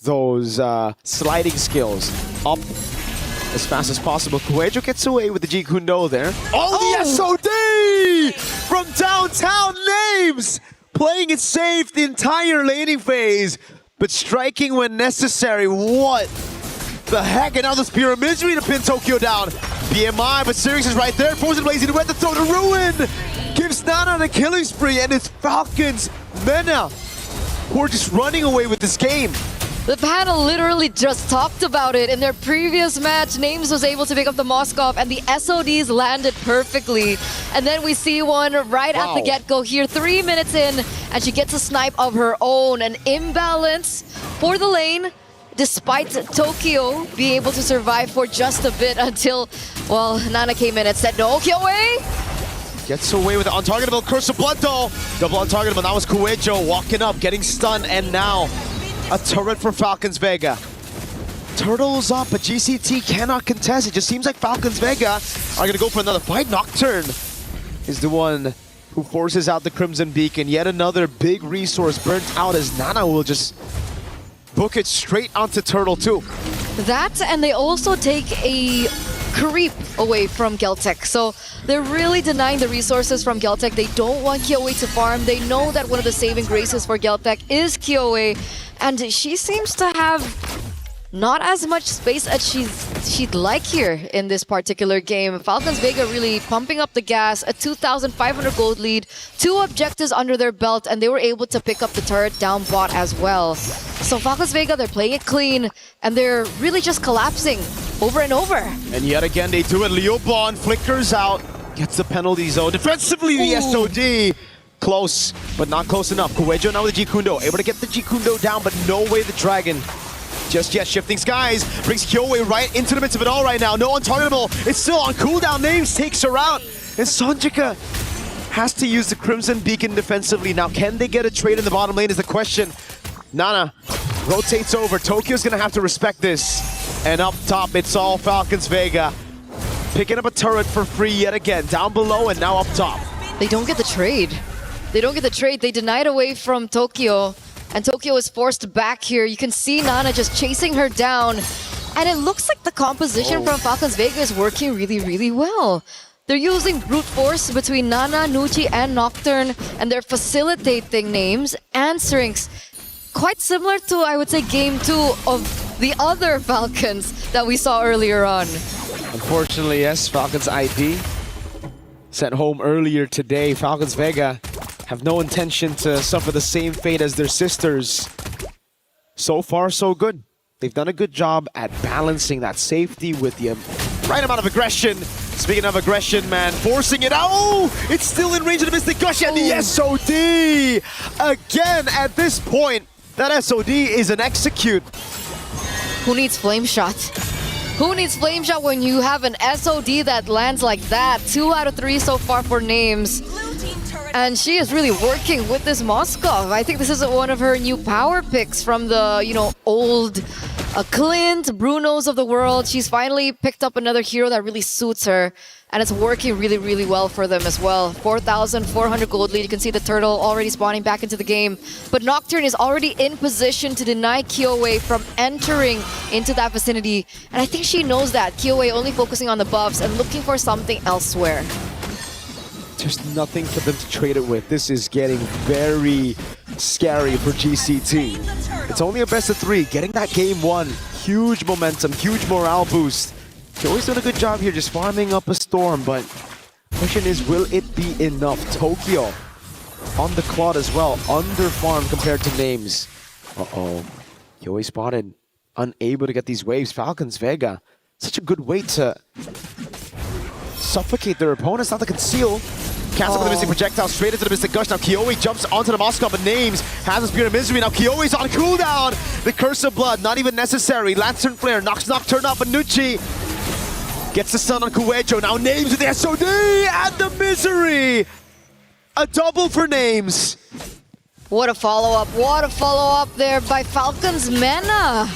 those sliding skills up as fast as possible. Kuejo gets away with the Jikundo there. The SOD from downtown Names! Playing it safe the entire laning phase, but striking when necessary. What the heck? And now the Spear of Misery to pin Tokyo down. BMI, but Syrinx is right there. Frozen Blazing Red to throw the ruin. Gives Nana the killing spree, and it's Falcons Mena who are just running away with this game. The panel literally just talked about it. In their previous match, Names was able to pick up the Moskov, and the SODs landed perfectly. And then we see one right at the get-go here, 3 minutes in, and she gets a snipe of her own. An imbalance for the lane, despite Tokyo being able to survive for just a bit until, well, Nana came in and said, no, Kyoe! Gets away with the untargetable Curse of Blood though. Double untargetable, that was Kuejo walking up, getting stunned, and now a turret for Falcons Vega. Turtles up, but GCT cannot contest. It just seems like Falcons Vega are gonna go for another fight. Nocturne is the one who forces out the Crimson Beacon. Yet another big resource burnt out as Nana will just book it straight onto Turtle 2. That, and they also take a creep away from Geltec. So they're really denying the resources from Geltec. They don't want Kyoe to farm. They know that one of the saving graces for Geltec is Kyoe, and she seems to have not as much space as she'd like here in this particular game. Falcons Vega really pumping up the gas, a 2,500 gold lead, 2 objectives under their belt, and they were able to pick up the turret down bot as well. So Falcons Vega, they're playing it clean, and they're really just collapsing over and over. And yet again, they do it. Liubon flickers out, gets the penalty zone. Defensively, the SOD. Close, but not close enough. Kuejo now with the Jikundo, able to get the Jikundo down, but no way the Dragon just yet. Shifting skies brings Kyoe right into the midst of it all right now. No untargetable. It's still on cooldown. Names takes her out, and Sanjika has to use the Crimson Beacon defensively. Now, can they get a trade in the bottom lane is the question. Nana rotates over. Tokyo's gonna have to respect this. And up top, it's all Falcons Vega. Picking up a turret for free yet again. Down below and now up top. They don't get the trade. They don't get the trade. They deny it away from Tokyo. And Tokyo is forced back here. You can see Nana just chasing her down. And it looks like the composition from Falcons Vega is working really, really well. They're using brute force between Nana, Nucci, and Nocturne. And they're facilitating Names and Syrinx. Quite similar to, I would say, game 2 of the other Falcons that we saw earlier on. Unfortunately, yes, Falcons ID sent home earlier today. Falcons Vega have no intention to suffer the same fate as their sisters. So far, so good. They've done a good job at balancing that safety with the right amount of aggression. Speaking of aggression, man, forcing it out. Oh, it's still in range of the Mystic Gush and the SOD. Again, at this point, that SOD is an execute. Who needs Flame Shot? Who needs Flame Shot when you have an SOD that lands like that? 2 out of 3 so far for Names. And she is really working with this Moskov. I think this is one of her new power picks from the, you know, old Clint, Brunos of the world. She's finally picked up another hero that really suits her. And it's working really, really well for them as well. 4,400 gold lead. You can see the turtle already spawning back into the game. But Nocturne is already in position to deny Kyoei from entering into that vicinity. And I think she knows that. Kyoei only focusing on the buffs and looking for something elsewhere. There's nothing for them to trade it with. This is getting very scary for GCT. It's only a best of 3. Getting that game 1. Huge momentum, huge morale boost. They're always doing a good job here, just farming up a storm, but question is, will it be enough? Tokyo on the cloud as well, under farm compared to Names. Uh-oh, Kyoei spotted, unable to get these waves. Falcons Vega, such a good way to suffocate their opponents, not to conceal. Cancel for the Mystic Projectile, straight into the Mystic Gush. Now Kyoei jumps onto the Moskov, but Names has a Spear of Misery. Now Kyoei's on cooldown. The Curse of Blood, not even necessary. Lantern Flare knocks Nocturne up, but Nucci gets the stun on Kuejo. Now Names with the SOD and the Misery. A double for Names. What a follow-up. What a follow-up there by Falcons Mena.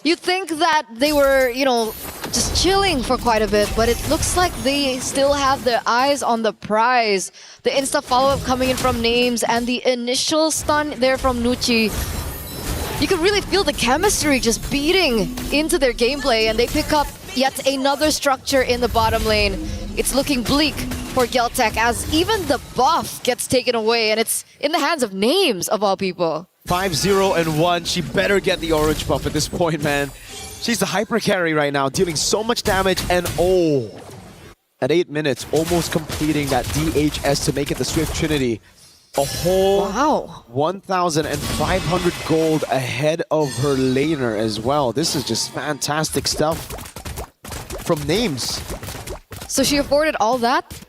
You'd think that they were, you know, just chilling for quite a bit, but it looks like they still have their eyes on the prize. The insta follow-up coming in from Names and the initial stun there from Nucci. You can really feel the chemistry just beating into their gameplay, and they pick up yet another structure in the bottom lane. It's looking bleak for Geltec as even the buff gets taken away, and it's in the hands of Names, of all people. 5-0-1. She better get the orange buff at this point, man. She's the hyper carry right now, dealing so much damage, and at 8 minutes, almost completing that DHS to make it the Swift Trinity. A whole 1,500 gold ahead of her laner as well. This is just fantastic stuff from Names. So she afforded all that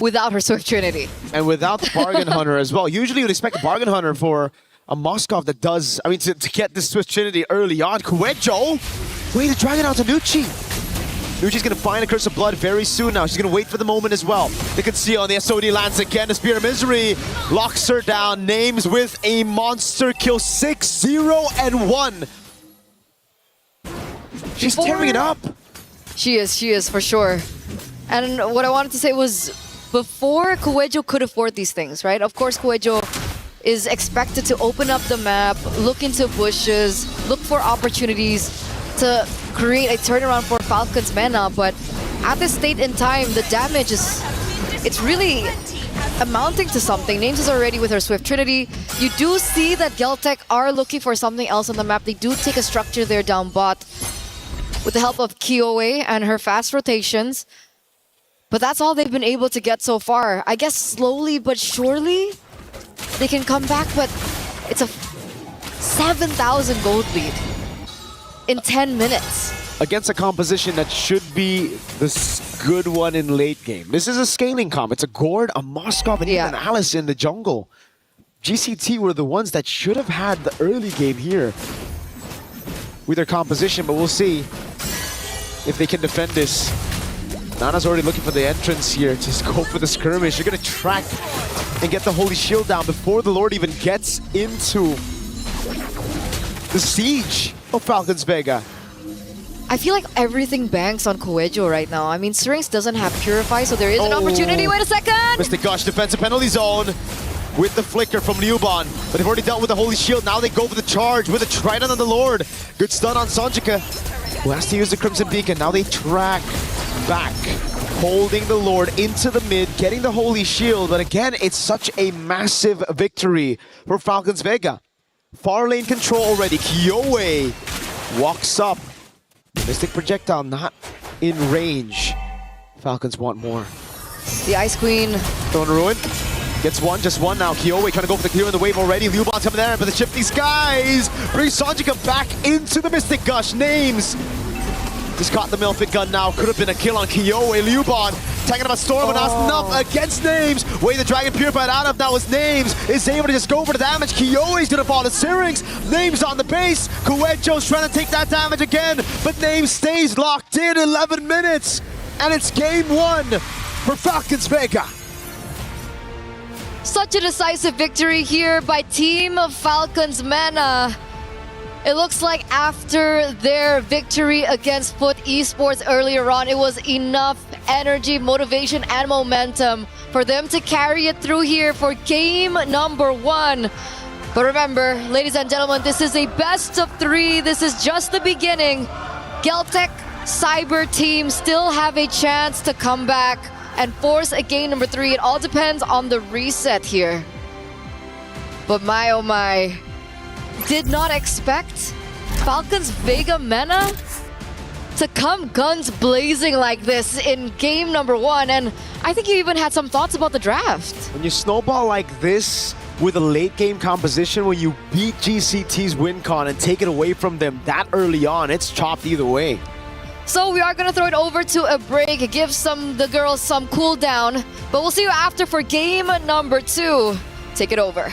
without her Swift Trinity. And without the Bargain Hunter as well. Usually you'd expect a Bargain Hunter for a Moskov that does, I mean, to get this Swift Trinity early on. Kuejo, way to drag it out to Nucci. Nucci's gonna find a Curse of Blood very soon now. She's gonna wait for the moment as well. They can see on the SOD lands again. The Spear of Misery locks her down. Names with a monster kill. 6-0-1. She's tearing it up. She is for sure. And what I wanted to say was, before Kuejo could afford these things, right? Of course, Kuejo is expected to open up the map, look into bushes, look for opportunities to create a turnaround for Falcons Mena, but at this state in time, the damage it's really amounting to something. Names is already with her Swift Trinity. You do see that Geltec are looking for something else on the map. They do take a structure there down bot with the help of Kyoei and her fast rotations. But that's all they've been able to get so far. I guess slowly but surely they can come back, but it's a 7,000 gold lead in 10 minutes. Against a composition that should be the good one in late game. This is a scaling comp. It's a Gord, a Moskov, and even Alice in the jungle. GCT were the ones that should have had the early game here with their composition, but we'll see if they can defend this. Nana's already looking for the entrance here to go for the skirmish. You're going to track and get the Holy Shield down before the Lord even gets into the siege of Falcons Vega. I feel like everything banks on Kuejo right now. I mean, Syrinx doesn't have Purify, so there is an opportunity. Wait a second! Mystic Gush, defensive penalty zone with the flicker from Liuban. But they've already dealt with the Holy Shield. Now they go for the charge with a Trident on the Lord. Good stun on Sonjika, who has to use the Crimson Beacon. Now they track back, holding the Lord into the mid, getting the Holy Shield. But again, it's such a massive victory for Falcons Vega. Far lane control already. Kyoei walks up. Mystic Projectile not in range. Falcons want more. The Ice Queen. Throwing a Ruin. Gets one, just one now. Kyoe trying to go for the clear in the wave already. Liubon's coming there, but the shifty skies brings Sanjika back into the Mystic Gush. Names just caught the Milfit gun now. Could have been a kill on Kyoe. Liubon taking up a storm and enough against Names. Way the Dragon Purified out of now is Names. Is able to just go for the damage. Kyoe's gonna fall to Syrinx. Names on the base. Kuecho's trying to take that damage again, but Names stays locked in 11 minutes. And it's game 1 for Falcons Vega. Such a decisive victory here by Team Falcons Mena. It looks like after their victory against Foot Esports earlier on, it was enough energy, motivation, and momentum for them to carry it through here for game number 1. But remember, ladies and gentlemen, this is a best of 3. This is just the beginning. Geltec Cyber team still have a chance to come back and force a game number 3. It all depends on the reset here. But my oh my, did not expect Falcons Vega Mena to come guns blazing like this in game number 1. And I think you even had some thoughts about the draft. When you snowball like this with a late game composition, when you beat GCT's WinCon and take it away from them that early on, it's chopped either way. So we are going to throw it over to a break, give the girls some cool down. But we'll see you after for game number 2. Take it over.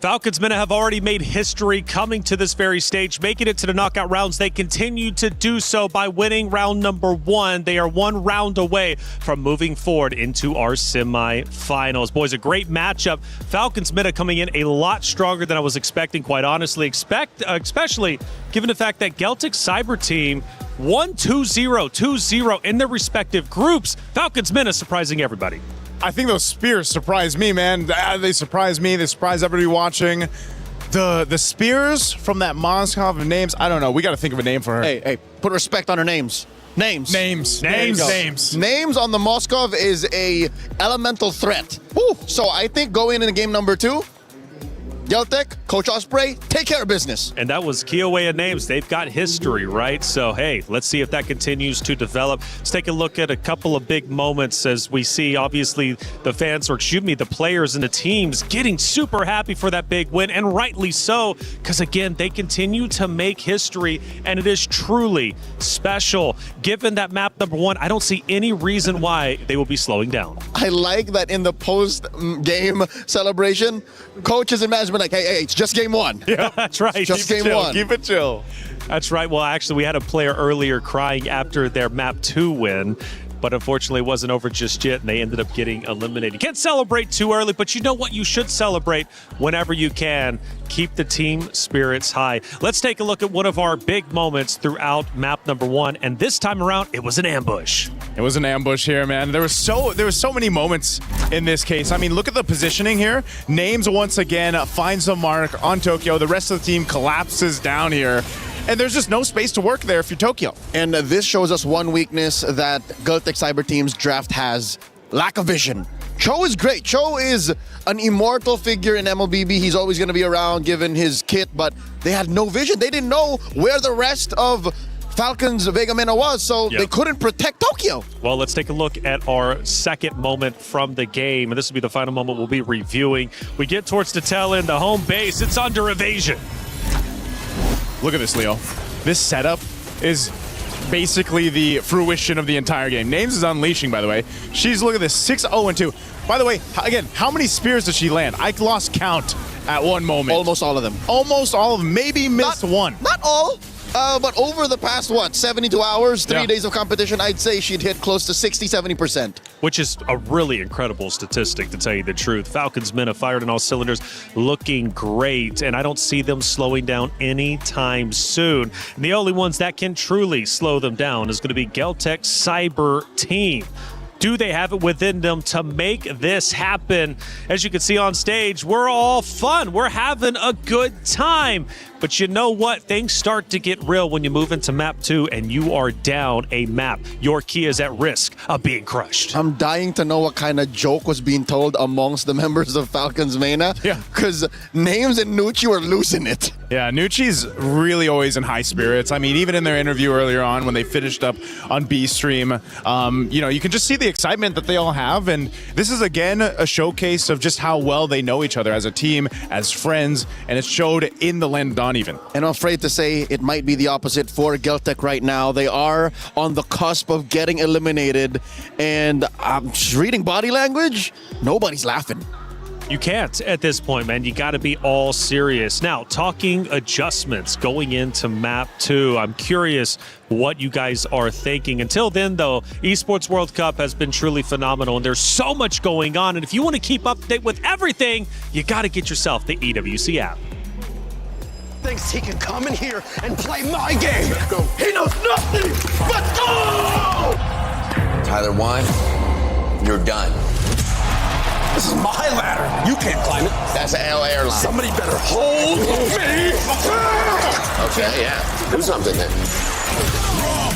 Falcons Mena have already made history coming to this very stage, making it to the knockout rounds. They continue to do so by winning round number 1. They are 1 round away from moving forward into our semifinals. Boys, a great matchup. Falcons Mena coming in a lot stronger than I was expecting, quite honestly, especially given the fact that Geltec Cyber team won 2-0, 2-0 in their respective groups. Falcons Mena surprising everybody. I think those spears surprised me, man. They surprised me. They surprised everybody watching. The spears from that Moskov of Names, I don't know. We got to think of a name for her. Hey, put respect on her names. Names on the Moskov is a elemental threat. Woo. So I think going into game number 2, Geltec, Coach Osprey, take care of business. And that was Kyoe and Names. They've got history, right? So, hey, let's see if that continues to develop. Let's take a look at a couple of big moments as we see, obviously, the fans, or excuse me, the players and the teams getting super happy for that big win, and rightly so, because, again, they continue to make history, and it is truly special. Given that map number 1, I don't see any reason why they will be slowing down. I like that in the post-game celebration, coaches and management like, hey, it's just game 1. Yeah, that's right. It's just game 1. Keep it chill. That's right. Well, actually, we had a player earlier crying after their map 2 win, but unfortunately it wasn't over just yet, and they ended up getting eliminated. You can't celebrate too early, but you know what? You should celebrate whenever you can. Keep the team spirits high. Let's take a look at one of our big moments throughout map number 1, and this time around, it was an ambush. It was an ambush here, man. There was so many moments in this case. I mean, look at the positioning here. Names once again finds a mark on Tokyo. The rest of the team collapses down here. And there's just no space to work there if you're Tokyo. And this shows us one weakness that Geltec Cyber Team's draft has: lack of vision. Cho is great. Cho is an immortal figure in MLBB. He's always going to be around given his kit, but they had no vision. They didn't know where the rest of Falcons Vega Mena was, so they couldn't protect Tokyo. Well, let's take a look at our second moment from the game, and this will be the final moment we'll be reviewing. We get towards the tail end, the home base. It's under evasion. Look at this, Leo. This setup is basically the fruition of the entire game. Names is unleashing, by the way. She's, look at this, 6-0-2. By the way, again, how many spears does she land? I lost count at one moment. Almost all of them. Almost all of them. Maybe missed one. Not all. But over the past, 72 hours, 3 days of competition, I'd say she'd hit close to 60-70%. Which is a really incredible statistic, to tell you the truth. Falcons men have fired on all cylinders, looking great, and I don't see them slowing down anytime soon. And the only ones that can truly slow them down is going to be Geltec Cyber Team. Do they have it within them to make this happen? As you can see on stage, we're all fun. We're having a good time. But you know what? Things start to get real when you move into map 2 and you are down a map. Your key is at risk of being crushed. I'm dying to know what kind of joke was being told amongst the members of Falcons Mena. Yeah. Because Names and Nucci were losing it. Yeah, Nucci's really always in high spirits. I mean, even in their interview earlier on when they finished up on B Stream, you can just see the excitement that they all have. And this is, again, a showcase of just how well they know each other as a team, as friends, and it showed in the land on even. And I'm afraid to say it might be the opposite for Geltec right now. They are on the cusp of getting eliminated, and I'm just reading body language. Nobody's laughing. You can't at this point, man. You got to be all serious. Now, talking adjustments going into map 2, I'm curious what you guys are thinking. Until then, though, Esports World Cup has been truly phenomenal, and there's so much going on. And if you want to keep up to date with everything, you got to get yourself the EWC app. Thinks he can come in here and play my game. Let's go. He knows nothing but go! Tyler 1, you're done. This is my ladder. You can't climb it. That's an L airline. Somebody better hold me. Okay, yeah. Do something then. Raw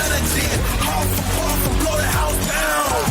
energy. Blow the house down.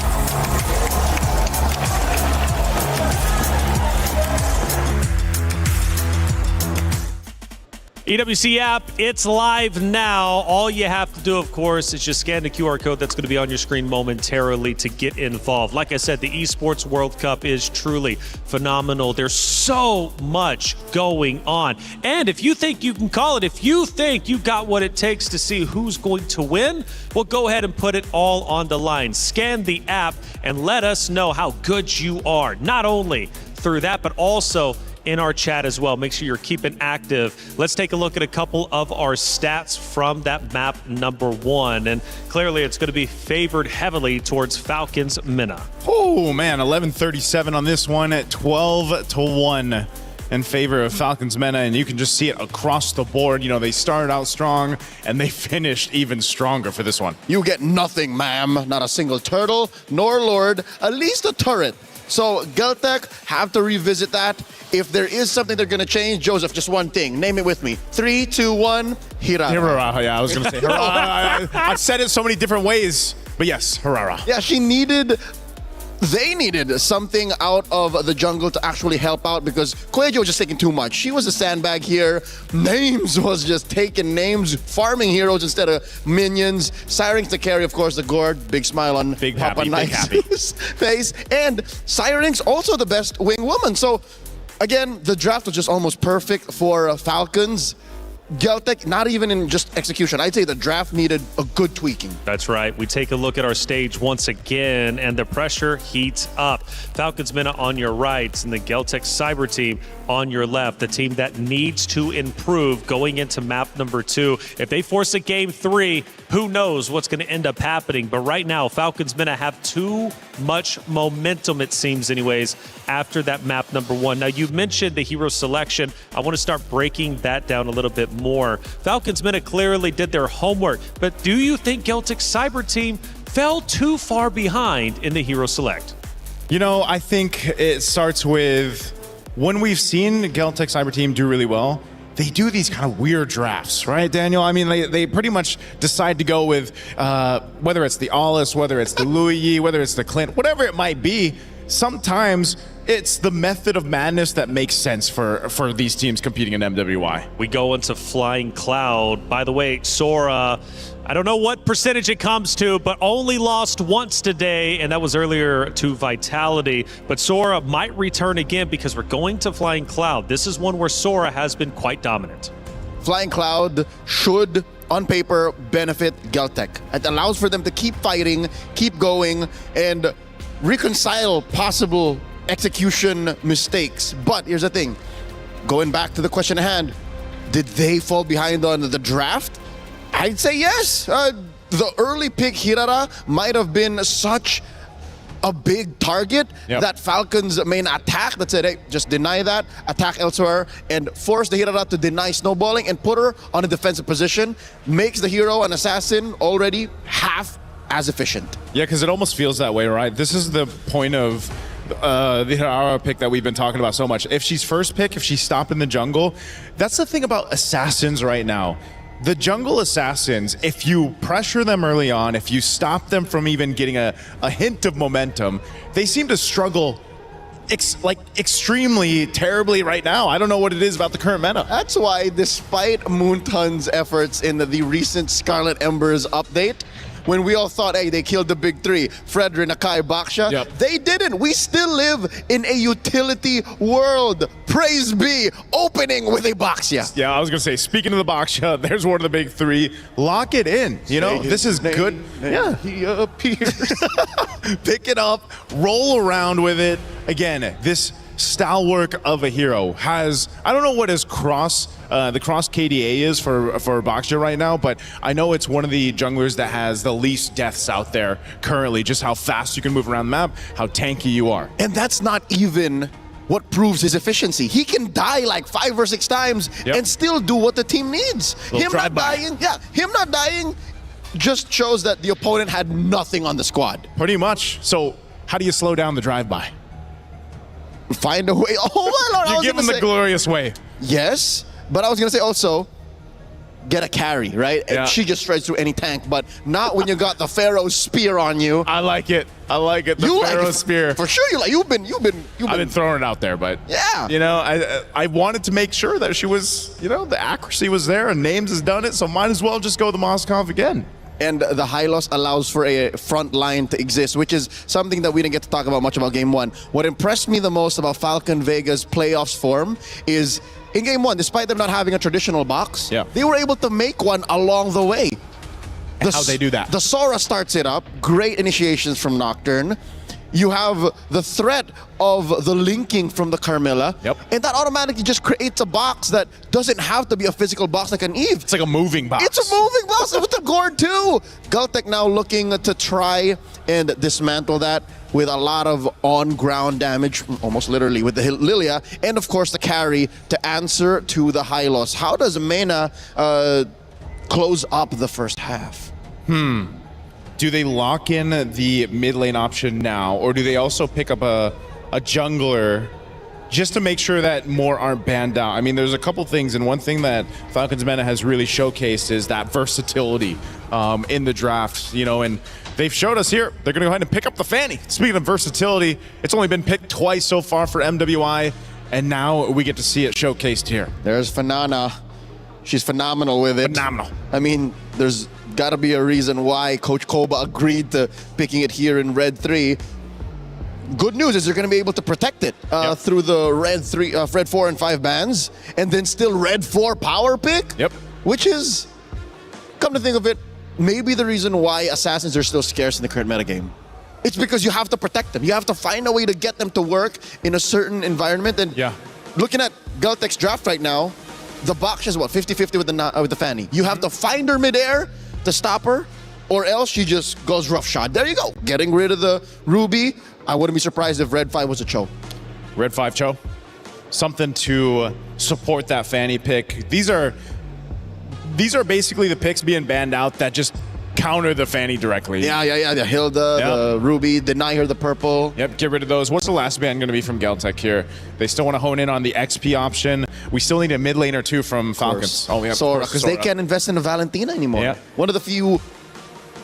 EWC app, it's live now. All you have to do, of course, is just scan the QR code that's going to be on your screen momentarily to get involved. Like I said, the Esports World Cup is truly phenomenal. There's so much going on. And if you think you can call it, if you think you've got what it takes to see who's going to win, well, go ahead and put it all on the line. Scan the app and let us know how good you are. Not only through that, but also in our chat as well. Make sure you're keeping active. Let's take a look at a couple of our stats from that map number 1. And clearly it's going to be favored heavily towards Falcons Mena. Oh man, 11:37 on this one at 12-1 in favor of Falcons Mena, and you can just see it across the board. You know, they started out strong and they finished even stronger for this one. You get nothing, ma'am. Not a single turtle, nor lord, at least a turret. So Geltec have to revisit that. If there is something they're going to change, Joseph, just one thing. Name it with me. 3, 2, 1, Hirara. Hirara, yeah, I was going to say Hirara. I've said it so many different ways, but yes, Hirara. Yeah, they needed something out of the jungle to actually help out because Koejo was just taking too much. She was a sandbag here. Names was just taking names, farming heroes instead of minions. Syrinx to carry, of course, the gourd. Big smile on big Papa happy, Knight's face. And Syrinx also the best wing woman. So again, the draft was just almost perfect for Falcons. Geltec, not even in just execution. I'd say the draft needed a good tweaking. That's right. We take a look at our stage once again, and the pressure heats up. Falcons Mena on your right, and the Geltec Cyber Team on your left, the team that needs to improve going into map number 2. If they force a game 3, who knows what's going to end up happening. But right now, Falcons Mena have too much momentum, it seems anyways, after that map number 1. Now, you mentioned the hero selection. I want to start breaking that down a little bit more. Falcons Mena clearly did their homework, but do you think Geltec Cyber Team fell too far behind in the hero select? You know, I think it starts with when we've seen Geltec Cyber Team do really well, they do these kind of weird drafts, right, Daniel? I mean, they pretty much decide to go with whether it's the Alice, whether it's the Louis, whether it's the Clint, whatever it might be. Sometimes it's the method of madness that makes sense for these teams competing in MWI. We go into Flying Cloud. By the way, Sora, I don't know what percentage it comes to, but only lost once today, and that was earlier to Vitality. But Sora might return again because we're going to Flying Cloud. This is one where Sora has been quite dominant. Flying Cloud should, on paper, benefit Geltec. It allows for them to keep fighting, keep going, and reconcile possible execution mistakes. But here's the thing. Going back to the question at hand, Did they fall behind on the draft? I'd say yes. The early pick Hirara might have been such a big target that Falcons main attack that said, hey, just deny that, attack elsewhere, and force the Hirara to deny snowballing and put her on a defensive position, makes the hero an assassin already half as efficient. Yeah, because it almost feels that way, right? This is the point of the Hirara pick that we've been talking about so much. If she's first pick, if she's stopped in the jungle, that's the thing about assassins right now. The jungle assassins, if you pressure them early on, if you stop them from even getting a hint of momentum, they seem to struggle extremely terribly right now. I don't know what it is about the current meta. That's why, despite Moonton's efforts in the recent Scarlet Embers update, when we all thought, hey, they killed the big three, Fredrin, Akai, Baksha, they didn't. We still live in a utility world. Praise be, opening with a Baksha. Yeah, I was going to say, speaking of the Baksha, there's one of the big three. Lock it in. You know, this is good. Yeah. He appears. Pick it up, roll around with it. Again, this stalwart of a hero has, I don't know what his the cross KDA is for Baksha right now, but I know it's one of the junglers that has the least deaths out there currently, just how fast you can move around the map, how tanky you are. And that's not even what proves his efficiency. He can die like 5 or 6 times and still do what the team needs. Him not dying just shows that the opponent had nothing on the squad. Pretty much. So how do you slow down the drive-by? Find a way. Oh my lord! You give him the glorious way. Yes, but I was gonna say also, get a carry, right? Yeah. And she just shreds through any tank, but not when you got the Pharaoh's spear on you. I like it. I like it. The Pharaoh's spear. For sure, you've been I've been throwing it out there, but yeah. You know, I wanted to make sure that she was, you know, the accuracy was there, and Names has done it, so might as well just go the Moskov again. And the Hylos allows for a front line to exist, which is something that we didn't get to talk about much about Game 1. What impressed me the most about Falcon Vega's playoffs form is, in Game 1, despite them not having a traditional box, they were able to make one along the way. How'd they do that? The Sora starts it up, great initiations from Nocturne. You have the threat of the linking from the Carmilla, and that automatically just creates a box that doesn't have to be a physical box like an Eve. It's like a moving box. It's a moving box with the Gord too. Galtech now looking to try and dismantle that with a lot of on-ground damage, almost literally, with the Lilia, and of course the carry to answer to the Hylos. How does Mena close up the first half? Do they lock in the mid lane option now, or do they also pick up a jungler just to make sure that more aren't banned out? I mean, there's a couple things, and one thing that Falcons Meta has really showcased is that versatility in the draft, you know, and they've showed us here, they're going to go ahead and pick up the Fanny. Speaking of versatility, it's only been picked twice so far for MWI, and now we get to see it showcased here. There's Fanana. She's phenomenal with it. Phenomenal. I mean, there's got to be a reason why Coach Koba agreed to picking it here in Red 3. Good news is they're going to be able to protect it through the Red 4 and 5 bans, and then still Red 4 power pick. Which is, come to think of it, maybe the reason why assassins are still scarce in the current metagame. It's because you have to protect them. You have to find a way to get them to work in a certain environment. And looking at Galtech's draft right now, the box is what, 50-50 with the Fanny. You have to find her midair to stop her, or else she just goes roughshod. There you go. Getting rid of the Ruby. I wouldn't be surprised if Red 5 was a Cho. Red 5 Cho. Something to support that Fanny pick. These are basically the picks being banned out that just counter the Fanny directly. Yeah. The Hilda, the Ruby, deny her the purple. Yep, get rid of those. What's the last ban going to be from Galtech here? They still want to hone in on the XP option. We still need a mid lane or two from Falcons. Oh, yeah, Sora, because they can't invest in a Valentina anymore. Yeah. One of the few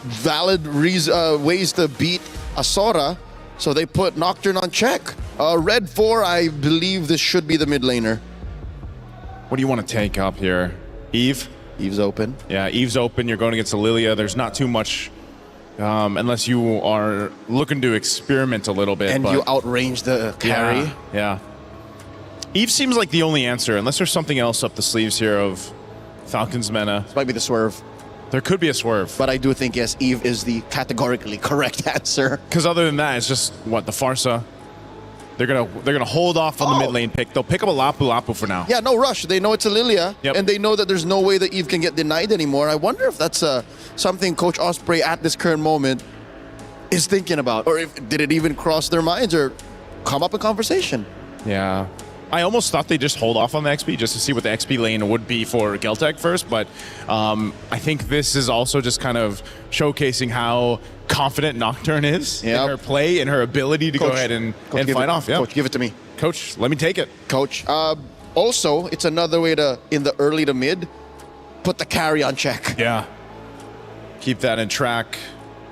valid ways to beat a Sora, so they put Nocturne on check. Red 4, I believe this should be the mid laner. What do you want to take up here? Eve? Eve's open. Yeah, Eve's open. You're going against Lilia. There's not too much, unless you are looking to experiment a little bit. And you outrange the carry. Yeah. Eve seems like the only answer, unless there's something else up the sleeves here of Falcons Mena. This might be the swerve. There could be a swerve. But I do think, yes, Eve is the categorically correct answer. Because other than that, it's just, what, the Farsa? They're gonna hold off on the mid lane pick. They'll pick up a Lapu Lapu for now. Yeah, no rush. They know it's a Lilia, and they know that there's no way that Eve can get denied anymore. I wonder if that's something Coach Osprey at this current moment is thinking about, or if did it even cross their minds or come up in conversation? Yeah. I almost thought they'd just hold off on the XP just to see what the XP lane would be for Geltec first, but I think this is also just kind of showcasing how confident Nocturne is in her play and her ability to go ahead and fight off. Yeah. Coach, give it to me. Coach, let me take it. Coach. Also, it's another way to, in the early to mid, put the carry on check. Yeah. Keep that in track.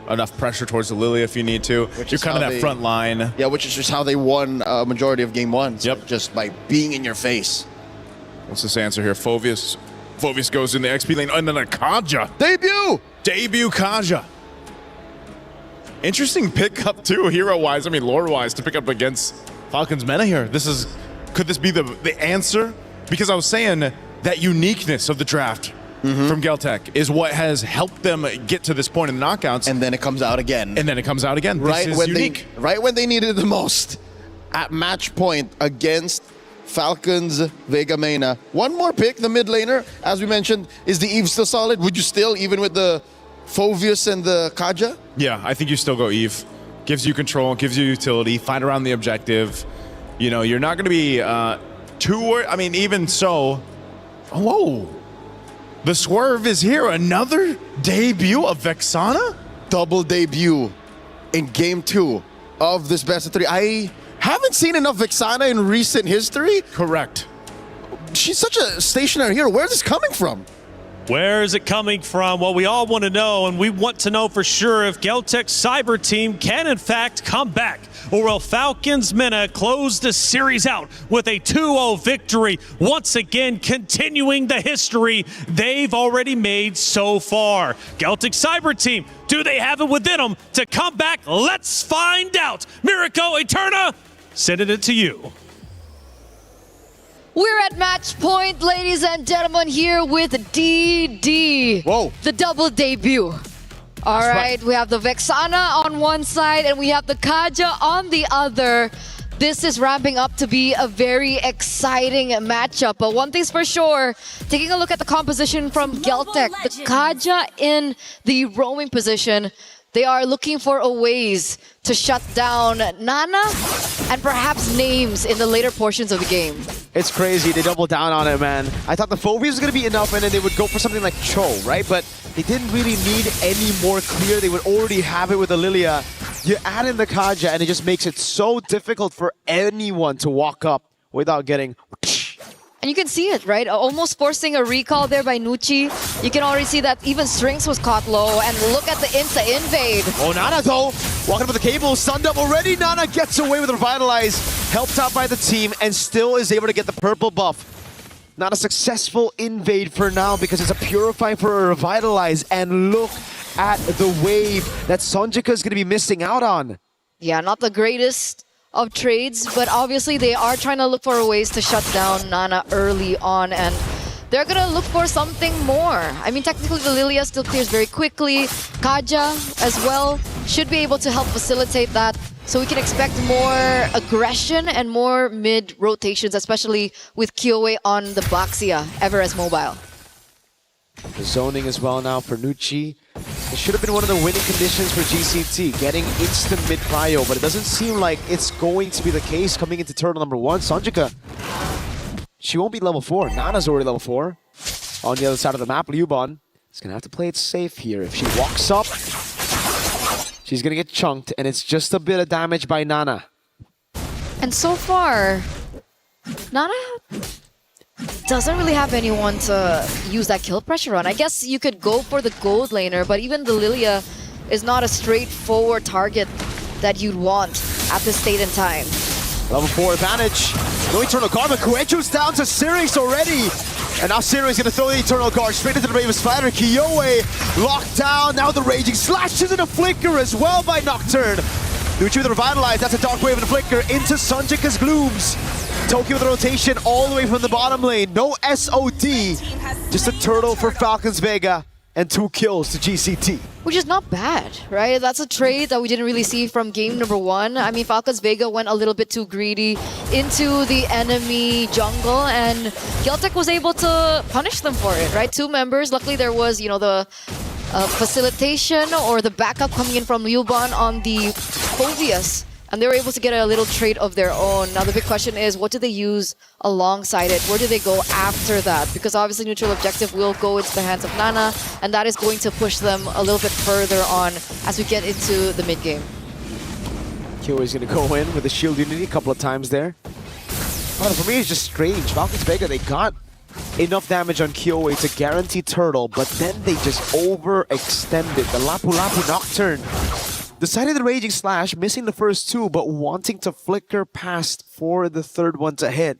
Enough pressure towards the Lilia if you need to. You're kind of that front line. Yeah, which is just how they won a majority of game one. So just by being in your face. What's this answer here? Phovius. Phovius goes in the XP lane, and then a Kaja. Debut Kaja. Interesting pickup too, hero-wise. I mean, lore-wise, to pick up against Falcon's Mena here. Could this be the answer? Because I was saying that uniqueness of the draft from Geltec is what has helped them get to this point in the knockouts. And then it comes out again. This is unique. Right when they needed it the most. At match point against Falcons Vega Mena. One more pick, the mid laner. As we mentioned, is the Eve still solid? Would you still, even with the Phovius and the Kaja? Yeah, I think you still go Eve. Gives you control, gives you utility, fight around the objective. You know, you're not going to be too worried. I mean, even so, whoa. The swerve is here. Another debut of Vexana? Double debut in game 2 of this best of 3. I haven't seen enough Vexana in recent history. Correct. She's such a stationary hero. Where's this coming from? Where is it coming from? Well, we all want to know, and we want to know for sure if Geltec's Cyber team can in fact come back, or will Falcons Mena close the series out with a 2-0 victory, once again continuing the history they've already made so far. Geltec Cyber team, do they have it within them to come back? Let's find out. Miracle Eterna, sending it to you. We're at match point, ladies and gentlemen, here with DD. Whoa. The double debut. All right, we have the Vexana on one side and we have the Kaja on the other. This is ramping up to be a very exciting matchup. But one thing's for sure, taking a look at the composition from Geltec, the Kaja in the roaming position, they are looking for a ways to shut down Nana and perhaps names in the later portions of the game. It's crazy. They doubled down on it, man. I thought the Phobius was going to be enough and then they would go for something like Cho, right? But they didn't really need any more clear. They would already have it with the Lilia. You add in the Kaja and it just makes it so difficult for anyone to walk up without getting... And you can see it, right? Almost forcing a recall there by Nucci. You can already see that even Strings was caught low. And look at the Insta invade. Oh, Nana though, walking up with the cable, stunned up already. Nana gets away with Revitalize, helped out by the team, and still is able to get the purple buff. Not a successful invade for now because it's a Purify for a Revitalize. And look at the wave that Sonjika is going to be missing out on. Yeah, not the greatest of trades, but obviously they are trying to look for ways to shut down Nana early on, and they're gonna look for something more. I mean, technically the Lilia still clears very quickly. Kaja as well should be able to help facilitate that, so we can expect more aggression and more mid rotations, especially with Kyoe on the Baxia, ever as mobile. The zoning as well now for Nucci. It should have been one of the winning conditions for GCT, getting instant mid prio, but it doesn't seem like it's going to be the case coming into turtle number 1. Sonjika, she won't be level 4. Nana's already level 4. On the other side of the map, Liuban is going to have to play it safe here. If she walks up, she's going to get chunked, and it's just a bit of damage by Nana. And so far, Nana doesn't really have anyone to use that kill pressure on. I guess you could go for the gold laner, but even the Lilia is not a straightforward target that you'd want at this state in time. Level 4 advantage. No Eternal Guard, but Kuecho's down to Syrinx already. And now Syrinx gonna throw the Eternal Guard straight into the Raven Spider. Kyoe locked down. Now the Raging Slashes and a Flicker as well by Nocturne. Nucci with the Revitalize. That's a Dark Wave and a Flicker into Sonjika's Glooms. Tokyo with the rotation all the way from the bottom lane. No SOD. Just a turtle for Falcons Vega. and 2 kills to GCT. Which is not bad, right? That's a trade that we didn't really see from game number 1. I mean, Falcons Vega went a little bit too greedy into the enemy jungle, and Geltec was able to punish them for it, right? 2 members. Luckily, there was, you know, the facilitation or the backup coming in from Liuban on the Phobius. And they were able to get a little trade of their own. Now the big question is, what do they use alongside it? Where do they go after that? Because obviously neutral objective will go into the hands of Nana, and that is going to push them a little bit further on as we get into the mid-game. Kyo is going to go in with the shield unity a couple of times there. Well, for me, it's just strange. Falcons Vega, they got enough damage on Kyoe to guarantee Turtle, but then they just overextended. The Lapu Lapu Nocturne decided the Raging Slash, missing the first 2, but wanting to flicker past for the third one to hit.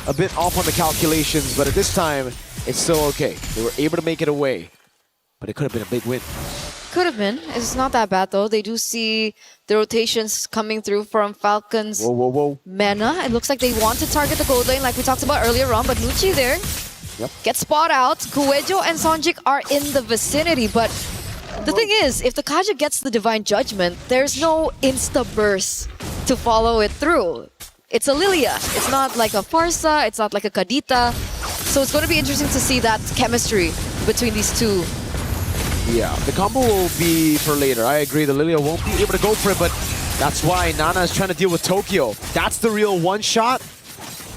A bit off on the calculations, but at this time, it's still okay. They were able to make it away, but it could have been a big win. Could have been. It's not that bad though. They do see the rotations coming through from Falcons. Whoa. Mena. It looks like they want to target the gold lane like we talked about earlier on, but Nucci there gets spot out. Kuejo and Sonjik are in the vicinity, but the thing is, if the Kaja gets the Divine Judgment, there's no insta-burst to follow it through. It's a Lilia. It's not like a Farsa. It's not like a Kadita. So it's going to be interesting to see that chemistry between these two. Yeah, the combo will be for later. I agree, the Lilia won't be able to go for it, but that's why Nana is trying to deal with Tokyo. That's the real one-shot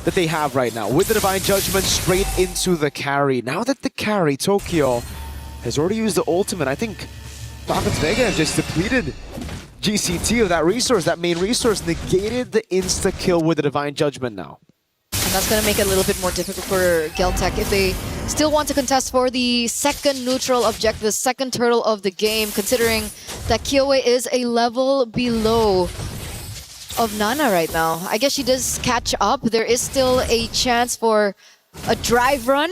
that they have right now. With the Divine Judgment straight into the carry. Now that the carry, Tokyo, has already used the ultimate, I think Falcons Vega have just depleted GCT of that resource, that main resource, negated the insta-kill with the Divine Judgment now. And that's going to make it a little bit more difficult for Geltec if they still want to contest for the second neutral objective, the second turtle of the game, considering that Kyoe is a level below of Nana right now. I guess she does catch up. There is still a chance for a drive run.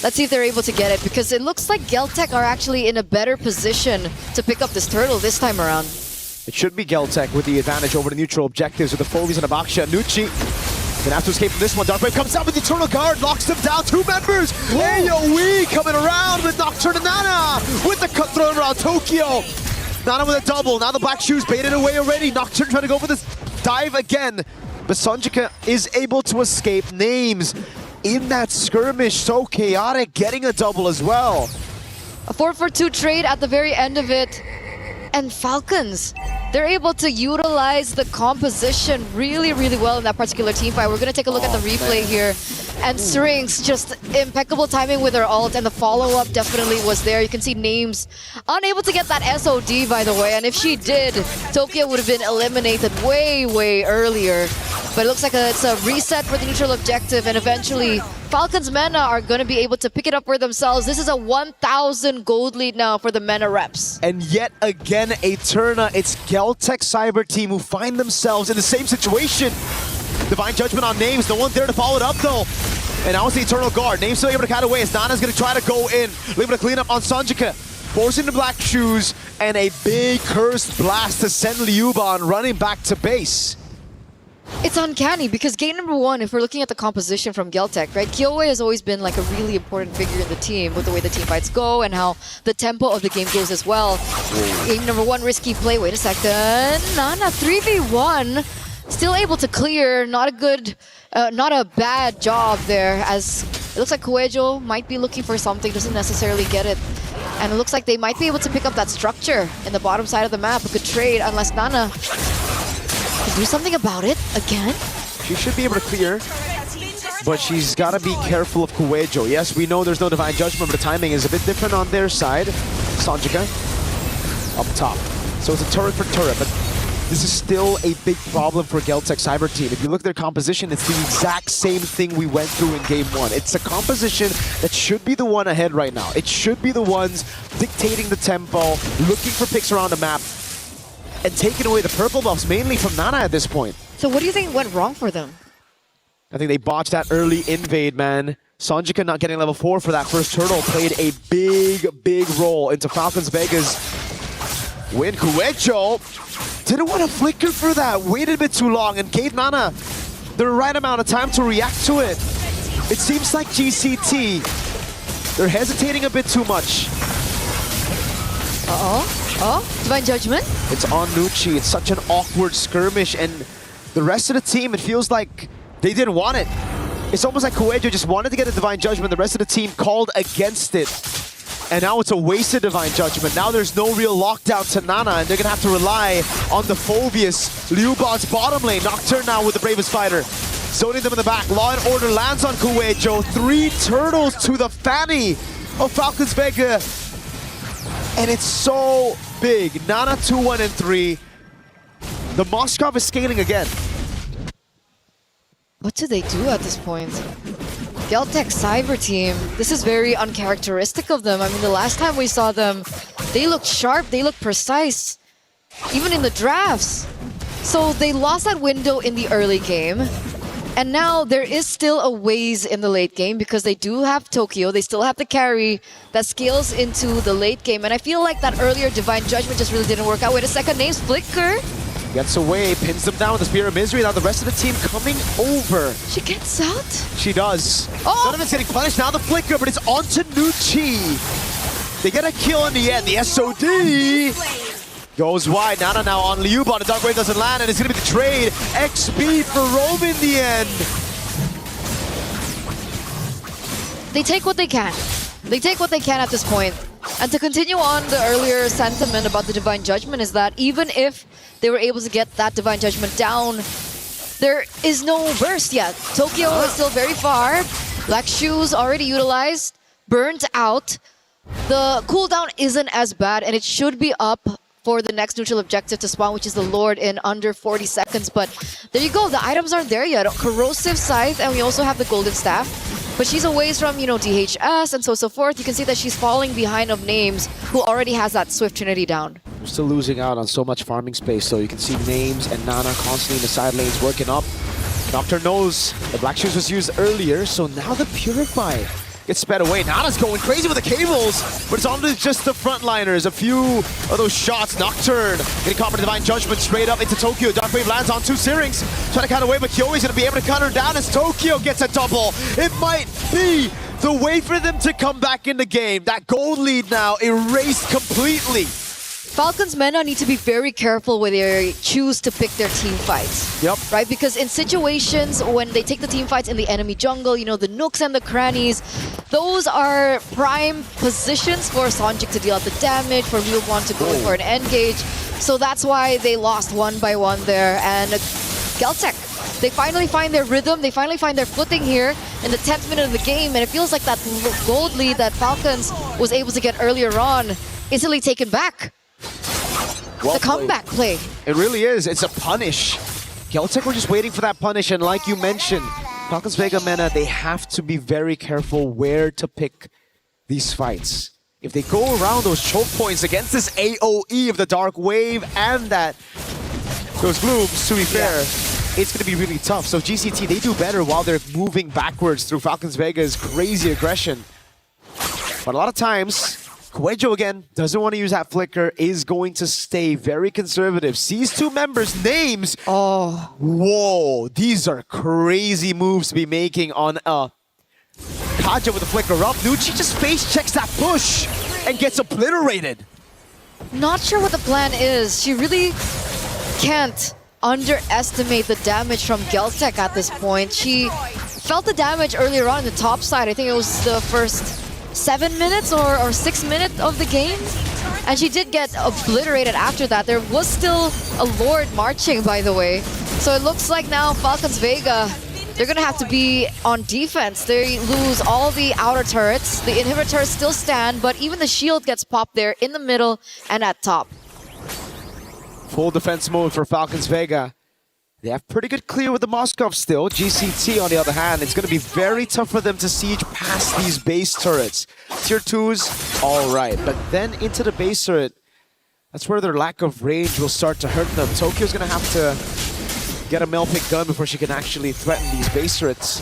Let's see if they're able to get it, because it looks like Geltec are actually in a better position to pick up this turtle this time around. It should be Geltec with the advantage over the neutral objectives with the Folies and Abaksha. Nucci gonna have to escape from this one. Dark Wave comes out with the Eternal Guard, locks them down. 2 members. AoE coming around with Nocturne and Nana with the cut thrown around Tokyo. Nana with a double. Now the Black Shoes baited away already. Nocturne trying to go for this dive again. But Sonjika is able to escape. Names in that skirmish, so chaotic, getting a double as well. A 4-for-2 trade at the very end of it. And Falcons, they're able to utilize the composition really, really well in that particular team fight. We're going to take a look at the replay here. And Strings, just impeccable timing with her ult, and the follow-up definitely was there. You can see Names unable to get that SOD, by the way. And if she did, Tokyo would have been eliminated way, way earlier. But it looks like it's a reset for the neutral objective, and eventually Falcons Mena are going to be able to pick it up for themselves. This is a 1,000 gold lead now for the Mena reps. And yet again, Eterna, it's Geltec Cyber Team who find themselves in the same situation. Divine Judgment on Names, no one there to follow it up though. And now it's the Eternal Guard. Names still able to cut away as Nana's going to try to go in. Able to clean up on Sonjika. Forcing the Black Shoes, and a big cursed blast to send Liuban running back to base. It's uncanny because game number 1, if we're looking at the composition from Geltec, right? Kyoe has always been like a really important figure in the team with the way the team fights go and how the tempo of the game goes as well. Game number 1, risky play. Wait a second. Nana 3v1. Still able to clear. Not a good, not a bad job there, as it looks like Kuejo might be looking for something, doesn't necessarily get it. And it looks like they might be able to pick up that structure in the bottom side of the map. A good trade, unless Nana can do something about it again. She should be able to clear, but she's got to be careful of Kuejo. Yes, we know there's no Divine Judgment, but the timing is a bit different on their side. Sonjika up top. So it's a turret for turret, but this is still a big problem for Geltec Cyber Team. If you look at their composition, it's the exact same thing we went through in Game 1. It's a composition that should be the one ahead right now. It should be the ones dictating the tempo, looking for picks around the map, and taking away the purple buffs, mainly from Nana at this point. So what do you think went wrong for them? I think they botched that early invade, man. Sonjika not getting level 4 for that first turtle played a big role into Falcons Vega's win. Kuejo didn't want to flicker for that, waited a bit too long, and gave Nana the right amount of time to react to it. It seems like GCT, They're hesitating a bit too much. Divine Judgment. It's on Nucci. It's such an awkward skirmish, and the rest of the team, it feels like they didn't want it. It's almost like Coelho just wanted to get a Divine Judgment. The rest of the team called against it. And now it's a wasted Divine Judgment. Now there's no real lockdown to Nana, and they're going to have to rely on the Phobius. Liubot's bottom lane. Nocturne now with the Bravest Fighter. Zoning them in the back. Law and Order lands on Coelho. 3 turtles to the fanny of Falcons Vega. And it's so big. Nana 2-1 and 3. The Moskov is scaling again. What do they do at this point? Geltec Cyber Team, this is very uncharacteristic of them. I mean, the last time we saw them, they looked sharp, they looked precise, even in the drafts. So they lost that window in the early game. And now there is still a ways in the late game because they do have Tokyo. They still have the carry that scales into the late game. And I feel like that earlier Divine Judgment just really didn't work out. Wait a second, name's Flicker. Gets away, pins them down with the Spear of Misery. Now the rest of the team coming over. She gets out? She does. Oh! Donovan's getting punished. Now the Flicker, but it's onto Nucci. They get a kill in the end. The SOD goes wide. Nana now on Liubot. The Dark Wave doesn't land, and it's going to be the trade. XP for Rome in the end. They take what they can. They take what they can at this point. And to continue on the earlier sentiment about the Divine Judgment is that even if they were able to get that Divine Judgment down, there is no burst yet. Tokyo is still very far. Black Shoes already utilized, burnt out. The cooldown isn't as bad, and it should be up for the next neutral objective to spawn, which is the Lord, in under 40 seconds. But there you go, the items aren't there yet. Corrosive Scythe, and we also have the Golden Staff. But she's away from, you know, DHS and so forth. You can see that she's falling behind of Names, who already has that Swift Trinity down. We're still losing out on so much farming space, so you can see Names and Nana constantly in the side lanes working up. Nocturne knows the Black Shoes was used earlier, so now the Purify gets sped away. Nana's going crazy with the cables, but it's on to just the frontliners. A few of those shots. Nocturne getting caught by Divine Judgment straight up into Tokyo. Dark Wave lands on 2 Syrinx. Trying to cut away, but Kyoi's going to be able to cut her down as Tokyo gets a double. It might be the way for them to come back in the game. That gold lead now erased completely. Falcons Mena need to be very careful when they choose to pick their team fights. Yep. Right? Because in situations when they take the team fights in the enemy jungle, you know, the nooks and the crannies, those are prime positions for Sonjik to deal out the damage, for Ryuwon to go in for an engage. So that's why they lost 1 by 1 there. And Geltec, they finally find their rhythm, they finally find their footing here in the 10th minute of the game, and it feels like that gold lead that Falcons was able to get earlier on easily taken back. Well the comeback play. It really is. It's a punish. Geltec were just waiting for that punish, and like you mentioned, Falcons Vega Mena, they have to be very careful where to pick these fights. If they go around those choke points against this AoE of the Dark Wave and those glooms, to be fair, it's going to be really tough. So GCT, they do better while they're moving backwards through Falcons Vega's crazy aggression. But a lot of times, Coelho again doesn't want to use that flicker, is going to stay very conservative. Sees 2 members' names. Oh. Whoa, these are crazy moves to be making on Kaja with the flicker up. Nucci just face checks that push and gets obliterated. Not sure what the plan is. She really can't underestimate the damage from Geltec at this point. She felt the damage earlier on in the top side. I think it was the first 7 minutes or 6 minutes of the game. And she did get obliterated after that. There was still a Lord marching, by the way. So it looks like now Falcons Vega, they're going to have to be on defense. They lose all the outer turrets. The inhibitors still stand, but even the shield gets popped there in the middle and at top. Full defense mode for Falcons Vega. They have pretty good clear with the Moskov still. GCT, on the other hand, it's going to be very tough for them to siege past these base turrets. Tier 2s, all right. But then into the base turret, that's where their lack of range will start to hurt them. Tokyo's going to have to get a Melpick gun before she can actually threaten these base turrets.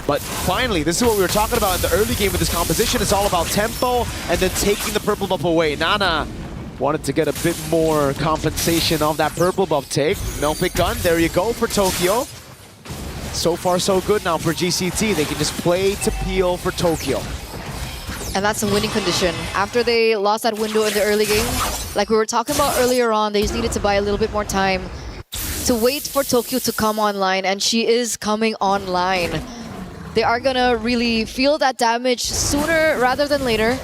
But finally, this is what we were talking about in the early game with this composition. It's all about tempo and then taking the purple buff away. Nana wanted to get a bit more compensation of that purple buff take. Melpick gun, there you go for Tokyo. So far so good now for GCT. They can just play to peel for Tokyo. And that's a winning condition. After they lost that window in the early game, like we were talking about earlier on, they just needed to buy a little bit more time to wait for Tokyo to come online, and she is coming online. They are gonna really feel that damage sooner rather than later.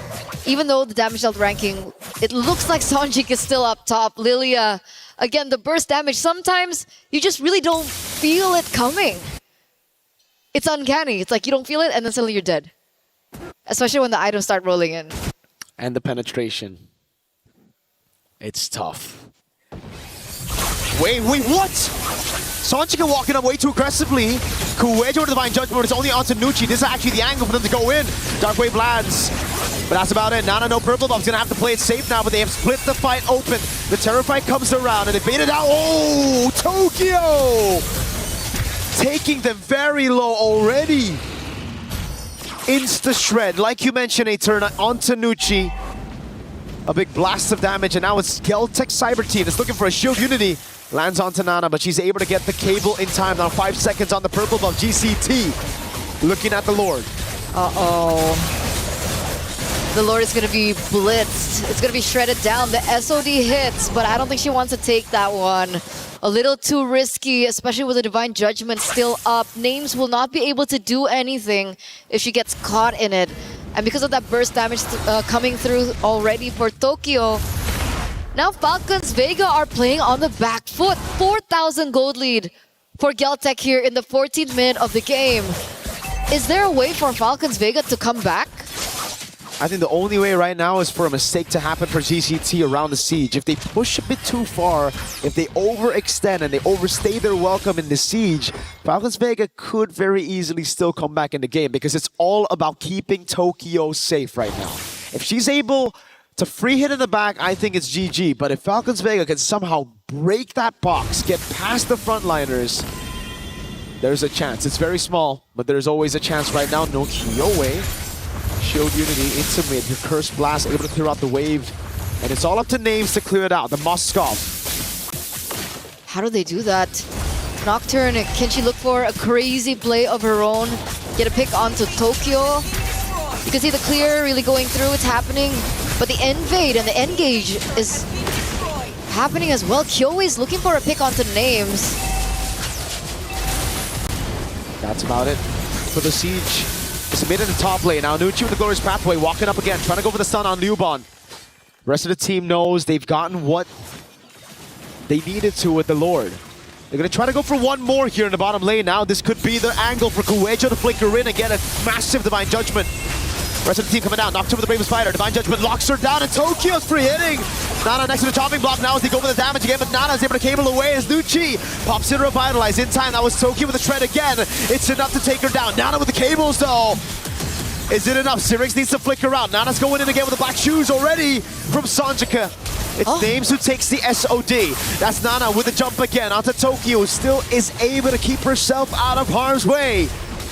Even though the damage dealt ranking, it looks like Sonjik is still up top. Lilia, again, the burst damage, sometimes you just really don't feel it coming. It's uncanny. It's like you don't feel it and then suddenly you're dead. Especially when the items start rolling in. And the penetration. It's tough. Wait, what? Sonjika walking up way too aggressively. Kuwejo with Divine Judgment, it's only onto Nucci. This is actually the angle for them to go in. Dark Wave lands. But that's about it. Nana, no purple buff's gonna have to play it safe now, but they have split the fight open. The Terrified comes around and they bait it out. Oh, Tokyo! Taking them very low already. Insta shred, like you mentioned, Eterna onto Nucci. A big blast of damage, and now it's Geltech Cyber Team that's looking for a shield unity. Lands onto Nana, but she's able to get the cable in time. Now 5 seconds on the purple buff. GCT looking at the Lord. Uh-oh. The Lord is gonna be blitzed. It's gonna be shredded down. The SOD hits, but I don't think she wants to take that one. A little too risky, especially with the Divine Judgment still up. Names will not be able to do anything if she gets caught in it. And because of that burst damage coming through already for Tokyo, now Falcons Vega are playing on the back foot. 4,000 gold lead for Geltech here in the 14th minute of the game. Is there a way for Falcons Vega to come back? I think the only way right now is for a mistake to happen for GCT around the siege. If they push a bit too far, if they overextend and they overstay their welcome in the siege, Falcons Vega could very easily still come back in the game because it's all about keeping Tokyo safe right now. If she's able to free hit in the back, I think it's GG. But if Falcons Vega can somehow break that box, get past the frontliners, there's a chance. It's very small, but there's always a chance right now. No Kyowe. Shield Unity into mid. Your Curse Blast able to clear out the wave. And it's all up to Names to clear it out. The Moskov. How do they do that? Nocturne, can she look for a crazy play of her own? Get a pick onto Tokyo. You can see the clear really going through. It's happening. But the Invade and the Engage is happening as well. Kyowe is looking for a pick onto Names. That's about it for the siege. It's mid in the top lane. Now Nucci with the Glorious Pathway walking up again, trying to go for the stun on Liuban. Rest of the team knows they've gotten what they needed to with the Lord. They're going to try to go for one more here in the bottom lane now. This could be the angle for Kuwejo to flicker in and get a massive Divine Judgment. Rest of the team coming down. Nocturne with the Brave Spider. Divine Judgment locks her down, and Tokyo's free hitting. Nana next to the chopping block now as they go for the damage again, but Nana's able to cable away as Nucci pops in to revitalize. In time, that was Tokyo with the shred again. It's enough to take her down. Nana with the cables though. Is it enough? Syrinx needs to flicker around. Nana's going in again with the black shoes already from Sonjika. It's Names who takes the SOD. That's Nana with the jump again onto Tokyo, who still is able to keep herself out of harm's way.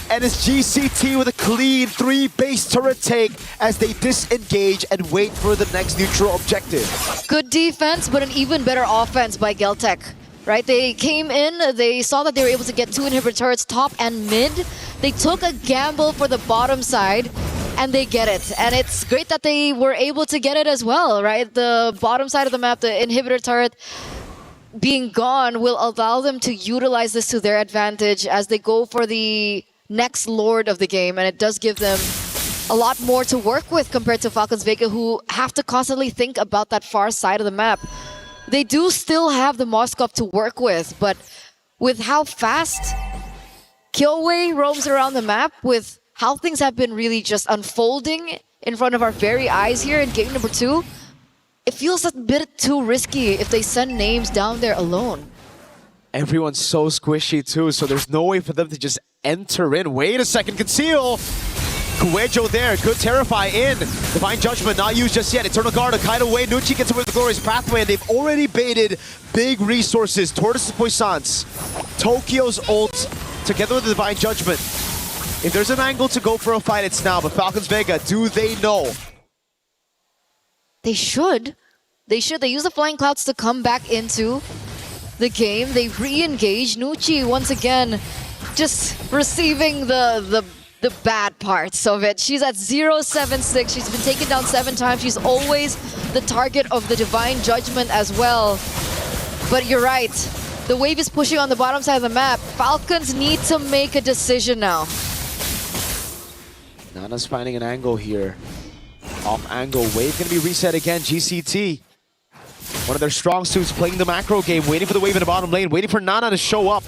And it's GCT with a clean 3 base turret take as they disengage and wait for the next neutral objective. Good defense, but an even better offense by Geltech. Right, they came in, they saw that they were able to get 2 inhibitor turrets top and mid. They took a gamble for the bottom side, and they get it. And it's great that they were able to get it as well, right? The bottom side of the map, the inhibitor turret being gone will allow them to utilize this to their advantage as they go for the next Lord of the game, and it does give them a lot more to work with compared to Falcons Vega, who have to constantly think about that far side of the map. They do still have the Moskov to work with, but with how fast Kyowe roams around the map, with how things have been really just unfolding in front of our very eyes here in game number 2, it feels a bit too risky if they send Names down there alone. Everyone's so squishy too, so there's no way for them to just enter in. Wait a second, conceal! Kuwejo there, good Terrify in. Divine Judgment not used just yet. Eternal Guard a kite away. Nucci gets away with the Glorious Pathway, and they've already baited big resources. Tortoise's Puissance, Tokyo's ult, together with the Divine Judgment. If there's an angle to go for a fight, it's now. But Falcons Vega, do they know? They should. They should. They use the Flying Clouds to come back into the game. They re-engage. Nucci once again just receiving the the bad parts of it. She's at 076. She's been taken down 7 times. She's always the target of the Divine Judgment as well. But you're right. The wave is pushing on the bottom side of the map. Falcons need to make a decision now. Nana's finding an angle here. Off angle. Wave going to be reset again. GCT. One of their strong suits, playing the macro game, waiting for the wave in the bottom lane, waiting for Nana to show up.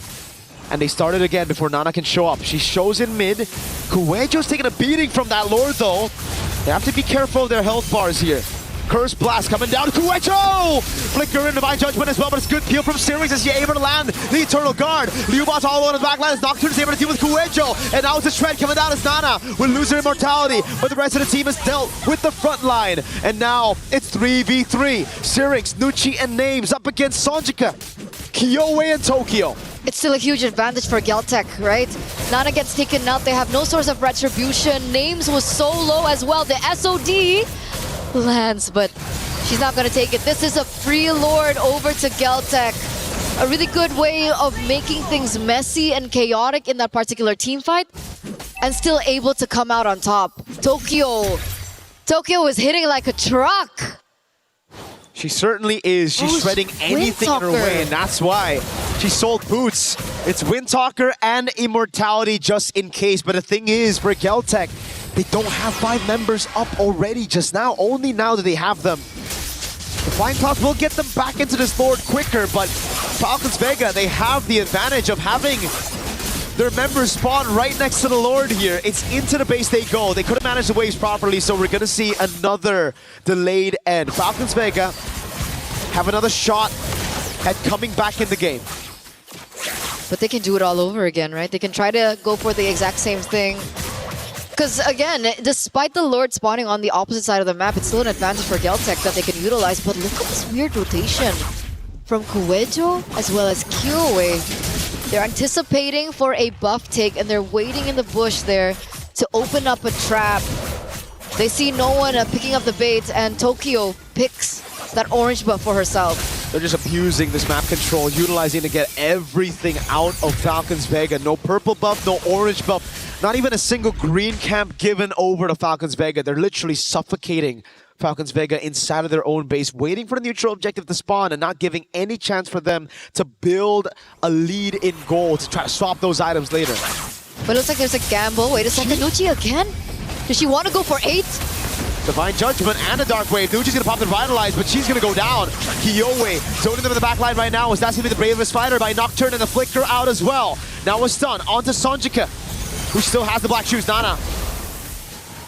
And they start it again before Nana can show up. She shows in mid. Kuejo's taking a beating from that Lord though. They have to be careful of their health bars here. Curse Blast coming down. Kuejo! Flicker in Divine Judgment as well, but it's good peel from Syrinx as he's able to land the Eternal Guard. Liubot's all on the back line as Nocturne is able to deal with Kuejo. And now it's a shred coming down as Nana will lose her immortality. But the rest of the team is dealt with the front line. And now it's 3v3. Syrinx, Nucci, and Names up against Sonjika, Kyowe, and Tokyo. It's still a huge advantage for Geltec, right? Nana gets taken out. They have no source of retribution. Names was so low as well. The SOD lands, but she's not going to take it. This is a free Lord over to Geltec. A really good way of making things messy and chaotic in that particular team fight, and still able to come out on top. Tokyo is hitting like a truck. She certainly is. She's shredding anything in her way, and that's why she sold boots. It's Windtalker and Immortality just in case. But the thing is, for Geltec, they don't have 5 members up already just now. Only now that they have them. The Flying Clouds will get them back into this Lord quicker, but Falcons Vega, they have the advantage of having their members spawn right next to the Lord here. It's into the base they go. They couldn't manage the waves properly, so we're going to see another delayed end. Falcons Vega have another shot at coming back in the game. But they can do it all over again, right? They can try to go for the exact same thing. Because again, despite the Lord spawning on the opposite side of the map, it's still an advantage for Geltec that they can utilize. But look at this weird rotation from Kuejo as well as Kyowe. They're anticipating for a buff take and they're waiting in the bush there to open up a trap. They see no one picking up the bait, and Tokyo picks that orange buff for herself. They're just abusing this map control, utilizing to get everything out of Falcons Vega. No purple buff, no orange buff. Not even a single green camp given over to Falcons Vega. They're literally suffocating Falcons Vega inside of their own base, waiting for the neutral objective to spawn and not giving any chance for them to build a lead in goal to try to swap those items later. But it looks like there's a gamble. Wait a second, Nucci again? Does she want to go for 8? Divine Judgment and a Dark Wave. Nucci's going to pop the Revitalize, but she's going to go down. Kyowe zoning them in the back line right now, as that's going to be the bravest fighter by Nocturne, and the Flicker out as well. Now a stun onto Sonjika, who still has the black shoes. Nana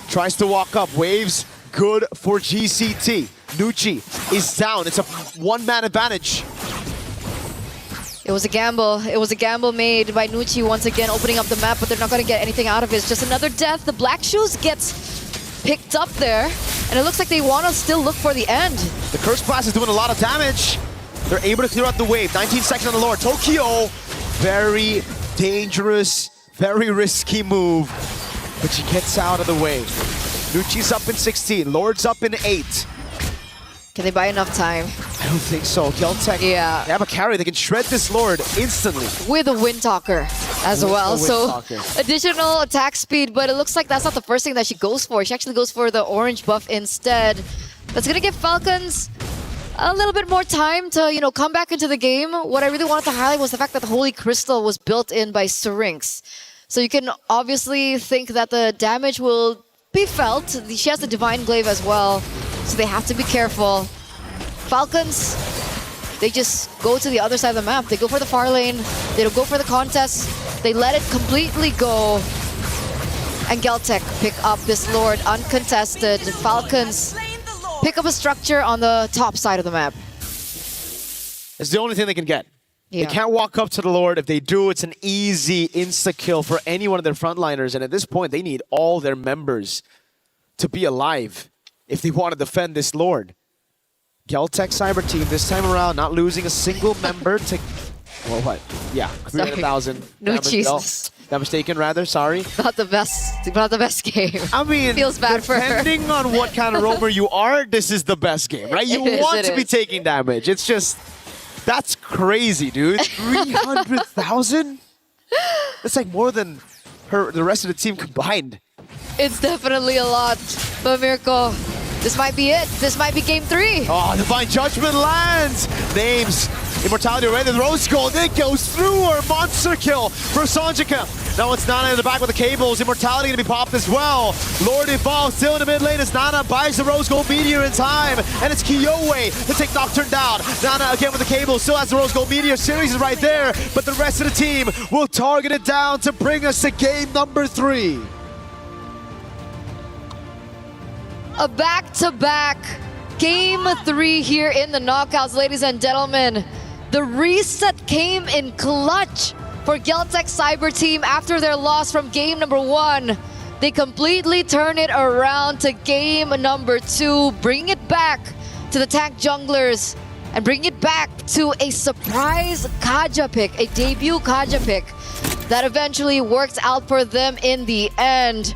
tries to walk up. Waves good for GCT. Nucci is down. It's a one-man advantage. It was a gamble. It was a gamble made by Nucci once again, opening up the map, but they're not going to get anything out of it. It's just another death. The black shoes gets picked up there, and it looks like they want to still look for the end. The Curse Blast is doing a lot of damage. They're able to clear out the wave. 19 seconds on the Lord. Tokyo, very dangerous, very risky move, but she gets out of the way. Nucci's up in 16, Lord's up in 8. Can they buy enough time? I don't think so. Geltec, yeah, they have a carry. They can shred this Lord instantly. With a Windtalker as well. So additional attack speed, but it looks like that's not the first thing that she goes for. She actually goes for the orange buff instead. That's going to give Falcons a little bit more time to, you know, come back into the game. What I really wanted to highlight was the fact that the Holy Crystal was built in by Syrinx. So you can obviously think that the damage will be felt. She has the Divine Glaive as well, so they have to be careful. Falcons, they just go to the other side of the map. They go for the far lane. They don't go for the contest. They let it completely go. And Geltec pick up this Lord uncontested. Falcons pick up a structure on the top side of the map. It's the only thing they can get. Yeah. They can't walk up to the Lord. If they do, it's an easy insta-kill for any one of their frontliners. And at this point, they need all their members to be alive if they want to defend this Lord. Geltec Cyber Team this time around, not losing a single member to... Well, what? Yeah, 300,000. No, Jesus. That mistaken, rather. Sorry. Not the best game. I mean, feels bad for her. Depending on what kind of roamer you are, this is the best game, right? You want to be taking damage. It's just... That's crazy, dude. 300,000? It's like more than the rest of the team combined. It's definitely a lot. But Mirko, this might be it. This might be game 3. Oh, Divine Judgment lands. Names. Immortality already. The Rose Gold. It goes through her. Monster kill for Sanjika. Now it's Nana in the back with the cables. Immortality going to be popped as well. Lord Evolve still in the mid lane as Nana buys the Rose Gold Meteor in time. And it's Kyowe to take Nocturne down. Nana again with the cables. Still has the Rose Gold Meteor. Series is right there. But the rest of the team will target it down to bring us to game number 3. A back-to-back game 3 here in the knockouts, ladies and gentlemen. The reset came in clutch for Geltec Cyber Team after their loss from game number 1. They completely turn it around to game number 2, bring it back to the tank junglers and bring it back to a surprise Kaja pick, a debut Kaja pick that eventually works out for them in the end.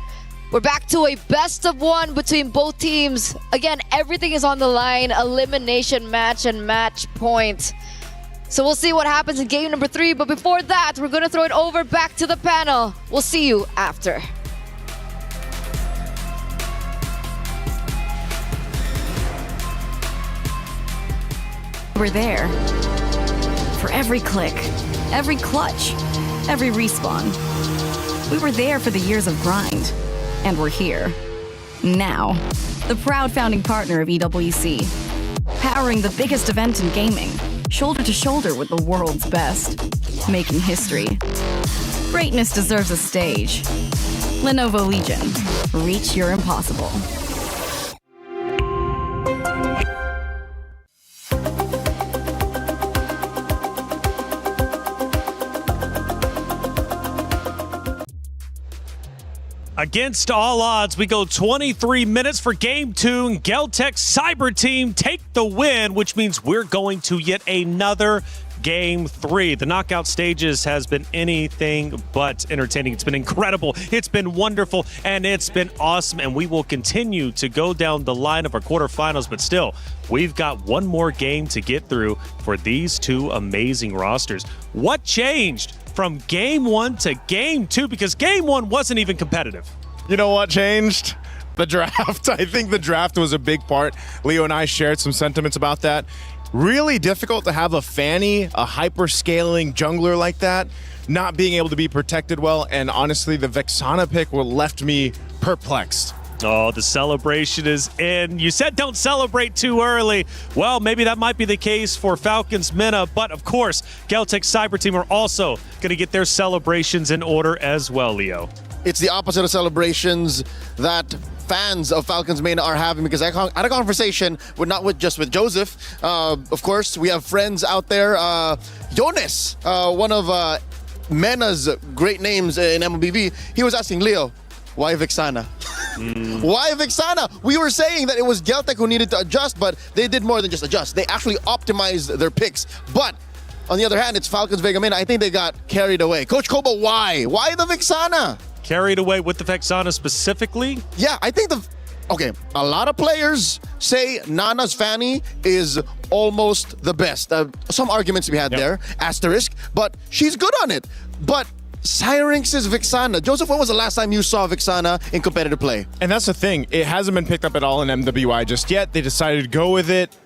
We're back to a best of 1 between both teams. Again, everything is on the line. Elimination match and match point. So we'll see what happens in game number 3. But before that, we're going to throw it over back to the panel. We'll see you after. We're there. For every click, every clutch, every respawn. We were there for the years of grind. And we're here. Now. The proud founding partner of EWC. Powering the biggest event in gaming. Shoulder to shoulder with the world's best. Making history. Greatness deserves a stage. Lenovo Legion. Reach your impossible. Against all odds, we go 23 minutes for game 2. And Geltec Cyber Team take the win, which means we're going to yet another game 3. The knockout stages has been anything but entertaining. It's been incredible. It's been wonderful, and it's been awesome. And we will continue to go down the line of our quarterfinals, but still, we've got one more game to get through for these 2 amazing rosters. What changed from game 1 to game 2? Because game 1 wasn't even competitive. You know what changed? The draft. I think the draft was a big part. Leo and I shared some sentiments about that. Really difficult to have a Fanny, a hyper-scaling jungler like that, not being able to be protected well, and honestly, the Vexana pick left me perplexed. Oh, the celebration is in. You said don't celebrate too early. Well, maybe that might be the case for Falcons Mina, but of course, Geltec Cyber Team are also going to get their celebrations in order as well, Leo. It's the opposite of celebrations that fans of Falcons Main are having, because I had a conversation not just with Joseph. Of course, we have friends out there. Jonas, one of MENA's great names in MLBB, he was asking Leo, why Vexana? Why Vexana? We were saying that it was Geltec who needed to adjust, but they did more than just adjust. They actually optimized their picks. But on the other hand, it's Falcons Vega Main. I think they got carried away. Coach Koba, why? Why the Vexana? Carried away with the Vexana specifically? Yeah, I think okay, a lot of players say Nana's Fanny is almost the best. Some arguments to be had there, asterisk, but she's good on it. But Syrinx's Vexana. Joseph, when was the last time you saw Vexana in competitive play? And that's the thing. It hasn't been picked up at all in MWI just yet. They decided to go with it.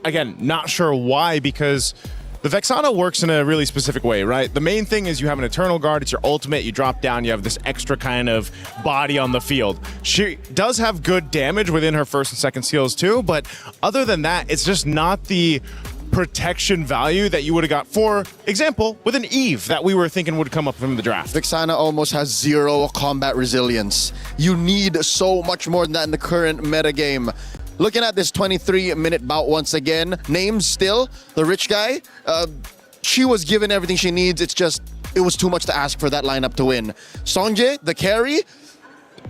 Again, not sure why, because the Vexana works in a really specific way, right? The main thing is you have an Eternal Guard, it's your ultimate, you drop down, you have this extra kind of body on the field. She does have good damage within her first and second skills too, but other than that, it's just not the protection value that you would have got, for example, with an Eve that we were thinking would come up from the draft. Vexana almost has 0 combat resilience. You need so much more than that in the current metagame. Looking at this 23-minute bout once again, names still, the rich guy, she was given everything she needs. It's just, it was too much to ask for that lineup to win. Songjae, the carry,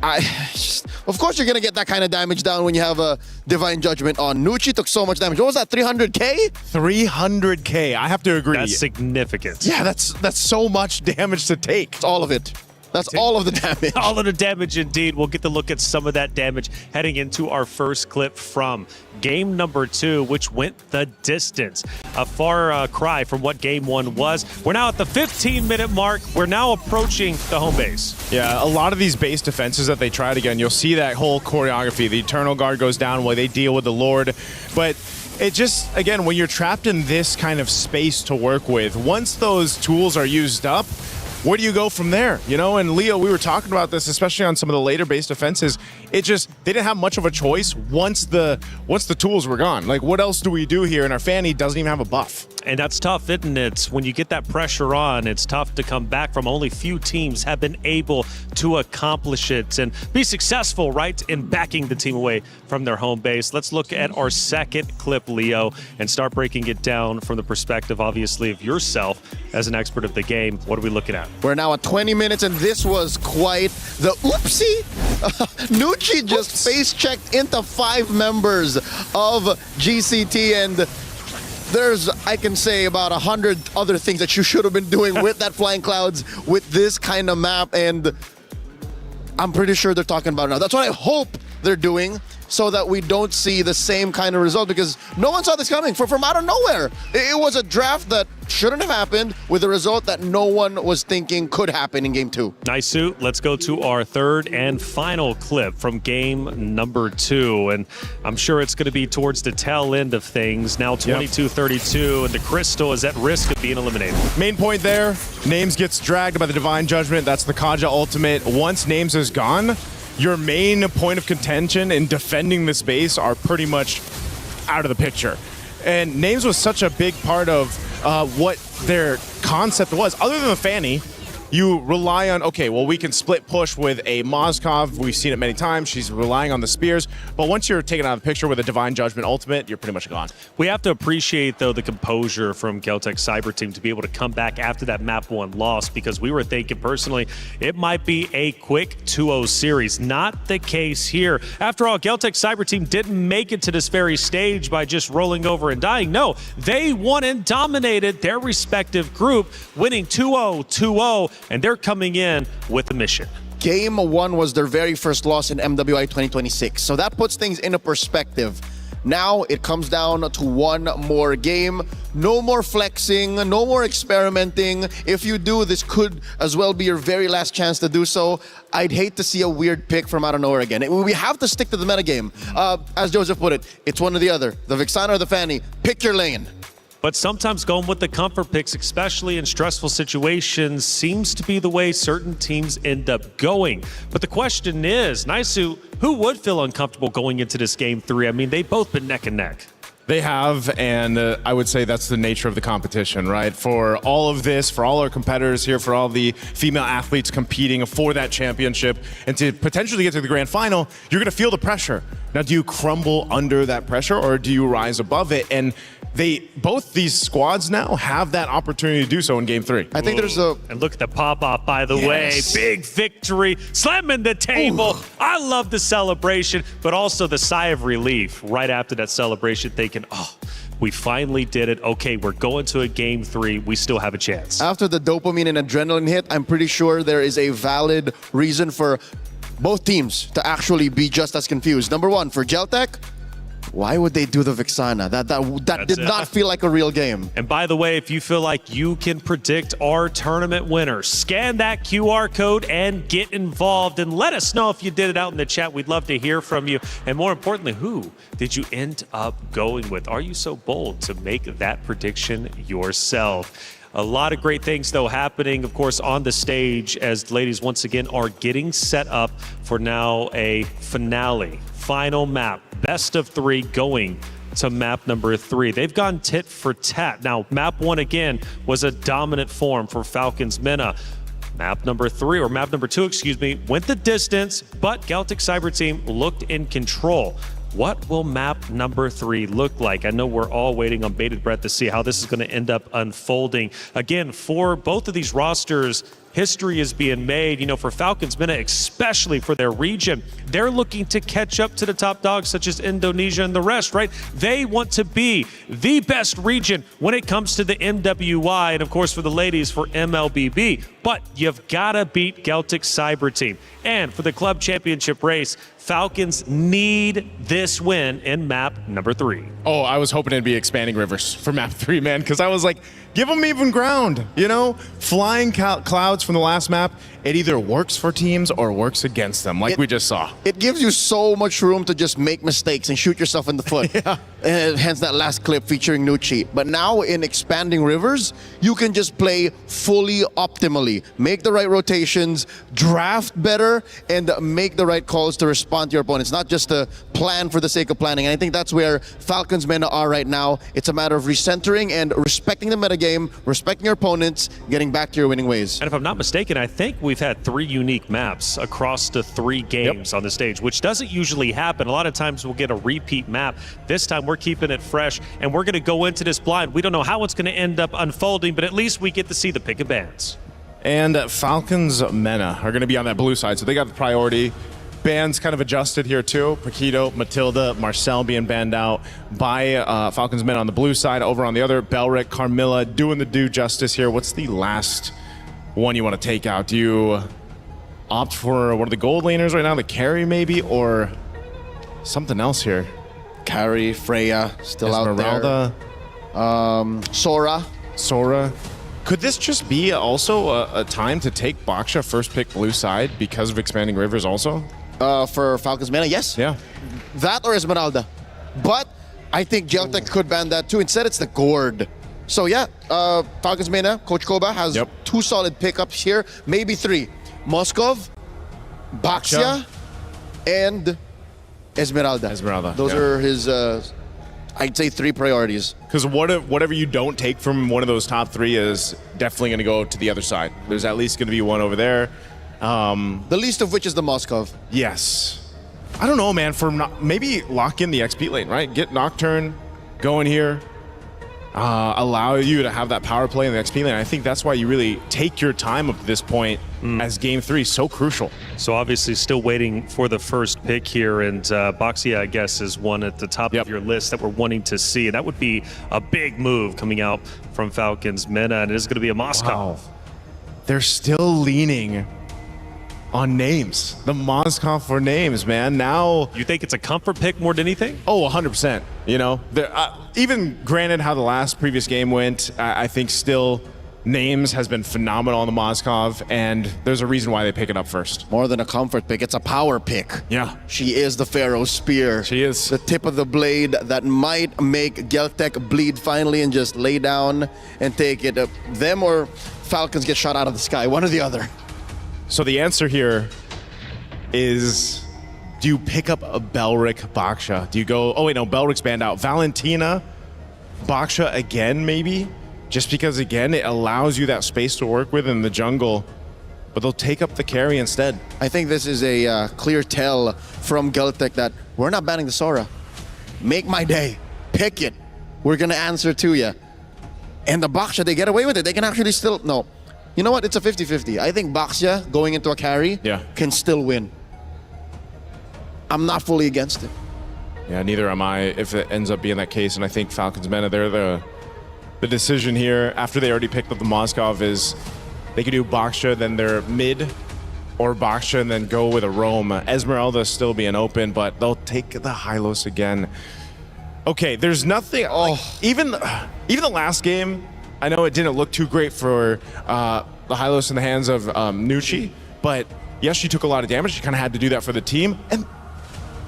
of course you're going to get that kind of damage down when you have a Divine Judgment on. Nucci took so much damage. What was that, 300k? 300k, I have to agree. That's significant. Yeah, that's so much damage to take. It's all of it. That's all of the damage. All of the damage indeed. We'll get to look at some of that damage heading into our first clip from game number 2, which went the distance. A far cry from what game 1 was. We're now at the 15-minute mark. We're now approaching the home base. Yeah, a lot of these base defenses that they tried again, you'll see that whole choreography. The Eternal Guard goes down while they deal with the Lord. But it just, again, when you're trapped in this kind of space to work with, once those tools are used up, where do you go from there? You know, and Leo, we were talking about this, especially on some of the later base defenses. It just, they didn't have much of a choice once the tools were gone. Like, what else do we do here? And our Fanny doesn't even have a buff. And that's tough, isn't it? When you get that pressure on, it's tough to come back from. Only few teams have been able to accomplish it and be successful, right, in backing the team away from their home base. Let's look at our second clip, Leo, and start breaking it down from the perspective, obviously, of yourself as an expert of the game. What are we looking at? We're now at 20 minutes, and this was quite the oopsie. Nucci just face-checked into 5 members of GCT, and there's, I can say, about 100 other things that you should have been doing with that Flying Clouds, with this kind of map, and I'm pretty sure they're talking about it now. That's what I hope they're doing, so that we don't see the same kind of result, because no one saw this coming from out of nowhere. It was a draft that shouldn't have happened, with a result that no one was thinking could happen in game 2. Nice suit. Let's go to our third and final clip from game number 2. And I'm sure it's going to be towards the tail end of things. Now 22-32, and the Crystal is at risk of being eliminated. Main point there, Names gets dragged by the Divine Judgment. That's the Kaja ultimate. Once Names is gone, your main point of contention in defending this base are pretty much out of the picture. And Names was such a big part of what their concept was. Other than the Fanny, you rely on, okay, well, we can split push with a Moskov. We've seen it many times. She's relying on the spears. But once you're taken out of the picture with a Divine Judgment ultimate, you're pretty much gone. We have to appreciate, though, the composure from Galtech Cyber Team to be able to come back after that map 1 loss, because we were thinking personally it might be a quick 2-0 series. Not the case here. After all, Galtech Cyber Team didn't make it to this very stage by just rolling over and dying. No, they won and dominated their respective group, winning 2-0, 2-0, and they're coming in with a mission. Game 1 was their very first loss in MWI 2026, so that puts things into perspective. Now it comes down to one more game. No more flexing, no more experimenting. If you do, this could as well be your very last chance to do so. I'd hate to see a weird pick from out of nowhere again. We have to stick to the metagame. As Joseph put it, it's one or the other. The Vixana or the Fanny. Pick your lane. But sometimes going with the comfort picks, especially in stressful situations, seems to be the way certain teams end up going. But the question is, Naisu, who would feel uncomfortable going into this game 3? I mean, they've both been neck and neck. They have, and I would say that's the nature of the competition, right? For all of this, for all our competitors here, for all the female athletes competing for that championship, and to potentially get to the grand final, you're going to feel the pressure. Now, do you crumble under that pressure, or do you rise above it? And both these squads now have that opportunity to do so in game 3. I think there's a... And look at the pop-off, by the way. Big victory. Slamming the table. Ooh. I love the celebration, but also the sigh of relief right after that celebration, thinking, oh, we finally did it. Okay, we're going to a game 3. We still have a chance. After the dopamine and adrenaline hit, I'm pretty sure there is a valid reason for both teams to actually be just as confused. Number 1, for Geltech, why would they do the Vixana? That did not feel like a real game. And by the way, if you feel like you can predict our tournament winner, scan that QR code and get involved. And let us know if you did it out in the chat. We'd love to hear from you. And more importantly, who did you end up going with? Are you so bold to make that prediction yourself? A lot of great things, though, happening, of course, on the stage as ladies once again are getting set up for now a finale. Final map, best of 3 going to map number 3. They've gone tit for tat. Now, map 1 again was a dominant form for Falcons Mena. Map number 3, or map number 2, excuse me, went the distance, but Galtech Cyber Team looked in control. What will map number 3 look like? I know we're all waiting on bated breath to see how this is going to end up unfolding. Again, for both of these rosters, history is being made, you know, for Falcons MENA, especially for their region. They're looking to catch up to the top dogs such as Indonesia and the rest, right? They want to be the best region when it comes to the MWI, and of course for the ladies for MLBB. But you've got to beat Celtic Cyber Team. And for the club championship race, Falcons need this win in map number 3. Oh, I was hoping it'd be Expanding Rivers for map 3, man, because I was like, give them even ground, you know? Flying clouds from the last map, it either works for teams or works against them, like we just saw. It gives you so much room to just make mistakes and shoot yourself in the foot. Yeah. Hence that last clip featuring Nucci. But now in Expanding Rivers, you can just play fully optimally. Make the right rotations, draft better, and make the right calls to respond to your opponents. Not just a plan for the sake of planning. And I think that's where Falcons MENA are right now. It's a matter of recentering and respecting the metagame, respecting your opponents, getting back to your winning ways. And if I'm not mistaken, I think we've had 3 unique maps across the 3 games on the stage, which doesn't usually happen. A lot of times we'll get a repeat map. This time we're keeping it fresh, and we're going to go into this blind. We don't know how it's going to end up unfolding, but at least we get to see the pick of bands. And Falcons MENA are going to be on that blue side, so they got the priority. Bands kind of adjusted here too. Paquito, Matilda, Marcel being banned out by Falcons MENA on the blue side. Over on the other, Belric, Carmilla doing the due justice here. What's the last one you want to take out? Do you opt for one of the gold laners right now, the carry maybe, or something else here? Carry, Freya, still Esmeralda, out there. Sora. Could this just be also a time to take Baksha first pick blue side because of Expanding Rivers also? For Falcons MENA, yes. Yeah. That or Esmeralda. But I think Celtic could ban that too. Instead, it's the Gourd. So yeah, Falcons MENA, Coach Koba has 2 solid pickups here, maybe 3. Moskov, Baksha, and Esmeralda. Those are his, I'd say, 3 priorities. Because whatever you don't take from one of those top 3 is definitely going to go to the other side. There's at least going to be one over there. The least of which is the Moskov. Yes. I don't know, man. Maybe lock in the XP lane, right? Get Nocturne going here. Allow you to have that power play in the XP lane. I think that's why you really take your time up to this point as Game 3 is so crucial. So obviously still waiting for the first pick here, and Baxia, I guess, is one at the top of your list that we're wanting to see. And that would be a big move coming out from Falcons MENA, and it is going to be a Moskov. Wow. They're still leaning on names. The Moskov for names, man. Now, you think it's a comfort pick more than anything? Oh, 100%. You know, even granted how the previous game went, I think still names has been phenomenal on the Moskov, and there's a reason why they pick it up first. More than a comfort pick, it's a power pick. Yeah. She is the Pharaoh's Spear. She is. The tip of the blade that might make Celtic bleed finally and just lay down and take it. Them or Falcons get shot out of the sky, one or the other. So the answer here is, do you pick up a Belric Baksha? Do you go, oh wait, no, Belric's banned out. Valentina, Baksha again, maybe? Just because, again, it allows you that space to work with in the jungle, but they'll take up the carry instead. I think this is a clear tell from Celtic that we're not banning the Sora. Make my day. Pick it. We're going to answer to you. And the Baksha, they get away with it. They can actually still, no. You know what? It's a 50-50. I think Baksha going into a carry can still win. I'm not fully against it. Yeah, neither am I if it ends up being that case. And I think Falcons MENA, they're the decision here after they already picked up the Moskov is they could do Baksha, then they're mid, or Baksha and then go with a roam. Esmeralda still being open, but they'll take the Hylos again. Okay, there's nothing. Even the last game, I know it didn't look too great for the Hylos in the hands of Nucci, but yes, she took a lot of damage. She kind of had to do that for the team, and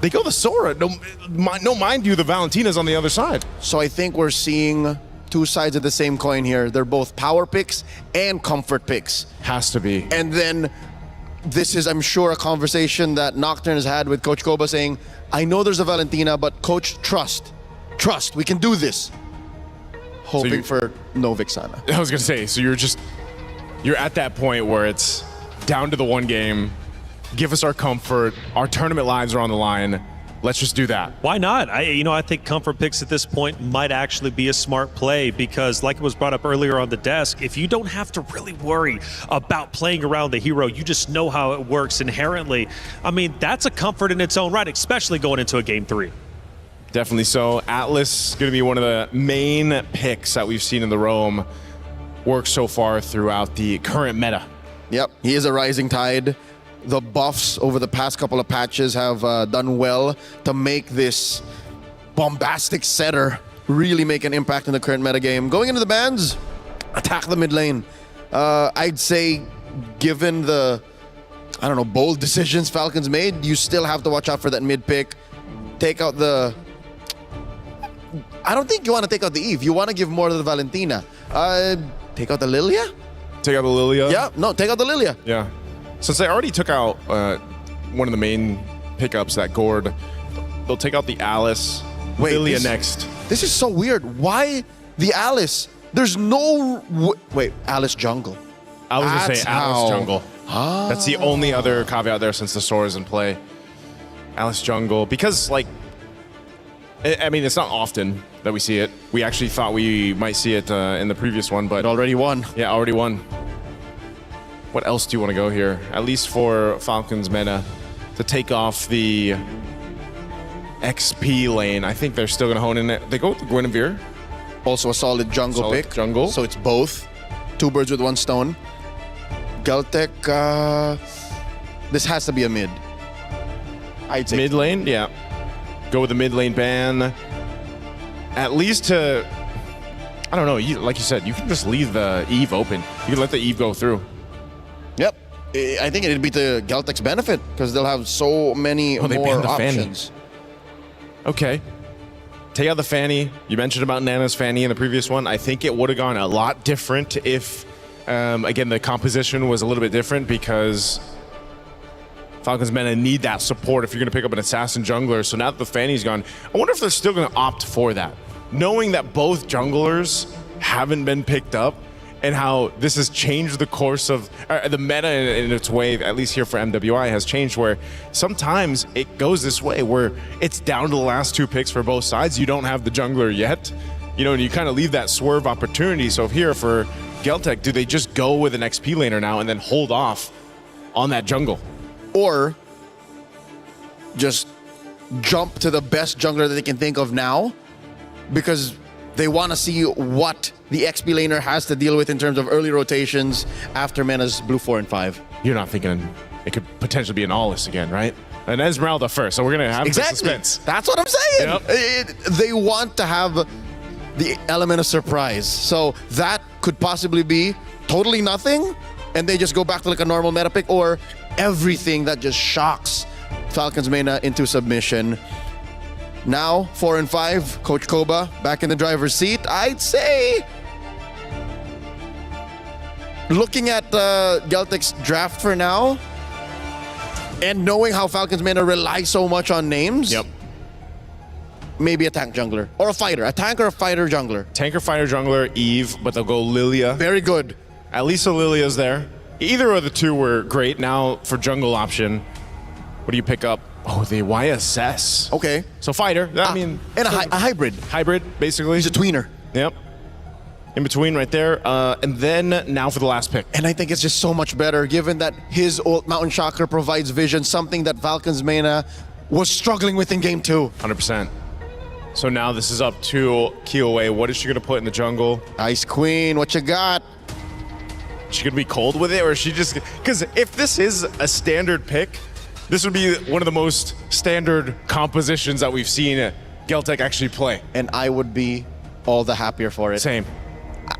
they go the Sora. No, mind you, the Valentina's on the other side. So I think we're seeing 2 sides of the same coin here. They're both power picks and comfort picks. Has to be. And then this is, I'm sure, a conversation that Nocturne has had with Coach Koba saying, I know there's a Valentina, but Coach, trust, we can do this. Hoping for no Vixana. I was going to say, so you're at that point where it's down to the one game, give us our comfort, our tournament lives are on the line, let's just do that. Why not? I think comfort picks at this point might actually be a smart play because, like it was brought up earlier on the desk, if you don't have to really worry about playing around the hero, you just know how it works inherently. I mean, that's a comfort in its own right, especially going into a Game 3. Definitely so. Atlas going to be one of the main picks that we've seen in the Roam work so far throughout the current meta. Yep, he is a rising tide. The buffs over the past couple of patches have done well to make this bombastic setter really make an impact in the current metagame. Going into the bans, attack the mid lane. I'd say given the, bold decisions Falcons made, you still have to watch out for that mid pick. Take out the... I don't think you want to take out the Eve. You want to give more to the Valentina. Take out the Lilia? Take out the Lilia? Yeah, no, take out the Lilia. Yeah. Since they already took out one of the main pickups, that Gord, they'll take out the Alice. Lilia next. This is so weird. Why the Alice? There's no... Wait, Alice jungle. I was going to say Alice jungle. Ah. That's the only other caveat there since the Sora is in play. Alice jungle. Because, it's not often that we see it. We actually thought we might see it in the previous one, but... It already won. Yeah, already won. What else do you want to go here? At least for Falcons meta to take off the XP lane. I think they're still going to hone in it. They go with the Guinevere. Also a solid jungle pick. Jungle. So it's both. 2 birds with 1 stone. Galtech, this has to be a mid. I'd say. Mid lane? Yeah. Go with the mid lane ban. At least to, I don't know, like you said, you can just leave the Eve open. You can let the Eve go through. Yep. I think it'd be to Galtech's benefit because they'll have so many more options. Okay. Take out the Fanny. You mentioned about Nana's Fanny in the previous one. I think it would have gone a lot different if, again, the composition was a little bit different because Falcons meta need that support if you're going to pick up an assassin jungler. So now that the Fanny's gone, I wonder if they're still going to opt for that. Knowing that both junglers haven't been picked up and how this has changed the course of the meta in its way, at least here for MWI, has changed where sometimes it goes this way where it's down to the last 2 picks for both sides. You don't have the jungler yet, and you kind of leave that swerve opportunity. So here for Galtech, do they just go with an XP laner now and then hold off on that jungle? Or just jump to the best jungler that they can think of now because they want to see what the XP laner has to deal with in terms of early rotations after Mena's blue 4 and 5. You're not thinking it could potentially be an Allis again, right? And Esmeralda first, so we're going to have exactly. suspense. That's what I'm saying. Yep. They want to have the element of surprise. So that could possibly be totally nothing, and they just go back to a normal meta pick, or everything that just shocks Falcons meta into submission. Now, 4 and 5, Coach Koba back in the driver's seat. I'd say, looking at Galtech's draft for now, and knowing how Falcons meta rely so much on names, maybe a tank jungler or a fighter, a tank or a fighter jungler. Tank or fighter jungler, Eve, but they'll go Lilia. Very good. At least a Lilia's there. Either of the 2 were great. Now for jungle option, what do you pick up? Oh, the YSS. Okay. So fighter. And a hybrid. Hybrid, basically. He's a tweener. Yep. In between right there. And then now for the last pick. And I think it's just so much better given that his ult Mountain Shocker provides vision, something that Falcons meta was struggling with in game 2. 100%. So now this is up to Kiowe. What is she going to put in the jungle? Ice Queen, what you got? She going to be cold with it, or is she just... Because if this is a standard pick, this would be one of the most standard compositions that we've seen Galtech actually play. And I would be all the happier for it. Same.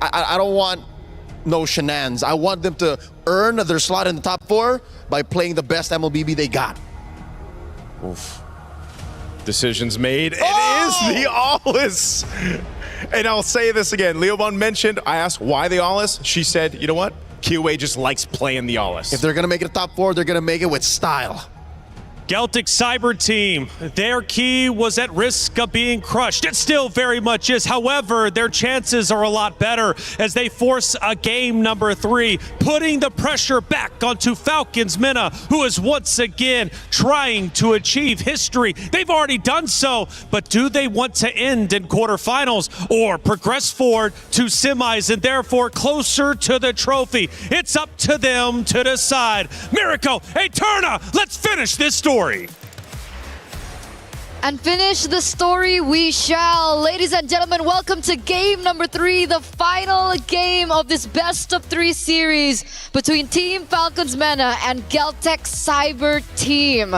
I don't want no shenanigans. I want them to earn their slot in the top 4 by playing the best MLBB they got. Oof. Decisions made. It is the Allis. And I'll say this again. Leobon mentioned, I asked why the Allis. She said, you know what? Kiowe just likes playing the Allis. If they're going to make it a top 4, they're going to make it with style. Celtic Cyber Team, their key was at risk of being crushed. It still very much is. However, their chances are a lot better as they force a game number 3, putting the pressure back onto Falcons Minna, who is once again trying to achieve history. They've already done so, but do they want to end in quarterfinals or progress forward to semis and therefore closer to the trophy? It's up to them to decide. Miracle, Eterna, let's finish this story. And finish the story we shall. Ladies and gentlemen, welcome to game number 3, the final game of this best of 3 series between Team Falcons Minna and Celtic Cyber Team.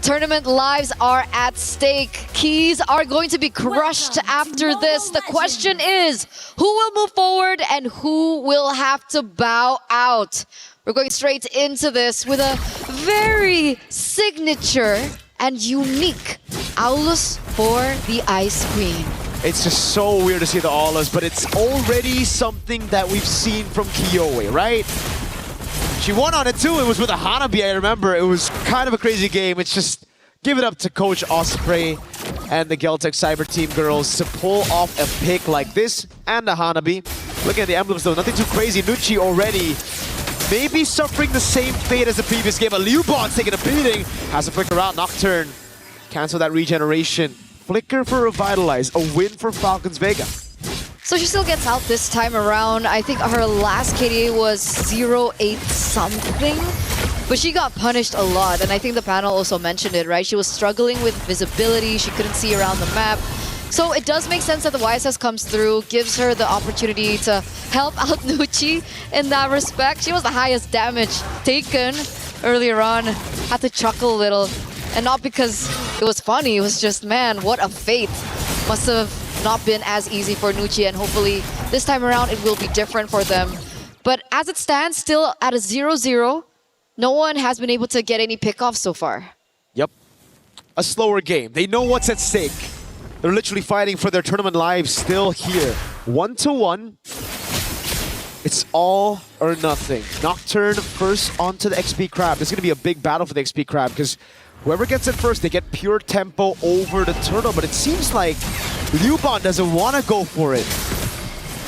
Tournament lives are at stake. Keys are going to be crushed after this. The question is, who will move forward and who will have to bow out? We're going straight into this with a very signature and unique Aulus for the Ice Queen. It's just so weird to see the Aulus, but it's already something that we've seen from Kyoe, right? She won on it too. It was with a Hanabi, I remember. It was kind of a crazy game. It's just give it up to Coach Osprey and the Celtic Cyber Team girls to pull off a pick like this and a Hanabi. Looking at the emblems though, nothing too crazy. Nucci already maybe suffering the same fate as the previous game. Liubon's taking a beating. Has to flicker out. Nocturne. Cancel that regeneration. Flicker for Revitalize. A win for Falcons Vega. So she still gets out this time around. I think her last KDA was 0-8 something. But she got punished a lot. And I think the panel also mentioned it, right? She was struggling with visibility. She couldn't see around the map. So it does make sense that the YSS comes through, gives her the opportunity to help out Nucci in that respect. She was the highest damage taken earlier on. Had to chuckle a little. And not because it was funny, it was just, man, what a fate. Must have not been as easy for Nucci, and hopefully this time around it will be different for them. But as it stands, still at a 0-0, no one has been able to get any pickoffs so far. Yep. A slower game. They know what's at stake. They're literally fighting for their tournament lives still here. 1-1. It's all or nothing. Nocturne first onto the XP Crab. This is going to be a big battle for the XP Crab because whoever gets it first, they get pure tempo over the turtle. But it seems like Liubon doesn't want to go for it.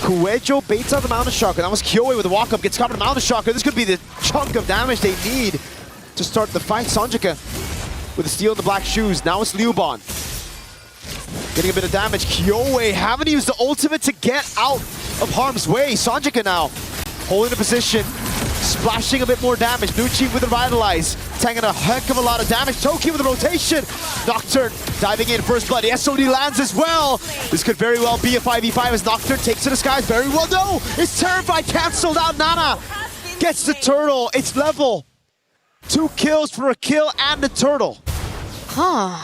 Kuejo baits out the Mountain Shocker. That was Kyoe with the walk-up. Gets caught in the Mountain Shocker. This could be the chunk of damage they need to start the fight. Sanjika with the steel and the black shoes. Now it's Liubon. Getting a bit of damage. Kyoe haven't used the ultimate to get out of harm's way. Sanjika now holding the position, splashing a bit more damage. Nucci with the Revitalize, taking a heck of a lot of damage. Toki with the rotation. Nocturne diving in, first blood. The SOD lands as well. This could very well be a 5v5 as Nocturne takes to the skies. Very well, no! It's terrified, cancelled out. Nana gets the turtle. It's level. 2 kills for a kill and the turtle. Huh.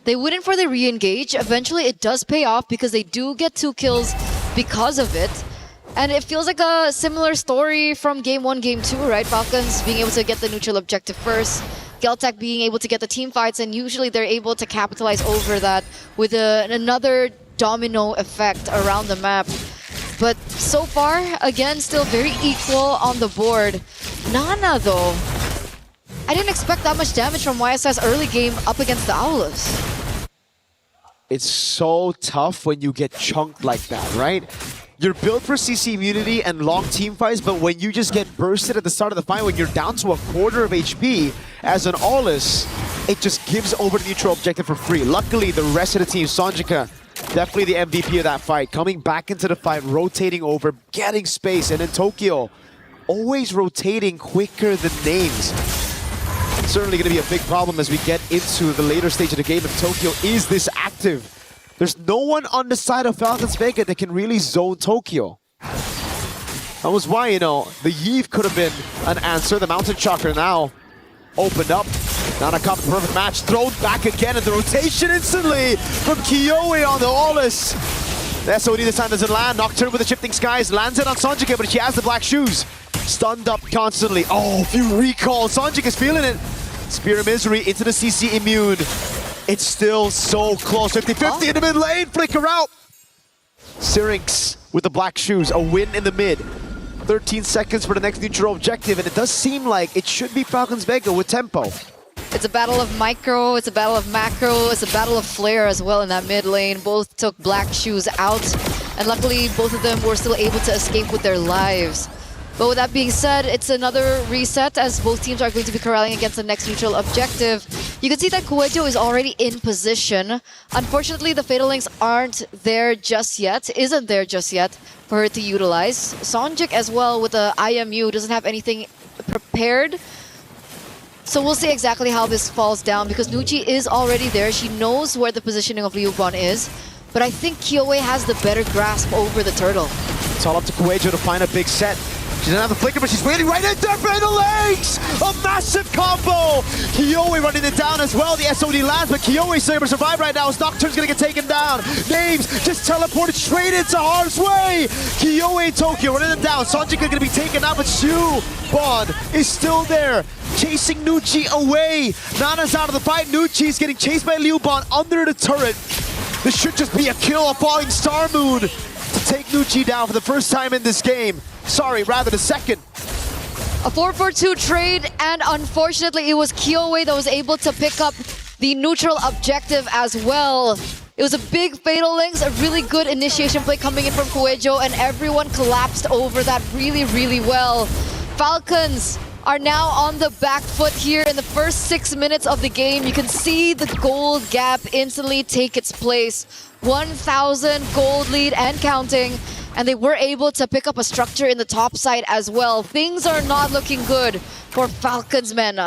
They went for the re-engage. Eventually it does pay off because they do get 2 kills because of it. And it feels like a similar story from Game 1, Game 2, right? Falcons being able to get the neutral objective first. Celtic being able to get the team fights, and usually they're able to capitalize over that with another domino effect around the map. But so far, again, still very equal on the board. Nana, though, I didn't expect that much damage from YSS early game up against the Aulus. It's so tough when you get chunked like that, right? You're built for CC immunity and long team fights, but when you just get bursted at the start of the fight, when you're down to a quarter of HP as an Aulus, it just gives over the neutral objective for free. Luckily, the rest of the team, Sanjika, definitely the MVP of that fight, coming back into the fight, rotating over, getting space, and then Tokyo, always rotating quicker than names. Certainly going to be a big problem as we get into the later stage of the game if Tokyo is this active. There's no one on the side of Falcons Vega that can really zone Tokyo. That was why, you know, the Yeeve could have been an answer. The Mountain Shocker now opened up. Nana caught the perfect match, thrown back again, and the rotation instantly from Kyoe on the Aulus. The SOD this time doesn't land. Nocturne with the shifting skies lands it on Sanjika, but she has the black shoes. Stunned up constantly. Oh, a few recalls. Sanjika's feeling it. Spear of Misery into the CC immune. It's still so close. 50-50 in the mid lane. Flicker out. Syrinx with the black shoes. A win in the mid. 13 seconds for the next neutral objective, and it does seem like it should be Falcons Vega with tempo. It's a battle of micro, it's a battle of macro, it's a battle of flare as well in that mid lane. Both took Black Shoes out, and luckily both of them were still able to escape with their lives. But with that being said, it's another reset as both teams are going to be corralling against the next neutral objective. You can see that Kuejo is already in position. Unfortunately, the Fatal Links isn't there just yet for her to utilize. Sonjik as well with the IMU doesn't have anything prepared. So we'll see exactly how this falls down because Nucci is already there. She knows where the positioning of Liubon is. But I think Kyoe has the better grasp over the turtle. It's all up to Kuejo to find a big set. She doesn't have the flicker, but she's waiting right in there for the legs! A massive combo! Kyoe running it down as well. The SOD lands, but Kyoe's able to survive right now as Nocturne's gonna get taken down. Names just teleported straight into harm's way! Kyoe and Tokyo running it down. Sonjika gonna be taken out, but Shu Bond is still there, chasing Nucci away. Nana's out of the fight. Nucci's getting chased by Liu Bond under the turret. This should just be a kill, a falling Star Moon to take Nucci down for the first time in this game. Sorry, rather the second. A 4-4-2 trade, and unfortunately it was Kyoe that was able to pick up the neutral objective as well. It was a big Fatal Links, a really good initiation play coming in from Kuejo, and everyone collapsed over that really, really well. Falcons are now on the back foot here in the first 6 minutes of the game. You can see the gold gap instantly take its place. 1,000 gold lead and counting. And they were able to pick up a structure in the top side as well. Things are not looking good for Falcons men.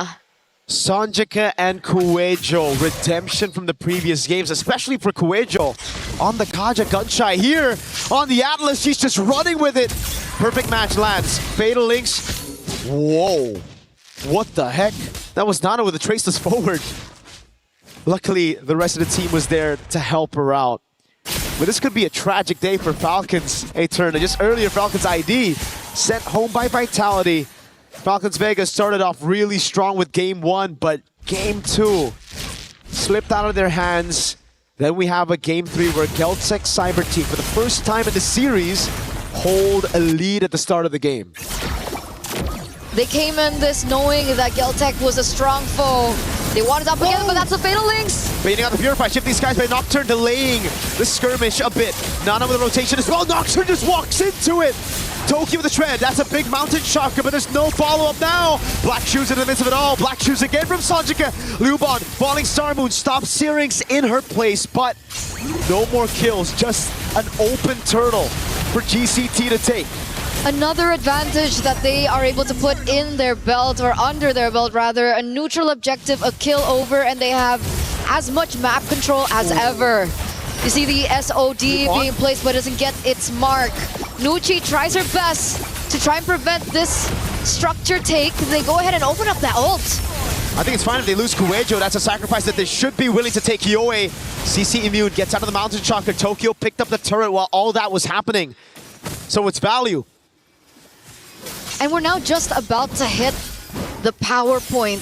Sonjika and Kuejo, redemption from the previous games, especially for Kuejo. On the Kaja Gunshai here, on the Atlas, she's just running with it. Perfect match lands. Fatal Links. Whoa. What the heck? That was Nana with a traceless forward. Luckily, the rest of the team was there to help her out. But this could be a tragic day for Falcons. Hey, Turner, just earlier, Falcons ID sent home by Vitality. Falcons Vegas started off really strong with game 1, but game 2 slipped out of their hands. Then we have a game 3 where Geltec Cyber Team, for the first time in the series, hold a lead at the start of the game. They came in this knowing that Geltec was a strong foe. They wanted up again, but that's the Fatal Links. Baiting out the Purify, shift these guys by Nocturne, delaying the skirmish a bit. Nana with a rotation as well. Nocturne just walks into it. Tokyo with the tread. That's a big mountain shocker, but there's no follow-up now. Black Shoes in the midst of it all. Black Shoes again from Sonjika. Lubon, falling Star Moon, stops Syrinx in her place, but no more kills. Just an open turtle for GCT to take. Another advantage that they are able to put in their belt, or under their belt rather, a neutral objective, a kill over, and they have as much map control as ever. You see the SOD being placed but doesn't get its mark. Nucci tries her best to try and prevent this structure take. They go ahead and open up that ult. I think it's fine if they lose Kuejo. That's a sacrifice that they should be willing to take. Kyoe, CC Immune, gets out of the mountain shocker. Tokyo picked up the turret while all that was happening. So it's value. And we're now just about to hit the power point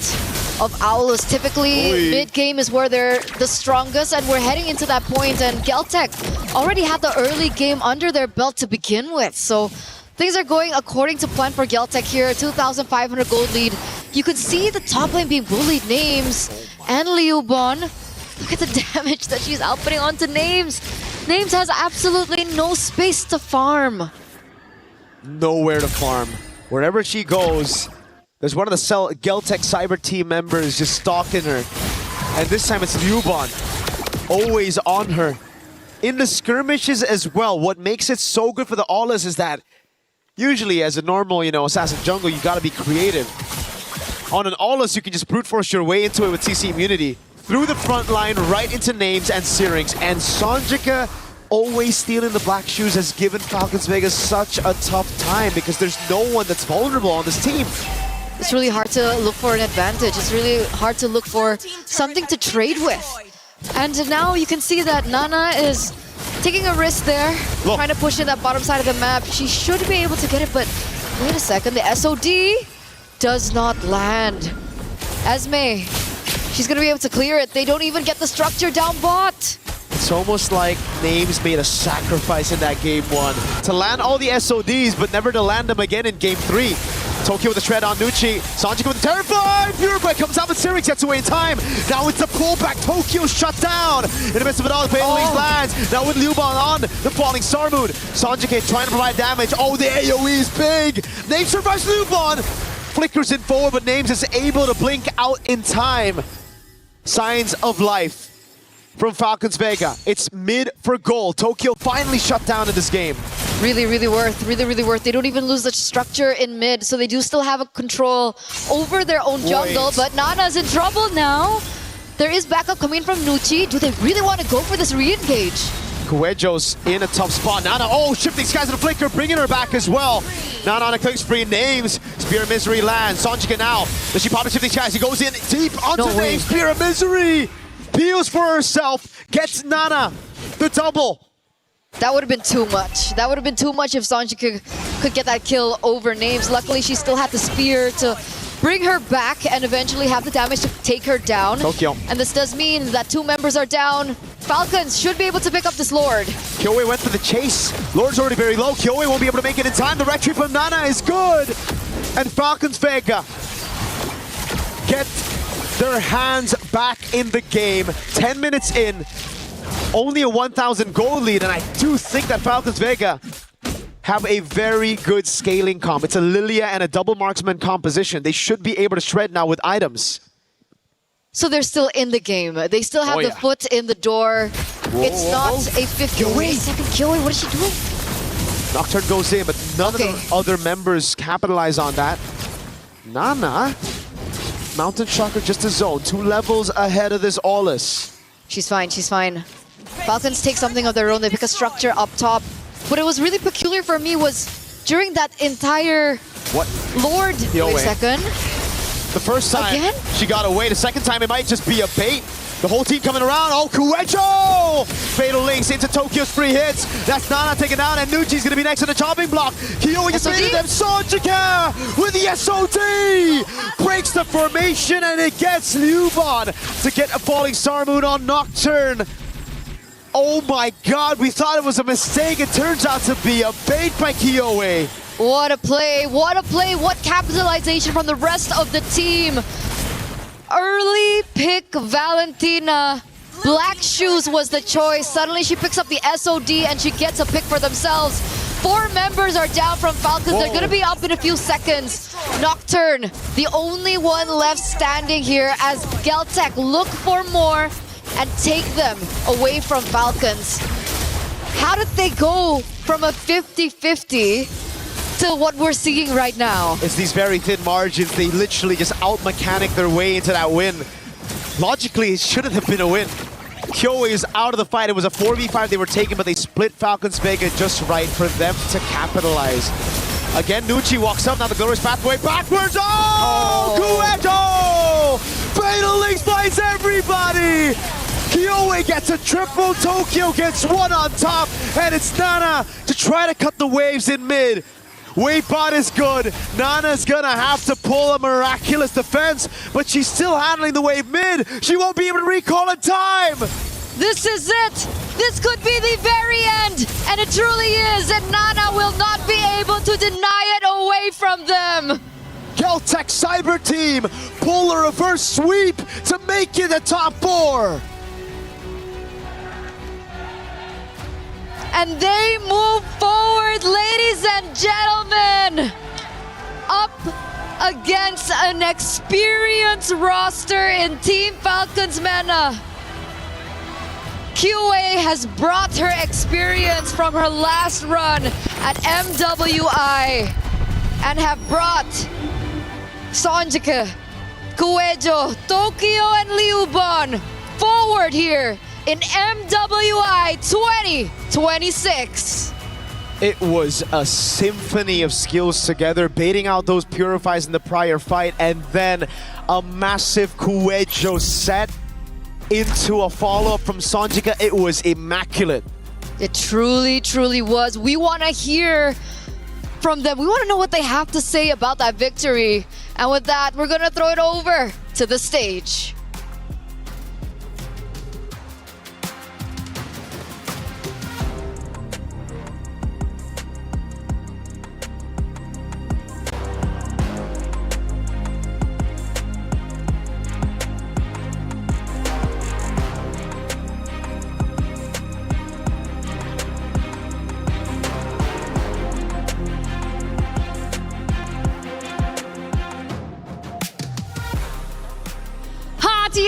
of Owlus. Typically, mid-game is where they're the strongest, and we're heading into that point, and Geltec already had the early game under their belt to begin with. So things are going according to plan for Geltec here. 2,500 gold lead. You can see the top lane being bullied. Names and Liubon. Look at the damage that she's outputting onto Names. Names has absolutely no space to farm. Nowhere to farm. Wherever she goes, there's one of the Geltec Cyber Team members just stalking her. And this time it's Liubon, always on her. In the skirmishes as well, what makes it so good for the Aulas is that usually as a normal, assassin jungle, you gotta be creative. On an Aulas, you can just brute force your way into it with CC immunity. Through the front line, right into Names and Syrinx. And Sonjika, always stealing the Black Shoes, has given Falcons Vegas such a tough time because there's no one that's vulnerable on this team. It's really hard to look for an advantage. It's really hard to look for something to trade with. And now you can see that Nana is taking a risk there, trying to push in that bottom side of the map. She should be able to get it, but wait a second, the SOD does not land. Esme, she's gonna be able to clear it. They don't even get the structure down bot. It's almost like Names made a sacrifice in that game 1 to land all the SODs, but never to land them again in game 3. Tokyo with the shred on Nucci. Sanjika with the terrified. Purify comes out, but Syrinx gets away in time. Now it's the pullback. Tokyo shut down. In the midst of it all, Pale Wings lands. Now with Liuban on the falling Star Moon. Sanjika trying to provide damage. Oh, the AoE is big. Names survives Liuban. Flickers in forward, but Names is able to blink out in time. Signs of life from Falcons Vega. It's mid for gold. Tokyo finally shut down in this game. Really, really worth. They don't even lose the structure in mid, so they do still have a control over their own jungle, but Nana's in trouble now. There is backup coming from Nucci. Do they really want to go for this re-engage? Coelho's in a tough spot. Nana, oh, shifting skies and a flicker, bringing her back as well. Nana on a quick spree, Names. Spear of Misery lands. Sanjika now. Does she pop a shifting skies? He goes in deep onto Names. Spear of Misery. Peels for herself. Gets Nana the double. That would have been too much. That would have been too much if Sanjika could get that kill over Names. Luckily, she still had the spear to bring her back and eventually have the damage to take her down. Tokyo. And this does mean that 2 members are down. Falcons should be able to pick up this Lord. Kyoe went for the chase. Lord's already very low. Kyoe won't be able to make it in time. The retreat from Nana is good. And Falcons Vega get their hands back in the game. 10 minutes in. Only a 1,000 gold lead. And I do think that Falcons Vega have a very good scaling comp. It's a Lilia and a double marksman composition. They should be able to shred now with items. So they're still in the game. They still have the foot in the door. It's not a 50-second Kyoe. What is she doing? Nocturne goes in, but none of the other members capitalize on that. Nana, Mountain Shocker just a zone. 2 levels ahead of this Aulus. She's fine, she's fine. Falcons take something of their own. They pick a structure up top. What it was really peculiar for me was during that entire Lord. Wait a second. The first time she got away. The second time it might just be a bait. The whole team coming around. Oh, Kuecho! Fatal links into Tokyo's free hits. That's Nana taken down, and Nucci's going to be next on the chopping block. Kyoe just made them. Sanjika with the SOD! Breaks the formation, and it gets Liuban to get a falling Star Moon on Nocturne. Oh my god, we thought it was a mistake. It turns out to be a bait by Kyoe. What a play, what a play, what capitalization from the rest of the team. Early pick Valentina. Black Shoes was the choice. Suddenly she picks up the SOD and she gets a pick for themselves. 4 members are down from Falcons. They're gonna be up in a few seconds. Nocturne, the only one left standing here as Geltec look for more and take them away from Falcons. How did they go from a 50-50 to what we're seeing right now? It's these very thin margins. They literally just out-mechanic their way into that win. Logically, it shouldn't have been a win. Kyoe is out of the fight. It was a 4v5 they were taking, but they split Falcons Vega just right for them to capitalize. Again, Nucci walks up. Now the glorious pathway backwards. Oh! Kuecho! Fatal Links finds everybody! Kyoe gets a triple. Tokyo gets 1 on top. And it's Nana to try to cut the waves in mid. Wave bot is good. Nana's gonna have to pull a miraculous defense, but she's still handling the wave mid. She won't be able to recall in time. This is it. This could be the very end. And it truly is. And Nana will not be able to deny it away from them. Geltec Cyber Team pull a reverse sweep to make it the top 4. And they move forward, ladies and gentlemen, up against an experienced roster in Team Falcons MENA. Kyoe has brought her experience from her last run at MWI and have brought Sanjika, Kuejo, Tokyo, and Liuban forward here in MWI 2026. It was a symphony of skills together, baiting out those purifies in the prior fight, and then a massive Kuejo set into a follow-up from Sanjika. It was immaculate. It truly, truly was. We want to hear from them. We want to know what they have to say about that victory. And with that, we're going to throw it over to the stage.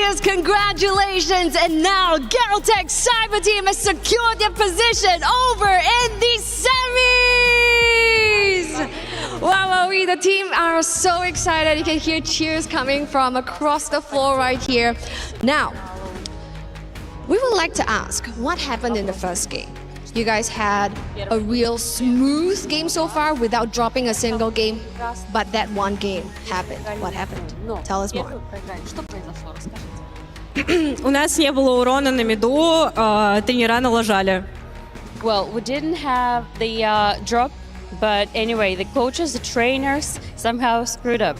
biggest congratulations. And now Galtech Cyber Team has secured their position over in the semis. Wow, we, the team are so excited. You can hear cheers coming from across the floor right here. Now, we would like to ask, what happened in the first game? You guys had a real smooth game so far without dropping a single game, but that one game happened. What happened? Tell us more. У нас не было урона на миду, тренера налажали. Well, we didn't have the drop, but anyway, the coaches, the trainers somehow screwed up.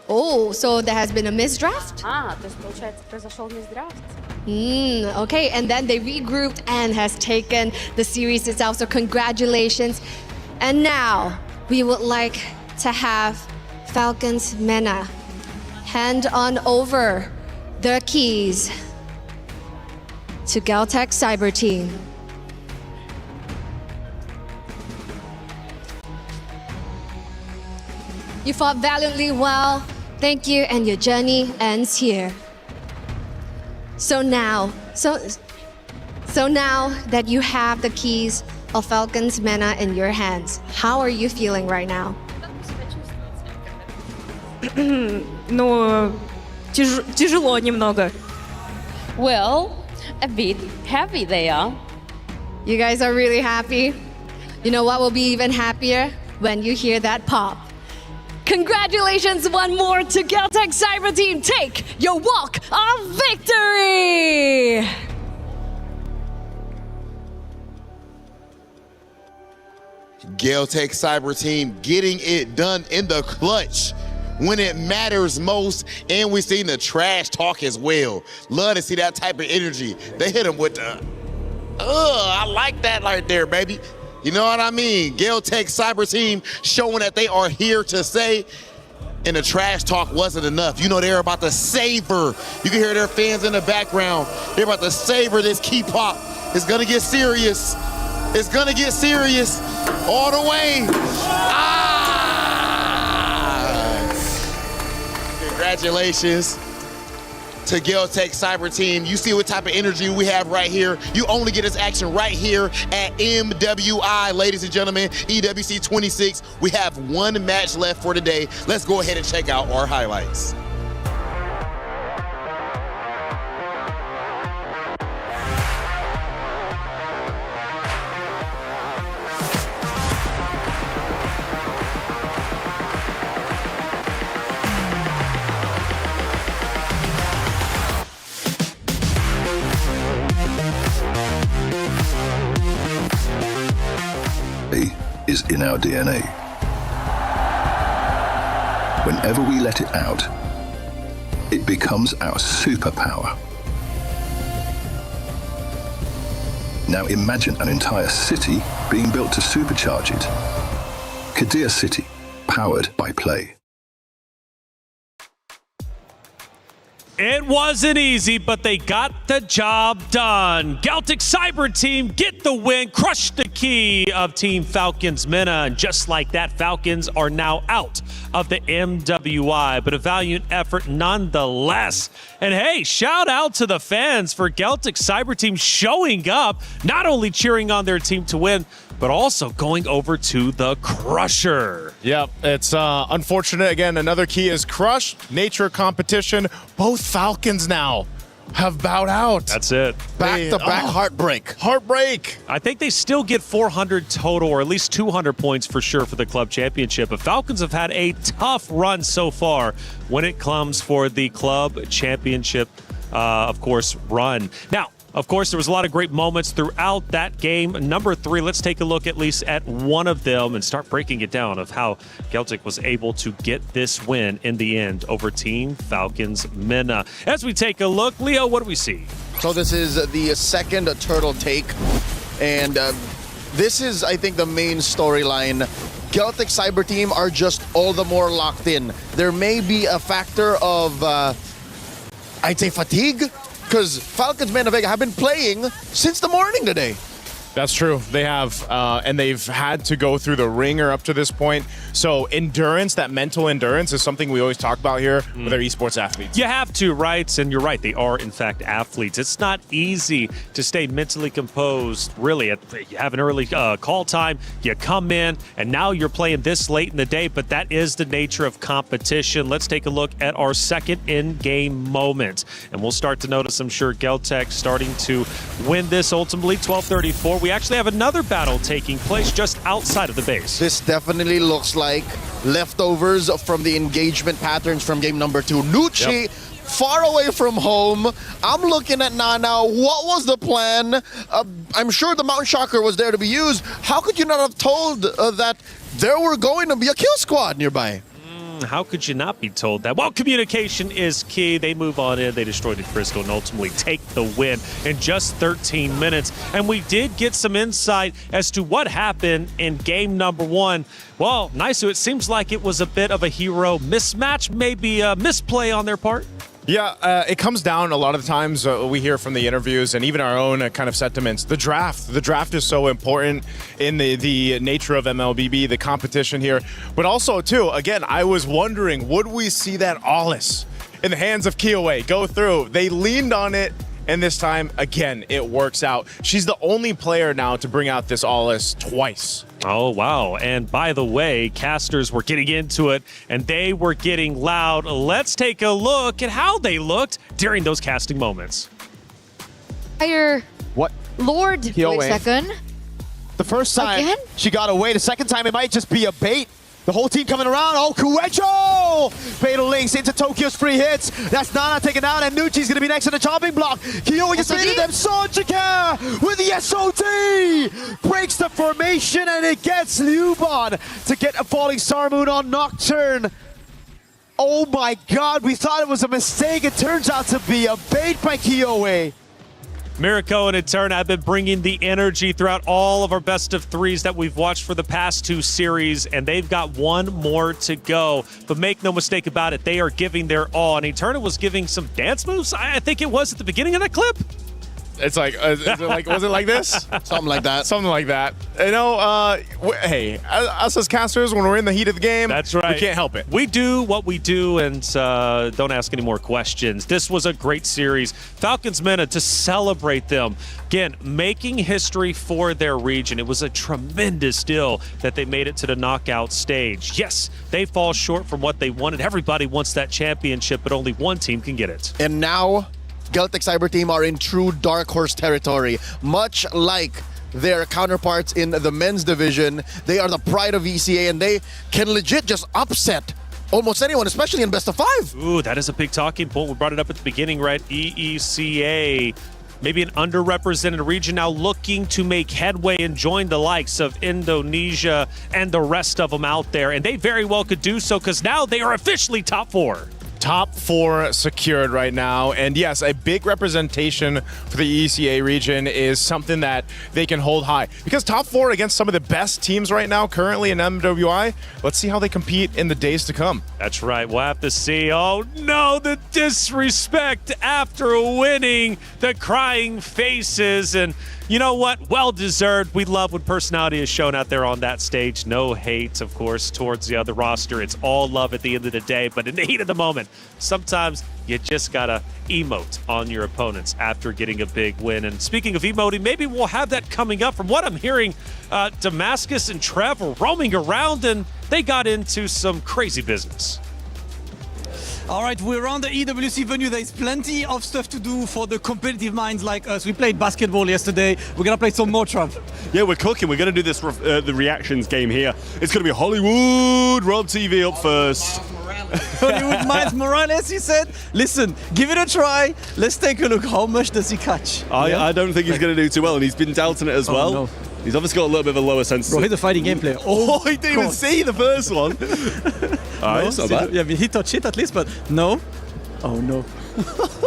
Oh, so there has been a misdraft? То есть, получается, произошел мисдрафт. Okay, and then they regrouped and has taken the series itself, so congratulations. And now, we would like to have Falcons MENA hand on over their keys to Galtech Cyber Team. You fought valiantly well. Thank you, and your journey ends here. So now that you have the keys of Falcons MENA in your hands, how are you feeling right now? Ну, тяжело немного. Well, a bit happy they are. You guys are really happy. You know what will be even happier? When you hear that pop. Congratulations one more to Galtech Cyber Team. Take your walk of victory! Galtech Cyber Team getting it done in the clutch when it matters most, and we've seen the trash talk as well. Love to see that type of energy. They hit him with the, I like that right there, baby. You know what I mean? Galtech Cyber Team showing that they are here to stay, and the trash talk wasn't enough. You know they're about to savor. You can hear their fans in the background. They're about to savor this key pop. It's gonna get serious. It's gonna get serious all the way. Congratulations to Galtech Cyber Team. You see what type of energy we have right here. You only get this action right here at MWI, ladies and gentlemen, EWC26. We have one match left for today. Let's go ahead and check out our highlights. Is in our DNA. Whenever we let it out, it becomes our superpower. Now imagine an entire city being built to supercharge it. Kadir City, powered by play. It wasn't easy, but they got the job done. Galtech Cyber Team get the win, crush the key of Team Falcons MENA, and just like that, Falcons are now out of the MWI, but a valiant effort nonetheless. And hey, shout out to the fans for Galtech Cyber Team showing up, not only cheering on their team to win, but also going over to the Crusher. Yep, it's unfortunate. Again, another key is crushed. Nature competition. Both Falcons now have bowed out. That's it. Back-to-back heartbreak. Heartbreak. I think they still get 400 total, or at least 200 points for sure for the club championship. But Falcons have had a tough run so far when it comes for the club championship, of course, run. Now, of course, there was a lot of great moments throughout that game. Number 3, let's take a look at least at one of them and start breaking it down of how Galtech was able to get this win in the end over Team Falcons MENA. As we take a look, Leo, what do we see? So this is the second turtle take, and this is, I think, the main storyline. Galtech Cyber Team are just all the more locked in. There may be a factor of, I'd say, fatigue, because Falcons MENA Vega have been playing since the morning today. That's true. They have, and they've had to go through the ringer up to this point. So endurance, that mental endurance, is something we always talk about here with our esports athletes. You have to, right? And you're right. They are, in fact, athletes. It's not easy to stay mentally composed, really. You have an early call time, you come in, and now you're playing this late in the day, but that is the nature of competition. Let's take a look at our second in-game moment. And we'll start to notice, I'm sure, Geltec starting to win this ultimately, 12-34. We actually have another battle taking place just outside of the base. This definitely looks like leftovers from the engagement patterns from game number 2. Nucci, far away from home. I'm looking at Nana. What was the plan? I'm sure the Mountain Shocker was there to be used. How could you not have told that there were going to be a kill squad nearby? How could you not be told that? Well, communication is key. They move on in, they destroy the Crystal, and ultimately take the win in just 13 minutes. And we did get some insight as to what happened in game number 1. Well, Naisu, it seems like it was a bit of a hero mismatch, maybe a misplay on their part. Yeah, it comes down a lot of the times we hear from the interviews and even our own kind of sentiments. The draft is so important in the nature of MLBB, the competition here. But also, too, again, I was wondering, would we see that Ollis in the hands of Kiowe go through? They leaned on it, and this time, again, it works out. She's the only player now to bring out this Ollis twice. Oh, wow. And by the way, casters were getting into it, and they were getting loud. Let's take a look at how they looked during those casting moments. Fire. What? Lord. Wait a second. The first time Again? she got away. The second time it might just be a bait. The whole team coming around. Oh, Kuecho! Fatal links into Tokyo's free hits. That's Nana taken out, and Nucci's going to be next to the chopping block. Kyoe just baited them. Sonjika with the SOT! Breaks the formation, and it gets Liuban to get a falling Star Moon on Nocturne. Oh my god, we thought it was a mistake. It turns out to be a bait by Kyoe. Mirko and Eterna have been bringing the energy throughout all of our best of threes that we've watched for the past 2 series, and they've got one more to go. But make no mistake about it, they are giving their all. And Eterna was giving some dance moves, I think it was at the beginning of that clip. It's like, was it like this? Something like that. Something like that. You know, hey, us as casters, when we're in the heat of the game, that's right. We can't help it. We do what we do, and don't ask any more questions. This was a great series. Falcons Mena to celebrate them. Again, making history for their region. It was a tremendous deal that they made it to the knockout stage. Yes, they fall short from what they wanted. Everybody wants that championship, but only one team can get it. And now, Geltec Cyber Team are in true dark horse territory. Much like their counterparts in the men's division, they are the pride of ECA, and they can legit just upset almost anyone, especially in best of 5. Ooh, that is a big talking point. We brought it up at the beginning, right? EECA, maybe an underrepresented region now looking to make headway and join the likes of Indonesia and the rest of them out there. And they very well could do so, because now they are officially top 4. Top 4 secured right now. And yes, a big representation for the ECA region is something that they can hold high. Because top 4 against some of the best teams right now currently in MWI, let's see how they compete in the days to come. That's right. We'll have to see. Oh no, the disrespect after winning, the crying faces. And you know what? Well deserved. We love when personality is shown out there on that stage. No hate, of course, towards the other roster. It's all love at the end of the day. But in the heat of the moment, sometimes you just gotta emote on your opponents after getting a big win. And speaking of emoting, maybe we'll have that coming up. From what I'm hearing, Damascus and Trev were roaming around, and they got into some crazy business. All right, we're on the EWC venue. There's plenty of stuff to do for the competitive minds like us. We played basketball yesterday. We're going to play some more, Trav. Yeah, we're cooking. We're going to do this the reactions game here. It's going to be Hollywood, Rob TV up first. Hollywood Miles Morales, he said. Listen, give it a try. Let's take a look. How much does he catch? I don't think he's going to do too well, and he's been dealt in it as well. No. He's obviously got a little bit of a lower sense. Bro, he's a fighting game player. Oh, he didn't even see the first one. All right, no, it's not bad. Yeah, I mean, he touched it at least, but no. Oh, no.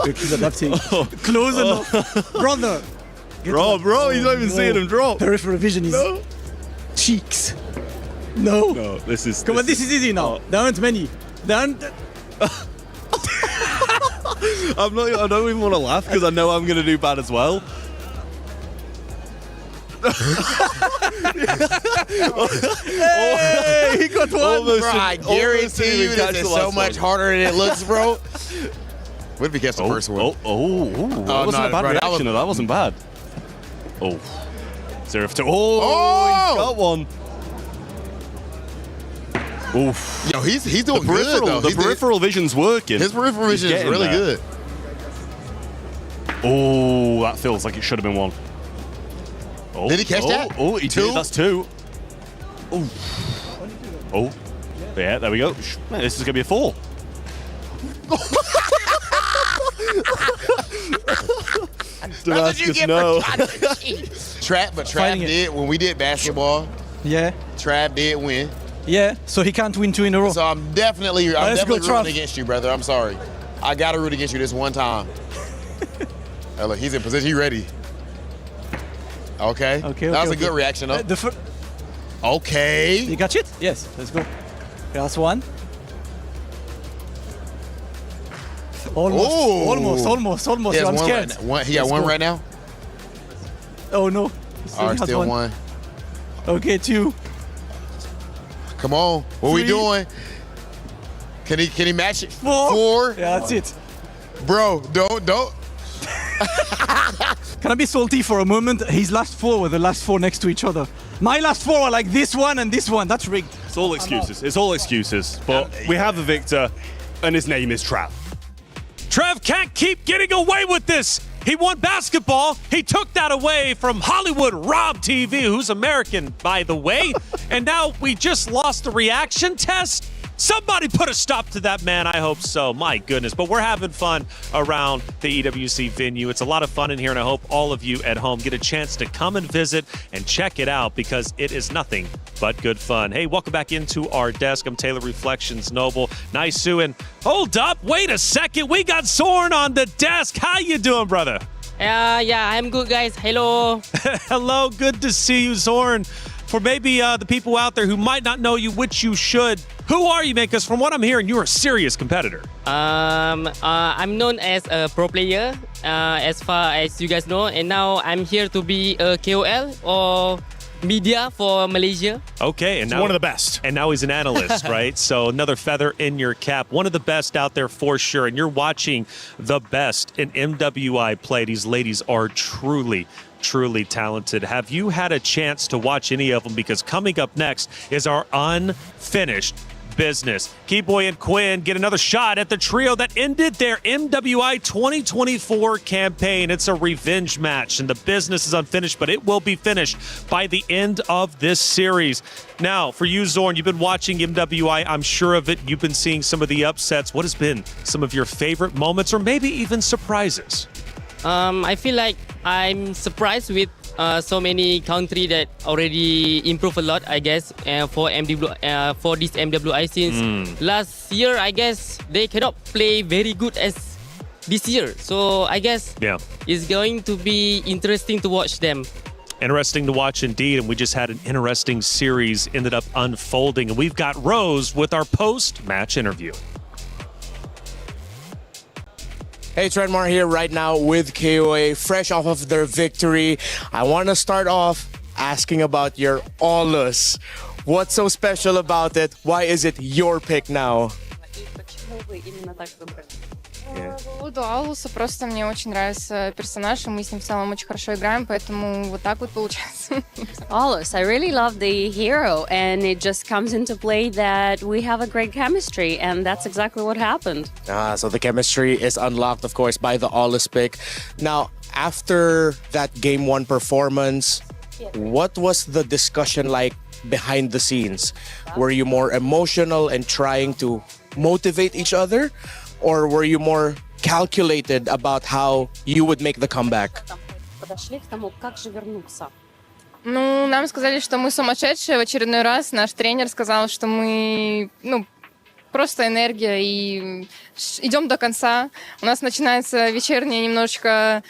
He's adapting. Close enough. Brother. Bro, he's not even seeing him drop. Peripheral vision is cheeks. No. No, this is... Come on, this is easy now. There aren't many. There aren't... I don't even want to laugh because I know I'm going to do bad as well. Hey, he got one. Bro, I guarantee you this is so much harder than it looks, bro. What if he gets the first one? That wasn't a bad reaction. That wasn't bad. Oh. 0-2. He's got one. Oof. Yo, he's doing good, though. The peripheral vision's working. His peripheral vision is really good. Oh, that feels like it should have been one. Oh, did he catch that? Oh, he did. That's two. Oh. Oh. Yeah, there we go. This is going to be a 4. Don't ask us no. Trav did when we did basketball. Yeah. Trav did win. Yeah, so he can't win 2 in a row. So I'm definitely rooting against you, brother. I'm sorry. I got to root against you this one time. Hey, look, he's in position. He ready. Okay. That was a good reaction, though. Okay. You got it? Yes, let's go. Last one. Almost. He has I'm one scared. right now. He got one right now? Oh, no. All right, still one. Okay, 2. Come on. What 3. we doing? Can he match it? 4. Yeah, that's it. Bro, don't. Can I be salty for a moment? His last 4 were the last 4 next to each other. My last 4 are like this one and this one. That's rigged. It's all excuses. It's all excuses. But we have the victor, and his name is Trav. Trav can't keep getting away with this. He won basketball. He took that away from Hollywood Rob TV, who's American, by the way. And now we just lost the reaction test. Somebody put a stop to that, man. I hope so. My goodness. But we're having fun around the EWC venue. It's a lot of fun in here, and I hope all of you at home get a chance to come and visit and check it out because it is nothing but good fun. Hey, welcome back into our desk. I'm Taylor Reflections Noble. Nice, Sue. And hold up. Wait a second. We got Zorn on the desk. How you doing, brother? Yeah, I'm good, guys. Hello. Hello. Good to see you, Zorn. For maybe the people out there who might not know you, which you should, who are you, man? Because from what I'm hearing, you're a serious competitor. I'm known as a pro player, as far as you guys know, and now I'm here to be a KOL or media for Malaysia. Okay, and now one of the best. And now he's an analyst, right? So another feather in your cap. One of the best out there for sure. And you're watching the best in MWI play. These ladies are truly talented. Have you had a chance to watch any of them? Because coming up next is our unfinished business. Keyboy and Quinn get another shot at the trio that ended their MWI 2024 campaign. It's a revenge match, and the business is unfinished, but it will be finished by the end of this series. Now, for you, Zorn, you've been watching MWI. I'm sure of it. You've been seeing some of the upsets. What has been some of your favorite moments or maybe even surprises? I feel like I'm surprised with so many country that already improved a lot, I guess, for this MWI since last year, I guess they cannot play very good as this year. So I guess it's going to be interesting to watch them. Interesting to watch indeed, and we just had an interesting series ended up unfolding. And we've got Rose with our post-match interview. Hey, Trentmar here right now with KOA, fresh off of their victory. I want to start off asking about your Allus. What's so special about it? Why is it your pick now? По поводу Алуса, просто мне очень нравится персонаж, и мы с ним в целом очень хорошо играем, поэтому вот так вот получается. Alus, I really love the hero, and it just comes into play that we have a great chemistry, and that's exactly what happened. So the chemistry is unlocked, of course, by the Allus pick. Now, after that Game 1 performance, what was the discussion like behind the scenes? Were you more emotional and trying to motivate each other? Or were you more calculated about how you would make the comeback? Ну, нам сказали, что мы сумасшедшие в очередной раз. Наш тренер сказал, что мы, просто энергия и идем до конца. У нас начинается вечерняя немножечко,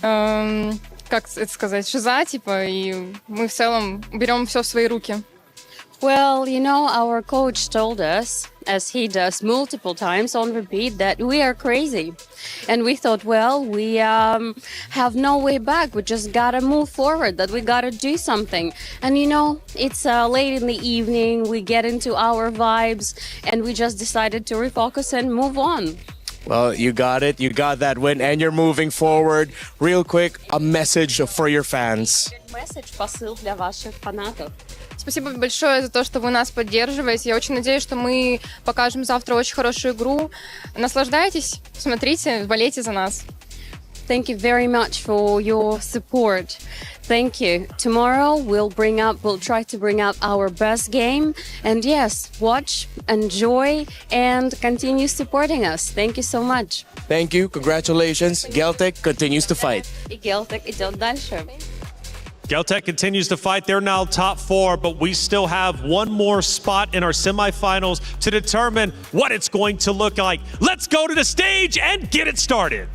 как это сказать, шиза, типа, и мы в целом берем все в свои руки. Well, you know, our coach told us, as he does multiple times on repeat, that we are crazy. And we thought, well, we have no way back. We just gotta move forward, that we gotta do something. And you know, it's late in the evening, we get into our vibes, and we just decided to refocus and move on. Well, you got it. You got that win, and you're moving forward. Real quick, a message for your fans. Посыл для ваших фанатов. Спасибо большое за то, что вы нас поддерживаете. Я очень надеюсь, что мы покажем завтра очень хорошую игру. Наслаждайтесь, смотрите, болейте за нас. Thank you very much for your support. Thank you. Tomorrow we'll try to bring out our best game. And yes, watch, enjoy, and continue supporting us. Thank you so much. Thank you. Congratulations. Geltek continues to fight. И Geltek идет дальше. Geltek continues to fight. They're now top 4, but we still have one more spot in our semifinals to determine what it's going to look like. Let's go to the stage and get it started.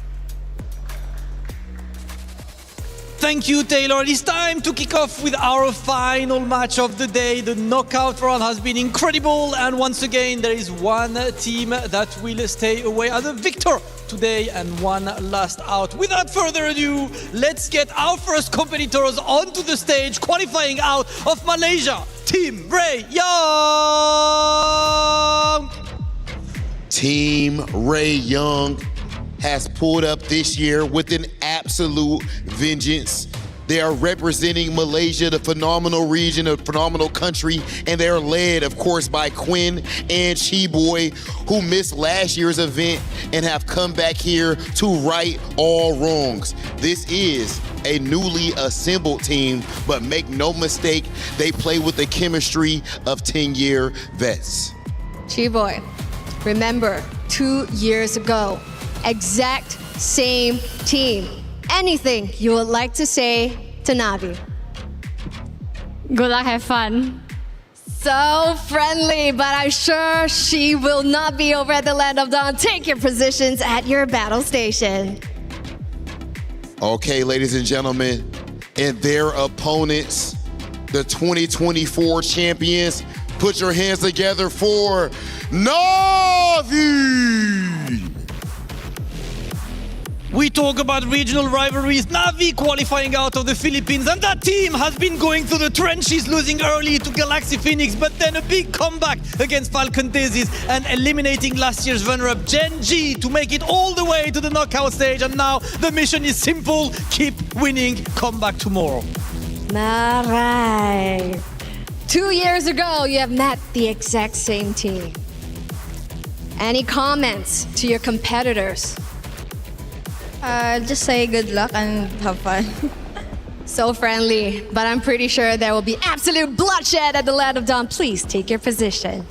Thank you, Taylor. It's time to kick off with our final match of the day. The knockout round has been incredible, and once again, there is one team that will stay away as a victor today and one last out. Without further ado, let's get our first competitors onto the stage, qualifying out of Malaysia, Team Ray Young. Team Ray Young has pulled up this year with an absolute vengeance. They are representing Malaysia, the phenomenal region, a phenomenal country, and they're led, of course, by Quinn and Chiboy, who missed last year's event and have come back here to right all wrongs. This is a newly assembled team, but make no mistake, they play with the chemistry of 10-year vets. Chiboy, remember 2 years ago, exact same team. Anything you would like to say to Navi? Good luck, have fun. So friendly, but I'm sure she will not be over at the Land of Dawn. Take your positions at your battle station. Okay, ladies and gentlemen, and their opponents, the 2024 champions, put your hands together for Navi! We talk about regional rivalries. Navi qualifying out of the Philippines, and that team has been going through the trenches, losing early to Galaxy Phoenix, but then a big comeback against Falcon Daisies and eliminating last year's runner-up Gen G to make it all the way to the knockout stage. And now the mission is simple: keep winning, come back tomorrow. All right. 2 years ago, you have met the exact same team. Any comments to your competitors? Just say good luck and have fun. So friendly, but I'm pretty sure there will be absolute bloodshed at the Land of Dawn. Please take your positions.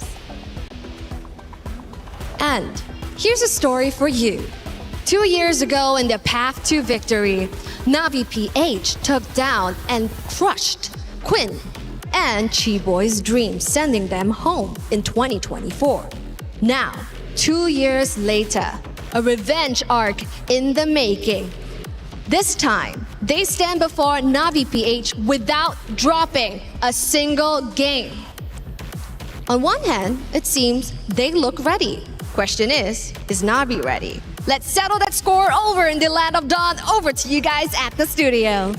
And here's a story for you. 2 years ago in the path to victory, Navi PH took down and crushed Quinn and Chiboy's dreams, sending them home in 2024. Now, 2 years later, a revenge arc in the making. This time, they stand before Navi PH without dropping a single game. On one hand, it seems they look ready. Question is Navi ready? Let's settle that score over in the Land of Dawn. Over to you guys at the studio.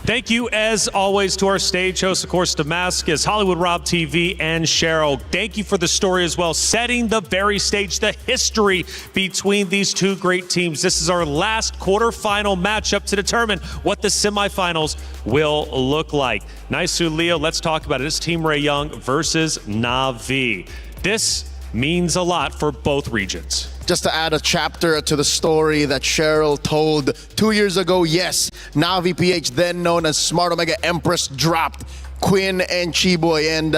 Thank you, as always, to our stage hosts, of course, Damascus, Hollywood Rob TV, and Cheryl. Thank you for the story as well, setting the very stage, the history between these two great teams. This is our last quarterfinal matchup to determine what the semifinals will look like. Naisu, Leo, let's talk about it. It's Team Ray Young versus Navi. This means a lot for both regions. Just to add a chapter to the story that Cheryl told 2 years ago, yes, Navi PH, then known as Smart Omega Empress, dropped Quinn and Chiboy, and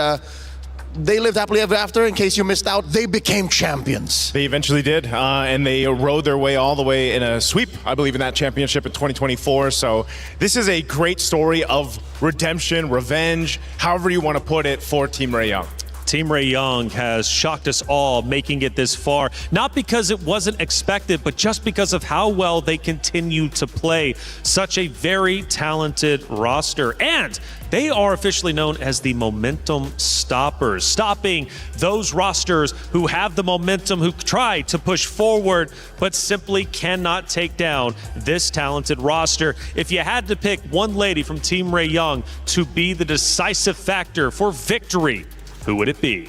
they lived happily ever after. In case you missed out, they became champions. They eventually did, and they rode their way all the way in a sweep, I believe, in that championship in 2024. So this is a great story of redemption, revenge, however you want to put it, for Team Ray Young. Team Ray Young has shocked us all, making it this far, not because it wasn't expected, but just because of how well they continue to play. Such a very talented roster. And they are officially known as the momentum stoppers, stopping those rosters who have the momentum, who try to push forward, but simply cannot take down this talented roster. If you had to pick one lady from Team Ray Young to be the decisive factor for victory, who would it be?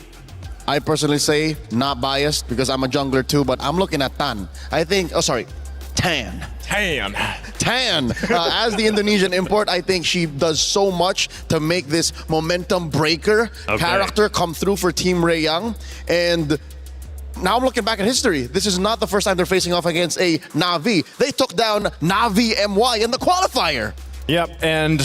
I personally say, not biased because I'm a jungler too, but I'm looking at Tan. I think, Tan. As the Indonesian import, I think she does so much to make this momentum breaker character come through for Team Ray Young. And now I'm looking back at history. This is not the first time they're facing off against a Na'Vi. They took down Na'Vi MY in the qualifier. Yep, and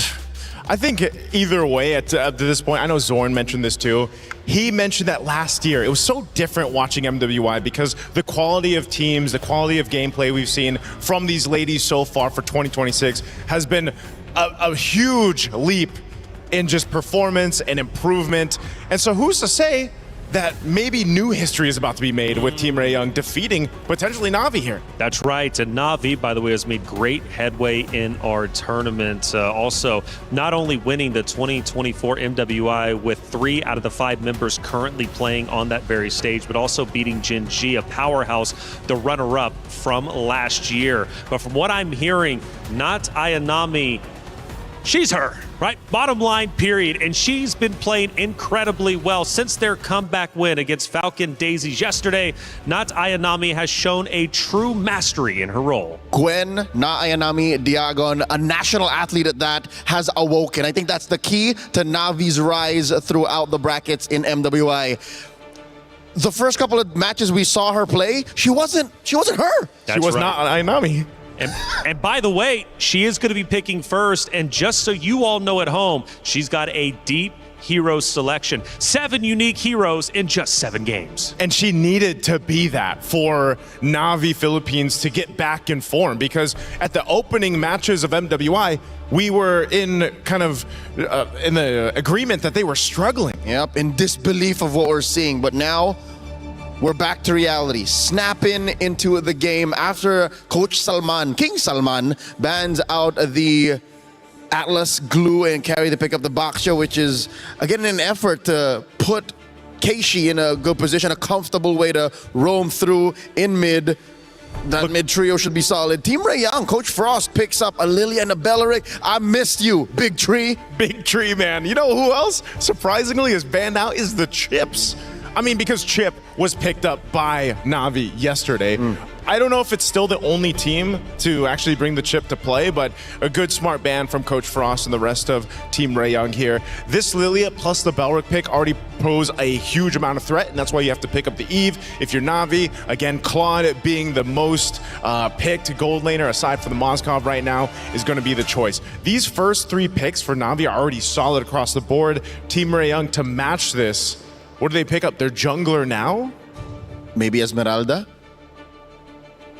I think either way at this point, I know Zorn mentioned this too. He mentioned that last year, it was so different watching MWI because the quality of teams, the quality of gameplay we've seen from these ladies so far for 2026 has been a huge leap in just performance and improvement. And so who's to say that maybe new history is about to be made with Team Ray Young defeating potentially Na'Vi here. That's right. And Na'Vi, by the way, has made great headway in our tournament. Also, not only winning the 2024 MWI with 3 out of the 5 members currently playing on that very stage, but also beating Jin Ji, a powerhouse, the runner-up from last year. But from what I'm hearing, not Ayanami, she's her, right? Bottom line, period. And she's been playing incredibly well since their comeback win against Falcon Daisies yesterday. Not Ayanami has shown a true mastery in her role. Gwen, Na Ayanami Diagon, a national athlete at that, has awoken. I think that's the key to Navi's rise throughout the brackets in MWI. The first couple of matches we saw her play, she wasn't her. She was not Ayanami. And by the way, she is going to be picking first. And just so you all know at home, she's got a deep hero selection. 7 unique heroes in just 7 games. And she needed to be that for Na'Vi Philippines to get back in form, because at the opening matches of MWI, we were in kind of in the agreement that they were struggling. Yep, in disbelief of what we're seeing. But now we're back to reality, snapping into the game after Coach Salman, King Salman, bans out the Atlas glue and carry to pick up the Baksha, which is, again, an effort to put Keishi in a good position, a comfortable way to roam through in mid. That mid trio should be solid. Team Ray Young, Coach Frost picks up a Lily and a Belleric. I missed you, Big Tree. Big Tree, man. You know who else, surprisingly, is banned out is the Chips. I mean, because Chip was picked up by Na'Vi yesterday. I don't know if it's still the only team to actually bring the Chip to play, but a good smart ban from Coach Frost and the rest of Team Ray Young here. This Lilia plus the Belric pick already pose a huge amount of threat, and that's why you have to pick up the Eve if you're Na'Vi. Again, Claude being the most picked gold laner aside from the Moskov right now is going to be the choice. These first 3 picks for Na'Vi are already solid across the board. Team Ray Young to match this. What do they pick up? Their jungler now? Maybe Esmeralda.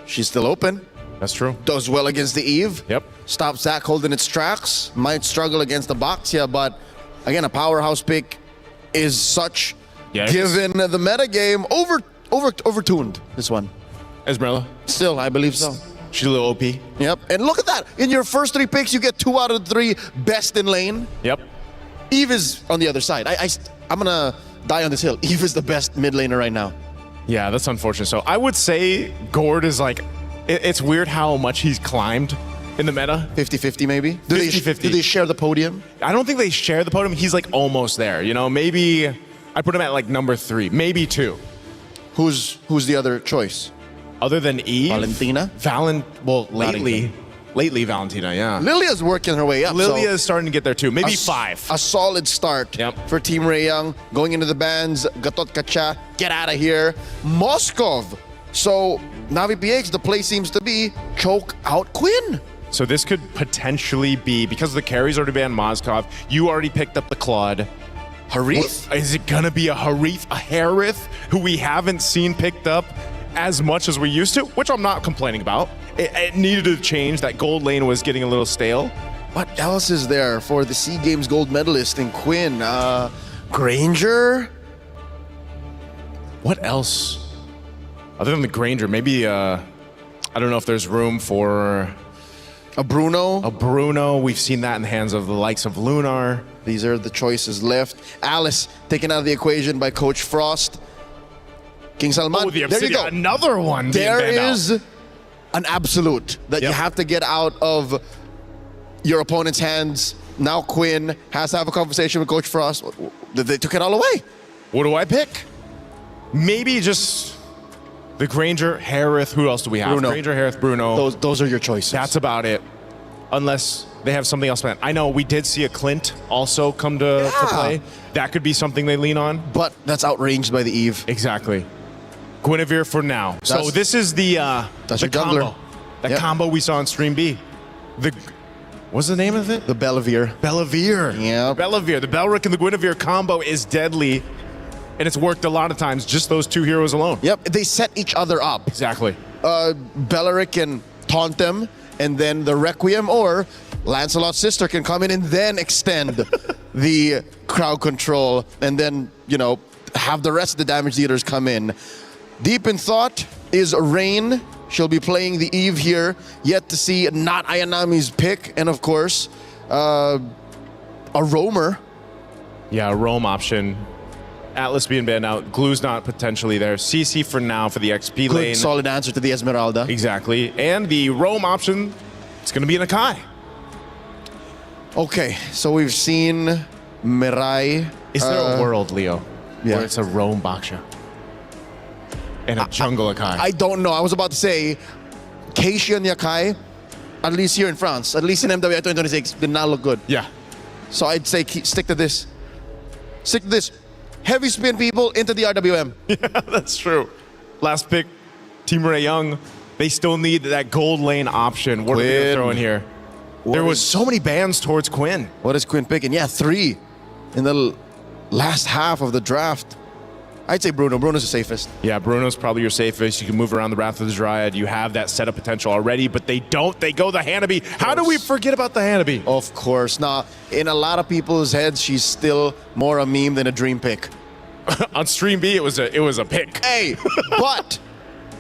She's still open. That's true. Does well against the Eve. Yep. Stops Zach holding its tracks. Might struggle against the Baxia, but again, a powerhouse pick is such. Yes. Given the metagame, overtuned, this one. Esmeralda? Still, I believe so. She's a little OP. Yep. And look at that. In your first 3 picks, you get 2 out of 3 best in lane. Yep. Eve is on the other side. I'm going to die on this hill. Eve is the best mid laner right now. Yeah, that's unfortunate. So I would say Gord is like, it's weird how much he's climbed in the meta. 50-50 maybe? Do 50-50. they share the podium? I don't think they share the podium. He's like almost there. You know, maybe I put him at like number 3, maybe 2. Who's the other choice? Other than Eve? Valentina? Lately Valentina, yeah. Lilia's working her way up. Lilia is starting to get there too. Maybe 5. A solid start for Team Ray Young. Going into the bans, Gatot Kacha, get out of here. Moskov. So, Na'Vi PH, the play seems to be choke out Quinn. So this could potentially be, because the carries already banned Moskov, you already picked up the Claude. Harith? Is it gonna be a Harith, a Harith, who we haven't seen picked up as much as we used to, which I'm not complaining about. It needed to change. That gold lane was getting a little stale. What else is there for the SEA Games gold medalist in Quinn? Granger? What else? Other than the Granger, maybe, I don't know if there's room for... A Bruno. A Bruno. We've seen that in the hands of the likes of Lunar. These are the choices left. Alice taken out of the equation by Coach Frost. King Salman. Oh, the there you Obsidian. go. Another one. There is an absolute that you have to get out of your opponent's hands. Now Quinn has to have a conversation with Coach Frost. They took it all away. What do I pick? Maybe just the Granger, Harith. Who else do we have? Bruno. Granger, Harith, Bruno. Those are your choices. That's about it. Unless they have something else planned. I know we did see a Clint also come to play. That could be something they lean on. But that's outranged by the Eve. Exactly. Guinevere for now. So this is the that's the your jungler. combo. The combo we saw in Stream B. What's the name of it? The Bellavere. Bellavere. Yeah. Bellavere. The Belric and the Guinevere combo is deadly. And it's worked a lot of times, just those two heroes alone. Yep, they set each other up. Exactly. Belric can taunt them, and then the Requiem or Lancelot's sister can come in and then extend the crowd control, and then, you know, have the rest of the damage dealers come in. Deep in thought is Rain. She'll be playing the Eve here. Yet to see not Ayanami's pick, and of course, a roamer. Yeah, a roam option. Atlas being banned out. Glue's not potentially there. CC for now for the XP lane. Good solid answer to the Esmeralda. Exactly. And the roam option, it's going to be an Akai. Okay, so we've seen Mirai. Is there a world, Leo, where it's a roam Baksha and a jungle Akai? I don't know. I was about to say, Keishi and Yakai, at least here in France, at least in MWI 2026, did not look good. Yeah. So I'd say stick to this. Stick to this. Heavy spin people into the RWM. Yeah, that's true. Last pick, Team Ray Young. They still need that gold lane option. What are they going to throw in here? There was so many bans towards Quinn. What is Quinn picking? Yeah, 3 in the last half of the draft. I'd say Bruno. Bruno's the safest. Yeah, Bruno's probably your safest. You can move around the Wrath of the Dryad. You have that setup potential already, but they don't. They go the Hanabi. How do we forget about the Hanabi? Of course. Now, in a lot of people's heads, she's still more a meme than a dream pick. On Stream B, it was a pick. Hey, but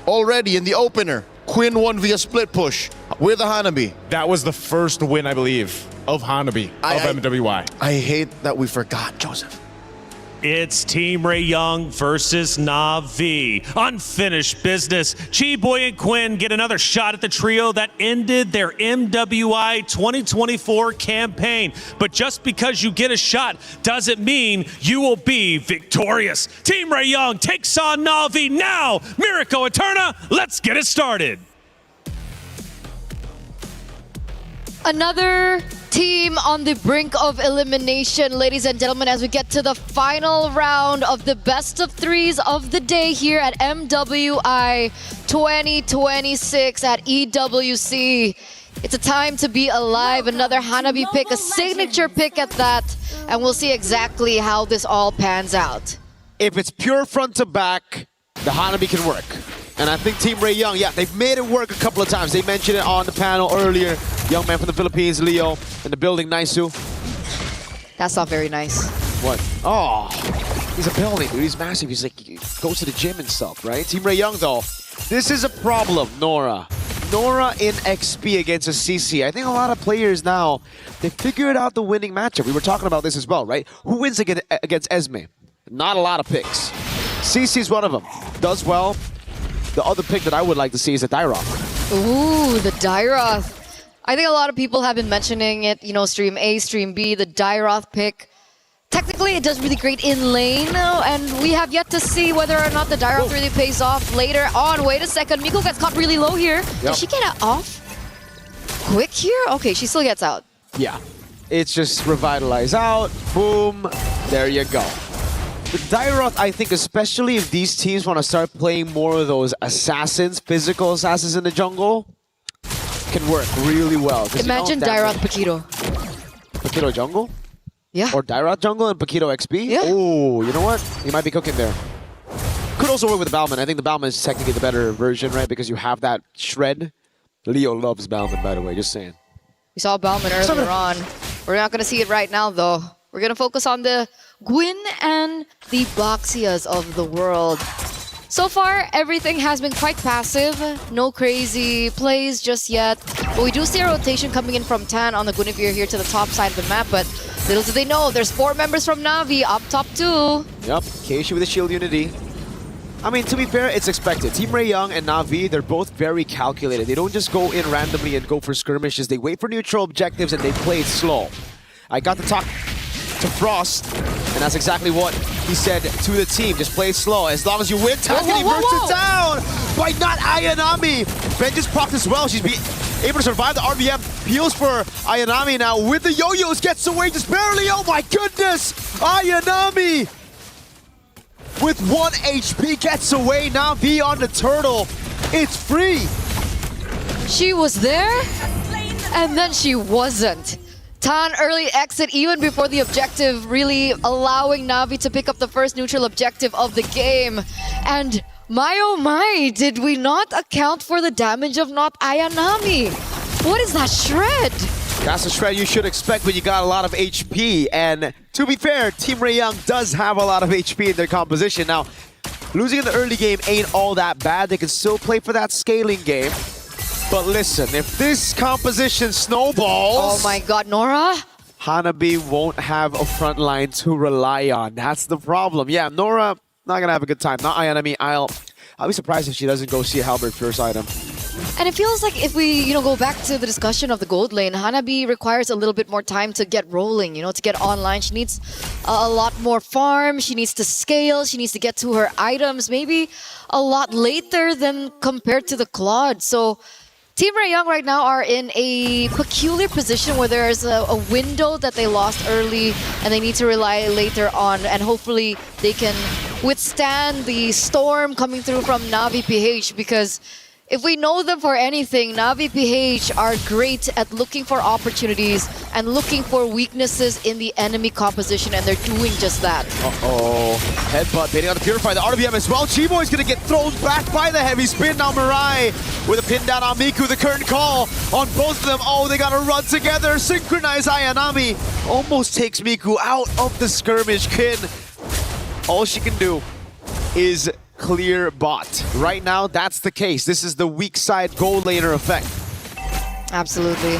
already in the opener, Quinn won via split push with a Hanabi. That was the first win, I believe, of Hanabi, of MWI. I hate that we forgot, Joseph. It's Team Ray Young versus Na'Vi. Unfinished business. Chi-Boy and Quinn get another shot at the trio that ended their MWI 2024 campaign. But just because you get a shot doesn't mean you will be victorious. Team Ray Young takes on Na'Vi now. Miracle Eterna, let's get it started. Another team on the brink of elimination, ladies and gentlemen, as we get to the final round of the best of threes of the day here at MWI 2026 at EWC. It's a time to be alive. Another Hanabi pick, a signature pick at that, and we'll see exactly how this all pans out. If it's pure front to back, the Hanabi can work. And I think Team Ray Young, yeah, they've made it work a couple of times. They mentioned it on the panel earlier. Young man from the Philippines, Leo, in the building, Naisu. That's not very nice. What? Oh, he's a building, dude. He's massive. He's like, he goes to the gym and stuff, right? Team Ray Young, though, this is a problem, Nora. Nora in XP against a CC. I think a lot of players now, they figured out the winning matchup. We were talking about this as well, right? Who wins against Esme? Not a lot of picks. CC's one of them. Does well. The other pick that I would like to see is a Dyroth. Ooh, the Dyroth. I think a lot of people have been mentioning it, you know, Stream A, Stream B, the Dyroth pick. Technically, it does really great in lane, and we have yet to see whether or not the Dyroth really pays off later on. Wait a second, Miko gets caught really low here. Yep. Does she get it off quick here? Okay, she still gets out. Yeah, it's just revitalize out, boom, there you go. The Dyroth, I think, especially if these teams want to start playing more of those assassins, physical assassins in the jungle, can work really well. Imagine Dyroth Paquito. Paquito jungle? Yeah. Or Dyroth jungle and Paquito XP? Yeah. Oh, you know what? You might be cooking there. Could also work with the Balman. I think the Balman is technically the better version, right? Because you have that shred. Leo loves Balman, by the way, just saying. We saw Bauman earlier on. We're not going to see it right now, though. We're going to focus on the Gwyn and the Boxias of the world. So far, everything has been quite passive. No crazy plays just yet. But we do see a rotation coming in from Tan on the Guinevere here to the top side of the map. But little do they know, there's 4 members from Na'Vi up top too. Yep, Keishi with the shield unity. I mean, to be fair, it's expected. Team Ray Young and Na'Vi, they're both very calculated. They don't just go in randomly and go for skirmishes. They wait for neutral objectives and they play it slow. I got to talk to Frost, and that's exactly what he said to the team. Just play it slow. As long as you win, Takani bursts it down by not Ayanami. Ben just procced as well. She's able to survive the RBM. Heals for Ayanami now with the yo-yos. Gets away just barely. Oh my goodness! Ayanami with 1 HP gets away. Now V on the turtle. It's free. She was there, and then she wasn't. Tan early exit even before the objective, really allowing Na'Vi to pick up the first neutral objective of the game. And my oh my, did we not account for the damage of not Ayanami? What is that shred? That's the shred you should expect when you got a lot of HP. And to be fair, Team Ray Young does have a lot of HP in their composition. Now, losing in the early game ain't all that bad. They can still play for that scaling game. But listen, if this composition snowballs... Oh my god, Nora? Hanabi won't have a front line to rely on. That's the problem. Yeah, Nora, not gonna have a good time. Not Ayanami. I'll be surprised if she doesn't go see a Halberd first item. And it feels like if we, go back to the discussion of the gold lane, Hanabi requires a little bit more time to get rolling, to get online. She needs a lot more farm. She needs to scale. She needs to get to her items maybe a lot later than compared to the Claude. So Team Ray Young right now are in a peculiar position where there's a window that they lost early and they need to rely later on, and hopefully they can withstand the storm coming through from Na'Vi PH, because if we know them for anything, Na'Vi PH are great at looking for opportunities and looking for weaknesses in the enemy composition, and they're doing just that. Uh-oh. Headbutt baiting on the Purify, the RBM as well. Chiboy's gonna get thrown back by the heavy spin. Now Mirai with a pin down on Miku. The current call on both of them. Oh, they gotta run together. Synchronize Ayanami. Almost takes Miku out of the skirmish. Kin, all she can do is clear bot. Right now, that's the case. This is the weak side gold laner effect. Absolutely.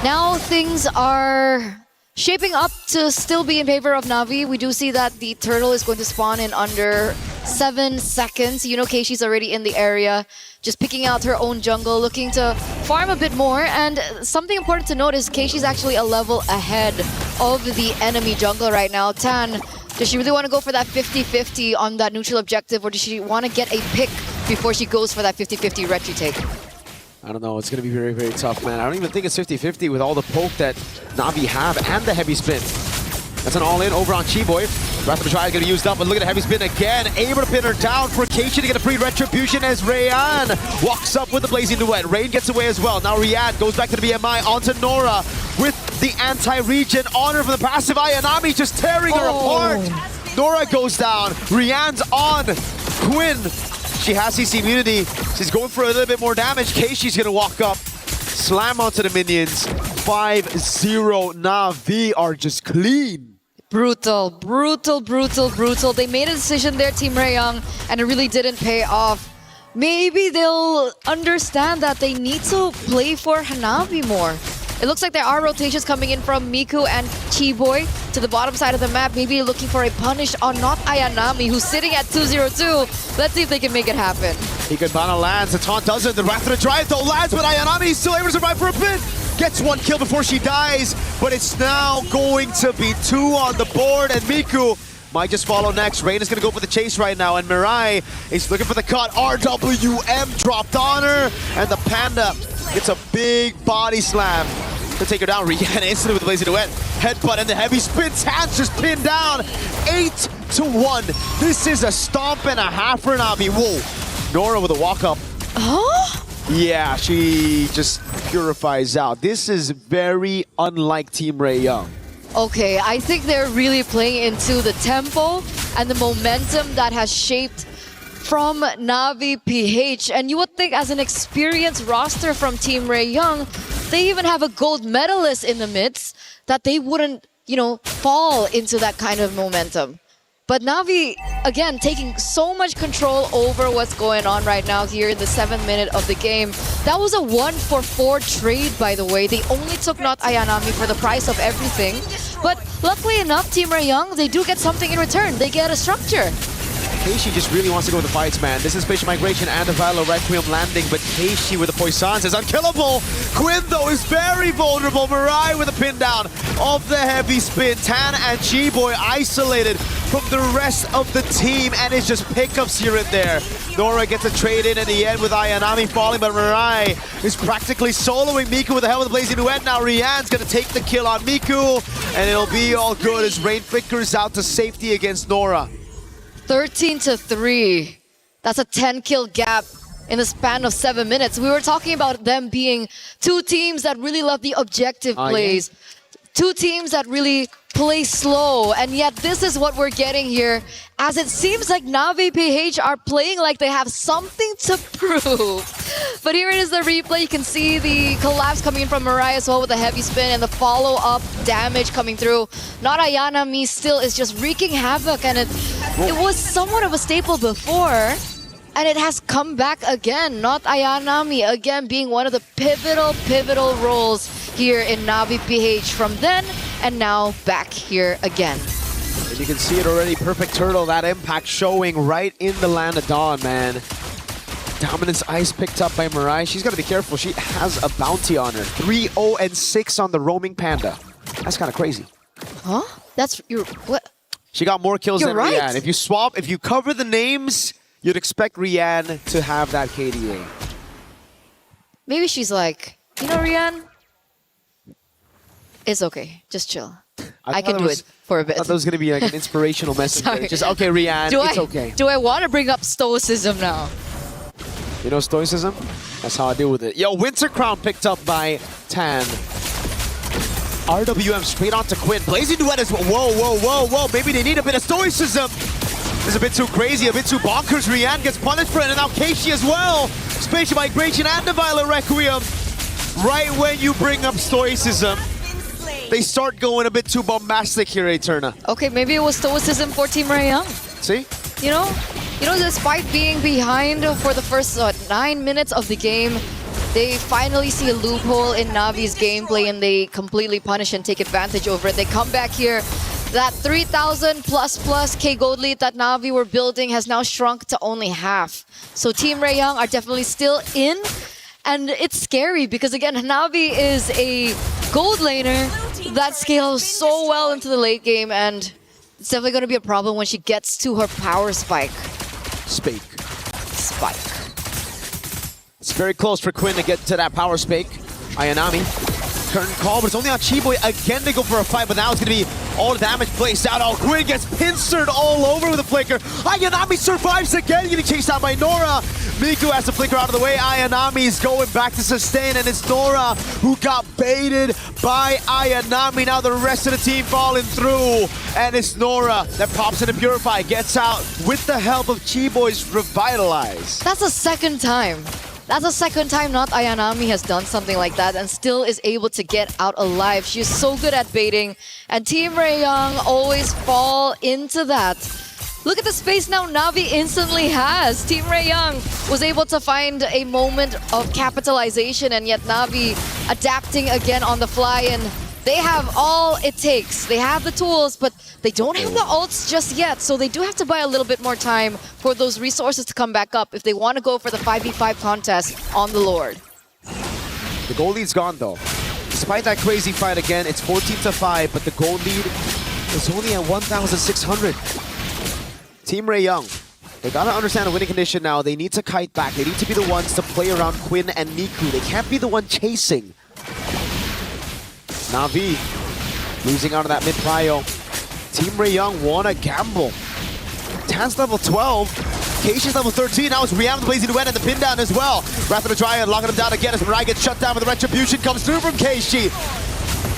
Now things are shaping up to still be in favor of Na'Vi. We do see that the turtle is going to spawn in under 7 seconds. Keishi's already in the area, just picking out her own jungle, looking to farm a bit more. And something important to note is Keishi's actually a level ahead of the enemy jungle right now. Tan, does she really want to go for that 50-50 on that neutral objective, or does she want to get a pick before she goes for that 50-50 retry take? I don't know. It's going to be very, very tough, man. I don't even think it's 50-50 with all the poke that Na'Vi have and the heavy spin. That's an all-in over on Chiboy. Wrath of Machai is going to be used up, but look at the heavy spin again. Able to pin her down for Keishi to get a free retribution as Rayan walks up with the Blazing Duet. Rain gets away as well. Now Riyadh goes back to the BMI onto Nora with the anti-regen honor from the passive. Ayanami just tearing her apart. Nora goes down. Rian's on. Quinn, she has CC immunity. She's going for a little bit more damage. Keishi's going to walk up, slam onto the minions. 5-0. Na'Vi are just clean. Brutal, brutal, brutal, brutal. They made a decision there, Team Ray Young, and it really didn't pay off. Maybe they'll understand that they need to play for Hanabi more. It looks like there are rotations coming in from Miku and Chiboy to the bottom side of the map, maybe looking for a punish on not Ayanami, who's sitting at 2-0-2. Let's see if they can make it happen. Ikebana lands, the taunt doesn't. The Wrath of the Drive though lands, but Ayanami is still able to survive for a bit. Gets 1 kill before she dies, but it's now going to be 2 on the board, and Miku might just follow next. Rain is going to go for the chase right now, and Mirai is looking for the cut. RWM dropped on her, and the Panda gets a big body slam to take her down. Rihanna instantly with the Blazing Duet. Headbutt and the heavy spins. Hands just pinned down. 8-1. This is a stomp and a half for Na'Vi. Whoa. Nora with a walk up. Huh? Yeah, she just purifies out. This is very unlike Team Ray Young. Okay, I think they're really playing into the tempo and the momentum that has shaped from Na'Vi PH. And you would think as an experienced roster from Team Ray Young, they even have a gold medalist in the midst, that they wouldn't, fall into that kind of momentum. But Na'Vi, again, taking so much control over what's going on right now here in the 7th minute of the game. That was a 1-for-4 trade, by the way. They only took not Ayanami for the price of everything. But luckily enough, Team Rayong, they do get something in return. They get a structure. Keishi just really wants to go with the fights, man. This is Spatial Migration and the Vilo Requiem landing, but Keishi with the Poissons is unkillable. Quinn, though, is very vulnerable. Mirai with a pin down of the heavy spin. Tan and G-Boy isolated from the rest of the team, and it's just pickups here and there. Nora gets a trade in the end with Ayanami falling, but Mirai is practically soloing Miku with the helmet of the Blazing Duet. Now Rian's going to take the kill on Miku, and it'll be all good as Rain flickers out to safety against Nora. 13-3. That's a 10-kill gap in the span of 7 minutes. We were talking about them being two teams that really love the objective plays. Yeah. Two teams that really play slow, and yet this is what we're getting here, as it seems like Na'Vi PH are playing like they have something to prove. But here it is, the replay. You can see the collapse coming in from Mirai as well with the heavy spin and the follow-up damage coming through. Not Ayanami still is just wreaking havoc, and it was somewhat of a staple before, and it has come back again. Not Ayanami again being one of the pivotal roles here in Na'Vi PH from then and now back here again. And you can see it already, perfect turtle, that impact showing right in the Land of Dawn, man. Dominance Ice picked up by Mirai. She's got to be careful. She has a bounty on her. 3-0-6 on the roaming panda. That's kind of crazy. Huh? That's your what? She got more kills than right. Rian. If you cover the names, you'd expect Rian to have that KDA. Maybe she's like, you know, Rian, it's okay. Just chill. I can do it for a bit. I thought that was going to be like an inspirational message. Just, okay, Rian, it's okay. Do I want to bring up stoicism now? You know stoicism? That's how I deal with it. Yo, Winter Crown picked up by Tan. RWM straight onto Quinn. Blazing Duet is whoa. Maybe they need a bit of stoicism. It's a bit too crazy, a bit too bonkers. Rian gets punished for it, and now Keishi as well. Spatial Migration and the Violet Requiem. Right when you bring up stoicism, they start going a bit too bombastic here, Eterna. Okay, maybe it was stoicism for Team Rayong. See? You know, despite being behind for the first 9 minutes of the game, they finally see a loophole in Navi's gameplay and they completely punish and take advantage over it. They come back here. That 3,000 plus K gold lead that Na'Vi were building has now shrunk to only half. So Team Rayong are definitely still in. And it's scary because, again, Na'Vi is a gold laner that scales so well into the late game, and it's definitely going to be a problem when she gets to her power spike. Spike. It's very close for Quinn to get to that power spike. Ayanami. Curtain call, but it's only on Chi-Boy again to go for a fight, but now it's going to be all the damage placed out. Oh, Quinn gets pincered all over with a flicker. Ayanami survives again, getting chased out by Nora. Miku has to flicker out of the way. Ayanami is going back to sustain, and it's Nora who got baited by Ayanami. Now the rest of the team falling through, and it's Nora that pops into Purify, gets out with the help of Chi-Boy's Revitalize. That's the second time. That's the second time not Ayanami has done something like that and still is able to get out alive. She's so good at baiting, and Team Rayong always fall into that. Look at the space now Na'Vi instantly has. Team Rayong was able to find a moment of capitalization, and yet Na'Vi adapting again on the fly, and they have all it takes. They have the tools, but they don't have the ults just yet, so they do have to buy a little bit more time for those resources to come back up if they want to go for the 5v5 contest on the Lord. The goal lead's gone, though. Despite that crazy fight again, it's 14-5, but the goal lead is only at 1,600. Team Rayong, they gotta understand the winning condition now. They need to kite back. They need to be the ones to play around Quinn and Miku. They can't be the one chasing. Na'Vi losing out of that mid-prio. Team Rayong wanna gamble. Tan's level 12. Keisha's level 13. Now it's Rian with the Blazing Duet and the pin down as well. Wrath of the Dryad locking him down again as Mirai gets shut down, but the Retribution comes through from Keishi.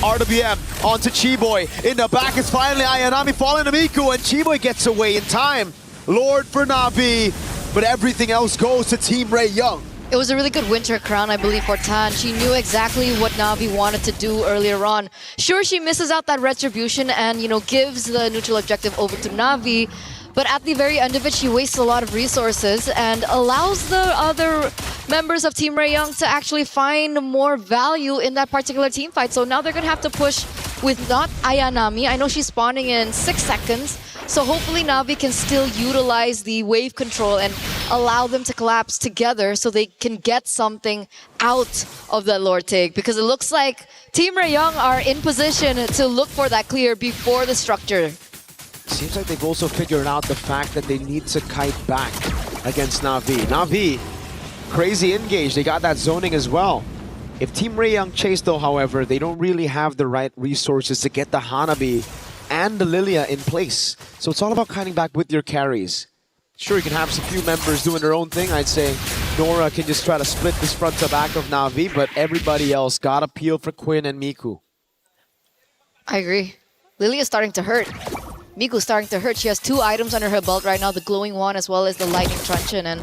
RWM onto Chi-Boy. In the back is finally Ayanami falling to Miku, and Chi-Boy gets away in time. Lord for Na'Vi, but everything else goes to Team Rayong. It was a really good winter crown, I believe, for Tan. She knew exactly what Na'Vi wanted to do earlier on. Sure, she misses out that retribution and, gives the neutral objective over to Na'Vi. But at the very end of it, she wastes a lot of resources and allows the other members of Team Raeyoung to actually find more value in that particular team fight. So now they're going to have to push with not Ayanami. I know she's spawning in 6 seconds. So hopefully Na'Vi can still utilize the wave control and allow them to collapse together so they can get something out of that lore take. Because it looks like Team Raeyoung are in position to look for that clear before the structure. Seems like they've also figured out the fact that they need to kite back against Na'Vi. Na'Vi, crazy engage. They got that zoning as well. If Team Raeyoung chase though, however, they don't really have the right resources to get the Hanabi and the Lilia in place. So it's all about kiting back with your carries. Sure, you can have some few members doing their own thing. I'd say Nora can just try to split this front to back of Na'Vi, but everybody else gotta peel for Quinn and Miku. I agree. Lilia's starting to hurt. Miku's starting to hurt. She has 2 items under her belt right now, the glowing wand as well as the lightning truncheon, and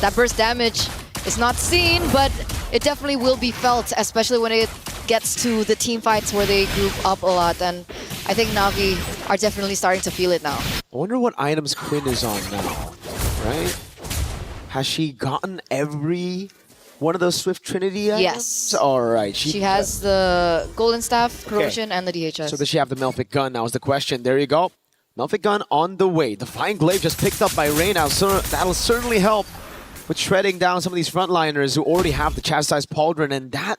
that burst damage is not seen, but it definitely will be felt, especially when it gets to the team fights where they group up a lot, and I think Na'Vi are definitely starting to feel it now. I wonder what items Quinn is on now, right? Has she gotten every one of those Swift Trinity items? Yes. All right. She has the Golden Staff, Corrosion, and the DHS. So does she have the Melfic Gun now is the question. There you go. Melfic Gun on the way. The Fine Glaive just picked up by Rain now, so that'll certainly help with shredding down some of these frontliners who already have the Chastised Pauldron, and that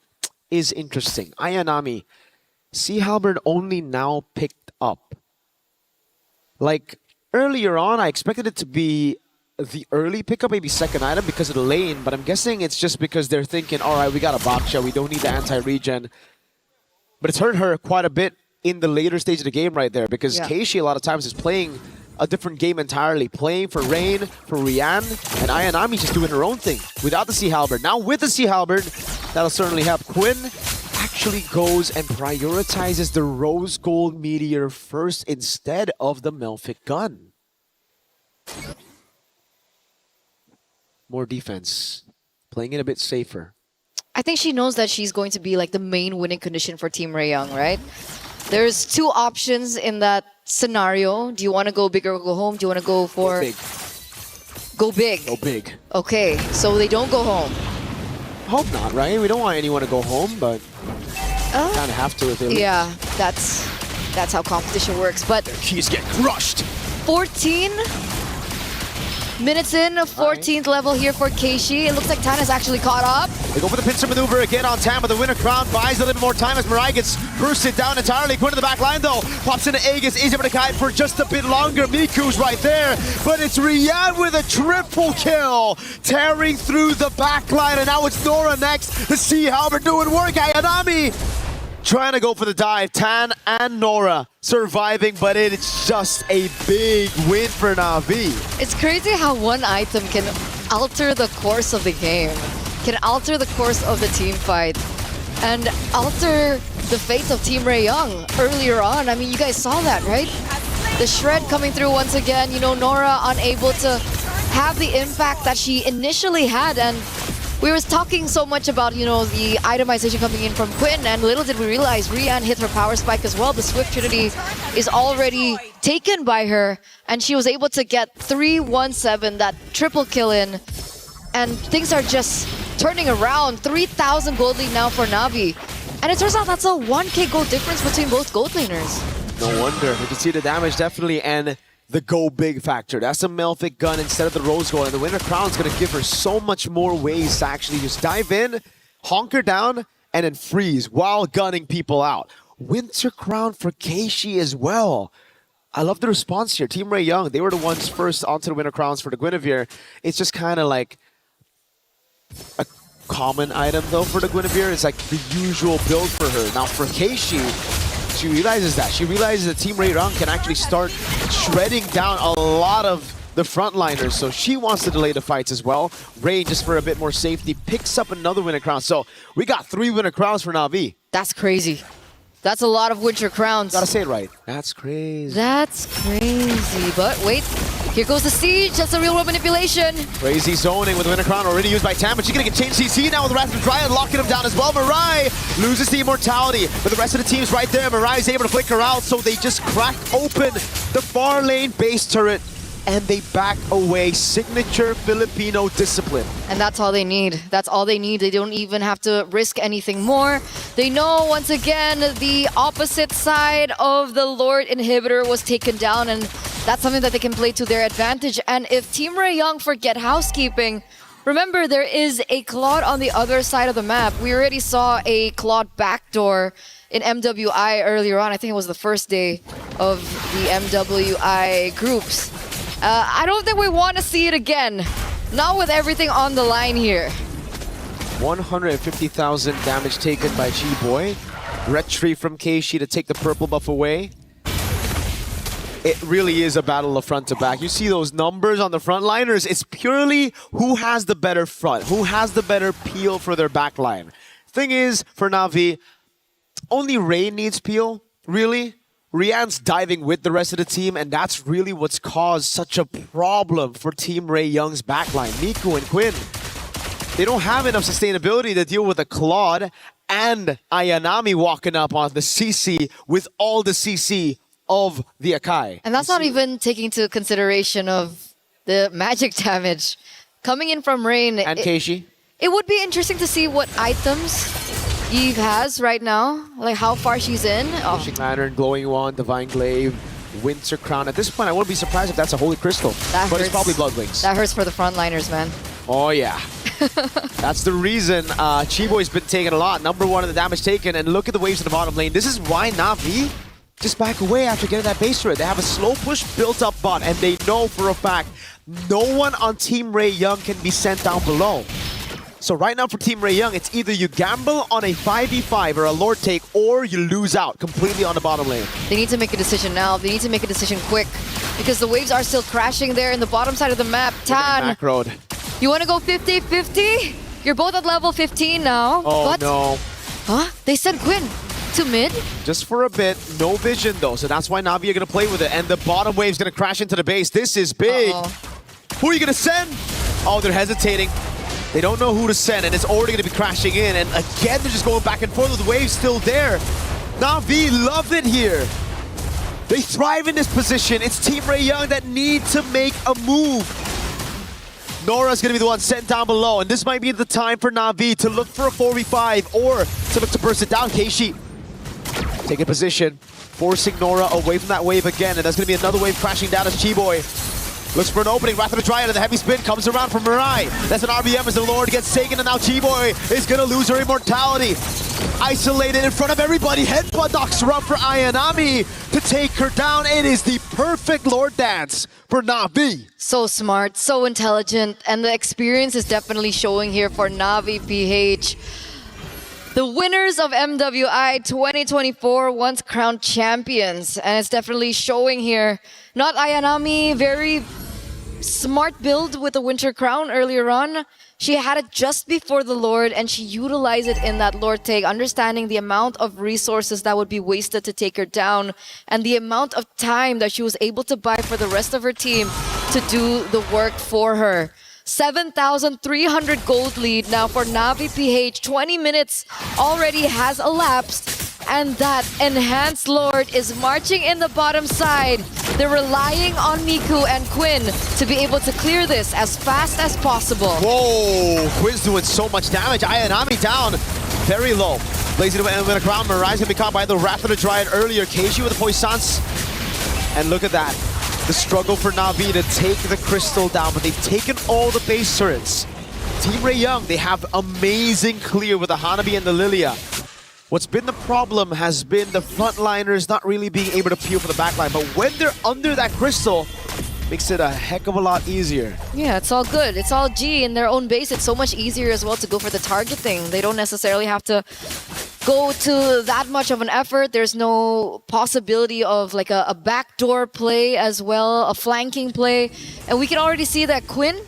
is interesting. Ayanami, Sea Halberd only now picked up. Like, earlier on, I expected it to be the early pickup, maybe second item because of the lane, but I'm guessing it's just because they're thinking, all right, we got a Baksha, we don't need the anti-regen. But it's hurt her quite a bit in the later stage of the game right there, because Keishi a lot of times is playing a different game entirely, playing for Rain, for Rian, and Ayanami just doing her own thing without the Sea Halberd. Now with the Sea Halberd, that'll certainly help. Quinn actually goes and prioritizes the Rose Gold Meteor first instead of the Melfic Gun. More defense, playing it a bit safer. I think she knows that she's going to be like the main winning condition for Team Raeyoung, right? There's 2 options in that scenario. Do you want to go big or go home? Do you want to go for... Go big. Go big. Go big. Okay, so they don't go home. Hope not, right? We don't want anyone to go home, but kind of have to if they leave. Yeah, that's how competition works. But keys get crushed. 14 minutes in, 14th level here for Keishi. It looks like Tan has actually caught up. They go for the pincer maneuver again on Tam, but the winner crown buys a little bit more time as Mirai gets bursted down entirely. Quinn to the back line though, pops into Aegis, is able to kite for just a bit longer. Miku's right there, but it's Rian with a triple kill, tearing through the back line, and now it's Nora next. The Sea Halberd doing work. Ayanami trying to go for the dive. Tan and Nora surviving, but it's just a big win for Na'Vi. It's crazy how one item can alter the course of the game, can alter the course of the team fight, and alter the fate of Team Raeyoung earlier on. I mean, you guys saw that, right? The shred coming through once again. Nora unable to have the impact that she initially had, and we were talking so much about, the itemization coming in from Quinn, and little did we realize Rian hit her power spike as well. The Swift Trinity is already taken by her, and she was able to get 3-1-7, that triple kill in, and things are just turning around. 3,000 gold lead now for Na'Vi, and it turns out that's a 1k gold difference between both gold laners. No wonder. You can see the damage definitely, and the go big factor. That's a Melfic Gun instead of the Rose Gold, and the winner crown is going to give her so much more ways to actually just dive in, honk her down, and then freeze while gunning people out. Winter crown for Keishi as well. I love the response here. Team Raeyoung, they were the ones first onto the winner crowns for the Guinevere. It's just kind of like a common item though for the Guinevere. It's like the usual build for her. Now for Keishi, she realizes that. She realizes that Team Raeyoung can actually start shredding down a lot of the frontliners, so she wants to delay the fights as well. Rain, just for a bit more safety, picks up another winner crown. So we got 3 winner crowns for Na'Vi. That's crazy. That's a lot of winter crowns. Gotta say it right. That's crazy. That's crazy. But wait, Here goes the siege. That's a real world manipulation. Crazy zoning with the Winter Crown already used by Tam, but she's gonna get changed CC now with the Wrath of Dryad locking him down as well. Mirai loses the immortality, but the rest of the team's right there. Mirai is able to flicker out, so they just cracked open the far lane base turret and they back away. Signature Filipino discipline. And that's all they need. That's all they need. They don't even have to risk anything more. They know once again the opposite side of the Lord inhibitor was taken down, and that's something that they can play to their advantage. And if Team Ray Young forget housekeeping, remember there is a Claude on the other side of the map. We already saw a Claude backdoor in MWI earlier on. I think it was the first day of the MWI groups. I don't think we want to see it again. Not with everything on the line here. 150,000 damage taken by G-Boy. Retry from Keishi to take the purple buff away. It really is a battle of front to back. You see those numbers on the frontliners. It's purely who has the better front, who has the better peel for their backline. Thing is, for Na'Vi, only Ray needs peel, really. Rian's diving with the rest of the team, and that's really what's caused such a problem for Team Ray Young's backline. Miku and Quinn, they don't have enough sustainability to deal with a Claude and Ayanami walking up on the CC with all the CC of the Akai. And that's not even taking into consideration of the magic damage coming in from Rain. And Keishi. It would be interesting to see what items Eve has right now, like how far she's in. Fishing Lantern, Glowing Wand, Divine Glaive, Winter Crown. At this point, I wouldn't be surprised if that's a Holy Crystal. That but hurts. it's probably Blood Wings. That hurts for the frontliners, man. Oh, yeah. That's the reason Chiboy's been taking a lot. Number one in the damage taken, and look at the waves in the bottom lane. This is why Na'Vi just back away after getting that base turret. They have a slow push built up bot, and they know for a fact no one on Team Ray Young can be sent down below. So right now for Team Ray Young, it's either you gamble on a 5v5 or a Lord take, or you lose out completely on the bottom lane. They need to make a decision now. They need to make a decision quick, because the waves are still crashing there in the bottom side of the map. Tan, Macroed. You want to go 50-50? You're both at level 15 now. Oh, but, no. Huh? They sent Quinn to mid? Just for a bit. No vision, though. So that's why Na'Vi are going to play with it. And the bottom wave's going to crash into the base. This is big. Who are you going to send? Oh, they're hesitating. They don't know who to send, and it's already going to be crashing in. And again, they're just going back and forth with the waves still there. Na'Vi love it here. They thrive in this position. It's Team Ray Young that need to make a move. Nora's going to be the one sent down below, and this might be the time for Na'Vi to look for a 4v5 or to look to burst it down. Keishi taking position, forcing Nora away from that wave again, and that's going to be another wave crashing down as Chiboy looks for an opening. Wrath of the Dryad, and the heavy spin comes around from Mirai. That's an RBM as the Lord gets taken, and now Chiboy is going to lose her immortality. Isolated in front of everybody. Headbutt knocks her up for Ayanami to take her down. It is the perfect Lord dance for Na'Vi. So smart, so intelligent, and the experience is definitely showing here for Na'Vi PH. The winners of MWI 2024 once crowned champions, and it's definitely showing here. Not Ayanami, very smart build with the Winter Crown earlier on. She had it just before the Lord, and she utilized it in that Lord take, understanding the amount of resources that would be wasted to take her down, and the amount of time that she was able to buy for the rest of her team to do the work for her. 7,300 gold lead now for Na'Vi PH. 20 minutes already has elapsed, and that enhanced Lord is marching in the bottom side. They're relying on Miku and Quinn to be able to clear this as fast as possible. Whoa, Quinn's doing so much damage. Ayanami down very low. Blazing away in the ground. Mirai's gonna be caught by the Wrath of the Dryad earlier. Keishi with the Poissance. And look at that. The struggle for Na'Vi to take the crystal down, but they've taken all the base turrets. Team Ray Young, they have amazing clear with the Hanabi and the Lilia. What's been the problem has been the frontliners not really being able to peel for the backline, but when they're under that crystal, makes it a heck of a lot easier. Yeah, it's all good. It's all G in their own base. It's so much easier as well to go for the targeting. They don't necessarily have to go to that much of an effort. There's no possibility of like a backdoor play as well, a flanking play. And we can already see that Quinn,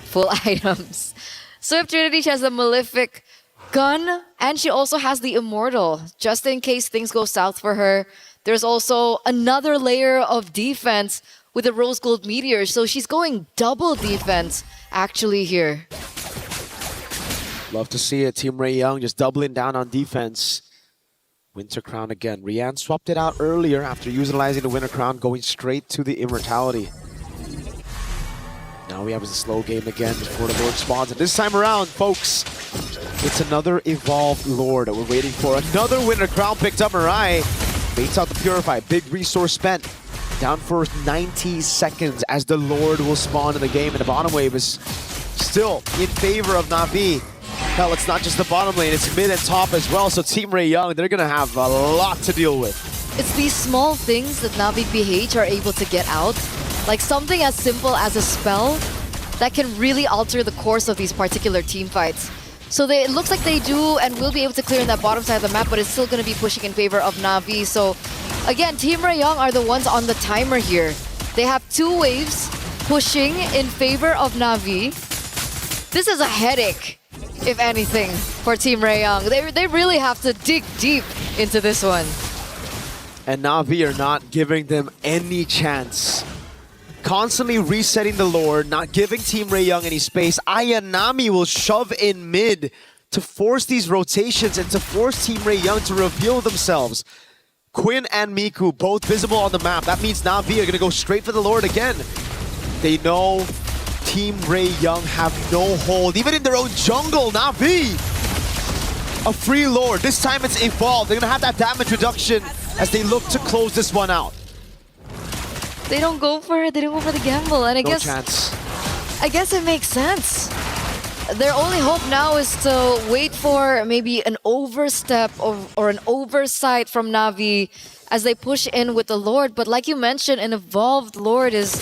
full items. Swift Trinity, she has the Malefic gun, and she also has the Immortal, just in case things go south for her. There's also another layer of defense with the Rose Gold Meteor. So she's going double defense actually here. Love to see it. Team Ray Young just doubling down on defense. Winter Crown again. Rian swapped it out earlier after utilizing the Winter Crown, going straight to the Immortality. Now we have a slow game again before the Lord spawns. And this time around, folks, it's another evolved Lord that we're waiting for. Another Winter Crown picked up. Mirai baits out the Purify. Big resource spent. Down for 90 seconds as the Lord will spawn in the game. And the bottom wave is still in favor of Na'Vi. Hell, it's not just the bottom lane, it's mid and top as well. So Team Ray Young, they're going to have a lot to deal with. It's these small things that Na'Vi PH are able to get out. Like something as simple as a spell that can really alter the course of these particular team fights. So it looks like they do and will be able to clear in that bottom side of the map, but it's still going to be pushing in favor of Na'Vi. So again, Team Ray Young are the ones on the timer here. They have 2 waves pushing in favor of Na'Vi. This is a headache, if anything, for Team Ray Young. They really have to dig deep into this one. And Na'Vi are not giving them any chance. Constantly resetting the Lord, not giving Team Ray Young any space. Ayanami will shove in mid to force these rotations and to force Team Ray Young to reveal themselves. Quinn and Miku both visible on the map. That means Na'Vi are going to go straight for the Lord again. They know Team Ray Young have no hold. Even in their own jungle, Na'Vi, a free Lord. This time it's evolved. They're going to have that damage reduction as they look to close this one out. They don't go for it. They don't go for the gamble. And I guess it makes sense. Their only hope now is to wait for maybe an overstep or an oversight from Na'Vi as they push in with the Lord. But like you mentioned, an evolved Lord is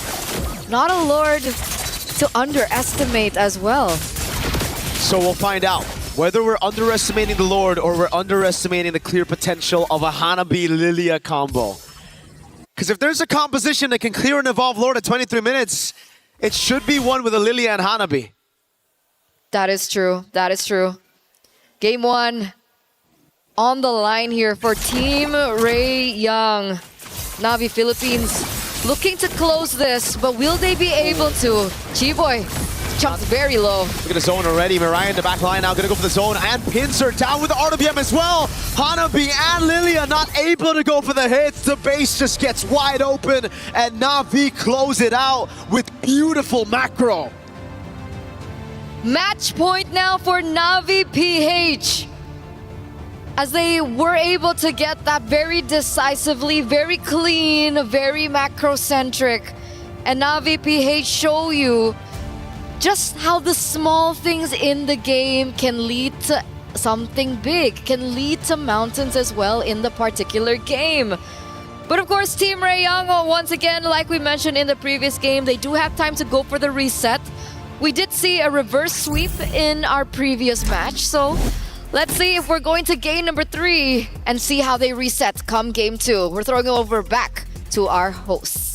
not a Lord to underestimate as well. So we'll find out whether we're underestimating the Lord or we're underestimating the clear potential of a Hanabi Lilia combo. Because if there's a composition that can clear an evolved Lord at 23 minutes, it should be one with a Lilia and Hanabi. That is true. That is true. Game 1 on the line here for Team Ray Young. Na'Vi Philippines looking to close this, but will they be able to? Chiboy jumps very low. Look at the zone already. Mirai in the back line now going to go for the zone, and Pincer down with the RWM as well. Hanabi and Lilia not able to go for the hits. The base just gets wide open, and Na'Vi close it out with beautiful macro. Match point now for Na'Vi PH. As they were able to get that very decisively, very clean, very macro-centric. And Na'Vi PH show you just how the small things in the game can lead to something big, can lead to mountains as well in the particular game. But of course, Team Ray Young, once again, like we mentioned in the previous game, they do have time to go for the reset. We did see a reverse sweep in our previous match, so let's see if we're going to game number 3 and see how they reset come game 2. We're throwing it over back to our hosts.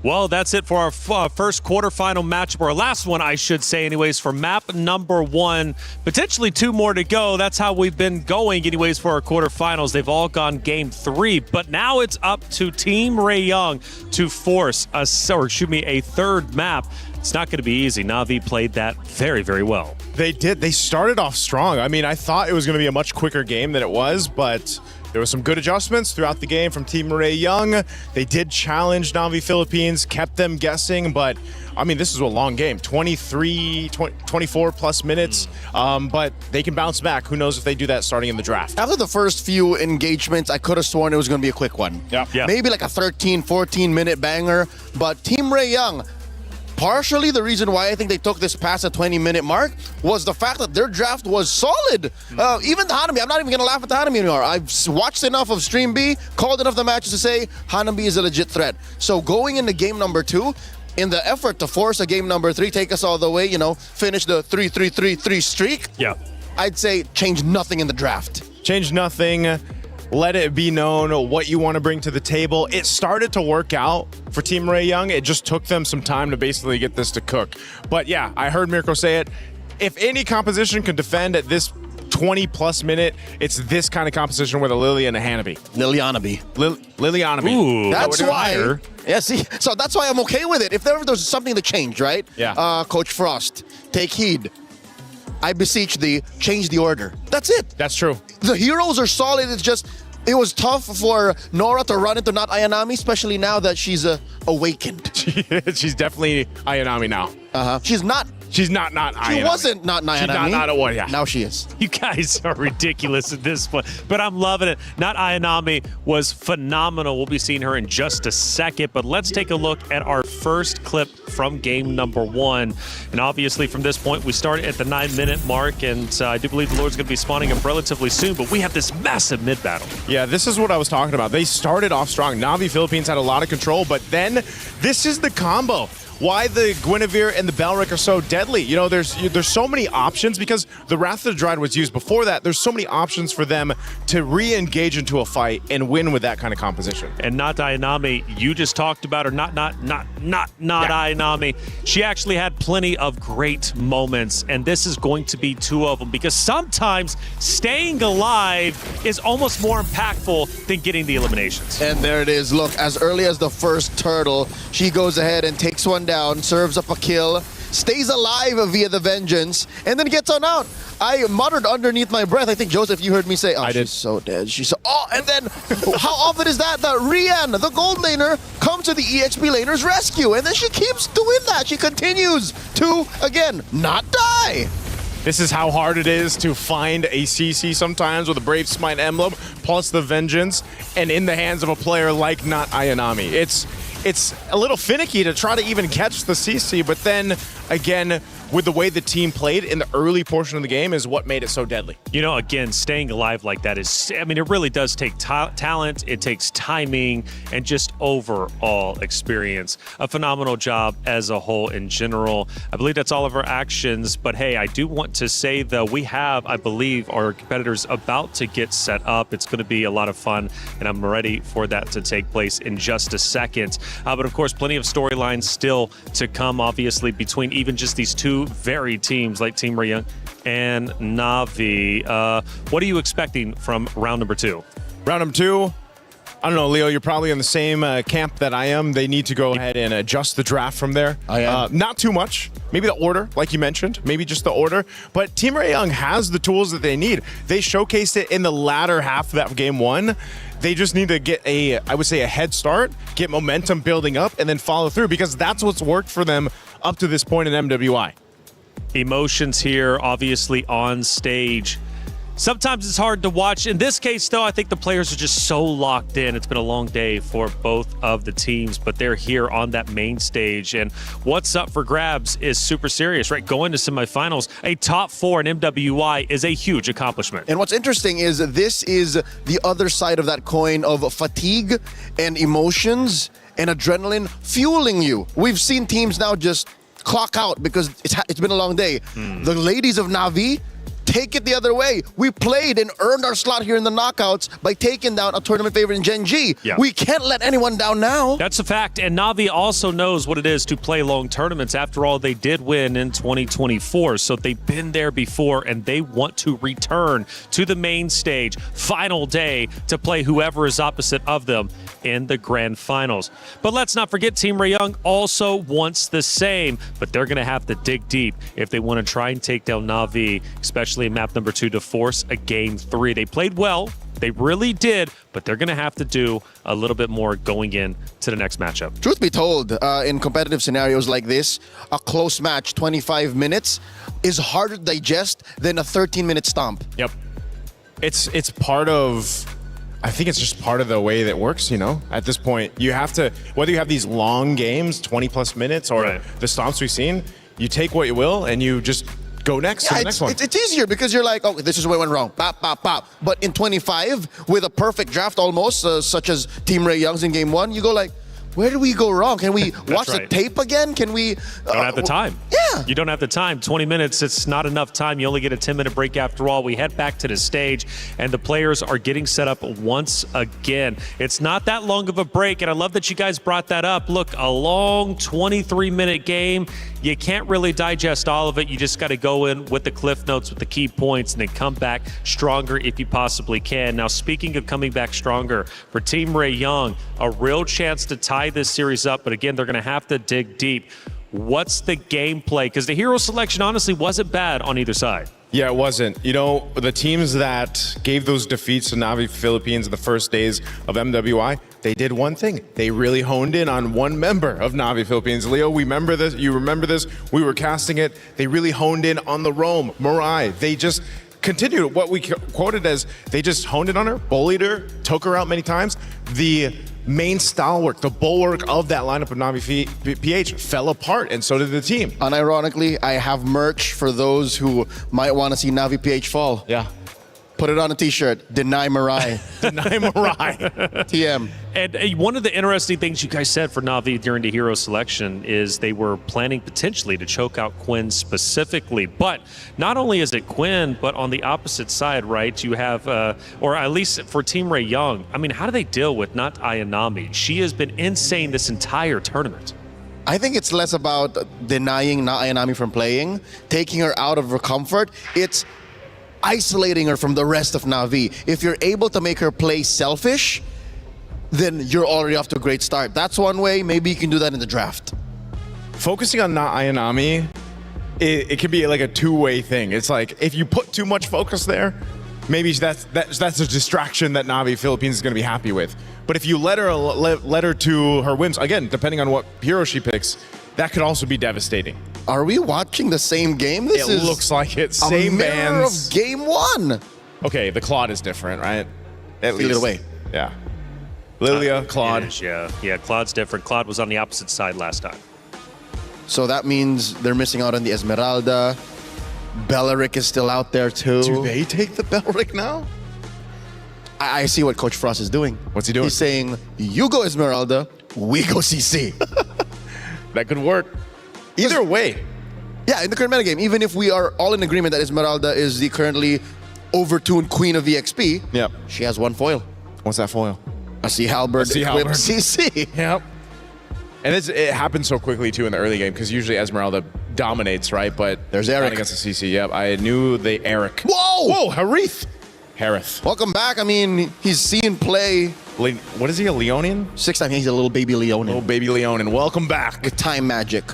Well, that's it for our first quarterfinal matchup, or last one, I should say, anyways, for map number 1. Potentially 2 more to go. That's how we've been going, anyways, for our quarterfinals. They've all gone game 3, but now it's up to Team Ray Young to force a third map. It's not going to be easy. Na'Vi played that very, very well. They did. They started off strong. I mean, I thought it was going to be a much quicker game than it was, but There were some good adjustments throughout the game from Team Ray Young. They did challenge Navi Philippines, kept them guessing, but I mean, this is a long game, 24 plus minutes, but they can bounce back. Who knows if they do that starting in the draft. After the first few engagements, I could have sworn it was going to be a quick one. Yeah. Maybe like a 13, 14-minute banger, but Team Ray Young, partially the reason why I think they took this past a 20-minute mark was the fact that their draft was solid. Even the Hanabi, I'm not even going to laugh at the Hanabi anymore. I've watched enough of Stream B, called enough of the matches to say Hanabi is a legit threat. So going into game number 2, in the effort to force a game number 3, take us all the way, finish the 3-3-3-3 streak, I'd say change nothing in the draft. Change nothing. Let it be known what you want to bring to the table. It started to work out for Team Ray Young. It just took them some time to basically get this to cook. But yeah, I heard Mirko say it. If any composition can defend at this 20-plus minute, it's this kind of composition with a Lily and a Hanabi. Lilianabi. Lilianabi. Ooh, that's why. Yeah, see, so that's why I'm okay with it. If there was something to change, right? Yeah. Coach Frost, take heed. I beseech thee, change the order. That's it. That's true. The heroes are solid. It's just, it was tough for Nora to run into not Ayanami, especially now that she's awakened. She's definitely Ayanami now. She's not. She's not Ayanami. She wasn't not Ayanami. She's not a one, yeah. Now she is. You guys are ridiculous at this point, but I'm loving it. Not Ayanami was phenomenal. We'll be seeing her in just a second, but let's take a look at our first clip from game number 1. And obviously from this point, we start at the 9-minute mark, and I do believe the Lord's going to be spawning up relatively soon, but we have this massive mid battle. Yeah, this is what I was talking about. They started off strong. Navi Philippines had a lot of control, but then this is the combo. Why the Guinevere and the Belric are so deadly. There's so many options because the Wrath of the Dread was used before that. There's so many options for them to re-engage into a fight and win with that kind of composition. And not Ayanami, you just talked about her, not Ayanami. She actually had plenty of great moments, and this is going to be 2 of them because sometimes staying alive is almost more impactful than getting the eliminations. And there it is. Look, as early as the first turtle, she goes ahead and takes one down, serves up a kill, stays alive via the vengeance, and then gets on out. I muttered underneath my breath. I think, Joseph, you heard me say, oh, she's so dead. She's so... Oh, and then how often is that Rian, the gold laner, comes to the EXP laner's rescue, and then she keeps doing that. She continues to, again, not die. This is how hard it is to find a CC sometimes with a Brave Smite emblem, plus the vengeance, and in the hands of a player like not Ayanami. It's a little finicky to try to even catch the CC, but then again, with the way the team played in the early portion of the game is what made it so deadly. Again, staying alive like that is, it really does take talent, it takes timing, and just overall experience. A phenomenal job as a whole in general. I believe that's all of our actions, but hey, I do want to say though, we have, I believe, our competitors about to get set up. It's going to be a lot of fun, and I'm ready for that to take place in just a second. But of course, plenty of storylines still to come, obviously, between even just these 2 varied teams like Team Ray Young and Navi. What are you expecting from round number 2? Round number 2, I don't know, Leo, you're probably in the same camp that I am. They need to go ahead and adjust the draft from there. I am. Not too much. Maybe the order, like you mentioned. Maybe just the order. But Team Ray Young has the tools that they need. They showcased it in the latter half of that game 1. They just need to get a head start, get momentum building up, and then follow through because that's what's worked for them up to this point in MWI. Emotions here, obviously on stage. Sometimes it's hard to watch. In this case, though, I think the players are just so locked in. It's been a long day for both of the teams, but they're here on that main stage. And what's up for grabs is super serious, right? Going to semifinals, a top 4 in MWI is a huge accomplishment. And what's interesting is this is the other side of that coin of fatigue and emotions and adrenaline fueling you. We've seen teams now just clock out because it's been a long day. The ladies of Navi take it the other way. We played and earned our slot here in the knockouts by taking down a tournament favorite in Gen G. Yeah. We can't let anyone down now. That's a fact, and Navi also knows what it is to play long tournaments. After all, they did win in 2024, so they've been there before, and they want to return to the main stage, final day, to play whoever is opposite of them in the grand finals. But let's not forget, Team Ray Young also wants the same, but they're going to have to dig deep if they want to try and take down Navi, especially in map number 2, to force a game 3. They played well They really did, but they're going to have to do a little bit more going in to the next matchup. Truth be told, in competitive scenarios like this, a close match, 25 minutes, is harder to digest than a 13-minute stomp. Yep. It's part of, I think it's just part of the way that it works, you know? At this point, you have to, whether you have these long games, 20-plus minutes, or the stomps we've seen, you take what you will and you just go next to the next one. It's easier because you're like, oh, this is where it went wrong. Pop, pop, pop. But in 25, with a perfect draft almost, such as Team Ray Young's in Game 1, you go like, where do we go wrong? Can we watch the tape again? Can we... Don't have the time. Yeah. You don't have the time. 20 minutes, it's not enough time. You only get a 10-minute break after all. We head back to the stage, and the players are getting set up once again. It's not that long of a break, and I love that you guys brought that up. Look, a long 23-minute game. You can't really digest all of it. You just got to go in with the cliff notes, with the key points, and then come back stronger if you possibly can. Now, speaking of coming back stronger, for Team Ray Young, a real chance to tie this series up, but again, they're going to have to dig deep. What's the gameplay? Because the hero selection honestly wasn't bad on either side. Yeah, it wasn't. You know, the teams that gave those defeats to Navi Philippines in the first days of MWI, they did one thing. They really honed in on one member of Navi Philippines. Leo, we remember this. You remember this. We were casting it. They really honed in on the roam, Mirai. They just continued what we quoted as they just honed in on her, bullied her, took her out many times. The main stalwart, the bulwark of that lineup of Navi PH fell apart, and so did the team. Unironically, I have merch for those who might want to see Navi PH fall. Yeah. Put it on a t-shirt. Deny Mirai. Deny Mirai. TM. And one of the interesting things you guys said for Navi during the hero selection is they were planning potentially to choke out Quinn specifically. But not only is it Quinn, but on the opposite side, right, you have, or at least for Team Ray Young, I mean, how do they deal with not Ayanami? She has been insane this entire tournament. I think it's less about denying Ayanami from playing, taking her out of her comfort. It's isolating her from the rest of Navi. If you're able to make her play selfish, then you're already off to a great start. That's one way. Maybe you can do that in the draft. Focusing on not Ayanami, it can be like a two-way thing. It's like if you put too much focus there, maybe that's a distraction that Navi Philippines is going to be happy with. But if you let her to her whims, again, depending on what hero she picks, that could also be devastating. Are we watching the same game? This it looks like it. Same a mirror bands. of Game 1. Okay, the Claude is different, right? At Feel it away. Yeah. Lilia, Claude. It is, yeah, Claude's different. Claude was on the opposite side last time. So that means they're missing out on the Esmeralda. Belleric is still out there too. Do they take the Belleric now? I see what Coach Frost is doing. What's he doing? He's saying, you go Esmeralda, we go CC. That could work. Either way. Yeah, in the current metagame, even if we are all in agreement that Esmeralda is the currently overtuned queen of EXP, yep, she has one foil. What's that foil? A Sea Halberd equipped CC. Yep. And it happens so quickly, too, in the early game, because usually Esmeralda dominates, right? But there's Eric against the CC. Yep, I knew the Eric. Whoa! Whoa, Harith. Harith. Welcome back. I mean, he's seen play. What is he, a Leonian? 6 times. He's a little baby Leonian. Little baby Leonian. Welcome back. With time magic.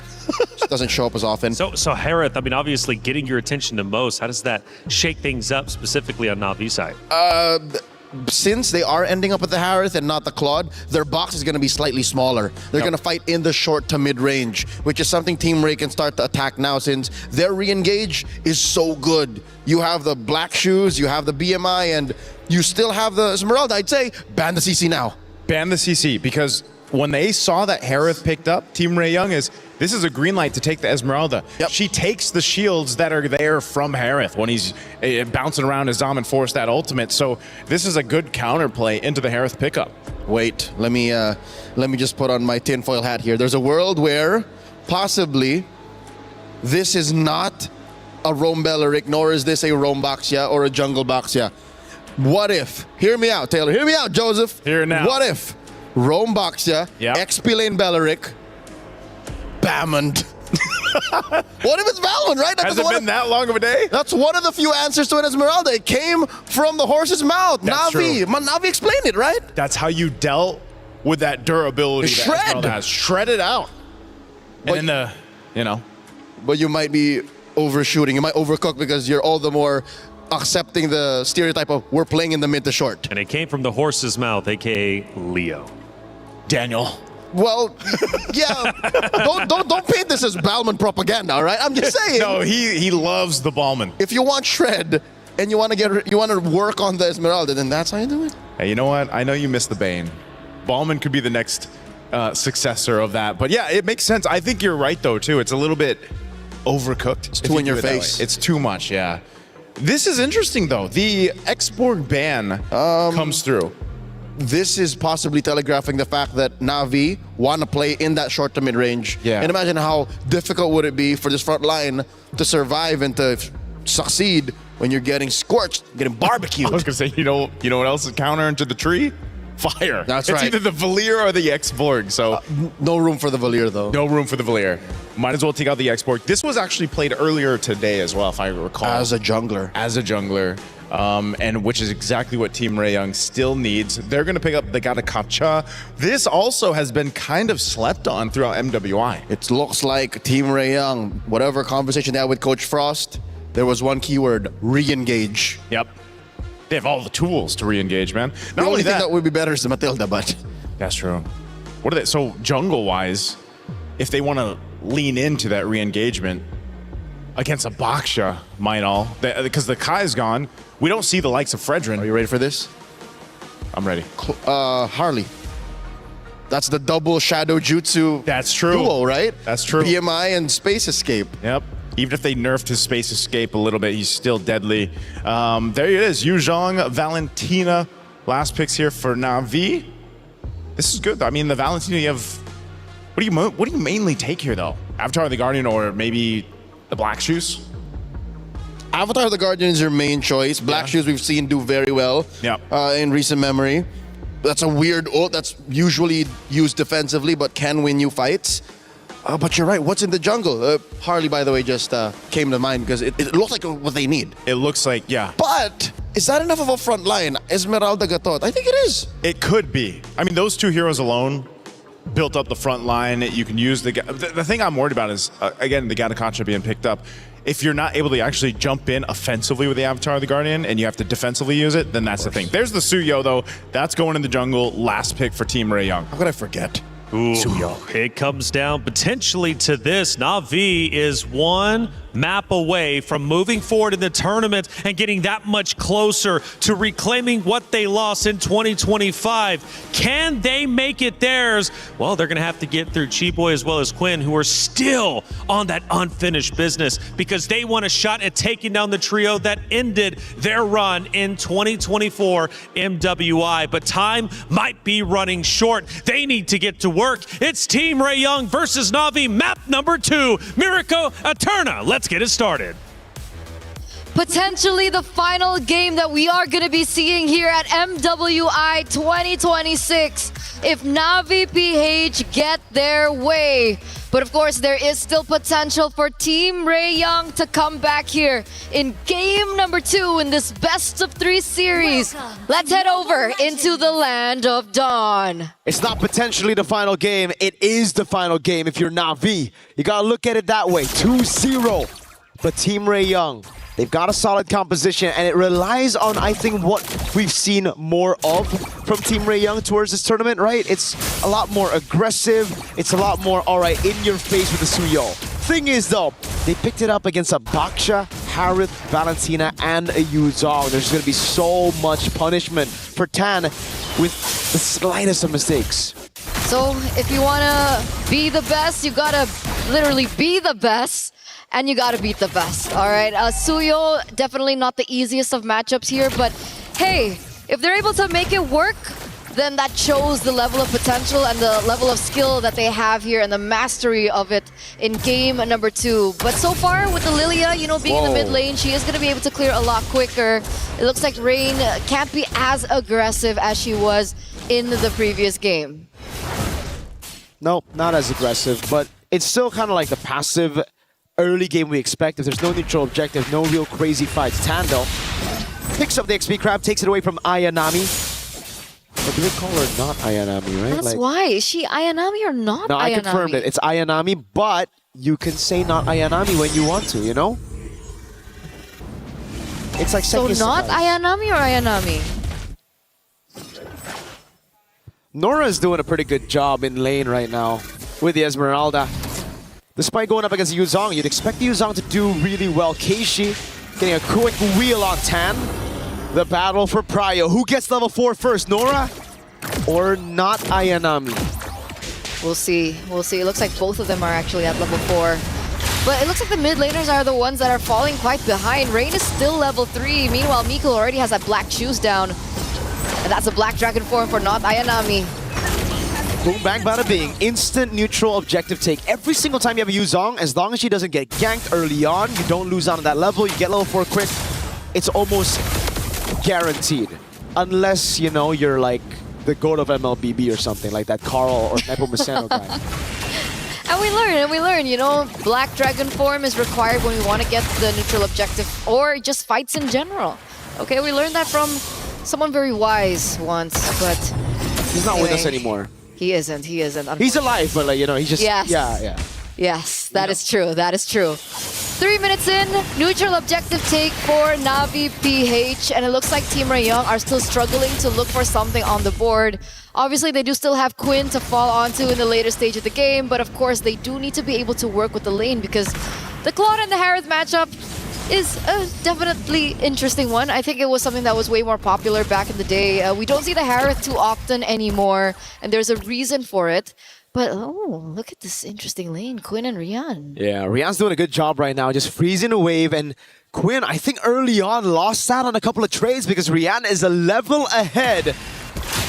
Doesn't show up as often. So Harith, I mean, obviously getting your attention the most, how does that shake things up specifically on Navi's side? Since they are ending up at the Harith and not the Claude, their box is going to be slightly smaller. They're going to fight in the short to mid-range, which is something Team Ray can start to attack now since their re-engage is so good. You have the black shoes, you have the BMI, and you still have the Esmeralda. I'd say ban the CC now. Ban the CC, because when they saw that Harith picked up, Team Ray Young this is a green light to take the Esmeralda. Yep. She takes the shields that are there from Harith when he's bouncing around his Dom and force that ultimate. So this is a good counterplay into the Harith pickup. Wait, let me just put on my tinfoil hat here. There's a world where possibly this is not a Roam Belleric, nor is this a Roam Baxia or a Jungle Baxia. What if, hear me out, Taylor, hear me out, Joseph. Here now. What if Roam Baxia, XP Lane Belleric, Bammond. What if it's Valmond, right? Has it been that long of a day? That's one of the few answers to an Esmeralda. It came from the horse's mouth. That's Navi. true. Navi explained it, right? That's how you dealt with that durability that Esmeralda has. Shred it out. And then But you might be overshooting. You might overcook because you're all the more accepting the stereotype of we're playing in the mid to short. And it came from the horse's mouth, aka Leo. Daniel. Well, yeah. don't paint this as Balman propaganda, all right? I'm just saying. No, he loves the Balman. If you want shred and you want to work on the Esmeralda, then that's how you do it. Hey, you know what? I know you missed the Bane. Balman could be the next successor of that. But yeah, it makes sense. I think you're right though too. It's a little bit overcooked. It's too in your face. It's too much. Yeah. This is interesting though. The Expo ban comes through. This is possibly telegraphing the fact that Na'Vi want to play in that short to mid-range. Yeah. And imagine how difficult would it be for this front line to survive and to succeed when you're getting scorched, getting barbecued. I was gonna say, you know what else is counter into the tree? Fire. That's it's right. It's either the Valier or the X-Borg. So no room for the Valier though. No room for the Valier. Might as well take out the X-Borg. This was actually played earlier today as well, if I recall. As a jungler. And which is exactly what Team Ray Young still needs. They're going to pick up the Gatakacha. This also has been kind of slept on throughout MWI. It looks like Team Ray Young, whatever conversation they had with Coach Frost, there was one keyword, re-engage. Yep. They have all the tools to re-engage, man. The only thing that would be better is the Matilda, but... That's true. What are they? So jungle-wise, if they want to lean into that re-engagement against a Baksha, because the Kai's gone, we don't see the likes of Fredrin. Are you ready for this? I'm ready. Harley. That's the double Shadow Jutsu That's true. duo, right? That's true. BMI and Space Escape. Yep. Even if they nerfed his Space Escape a little bit, he's still deadly. There it is. Yu Zhang, Valentina. Last picks here for Na'Vi. This is good. I mean, the Valentina, you have... What do you mainly take here, though? Avatar of the Guardian or maybe the Black Shoes? Avatar of the Guardian is your main choice. Black Shoes we've seen do very well in recent memory. That's a weird ult that's usually used defensively but can win you fights. But you're right, what's in the jungle? Harley, by the way, just came to mind because it looks like what they need. It looks like, yeah. But is that enough of a front line? Esmeralda Gatot, I think it is. It could be. I mean, those two heroes alone built up the front line. You can use the thing I'm worried about is, again, the Gatakacha being picked up. If you're not able to actually jump in offensively with the Avatar of the Guardian and you have to defensively use it, then that's the thing. There's the Suyo, though. That's going in the jungle. Last pick for Team Ray Young. How could I forget? Ooh, it comes down potentially to this. Na'Vi is one map away from moving forward in the tournament and getting that much closer to reclaiming what they lost in 2025. Can they make it theirs? Well, they're going to have to get through Chiboy as well as Quinn, who are still on that unfinished business because they want a shot at taking down the trio that ended their run in 2024 MWI. But time might be running short. They need to get to work. It's Team Ray Young versus Na'Vi, map number 2, Miracle Eterna. Let's get it started. Potentially the final game that we are going to be seeing here at MWI 2026 if Na'Vi PH get their way. But of course, there is still potential for Team Ray Young to come back here in game number 2 in this best of 3 series. Let's head over into the land of Dawn. It's not potentially the final game. It is the final game if you're Na'Vi. You gotta look at it that way. 2-0. But Team Ray Young, they've got a solid composition, and it relies on, I think, what we've seen more of from Team Ray Young towards this tournament, right? It's a lot more aggressive. It's a lot more, all right, in your face with the Suyo. Thing is, though, they picked it up against a Baksha, Harith, Valentina, and a Yu Zhang. There's going to be so much punishment for Tan with the slightest of mistakes. So if you want to be the best, you got to literally be the best. And you gotta beat the best, all right? Suyo, definitely not the easiest of matchups here, but hey, if they're able to make it work, then that shows the level of potential and the level of skill that they have here and the mastery of it in game number 2. But so far with the Lilia, you know, being in the mid lane, she is gonna be able to clear a lot quicker. It looks like Rain can't be as aggressive as she was in the previous game. No, not as aggressive, but it's still kind of like the passive early game we expect. If there's no neutral objective, no real crazy fights. Tando picks up the XP crab, takes it away from Ayanami. But do they call her not Ayanami, right? That's why. Is she Ayanami or not Ayanami? No, I confirmed it. It's Ayanami, but you can say not Ayanami when you want to, you know? It's like So second not surprise. Ayanami or Ayanami? Nora is doing a pretty good job in lane right now with the Esmeralda. Despite going up against Yuzong, you'd expect Yuzong to do really well. Keishi getting a quick wheel on Tan. The battle for Prio. Who gets level 4 first, Nora or not Ayanami? We'll see. We'll see. It looks like both of them are actually at level 4. But it looks like the mid laners are the ones that are falling quite behind. Rain is still level 3. Meanwhile, Miko already has that black shoes down. And that's a black dragon form for not Ayanami. Boom, bang, bada bing. Instant neutral objective take. Every single time you have a Yuzong, as long as she doesn't get ganked early on, you don't lose out on that level, you get level 4 quick, it's almost guaranteed. Unless, you know, you're like the goat of MLBB or something like that, Carl or Nepomuceno guy. And we learn, you know, black dragon form is required when we want to get the neutral objective or just fights in general. Okay, we learned that from someone very wise once, but... He's not with us anymore. He isn't. He's alive, but like, you know, he's just... Yes. Yeah. Yes, that is true. That is true. 3 minutes in, neutral objective take for Na'Vi PH, and it looks like Team Rayong are still struggling to look for something on the board. Obviously, they do still have Quinn to fall onto in the later stage of the game, but of course, they do need to be able to work with the lane because the Claude and the Harith matchup is a definitely interesting one. I think it was something that was way more popular back in the day. We don't see the Harith too often anymore, and there's a reason for it. But, oh, look at this interesting lane, Quinn and Rian. Yeah, Rian's doing a good job right now, just freezing a wave. And Quinn, I think early on, lost out on a couple of trades because Rian is a level ahead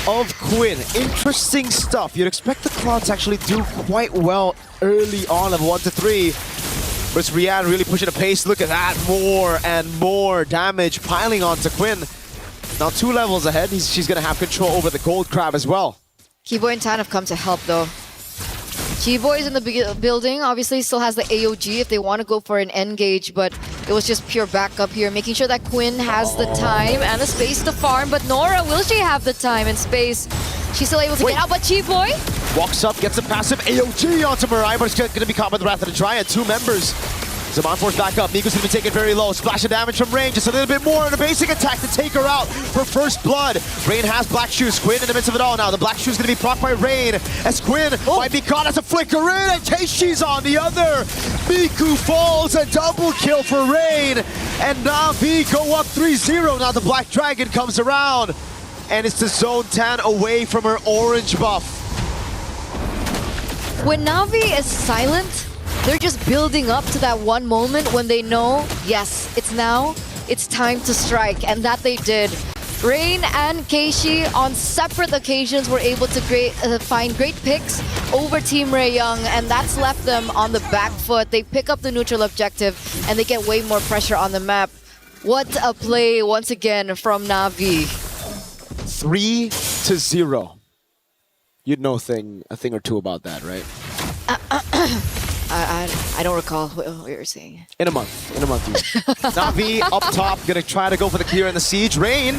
of Quinn. Interesting stuff. You'd expect the Claude to actually do quite well early on of 1 to 3. But it's Rian really pushing the pace. Look at that, more and more damage piling onto Quinn. Now 2 levels ahead, she's going to have control over the gold crab as well. Keyboy and Tan have come to help though. G-Boy is in the building, obviously still has the AOG if they want to go for an engage, but it was just pure backup here, making sure that Quinn has the time and the space to farm, but Nora, will she have the time and space? She's still able to get out, but G-Boy? Walks up, gets a passive AOG onto Mirai, but it's going to be caught by the Wrath of the Dryad. 2 members. Zaman force back up. Miko's going to be taken very low. Splash of damage from Rain. Just a little bit more on a basic attack to take her out for first blood. Rain has Black Shoes. Quinn in the midst of it all now. The Black Shoes going to be procced by Rain as Quinn might be caught as a flicker in. And Keishi's on the other. Miku falls. A double kill for Rain. And Na'Vi go up 3-0. Now the Black Dragon comes around. And it's the Zone Tan away from her orange buff. When Na'Vi is silent, they're just building up to that one moment when they know, yes, it's now, it's time to strike, and that they did. Rain and Keishi on separate occasions were able to find great picks over Team Rayong, and that's left them on the back foot. They pick up the neutral objective, and they get way more pressure on the map. What a play once again from Na'Vi. 3-0. You'd know a thing or two about that, right? I don't recall what you were saying. In a month. Na'Vi up top, gonna try to go for the clear and the siege. Rain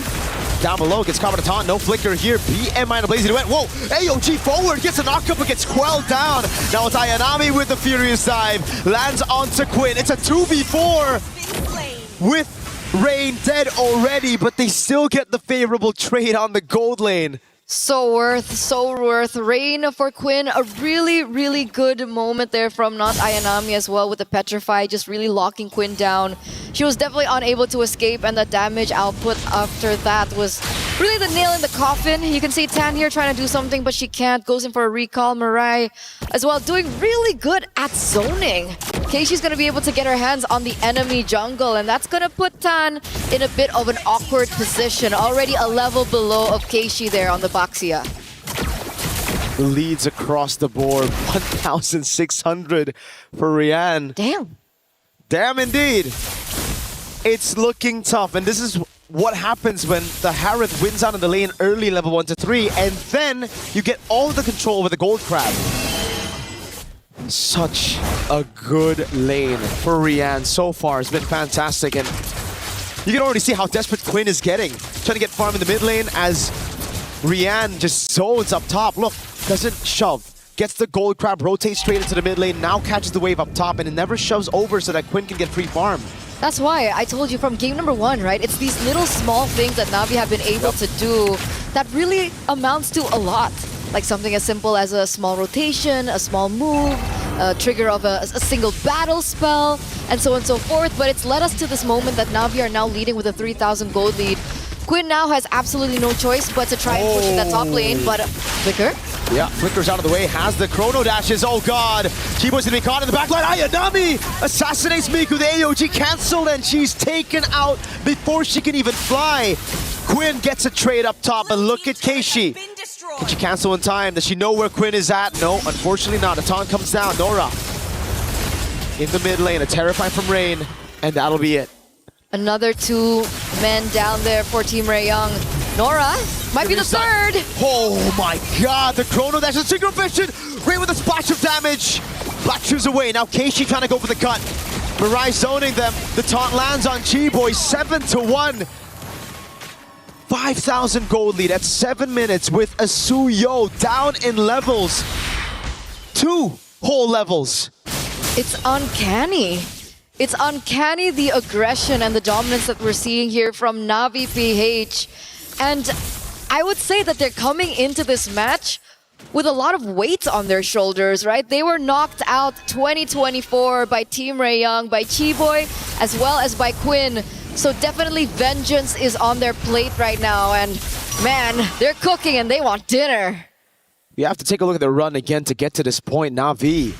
down below, gets caught with a taunt, no flicker here. BM and a Blazy Duet. Whoa, AOG forward, gets a knockup, but gets quelled down. Now it's Ayanami with the Furious Dive. Lands onto Quinn. It's a 2v4 with Rain dead already, but they still get the favorable trade on the gold lane. So worth. Rain for Quinn, a really, really good moment there from not Ayanami as well with the Petrify, just really locking Quinn down. She was definitely unable to escape, and the damage output after that was really the nail in the coffin. You can see Tan here trying to do something, but she can't. Goes in for a recall. Mirai as well doing really good at zoning. Keishi's going to be able to get her hands on the enemy jungle, and that's going to put Tan in a bit of an awkward position. Already a level below of Keishi there on the Baxia. Leads across the board, 1,600 for Rian. Damn indeed. It's looking tough, and this is what happens when the Harith wins out in the lane early, level 1 to 3, and then you get all the control over the gold crab. Such a good lane for Rian so far. It's been fantastic, and you can already see how desperate Quinn is getting. Trying to get farm in the mid lane as Rian just zones up top. Look, doesn't shove. Gets the gold crab, rotates straight into the mid lane, now catches the wave up top, and it never shoves over so that Quinn can get free farm. That's why I told you from game number 1, right? It's these little small things that Na'Vi have been able to do that really amounts to a lot. Like something as simple as a small rotation, a small move, a trigger of a single battle spell, and so on and so forth. But it's led us to this moment that Na'Vi are now leading with a 3,000 gold lead. Quinn now has absolutely no choice but to try and push in that top lane, but Flicker? Yeah, Flicker's out of the way, has the chrono dashes. Oh god, Chibo's gonna be caught in the backline. Ayanami assassinates Miku. The AOG cancelled and she's taken out before she can even fly. Quinn gets a trade up top, but look at Keishi. Can she cancel in time? Does she know where Quinn is at? No, unfortunately not. A taunt comes down. Nora in the mid lane, a Terrify from Rain, and that'll be it. Another 2 men down there for Team Raeyang. Nora might be the third. Oh my god, the chrono dash is synchro vision. Rain with a splash of damage. Black shoes away. Now Keishi trying to go for the cut. Mirai zoning them. The taunt lands on Chiboy. 7-1. 5,000 gold lead at 7 minutes with a Suyo down in levels. 2 whole levels. It's uncanny. It's uncanny, the aggression and the dominance that we're seeing here from Na'Vi PH. And I would say that they're coming into this match with a lot of weight on their shoulders, right? They were knocked out 2024 by Team Raeyang, by Chiboy, as well as by Quinn. So definitely vengeance is on their plate right now. And man, they're cooking and they want dinner. You have to take a look at the run again to get to this point. Na'Vi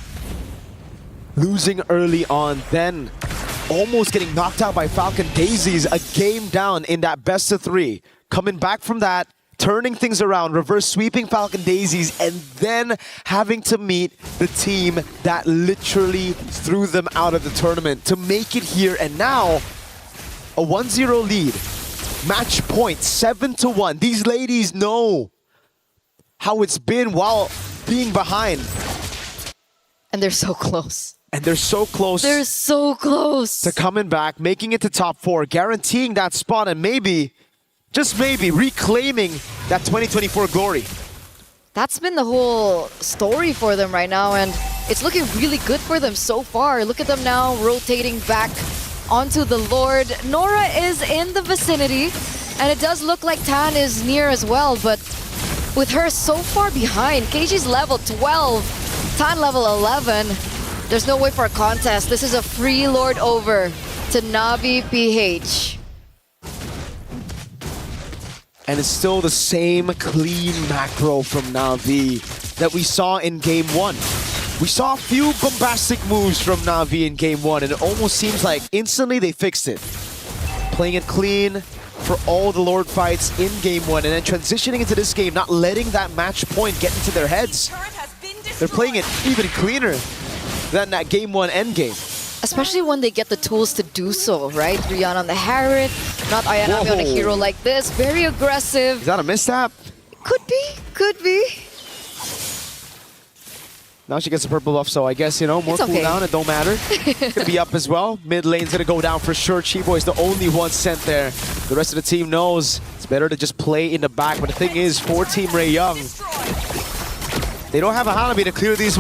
losing early on, then almost getting knocked out by Falcon Daisies, a game down in that best of 3. Coming back from that, turning things around, reverse sweeping Falcon Daisies, and then having to meet the team that literally threw them out of the tournament to make it here. And now, a 1-0 lead. Match point, 7-1. These ladies know how it's been while being behind. And they're so close. And they're so close. They're so close to coming back, making it to top 4, guaranteeing that spot, and maybe, just maybe, reclaiming that 2024 glory. That's been the whole story for them right now, and it's looking really good for them so far. Look at them now rotating back onto the Lord. Nora is in the vicinity, and it does look like Tan is near as well, but with her so far behind, Keishi's level 12, Tan level 11. There's no way for a contest. This is a free Lord over to Na'Vi PH. And it's still the same clean macro from Na'Vi that we saw in Game 1. We saw a few bombastic moves from Na'Vi in Game 1, and it almost seems like instantly they fixed it. Playing it clean for all the Lord fights in Game 1, and then transitioning into this game, not letting that match point get into their heads. They're playing it even cleaner than that Game 1 endgame. Especially when they get the tools to do so, right? Rihanna on the Harriet, not Ayanami on a hero like this. Very aggressive. Is that a misstep? Could be, could be. Now she gets a purple buff, so I guess, you know, more cooldown, it don't matter. Gonna be up as well. Mid lane's gonna go down for sure. Chiboy's the only one sent there. The rest of the team knows it's better to just play in the back. But the thing is, for Team Raeyang, they don't have a Hanabi to clear these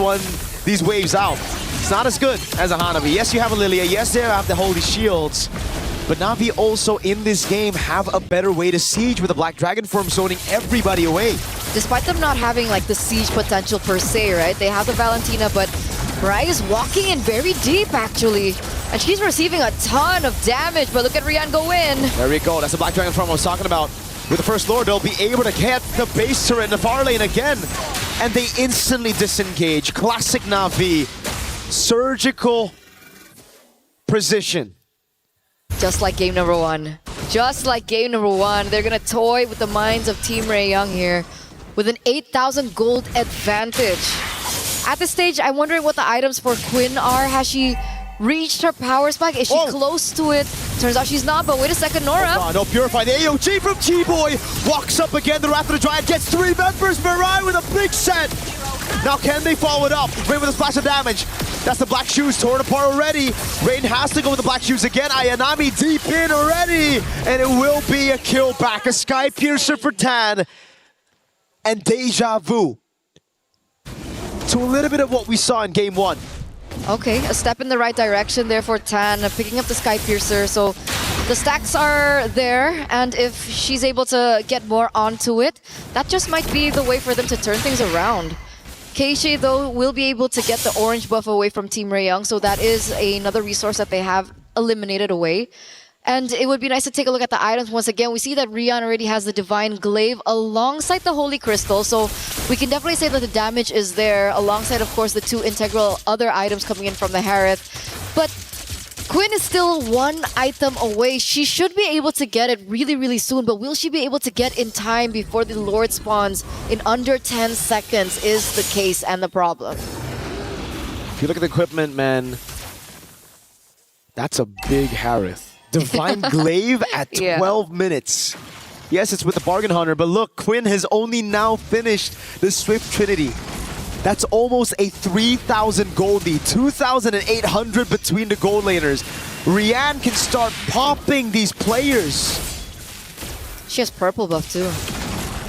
waves out. It's not as good as a Hanabi. Yes, you have a Lilia. Yes, they have the Holy Shields. But Na'Vi also in this game have a better way to siege with the Black Dragon form zoning everybody away. Despite them not having like the siege potential per se, right? They have the Valentina, but Mirai is walking in very deep actually. And she's receiving a ton of damage, but look at Rian go in. There we go. That's the Black Dragon form I was talking about. With the first Lord, they'll be able to get the base turret in the far lane again. And they instantly disengage. Classic Na'Vi. Surgical precision. Just like game number 1. Just like game number 1. They're gonna toy with the minds of Team Raeyang here with an 8,000 gold advantage. At this stage, I'm wondering what the items for Quinn are. Has she reached her power spike? Is she close to it? Turns out she's not, but wait a second, Nora. Oh, no, Purify. The AOG from Chiboy walks up again. The Wrath of the Giant gets 3 members. Mirai with a big set. Now can they follow it up? Rain with a splash of damage. That's the Black Shoes torn apart already. Rain has to go with the Black Shoes again. Ayanami deep in already. And it will be a kill back. A Sky Piercer for Tan. And deja vu to a little bit of what we saw in Game 1. Okay, a step in the right direction there for Tan, picking up the Sky Piercer. So the stacks are there, and if she's able to get more onto it, that just might be the way for them to turn things around. Keishi, though, will be able to get the orange buff away from Team Ray Young, so that is another resource that they have eliminated away. And it would be nice to take a look at the items once again. We see that Rian already has the Divine Glaive alongside the Holy Crystal, so we can definitely say that the damage is there, alongside, of course, the two integral other items coming in from the Harith. But Quinn is still one item away. She should be able to get it really, really soon, but will she be able to get in time before the Lord spawns in under 10 seconds is the case and the problem. If you look at the equipment, man, that's a big Harith. Divine Glaive at 12 minutes. Yes, it's with the Bargain Hunter, but look, Quinn has only now finished the Swift Trinity. That's almost a 3,000 gold lead, 2,800 between the gold laners. Rian can start popping these players. She has purple buff too.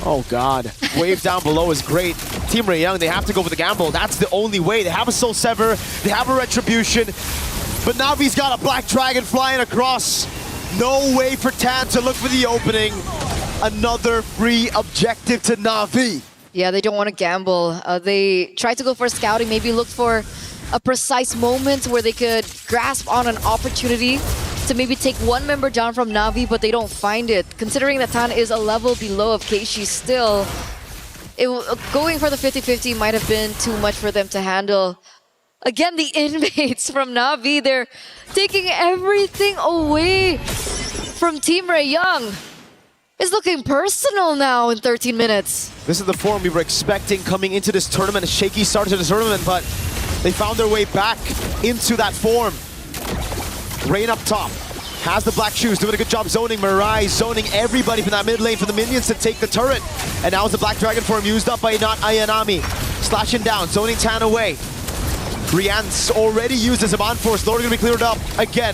Oh god, wave down below is great. Team Ray Young, they have to go for the gamble. That's the only way. They have a Soul Sever, they have a Retribution, but Navi's got a Black Dragon flying across. No way for Tan to look for the opening. Another free objective to Na'Vi. Yeah, they don't want to gamble. They tried to go for scouting, maybe look for a precise moment where they could grasp on an opportunity to maybe take one member down from Na'Vi, but they don't find it. Considering that Tan is a level below of Keishi still, going for the 50-50 might have been too much for them to handle. Again, the inmates from Na'Vi, they're taking everything away from Team Ray Young. It's looking personal now in 13 minutes. This is the form we were expecting coming into this tournament. A shaky start to the tournament, but they found their way back into that form. Rain up top. Has the black shoes, doing a good job zoning. Mirai zoning everybody from that mid lane for the minions to take the turret. And now is the Black Dragon form used up by not Ayanami. Slashing down, zoning Tan away. Rian's already used his Aman Force. Lord gonna be cleared up again.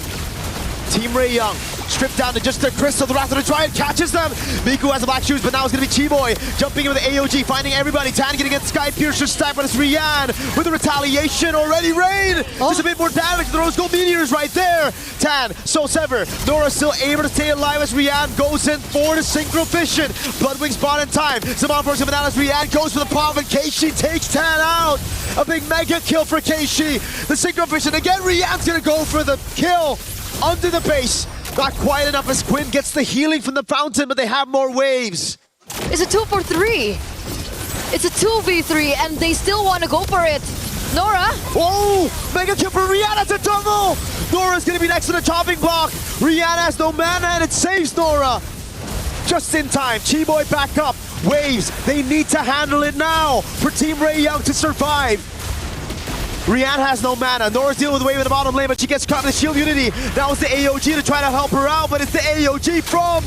Team Ray Young stripped down to just the Crystal. The Wrath of the Giant catches them. Miku has the black shoes, but now it's going to be Chiboy jumping in with the AOG, finding everybody. Tan getting against Sky Piercer stack, but it's Rian with the retaliation already. Rain! Just a bit more damage. The Rose Gold Meteors right there. Tan, Soul Sever. Nora still able to stay alive as Rian goes in for the Synchro Fission. Bloodwing spot in time. Zaman Force coming out as Rian goes for the pop, and Keishi takes Tan out. A big mega kill for Keishi. The Synchro Fission again. Rian's going to go for the kill under the base. Not quite enough as Quinn gets the healing from the fountain, but they have more waves. It's a 2-for-3. It's a 2v3, and they still want to go for it. Nora. Oh, mega kill for Rihanna to double. Nora's going to be next to the chopping block. Rihanna has no mana, and it saves Nora. Just in time. Chiboy back up. Waves. They need to handle it now for Team Ray Young to survive. Rian has no mana. Nora's dealing with the wave in the bottom lane, but she gets caught in the shield unity. That was the AOG to try to help her out, but it's the AOG from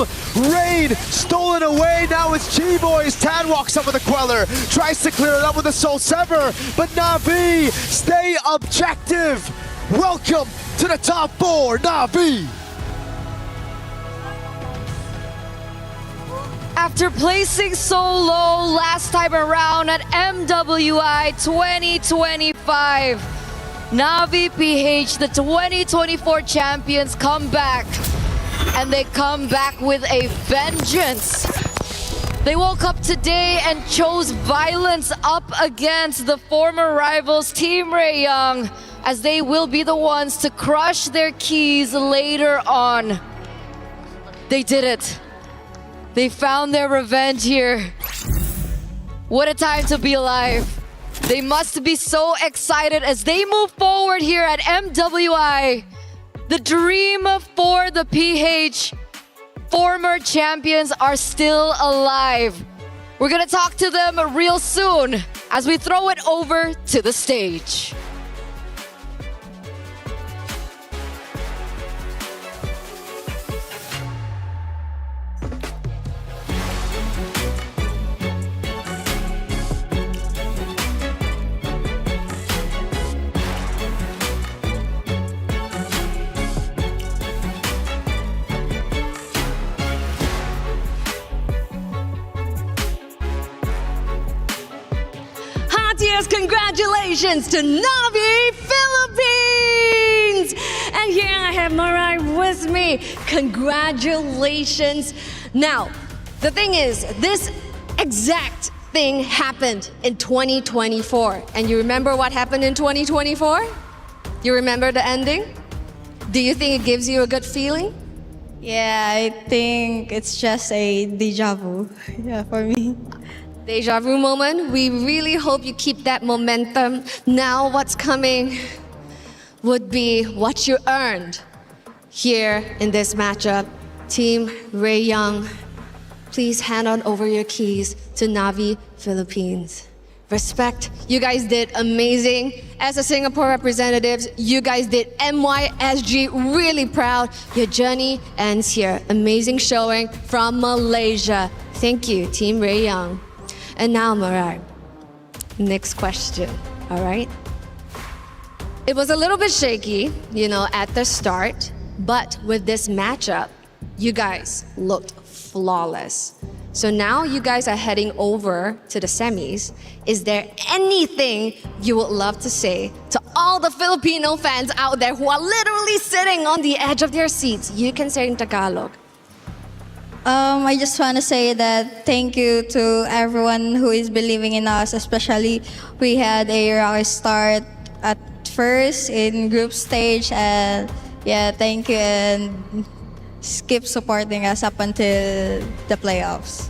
Rain. Stolen away. Now it's Chiboy's. Tan walks up with a Queller. Tries to clear it up with a Soul Sever, but Na'Vi, stay objective. Welcome to the top four, Na'Vi. After placing so low last time around at MWI 2025, Na'Vi PH, the 2024 champions, come back. And they come back with a vengeance. They woke up today and chose violence up against the former rivals Team Ray Young, as they will be the ones to crush their keys later on. They did it. They found their revenge here. What a time to be alive. They must be so excited as they move forward here at MWI. The dream for the PH former champions are still alive. We're gonna talk to them real soon as we throw it over to the stage. biggest congratulations to Navi Philippines! And here I have Marai with me. Congratulations. Now, the thing is, this exact thing happened in 2024. And you remember what happened in 2024? You remember the ending? Do you think it gives you a good feeling? Yeah, I think it's just a deja vu for me. Deja vu moment. We really hope you keep that momentum. Now what's coming would be what you earned here in this matchup. Team Ray Young, please hand on over your keys to Navi Philippines. Respect, you guys did amazing. As a Singapore representatives, you guys did MYSG really proud. Your journey ends here. Amazing showing from Malaysia. Thank you, Team Ray Young. And now, Marai, next question, all right? It was a little bit shaky, at the start, but with this matchup, you guys looked flawless. So now you guys are heading over to the semis. Is there anything you would love to say to all the Filipino fans out there who are literally sitting on the edge of their seats? You can say in Tagalog. I just want to say that thank you to everyone who is believing in us, especially we had a rocky start at first in group stage, and yeah, thank you, and keep supporting us up until the playoffs.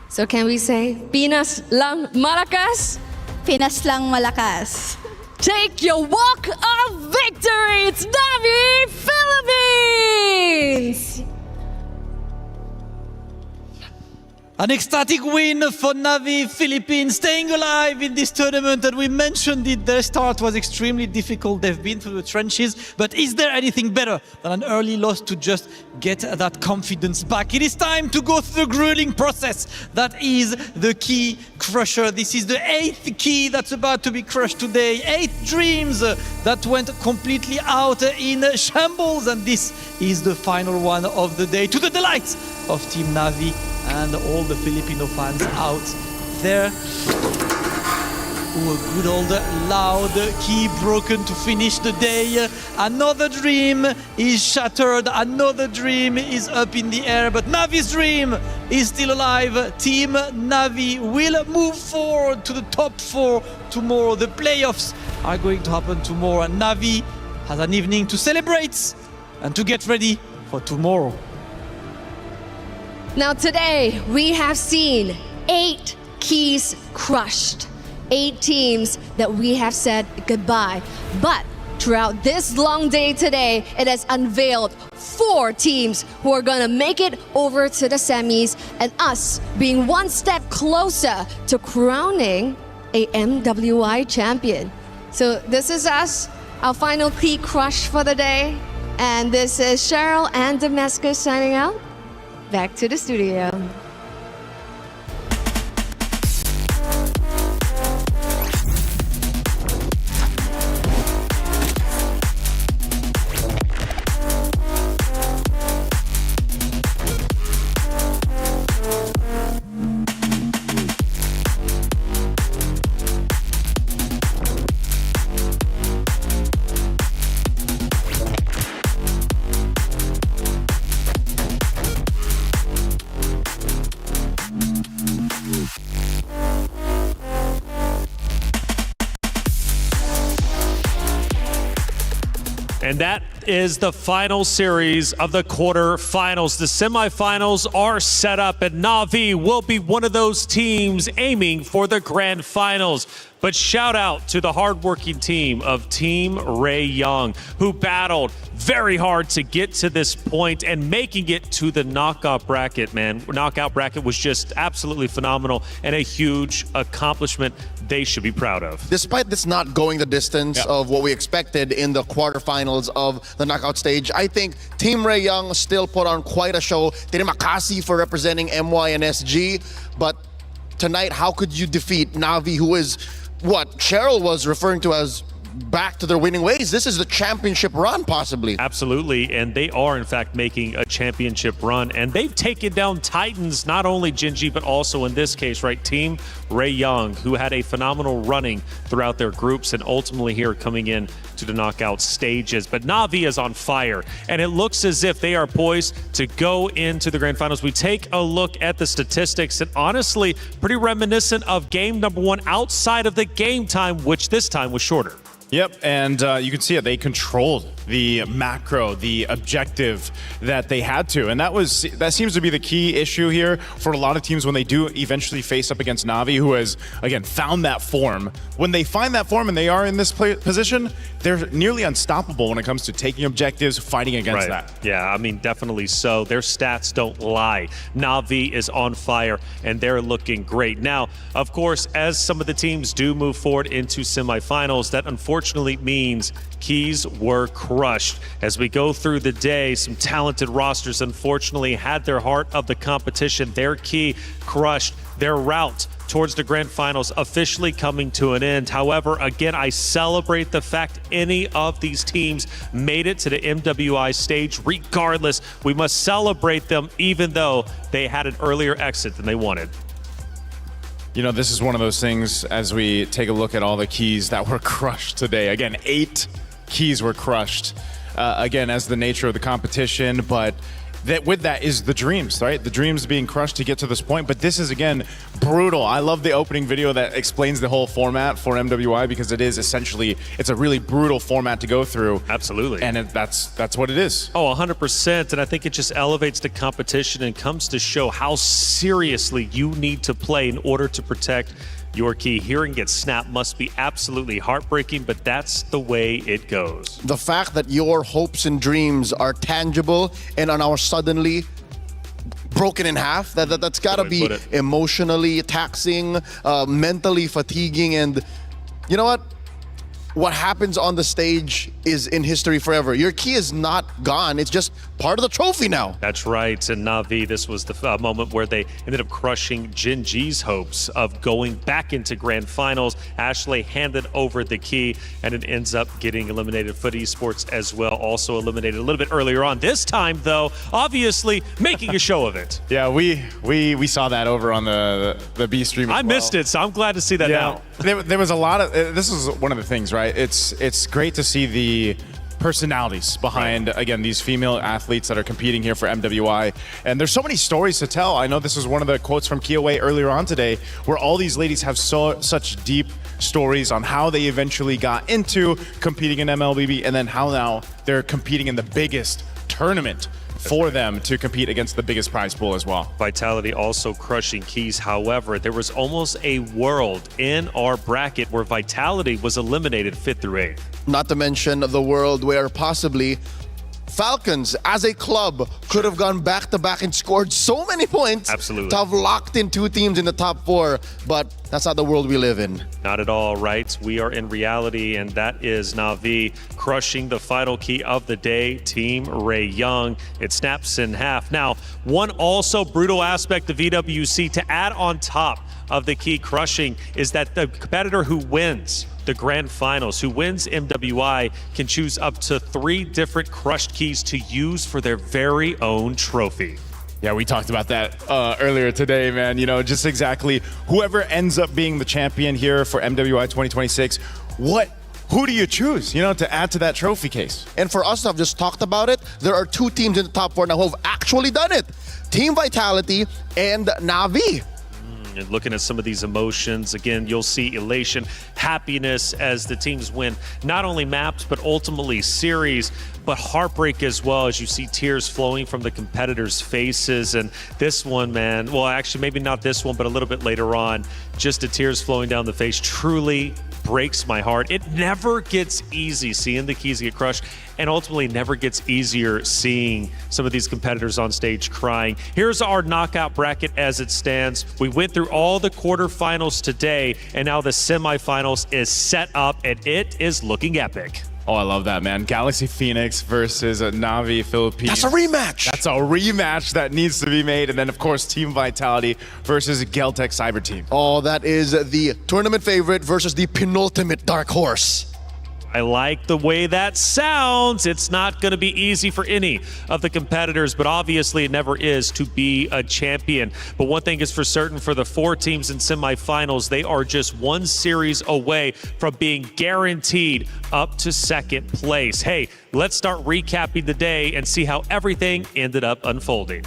So can we say, Pinas lang malakas? Pinas lang malakas. Take your walk of victory! It's Navi Philippines! An ecstatic win for Navi Philippines, staying alive in this tournament, and we mentioned it, their start was extremely difficult. They've been through the trenches, but is there anything better than an early loss to just get that confidence back? It is time to go through the grueling process. That is the key crusher. This is the 8th key that's about to be crushed today. 8 dreams that went completely out in shambles, and this is the final one of the day, to the delight of Team Navi and all the Filipino fans out there. Ooh, a good old loud key broken to finish the day. Another dream is shattered, another dream is up in the air, but Navi's dream is still alive. Team Navi will move forward to the top 4 tomorrow. The playoffs are going to happen tomorrow, and Navi has an evening to celebrate and to get ready for tomorrow. Now today, we have seen 8 keys crushed. 8 teams that we have said goodbye. But throughout this long day today, it has unveiled 4 teams who are gonna make it over to the semis, and us being one step closer to crowning a MWI champion. So this is us, our final key crush for the day. And this is Cheryl and Damascus signing out. Back to the studio. And that is the final series of the quarterfinals. The semifinals are set up, and Navi will be one of those teams aiming for the grand finals. But shout out to the hardworking team of Team Ray Young, who battled very hard to get to this point and making it to the knockout bracket, man. Knockout bracket was just absolutely phenomenal and a huge accomplishment they should be proud of. Despite this not going the distance of what we expected in the quarterfinals of the knockout stage, I think Team Ray Young still put on quite a show. Terima kasih for representing MY and SG, but tonight, how could you defeat Navi, who is what Cheryl was referring to as back to their winning ways. This is the championship run, possibly. Absolutely, and they are, in fact, making a championship run. And they've taken down Titans, not only Gen.G, but also in this case, right, Team Ray Young, who had a phenomenal running throughout their groups and ultimately here coming in to the knockout stages. But Na'Vi is on fire, and it looks as if they are poised to go into the grand finals. We take a look at the statistics, and honestly, pretty reminiscent of game number 1 outside of the game time, which this time was shorter. Yep, and you can see it. They controlled the macro, the objective that they had to, and that seems to be the key issue here for a lot of teams when they do eventually face up against Na'Vi, who has again found that form. When they find that form and they are in this position, they're nearly unstoppable when it comes to taking objectives, fighting against that. Yeah, I mean, definitely so. Their stats don't lie. Na'Vi is on fire, and they're looking great. Now, of course, as some of the teams do move forward into semifinals, that unfortunately means Keys were crushed. As we go through the day, some talented rosters unfortunately had their heart of the competition, their key crushed, their route towards the grand finals officially coming to an end. However, again, I celebrate the fact any of these teams made it to the MWI stage. Regardless, we must celebrate them even though they had an earlier exit than they wanted. You know, this is one of those things as we take a look at all the keys that were crushed today. Again, 8 keys were crushed, again, as the nature of the competition, but with that is the dreams, right? The dreams being crushed to get to this point, but this is, again, brutal. I love the opening video that explains the whole format for MWI because it is essentially, it's a really brutal format to go through. Absolutely. And that's what it is. Oh, 100%, and I think it just elevates the competition and comes to show how seriously you need to play in order to protect your key. Hearing get snapped must be absolutely heartbreaking, but that's the way it goes. The fact that your hopes and dreams are tangible and are now suddenly broken in half, that's got to be emotionally taxing, mentally fatiguing, and you know what? What happens on the stage is in history forever. Your key is not gone. It's just part of the trophy now. That's right. And Na'Vi, this was the moment where they ended up crushing Gen.G's hopes of going back into grand finals. Ashley handed over the key, and it ends up getting eliminated. Foot Esports as well, also eliminated a little bit earlier on. This time, though, obviously making a show of it. Yeah, we saw that over on the B stream as I missed it, so I'm glad to see that now. There was a lot of, this is one of the things, right? It's great to see the personalities behind, again, these female athletes that are competing here for MWI. And there's so many stories to tell. I know this is one of the quotes from Kiyoe earlier on today, where all these ladies have such deep stories on how they eventually got into competing in MLBB and then how now they're competing in the biggest tournament for them to compete against the biggest prize pool as well. Vitality also crushing Keys. However, there was almost a world in our bracket where Vitality was eliminated 5th through 8th. Not to mention the world where possibly Falcons as a club could have gone back-to-back and scored so many points. Absolutely. To have locked in 2 teams in the top 4, but that's not the world we live in. Not at all, right? We are in reality, and that is Na'Vi crushing the final key of the day, Team Ray Young. It snaps in half. Now, one also brutal aspect of EWC to add on top of the key crushing is that the competitor who wins the grand finals, who wins MWI, can choose up to 3 different crushed keys to use for their very own trophy. Yeah, we talked about that earlier today, man. You know, just exactly whoever ends up being the champion here for MWI 2026, who do you choose, you know, to add to that trophy case? And for us to have just talked about it, there are 2 teams in the top 4 now who have actually done it. Team Vitality and Na'Vi. And looking at some of these emotions, again, you'll see elation, happiness as the teams win not only maps, but ultimately series, but heartbreak as well as you see tears flowing from the competitors' faces. And this one, man, well, actually, maybe not this one, but a little bit later on, just the tears flowing down the face truly breaks my heart. It never gets easy seeing the keys get crushed, and ultimately never gets easier seeing some of these competitors on stage crying. Here's our knockout bracket as it stands. We went through all the quarterfinals today, and now the semifinals is set up, and it is looking epic. Oh, I love that, man. Galaxy Phoenix versus Na'Vi Philippines. That's a rematch. That's a rematch that needs to be made. And then, of course, Team Vitality versus Geltec Cyber Team. Oh, that is the tournament favorite versus the penultimate dark horse. I like the way that sounds. It's not going to be easy for any of the competitors, but obviously it never is to be a champion. But one thing is for certain, for the 4 teams in semifinals, they are just 1 series away from being guaranteed up to 2nd place. Hey, let's start recapping the day and see how everything ended up unfolding.